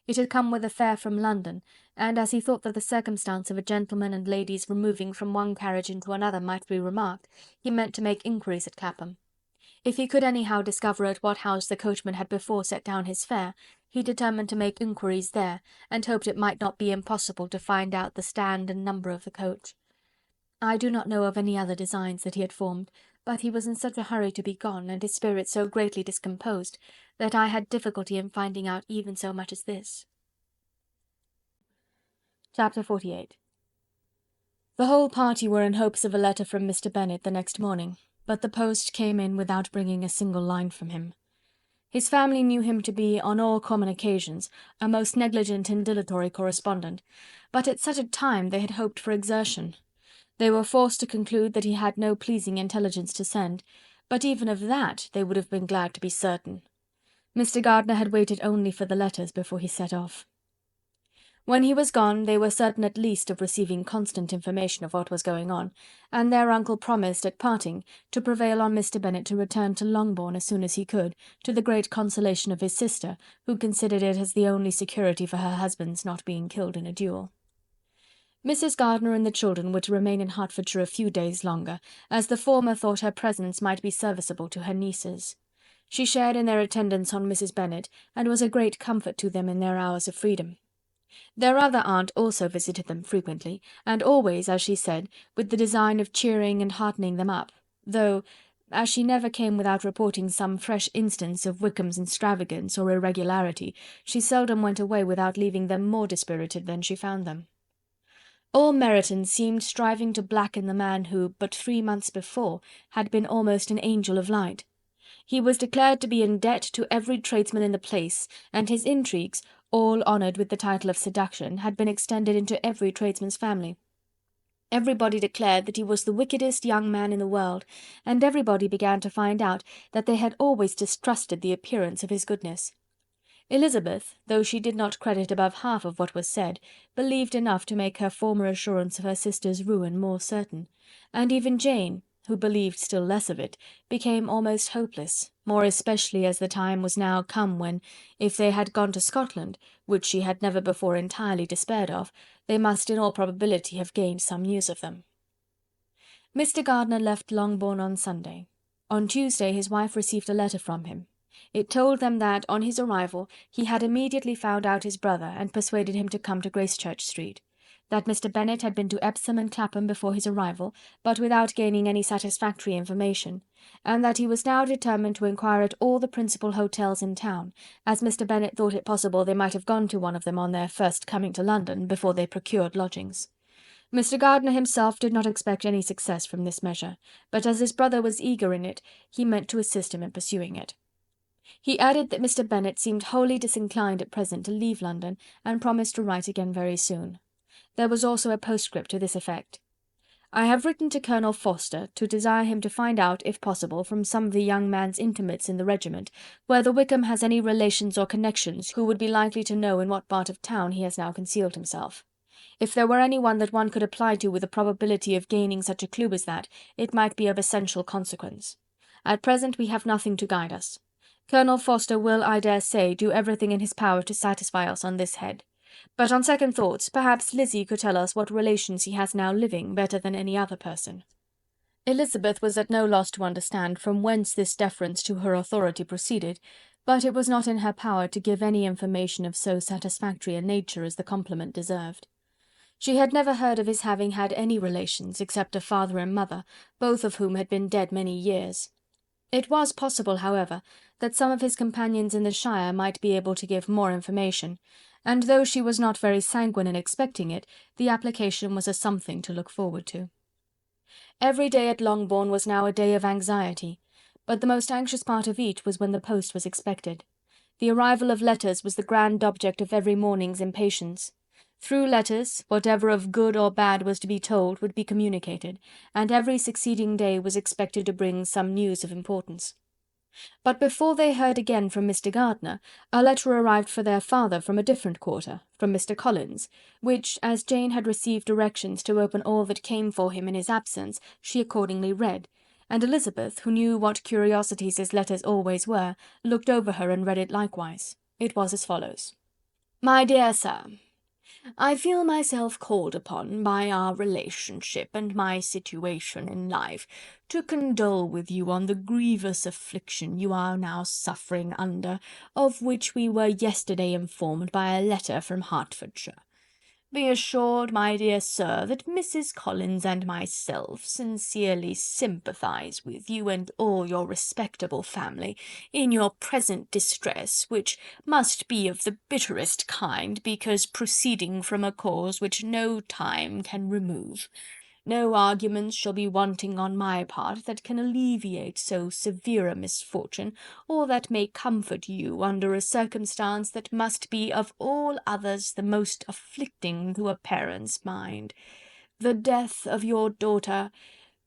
It had come with a fare from London, and as he thought that the circumstance of a gentleman and ladies removing from one carriage into another might be remarked, he meant to make inquiries at Clapham. If he could anyhow discover at what house the coachman had before set down his fare, he determined to make inquiries there, and hoped it might not be impossible to find out the stand and number of the coach. I do not know of any other designs that he had formed, but he was in such a hurry to be gone, and his spirits so greatly discomposed, that I had difficulty in finding out even so much as this. Chapter 48. The whole party were in hopes of a letter from Mr. Bennet the next morning, but the post came in without bringing a single line from him. His family knew him to be, on all common occasions, a most negligent and dilatory correspondent, but at such a time they had hoped for exertion. They were forced to conclude that he had no pleasing intelligence to send, but even of that they would have been glad to be certain. Mr. Gardiner had waited only for the letters before he set off. When he was gone, they were certain at least of receiving constant information of what was going on, and their uncle promised, at parting, to prevail on Mr. Bennet to return to Longbourn as soon as he could, to the great consolation of his sister, who considered it as the only security for her husband's not being killed in a duel. Mrs. Gardiner and the children were to remain in Hertfordshire a few days longer, as the former thought her presence might be serviceable to her nieces. She shared in their attendance on Mrs. Bennet, and was a great comfort to them in their hours of freedom. Their other aunt also visited them frequently, and always, as she said, with the design of cheering and heartening them up, though, as she never came without reporting some fresh instance of Wickham's extravagance or irregularity, she seldom went away without leaving them more dispirited than she found them. All Meryton seemed striving to blacken the man who, but 3 months before, had been almost an angel of light. He was declared to be in debt to every tradesman in the place, and his intrigues, all honoured with the title of seduction, had been extended into every tradesman's family. Everybody declared that he was the wickedest young man in the world, and everybody began to find out that they had always distrusted the appearance of his goodness. Elizabeth, though she did not credit above half of what was said, believed enough to make her former assurance of her sister's ruin more certain, and even Jane, who believed still less of it, became almost hopeless, more especially as the time was now come when, if they had gone to Scotland, which she had never before entirely despaired of, they must in all probability have gained some news of them. Mr. Gardiner left Longbourn on Sunday. On Tuesday his wife received a letter from him. It told them that, on his arrival, he had immediately found out his brother and persuaded him to come to Gracechurch Street; that Mr. Bennet had been to Epsom and Clapham before his arrival, but without gaining any satisfactory information, and that he was now determined to inquire at all the principal hotels in town, as Mr. Bennet thought it possible they might have gone to one of them on their first coming to London, before they procured lodgings. Mr. Gardiner himself did not expect any success from this measure, but as his brother was eager in it, he meant to assist him in pursuing it. He added that Mr. Bennet seemed wholly disinclined at present to leave London, and promised to write again very soon. There was also a postscript to this effect: "I have written to Colonel Forster to desire him to find out, if possible, from some of the young man's intimates in the regiment, whether Wickham has any relations or connections who would be likely to know in what part of town he has now concealed himself. If there were any one that one could apply to with a probability of gaining such a clue as that, it might be of essential consequence. At present we have nothing to guide us. Colonel Forster will, I dare say, do everything in his power to satisfy us on this head. But on second thoughts, perhaps Lizzie could tell us what relations he has now living better than any other person." Elizabeth was at no loss to understand from whence this deference to her authority proceeded, but it was not in her power to give any information of so satisfactory a nature as the compliment deserved. She had never heard of his having had any relations except a father and mother, both of whom had been dead many years. It was possible, however, that some of his companions in the shire might be able to give more information, and though she was not very sanguine in expecting it, the application was a something to look forward to. Every day at Longbourn was now a day of anxiety, but the most anxious part of each was when the post was expected. The arrival of letters was the grand object of every morning's impatience. Through letters, whatever of good or bad was to be told would be communicated, and every succeeding day was expected to bring some news of importance. But before they heard again from Mr. Gardiner, a letter arrived for their father from a different quarter, from Mr. Collins, which, as Jane had received directions to open all that came for him in his absence, she accordingly read, and Elizabeth, who knew what curiosities his letters always were, looked over her and read it likewise. It was as follows: "My dear Sir, I feel myself called upon, by our relationship and my situation in life, to condole with you on the grievous affliction you are now suffering under, of which we were yesterday informed by a letter from Hertfordshire. Be assured, my dear sir, that Mrs. Collins and myself sincerely sympathise with you and all your respectable family in your present distress, which must be of the bitterest kind, because proceeding from a cause which no time can remove. No arguments shall be wanting on my part that can alleviate so severe a misfortune, or that may comfort you under a circumstance that must be of all others the most afflicting to a parent's mind. The death of your daughter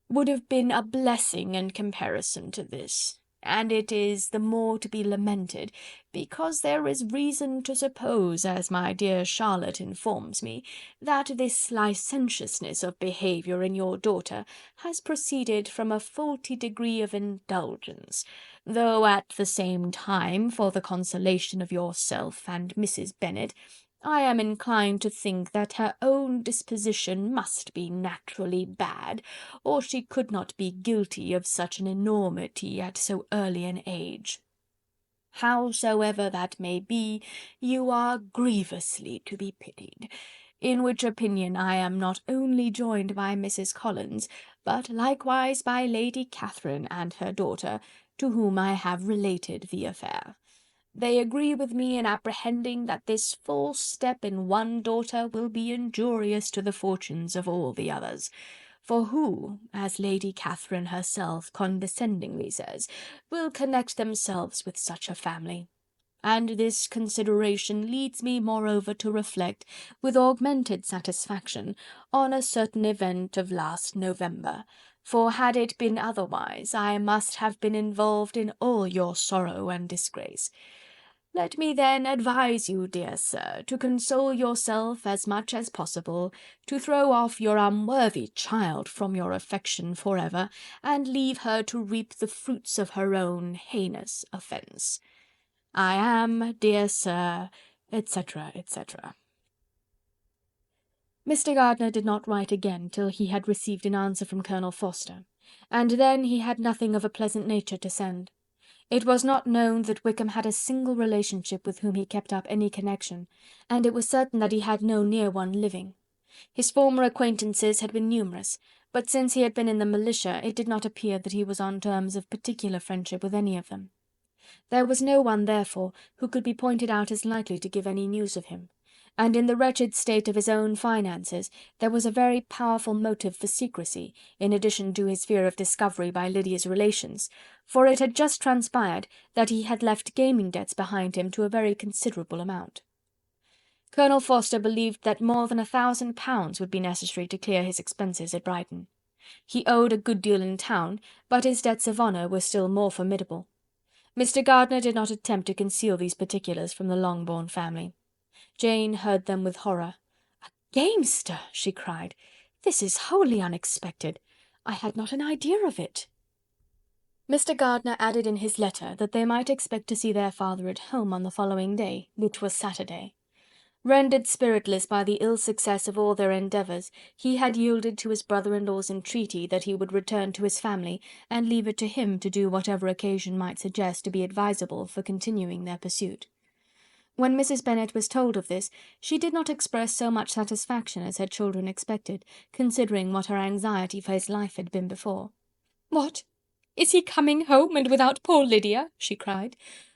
would have been a blessing in comparison to this, and it is the more to be lamented, because there is reason to suppose, as my dear Charlotte informs me, that this licentiousness of behaviour in your daughter has proceeded from a faulty degree of indulgence, though at the same time, for the consolation of yourself and Mrs. Bennet, I am inclined to think that her own disposition must be naturally bad, or she could not be guilty of such an enormity at so early an age. Howsoever that may be, you are grievously to be pitied, in which opinion I am not only joined by Mrs. Collins, but likewise by Lady Catherine and her daughter, to whom I have related the affair. They agree with me in apprehending that this false step in one daughter will be injurious to the fortunes of all the others. For who, as Lady Catherine herself condescendingly says, will connect themselves with such a family? And this consideration leads me moreover to reflect, with augmented satisfaction, on a certain event of last November, for had it been otherwise, I must have been involved in all your sorrow and disgrace. Let me then advise you, dear sir, to console yourself as much as possible, to throw off your unworthy child from your affection for ever, and leave her to reap the fruits of her own heinous offence. I am, dear sir, etc., etc." Mr. Gardiner did not write again till he had received an answer from Colonel Forster, and then he had nothing of a pleasant nature to send. It was not known that Wickham had a single relationship with whom he kept up any connection, and it was certain that he had no near one living. His former acquaintances had been numerous, but since he had been in the militia it did not appear that he was on terms of particular friendship with any of them. There was no one, therefore, who could be pointed out as likely to give any news of him, and in the wretched state of his own finances there was a very powerful motive for secrecy, in addition to his fear of discovery by Lydia's relations, for it had just transpired that he had left gaming debts behind him to a very considerable amount. Colonel Forster believed that more than £1,000 would be necessary to clear his expenses at Brighton. He owed a good deal in town, but his debts of honour were still more formidable. Mr. Gardiner did not attempt to conceal these particulars from the Longbourn family. Jane heard them with horror. "A gamester!" she cried. "This is wholly unexpected. I had not an idea of it." Mr. Gardiner added in his letter that they might expect to see their father at home on the following day, which was Saturday. Rendered spiritless by the ill success of all their endeavours, he had yielded to his brother-in-law's entreaty that he would return to his family, and leave it to him to do whatever occasion might suggest to be advisable for continuing their pursuit. When Mrs. Bennet was told of this, she did not express so much satisfaction as her children expected, considering what her anxiety for his life had been before. "What! Is he coming home, and without poor Lydia?" she cried.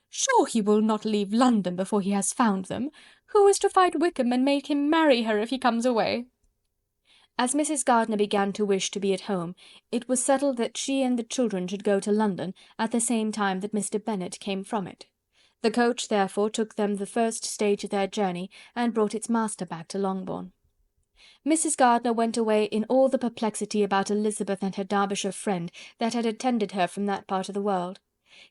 "Sure he will not leave London before he has found them. Who is to fight Wickham and make him marry her if he comes away?" As Mrs. Gardiner began to wish to be at home, it was settled that she and the children should go to London at the same time that Mr. Bennet came from it. The coach, therefore, took them the first stage of their journey, and brought its master back to Longbourn. Mrs. Gardiner went away in all the perplexity about Elizabeth and her Derbyshire friend that had attended her from that part of the world.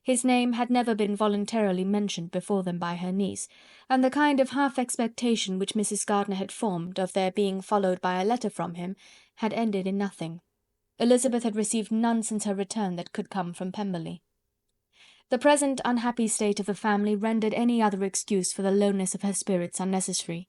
His name had never been voluntarily mentioned before them by her niece, and the kind of half-expectation which Mrs. Gardiner had formed, of their being followed by a letter from him, had ended in nothing. Elizabeth had received none since her return that could come from Pemberley. The present unhappy state of the family rendered any other excuse for the lowness of her spirits unnecessary.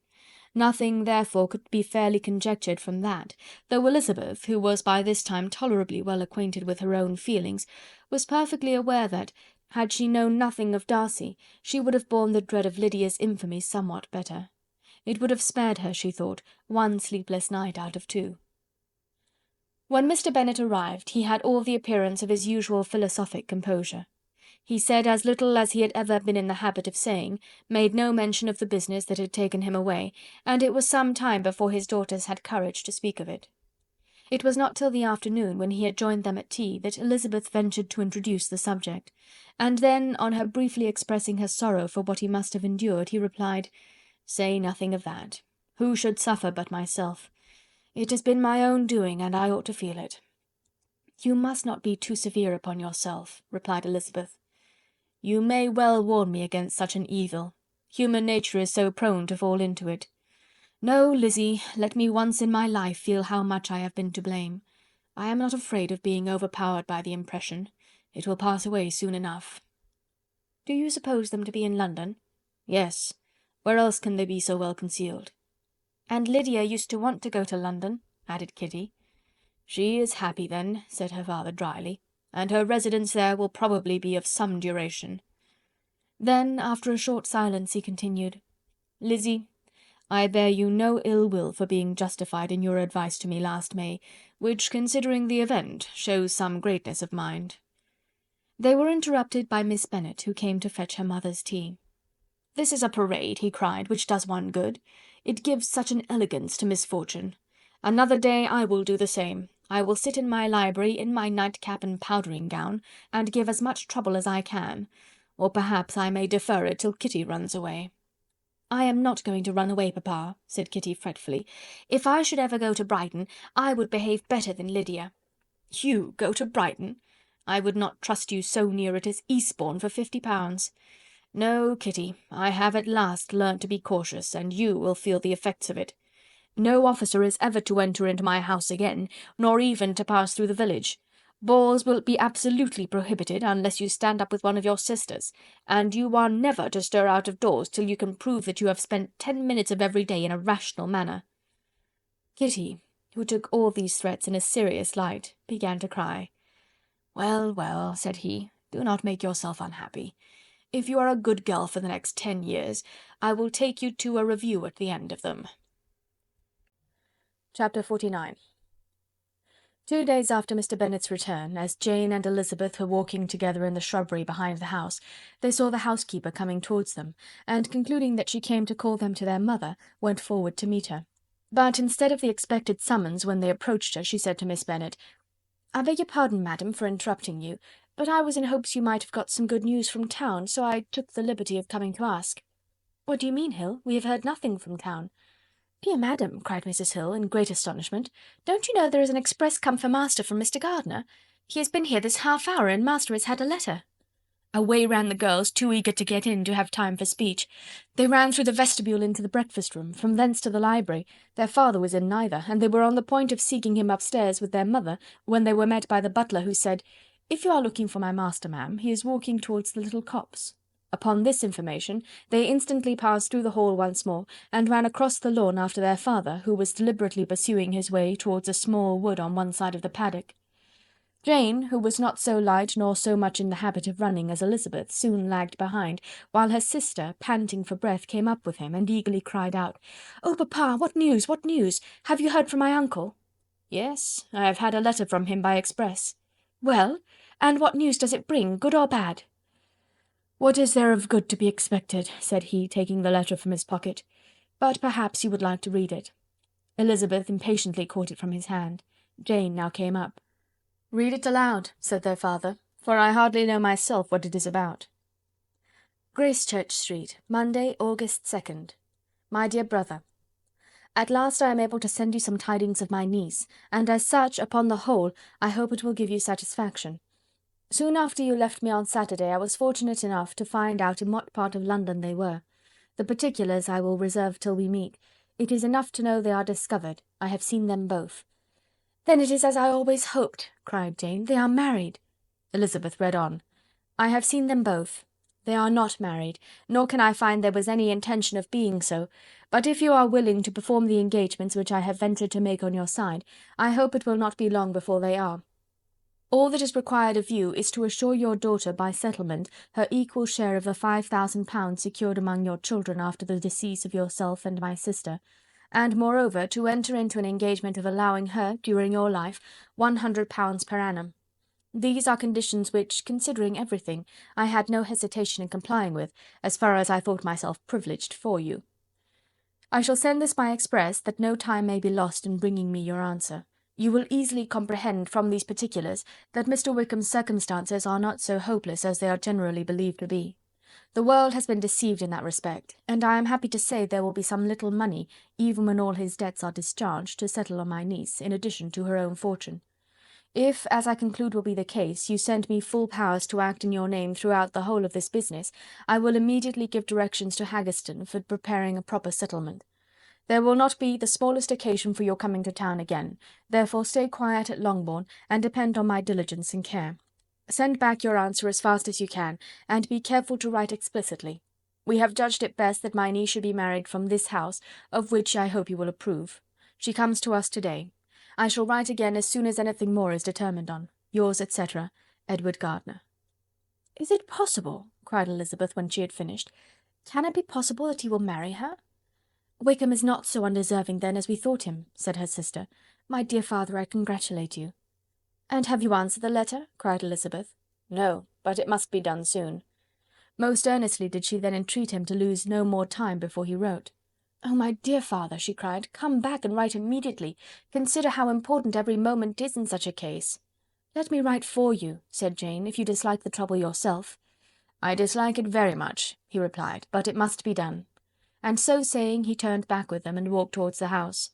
Nothing, therefore, could be fairly conjectured from that, though Elizabeth, who was by this time tolerably well acquainted with her own feelings, was perfectly aware that, had she known nothing of Darcy, she would have borne the dread of Lydia's infamy somewhat better. It would have spared her, she thought, one sleepless night out of 2. When Mr. Bennet arrived, he had all the appearance of his usual philosophic composure. He said as little as he had ever been in the habit of saying, made no mention of the business that had taken him away, and it was some time before his daughters had courage to speak of it. It was not till the afternoon, when he had joined them at tea, that Elizabeth ventured to introduce the subject, and then, on her briefly expressing her sorrow for what he must have endured, he replied, "Say nothing of that. Who should suffer but myself? It has been my own doing, and I ought to feel it." "You must not be too severe upon yourself," replied Elizabeth. "You may well warn me against such an evil. Human nature is so prone to fall into it. No, Lizzy, let me once in my life feel how much I have been to blame. I am not afraid of being overpowered by the impression. It will pass away soon enough." "Do you suppose them to be in London?" "Yes. Where else can they be so well concealed?" "And Lydia used to want to go to London," added Kitty. "She is happy then," said her father dryly, "and her residence there will probably be of some duration." Then, after a short silence, he continued, "Lizzy, I bear you no ill will for being justified in your advice to me last May, which, considering the event, shows some greatness of mind." They were interrupted by Miss Bennet, who came to fetch her mother's tea. "This is a parade," he cried, "which does one good. It gives such an elegance to misfortune. Another day I will do the same. I will sit in my library, in my nightcap and powdering gown, and give as much trouble as I can, or perhaps I may defer it till Kitty runs away." "I am not going to run away, papa," said Kitty fretfully. "If I should ever go to Brighton, I would behave better than Lydia." "You go to Brighton! I would not trust you so near it as Eastbourne for £50. No, Kitty, I have at last learnt to be cautious, and you will feel the effects of it. No officer is ever to enter into my house again, nor even to pass through the village. Balls will be absolutely prohibited, unless you stand up with one of your sisters, and you are never to stir out of doors till you can prove that you have spent 10 minutes of every day in a rational manner." Kitty, who took all these threats in a serious light, began to cry. "Well, well," said he, "do not make yourself unhappy. If you are a good girl for the next 10 years, I will take you to a review at the end of them." Chapter 49. 2 days after Mr. Bennet's return, as Jane and Elizabeth were walking together in the shrubbery behind the house, they saw the housekeeper coming towards them, and concluding that she came to call them to their mother, went forward to meet her. But instead of the expected summons when they approached her, she said to Miss Bennet, "I beg your pardon, madam, for interrupting you, but I was in hopes you might have got some good news from town, so I took the liberty of coming to ask." "What do you mean, Hill? We have heard nothing from town." "Dear madam," cried Mrs. Hill, in great astonishment, "don't you know there is an express come for master from Mr. Gardiner? He has been here this half hour, and master has had a letter." Away ran the girls, too eager to get in to have time for speech. They ran through the vestibule into the breakfast room, from thence to the library. Their father was in neither, and they were on the point of seeking him upstairs with their mother, when they were met by the butler, who said, "If you are looking for my master, ma'am, he is walking towards the little copse." Upon this information, they instantly passed through the hall once more, and ran across the lawn after their father, who was deliberately pursuing his way towards a small wood on one side of the paddock. Jane, who was not so light nor so much in the habit of running as Elizabeth, soon lagged behind, while her sister, panting for breath, came up with him, and eagerly cried out, "Oh, papa, what news? What news? Have you heard from my uncle?" "Yes, I have had a letter from him by express." "Well, and what news does it bring, good or bad?" "What is there of good to be expected?" said he, taking the letter from his pocket. "But perhaps you would like to read it." Elizabeth impatiently caught it from his hand. Jane now came up. "Read it aloud," said their father, "for I hardly know myself what it is about." Gracechurch Street, Monday, August 2nd. My dear brother, at last I am able to send you some tidings of my niece, and as such, upon the whole, I hope it will give you satisfaction. Soon after you left me on Saturday, I was fortunate enough to find out in what part of London they were. The particulars I will reserve till we meet. It is enough to know they are discovered. I have seen them both. "Then it is as I always hoped," cried Jane. "They are married." Elizabeth read on. "I have seen them both. They are not married, nor can I find there was any intention of being so, but if you are willing to perform the engagements which I have ventured to make on your side, I hope it will not be long before they are. All that is required of you is to assure your daughter by settlement her equal share of the £5,000 secured among your children after the decease of yourself and my sister, and moreover to enter into an engagement of allowing her, during your life, £100 per annum. These are conditions which, considering everything, I had no hesitation in complying with, as far as I thought myself privileged for you. I shall send this by express, that no time may be lost in bringing me your answer. You will easily comprehend from these particulars that Mr. Wickham's circumstances are not so hopeless as they are generally believed to be. The world has been deceived in that respect, and I am happy to say there will be some little money, even when all his debts are discharged, to settle on my niece, in addition to her own fortune. If, as I conclude will be the case, you send me full powers to act in your name throughout the whole of this business, I will immediately give directions to Haggerston for preparing a proper settlement. There will not be the smallest occasion for your coming to town again, therefore stay quiet at Longbourn, and depend on my diligence and care. Send back your answer as fast as you can, and be careful to write explicitly. We have judged it best that my niece should be married from this house, of which I hope you will approve. She comes to us to-day. I shall write again as soon as anything more is determined on. Yours, etc., Edward Gardiner. "Is it possible?" cried Elizabeth, when she had finished. "Can it be possible that he will marry her?" "Wickham is not so undeserving, then, as we thought him," said her sister. "My dear father, I congratulate you." "And have you answered the letter?" cried Elizabeth. "No, but it must be done soon." Most earnestly did she then entreat him to lose no more time before he wrote. "Oh, my dear father," she cried, "come back and write immediately. Consider how important every moment is in such a case." "Let me write for you," said Jane, "if you dislike the trouble yourself." "I dislike it very much," he replied, "but it must be done." And so saying, he turned back with them, and walked towards the house.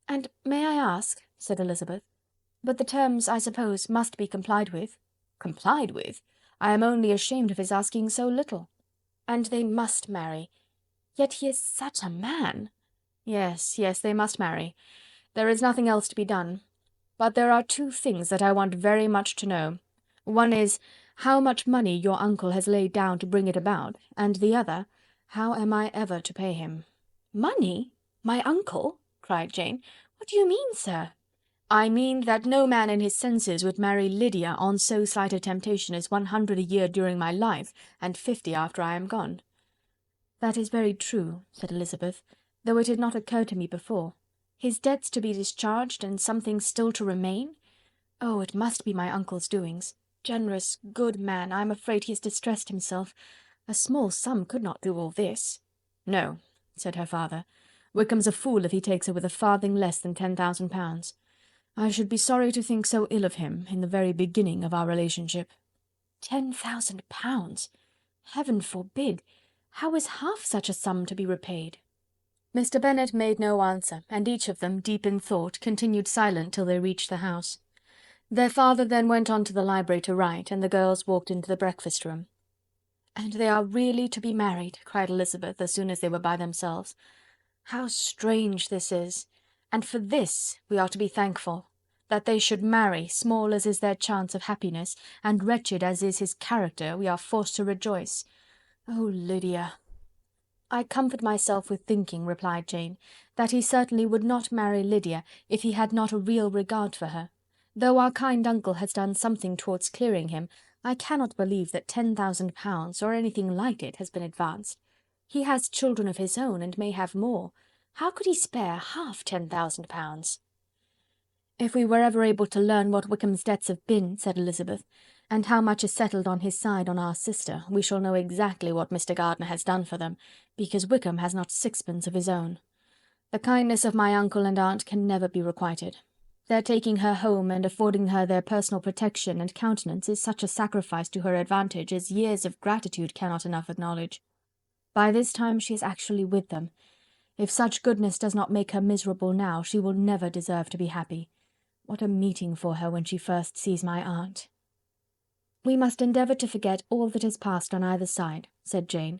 "And may I ask," said Elizabeth, "but the terms, I suppose, must be complied with?" "Complied with? I am only ashamed of his asking so little." "And they must marry. Yet he is such a man!" "Yes, yes, they must marry. There is nothing else to be done. But there are two things that I want very much to know. One is, how much money your uncle has laid down to bring it about, and the other, how am I ever to pay him?" "Money? My uncle?" cried Jane. "What do you mean, sir?" "I mean that no man in his senses would marry Lydia on so slight a temptation as 100 a year during my life, and 50 after I am gone." "That is very true," said Elizabeth, "though it had not occurred to me before. His debts to be discharged, and something still to remain? Oh, it must be my uncle's doings. Generous, good man, I am afraid he has distressed himself. A small sum could not do all this." "No," said her father. "Wickham's a fool if he takes her with a farthing less than £10,000. I should be sorry to think so ill of him in the very beginning of our relationship." £10,000! Heaven forbid! How is half such a sum to be repaid? Mr. Bennet made no answer, and each of them, deep in thought, continued silent till they reached the house. Their father then went on to the library to write, and the girls walked into the breakfast-room. "And they are really to be married," cried Elizabeth, as soon as they were by themselves. "How strange this is! And for this we are to be thankful. That they should marry, small as is their chance of happiness, and wretched as is his character, we are forced to rejoice. Oh, Lydia!" "I comfort myself with thinking," replied Jane, "that he certainly would not marry Lydia if he had not a real regard for her. Though our kind uncle has done something towards clearing him, I cannot believe that £10,000, or anything like it, has been advanced. He has children of his own, and may have more. How could he spare half £10,000? "If we were ever able to learn what Wickham's debts have been," said Elizabeth, "and how much is settled on his side on our sister, we shall know exactly what Mr. Gardiner has done for them, because Wickham has not sixpence of his own. The kindness of my uncle and aunt can never be requited. Their taking her home and affording her their personal protection and countenance is such a sacrifice to her advantage as years of gratitude cannot enough acknowledge. By this time she is actually with them. If such goodness does not make her miserable now, she will never deserve to be happy. What a meeting for her when she first sees my aunt!" "We must endeavour to forget all that has passed on either side," said Jane.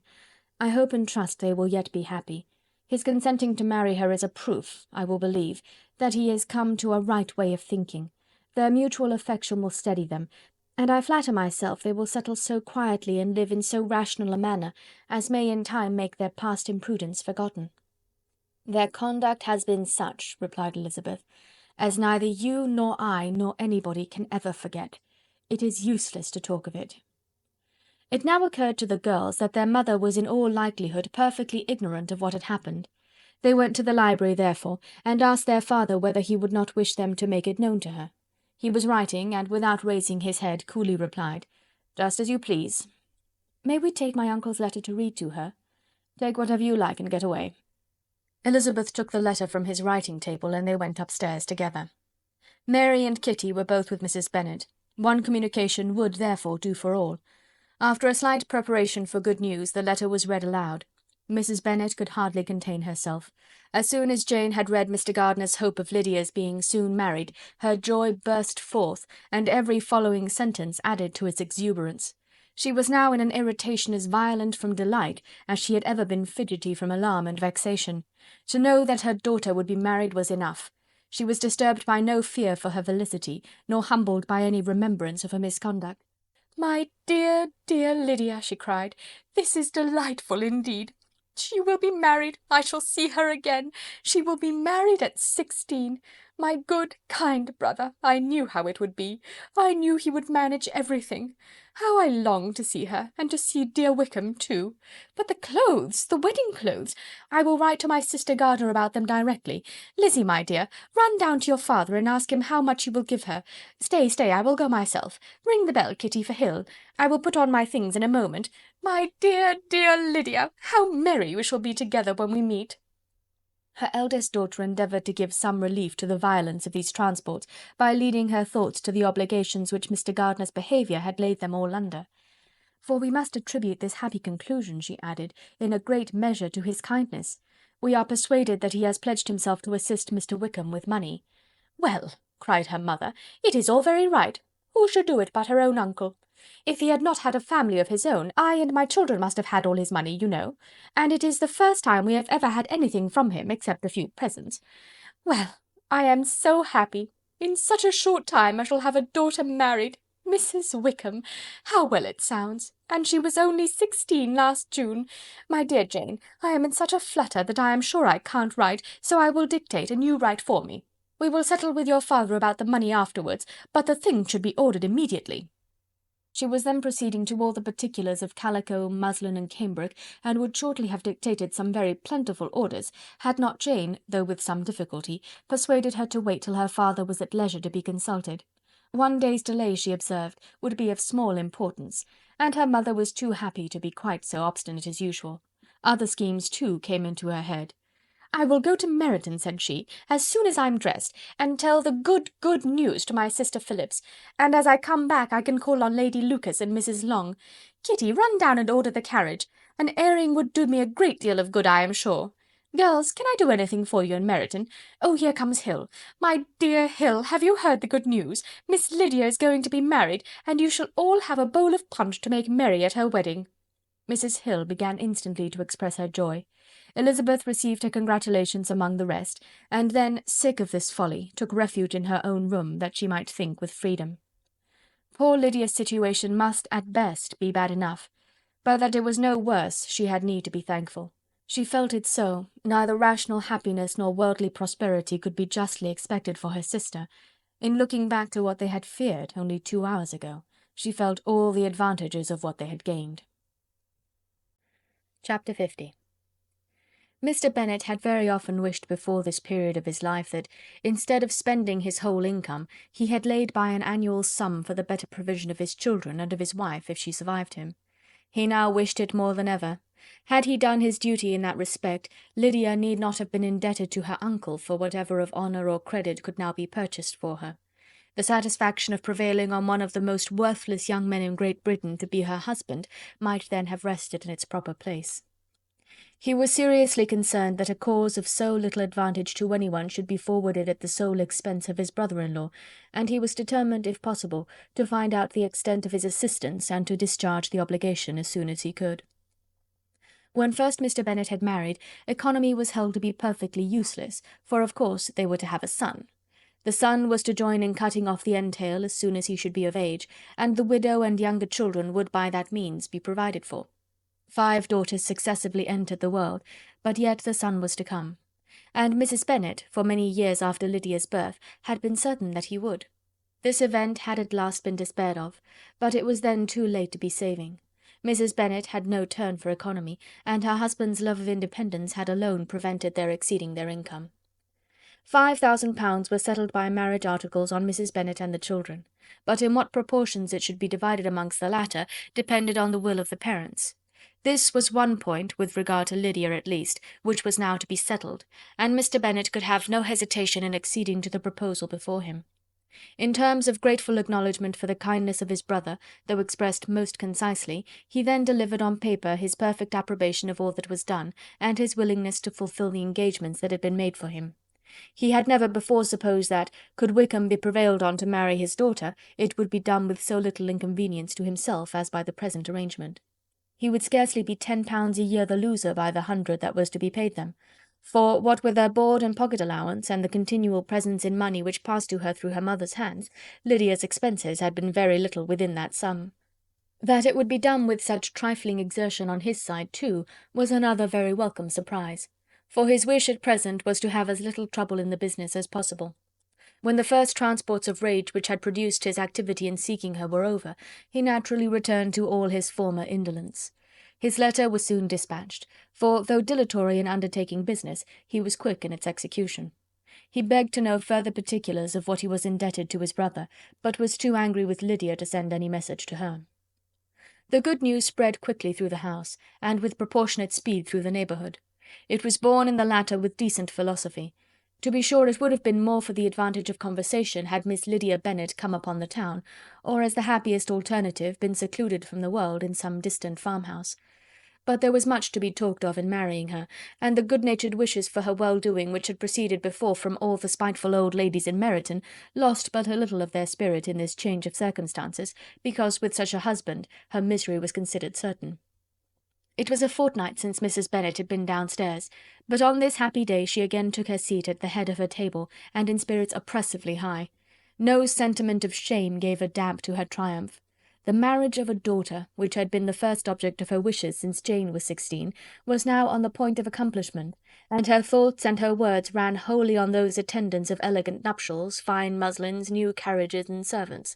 "I hope and trust they will yet be happy. His consenting to marry her is a proof, I will believe, that he is come to a right way of thinking. Their mutual affection will steady them, and I flatter myself they will settle so quietly and live in so rational a manner as may in time make their past imprudence forgotten." "Their conduct has been such," replied Elizabeth, "as neither you nor I nor anybody can ever forget. It is useless to talk of it." It now occurred to the girls that their mother was in all likelihood perfectly ignorant of what had happened. They went to the library, therefore, and asked their father whether he would not wish them to make it known to her. He was writing, and without raising his head, coolly replied, "Just as you please." "May we take my uncle's letter to read to her?" "Take whatever you like and get away." Elizabeth took the letter from his writing table, and they went upstairs together. Mary and Kitty were both with Mrs. Bennet. One communication would, therefore, do for all. After a slight preparation for good news, the letter was read aloud. Mrs. Bennet could hardly contain herself. As soon as Jane had read Mr. Gardiner's hope of Lydia's being soon married, her joy burst forth, and every following sentence added to its exuberance. She was now in an irritation as violent from delight as she had ever been fidgety from alarm and vexation. To know that her daughter would be married was enough. She was disturbed by no fear for her felicity, nor humbled by any remembrance of her misconduct. "My dear, dear Lydia," she cried, "this is delightful indeed. She will be married. I shall see her again. She will be married at 16. My good, kind brother, I knew how it would be. I knew he would manage everything. How I long to see her, and to see dear Wickham too. But the clothes, the wedding clothes! I will write to my sister Gardiner about them directly. Lizzie, my dear, run down to your father and ask him how much you will give her. Stay, I will go myself. Ring the bell, Kitty, for Hill. I will put on my things in a moment. My dear, dear Lydia, how merry we shall be together when we meet." Her eldest daughter endeavoured to give some relief to the violence of these transports by leading her thoughts to the obligations which Mr. Gardiner's behaviour had laid them all under. "For we must attribute this happy conclusion," she added, "in a great measure to his kindness. We are persuaded that he has pledged himself to assist Mr. Wickham with money." "Well," cried her mother, "it is all very right. Who should do it but her own uncle? If he had not had a family of his own, I and my children must have had all his money, you know, and it is the first time we have ever had anything from him, except a few presents. Well, I am so happy. In such a short time I shall have a daughter married. Mrs. Wickham! How well it sounds! And she was only 16 last June. My dear Jane, I am in such a flutter that I am sure I can't write, so I will dictate and you write for me. We will settle with your father about the money afterwards, but the things should be ordered immediately." She was then proceeding to all the particulars of calico, muslin, and cambric, and would shortly have dictated some very plentiful orders, had not Jane, though with some difficulty, persuaded her to wait till her father was at leisure to be consulted. One day's delay, she observed, would be of small importance, and her mother was too happy to be quite so obstinate as usual. Other schemes, too, came into her head. "I will go to Meryton," said she, "as soon as I'm dressed, and tell the good news to my sister Phillips, and as I come back I can call on Lady Lucas and Mrs. Long. Kitty, run down and order the carriage. An airing would do me a great deal of good, I am sure. Girls, can I do anything for you in Meryton? Oh, here comes Hill. My dear Hill, have you heard the good news? Miss Lydia is going to be married, and you shall all have a bowl of punch to make merry at her wedding." Mrs. Hill began instantly to express her joy. Elizabeth received her congratulations among the rest, and then, sick of this folly, took refuge in her own room, that she might think with freedom. Poor Lydia's situation must, at best, be bad enough, but that it was no worse she had need to be thankful. She felt it so, neither rational happiness nor worldly prosperity could be justly expected for her sister. In looking back to what they had feared only 2 hours ago, she felt all the advantages of what they had gained. Chapter 50. Mr. Bennet had very often wished before this period of his life that, instead of spending his whole income, he had laid by an annual sum for the better provision of his children and of his wife, if she survived him. He now wished it more than ever. Had he done his duty in that respect, Lydia need not have been indebted to her uncle for whatever of honour or credit could now be purchased for her. The satisfaction of prevailing on one of the most worthless young men in Great Britain to be her husband might then have rested in its proper place. He was seriously concerned that a cause of so little advantage to anyone should be forwarded at the sole expense of his brother-in-law, and he was determined, if possible, to find out the extent of his assistance and to discharge the obligation as soon as he could. When first Mr. Bennet had married, economy was held to be perfectly useless, for of course they were to have a son. The son was to join in cutting off the entail as soon as he should be of age, and the widow and younger children would by that means be provided for. 5 daughters successively entered the world, but yet the son was to come. And Mrs. Bennet, for many years after Lydia's birth, had been certain that he would. This event had at last been despaired of, but it was then too late to be saving. Mrs. Bennet had no turn for economy, and her husband's love of independence had alone prevented their exceeding their income. £5,000 were settled by marriage articles on Mrs. Bennet and the children, but in what proportions it should be divided amongst the latter depended on the will of the parents. This was one point, with regard to Lydia at least, which was now to be settled, and Mr. Bennet could have no hesitation in acceding to the proposal before him. In terms of grateful acknowledgment for the kindness of his brother, though expressed most concisely, he then delivered on paper his perfect approbation of all that was done, and his willingness to fulfil the engagements that had been made for him. He had never before supposed that, could Wickham be prevailed on to marry his daughter, it would be done with so little inconvenience to himself as by the present arrangement. He would scarcely be £10 a year the loser by the 100 that was to be paid them, for, what with their board and pocket allowance, and the continual presents in money which passed to her through her mother's hands, Lydia's expenses had been very little within that sum. That it would be done with such trifling exertion on his side, too, was another very welcome surprise, for his wish at present was to have as little trouble in the business as possible. When the first transports of rage which had produced his activity in seeking her were over, he naturally returned to all his former indolence. His letter was soon dispatched, for, though dilatory in undertaking business, he was quick in its execution. He begged to know further particulars of what he was indebted to his brother, but was too angry with Lydia to send any message to her. The good news spread quickly through the house, and with proportionate speed through the neighbourhood. It was borne in the latter with decent philosophy. To be sure, it would have been more for the advantage of conversation had Miss Lydia Bennet come upon the town, or as the happiest alternative been secluded from the world in some distant farmhouse. But there was much to be talked of in marrying her, and the good-natured wishes for her well-doing which had proceeded before from all the spiteful old ladies in Meryton lost but a little of their spirit in this change of circumstances, because with such a husband her misery was considered certain. It was a fortnight since Mrs. Bennet had been downstairs, but on this happy day she again took her seat at the head of her table, and in spirits oppressively high. No sentiment of shame gave a damp to her triumph. The marriage of a daughter, which had been the first object of her wishes since Jane was 16, was now on the point of accomplishment, and her thoughts and her words ran wholly on those attendants of elegant nuptials, fine muslins, new carriages, and servants.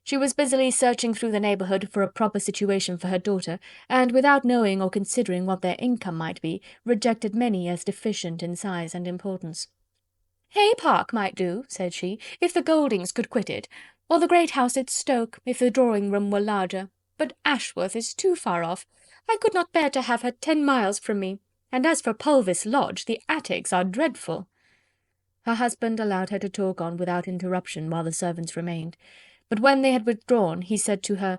She was busily searching through the neighbourhood for a proper situation for her daughter, and without knowing or considering what their income might be, rejected many as deficient in size and importance. "Hay Park might do," said she, "if the Goldings could quit it, or the great house at Stoke, if the drawing-room were larger. But Ashworth is too far off. I could not bear to have her 10 miles from me. And as for Pulvis Lodge, the attics are dreadful." Her husband allowed her to talk on without interruption while the servants remained. But when they had withdrawn, he said to her,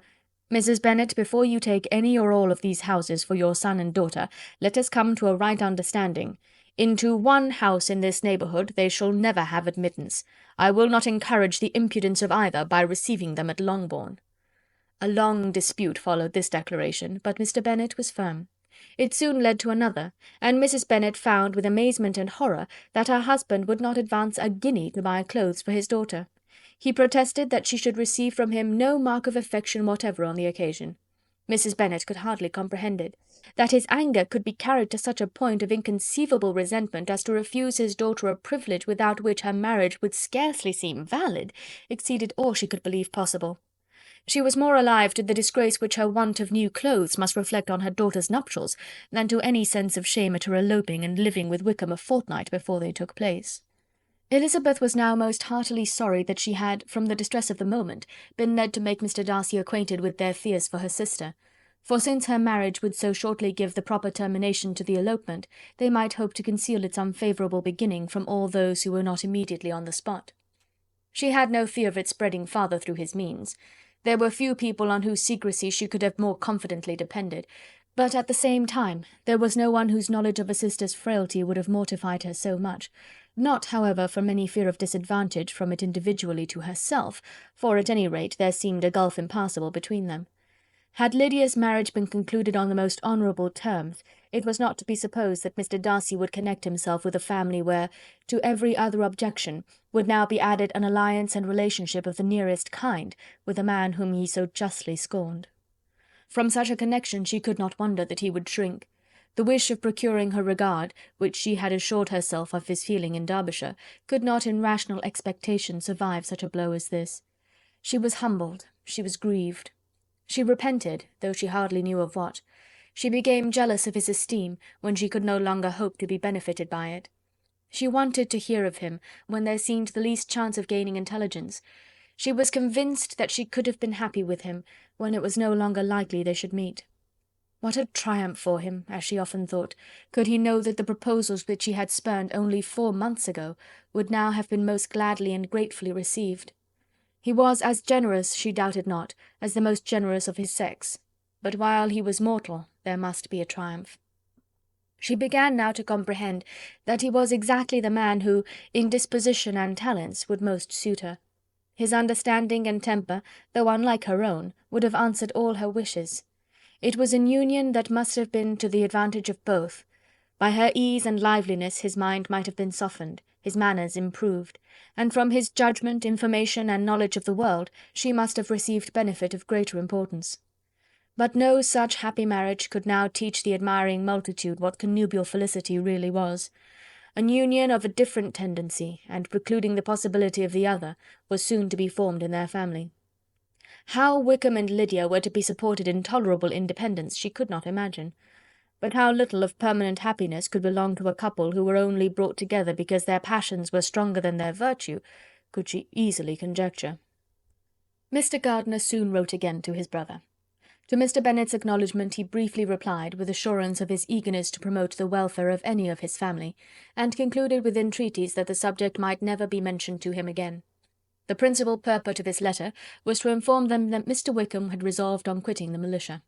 "Mrs. Bennet, before you take any or all of these houses for your son and daughter, let us come to a right understanding. Into one house in this neighbourhood they shall never have admittance. I will not encourage the impudence of either by receiving them at Longbourn." A long dispute followed this declaration, but Mr. Bennet was firm. It soon led to another, and Mrs. Bennet found with amazement and horror that her husband would not advance a guinea to buy clothes for his daughter. He protested that she should receive from him no mark of affection whatever on the occasion. Mrs. Bennet could hardly comprehend it. That his anger could be carried to such a point of inconceivable resentment as to refuse his daughter a privilege without which her marriage would scarcely seem valid, exceeded all she could believe possible. She was more alive to the disgrace which her want of new clothes must reflect on her daughter's nuptials, than to any sense of shame at her eloping and living with Wickham a fortnight before they took place. Elizabeth was now most heartily sorry that she had, from the distress of the moment, been led to make Mr. Darcy acquainted with their fears for her sister, for since her marriage would so shortly give the proper termination to the elopement, they might hope to conceal its unfavourable beginning from all those who were not immediately on the spot. She had no fear of its spreading farther through his means. There were few people on whose secrecy she could have more confidently depended, but at the same time there was no one whose knowledge of a sister's frailty would have mortified her so much, not, however, from any fear of disadvantage from it individually to herself, for at any rate there seemed a gulf impassable between them. Had Lydia's marriage been concluded on the most honourable terms, it was not to be supposed that Mr. Darcy would connect himself with a family where, to every other objection, would now be added an alliance and relationship of the nearest kind with a man whom he so justly scorned. From such a connection she could not wonder that he would shrink. The wish of procuring her regard, which she had assured herself of his feeling in Derbyshire, could not in rational expectation survive such a blow as this. She was humbled, she was grieved. She repented, though she hardly knew of what. She became jealous of his esteem, when she could no longer hope to be benefited by it. She wanted to hear of him, when there seemed the least chance of gaining intelligence. She was convinced that she could have been happy with him, when it was no longer likely they should meet. What a triumph for him, as she often thought, could he know that the proposals which he had spurned only 4 months ago would now have been most gladly and gratefully received. He was as generous, she doubted not, as the most generous of his sex, but while he was mortal there must be a triumph. She began now to comprehend that he was exactly the man who, in disposition and talents, would most suit her. His understanding and temper, though unlike her own, would have answered all her wishes. It was an union that must have been to the advantage of both. By her ease and liveliness his mind might have been softened, his manners improved, and from his judgment, information, and knowledge of the world, she must have received benefit of greater importance. But no such happy marriage could now teach the admiring multitude what connubial felicity really was. An union of a different tendency, and precluding the possibility of the other, was soon to be formed in their family. How Wickham and Lydia were to be supported in tolerable independence she could not imagine. But how little of permanent happiness could belong to a couple who were only brought together because their passions were stronger than their virtue, could she easily conjecture. Mr. Gardiner soon wrote again to his brother. To Mr. Bennet's acknowledgment he briefly replied, with assurance of his eagerness to promote the welfare of any of his family, and concluded with entreaties that the subject might never be mentioned to him again. The principal purport of his letter was to inform them that Mr. Wickham had resolved on quitting the militia.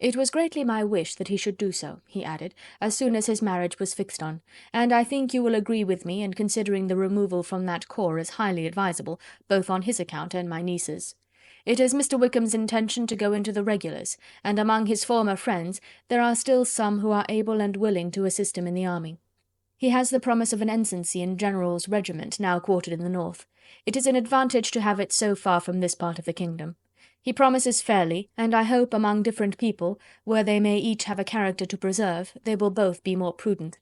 It was greatly my wish that he should do so, he added, as soon as his marriage was fixed on, and I think you will agree with me in considering the removal from that corps as highly advisable, both on his account and my niece's. It is Mr. Wickham's intention to go into the regulars, and among his former friends there are still some who are able and willing to assist him in the army. He has the promise of an ensigncy in General's regiment now quartered in the north. It is an advantage to have it so far from this part of the kingdom. He promises fairly, and I hope among different people, where they may each have a character to preserve, they will both be more prudent.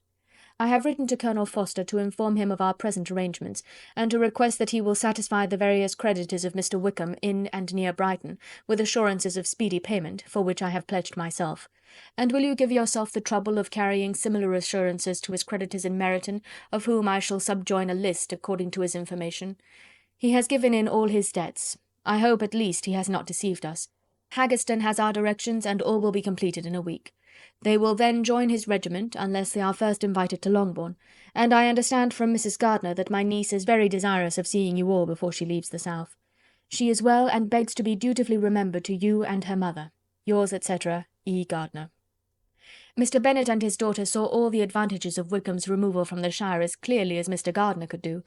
I have written to Colonel Forster to inform him of our present arrangements, and to request that he will satisfy the various creditors of Mr. Wickham in and near Brighton, with assurances of speedy payment, for which I have pledged myself. And will you give yourself the trouble of carrying similar assurances to his creditors in Meryton, of whom I shall subjoin a list according to his information? He has given in all his debts. I hope at least he has not deceived us. Haggerston has our directions, and all will be completed in a week. They will then join his regiment, unless they are first invited to Longbourn, and I understand from Mrs. Gardiner that my niece is very desirous of seeing you all before she leaves the south. She is well, and begs to be dutifully remembered to you and her mother. Yours, etc., E. Gardiner. Mr. Bennet and his daughter saw all the advantages of Wickham's removal from the shire as clearly as Mr. Gardiner could do,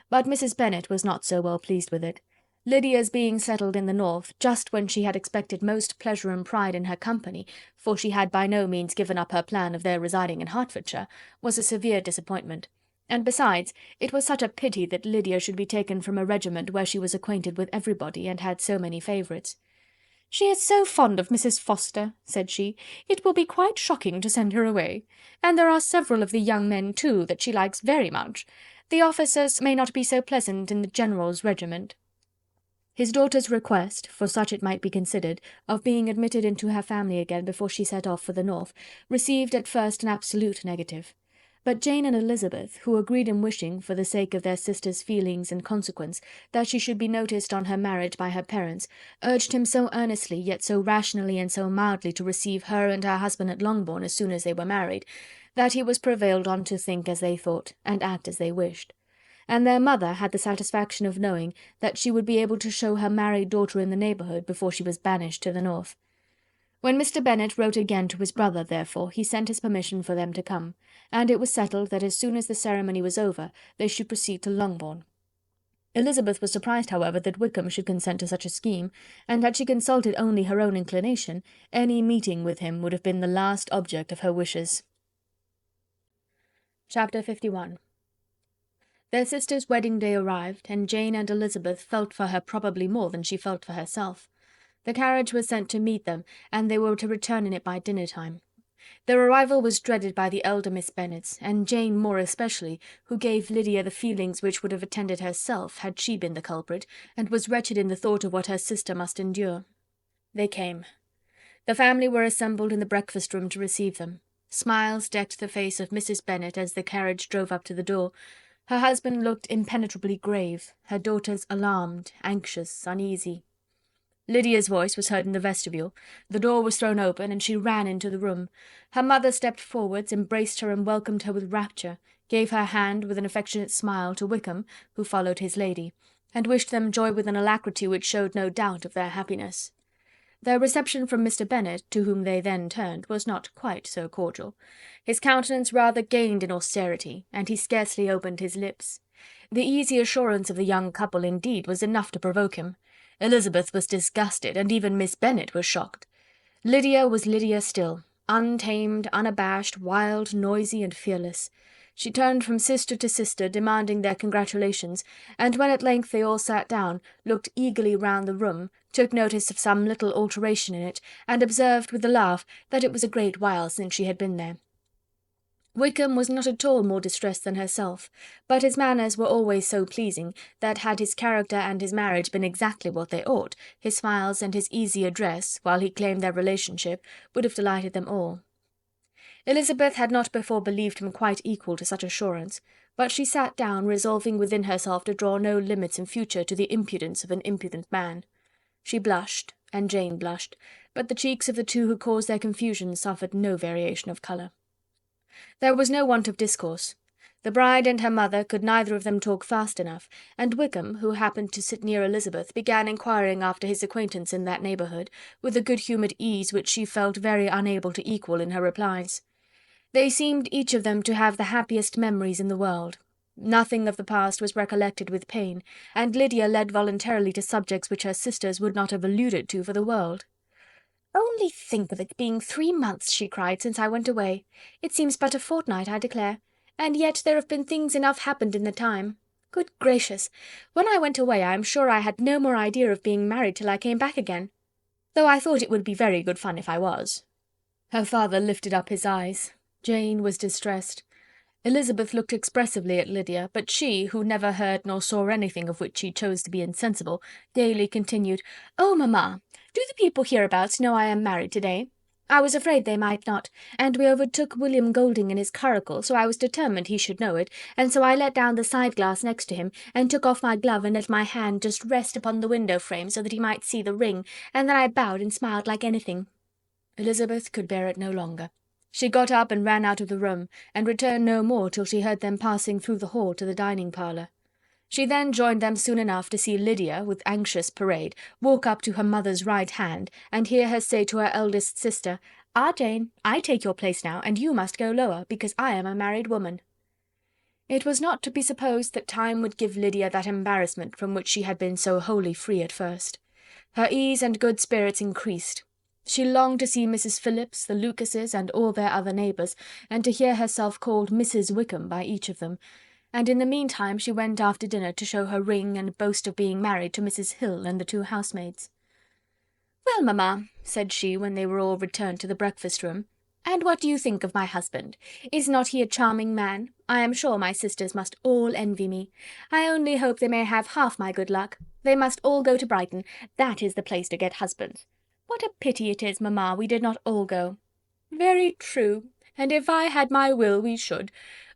but Mrs. Bennet was not so well pleased with it. Lydia's being settled in the north, just when she had expected most pleasure and pride in her company, for she had by no means given up her plan of their residing in Hertfordshire, was a severe disappointment. And besides, it was such a pity that Lydia should be taken from a regiment where she was acquainted with everybody, and had so many favourites. "She is so fond of Mrs. Forster," said she, "it will be quite shocking to send her away. And there are several of the young men, too, that she likes very much. The officers may not be so pleasant in the General's regiment." His daughter's request, for such it might be considered, of being admitted into her family again before she set off for the north, received at first an absolute negative. But Jane and Elizabeth, who agreed in wishing, for the sake of their sister's feelings and consequence, that she should be noticed on her marriage by her parents, urged him so earnestly, yet so rationally and so mildly to receive her and her husband at Longbourn as soon as they were married, that he was prevailed on to think as they thought, and act as they wished. And their mother had the satisfaction of knowing that she would be able to show her married daughter in the neighbourhood before she was banished to the north. When Mr. Bennet wrote again to his brother, therefore, he sent his permission for them to come, and it was settled that as soon as the ceremony was over they should proceed to Longbourn. Elizabeth was surprised, however, that Wickham should consent to such a scheme, and had she consulted only her own inclination, any meeting with him would have been the last object of her wishes. Chapter 51. Their sister's wedding day arrived, and Jane and Elizabeth felt for her probably more than she felt for herself. The carriage was sent to meet them, and they were to return in it by dinner-time. Their arrival was dreaded by the elder Miss Bennets, and Jane more especially, who gave Lydia the feelings which would have attended herself had she been the culprit, and was wretched in the thought of what her sister must endure. They came. The family were assembled in the breakfast-room to receive them. Smiles decked the face of Mrs. Bennet as the carriage drove up to the door. Her husband looked impenetrably grave, her daughters alarmed, anxious, uneasy. Lydia's voice was heard in the vestibule. The door was thrown open, and she ran into the room. Her mother stepped forwards, embraced her and welcomed her with rapture, gave her hand with an affectionate smile to Wickham, who followed his lady, and wished them joy with an alacrity which showed no doubt of their happiness. Their reception from Mr. Bennet, to whom they then turned, was not quite so cordial. His countenance rather gained in austerity, and he scarcely opened his lips. The easy assurance of the young couple, indeed, was enough to provoke him. Elizabeth was disgusted, and even Miss Bennet was shocked. Lydia was Lydia still, untamed, unabashed, wild, noisy, and fearless. She turned from sister to sister, demanding their congratulations, and when at length they all sat down, looked eagerly round the room, took notice of some little alteration in it, and observed with a laugh that it was a great while since she had been there. Wickham was not at all more distressed than herself, but his manners were always so pleasing that had his character and his marriage been exactly what they ought, his smiles and his easy address, while he claimed their relationship, would have delighted them all. Elizabeth had not before believed him quite equal to such assurance, but she sat down, resolving within herself to draw no limits in future to the impudence of an impudent man. She blushed, and Jane blushed, but the cheeks of the two who caused their confusion suffered no variation of colour. There was no want of discourse. The bride and her mother could neither of them talk fast enough, and Wickham, who happened to sit near Elizabeth, began inquiring after his acquaintance in that neighbourhood, with a good-humoured ease which she felt very unable to equal in her replies. They seemed each of them to have the happiest memories in the world. Nothing of the past was recollected with pain, and Lydia led voluntarily to subjects which her sisters would not have alluded to for the world. "Only think of it being 3 months," she cried, "since I went away. It seems but a fortnight, I declare, and yet there have been things enough happened in the time. Good gracious! When I went away I am sure I had no more idea of being married till I came back again, though I thought it would be very good fun if I was." Her father lifted up his eyes. Jane was distressed. Elizabeth looked expressively at Lydia, but she, who never heard nor saw anything of which she chose to be insensible, gaily continued, "Oh, mamma, do the people hereabouts know I am married to-day? I was afraid they might not, and we overtook William Golding in his curricle, so I was determined he should know it, and so I let down the side-glass next to him, and took off my glove and let my hand just rest upon the window-frame so that he might see the ring, and then I bowed and smiled like anything." Elizabeth could bear it no longer. She got up and ran out of the room, and returned no more till she heard them passing through the hall to the dining-parlour. She then joined them soon enough to see Lydia, with anxious parade, walk up to her mother's right hand, and hear her say to her eldest sister, "Ah, Jane, I take your place now, and you must go lower, because I am a married woman." It was not to be supposed that time would give Lydia that embarrassment from which she had been so wholly free at first. Her ease and good spirits increased. She longed to see Mrs. Phillips, the Lucases, and all their other neighbours, and to hear herself called Mrs. Wickham by each of them, and in the meantime she went after dinner to show her ring and boast of being married to Mrs. Hill and the 2 housemaids. "Well, mamma," said she, when they were all returned to the breakfast-room, "and what do you think of my husband? Is not he a charming man? I am sure my sisters must all envy me. I only hope they may have half my good luck. They must all go to Brighton. That is the place to get husbands. What a pity it is, mamma, we did not all go." "Very true, and if I had my will we should.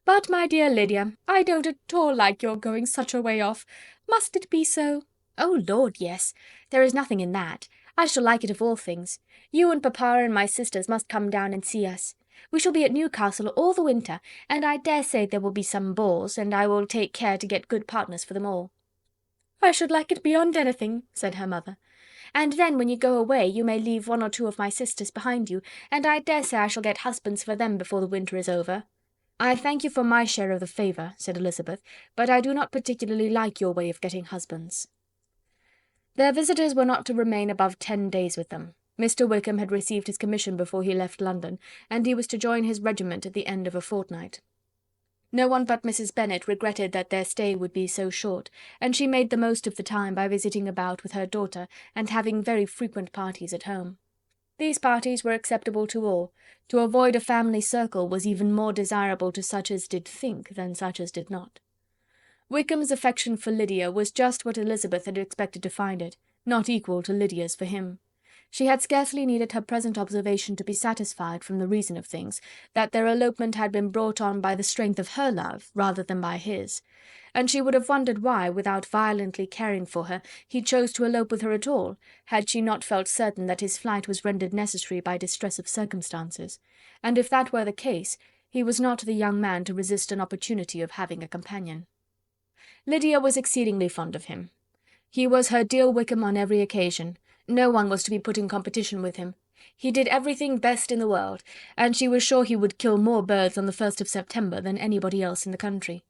But, my dear Lydia, I don't at all like your going such a way off. Must it be so?" "Oh, Lord, yes. There is nothing in that. I shall like it of all things. You and papa and my sisters must come down and see us. We shall be at Newcastle all the winter, and I dare say there will be some balls, and I will take care to get good partners for them all." "I should like it beyond anything," said her mother. "And then when you go away you may leave 1 or 2 of my sisters behind you, and I dare say I shall get husbands for them before the winter is over." "I thank you for my share of the favour," said Elizabeth, "but I do not particularly like your way of getting husbands." Their visitors were not to remain above 10 days with them. Mr. Wickham had received his commission before he left London, and he was to join his regiment at the end of a fortnight. No one but Mrs. Bennet regretted that their stay would be so short, and she made the most of the time by visiting about with her daughter, and having very frequent parties at home. These parties were acceptable to all. To avoid a family circle was even more desirable to such as did think than such as did not. Wickham's affection for Lydia was just what Elizabeth had expected to find it, not equal to Lydia's for him. She had scarcely needed her present observation to be satisfied, from the reason of things, that their elopement had been brought on by the strength of her love rather than by his, and she would have wondered why, without violently caring for her, he chose to elope with her at all, had she not felt certain that his flight was rendered necessary by distress of circumstances, and if that were the case, he was not the young man to resist an opportunity of having a companion. Lydia was exceedingly fond of him. He was her dear Wickham on every occasion. No one was to be put in competition with him. He did everything best in the world, and she was sure he would kill more birds on the 1st of September than anybody else in the country.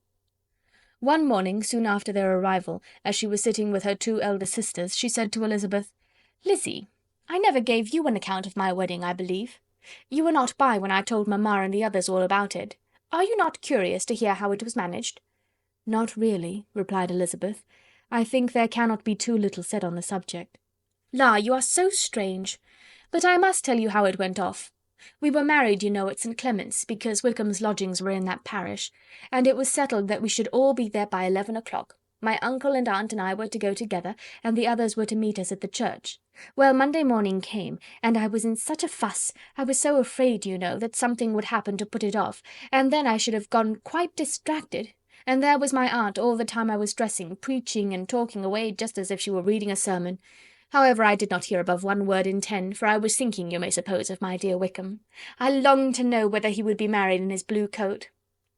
One morning, soon after their arrival, as she was sitting with her 2 elder sisters, she said to Elizabeth, "Lizzie, I never gave you an account of my wedding, I believe. You were not by when I told mamma and the others all about it. Are you not curious to hear how it was managed?" "Not really," replied Elizabeth. "I think there cannot be too little said on the subject." "La, you are so strange! But I must tell you how it went off. We were married, you know, at St. Clement's, because Wickham's lodgings were in that parish, and it was settled that we should all be there by 11 o'clock. My uncle and aunt and I were to go together, and the others were to meet us at the church. Well, Monday morning came, and I was in such a fuss, I was so afraid, you know, that something would happen to put it off, and then I should have gone quite distracted, and there was my aunt all the time I was dressing, preaching and talking away just as if she were reading a sermon. However, I did not hear above 1 word in 10, for I was thinking, you may suppose, of my dear Wickham. I longed to know whether he would be married in his blue coat.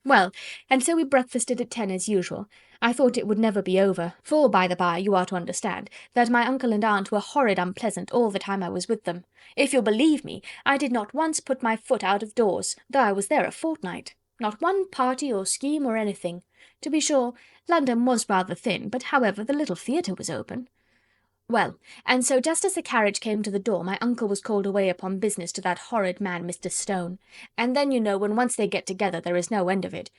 Well, and so we breakfasted at 10 as usual. I thought it would never be over, for, by the by, you are to understand, that my uncle and aunt were horrid unpleasant all the time I was with them. If you'll believe me, I did not once put my foot out of doors, though I was there a fortnight. Not one party or scheme or anything. To be sure, London was rather thin, but however, the little theatre was open. Well, and so just as the carriage came to the door, my uncle was called away upon business to that horrid man, Mr. Stone, and then, you know, when once they get together, there is no end of it.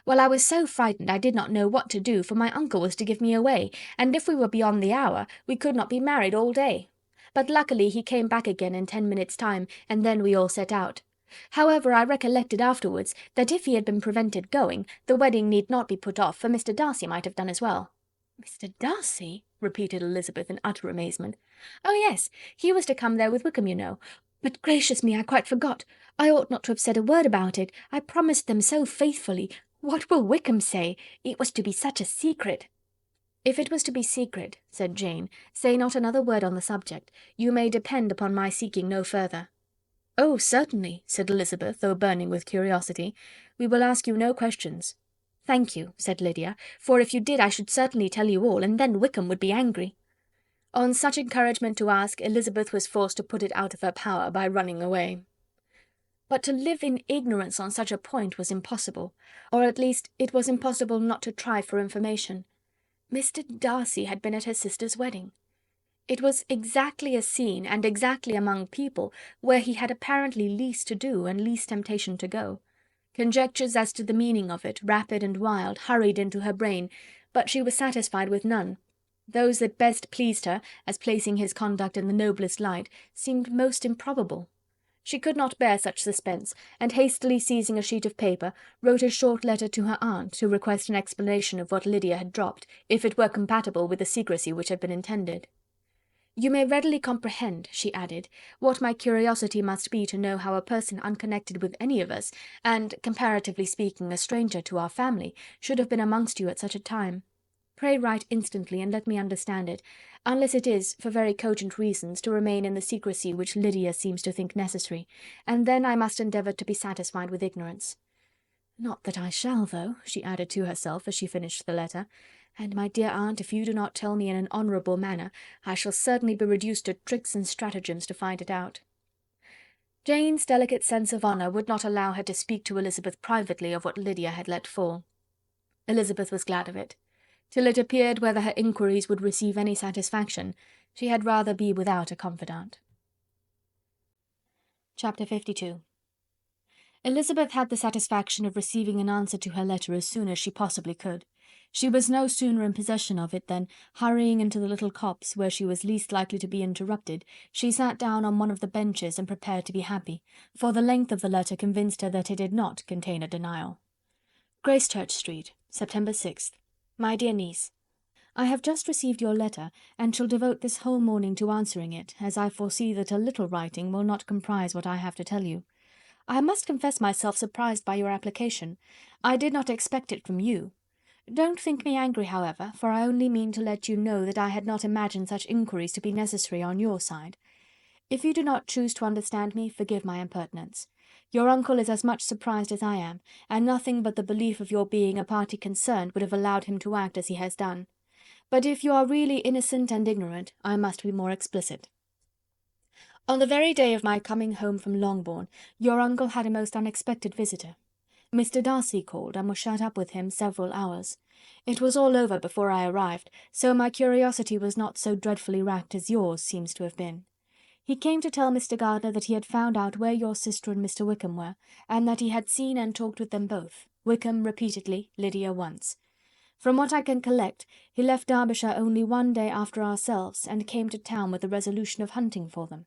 Well, I was so frightened I did not know what to do, for my uncle was to give me away, and if we were beyond the hour, we could not be married all day. But luckily he came back again in 10 minutes' time, and then we all set out. However, I recollected afterwards that if he had been prevented going, the wedding need not be put off, for Mr. Darcy might have done as well." "Mr. Darcy?" repeated Elizabeth in utter amazement. "Oh, yes, he was to come there with Wickham, you know. But gracious me, I quite forgot. I ought not to have said a word about it. I promised them so faithfully. What will Wickham say? It was to be such a secret." "If it was to be secret," said Jane, "say not another word on the subject. You may depend upon my seeking no further." "Oh, certainly," said Elizabeth, though burning with curiosity. "We will ask you no questions." "Thank you," said Lydia, "for if you did I should certainly tell you all, and then Wickham would be angry." On such encouragement to ask, Elizabeth was forced to put it out of her power by running away. But to live in ignorance on such a point was impossible, or at least it was impossible not to try for information. Mr. Darcy had been at her sister's wedding. It was exactly a scene, and exactly among people, where he had apparently least to do and least temptation to go. Conjectures as to the meaning of it, rapid and wild, hurried into her brain, but she was satisfied with none. Those that best pleased her, as placing his conduct in the noblest light, seemed most improbable. She could not bear such suspense, and hastily seizing a sheet of paper, wrote a short letter to her aunt, to request an explanation of what Lydia had dropped, if it were compatible with the secrecy which had been intended. "You may readily comprehend," she added, "what my curiosity must be to know how a person unconnected with any of us, and, comparatively speaking, a stranger to our family, should have been amongst you at such a time. Pray write instantly, and let me understand it, unless it is, for very cogent reasons, to remain in the secrecy which Lydia seems to think necessary, and then I must endeavour to be satisfied with ignorance. Not that I shall, though," she added to herself as she finished the letter, "and, my dear aunt, if you do not tell me in an honourable manner, I shall certainly be reduced to tricks and stratagems to find it out." Jane's delicate sense of honour would not allow her to speak to Elizabeth privately of what Lydia had let fall. Elizabeth was glad of it. Till it appeared whether her inquiries would receive any satisfaction, she had rather be without a confidant. Chapter 52. Elizabeth had the satisfaction of receiving an answer to her letter as soon as she possibly could. She was no sooner in possession of it than, hurrying into the little copse where she was least likely to be interrupted, she sat down on one of the benches and prepared to be happy, for the length of the letter convinced her that it did not contain a denial. Gracechurch Street, September 6th. My dear niece, I have just received your letter, and shall devote this whole morning to answering it, as I foresee that a little writing will not comprise what I have to tell you. I must confess myself surprised by your application. I did not expect it from you. Don't think me angry, however, for I only mean to let you know that I had not imagined such inquiries to be necessary on your side. If you do not choose to understand me, forgive my impertinence. Your uncle is as much surprised as I am, and nothing but the belief of your being a party concerned would have allowed him to act as he has done. But if you are really innocent and ignorant, I must be more explicit. On the very day of my coming home from Longbourn, your uncle had a most unexpected visitor. Mr. Darcy called, and was shut up with him several hours. It was all over before I arrived, so my curiosity was not so dreadfully racked as yours seems to have been. He came to tell Mr. Gardiner that he had found out where your sister and Mr. Wickham were, and that he had seen and talked with them both, Wickham repeatedly, Lydia once. From what I can collect, he left Derbyshire only one day after ourselves, and came to town with the resolution of hunting for them.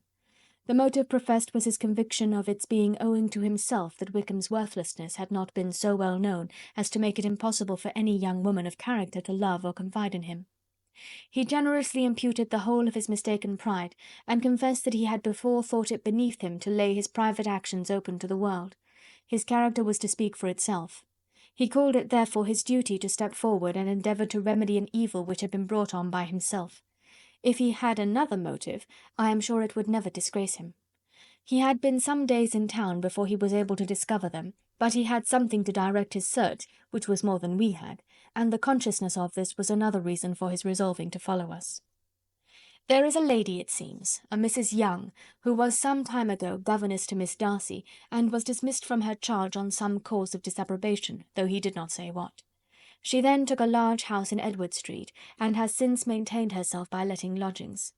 The motive professed was his conviction of its being owing to himself that Wickham's worthlessness had not been so well known as to make it impossible for any young woman of character to love or confide in him. He generously imputed the whole of his mistaken pride, and confessed that he had before thought it beneath him to lay his private actions open to the world. His character was to speak for itself. He called it therefore his duty to step forward and endeavour to remedy an evil which had been brought on by himself. If he had another motive, I am sure it would never disgrace him. He had been some days in town before he was able to discover them, but he had something to direct his search, which was more than we had, and the consciousness of this was another reason for his resolving to follow us. There is a lady, it seems, a Mrs. Young, who was some time ago governess to Miss Darcy, and was dismissed from her charge on some cause of disapprobation, though he did not say what. She then took a large house in Edward Street, and has since maintained herself by letting lodgings.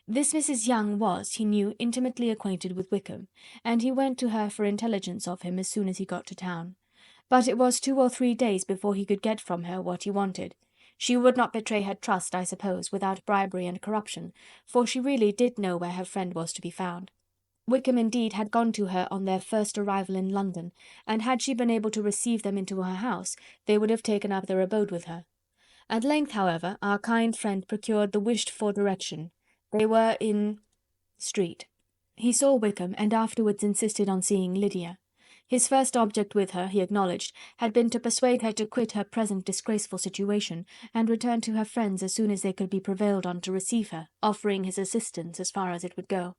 This Mrs. Young was, he knew, intimately acquainted with Wickham, and he went to her for intelligence of him as soon as he got to town. But it was 2 or 3 days before he could get from her what he wanted. She would not betray her trust, I suppose, without bribery and corruption, for she really did know where her friend was to be found. Wickham indeed had gone to her on their first arrival in London, and had she been able to receive them into her house, they would have taken up their abode with her. At length, however, our kind friend procured the wished-for direction. They were in Street. He saw Wickham, and afterwards insisted on seeing Lydia. His first object with her, he acknowledged, had been to persuade her to quit her present disgraceful situation, and return to her friends as soon as they could be prevailed on to receive her, offering his assistance as far as it would go.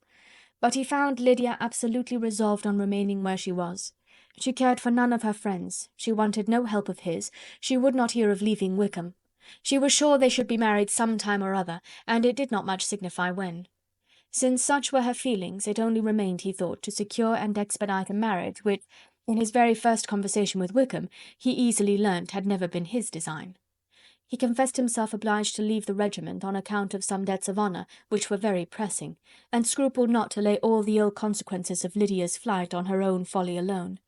But he found Lydia absolutely resolved on remaining where she was. She cared for none of her friends, she wanted no help of his, she would not hear of leaving Wickham. She was sure they should be married some time or other, and it did not much signify when. Since such were her feelings, it only remained, he thought, to secure and expedite a marriage which, in his very first conversation with Wickham, he easily learnt had never been his design. He confessed himself obliged to leave the regiment on account of some debts of honour, which were very pressing, and scrupled not to lay all the ill consequences of Lydia's flight on her own folly alone.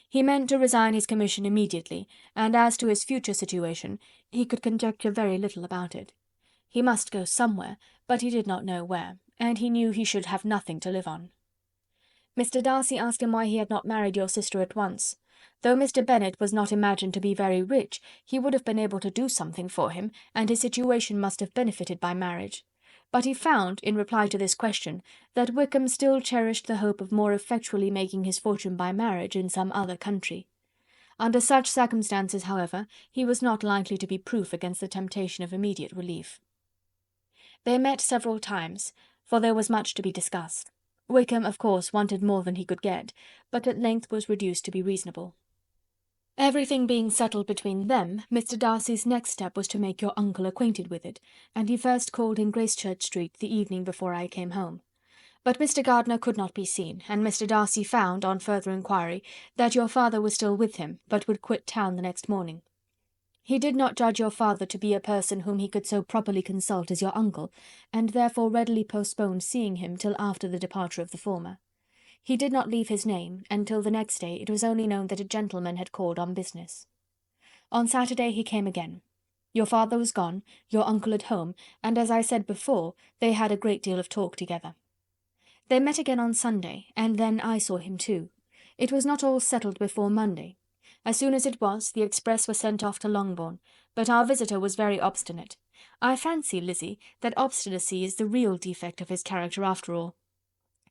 He meant to resign his commission immediately, and as to his future situation, he could conjecture very little about it. He must go somewhere, but he did not know where, and he knew he should have nothing to live on. Mr. Darcy asked him why he had not married your sister at once. Though Mr. Bennet was not imagined to be very rich, he would have been able to do something for him, and his situation must have benefited by marriage. But he found, in reply to this question, that Wickham still cherished the hope of more effectually making his fortune by marriage in some other country. Under such circumstances, however, he was not likely to be proof against the temptation of immediate relief. They met several times, for there was much to be discussed. Wickham, of course, wanted more than he could get, but at length was reduced to be reasonable. Everything being settled between them, Mr. Darcy's next step was to make your uncle acquainted with it, and he first called in Gracechurch Street the evening before I came home. But Mr. Gardiner could not be seen, and Mr. Darcy found, on further inquiry, that your father was still with him, but would quit town the next morning. He did not judge your father to be a person whom he could so properly consult as your uncle, and therefore readily postponed seeing him till after the departure of the former. He did not leave his name, and till the next day it was only known that a gentleman had called on business. On Saturday he came again. Your father was gone, your uncle at home, and, as I said before, they had a great deal of talk together. They met again on Sunday, and then I saw him too. It was not all settled before Monday. As soon as it was, the express was sent off to Longbourn, but our visitor was very obstinate. I fancy, Lizzie, that obstinacy is the real defect of his character after all.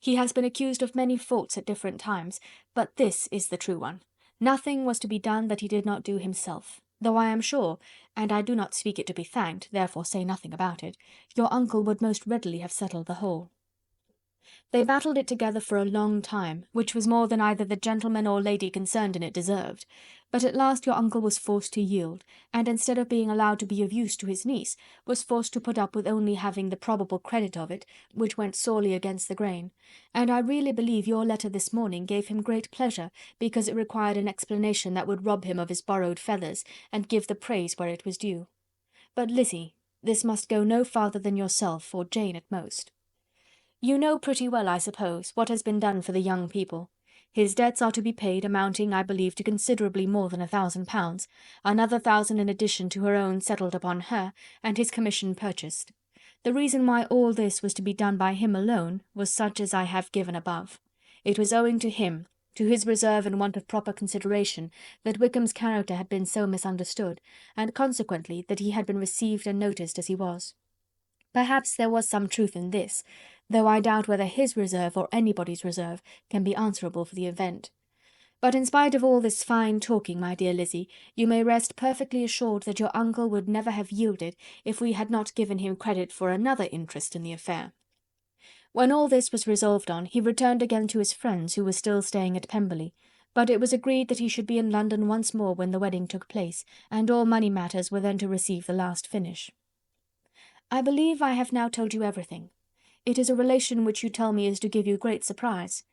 He has been accused of many faults at different times, but this is the true one. Nothing was to be done that he did not do himself, though I am sure, and I do not speak it to be thanked, therefore say nothing about it, your uncle would most readily have settled the whole. They battled it together for a long time, which was more than either the gentleman or lady concerned in it deserved, but at last your uncle was forced to yield, and instead of being allowed to be of use to his niece, was forced to put up with only having the probable credit of it, which went sorely against the grain, and I really believe your letter this morning gave him great pleasure, because it required an explanation that would rob him of his borrowed feathers, and give the praise where it was due. But, Lizzie, this must go no farther than yourself, or Jane at most. You know pretty well, I suppose, what has been done for the young people. His debts are to be paid, amounting, I believe, to considerably more than £1,000, another 1,000 in addition to her own settled upon her, and his commission purchased. The reason why all this was to be done by him alone was such as I have given above. It was owing to him, to his reserve and want of proper consideration, that Wickham's character had been so misunderstood, and consequently that he had been received and noticed as he was. Perhaps there was some truth in this, though I doubt whether his reserve or anybody's reserve can be answerable for the event. But in spite of all this fine talking, my dear Lizzie, you may rest perfectly assured that your uncle would never have yielded if we had not given him credit for another interest in the affair. When all this was resolved on, he returned again to his friends who were still staying at Pemberley, but it was agreed that he should be in London once more when the wedding took place, and all money matters were then to receive the last finish. I believe I have now told you everything. It is a relation which you tell me is to give you great surprise.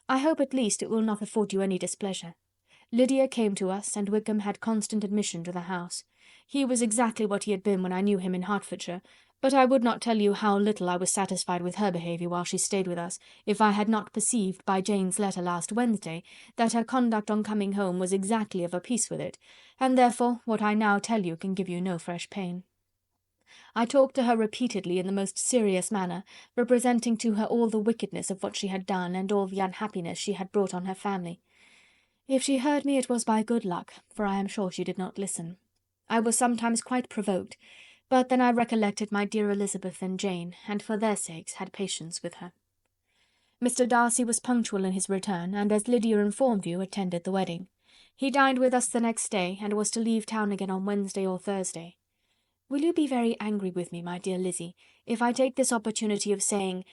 I hope at least it will not afford you any displeasure. Lydia came to us, and Wickham had constant admission to the house. He was exactly what he had been when I knew him in Hertfordshire, but I would not tell you how little I was satisfied with her behaviour while she stayed with us, if I had not perceived by Jane's letter last Wednesday that her conduct on coming home was exactly of a piece with it, and therefore what I now tell you can give you no fresh pain. I talked to her repeatedly in the most serious manner, representing to her all the wickedness of what she had done, and all the unhappiness she had brought on her family. If she heard me it was by good luck, for I am sure she did not listen. I was sometimes quite provoked, but then I recollected my dear Elizabeth and Jane, and for their sakes had patience with her. Mr. Darcy was punctual in his return, and, as Lydia informed you, attended the wedding. He dined with us the next day, and was to leave town again on Wednesday or Thursday. Will you be very angry with me, my dear Lizzie, if I take this opportunity of saying,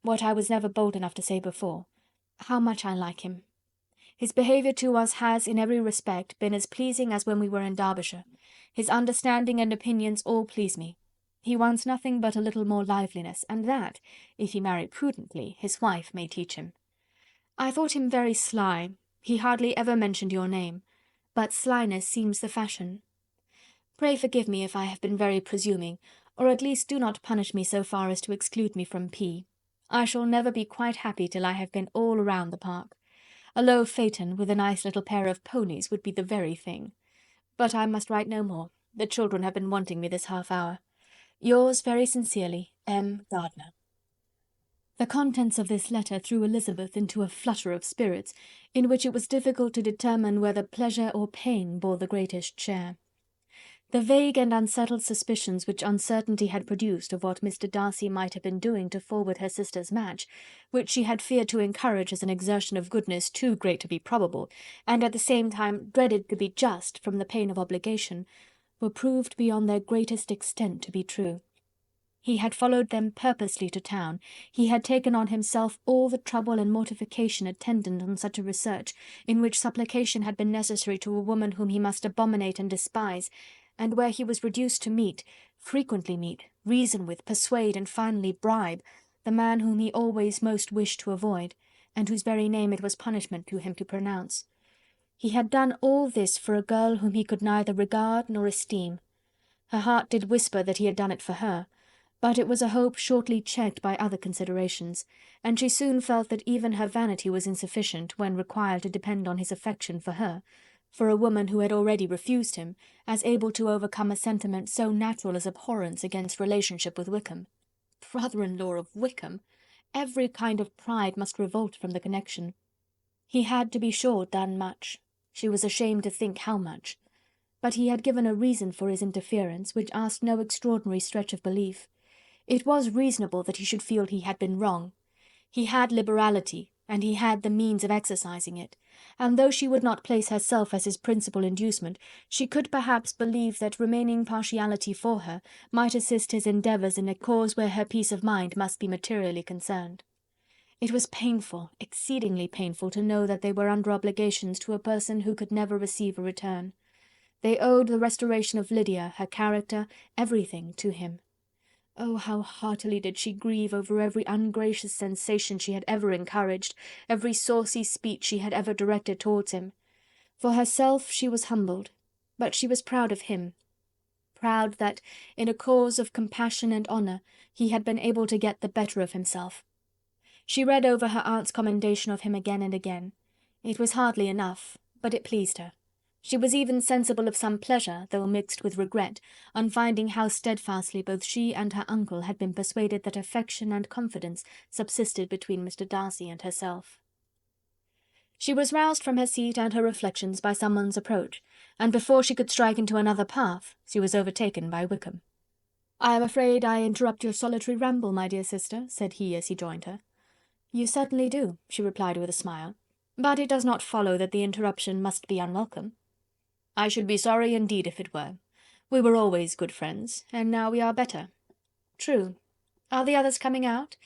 what I was never bold enough to say before, how much I like him? His behaviour to us has, in every respect, been as pleasing as when we were in Derbyshire. His understanding and opinions all please me. He wants nothing but a little more liveliness, and that, if he marry prudently, his wife may teach him. I thought him very sly. He hardly ever mentioned your name, but slyness seems the fashion. Pray forgive me if I have been very presuming, or at least do not punish me so far as to exclude me from P. I shall never be quite happy till I have been all round the park. A low phaeton with a nice little pair of ponies would be the very thing. But I must write no more. The children have been wanting me this half-hour. Yours very sincerely, M. Gardiner. The contents of this letter threw Elizabeth into a flutter of spirits, in which it was difficult to determine whether pleasure or pain bore the greatest share. The vague and unsettled suspicions which uncertainty had produced of what Mr. Darcy might have been doing to forward her sister's match, which she had feared to encourage as an exertion of goodness too great to be probable, and at the same time dreaded to be just from the pain of obligation, were proved beyond their greatest extent to be true. He had followed them purposely to town, he had taken on himself all the trouble and mortification attendant on such a research, in which supplication had been necessary to a woman whom he must abominate and despise, and where he was reduced to meet, frequently meet, reason with, persuade, and finally bribe, the man whom he always most wished to avoid, and whose very name it was punishment to him to pronounce. He had done all this for a girl whom he could neither regard nor esteem. Her heart did whisper that he had done it for her, but it was a hope shortly checked by other considerations, and she soon felt that even her vanity was insufficient when required to depend on his affection for her, for a woman who had already refused him, as able to overcome a sentiment so natural as abhorrence against relationship with Wickham. Brother-in-law of Wickham! Every kind of pride must revolt from the connection. He had, to be sure, done much. She was ashamed to think how much. But he had given a reason for his interference, which asked no extraordinary stretch of belief. It was reasonable that he should feel he had been wrong. He had liberality, and he had the means of exercising it, and though she would not place herself as his principal inducement, she could perhaps believe that remaining partiality for her might assist his endeavours in a cause where her peace of mind must be materially concerned. It was painful, exceedingly painful, to know that they were under obligations to a person who could never receive a return. They owed the restoration of Lydia, her character, everything, to him. Oh, how heartily did she grieve over every ungracious sensation she had ever encouraged, every saucy speech she had ever directed towards him. For herself she was humbled, but she was proud of him, proud that, in a cause of compassion and honour, he had been able to get the better of himself. She read over her aunt's commendation of him again and again. It was hardly enough, but it pleased her. She was even sensible of some pleasure, though mixed with regret, on finding how steadfastly both she and her uncle had been persuaded that affection and confidence subsisted between Mr. Darcy and herself. She was roused from her seat and her reflections by someone's approach, and before she could strike into another path, she was overtaken by Wickham. "I am afraid I interrupt your solitary ramble, my dear sister," said he as he joined her. "You certainly do," she replied with a smile, "but it does not follow that the interruption must be unwelcome." "I should be sorry indeed if it were. We were always good friends, and now we are better." "True. Are the others coming out?"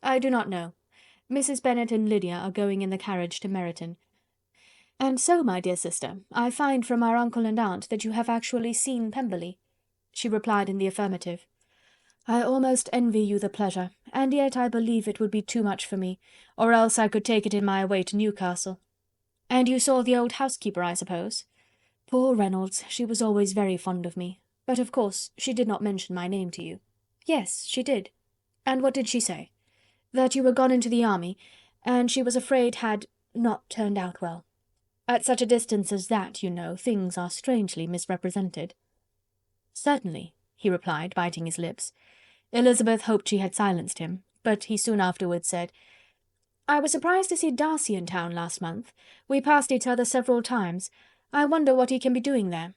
"I do not know. Mrs. Bennet and Lydia are going in the carriage to Meryton. And so, my dear sister, I find from our uncle and aunt that you have actually seen Pemberley." She replied in the affirmative. "I almost envy you the pleasure, and yet I believe it would be too much for me, or else I could take it in my way to Newcastle." "And you saw the old housekeeper, I suppose?" "Poor Reynolds, she was always very fond of me, but of course she did not mention my name to you." "Yes, she did." "And what did she say?" "That you were gone into the army, and she was afraid had not turned out well. At such a distance as that, you know, things are strangely misrepresented." "Certainly," he replied, biting his lips. Elizabeth hoped she had silenced him, but he soon afterwards said, "I was surprised to see Darcy in town last month. We passed each other several times. I wonder what he can be doing there."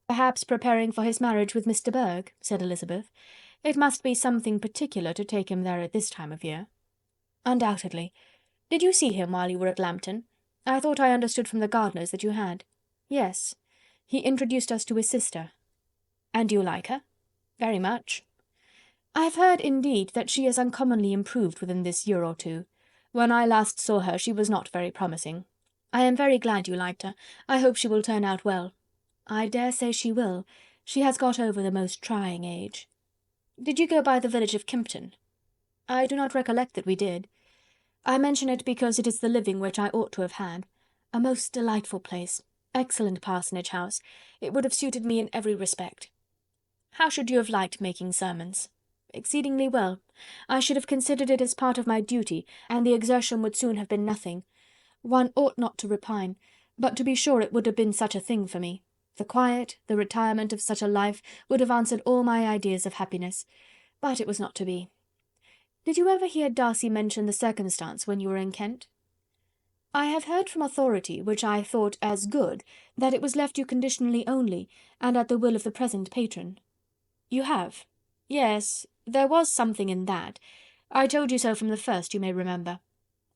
"Perhaps preparing for his marriage with Mr. Burgh," said Elizabeth. "It must be something particular to take him there at this time of year." "Undoubtedly. Did you see him while you were at Lambton? I thought I understood from the gardeners that you had." "Yes. He introduced us to his sister." "And do you like her?" "Very much." "I have heard, indeed, that she has uncommonly improved within this year or two. When I last saw her she was not very promising. I am very glad you liked her. I hope she will turn out well." "I dare say she will. She has got over the most trying age." "Did you go by the village of Kympton?" "I do not recollect that we did. I mention it because it is the living which I ought to have had. A most delightful place. Excellent parsonage house. It would have suited me in every respect." "How should you have liked making sermons?" "Exceedingly well. I should have considered it as part of my duty, and the exertion would soon have been nothing. One ought not to repine, but to be sure it would have been such a thing for me. The quiet, the retirement of such a life would have answered all my ideas of happiness. But it was not to be. Did you ever hear Darcy mention the circumstance when you were in Kent?" "I have heard from authority, which I thought as good, that it was left you conditionally only, and at the will of the present patron." "You have?" "Yes, there was something in that. I told you so from the first, you may remember.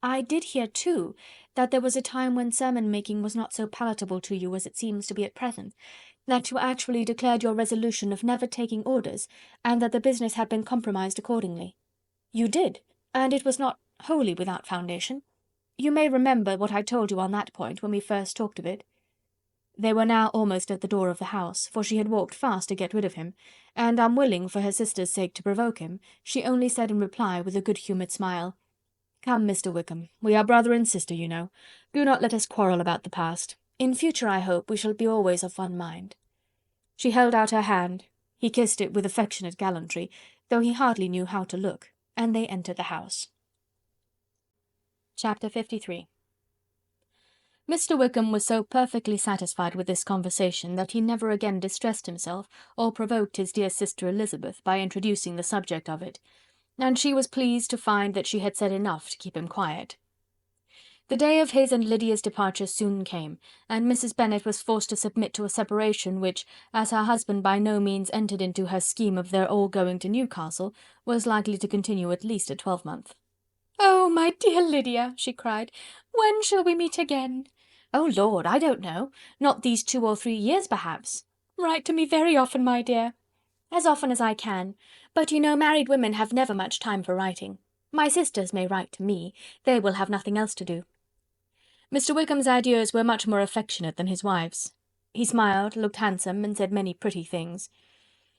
I did hear, too, that there was a time when sermon-making was not so palatable to you as it seems to be at present, that you actually declared your resolution of never taking orders, and that the business had been compromised accordingly." "You did, and it was not wholly without foundation. You may remember what I told you on that point when we first talked of it." They were now almost at the door of the house, for she had walked fast to get rid of him, and unwilling for her sister's sake to provoke him, she only said in reply, with a good-humoured smile, "Come, Mr. Wickham, we are brother and sister, you know. Do not let us quarrel about the past. In future, I hope, we shall be always of one mind." She held out her hand. He kissed it with affectionate gallantry, though he hardly knew how to look, and they entered the house. Chapter 53. Mr. Wickham was so perfectly satisfied with this conversation that he never again distressed himself or provoked his dear sister Elizabeth by introducing the subject of it, and she was pleased to find that she had said enough to keep him quiet. The day of his and Lydia's departure soon came, and Mrs. Bennet was forced to submit to a separation which, as her husband by no means entered into her scheme of their all going to Newcastle, was likely to continue at least a twelvemonth. "Oh, my dear Lydia," she cried, "when shall we meet again?" "Oh, Lord, I don't know. Not these 2 or 3 years, perhaps." "Write to me very often, my dear." "As often as I can. But you know married women have never much time for writing. My sisters may write to me. They will have nothing else to do." Mr. Wickham's adieus were much more affectionate than his wife's. He smiled, looked handsome, and said many pretty things.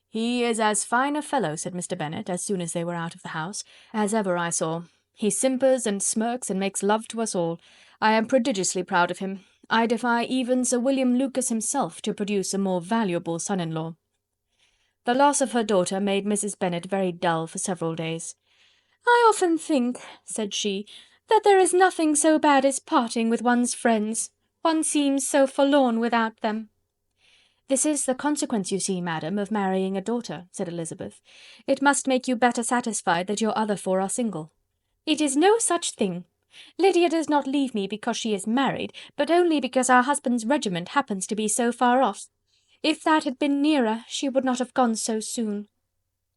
"He is as fine a fellow," said Mr. Bennet, as soon as they were out of the house, "as ever I saw. He simpers and smirks and makes love to us all. I am prodigiously proud of him. I defy even Sir William Lucas himself to produce a more valuable son-in-law." The loss of her daughter made Mrs. Bennet very dull for several days. "I often think," said she, "that there is nothing so bad as parting with one's friends. One seems so forlorn without them." "This is the consequence, you see, madam, of marrying a daughter," said Elizabeth. "It must make you better satisfied that your other 4 are single." "It is no such thing. Lydia does not leave me because she is married, but only because our husband's regiment happens to be so far off. If that had been nearer, she would not have gone so soon."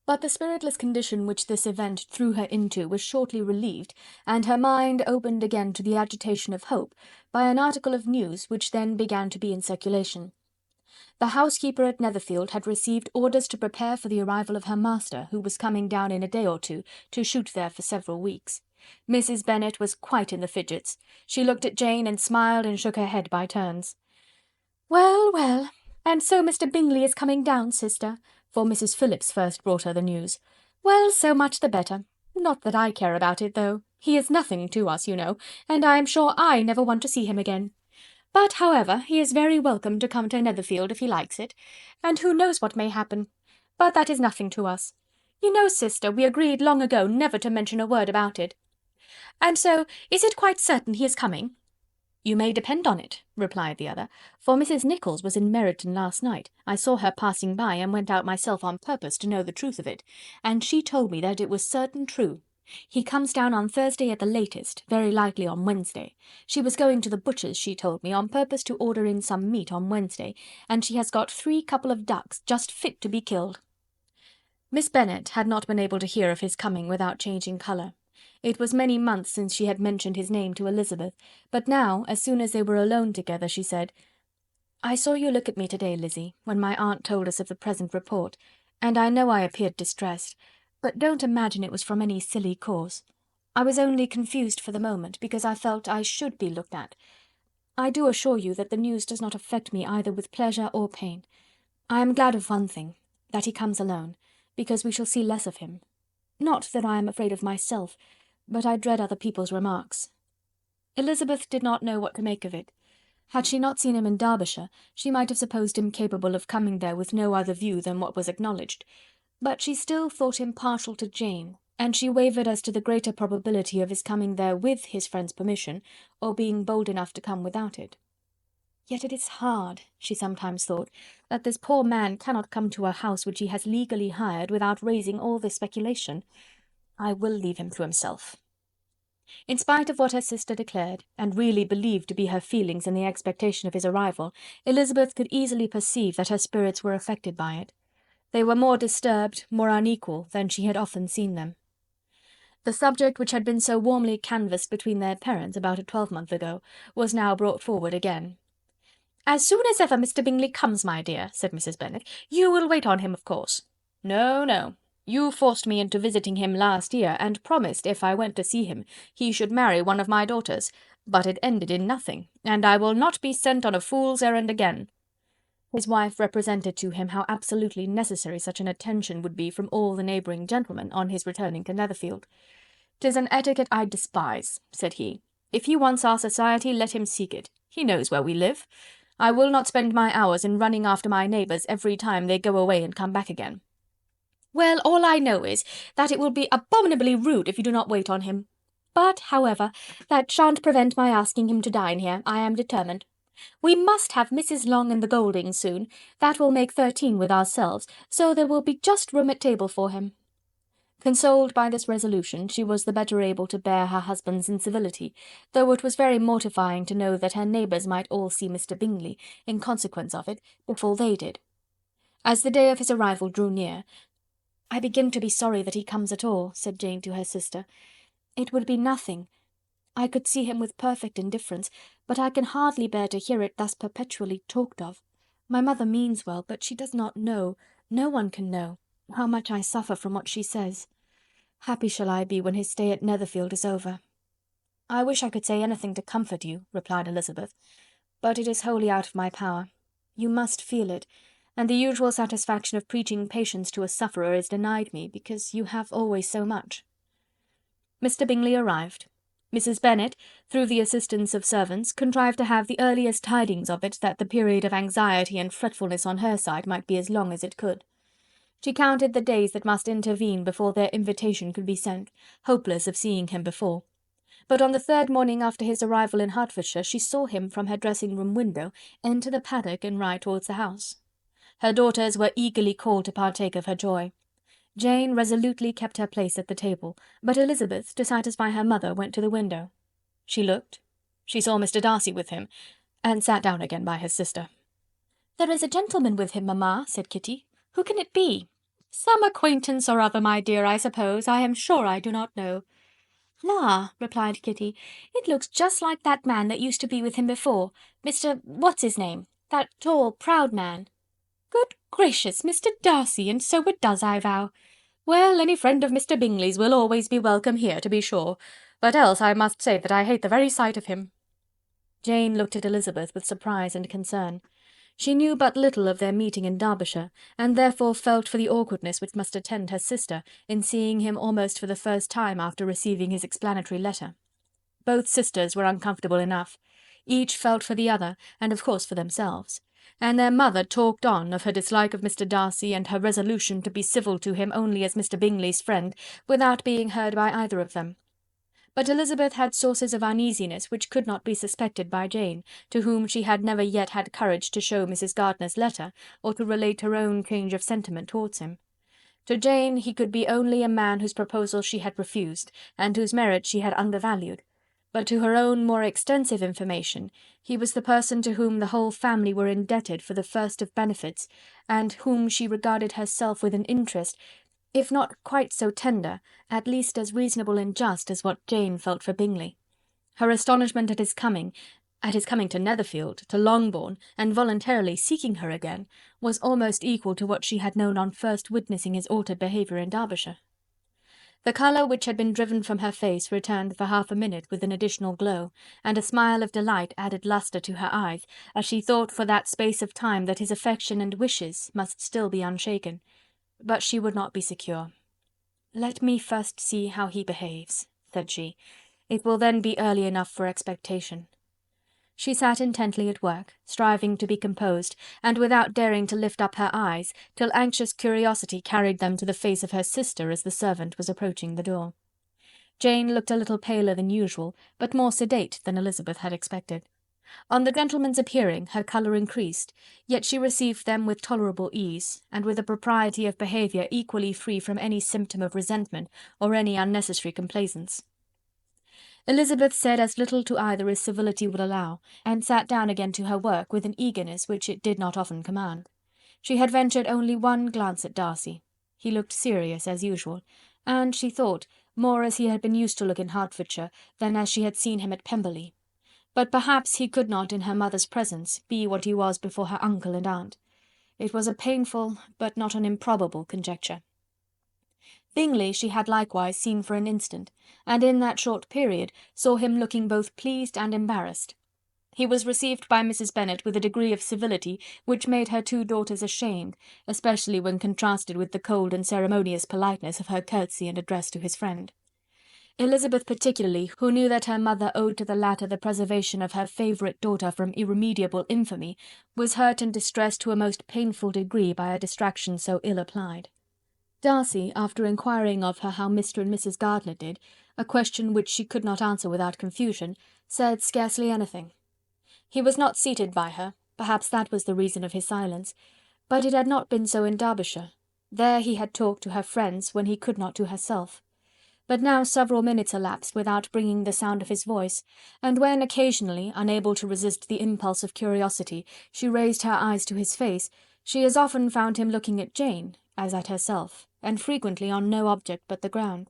But the spiritless condition which this event threw her into was shortly relieved, and her mind opened again to the agitation of hope, by an article of news which then began to be in circulation. The housekeeper at Netherfield had received orders to prepare for the arrival of her master, who was coming down in a day or two, to shoot there for several weeks. Mrs. Bennet was quite in the fidgets. She looked at Jane and smiled and shook her head by turns. "Well, well, and so Mr. Bingley is coming down, sister," for Mrs. Phillips first brought her the news. "Well, so much the better. Not that I care about it, though. He is nothing to us, you know, and I am sure I never want to see him again. But, however, he is very welcome to come to Netherfield if he likes it, and who knows what may happen? But that is nothing to us. You know, sister, we agreed long ago never to mention a word about it. And so, is it quite certain he is coming?" "You may depend on it," replied the other, "for Mrs. Nicholls was in Meryton last night. I saw her passing by, and went out myself on purpose to know the truth of it, and she told me that it was certain true. He comes down on Thursday at the latest, very likely on Wednesday. She was going to the butcher's, she told me, on purpose to order in some meat on Wednesday, and she has got 3 couple of ducks just fit to be killed." Miss Bennet had not been able to hear of his coming without changing colour. It was many months since she had mentioned his name to Elizabeth, but now, as soon as they were alone together, she said, "I saw you look at me to-day, Lizzie, when my aunt told us of the present report, and I know I appeared distressed, but don't imagine it was from any silly cause. I was only confused for the moment, because I felt I should be looked at. I do assure you that the news does not affect me either with pleasure or pain. I am glad of one thing, that he comes alone, because we shall see less of him. Not that I am afraid of myself, but I dread other people's remarks." Elizabeth did not know what to make of it. Had she not seen him in Derbyshire, she might have supposed him capable of coming there with no other view than what was acknowledged, but she still thought him partial to Jane, and she wavered as to the greater probability of his coming there with his friend's permission, or being bold enough to come without it. "Yet it is hard," she sometimes thought, "that this poor man cannot come to a house which he has legally hired without raising all this speculation. I will leave him to himself." In spite of what her sister declared, and really believed to be her feelings in the expectation of his arrival, Elizabeth could easily perceive that her spirits were affected by it. They were more disturbed, more unequal, than she had often seen them. The subject which had been so warmly canvassed between their parents about a twelvemonth ago was now brought forward again. "As soon as ever Mr. Bingley comes, my dear," said Mrs. Bennet, "you will wait on him, of course." "No, no. You forced me into visiting him last year, and promised, if I went to see him, he should marry one of my daughters, but it ended in nothing, and I will not be sent on a fool's errand again." His wife represented to him how absolutely necessary such an attention would be from all the neighbouring gentlemen on his returning to Netherfield. "'Tis an etiquette I despise," said he. "If he wants our society, let him seek it. He knows where we live. I will not spend my hours in running after my neighbours every time they go away and come back again." "Well, all I know is, that it will be abominably rude if you do not wait on him. But, however, that shan't prevent my asking him to dine here, I am determined. We must have Mrs. Long and the Gouldings soon. That will make 13 with ourselves, so there will be just room at table for him." Consoled by this resolution, she was the better able to bear her husband's incivility, though it was very mortifying to know that her neighbours might all see Mr. Bingley, in consequence of it, before they did. As the day of his arrival drew near, "I begin to be sorry that he comes at all," said Jane to her sister. "It would be nothing. I could see him with perfect indifference, but I can hardly bear to hear it thus perpetually talked of. My mother means well, but she does not know, no one can know, how much I suffer from what she says. Happy shall I be when his stay at Netherfield is over." "I wish I could say anything to comfort you," replied Elizabeth, "but it is wholly out of my power. You must feel it, and the usual satisfaction of preaching patience to a sufferer is denied me, because you have always so much." Mr. Bingley arrived. Mrs. Bennet, through the assistance of servants, contrived to have the earliest tidings of it, that the period of anxiety and fretfulness on her side might be as long as it could. She counted the days that must intervene before their invitation could be sent, hopeless of seeing him before. But on the 3rd morning after his arrival in Hertfordshire, she saw him from her dressing-room window enter the paddock and ride towards the house. Her daughters were eagerly called to partake of her joy. Jane resolutely kept her place at the table, but Elizabeth, to satisfy her mother, went to the window. She looked, she saw Mr. Darcy with him, and sat down again by his sister. "There is a gentleman with him, mamma," said Kitty. "Who can it be?" "Some acquaintance or other, my dear, I suppose. I am sure I do not know." "La," replied Kitty, "it looks just like that man that used to be with him before, Mr. What's his name? That tall, proud man." "Good gracious, Mr. Darcy, and so it does, I vow. Well, any friend of Mr. Bingley's will always be welcome here, to be sure, but else I must say that I hate the very sight of him." Jane looked at Elizabeth with surprise and concern. She knew but little of their meeting in Derbyshire, and therefore felt for the awkwardness which must attend her sister in seeing him almost for the first time after receiving his explanatory letter. Both sisters were uncomfortable enough. Each felt for the other, and of course for themselves. And their mother talked on of her dislike of Mr. Darcy, and her resolution to be civil to him only as Mr. Bingley's friend, without being heard by either of them. But Elizabeth had sources of uneasiness which could not be suspected by Jane, to whom she had never yet had courage to show Mrs. Gardiner's letter, or to relate her own change of sentiment towards him. To Jane he could be only a man whose proposal she had refused, and whose merit she had undervalued. But to her own more extensive information, he was the person to whom the whole family were indebted for the first of benefits, and whom she regarded herself with an interest, if not quite so tender, at least as reasonable and just as what Jane felt for Bingley. Her astonishment at his coming to Netherfield, to Longbourn, and voluntarily seeking her again, was almost equal to what she had known on first witnessing his altered behaviour in Derbyshire. The colour which had been driven from her face returned for half a minute with an additional glow, and a smile of delight added lustre to her eyes, as she thought for that space of time that his affection and wishes must still be unshaken. But she would not be secure. "Let me first see how he behaves," said she. "It will then be early enough for expectation." She sat intently at work, striving to be composed, and without daring to lift up her eyes, till anxious curiosity carried them to the face of her sister as the servant was approaching the door. Jane looked a little paler than usual, but more sedate than Elizabeth had expected. On the gentlemen's appearing, her colour increased, yet she received them with tolerable ease, and with a propriety of behaviour equally free from any symptom of resentment or any unnecessary complaisance. Elizabeth said as little to either as civility would allow, and sat down again to her work with an eagerness which it did not often command. She had ventured only one glance at Darcy. He looked serious as usual, and, she thought, more as he had been used to look in Hertfordshire than as she had seen him at Pemberley. But perhaps he could not, in her mother's presence, be what he was before her uncle and aunt. It was a painful, but not an improbable conjecture. Bingley she had likewise seen for an instant, and in that short period saw him looking both pleased and embarrassed. He was received by Mrs. Bennet with a degree of civility which made her two daughters ashamed, especially when contrasted with the cold and ceremonious politeness of her curtsy and address to his friend. Elizabeth particularly, who knew that her mother owed to the latter the preservation of her favourite daughter from irremediable infamy, was hurt and distressed to a most painful degree by a distraction so ill applied. Darcy, after inquiring of her how Mr. and Mrs. Gardiner did, a question which she could not answer without confusion, said scarcely anything. He was not seated by her, perhaps that was the reason of his silence, but it had not been so in Derbyshire. There he had talked to her friends when he could not to herself. But now several minutes elapsed without bringing the sound of his voice, and when occasionally, unable to resist the impulse of curiosity, she raised her eyes to his face, she as often found him looking at Jane as at herself, and frequently on no object but the ground.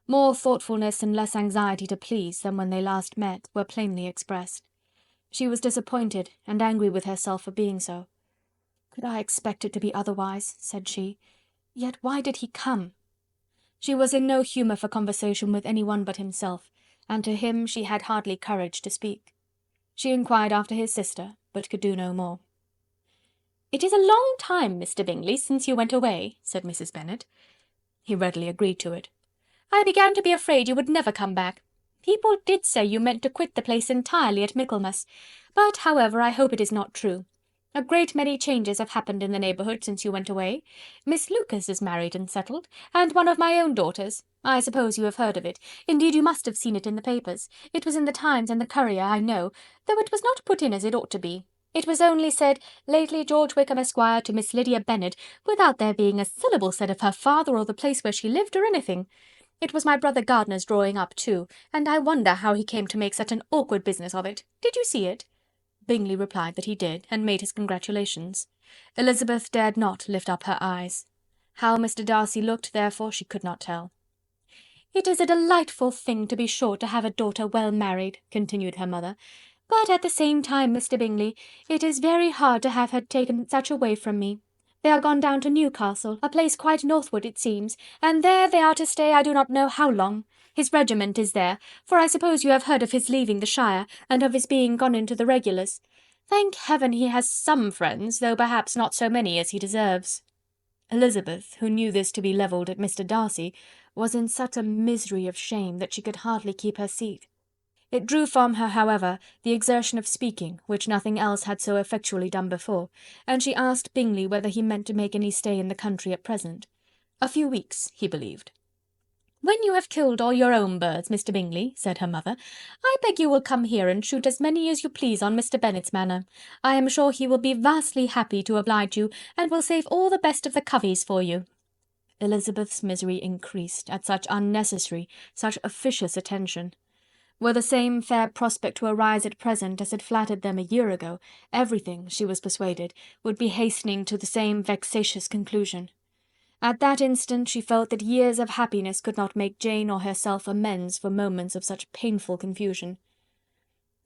More thoughtfulness and less anxiety to please than when they last met were plainly expressed. She was disappointed and angry with herself for being so. "Could I expect it to be otherwise?" said she. "Yet why did he come?" She was in no humour for conversation with any one but himself, and to him she had hardly courage to speak. She inquired after his sister, but could do no more. "It is a long time, Mr. Bingley, since you went away," said Mrs. Bennet. He readily agreed to it. "I began to be afraid you would never come back. People did say you meant to quit the place entirely at Michaelmas, but, however, I hope it is not true. A great many changes have happened in the neighbourhood since you went away. Miss Lucas is married and settled, and one of my own daughters. I suppose you have heard of it. Indeed, you must have seen it in the papers. It was in the Times and the Courier, I know, though it was not put in as it ought to be. It was only said, 'Lately George Wickham, Esquire, to Miss Lydia Bennet,' without there being a syllable said of her father or the place where she lived, or anything. It was my brother Gardiner's drawing up, too, and I wonder how he came to make such an awkward business of it. Did you see it?" Bingley replied that he did, and made his congratulations. Elizabeth dared not lift up her eyes. How Mr. Darcy looked, therefore, she could not tell. "It is a delightful thing, to be sure, to have a daughter well married," continued her mother, "but at the same time, Mr. Bingley, it is very hard to have her taken such away from me. They are gone down to Newcastle, a place quite northward it seems, and there they are to stay I do not know how long. His regiment is there, for I suppose you have heard of his leaving the shire, and of his being gone into the regulars. Thank heaven he has some friends, though perhaps not so many as he deserves." Elizabeth, who knew this to be levelled at Mr. Darcy, was in such a misery of shame that she could hardly keep her seat. It drew from her, however, the exertion of speaking, which nothing else had so effectually done before, and she asked Bingley whether he meant to make any stay in the country at present. A few weeks, he believed. "When you have killed all your own birds, Mr. Bingley," said her mother, "I beg you will come here and shoot as many as you please on Mr. Bennet's manor. I am sure he will be vastly happy to oblige you, and will save all the best of the coveys for you." Elizabeth's misery increased, at such unnecessary, such officious attention. Were the same fair prospect to arise at present as had flattered them a year ago, everything, she was persuaded, would be hastening to the same vexatious conclusion. At that instant she felt that years of happiness could not make Jane or herself amends for moments of such painful confusion.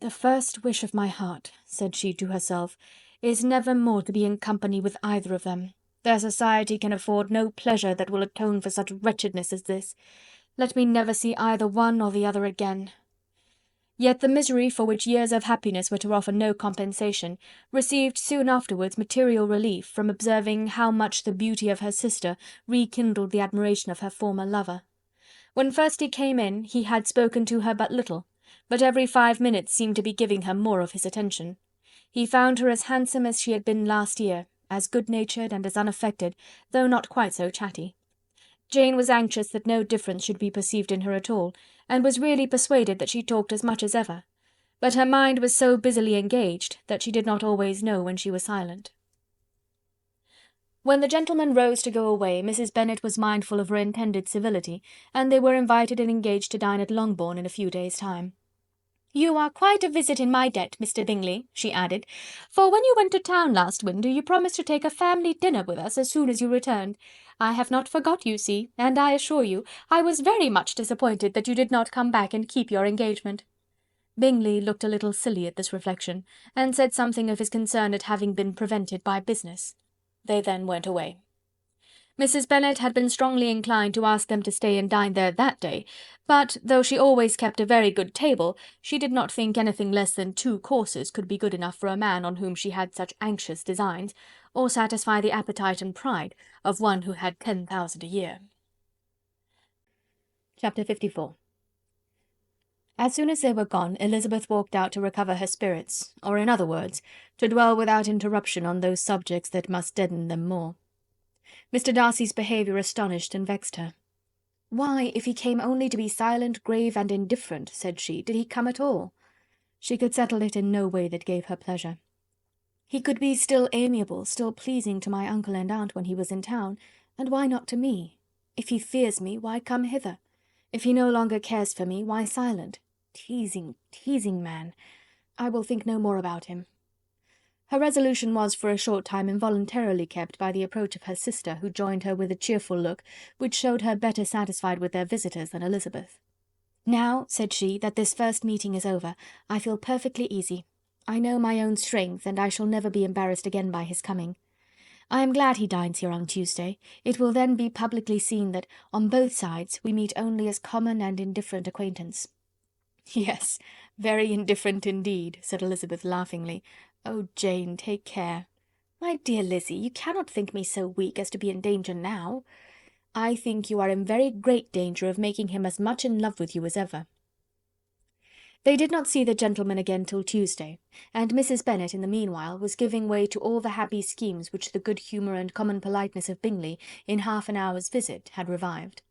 "The first wish of my heart," said she to herself, "is never more to be in company with either of them. Their society can afford no pleasure that will atone for such wretchedness as this. Let me never see either one or the other again." Yet the misery for which years of happiness were to offer no compensation, received soon afterwards material relief from observing how much the beauty of her sister rekindled the admiration of her former lover. When first he came in, he had spoken to her but little, but every 5 minutes seemed to be giving her more of his attention. He found her as handsome as she had been last year, as good-natured and as unaffected, though not quite so chatty. Jane was anxious that no difference should be perceived in her at all, and was really persuaded that she talked as much as ever, but her mind was so busily engaged that she did not always know when she was silent. When the gentlemen rose to go away, Mrs. Bennet was mindful of her intended civility, and they were invited and engaged to dine at Longbourn in a few days' time. "You are quite a visit in my debt, Mr. Bingley," she added, "for when you went to town last winter you promised to take a family dinner with us as soon as you returned. I have not forgot, you see, and I assure you I was very much disappointed that you did not come back and keep your engagement." Bingley looked a little silly at this reflection, and said something of his concern at having been prevented by business. They then went away. Mrs. Bennet had been strongly inclined to ask them to stay and dine there that day, but, though she always kept a very good table, she did not think anything less than 2 courses could be good enough for a man on whom she had such anxious designs, or satisfy the appetite and pride of one who had 10,000 a year. Chapter 54. As soon as they were gone, Elizabeth walked out to recover her spirits, or in other words, to dwell without interruption on those subjects that must deaden them more. Mr. Darcy's behaviour astonished and vexed her. "Why, if he came only to be silent, grave, and indifferent," said she, "did he come at all?" She could settle it in no way that gave her pleasure. "He could be still amiable, still pleasing to my uncle and aunt when he was in town, and why not to me? If he fears me, why come hither? If he no longer cares for me, why silent? Teasing, teasing man! I will think no more about him." Her resolution was for a short time involuntarily kept by the approach of her sister, who joined her with a cheerful look, which showed her better satisfied with their visitors than Elizabeth. "Now," said she, "that this first meeting is over, I feel perfectly easy. I know my own strength, and I shall never be embarrassed again by his coming. I am glad he dines here on Tuesday. It will then be publicly seen that, on both sides, we meet only as common and indifferent acquaintance." "Yes, very indifferent indeed," said Elizabeth laughingly. "Oh, Jane, take care." "My dear Lizzy, you cannot think me so weak as to be in danger now." "I think you are in very great danger of making him as much in love with you as ever." They did not see the gentleman again till Tuesday, and Mrs. Bennet, in the meanwhile, was giving way to all the happy schemes which the good humour and common politeness of Bingley, in half an hour's visit, had revived.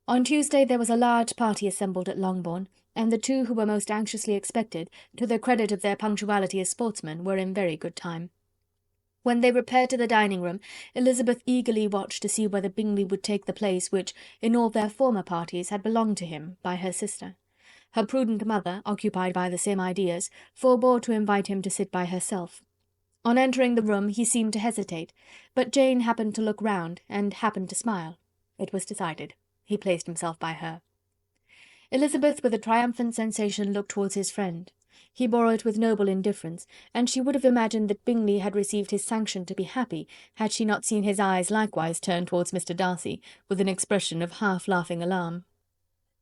On Tuesday there was a large party assembled at Longbourn, and the 2 who were most anxiously expected, to the credit of their punctuality as sportsmen, were in very good time. When they repaired to the dining-room, Elizabeth eagerly watched to see whether Bingley would take the place which, in all their former parties, had belonged to him, by her sister. Her prudent mother, occupied by the same ideas, forbore to invite him to sit by herself. On entering the room he seemed to hesitate, but Jane happened to look round, and happened to smile. It was decided. He placed himself by her. Elizabeth, with a triumphant sensation, looked towards his friend. He bore it with noble indifference, and she would have imagined that Bingley had received his sanction to be happy, had she not seen his eyes likewise turn towards Mr. Darcy, with an expression of half-laughing alarm.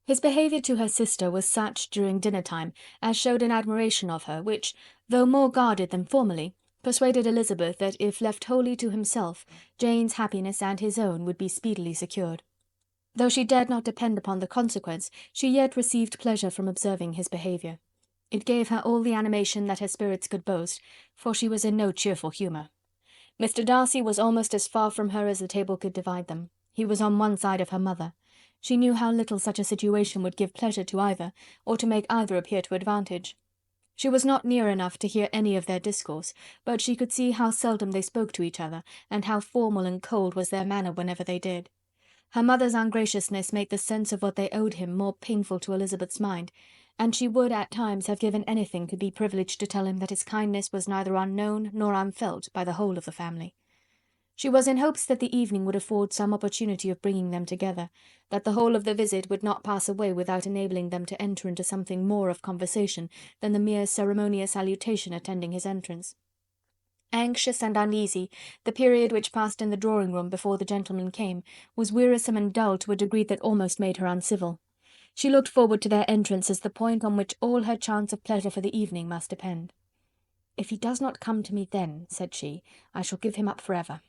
His behaviour to her sister was such, during dinner-time, as showed an admiration of her, which, though more guarded than formerly, persuaded Elizabeth that, if left wholly to himself, Jane's happiness and his own would be speedily secured. Though she dared not depend upon the consequence, she yet received pleasure from observing his behaviour. It gave her all the animation that her spirits could boast, for she was in no cheerful humour. Mr. Darcy was almost as far from her as the table could divide them. He was on one side of her mother. She knew how little such a situation would give pleasure to either, or to make either appear to advantage. She was not near enough to hear any of their discourse, but she could see how seldom they spoke to each other, and how formal and cold was their manner whenever they did. Her mother's ungraciousness made the sense of what they owed him more painful to Elizabeth's mind, and she would at times have given anything to be privileged to tell him that his kindness was neither unknown nor unfelt by the whole of the family. She was in hopes that the evening would afford some opportunity of bringing them together, that the whole of the visit would not pass away without enabling them to enter into something more of conversation than the mere ceremonious salutation attending his entrance. Anxious and uneasy, the period which passed in the drawing-room before the gentlemen came was wearisome and dull to a degree that almost made her uncivil. She looked forward to their entrance as the point on which all her chance of pleasure for the evening must depend. "If he does not come to me then," said she, "I shall give him up for ever."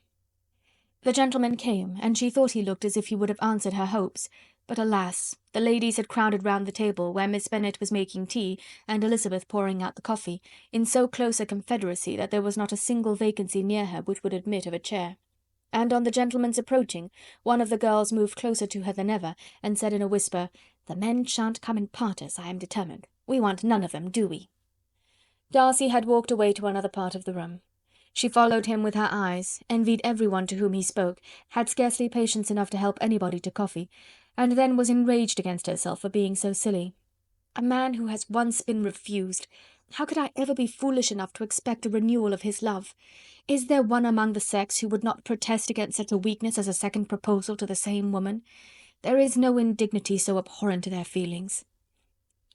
The gentleman came, and she thought he looked as if he would have answered her hopes, but alas! the ladies had crowded round the table, where Miss Bennet was making tea, and Elizabeth pouring out the coffee, in so close a confederacy that there was not a single vacancy near her which would admit of a chair. And on the gentleman's approaching, one of the girls moved closer to her than ever, and said in a whisper, "The men shan't come and part us, I am determined. We want none of them, do we?" Darcy had walked away to another part of the room. She followed him with her eyes, envied everyone to whom he spoke, had scarcely patience enough to help anybody to coffee, and then was enraged against herself for being so silly. A man who has once been refused! How could I ever be foolish enough to expect a renewal of his love? Is there one among the sex who would not protest against such a weakness as a second proposal to the same woman? There is no indignity so abhorrent to their feelings.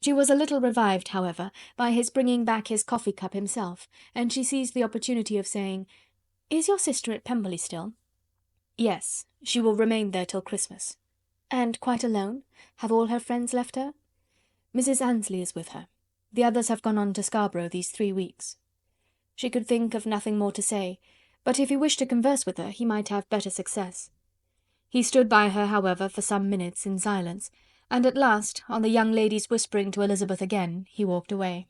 She was a little revived, however, by his bringing back his coffee-cup himself, and she seized the opportunity of saying, "Is your sister at Pemberley still?" "Yes, she will remain there till Christmas." "And quite alone? Have all her friends left her?" "Mrs. Annesley is with her. The others have gone on to Scarborough these 3 weeks." She could think of nothing more to say, but if he wished to converse with her, he might have better success. He stood by her, however, for some minutes in silence, and at last, on the young lady's whispering to Elizabeth again, he walked away.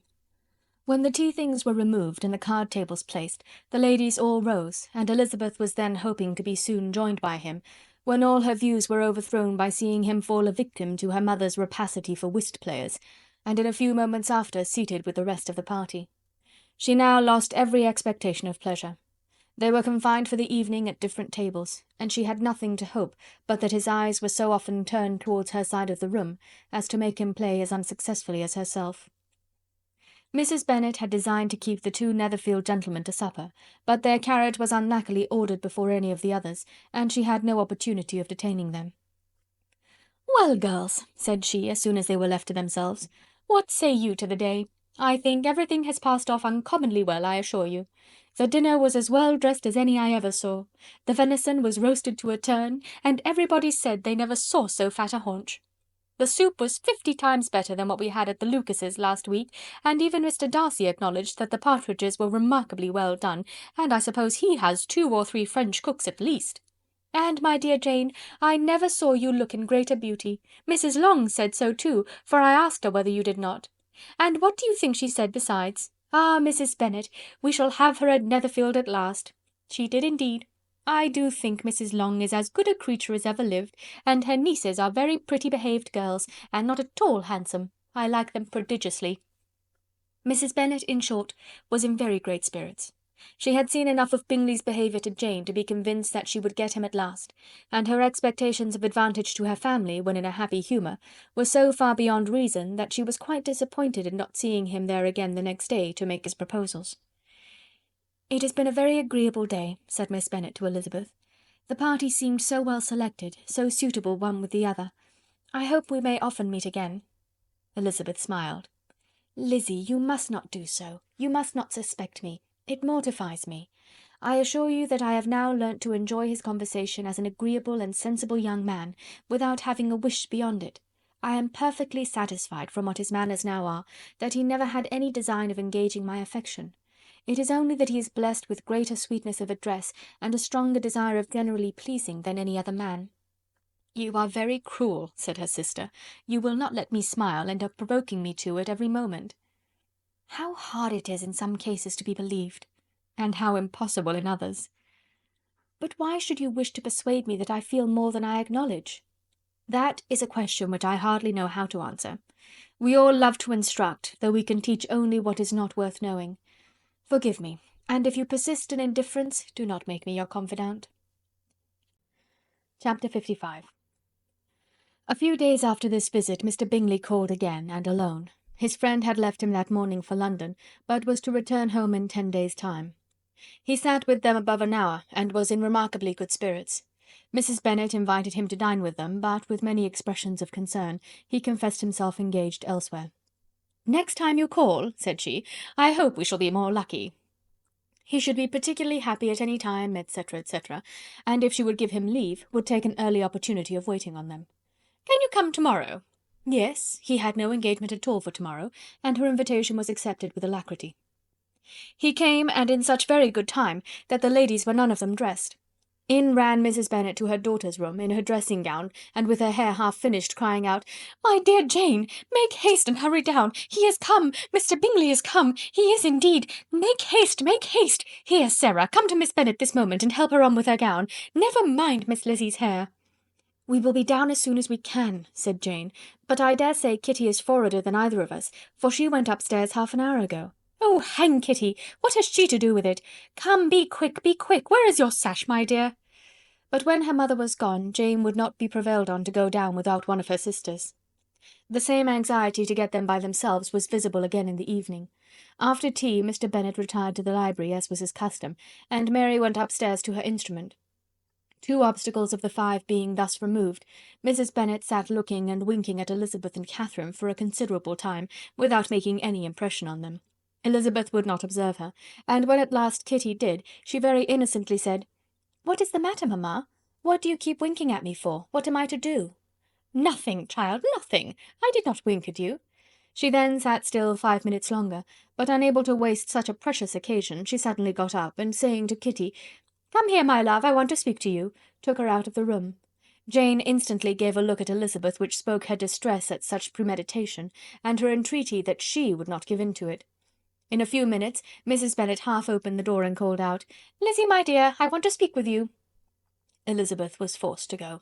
When the tea things were removed and the card tables placed, the ladies all rose, and Elizabeth was then hoping to be soon joined by him, when all her views were overthrown by seeing him fall a victim to her mother's rapacity for whist players, and in a few moments after seated with the rest of the party. She now lost every expectation of pleasure. They were confined for the evening at different tables, and she had nothing to hope but that his eyes were so often turned towards her side of the room as to make him play as unsuccessfully as herself. Mrs. Bennet had designed to keep the 2 Netherfield gentlemen to supper, but their carriage was unluckily ordered before any of the others, and she had no opportunity of detaining them. "Well, girls," said she, as soon as they were left to themselves, "what say you to the day? I think everything has passed off uncommonly well, I assure you. The dinner was as well dressed as any I ever saw. The venison was roasted to a turn, and everybody said they never saw so fat a haunch. The soup was 50 times better than what we had at the Lucases last week, and even Mr. Darcy acknowledged that the partridges were remarkably well done, and I suppose he has 2 or 3 French cooks at least. And, my dear Jane, I never saw you look in greater beauty. Mrs. Long said so too, for I asked her whether you did not. And what do you think she said besides? Ah, Mrs. Bennet, we shall have her at Netherfield at last. She did indeed. I do think Mrs. Long is as good a creature as ever lived, and her nieces are very pretty behaved girls, and not at all handsome. I like them prodigiously." Mrs. Bennet, in short, was in very great spirits. She had seen enough of Bingley's behaviour to Jane to be convinced that she would get him at last, and her expectations of advantage to her family, when in a happy humour, were so far beyond reason that she was quite disappointed in not seeing him there again the next day to make his proposals. "It has been a very agreeable day," said Miss Bennet to Elizabeth. "The party seemed so well selected, so suitable one with the other. I hope we may often meet again." Elizabeth smiled. "Lizzy, you must not do so. You must not suspect me. It mortifies me. I assure you that I have now learnt to enjoy his conversation as an agreeable and sensible young man, without having a wish beyond it. I am perfectly satisfied, from what his manners now are, that he never had any design of engaging my affection. It is only that he is blessed with greater sweetness of address, and a stronger desire of generally pleasing, than any other man." "You are very cruel," said her sister. "You will not let me smile, and are provoking me to it every moment." "How hard it is in some cases to be believed!" "And how impossible in others." "But why should you wish to persuade me that I feel more than I acknowledge?" "That is a question which I hardly know how to answer. We all love to instruct, though we can teach only what is not worth knowing. Forgive me, and if you persist in indifference, do not make me your confidant." Chapter 55. A few days after this visit Mr. Bingley called again, and alone. His friend had left him that morning for London, but was to return home in 10 days' time. He sat with them above an hour, and was in remarkably good spirits. Mrs. Bennet invited him to dine with them, but, with many expressions of concern, he confessed himself engaged elsewhere. "Next time you call," said she, "I hope we shall be more lucky." He should be particularly happy at any time, etc., etc., and if she would give him leave, would take an early opportunity of waiting on them. "Can you come tomorrow?" Yes, he had no engagement at all for tomorrow, and her invitation was accepted with alacrity. He came, and in such very good time that the ladies were none of them dressed. In ran Mrs. Bennet to her daughter's room, in her dressing gown, and with her hair half finished, crying out, "My dear Jane, make haste and hurry down. He is come. Mr. Bingley is come. He is indeed. Make haste, make haste. Here, Sarah, come to Miss Bennet this moment, and help her on with her gown. Never mind Miss Lizzie's hair." "We will be down as soon as we can," said Jane, "but I dare say Kitty is forwarder than either of us, for she went upstairs half an hour ago." "Oh, hang Kitty! What has she to do with it? Come, be quick, be quick. Where is your sash, my dear?" But when her mother was gone, Jane would not be prevailed on to go down without one of her sisters. The same anxiety to get them by themselves was visible again in the evening. After tea Mr. Bennet retired to the library, as was his custom, and Mary went upstairs to her instrument. 2 obstacles of the 5 being thus removed, Mrs. Bennet sat looking and winking at Elizabeth and Catherine for a considerable time, without making any impression on them. Elizabeth would not observe her, and when at last Kitty did, she very innocently said, "What is the matter, mamma? What do you keep winking at me for? What am I to do?" "Nothing, child, nothing. I did not wink at you." She then sat still 5 minutes longer, but unable to waste such a precious occasion, she suddenly got up, and saying to Kitty, "Come here, my love, I want to speak to you," took her out of the room. Jane instantly gave a look at Elizabeth which spoke her distress at such premeditation, and her entreaty that she would not give in to it. In a few minutes Mrs. Bennet half opened the door and called out, "Lizzie, my dear, I want to speak with you." Elizabeth was forced to go.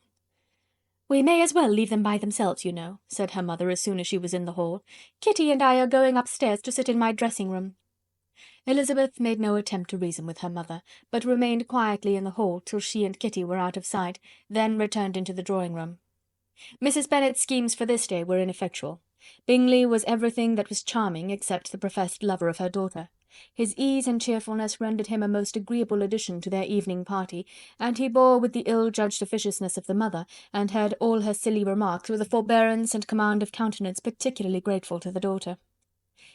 "We may as well leave them by themselves, you know," said her mother as soon as she was in the hall. "Kitty and I are going upstairs to sit in my dressing-room." Elizabeth made no attempt to reason with her mother, but remained quietly in the hall till she and Kitty were out of sight, then returned into the drawing-room. Mrs. Bennet's schemes for this day were ineffectual. Bingley was everything that was charming except the professed lover of her daughter. His ease and cheerfulness rendered him a most agreeable addition to their evening party, and he bore with the ill-judged officiousness of the mother, and heard all her silly remarks with a forbearance and command of countenance particularly grateful to the daughter.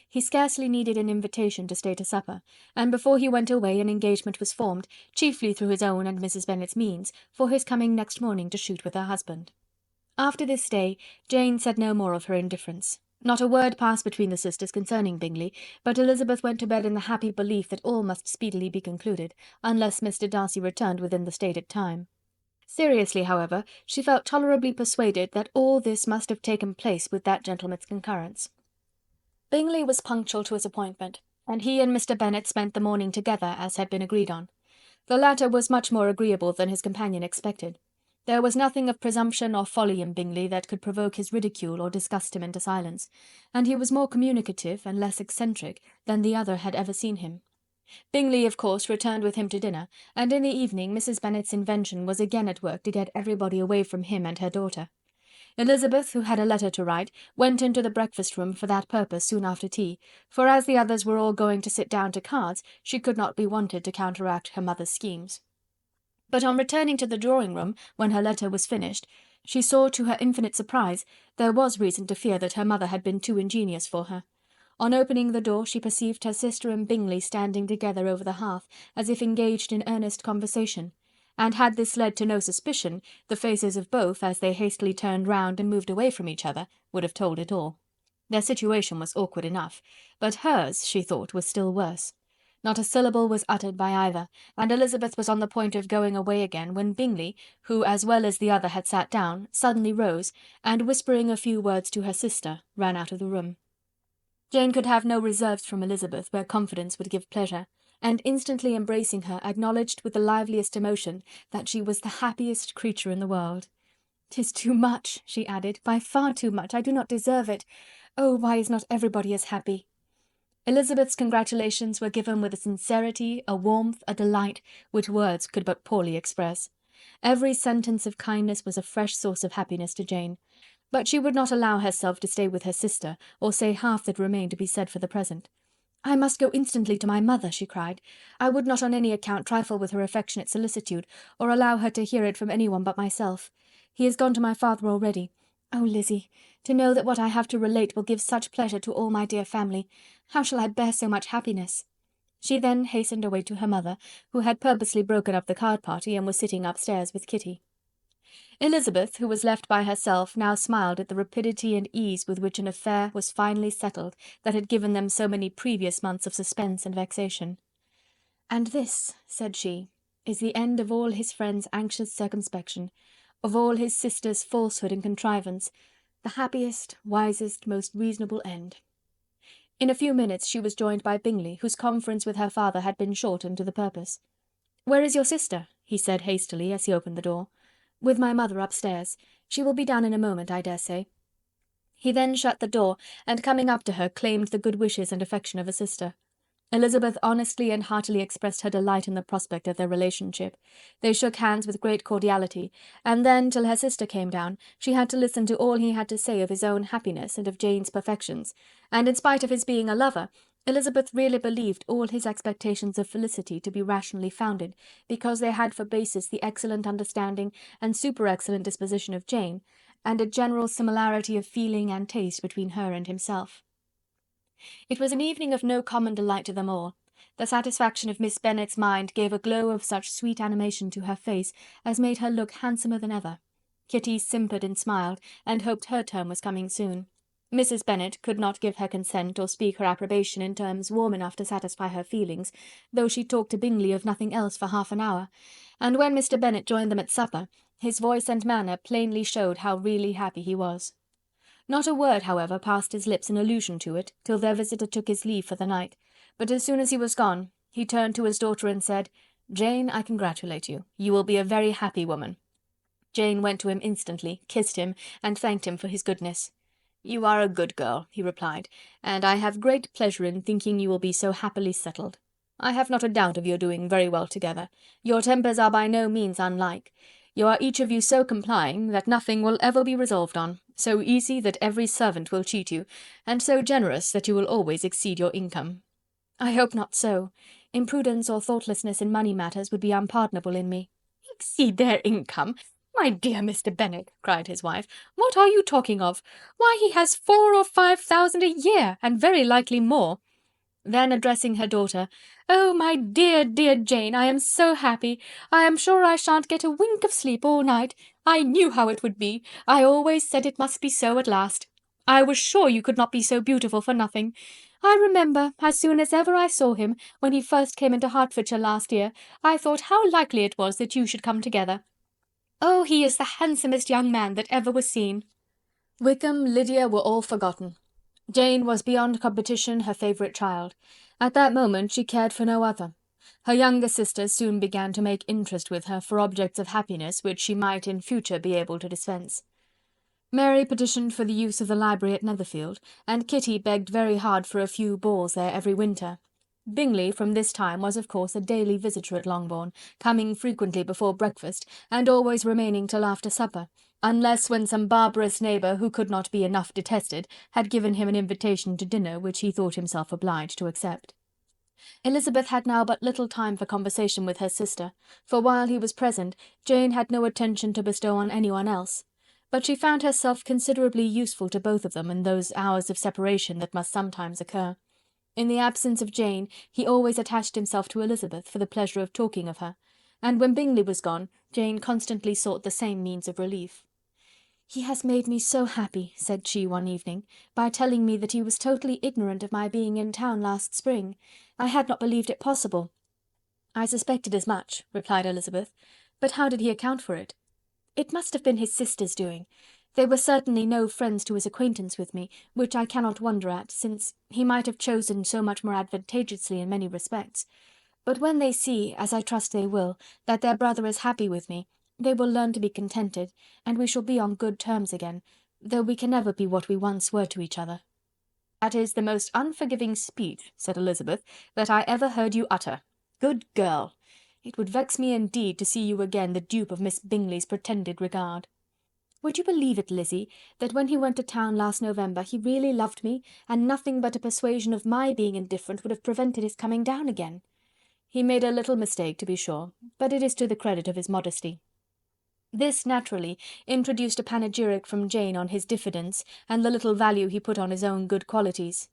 He scarcely needed an invitation to stay to supper, and before he went away an engagement was formed, chiefly through his own and Mrs. Bennet's means, for his coming next morning to shoot with her husband. After this day, Jane said no more of her indifference. Not a word passed between the sisters concerning Bingley, but Elizabeth went to bed in the happy belief that all must speedily be concluded, unless Mr. Darcy returned within the stated time. Seriously, however, she felt tolerably persuaded that all this must have taken place with that gentleman's concurrence. Bingley was punctual to his appointment, and he and Mr. Bennet spent the morning together, as had been agreed on. The latter was much more agreeable than his companion expected. There was nothing of presumption or folly in Bingley that could provoke his ridicule or disgust him into silence, and he was more communicative and less eccentric than the other had ever seen him. Bingley, of course, returned with him to dinner, and in the evening Mrs. Bennet's invention was again at work to get everybody away from him and her daughter. Elizabeth, who had a letter to write, went into the breakfast-room for that purpose soon after tea, for as the others were all going to sit down to cards, she could not be wanted to counteract her mother's schemes. But on returning to the drawing-room, when her letter was finished, she saw, to her infinite surprise, there was reason to fear that her mother had been too ingenious for her. On opening the door, she perceived her sister and Bingley standing together over the hearth, as if engaged in earnest conversation, and had this led to no suspicion, the faces of both, as they hastily turned round and moved away from each other, would have told it all. Their situation was awkward enough, but hers, she thought, was still worse. Not a syllable was uttered by either, and Elizabeth was on the point of going away again, when Bingley, who as well as the other had sat down, suddenly rose, and whispering a few words to her sister, ran out of the room. Jane could have no reserves from Elizabeth where confidence would give pleasure, and instantly embracing her, acknowledged with the liveliest emotion that she was the happiest creature in the world. "'Tis too much," she added, "by far too much. I do not deserve it. Oh, why is not everybody as happy?" Elizabeth's congratulations were given with a sincerity, a warmth, a delight, which words could but poorly express. Every sentence of kindness was a fresh source of happiness to Jane, but she would not allow herself to stay with her sister, or say half that remained to be said for the present. "I must go instantly to my mother," she cried. "I would not on any account trifle with her affectionate solicitude, or allow her to hear it from any one but myself. He is gone to my father already. Oh, Lizzie, to know that what I have to relate will give such pleasure to all my dear family! How shall I bear so much happiness?" She then hastened away to her mother, who had purposely broken up the card party, and was sitting upstairs with Kitty. Elizabeth, who was left by herself, now smiled at the rapidity and ease with which an affair was finally settled that had given them so many previous months of suspense and vexation. "And this," said she, "is the end of all his friends' anxious circumspection, of all his sister's falsehood and contrivance, the happiest, wisest, most reasonable end." In a few minutes she was joined by Bingley, whose conference with her father had been short and to the purpose. "Where is your sister?" he said hastily, as he opened the door. "With my mother upstairs. She will be down in a moment, I dare say." He then shut the door, and coming up to her, claimed the good wishes and affection of a sister. Elizabeth honestly and heartily expressed her delight in the prospect of their relationship. They shook hands with great cordiality, and then, till her sister came down, she had to listen to all he had to say of his own happiness and of Jane's perfections, and in spite of his being a lover, Elizabeth really believed all his expectations of felicity to be rationally founded, because they had for basis the excellent understanding and super-excellent disposition of Jane, and a general similarity of feeling and taste between her and himself. It was an evening of no common delight to them all. The satisfaction of Miss Bennet's mind gave a glow of such sweet animation to her face as made her look handsomer than ever. Kitty simpered and smiled, and hoped her turn was coming soon. Mrs. Bennet could not give her consent or speak her approbation in terms warm enough to satisfy her feelings, though she talked to Bingley of nothing else for half an hour, and when Mr. Bennet joined them at supper, his voice and manner plainly showed how really happy he was. Not a word, however, passed his lips in allusion to it, till their visitor took his leave for the night, but as soon as he was gone, he turned to his daughter and said, "Jane, I congratulate you. You will be a very happy woman." Jane went to him instantly, kissed him, and thanked him for his goodness. "You are a good girl," he replied, "and I have great pleasure in thinking you will be so happily settled. I have not a doubt of your doing very well together. Your tempers are by no means unlike. You are each of you so complying that nothing will ever be resolved on, so easy that every servant will cheat you, and so generous that you will always exceed your income." "I hope not so. Imprudence or thoughtlessness in money matters would be unpardonable in me." "Exceed their income! My dear Mr. Bennet," cried his wife, "what are you talking of? Why, he has 4,000 or 5,000 a year, and very likely more." Then addressing her daughter, "Oh, my dear, dear Jane, I am so happy. I am sure I shan't get a wink of sleep all night. I knew how it would be. I always said it must be so at last. I was sure you could not be so beautiful for nothing. I remember, as soon as ever I saw him, when he first came into Hertfordshire last year, I thought how likely it was that you should come together. Oh, he is the handsomest young man that ever was seen." Wickham, Lydia were all forgotten. Jane was beyond competition her favourite child. At that moment she cared for no other. Her younger sisters soon began to make interest with her for objects of happiness which she might in future be able to dispense. Mary petitioned for the use of the library at Netherfield, and Kitty begged very hard for a few balls there every winter. Bingley from this time was of course a daily visitor at Longbourn, coming frequently before breakfast, and always remaining till after supper, unless when some barbarous neighbour, who could not be enough detested, had given him an invitation to dinner which he thought himself obliged to accept. Elizabeth had now but little time for conversation with her sister, for while he was present, Jane had no attention to bestow on anyone else, but she found herself considerably useful to both of them in those hours of separation that must sometimes occur. In the absence of Jane, he always attached himself to Elizabeth for the pleasure of talking of her, and when Bingley was gone, Jane constantly sought the same means of relief. "He has made me so happy," said she one evening, "by telling me that he was totally ignorant of my being in town last spring. I had not believed it possible." "I suspected as much," replied Elizabeth, "but how did he account for it?" "It must have been his sister's doing. They were certainly no friends to his acquaintance with me, which I cannot wonder at, since he might have chosen so much more advantageously in many respects. But when they see, as I trust they will, that their brother is happy with me, they will learn to be contented, and we shall be on good terms again, though we can never be what we once were to each other." "That is the most unforgiving speech," said Elizabeth, "that I ever heard you utter. Good girl! It would vex me indeed to see you again the dupe of Miss Bingley's pretended regard." "Would you believe it, Lizzie, that when he went to town last November he really loved me, and nothing but a persuasion of my being indifferent would have prevented his coming down again?" "He made a little mistake, to be sure, but it is to the credit of his modesty." This naturally introduced a panegyric from Jane on his diffidence, and the little value he put on his own good qualities.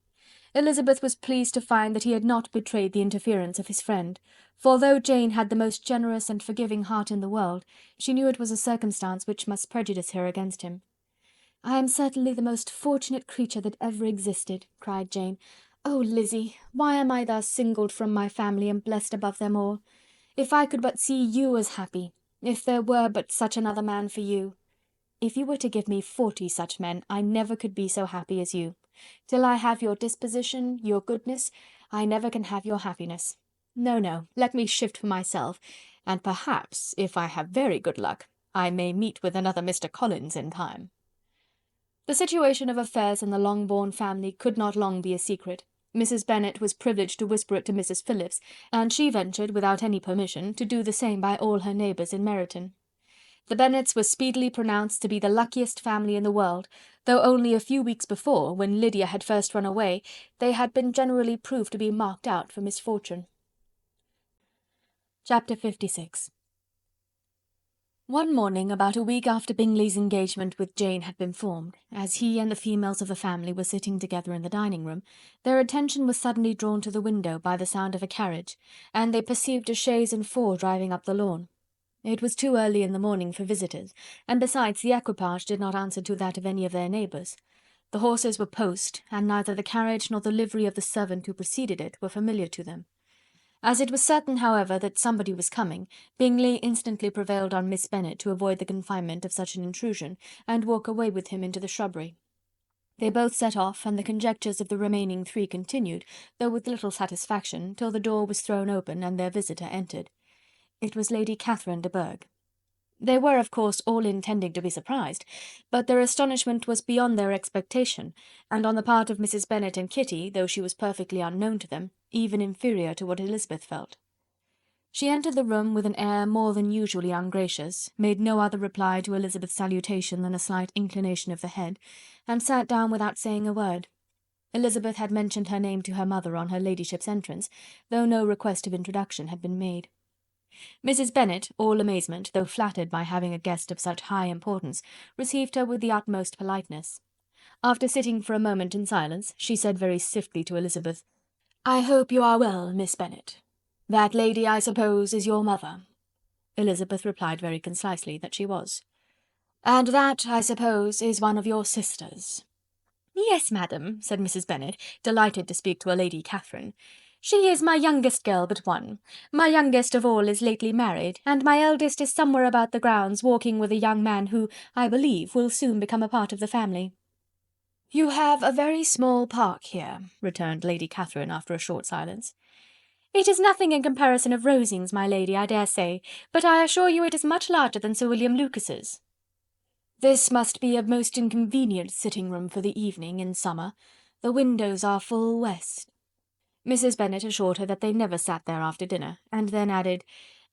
Elizabeth was pleased to find that he had not betrayed the interference of his friend, for though Jane had the most generous and forgiving heart in the world, she knew it was a circumstance which must prejudice her against him. "I am certainly the most fortunate creature that ever existed," cried Jane. "Oh, Lizzie, why am I thus singled from my family and blessed above them all? If I could but see you as happy, if there were but such another man for you! If you were to give me 40 such men, I never could be so happy as you. Till I have your disposition, your goodness, I never can have your happiness. No, no, let me shift for myself, and perhaps, if I have very good luck, I may meet with another Mr. Collins in time." The situation of affairs in the Longbourn family could not long be a secret. Mrs. Bennet was privileged to whisper it to Mrs. Phillips, and she ventured, without any permission, to do the same by all her neighbours in Meryton. The Bennets were speedily pronounced to be the luckiest family in the world, though only a few weeks before, when Lydia had first run away, they had been generally proved to be marked out for misfortune. Chapter 56. One morning, about a week after Bingley's engagement with Jane had been formed, as he and the females of the family were sitting together in the dining room, their attention was suddenly drawn to the window by the sound of a carriage, and they perceived a chaise and four driving up the lawn. It was too early in the morning for visitors, and besides the equipage did not answer to that of any of their neighbours. The horses were post, and neither the carriage nor the livery of the servant who preceded it were familiar to them. As it was certain, however, that somebody was coming, Bingley instantly prevailed on Miss Bennet to avoid the confinement of such an intrusion, and walk away with him into the shrubbery. They both set off, and the conjectures of the remaining three continued, though with little satisfaction, till the door was thrown open, and their visitor entered. It was Lady Catherine de Bourgh. They were, of course, all intending to be surprised, but their astonishment was beyond their expectation, and on the part of Mrs. Bennet and Kitty, though she was perfectly unknown to them, even inferior to what Elizabeth felt. She entered the room with an air more than usually ungracious, made no other reply to Elizabeth's salutation than a slight inclination of the head, and sat down without saying a word. Elizabeth had mentioned her name to her mother on her ladyship's entrance, though no request of introduction had been made. Mrs. Bennet, all amazement, though flattered by having a guest of such high importance, received her with the utmost politeness. After sitting for a moment in silence, she said very stiffly to Elizabeth, "I hope you are well, Miss Bennet. That lady, I suppose, is your mother?" Elizabeth replied very concisely that she was. "And that, I suppose, is one of your sisters?" "Yes, madam," said Mrs. Bennet, delighted to speak to a Lady Catherine. "She is my youngest girl but one. My youngest of all is lately married, and my eldest is somewhere about the grounds, walking with a young man who, I believe, will soon become a part of the family." "You have a very small park here," returned Lady Catherine after a short silence. "It is nothing in comparison of Rosings, my lady, I dare say, but I assure you it is much larger than Sir William Lucas's." "This must be a most inconvenient sitting-room for the evening, in summer. The windows are full west." Mrs. Bennet assured her that they never sat there after dinner, and then added,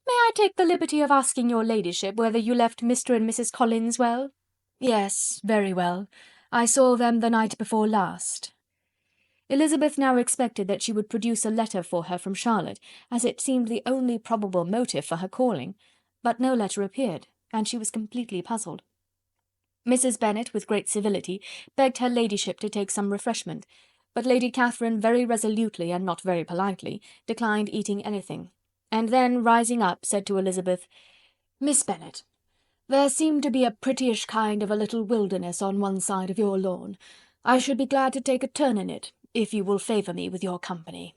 "May I take the liberty of asking your ladyship whether you left Mr. and Mrs. Collins well?" "Yes, very well. I saw them the night before last." Elizabeth now expected that she would produce a letter for her from Charlotte, as it seemed the only probable motive for her calling, but no letter appeared, and she was completely puzzled. Mrs. Bennet, with great civility, begged her ladyship to take some refreshment, but Lady Catherine very resolutely, and not very politely, declined eating anything, and then, rising up, said to Elizabeth, "Miss Bennet, there seemed to be a prettyish kind of a little wilderness on one side of your lawn. I should be glad to take a turn in it, if you will favour me with your company."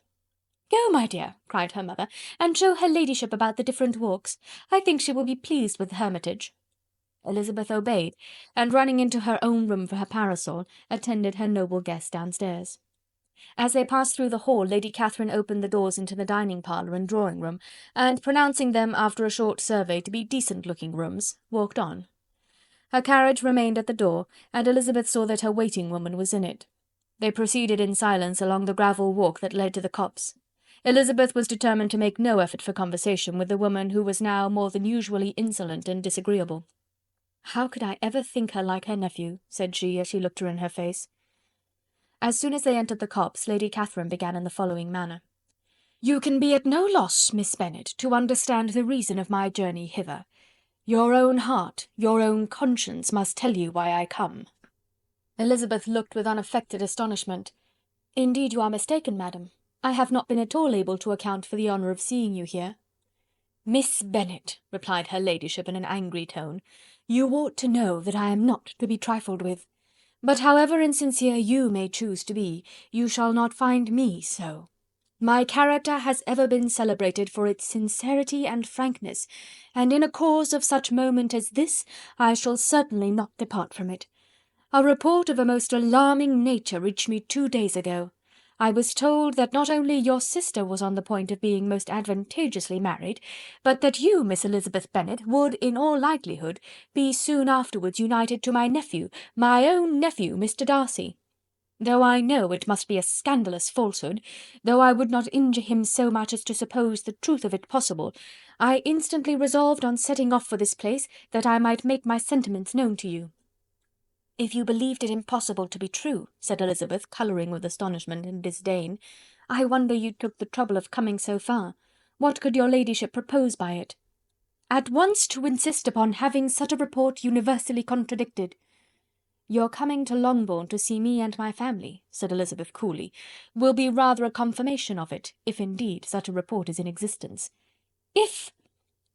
"Go, my dear," cried her mother, "and show her ladyship about the different walks. I think she will be pleased with the hermitage." Elizabeth obeyed, and running into her own room for her parasol, attended her noble guest downstairs. As they passed through the hall, Lady Catherine opened the doors into the dining parlour and drawing room, and pronouncing them, after a short survey, to be decent-looking rooms, walked on. Her carriage remained at the door, and Elizabeth saw that her waiting-woman was in it. They proceeded in silence along the gravel walk that led to the copse. Elizabeth was determined to make no effort for conversation with the woman who was now more than usually insolent and disagreeable. "How could I ever think her like her nephew?" said she, as she looked her in her face. As soon as they entered the copse, Lady Catherine began in the following manner. "You can be at no loss, Miss Bennet, to understand the reason of my journey hither. Your own heart, your own conscience must tell you why I come." Elizabeth looked with unaffected astonishment. "Indeed you are mistaken, madam. I have not been at all able to account for the honour of seeing you here." "Miss Bennet," replied her ladyship in an angry tone, "you ought to know that I am not to be trifled with. But however insincere you may choose to be, you shall not find me so. My character has ever been celebrated for its sincerity and frankness, and in a cause of such moment as this I shall certainly not depart from it. A report of a most alarming nature reached me 2 days ago. I was told that not only your sister was on the point of being most advantageously married, but that you, Miss Elizabeth Bennet, would, in all likelihood, be soon afterwards united to my nephew, my own nephew, Mr. Darcy. Though I know it must be a scandalous falsehood, though I would not injure him so much as to suppose the truth of it possible, I instantly resolved on setting off for this place, that I might make my sentiments known to you." "If you believed it impossible to be true," said Elizabeth, colouring with astonishment and disdain, "I wonder you took the trouble of coming so far. What could your ladyship propose by it?" at once to insist upon having such a report universally contradicted." "Your coming to Longbourn to see me and my family," said Elizabeth coolly, "will be rather a confirmation of it, if indeed such a report is in existence." "If!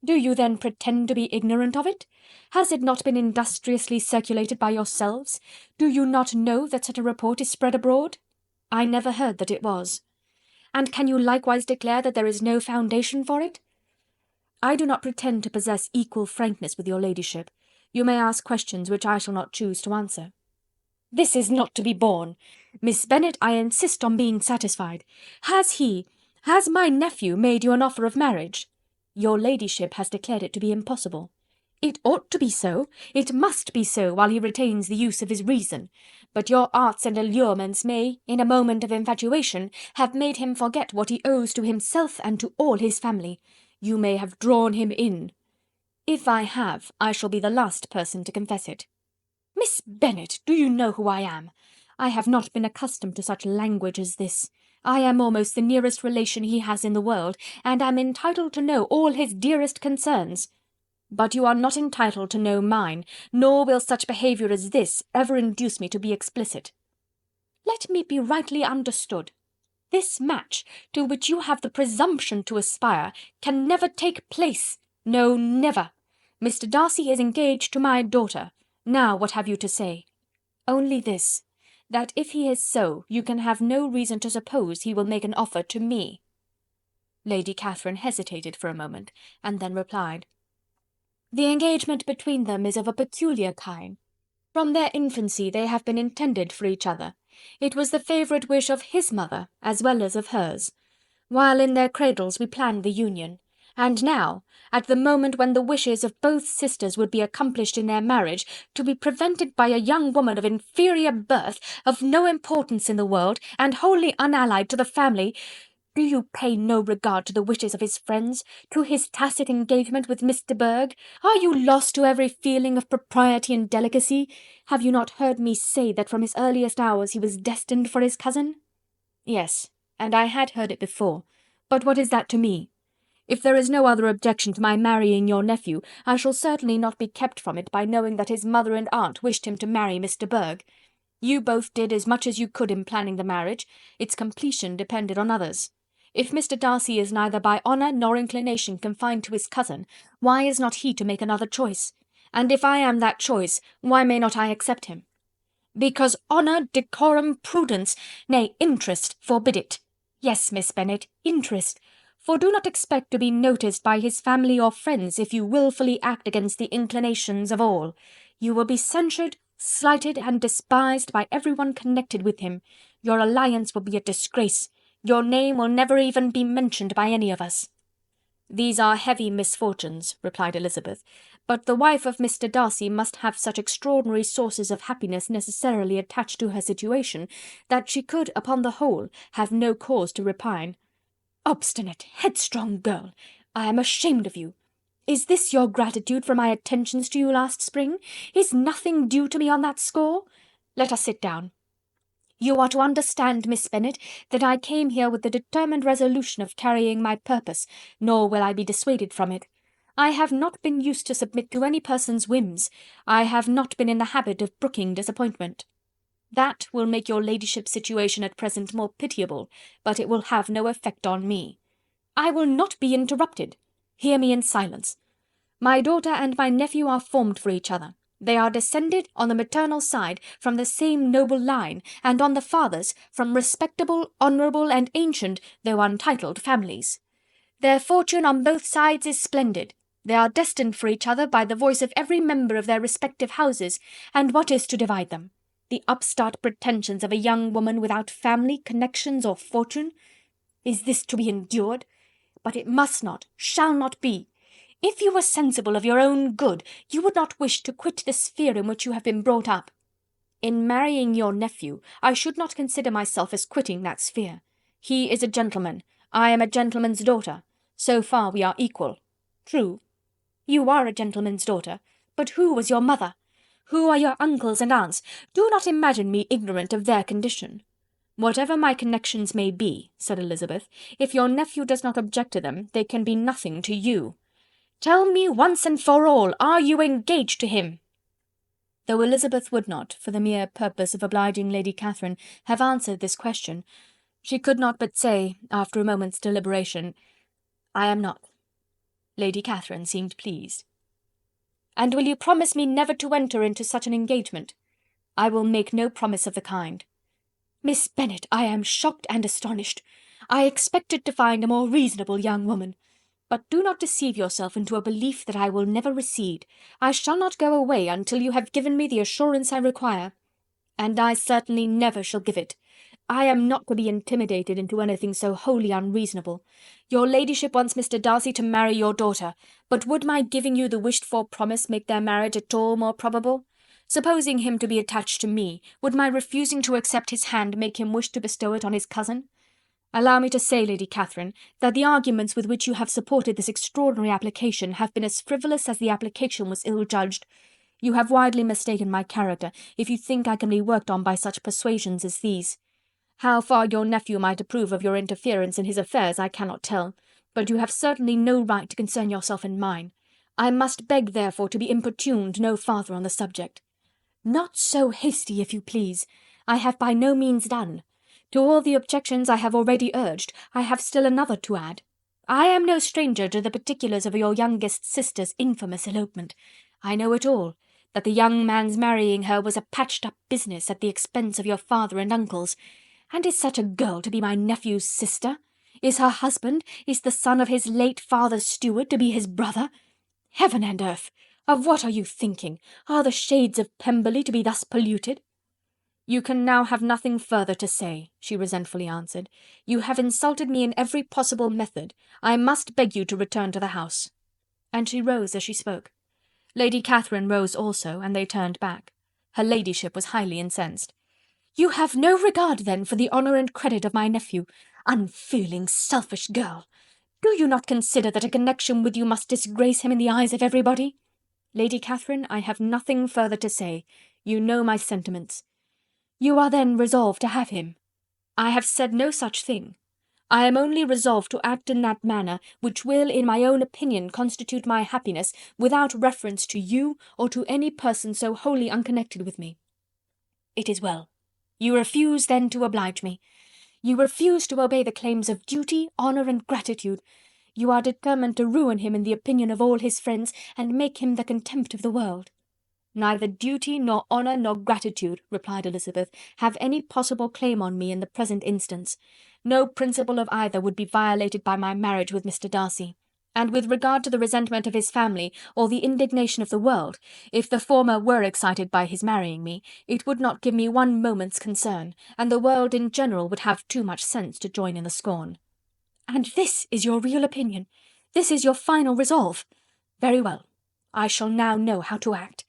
Do you then pretend to be ignorant of it? Has it not been industriously circulated by yourselves? Do you not know that such a report is spread abroad?" "I never heard that it was." "And can you likewise declare that there is no foundation for it?" "I do not pretend to possess equal frankness with your ladyship. You may ask questions which I shall not choose to answer." "This is not to be borne. Miss Bennet, I insist on being satisfied. Has my nephew made you an offer of marriage?" "Your ladyship has declared it to be impossible." "It ought to be so. It must be so, while he retains the use of his reason. But your arts and allurements may, in a moment of infatuation, have made him forget what he owes to himself and to all his family. You may have drawn him in." "If I have, I shall be the last person to confess it." "Miss Bennet, do you know who I am? I have not been accustomed to such language as this. I am almost the nearest relation he has in the world, and am entitled to know all his dearest concerns." "But you are not entitled to know mine, nor will such behaviour as this ever induce me to be explicit." "Let me be rightly understood. This match, to which you have the presumption to aspire, can never take place. No, never. Mr. Darcy is engaged to my daughter. Now what have you to say?" "Only this, that if he is so, you can have no reason to suppose he will make an offer to me." Lady Catherine hesitated for a moment, and then replied: "The engagement between them is of a peculiar kind. From their infancy they have been intended for each other. It was the favourite wish of his mother as well as of hers. While in their cradles we planned the union. And now, at the moment when the wishes of both sisters would be accomplished in their marriage, to be prevented by a young woman of inferior birth, of no importance in the world, and wholly unallied to the family. Do you pay no regard to the wishes of his friends, to his tacit engagement with Miss de Bourgh? Are you lost to every feeling of propriety and delicacy? Have you not heard me say that from his earliest hours he was destined for his cousin?" "Yes, and I had heard it before. But what is that to me? If there is no other objection to my marrying your nephew, I shall certainly not be kept from it by knowing that his mother and aunt wished him to marry Miss de Bourgh. You both did as much as you could in planning the marriage. Its completion depended on others. If Mr. Darcy is neither by honour nor inclination confined to his cousin, why is not he to make another choice? And if I am that choice, why may not I accept him?" "Because honour, decorum, prudence, nay, interest, forbid it. Yes, Miss Bennet, interest. For do not expect to be noticed by his family or friends if you wilfully act against the inclinations of all. You will be censured, slighted, and despised by every one connected with him. Your alliance will be a disgrace. Your name will never even be mentioned by any of us." "These are heavy misfortunes," replied Elizabeth, "but the wife of Mr. Darcy must have such extraordinary sources of happiness necessarily attached to her situation, that she could, upon the whole, have no cause to repine." "Obstinate, headstrong girl! I am ashamed of you. Is this your gratitude for my attentions to you last spring? Is nothing due to me on that score? Let us sit down. You are to understand, Miss Bennet, that I came here with the determined resolution of carrying my purpose, nor will I be dissuaded from it. I have not been used to submit to any person's whims. I have not been in the habit of brooking disappointment. That will make your ladyship's situation at present more pitiable, but it will have no effect on me. I will not be interrupted. Hear me in silence. My daughter and my nephew are formed for each other. They are descended, on the maternal side, from the same noble line, and on the father's, from respectable, honourable, and ancient, though untitled, families. Their fortune on both sides is splendid. They are destined for each other by the voice of every member of their respective houses, and what is to divide them? The upstart pretensions of a young woman without family, connections, or fortune? Is this to be endured? But it must not, shall not be. If you were sensible of your own good, you would not wish to quit the sphere in which you have been brought up. In marrying your nephew, I should not consider myself as quitting that sphere. He is a gentleman, I am a gentleman's daughter. So far we are equal. True. You are a gentleman's daughter, but who was your mother? Who are your uncles and aunts? Do not imagine me ignorant of their condition." "Whatever my connections may be," said Elizabeth, "if your nephew does not object to them, they can be nothing to you." Tell me once and for all, are you engaged to him?" Though Elizabeth would not, for the mere purpose of obliging Lady Catherine, have answered this question, she could not but say, after a moment's deliberation, "I am not." Lady Catherine seemed pleased. "And will you promise me never to enter into such an engagement?" "I will make no promise of the kind." "Miss Bennet, I am shocked and astonished. I expected to find a more reasonable young woman. But do not deceive yourself into a belief that I will never recede. I shall not go away until you have given me the assurance I require. And I certainly never shall give it. I am not to be intimidated into anything so wholly unreasonable. Your ladyship wants Mr. Darcy to marry your daughter, but would my giving you the wished-for promise make their marriage at all more probable? Supposing him to be attached to me, would my refusing to accept his hand make him wish to bestow it on his cousin? Allow me to say, Lady Catherine, that the arguments with which you have supported this extraordinary application have been as frivolous as the application was ill-judged. You have widely mistaken my character, if you think I can be worked on by such persuasions as these. How far your nephew might approve of your interference in his affairs I cannot tell, but you have certainly no right to concern yourself in mine. I must beg, therefore, to be importuned no farther on the subject." "Not so hasty, if you please. I have by no means done. To all the objections I have already urged, I have still another to add. I am no stranger to the particulars of your youngest sister's infamous elopement. I know it all, that the young man's marrying her was a patched-up business at the expense of your father and uncles. And is such a girl to be my nephew's sister? Is her husband, is the son of his late father's steward, to be his brother? Heaven and earth! Of what are you thinking? Are the shades of Pemberley to be thus polluted?" "You can now have nothing further to say," she resentfully answered. "You have insulted me in every possible method. I must beg you to return to the house." And she rose as she spoke. Lady Catherine rose also, and they turned back. Her ladyship was highly incensed. "You have no regard, then, for the honour and credit of my nephew. Unfeeling, selfish girl! Do you not consider that a connection with you must disgrace him in the eyes of everybody?" "Lady Catherine, I have nothing further to say. You know my sentiments." "You are then resolved to have him?" "I have said no such thing. I am only resolved to act in that manner which will, in my own opinion, constitute my happiness, without reference to you or to any person so wholly unconnected with me." "It is well. You refuse, then, to oblige me. You refuse to obey the claims of duty, honour, and gratitude. You are determined to ruin him in the opinion of all his friends, and make him the contempt of the world." "Neither duty, nor honour, nor gratitude," replied Elizabeth, "have any possible claim on me in the present instance. No principle of either would be violated by my marriage with Mr. Darcy. And with regard to the resentment of his family, or the indignation of the world, if the former were excited by his marrying me, it would not give me one moment's concern, and the world in general would have too much sense to join in the scorn." "And this is your real opinion? This is your final resolve? Very well. I shall now know how to act.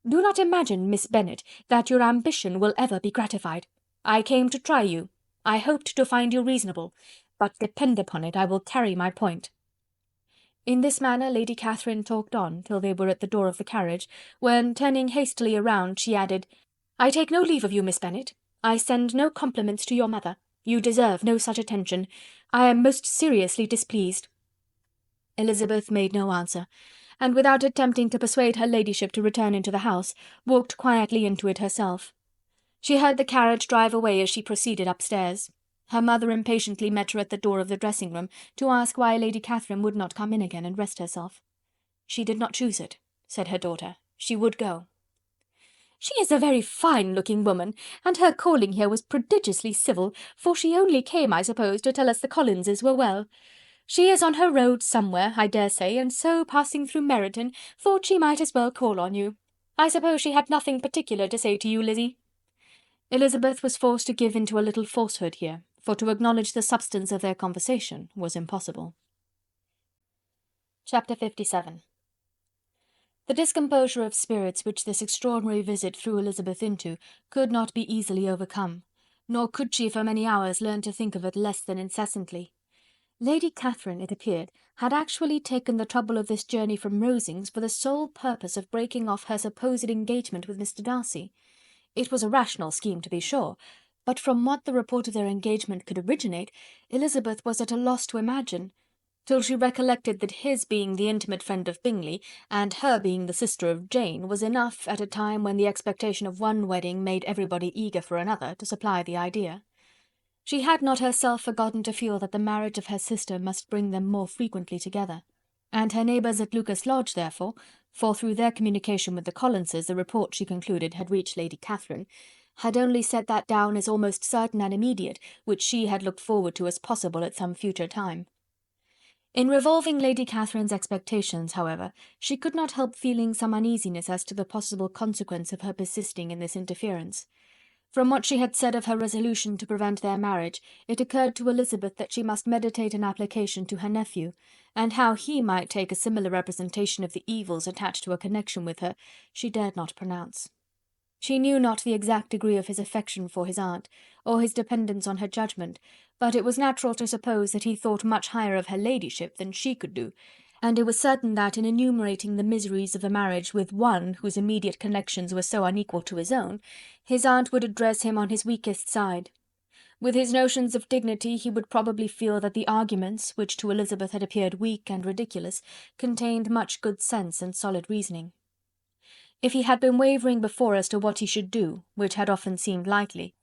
Do not imagine, Miss Bennet, that your ambition will ever be gratified. I came to try you. I hoped to find you reasonable, but depend upon it I will carry my point." In this manner Lady Catherine talked on till they were at the door of the carriage, when, turning hastily around, she added, "I take no leave of you, Miss Bennet. I send no compliments to your mother. You deserve no such attention. I am most seriously displeased." Elizabeth made no answer, and without attempting to persuade her ladyship to return into the house, walked quietly into it herself. She heard the carriage drive away as she proceeded upstairs. Her mother impatiently met her at the door of the dressing-room, to ask why Lady Catherine would not come in again and rest herself. "She did not choose it," said her daughter. "She would go." "She is a very fine-looking woman, and her calling here was prodigiously civil, for she only came, I suppose, to tell us the Collinses were well. She is on her road somewhere, I dare say, and so, passing through Meryton, thought she might as well call on you. I suppose she had nothing particular to say to you, Lizzie?" Elizabeth was forced to give into a little falsehood here, for to acknowledge the substance of their conversation was impossible. Chapter 57. The discomposure of spirits which this extraordinary visit threw Elizabeth into could not be easily overcome, nor could she for many hours learn to think of it less than incessantly. Lady Catherine, it appeared, had actually taken the trouble of this journey from Rosings for the sole purpose of breaking off her supposed engagement with Mr. Darcy. It was a rational scheme, to be sure, but from what the report of their engagement could originate, Elizabeth was at a loss to imagine. till she recollected that his being the intimate friend of Bingley, and her being the sister of Jane, was enough, at a time when the expectation of one wedding made everybody eager for another, to supply the idea. She had not herself forgotten to feel that the marriage of her sister must bring them more frequently together; and her neighbours at Lucas Lodge, therefore, for through their communication with the Collinses the report, she concluded, had reached Lady Catherine, had only set that down as almost certain and immediate, which she had looked forward to as possible at some future time. In revolving Lady Catherine's expectations, however, she could not help feeling some uneasiness as to the possible consequence of her persisting in this interference. From what she had said of her resolution to prevent their marriage, it occurred to Elizabeth that she must meditate an application to her nephew, and how he might take a similar representation of the evils attached to a connection with her, she dared not pronounce. She knew not the exact degree of his affection for his aunt, or his dependence on her judgment, but it was natural to suppose that he thought much higher of her ladyship than she could do, and it was certain that, in enumerating the miseries of a marriage with one whose immediate connections were so unequal to his own, his aunt would address him on his weakest side. With his notions of dignity he would probably feel that the arguments, which to Elizabeth had appeared weak and ridiculous, contained much good sense and solid reasoning. If he had been wavering before as to what he should do, which had often seemed likely,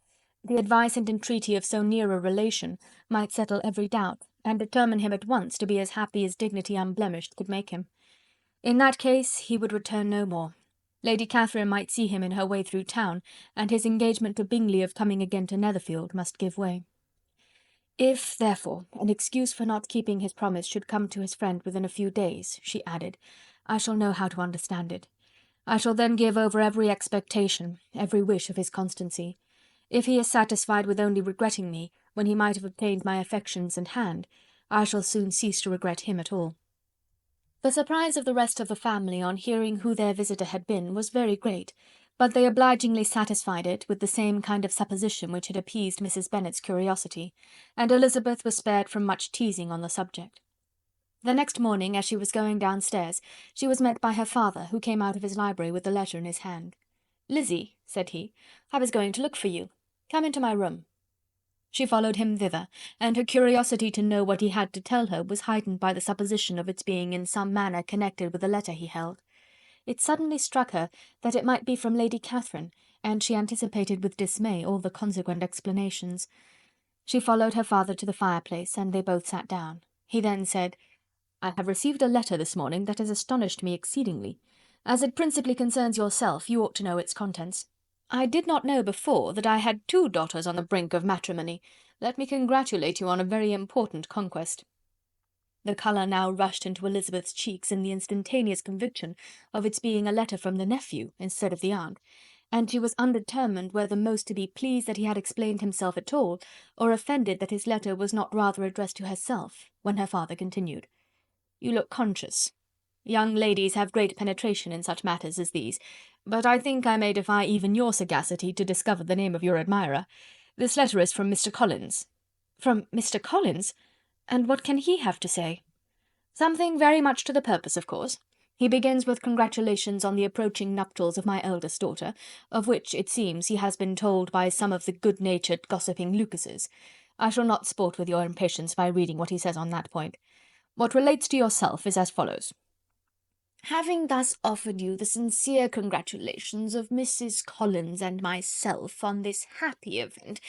the advice and entreaty of so near a relation might settle every doubt, and determine him at once to be as happy as dignity unblemished could make him. In that case he would return no more. Lady Catherine might see him in her way through town, and his engagement to Bingley of coming again to Netherfield must give way. If, therefore, an excuse for not keeping his promise should come to his friend within a few days, she added, I shall know how to understand it. I shall then give over every expectation, every wish of his constancy. If he is satisfied with only regretting me, when he might have obtained my affections and hand, I shall soon cease to regret him at all. The surprise of the rest of the family on hearing who their visitor had been was very great, but they obligingly satisfied it with the same kind of supposition which had appeased Mrs. Bennet's curiosity, and Elizabeth was spared from much teasing on the subject. The next morning, as she was going downstairs, she was met by her father, who came out of his library with the letter in his hand. "Lizzy," said he, "I was going to look for you. Come into my room." She followed him thither, and her curiosity to know what he had to tell her was heightened by the supposition of its being in some manner connected with the letter he held. It suddenly struck her that it might be from Lady Catherine, and she anticipated with dismay all the consequent explanations. She followed her father to the fireplace, and they both sat down. He then said, "I have received a letter this morning that has astonished me exceedingly. As it principally concerns yourself, you ought to know its contents. I did not know before that I had 2 daughters on the brink of matrimony. Let me congratulate you on a very important conquest." The colour now rushed into Elizabeth's cheeks in the instantaneous conviction of its being a letter from the nephew instead of the aunt, and she was undetermined whether most to be pleased that he had explained himself at all, or offended that his letter was not rather addressed to herself, when her father continued, "You look conscious. Young ladies have great penetration in such matters as these, but I think I may defy even your sagacity to discover the name of your admirer. This letter is from Mr. Collins." "From Mr. Collins? And what can he have to say?" "Something very much to the purpose, of course. He begins with congratulations on the approaching nuptials of my eldest daughter, of which, it seems, he has been told by some of the good-natured gossiping Lucases. I shall not sport with your impatience by reading what he says on that point. What relates to yourself is as follows: "Having thus offered you the sincere congratulations of Mrs. Collins and myself on this happy event,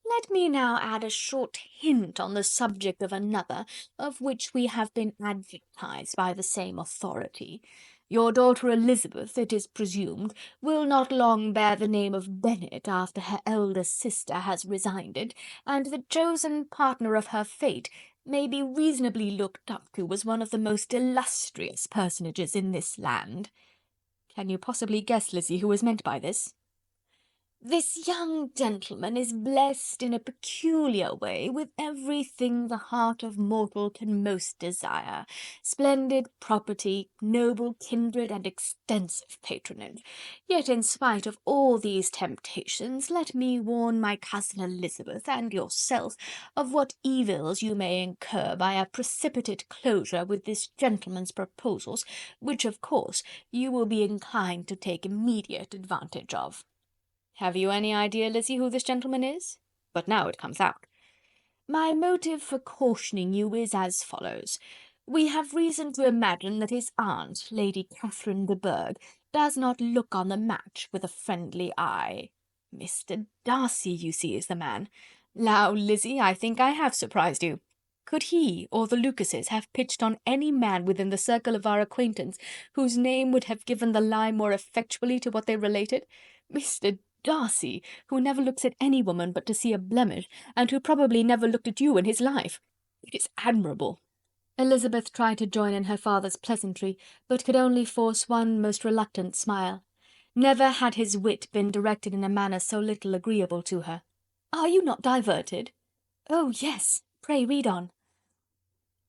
let me now add a short hint on the subject of another, of which we have been advertised by the same authority. Your daughter Elizabeth, it is presumed, will not long bear the name of Bennet after her elder sister has resigned it, and the chosen partner of her fate may be reasonably looked up to as one of the most illustrious personages in this land." "Can you possibly guess, Lizzy, who is meant by this?" "This young gentleman is blessed in a peculiar way with everything the heart of mortal can most desire: splendid property, noble kindred, and extensive patronage. Yet, in spite of all these temptations, let me warn my cousin Elizabeth and yourself of what evils you may incur by a precipitate closure with this gentleman's proposals, which, of course, you will be inclined to take immediate advantage of." "Have you any idea, Lizzy, who this gentleman is? But now it comes out." My motive for cautioning you is as follows. We have reason to imagine that his aunt, Lady Catherine de Bourgh, does not look on the match with a friendly eye. Mr. Darcy, you see, is the man. Now, Lizzie, I think I have surprised you. Could he or the Lucases have pitched on any man within the circle of our acquaintance whose name would have given the lie more effectually to what they related? Mr. Darcy, who never looks at any woman but to see a blemish, and who probably never looked at you in his life. It is admirable." Elizabeth tried to join in her father's pleasantry, but could only force one most reluctant smile. Never had his wit been directed in a manner so little agreeable to her. "Are you not diverted?" "Oh, yes. Pray read on."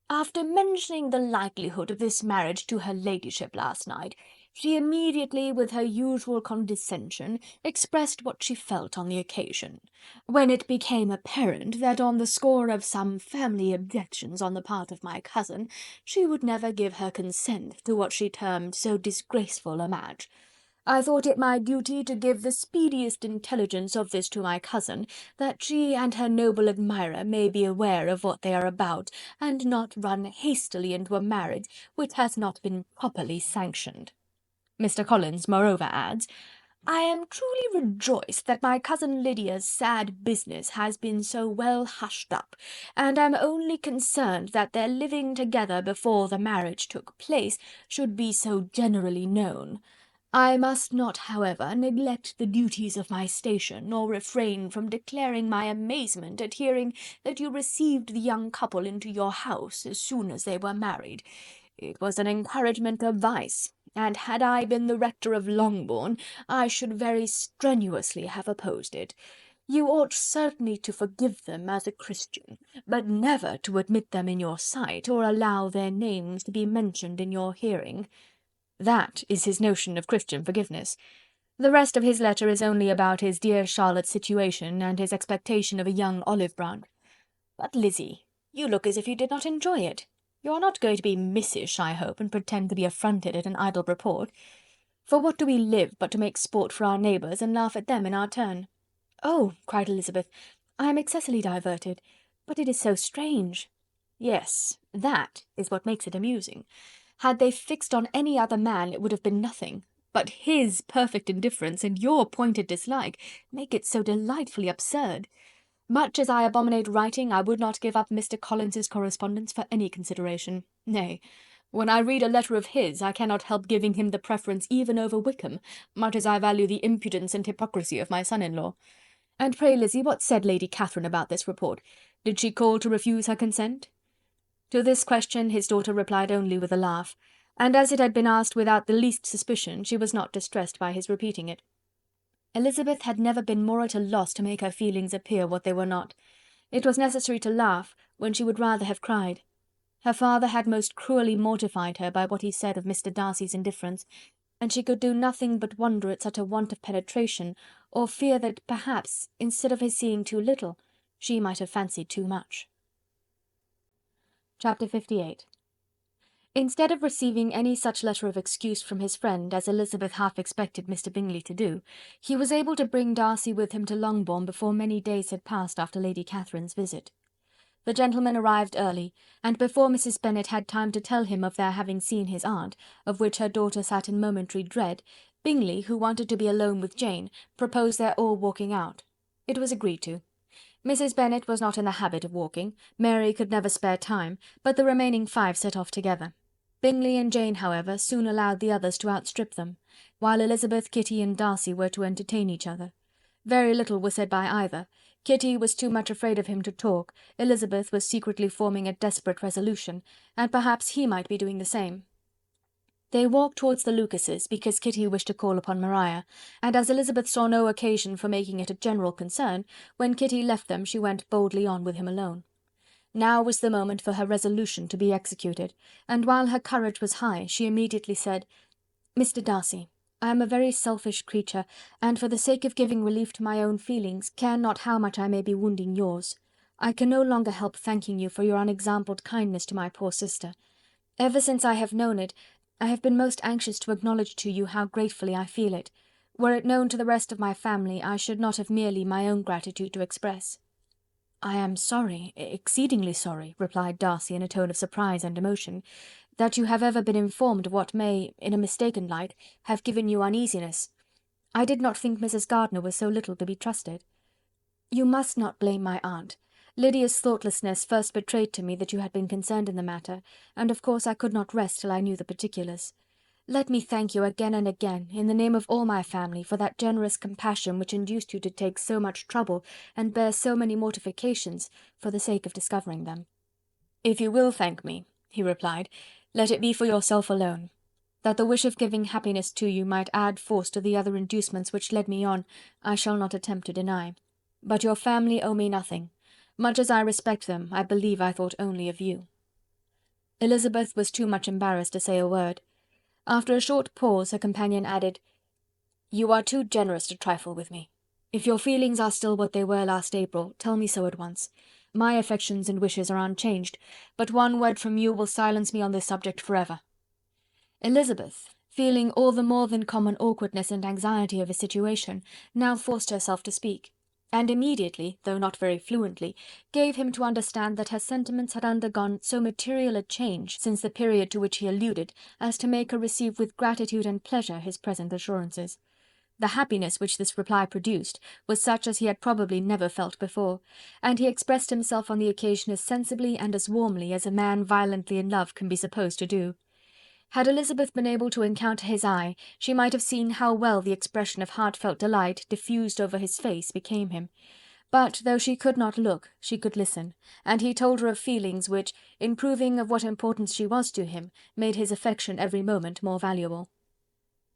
"After mentioning the likelihood of this marriage to her ladyship last night, she immediately, with her usual condescension, expressed what she felt on the occasion. When it became apparent that on the score of some family objections on the part of my cousin, she would never give her consent to what she termed so disgraceful a match, I thought it my duty to give the speediest intelligence of this to my cousin, that she and her noble admirer may be aware of what they are about, and not run hastily into a marriage which has not been properly sanctioned." Mr. Collins moreover adds, "I am truly rejoiced that my cousin Lydia's sad business has been so well hushed up, and am only concerned that their living together before the marriage took place should be so generally known. I must not, however, neglect the duties of my station, or refrain from declaring my amazement at hearing that you received the young couple into your house as soon as they were married. It was an encouragement of vice, and had I been the rector of Longbourn, I should very strenuously have opposed it. You ought certainly to forgive them as a Christian, but never to admit them in your sight, or allow their names to be mentioned in your hearing." That is his notion of Christian forgiveness. The rest of his letter is only about his dear Charlotte's situation, and his expectation of a young olive branch. But, Lizzie, you look as if you did not enjoy it. You are not going to be missish, I hope, and pretend to be affronted at an idle report. For what do we live but to make sport for our neighbours, and laugh at them in our turn? "Oh," cried Elizabeth, "I am excessively diverted. But it is so strange." "Yes, that is what makes it amusing. Had they fixed on any other man, it would have been nothing, but his perfect indifference and your pointed dislike make it so delightfully absurd. Much as I abominate writing, I would not give up Mr. Collins's correspondence for any consideration. Nay, when I read a letter of his, I cannot help giving him the preference even over Wickham, much as I value the impudence and hypocrisy of my son-in-law. And pray, Lizzie, what said Lady Catherine about this report? Did she call to refuse her consent?" To this question his daughter replied only with a laugh, and as it had been asked without the least suspicion, she was not distressed by his repeating it. Elizabeth had never been more at a loss to make her feelings appear what they were not. It was necessary to laugh when she would rather have cried. Her father had most cruelly mortified her by what he said of Mr. Darcy's indifference, and she could do nothing but wonder at such a want of penetration, or fear that perhaps, instead of his seeing too little, she might have fancied too much. Chapter 58. Instead of receiving any such letter of excuse from his friend as Elizabeth half expected Mr. Bingley to do, he was able to bring Darcy with him to Longbourn before many days had passed after Lady Catherine's visit. The gentleman arrived early, and before Mrs. Bennet had time to tell him of their having seen his aunt, of which her daughter sat in momentary dread, Bingley, who wanted to be alone with Jane, proposed their all walking out. It was agreed to. Mrs. Bennet was not in the habit of walking, Mary could never spare time, but the remaining 5 set off together. Bingley and Jane, however, soon allowed the others to outstrip them, while Elizabeth, Kitty, and Darcy were to entertain each other. Very little was said by either. Kitty was too much afraid of him to talk, Elizabeth was secretly forming a desperate resolution, and perhaps he might be doing the same. They walked towards the Lucases, because Kitty wished to call upon Maria, and as Elizabeth saw no occasion for making it a general concern, when Kitty left them she went boldly on with him alone. Now was the moment for her resolution to be executed, and while her courage was high, she immediately said, "Mr. Darcy, I am a very selfish creature, and for the sake of giving relief to my own feelings, care not how much I may be wounding yours. I can no longer help thanking you for your unexampled kindness to my poor sister. Ever since I have known it, I have been most anxious to acknowledge to you how gratefully I feel it. Were it known to the rest of my family, I should not have merely my own gratitude to express." "I am sorry, exceedingly sorry," replied Darcy in a tone of surprise and emotion, "that you have ever been informed of what may, in a mistaken light, have given you uneasiness. I did not think Mrs. Gardiner was so little to be trusted. You must not blame my aunt. Lydia's thoughtlessness first betrayed to me that you had been concerned in the matter, and of course I could not rest till I knew the particulars. Let me thank you again and again, in the name of all my family, for that generous compassion which induced you to take so much trouble and bear so many mortifications for the sake of discovering them." "If you will thank me," he replied, "let it be for yourself alone. That the wish of giving happiness to you might add force to the other inducements which led me on, I shall not attempt to deny. But your family owe me nothing. Much as I respect them, I believe I thought only of you." Elizabeth was too much embarrassed to say a word. After a short pause, her companion added, "You are too generous to trifle with me. If your feelings are still what they were last April, tell me so at once. My affections and wishes are unchanged, but one word from you will silence me on this subject for ever." Elizabeth, feeling all the more than common awkwardness and anxiety of his situation, now forced herself to speak, and immediately, though not very fluently, gave him to understand that her sentiments had undergone so material a change since the period to which he alluded, as to make her receive with gratitude and pleasure his present assurances. The happiness which this reply produced was such as he had probably never felt before, and he expressed himself on the occasion as sensibly and as warmly as a man violently in love can be supposed to do. Had Elizabeth been able to encounter his eye, she might have seen how well the expression of heartfelt delight diffused over his face became him. But though she could not look, she could listen, and he told her of feelings which, in proving of what importance she was to him, made his affection every moment more valuable.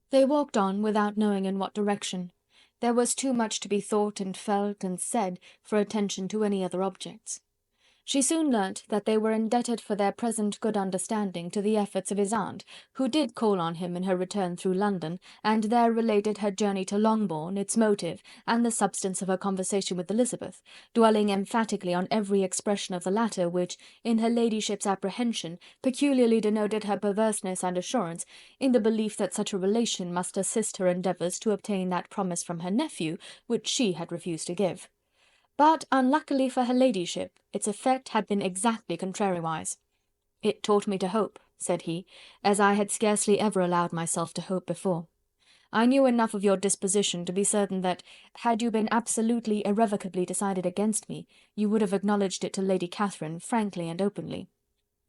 They walked on without knowing in what direction. There was too much to be thought and felt and said for attention to any other objects. She soon learnt that they were indebted for their present good understanding to the efforts of his aunt, who did call on him in her return through London, and there related her journey to Longbourn, its motive, and the substance of her conversation with Elizabeth, dwelling emphatically on every expression of the latter which, in her ladyship's apprehension, peculiarly denoted her perverseness and assurance, in the belief that such a relation must assist her endeavours to obtain that promise from her nephew which she had refused to give. But, unluckily for her ladyship, its effect had been exactly contrariwise. "It taught me to hope," said he, "as I had scarcely ever allowed myself to hope before. I knew enough of your disposition to be certain that, had you been absolutely irrevocably decided against me, you would have acknowledged it to Lady Catherine frankly and openly."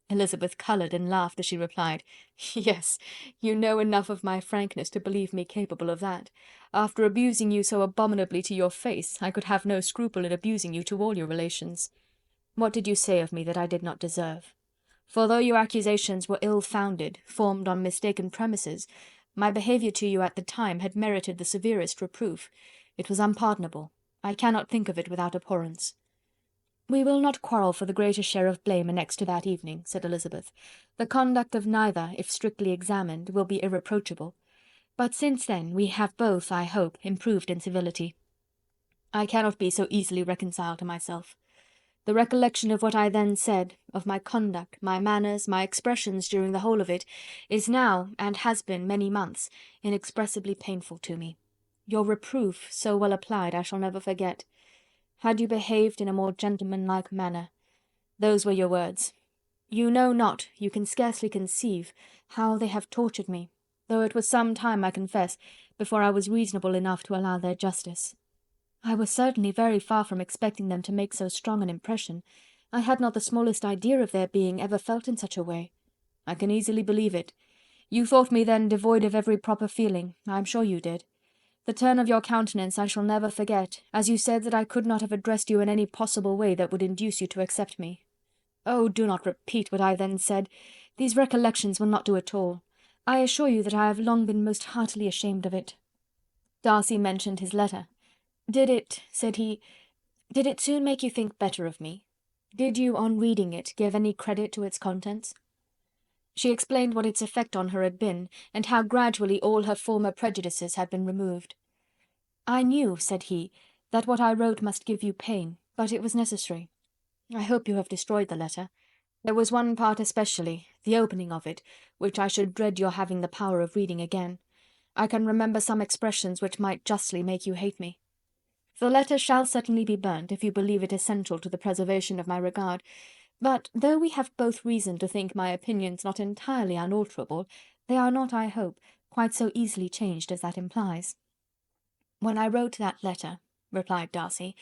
Elizabeth coloured and laughed as she replied, "Yes, you know enough of my frankness to believe me capable of that. After abusing you so abominably to your face, I could have no scruple in abusing you to all your relations. What did you say of me that I did not deserve? For though your accusations were ill-founded, formed on mistaken premises, my behaviour to you at the time had merited the severest reproof. It was unpardonable. I cannot think of it without abhorrence." "We will not quarrel for the greater share of blame annexed to that evening," said Elizabeth. "The conduct of neither, if strictly examined, will be irreproachable. But since then we have both, I hope, improved in civility. I cannot be so easily reconciled to myself. The recollection of what I then said, of my conduct, my manners, my expressions during the whole of it, is now, and has been many months, inexpressibly painful to me. Your reproof, so well applied, I shall never forget. Had you behaved in a more gentlemanlike manner, those were your words. You know not, you can scarcely conceive, how they have tortured me, though it was some time, I confess, before I was reasonable enough to allow their justice. I was certainly very far from expecting them to make so strong an impression. I had not the smallest idea of their being ever felt in such a way." "I can easily believe it. You thought me then devoid of every proper feeling, I am sure you did. The turn of your countenance I shall never forget, as you said that I could not have addressed you in any possible way that would induce you to accept me. Oh, do not repeat what I then said. These recollections will not do at all. I assure you that I have long been most heartily ashamed of it." Darcy mentioned his letter. "Did it," said he, "did it soon make you think better of me? Did you, on reading it, give any credit to its contents?" She explained what its effect on her had been, and how gradually all her former prejudices had been removed. "I knew," said he, "that what I wrote must give you pain, but it was necessary. I hope you have destroyed the letter. There was one part especially, the opening of it, which I should dread your having the power of reading again. I can remember some expressions which might justly make you hate me." The letter shall certainly be burnt, if you believe it essential to the preservation of my regard, but though we have both reason to think my opinions not entirely unalterable, they are not, I hope, quite so easily changed as that implies." "When I wrote that letter," replied Darcy,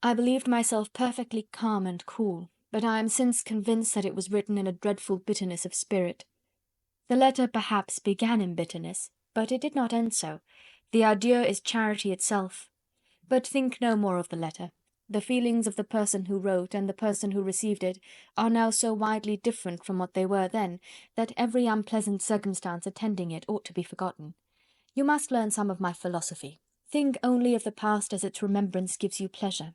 "I believed myself perfectly calm and cool, but I am since convinced that it was written in a dreadful bitterness of spirit. The letter perhaps began in bitterness, but it did not end so. The adieu is charity itself. But think no more of the letter. The feelings of the person who wrote and the person who received it are now so widely different from what they were then, that every unpleasant circumstance attending it ought to be forgotten. You must learn some of my philosophy. Think only of the past as its remembrance gives you pleasure."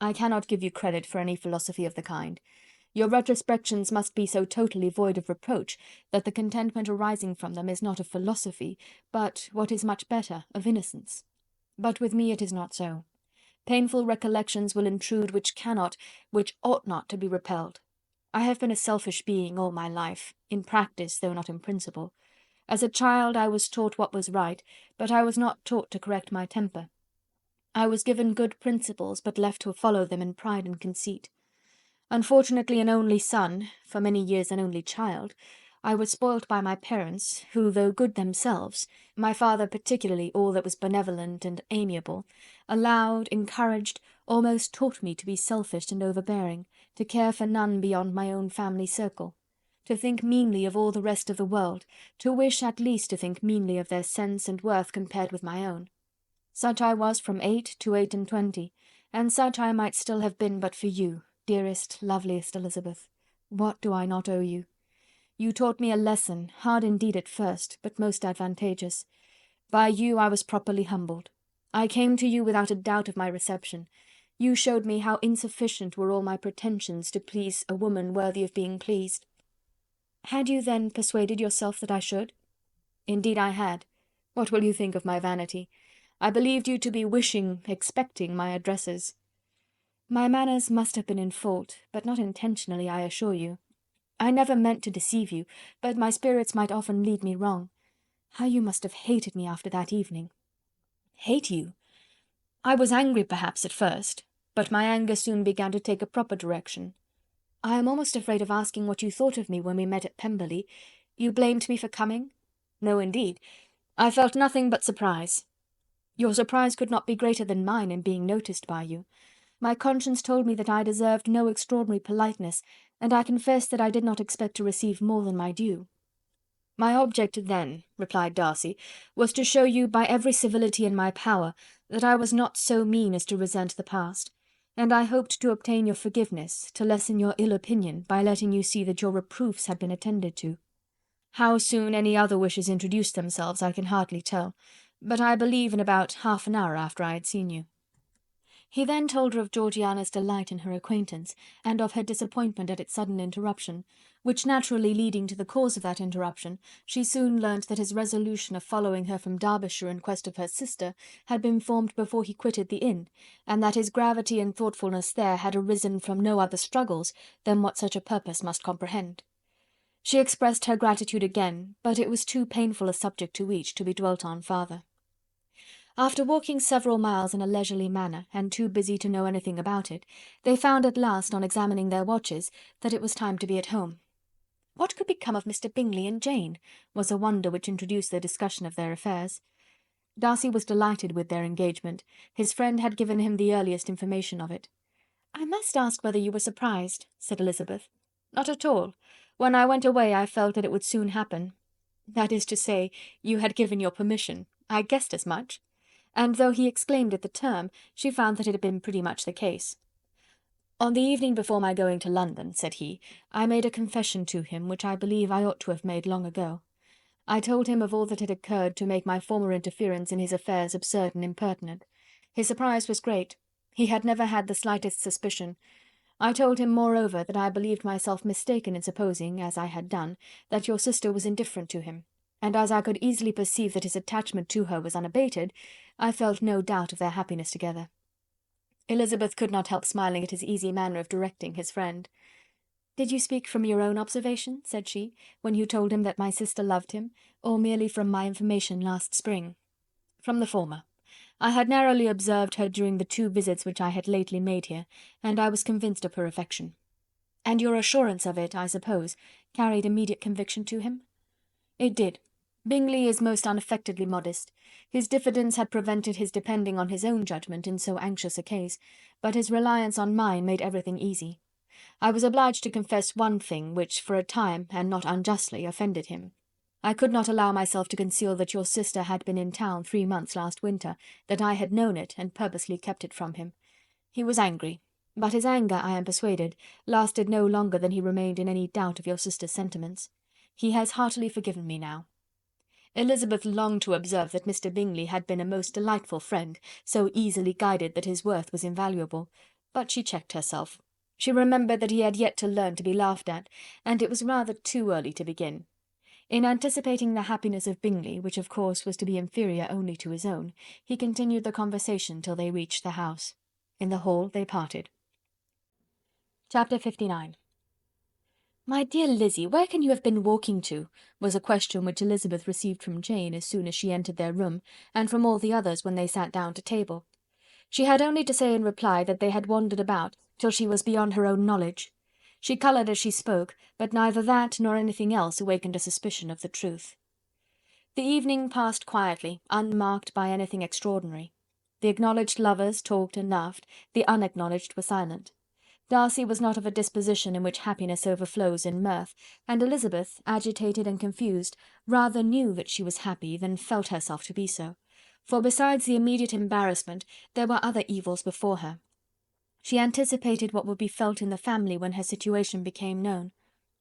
"I cannot give you credit for any philosophy of the kind. Your retrospections must be so totally void of reproach, that the contentment arising from them is not of philosophy, but, what is much better, of innocence. But with me it is not so. Painful recollections will intrude which cannot, which ought not to be repelled. I have been a selfish being all my life, in practice though not in principle. As a child I was taught what was right, but I was not taught to correct my temper. I was given good principles, but left to follow them in pride and conceit. Unfortunately an only son, for many years an only child, I was spoilt by my parents, who, though good themselves, my father particularly all that was benevolent and amiable, allowed, encouraged, almost taught me to be selfish and overbearing, to care for none beyond my own family circle, to think meanly of all the rest of the world, to wish at least to think meanly of their sense and worth compared with my own. Such I was from 8 to 28, and such I might still have been but for you, dearest, loveliest Elizabeth. What do I not owe you? You taught me a lesson, hard indeed at first, but most advantageous. By you I was properly humbled. I came to you without a doubt of my reception. You showed me how insufficient were all my pretensions to please a woman worthy of being pleased. Had you then persuaded yourself that I should? Indeed I had. What will you think of my vanity? I believed you to be wishing, expecting my addresses. My manners must have been in fault, but not intentionally, I assure you. I never meant to deceive you, but my spirits might often lead me wrong. How you must have hated me after that evening. Hate you? I was angry perhaps at first, but my anger soon began to take a proper direction. I am almost afraid of asking what you thought of me when we met at Pemberley. You blamed me for coming? No, indeed. I felt nothing but surprise. Your surprise could not be greater than mine in being noticed by you. My conscience told me that I deserved no extraordinary politeness, and I confess that I did not expect to receive more than my due. My object then, replied Darcy, was to show you by every civility in my power that I was not so mean as to resent the past, and I hoped to obtain your forgiveness, to lessen your ill opinion by letting you see that your reproofs had been attended to. How soon any other wishes introduced themselves I can hardly tell, but I believe in about half an hour after I had seen you. He then told her of Georgiana's delight in her acquaintance, and of her disappointment at its sudden interruption, which naturally leading to the cause of that interruption, she soon learnt that his resolution of following her from Derbyshire in quest of her sister had been formed before he quitted the inn, and that his gravity and thoughtfulness there had arisen from no other struggles than what such a purpose must comprehend. She expressed her gratitude again, but it was too painful a subject to each to be dwelt on farther. After walking several miles in a leisurely manner, and too busy to know anything about it, they found at last, on examining their watches, that it was time to be at home. What could become of Mr. Bingley and Jane, was a wonder which introduced the discussion of their affairs. Darcy was delighted with their engagement. His friend had given him the earliest information of it. "I must ask whether you were surprised," said Elizabeth. "Not at all. When I went away I felt that it would soon happen. That is to say, you had given your permission. I guessed as much." And though he exclaimed at the term, she found that it had been pretty much the case. "On the evening before my going to London," said he, "I made a confession to him, which I believe I ought to have made long ago. I told him of all that had occurred to make my former interference in his affairs absurd and impertinent. His surprise was great. He had never had the slightest suspicion. I told him, moreover, that I believed myself mistaken in supposing, as I had done, that your sister was indifferent to him, and as I could easily perceive that his attachment to her was unabated, I felt no doubt of their happiness together." Elizabeth could not help smiling at his easy manner of directing his friend. "Did you speak from your own observation," said she, "when you told him that my sister loved him, or merely from my information last spring?" "From the former. I had narrowly observed her during the 2 visits which I had lately made here, and I was convinced of her affection. And your assurance of it, I suppose, carried immediate conviction to him? It did. Bingley is most unaffectedly modest. His diffidence had prevented his depending on his own judgment in so anxious a case, but his reliance on mine made everything easy. I was obliged to confess one thing which, for a time, and not unjustly, offended him. I could not allow myself to conceal that your sister had been in town 3 months last winter, that I had known it, and purposely kept it from him. He was angry, but his anger, I am persuaded, lasted no longer than he remained in any doubt of your sister's sentiments. He has heartily forgiven me now. Elizabeth longed to observe that Mr. Bingley had been a most delightful friend, so easily guided that his worth was invaluable, but she checked herself. She remembered that he had yet to learn to be laughed at, and it was rather too early to begin. In anticipating the happiness of Bingley, which of course was to be inferior only to his own, he continued the conversation till they reached the house. In the hall they parted. Chapter 59. "My dear Lizzie, where can you have been walking to?" was a question which Elizabeth received from Jane as soon as she entered their room, and from all the others when they sat down to table. She had only to say in reply that they had wandered about till she was beyond her own knowledge. She coloured as she spoke, but neither that nor anything else awakened a suspicion of the truth. The evening passed quietly, unmarked by anything extraordinary. The acknowledged lovers talked and laughed, the unacknowledged were silent. Darcy was not of a disposition in which happiness overflows in mirth, and Elizabeth, agitated and confused, rather knew that she was happy than felt herself to be so, for besides the immediate embarrassment there were other evils before her. She anticipated what would be felt in the family when her situation became known.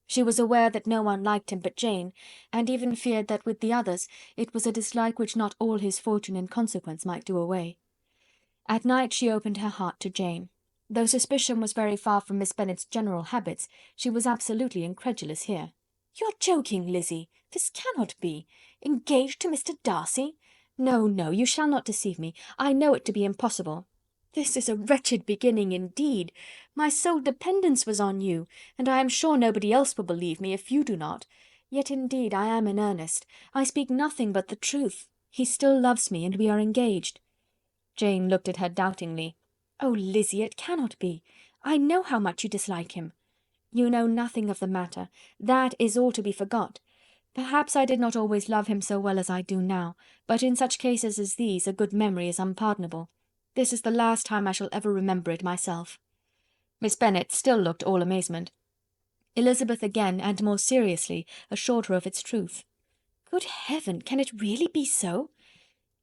She was aware that no one liked him but Jane, and even feared that with the others it was a dislike which not all his fortune and consequence might do away. At night she opened her heart to Jane. Though suspicion was very far from Miss Bennet's general habits, she was absolutely incredulous here. "You're joking, Lizzie. This cannot be. Engaged to Mr. Darcy? No, no, you shall not deceive me. I know it to be impossible. This is a wretched beginning indeed. My sole dependence was on you, and I am sure nobody else will believe me if you do not. Yet indeed I am in earnest. I speak nothing but the truth. He still loves me, and we are engaged." Jane looked at her doubtingly. "Oh, Lizzie, it cannot be. I know how much you dislike him." "You know nothing of the matter. That is all to be forgot. Perhaps I did not always love him so well as I do now, but in such cases as these a good memory is unpardonable. This is the last time I shall ever remember it myself." Miss Bennet still looked all amazement. Elizabeth again, and more seriously, assured her of its truth. "Good heaven, can it really be so?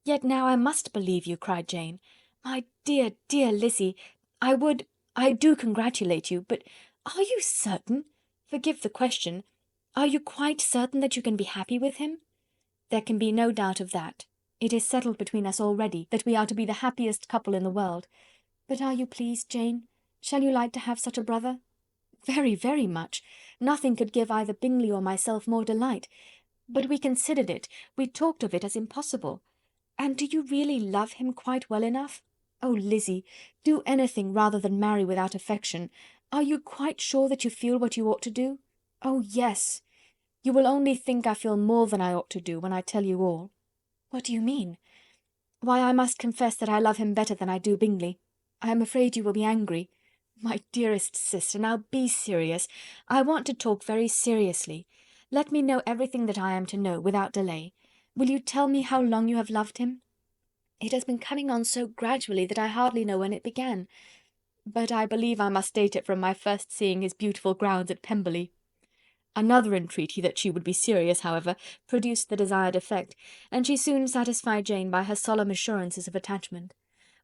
Yet now I must believe you," cried Jane. "My dear, dear Lizzie, I do congratulate you, but are you certain? Forgive the question. Are you quite certain that you can be happy with him?" "There can be no doubt of that. It is settled between us already that we are to be the happiest couple in the world. But are you pleased, Jane? Shall you like to have such a brother?" "Very, very much. Nothing could give either Bingley or myself more delight. But we considered it, we talked of it as impossible. And do you really love him quite well enough? Oh, Lizzie, do anything rather than marry without affection. Are you quite sure that you feel what you ought to do?" "Oh, yes." "You will only think I feel more than I ought to do when I tell you all." "What do you mean?" "Why, I must confess that I love him better than I do Bingley. I am afraid you will be angry." "My dearest sister, now be serious. I want to talk very seriously. Let me know everything that I am to know, without delay. Will you tell me how long you have loved him?" "It has been coming on so gradually that I hardly know when it began. But I believe I must date it from my first seeing his beautiful grounds at Pemberley." Another entreaty that she would be serious, however, produced the desired effect, and she soon satisfied Jane by her solemn assurances of attachment.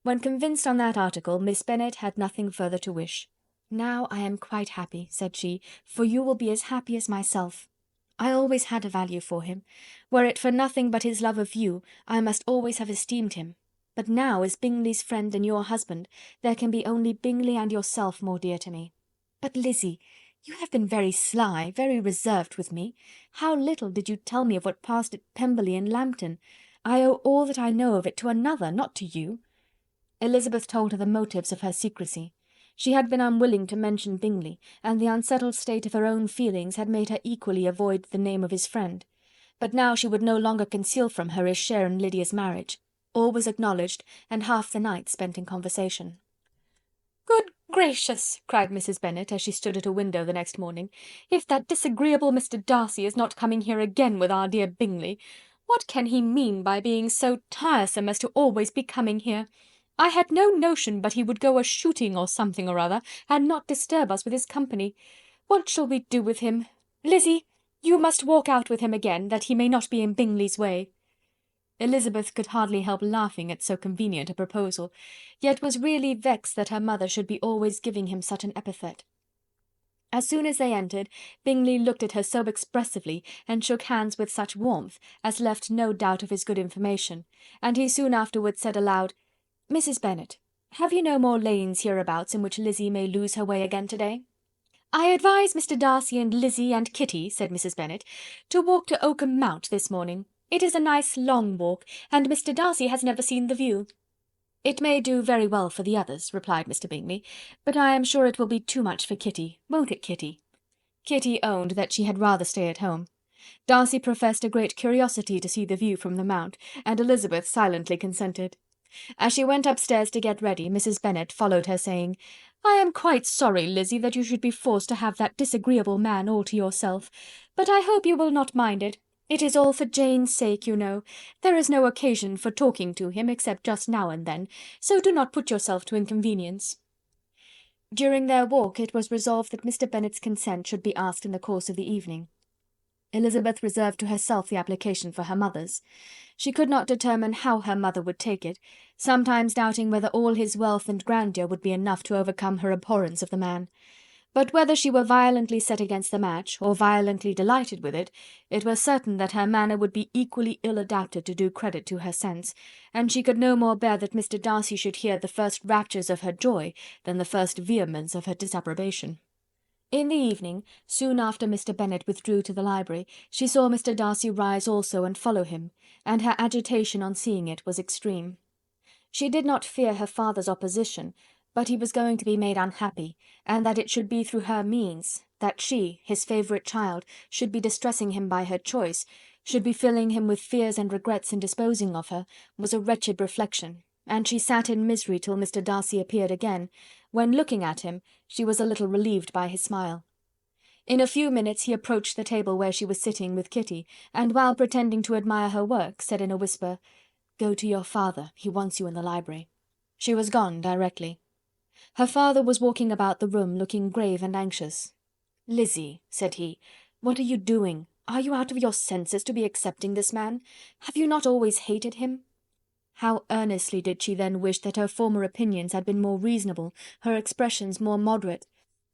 When convinced on that article, Miss Bennet had nothing further to wish. "Now I am quite happy," said she, "for you will be as happy as myself. I always had a value for him. Were it for nothing but his love of you, I must always have esteemed him. But now, as Bingley's friend and your husband, there can be only Bingley and yourself more dear to me." "But, Lizzie, you have been very sly, very reserved with me. How little did you tell me of what passed at Pemberley and Lambton! I owe all that I know of it to another, not to you." Elizabeth told her the motives of her secrecy. She had been unwilling to mention Bingley, and the unsettled state of her own feelings had made her equally avoid the name of his friend. But now she would no longer conceal from her his share in Lydia's marriage. All was acknowledged, and half the night spent in conversation. "Good gracious!" cried Mrs. Bennet, as she stood at a window the next morning, "if that disagreeable Mr. Darcy is not coming here again with our dear Bingley! What can he mean by being so tiresome as to always be coming here? I had no notion but he would go a shooting or something or other, and not disturb us with his company. What shall we do with him? Lizzy, you must walk out with him again, that he may not be in Bingley's way." Elizabeth could hardly help laughing at so convenient a proposal, yet was really vexed that her mother should be always giving him such an epithet. As soon as they entered, Bingley looked at her so expressively, and shook hands with such warmth, as left no doubt of his good information, and he soon afterwards said aloud, "Mrs. Bennet, have you no more lanes hereabouts in which Lizzy may lose her way again to-day?" "I advise Mr. Darcy and Lizzy and Kitty," said Mrs. Bennet, "to walk to Oakham Mount this morning. It is a nice long walk, and Mr. Darcy has never seen the view." "It may do very well for the others," replied Mr. Bingley, "but I am sure it will be too much for Kitty. Won't it, Kitty?" Kitty owned that she had rather stay at home. Darcy professed a great curiosity to see the view from the Mount, and Elizabeth silently consented. As she went upstairs to get ready, Mrs. Bennet followed her, saying, "I am quite sorry, Lizzy, that you should be forced to have that disagreeable man all to yourself, but I hope you will not mind it. It is all for Jane's sake, you know. There is no occasion for talking to him, except just now and then, so do not put yourself to inconvenience." During their walk it was resolved that Mr. Bennet's consent should be asked in the course of the evening. Elizabeth reserved to herself the application for her mother's. She could not determine how her mother would take it, sometimes doubting whether all his wealth and grandeur would be enough to overcome her abhorrence of the man. But whether she were violently set against the match, or violently delighted with it, it was certain that her manner would be equally ill adapted to do credit to her sense, and she could no more bear that Mr. Darcy should hear the first raptures of her joy than the first vehemence of her disapprobation. In the evening, soon after Mr. Bennet withdrew to the library, she saw Mr. Darcy rise also and follow him, and her agitation on seeing it was extreme. She did not fear her father's opposition, but he was going to be made unhappy, and that it should be through her means, that she, his favourite child, should be distressing him by her choice, should be filling him with fears and regrets in disposing of her, was a wretched reflection, and she sat in misery till Mr. Darcy appeared again, when, looking at him, she was a little relieved by his smile. In a few minutes he approached the table where she was sitting with Kitty, and while pretending to admire her work, said in a whisper, "Go to your father, he wants you in the library." She was gone directly. Her father was walking about the room, looking grave and anxious. "Lizzy," said he, "what are you doing? Are you out of your senses to be accepting this man? Have you not always hated him?" How earnestly did she then wish that her former opinions had been more reasonable, her expressions more moderate.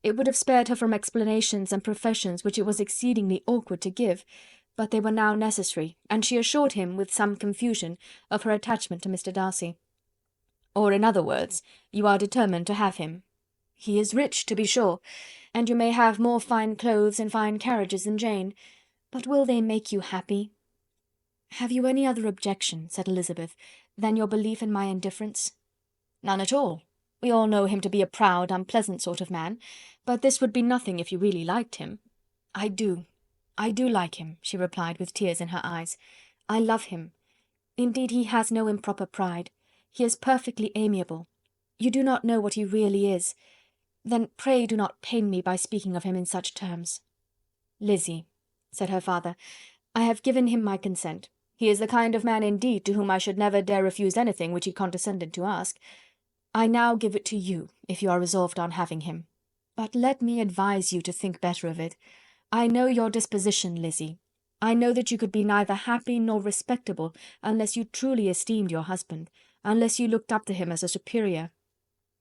It would have spared her from explanations and professions which it was exceedingly awkward to give, but they were now necessary, and she assured him, with some confusion, of her attachment to Mr. Darcy. "Or, in other words, you are determined to have him. He is rich, to be sure, and you may have more fine clothes and fine carriages than Jane, but will they make you happy?" "Have you any other objection," said Elizabeth, "than your belief in my indifference?" "None at all. We all know him to be a proud, unpleasant sort of man, but this would be nothing if you really liked him." I do like him," she replied with tears in her eyes. "I love him. Indeed, he has no improper pride. He is perfectly amiable. You do not know what he really is. Then pray do not pain me by speaking of him in such terms." "Lizzy," said her father, "I have given him my consent. He is the kind of man indeed to whom I should never dare refuse anything which he condescended to ask. I now give it to you, if you are resolved on having him. But let me advise you to think better of it. I know your disposition, Lizzy. I know that you could be neither happy nor respectable unless you truly esteemed your husband, unless you looked up to him as a superior.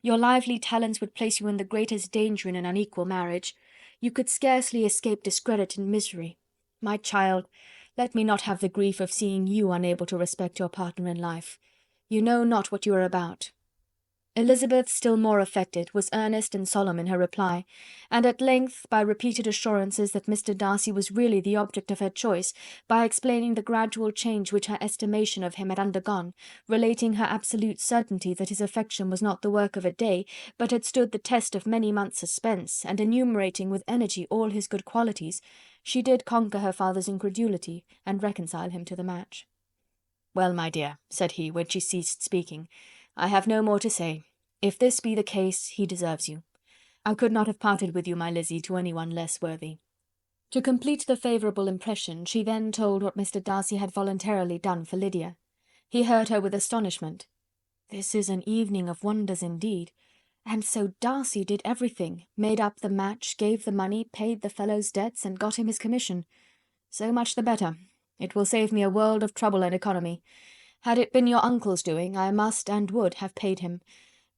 Your lively talents would place you in the greatest danger in an unequal marriage. You could scarcely escape discredit and misery. My child, let me not have the grief of seeing you unable to respect your partner in life. You know not what you are about." Elizabeth, still more affected, was earnest and solemn in her reply, and at length, by repeated assurances that Mr. Darcy was really the object of her choice, by explaining the gradual change which her estimation of him had undergone, relating her absolute certainty that his affection was not the work of a day, but had stood the test of many months' suspense, and enumerating with energy all his good qualities, she did conquer her father's incredulity, and reconcile him to the match. "Well, my dear," said he, when she ceased speaking, "I have no more to say. If this be the case, he deserves you. I could not have parted with you, my Lizzy, to any one less worthy." To complete the favourable impression, she then told what Mr. Darcy had voluntarily done for Lydia. He heard her with astonishment. This is an evening of wonders indeed. And so Darcy did everything, made up the match, gave the money, paid the fellow's debts, and got him his commission. So much the better. It will save me a world of trouble and economy. Had it been your uncle's doing, I must and would have paid him.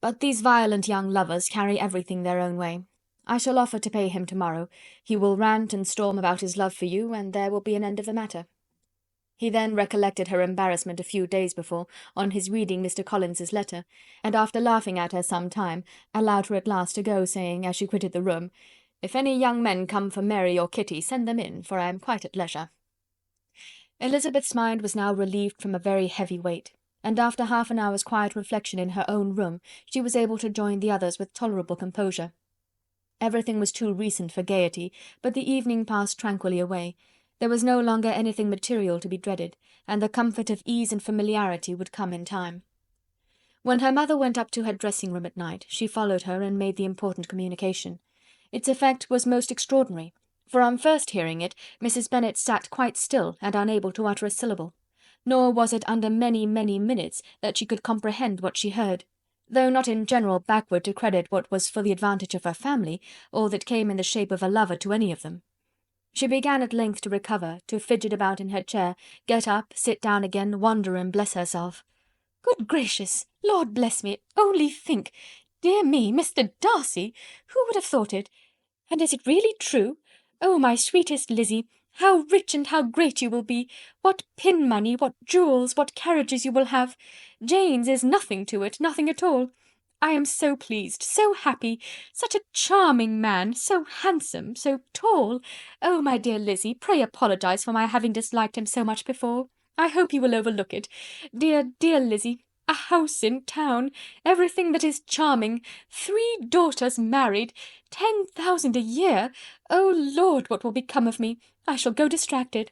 But these violent young lovers carry everything their own way. I shall offer to pay him to-morrow. He will rant and storm about his love for you, and there will be an end of the matter. He then recollected her embarrassment a few days before, on his reading Mr. Collins's letter, and after laughing at her some time, allowed her at last to go, saying, as she quitted the room, "If any young men come for Mary or Kitty, send them in, for I am quite at leisure." Elizabeth's mind was now relieved from a very heavy weight, and after half an hour's quiet reflection in her own room, she was able to join the others with tolerable composure. Everything was too recent for gaiety, but the evening passed tranquilly away. There was no longer anything material to be dreaded, and the comfort of ease and familiarity would come in time. When her mother went up to her dressing-room at night, she followed her and made the important communication. Its effect was most extraordinary, for on first hearing it, Mrs. Bennet sat quite still and unable to utter a syllable. Nor was it under many, many minutes that she could comprehend what she heard, though not in general backward to credit what was for the advantage of her family, or that came in the shape of a lover to any of them. She began at length to recover, to fidget about in her chair, get up, sit down again, wonder and bless herself. "Good gracious! Lord bless me! Only think! Dear me, Mr. Darcy! Who would have thought it? And is it really true? Oh, my sweetest Lizzy, how rich and how great you will be! What pin money, what jewels, what carriages you will have! Jane's is nothing to it, nothing at all. I am so pleased, so happy! Such a charming man, so handsome, so tall! Oh, my dear Lizzy, pray apologize for my having disliked him so much before. I hope you will overlook it. Dear, dear Lizzy, a house in town, everything that is charming, 3 daughters married, 10,000 a year! Oh Lord, what will become of me? I shall go distracted."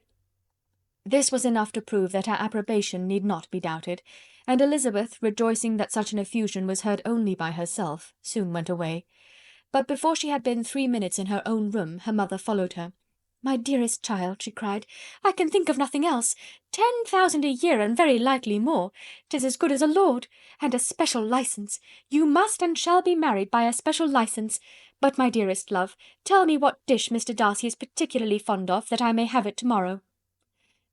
This was enough to prove that her approbation need not be doubted, and Elizabeth, rejoicing that such an effusion was heard only by herself, soon went away. But before she had been 3 minutes in her own room, her mother followed her. "My dearest child," she cried, "I can think of nothing else. 10,000 a year, and very likely more. 'Tis as good as a lord. And a special licence. You must and shall be married by a special licence. But, my dearest love, tell me what dish Mr. Darcy is particularly fond of, that I may have it to-morrow."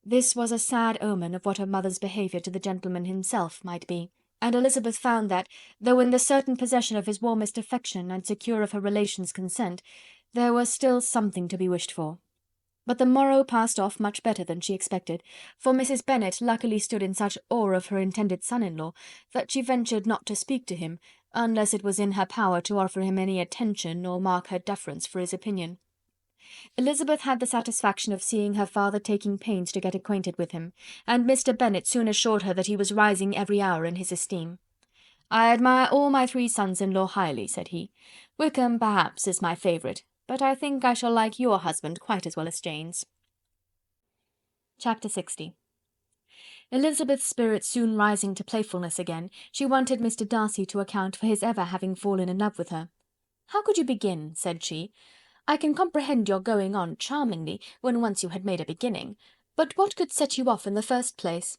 This was a sad omen of what her mother's behaviour to the gentleman himself might be, and Elizabeth found that, though in the certain possession of his warmest affection and secure of her relations' consent, there was still something to be wished for. But the morrow passed off much better than she expected, for Mrs. Bennet luckily stood in such awe of her intended son-in-law that she ventured not to speak to him, unless it was in her power to offer him any attention or mark her deference for his opinion. Elizabeth had the satisfaction of seeing her father taking pains to get acquainted with him, and Mr. Bennet soon assured her that he was rising every hour in his esteem. "I admire all my 3 sons-in-law highly," said he. "Wickham, perhaps, is my favourite, but I think I shall like your husband quite as well as Jane's." Chapter 60. Elizabeth's spirits soon rising to playfulness again, she wanted Mr. Darcy to account for his ever having fallen in love with her. "How could you begin?" said she. "I can comprehend your going on charmingly, when once you had made a beginning, but what could set you off in the first place?"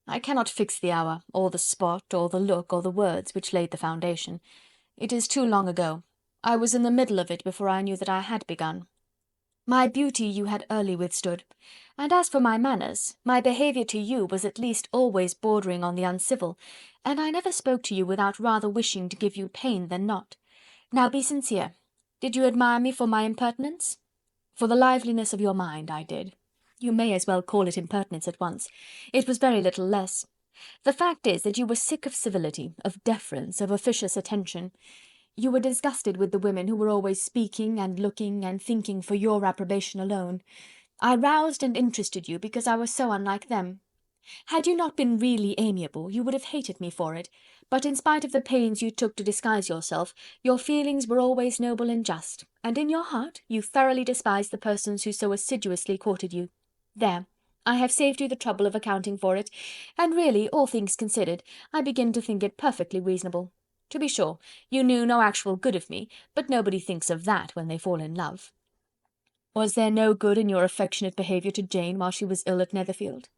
"I cannot fix the hour, or the spot, or the look, or the words, which laid the foundation. It is too long ago. I was in the middle of it before I knew that I had begun. My beauty you had early withstood, and as for my manners, my behaviour to you was at least always bordering on the uncivil, and I never spoke to you without rather wishing to give you pain than not. Now be sincere. Did you admire me for my impertinence?" "For the liveliness of your mind, I did. You may as well call it impertinence at once. It was very little less. The fact is that you were sick of civility, of deference, of officious attention. You were disgusted with the women who were always speaking and looking and thinking for your approbation alone. I roused and interested you because I was so unlike them. Had you not been really amiable, you would have hated me for it, but in spite of the pains you took to disguise yourself, your feelings were always noble and just, and in your heart you thoroughly despised the persons who so assiduously courted you. There, I have saved you the trouble of accounting for it, and really, all things considered, I begin to think it perfectly reasonable. To be sure, you knew no actual good of me, but nobody thinks of that when they fall in love." "Was there no good in your affectionate behaviour to Jane while she was ill at Netherfield?"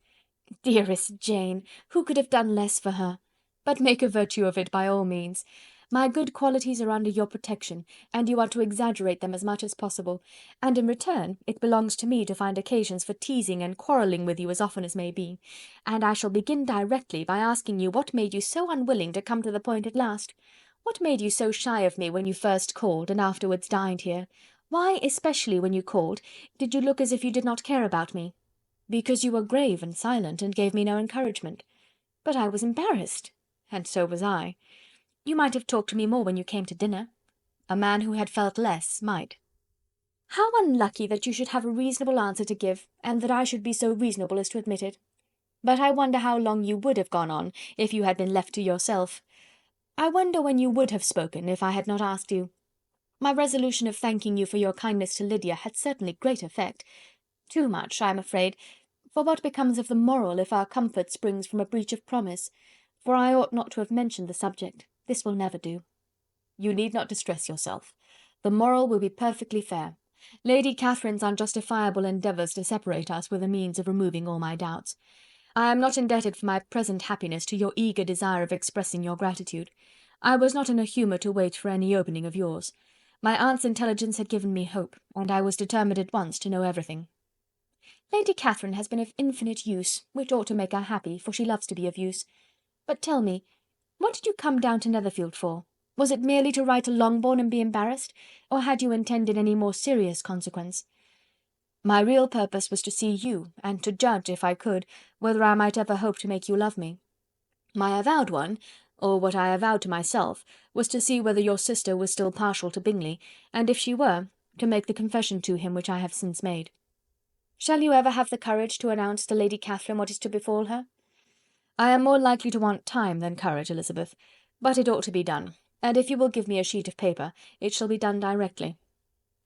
"Dearest Jane! Who could have done less for her? But make a virtue of it by all means. My good qualities are under your protection, and you are to exaggerate them as much as possible, and in return it belongs to me to find occasions for teasing and quarrelling with you as often as may be. And I shall begin directly by asking you what made you so unwilling to come to the point at last? What made you so shy of me when you first called, and afterwards dined here? Why, especially when you called, did you look as if you did not care about me?" "Because you were grave and silent, and gave me no encouragement." "But I was embarrassed." "And so was I." "You might have talked to me more when you came to dinner." "A man who had felt less might." "How unlucky that you should have a reasonable answer to give, and that I should be so reasonable as to admit it. But I wonder how long you would have gone on if you had been left to yourself. I wonder when you would have spoken if I had not asked you. My resolution of thanking you for your kindness to Lydia had certainly great effect. Too much, I am afraid, for what becomes of the moral if our comfort springs from a breach of promise? For I ought not to have mentioned the subject. This will never do." "You need not distress yourself. The moral will be perfectly fair. Lady Catherine's unjustifiable endeavours to separate us were the means of removing all my doubts. I am not indebted for my present happiness to your eager desire of expressing your gratitude. I was not in a humour to wait for any opening of yours. My aunt's intelligence had given me hope, and I was determined at once to know everything." "Lady Catherine has been of infinite use, which ought to make her happy, for she loves to be of use. But tell me, what did you come down to Netherfield for? Was it merely to write to Longbourn and be embarrassed, or had you intended any more serious consequence?" "My real purpose was to see you, and to judge, if I could, whether I might ever hope to make you love me. My avowed one, or what I avowed to myself, was to see whether your sister was still partial to Bingley, and if she were, to make the confession to him which I have since made." "Shall you ever have the courage to announce to Lady Catherine what is to befall her?" "I am more likely to want time than courage, Elizabeth, but it ought to be done, and if you will give me a sheet of paper, it shall be done directly.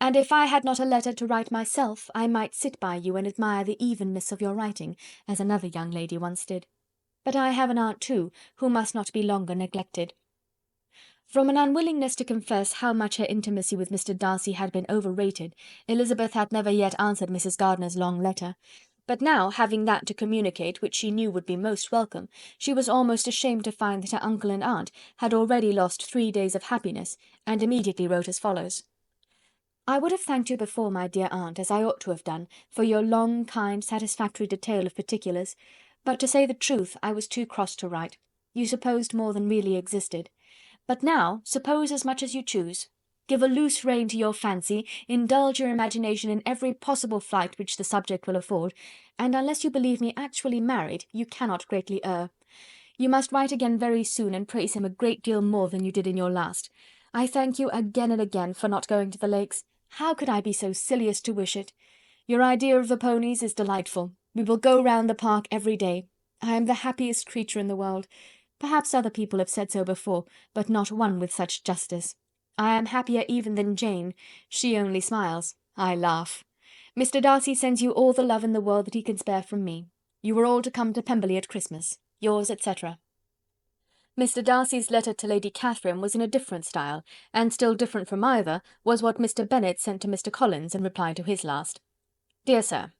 And if I had not a letter to write myself, I might sit by you and admire the evenness of your writing, as another young lady once did. But I have an aunt too, who must not be longer neglected." From an unwillingness to confess how much her intimacy with Mr. Darcy had been overrated, Elizabeth had never yet answered Mrs. Gardiner's long letter; but now, having that to communicate which she knew would be most welcome, she was almost ashamed to find that her uncle and aunt had already lost 3 days of happiness, and immediately wrote as follows: "I would have thanked you before, my dear aunt, as I ought to have done, for your long, kind, satisfactory detail of particulars, but to say the truth, I was too cross to write. You supposed more than really existed. But now suppose as much as you choose. Give a loose rein to your fancy, indulge your imagination in every possible flight which the subject will afford, and unless you believe me actually married, you cannot greatly err. You must write again very soon, and praise him a great deal more than you did in your last. I thank you again and again for not going to the Lakes. How could I be so silly as to wish it? Your idea of the ponies is delightful. We will go round the park every day. I am the happiest creature in the world. Perhaps other people have said so before, but not one with such justice. I am happier even than Jane. She only smiles. I laugh. Mr. Darcy sends you all the love in the world that he can spare from me. You are all to come to Pemberley at Christmas. Yours, etc." Mr. Darcy's letter to Lady Catherine was in a different style, and still different from either was what Mr. Bennet sent to Mr. Collins in reply to his last. "Dear Sir,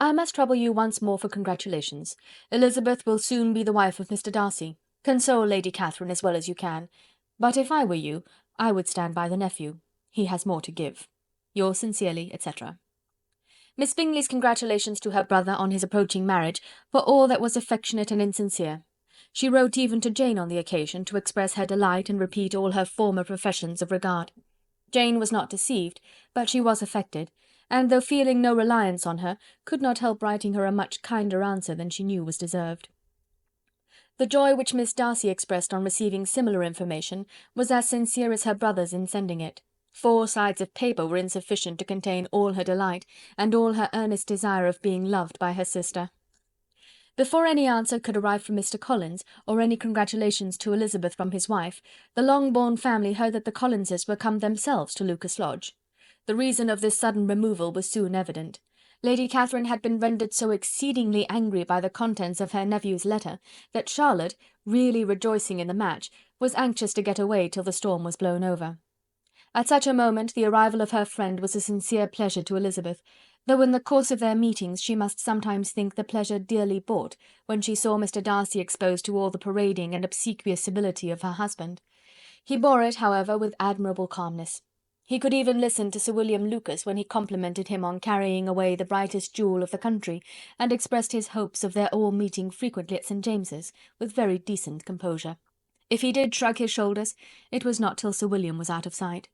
I must trouble you once more for congratulations. Elizabeth will soon be the wife of Mr. Darcy. Console Lady Catherine as well as you can. But if I were you, I would stand by the nephew. He has more to give. Yours sincerely, etc." Miss Bingley's congratulations to her brother on his approaching marriage were all that was affectionate and insincere. She wrote even to Jane on the occasion, to express her delight and repeat all her former professions of regard. Jane was not deceived, but she was affected, and though feeling no reliance on her, could not help writing her a much kinder answer than she knew was deserved. The joy which Miss Darcy expressed on receiving similar information was as sincere as her brother's in sending it. 4 sides of paper were insufficient to contain all her delight, and all her earnest desire of being loved by her sister. Before any answer could arrive from Mr. Collins, or any congratulations to Elizabeth from his wife, the Longbourn family heard that the Collinses were come themselves to Lucas Lodge. The reason of this sudden removal was soon evident. Lady Catherine had been rendered so exceedingly angry by the contents of her nephew's letter, that Charlotte, really rejoicing in the match, was anxious to get away till the storm was blown over. At such a moment the arrival of her friend was a sincere pleasure to Elizabeth, though in the course of their meetings she must sometimes think the pleasure dearly bought, when she saw Mr. Darcy exposed to all the parading and obsequious civility of her husband. He bore it, however, with admirable calmness. He could even listen to Sir William Lucas when he complimented him on carrying away the brightest jewel of the country, and expressed his hopes of their all meeting frequently at St. James's, with very decent composure. If he did shrug his shoulders, it was not till Sir William was out of sight.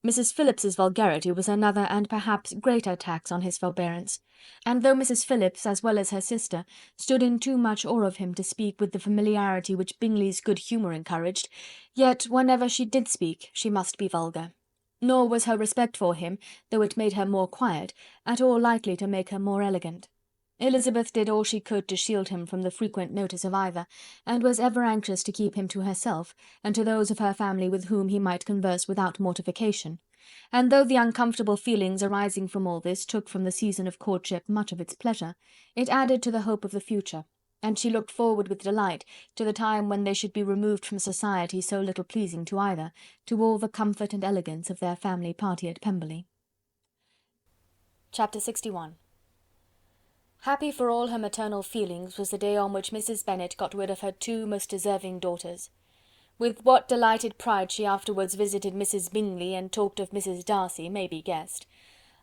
Mrs. Phillips's vulgarity was another and perhaps greater tax on his forbearance, and though Mrs. Phillips, as well as her sister, stood in too much awe of him to speak with the familiarity which Bingley's good humour encouraged, yet whenever she did speak she must be vulgar. Nor was her respect for him, though it made her more quiet, at all likely to make her more elegant. Elizabeth did all she could to shield him from the frequent notice of either, and was ever anxious to keep him to herself, and to those of her family with whom he might converse without mortification; and though the uncomfortable feelings arising from all this took from the season of courtship much of its pleasure, it added to the hope of the future, and she looked forward with delight to the time when they should be removed from society so little pleasing to either, to all the comfort and elegance of their family party at Pemberley. Chapter 61. Happy for all her maternal feelings was the day on which Mrs. Bennet got rid of her two most deserving daughters. With what delighted pride she afterwards visited Mrs. Bingley and talked of Mrs. Darcy may be guessed.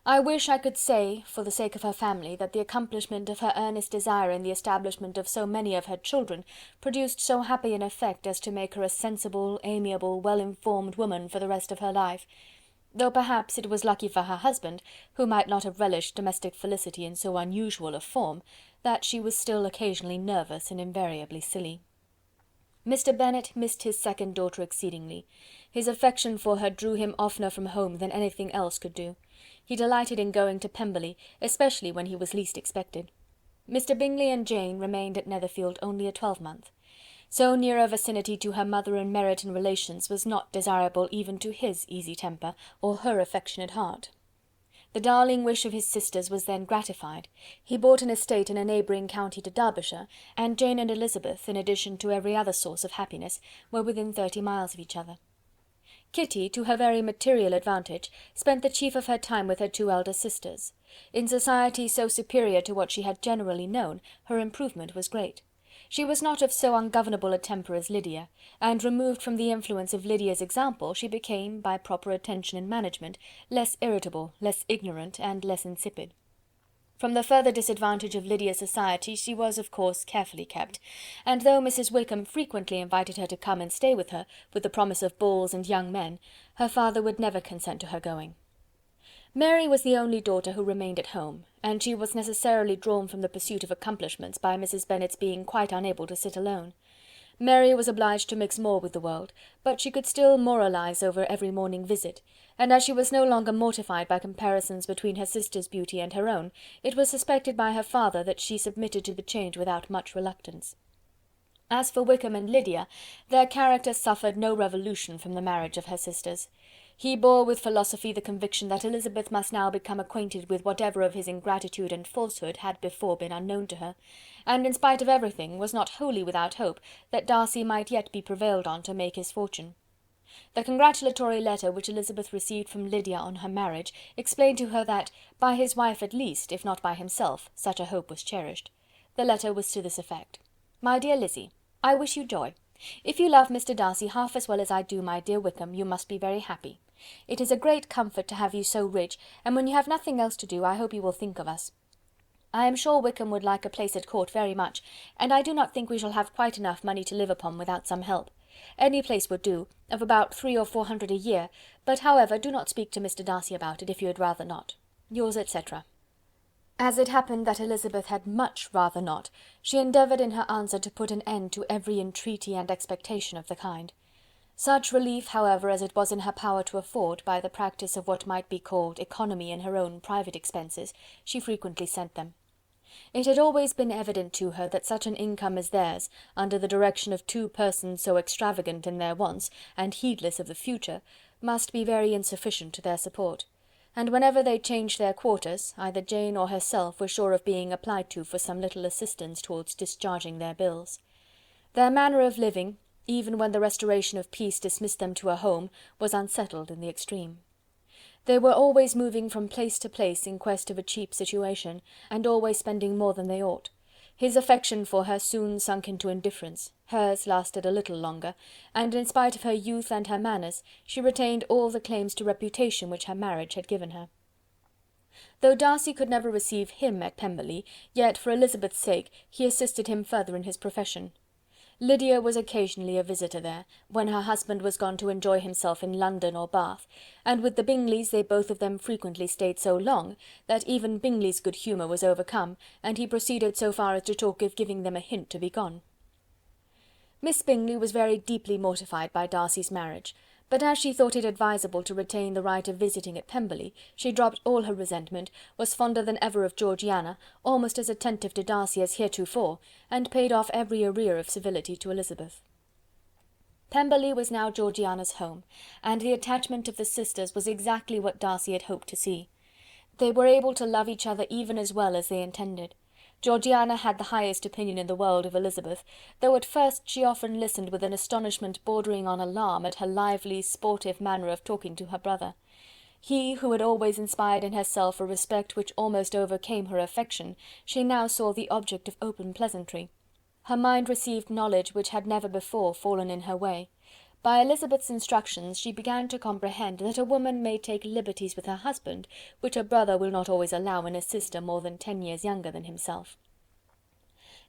I wish I could say, for the sake of her family, that the accomplishment of her earnest desire in the establishment of so many of her children produced so happy an effect as to make her a sensible, amiable, well-informed woman for the rest of her life, though perhaps it was lucky for her husband, who might not have relished domestic felicity in so unusual a form, that she was still occasionally nervous and invariably silly. Mr. Bennet missed his second daughter exceedingly. His affection for her drew him oftener from home than anything else could do. He delighted in going to Pemberley, especially when he was least expected. Mr. Bingley and Jane remained at Netherfield only a twelvemonth. So near a vicinity to her mother in merit and relations was not desirable even to his easy temper, or her affectionate heart. The darling wish of his sisters was then gratified. He bought an estate in a neighbouring county to Derbyshire, and Jane and Elizabeth, in addition to every other source of happiness, were within 30 miles of each other. Kitty, to her very material advantage, spent the chief of her time with her two elder sisters. In society so superior to what she had generally known, her improvement was great. She was not of so ungovernable a temper as Lydia, and removed from the influence of Lydia's example, she became, by proper attention and management, less irritable, less ignorant, and less insipid. From the further disadvantage of Lydia's society she was of course carefully kept, and though Mrs. Wickham frequently invited her to come and stay with her, with the promise of balls and young men, her father would never consent to her going. Mary was the only daughter who remained at home, and she was necessarily drawn from the pursuit of accomplishments by Mrs. Bennet's being quite unable to sit alone. Mary was obliged to mix more with the world, but she could still moralize over every morning visit, and as she was no longer mortified by comparisons between her sister's beauty and her own, it was suspected by her father that she submitted to the change without much reluctance. As for Wickham and Lydia, their characters suffered no revolution from the marriage of her sisters. He bore with philosophy the conviction that Elizabeth must now become acquainted with whatever of his ingratitude and falsehood had before been unknown to her, and in spite of everything was not wholly without hope that Darcy might yet be prevailed on to make his fortune. The congratulatory letter which Elizabeth received from Lydia on her marriage explained to her that, by his wife at least, if not by himself, such a hope was cherished. The letter was to this effect: "My dear Lizzy, I wish you joy. If you love Mr. Darcy half as well as I do my dear Wickham, you must be very happy. It is a great comfort to have you so rich, and when you have nothing else to do, I hope you will think of us. I am sure Wickham would like a place at court very much, and I do not think we shall have quite enough money to live upon without some help. Any place would do, of about 300 or 400 a year, but however, do not speak to Mr. Darcy about it, if you had rather not. Yours, etc." As it happened that Elizabeth had much rather not, she endeavoured in her answer to put an end to every entreaty and expectation of the kind. Such relief, however, as it was in her power to afford, by the practice of what might be called economy in her own private expenses, she frequently sent them. It had always been evident to her that such an income as theirs, under the direction of two persons so extravagant in their wants, and heedless of the future, must be very insufficient to their support, and whenever they changed their quarters, either Jane or herself were sure of being applied to for some little assistance towards discharging their bills. Their manner of living, even when the restoration of peace dismissed them to a home, was unsettled in the extreme. They were always moving from place to place in quest of a cheap situation, and always spending more than they ought. His affection for her soon sunk into indifference, hers lasted a little longer, and in spite of her youth and her manners, she retained all the claims to reputation which her marriage had given her. Though Darcy could never receive him at Pemberley, yet for Elizabeth's sake he assisted him further in his profession. Lydia was occasionally a visitor there, when her husband was gone to enjoy himself in London or Bath, and with the Bingleys they both of them frequently stayed so long, that even Bingley's good humour was overcome, and he proceeded so far as to talk of giving them a hint to be gone. Miss Bingley was very deeply mortified by Darcy's marriage, but as she thought it advisable to retain the right of visiting at Pemberley, she dropped all her resentment, was fonder than ever of Georgiana, almost as attentive to Darcy as heretofore, and paid off every arrear of civility to Elizabeth. Pemberley was now Georgiana's home, and the attachment of the sisters was exactly what Darcy had hoped to see. They were able to love each other even as well as they intended. Georgiana had the highest opinion in the world of Elizabeth, though at first she often listened with an astonishment bordering on alarm at her lively, sportive manner of talking to her brother. He, who had always inspired in herself a respect which almost overcame her affection, she now saw the object of open pleasantry. Her mind received knowledge which had never before fallen in her way. By Elizabeth's instructions she began to comprehend that a woman may take liberties with her husband, which a brother will not always allow in a sister more than 10 years younger than himself.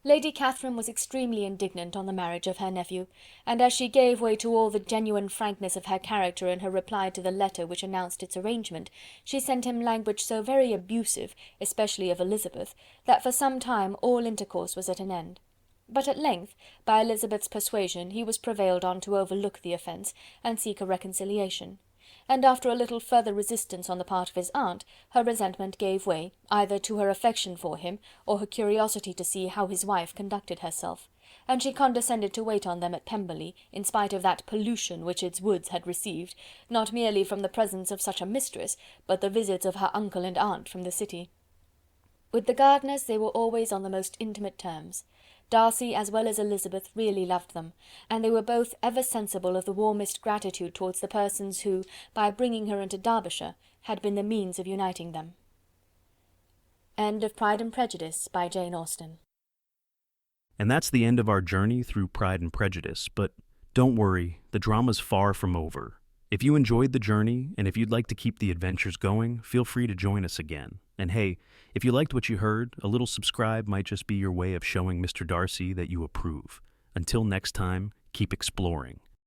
Lady Catherine was extremely indignant on the marriage of her nephew, and as she gave way to all the genuine frankness of her character in her reply to the letter which announced its arrangement, she sent him language so very abusive, especially of Elizabeth, that for some time all intercourse was at an end. But at length, by Elizabeth's persuasion, he was prevailed on to overlook the offence, and seek a reconciliation; and after a little further resistance on the part of his aunt, her resentment gave way, either to her affection for him, or her curiosity to see how his wife conducted herself, and she condescended to wait on them at Pemberley, in spite of that pollution which its woods had received, not merely from the presence of such a mistress, but the visits of her uncle and aunt from the city. With the Gardiners they were always on the most intimate terms. Darcy as well as Elizabeth really loved them, and they were both ever sensible of the warmest gratitude towards the persons who, by bringing her into Derbyshire, had been the means of uniting them. End of Pride and Prejudice by Jane Austen. And that's the end of our journey through Pride and Prejudice, but don't worry, the drama's far from over. If you enjoyed the journey, and if you'd like to keep the adventures going, feel free to join us again. And hey, if you liked what you heard, a little subscribe might just be your way of showing Mr. Darcy that you approve. Until next time, keep exploring.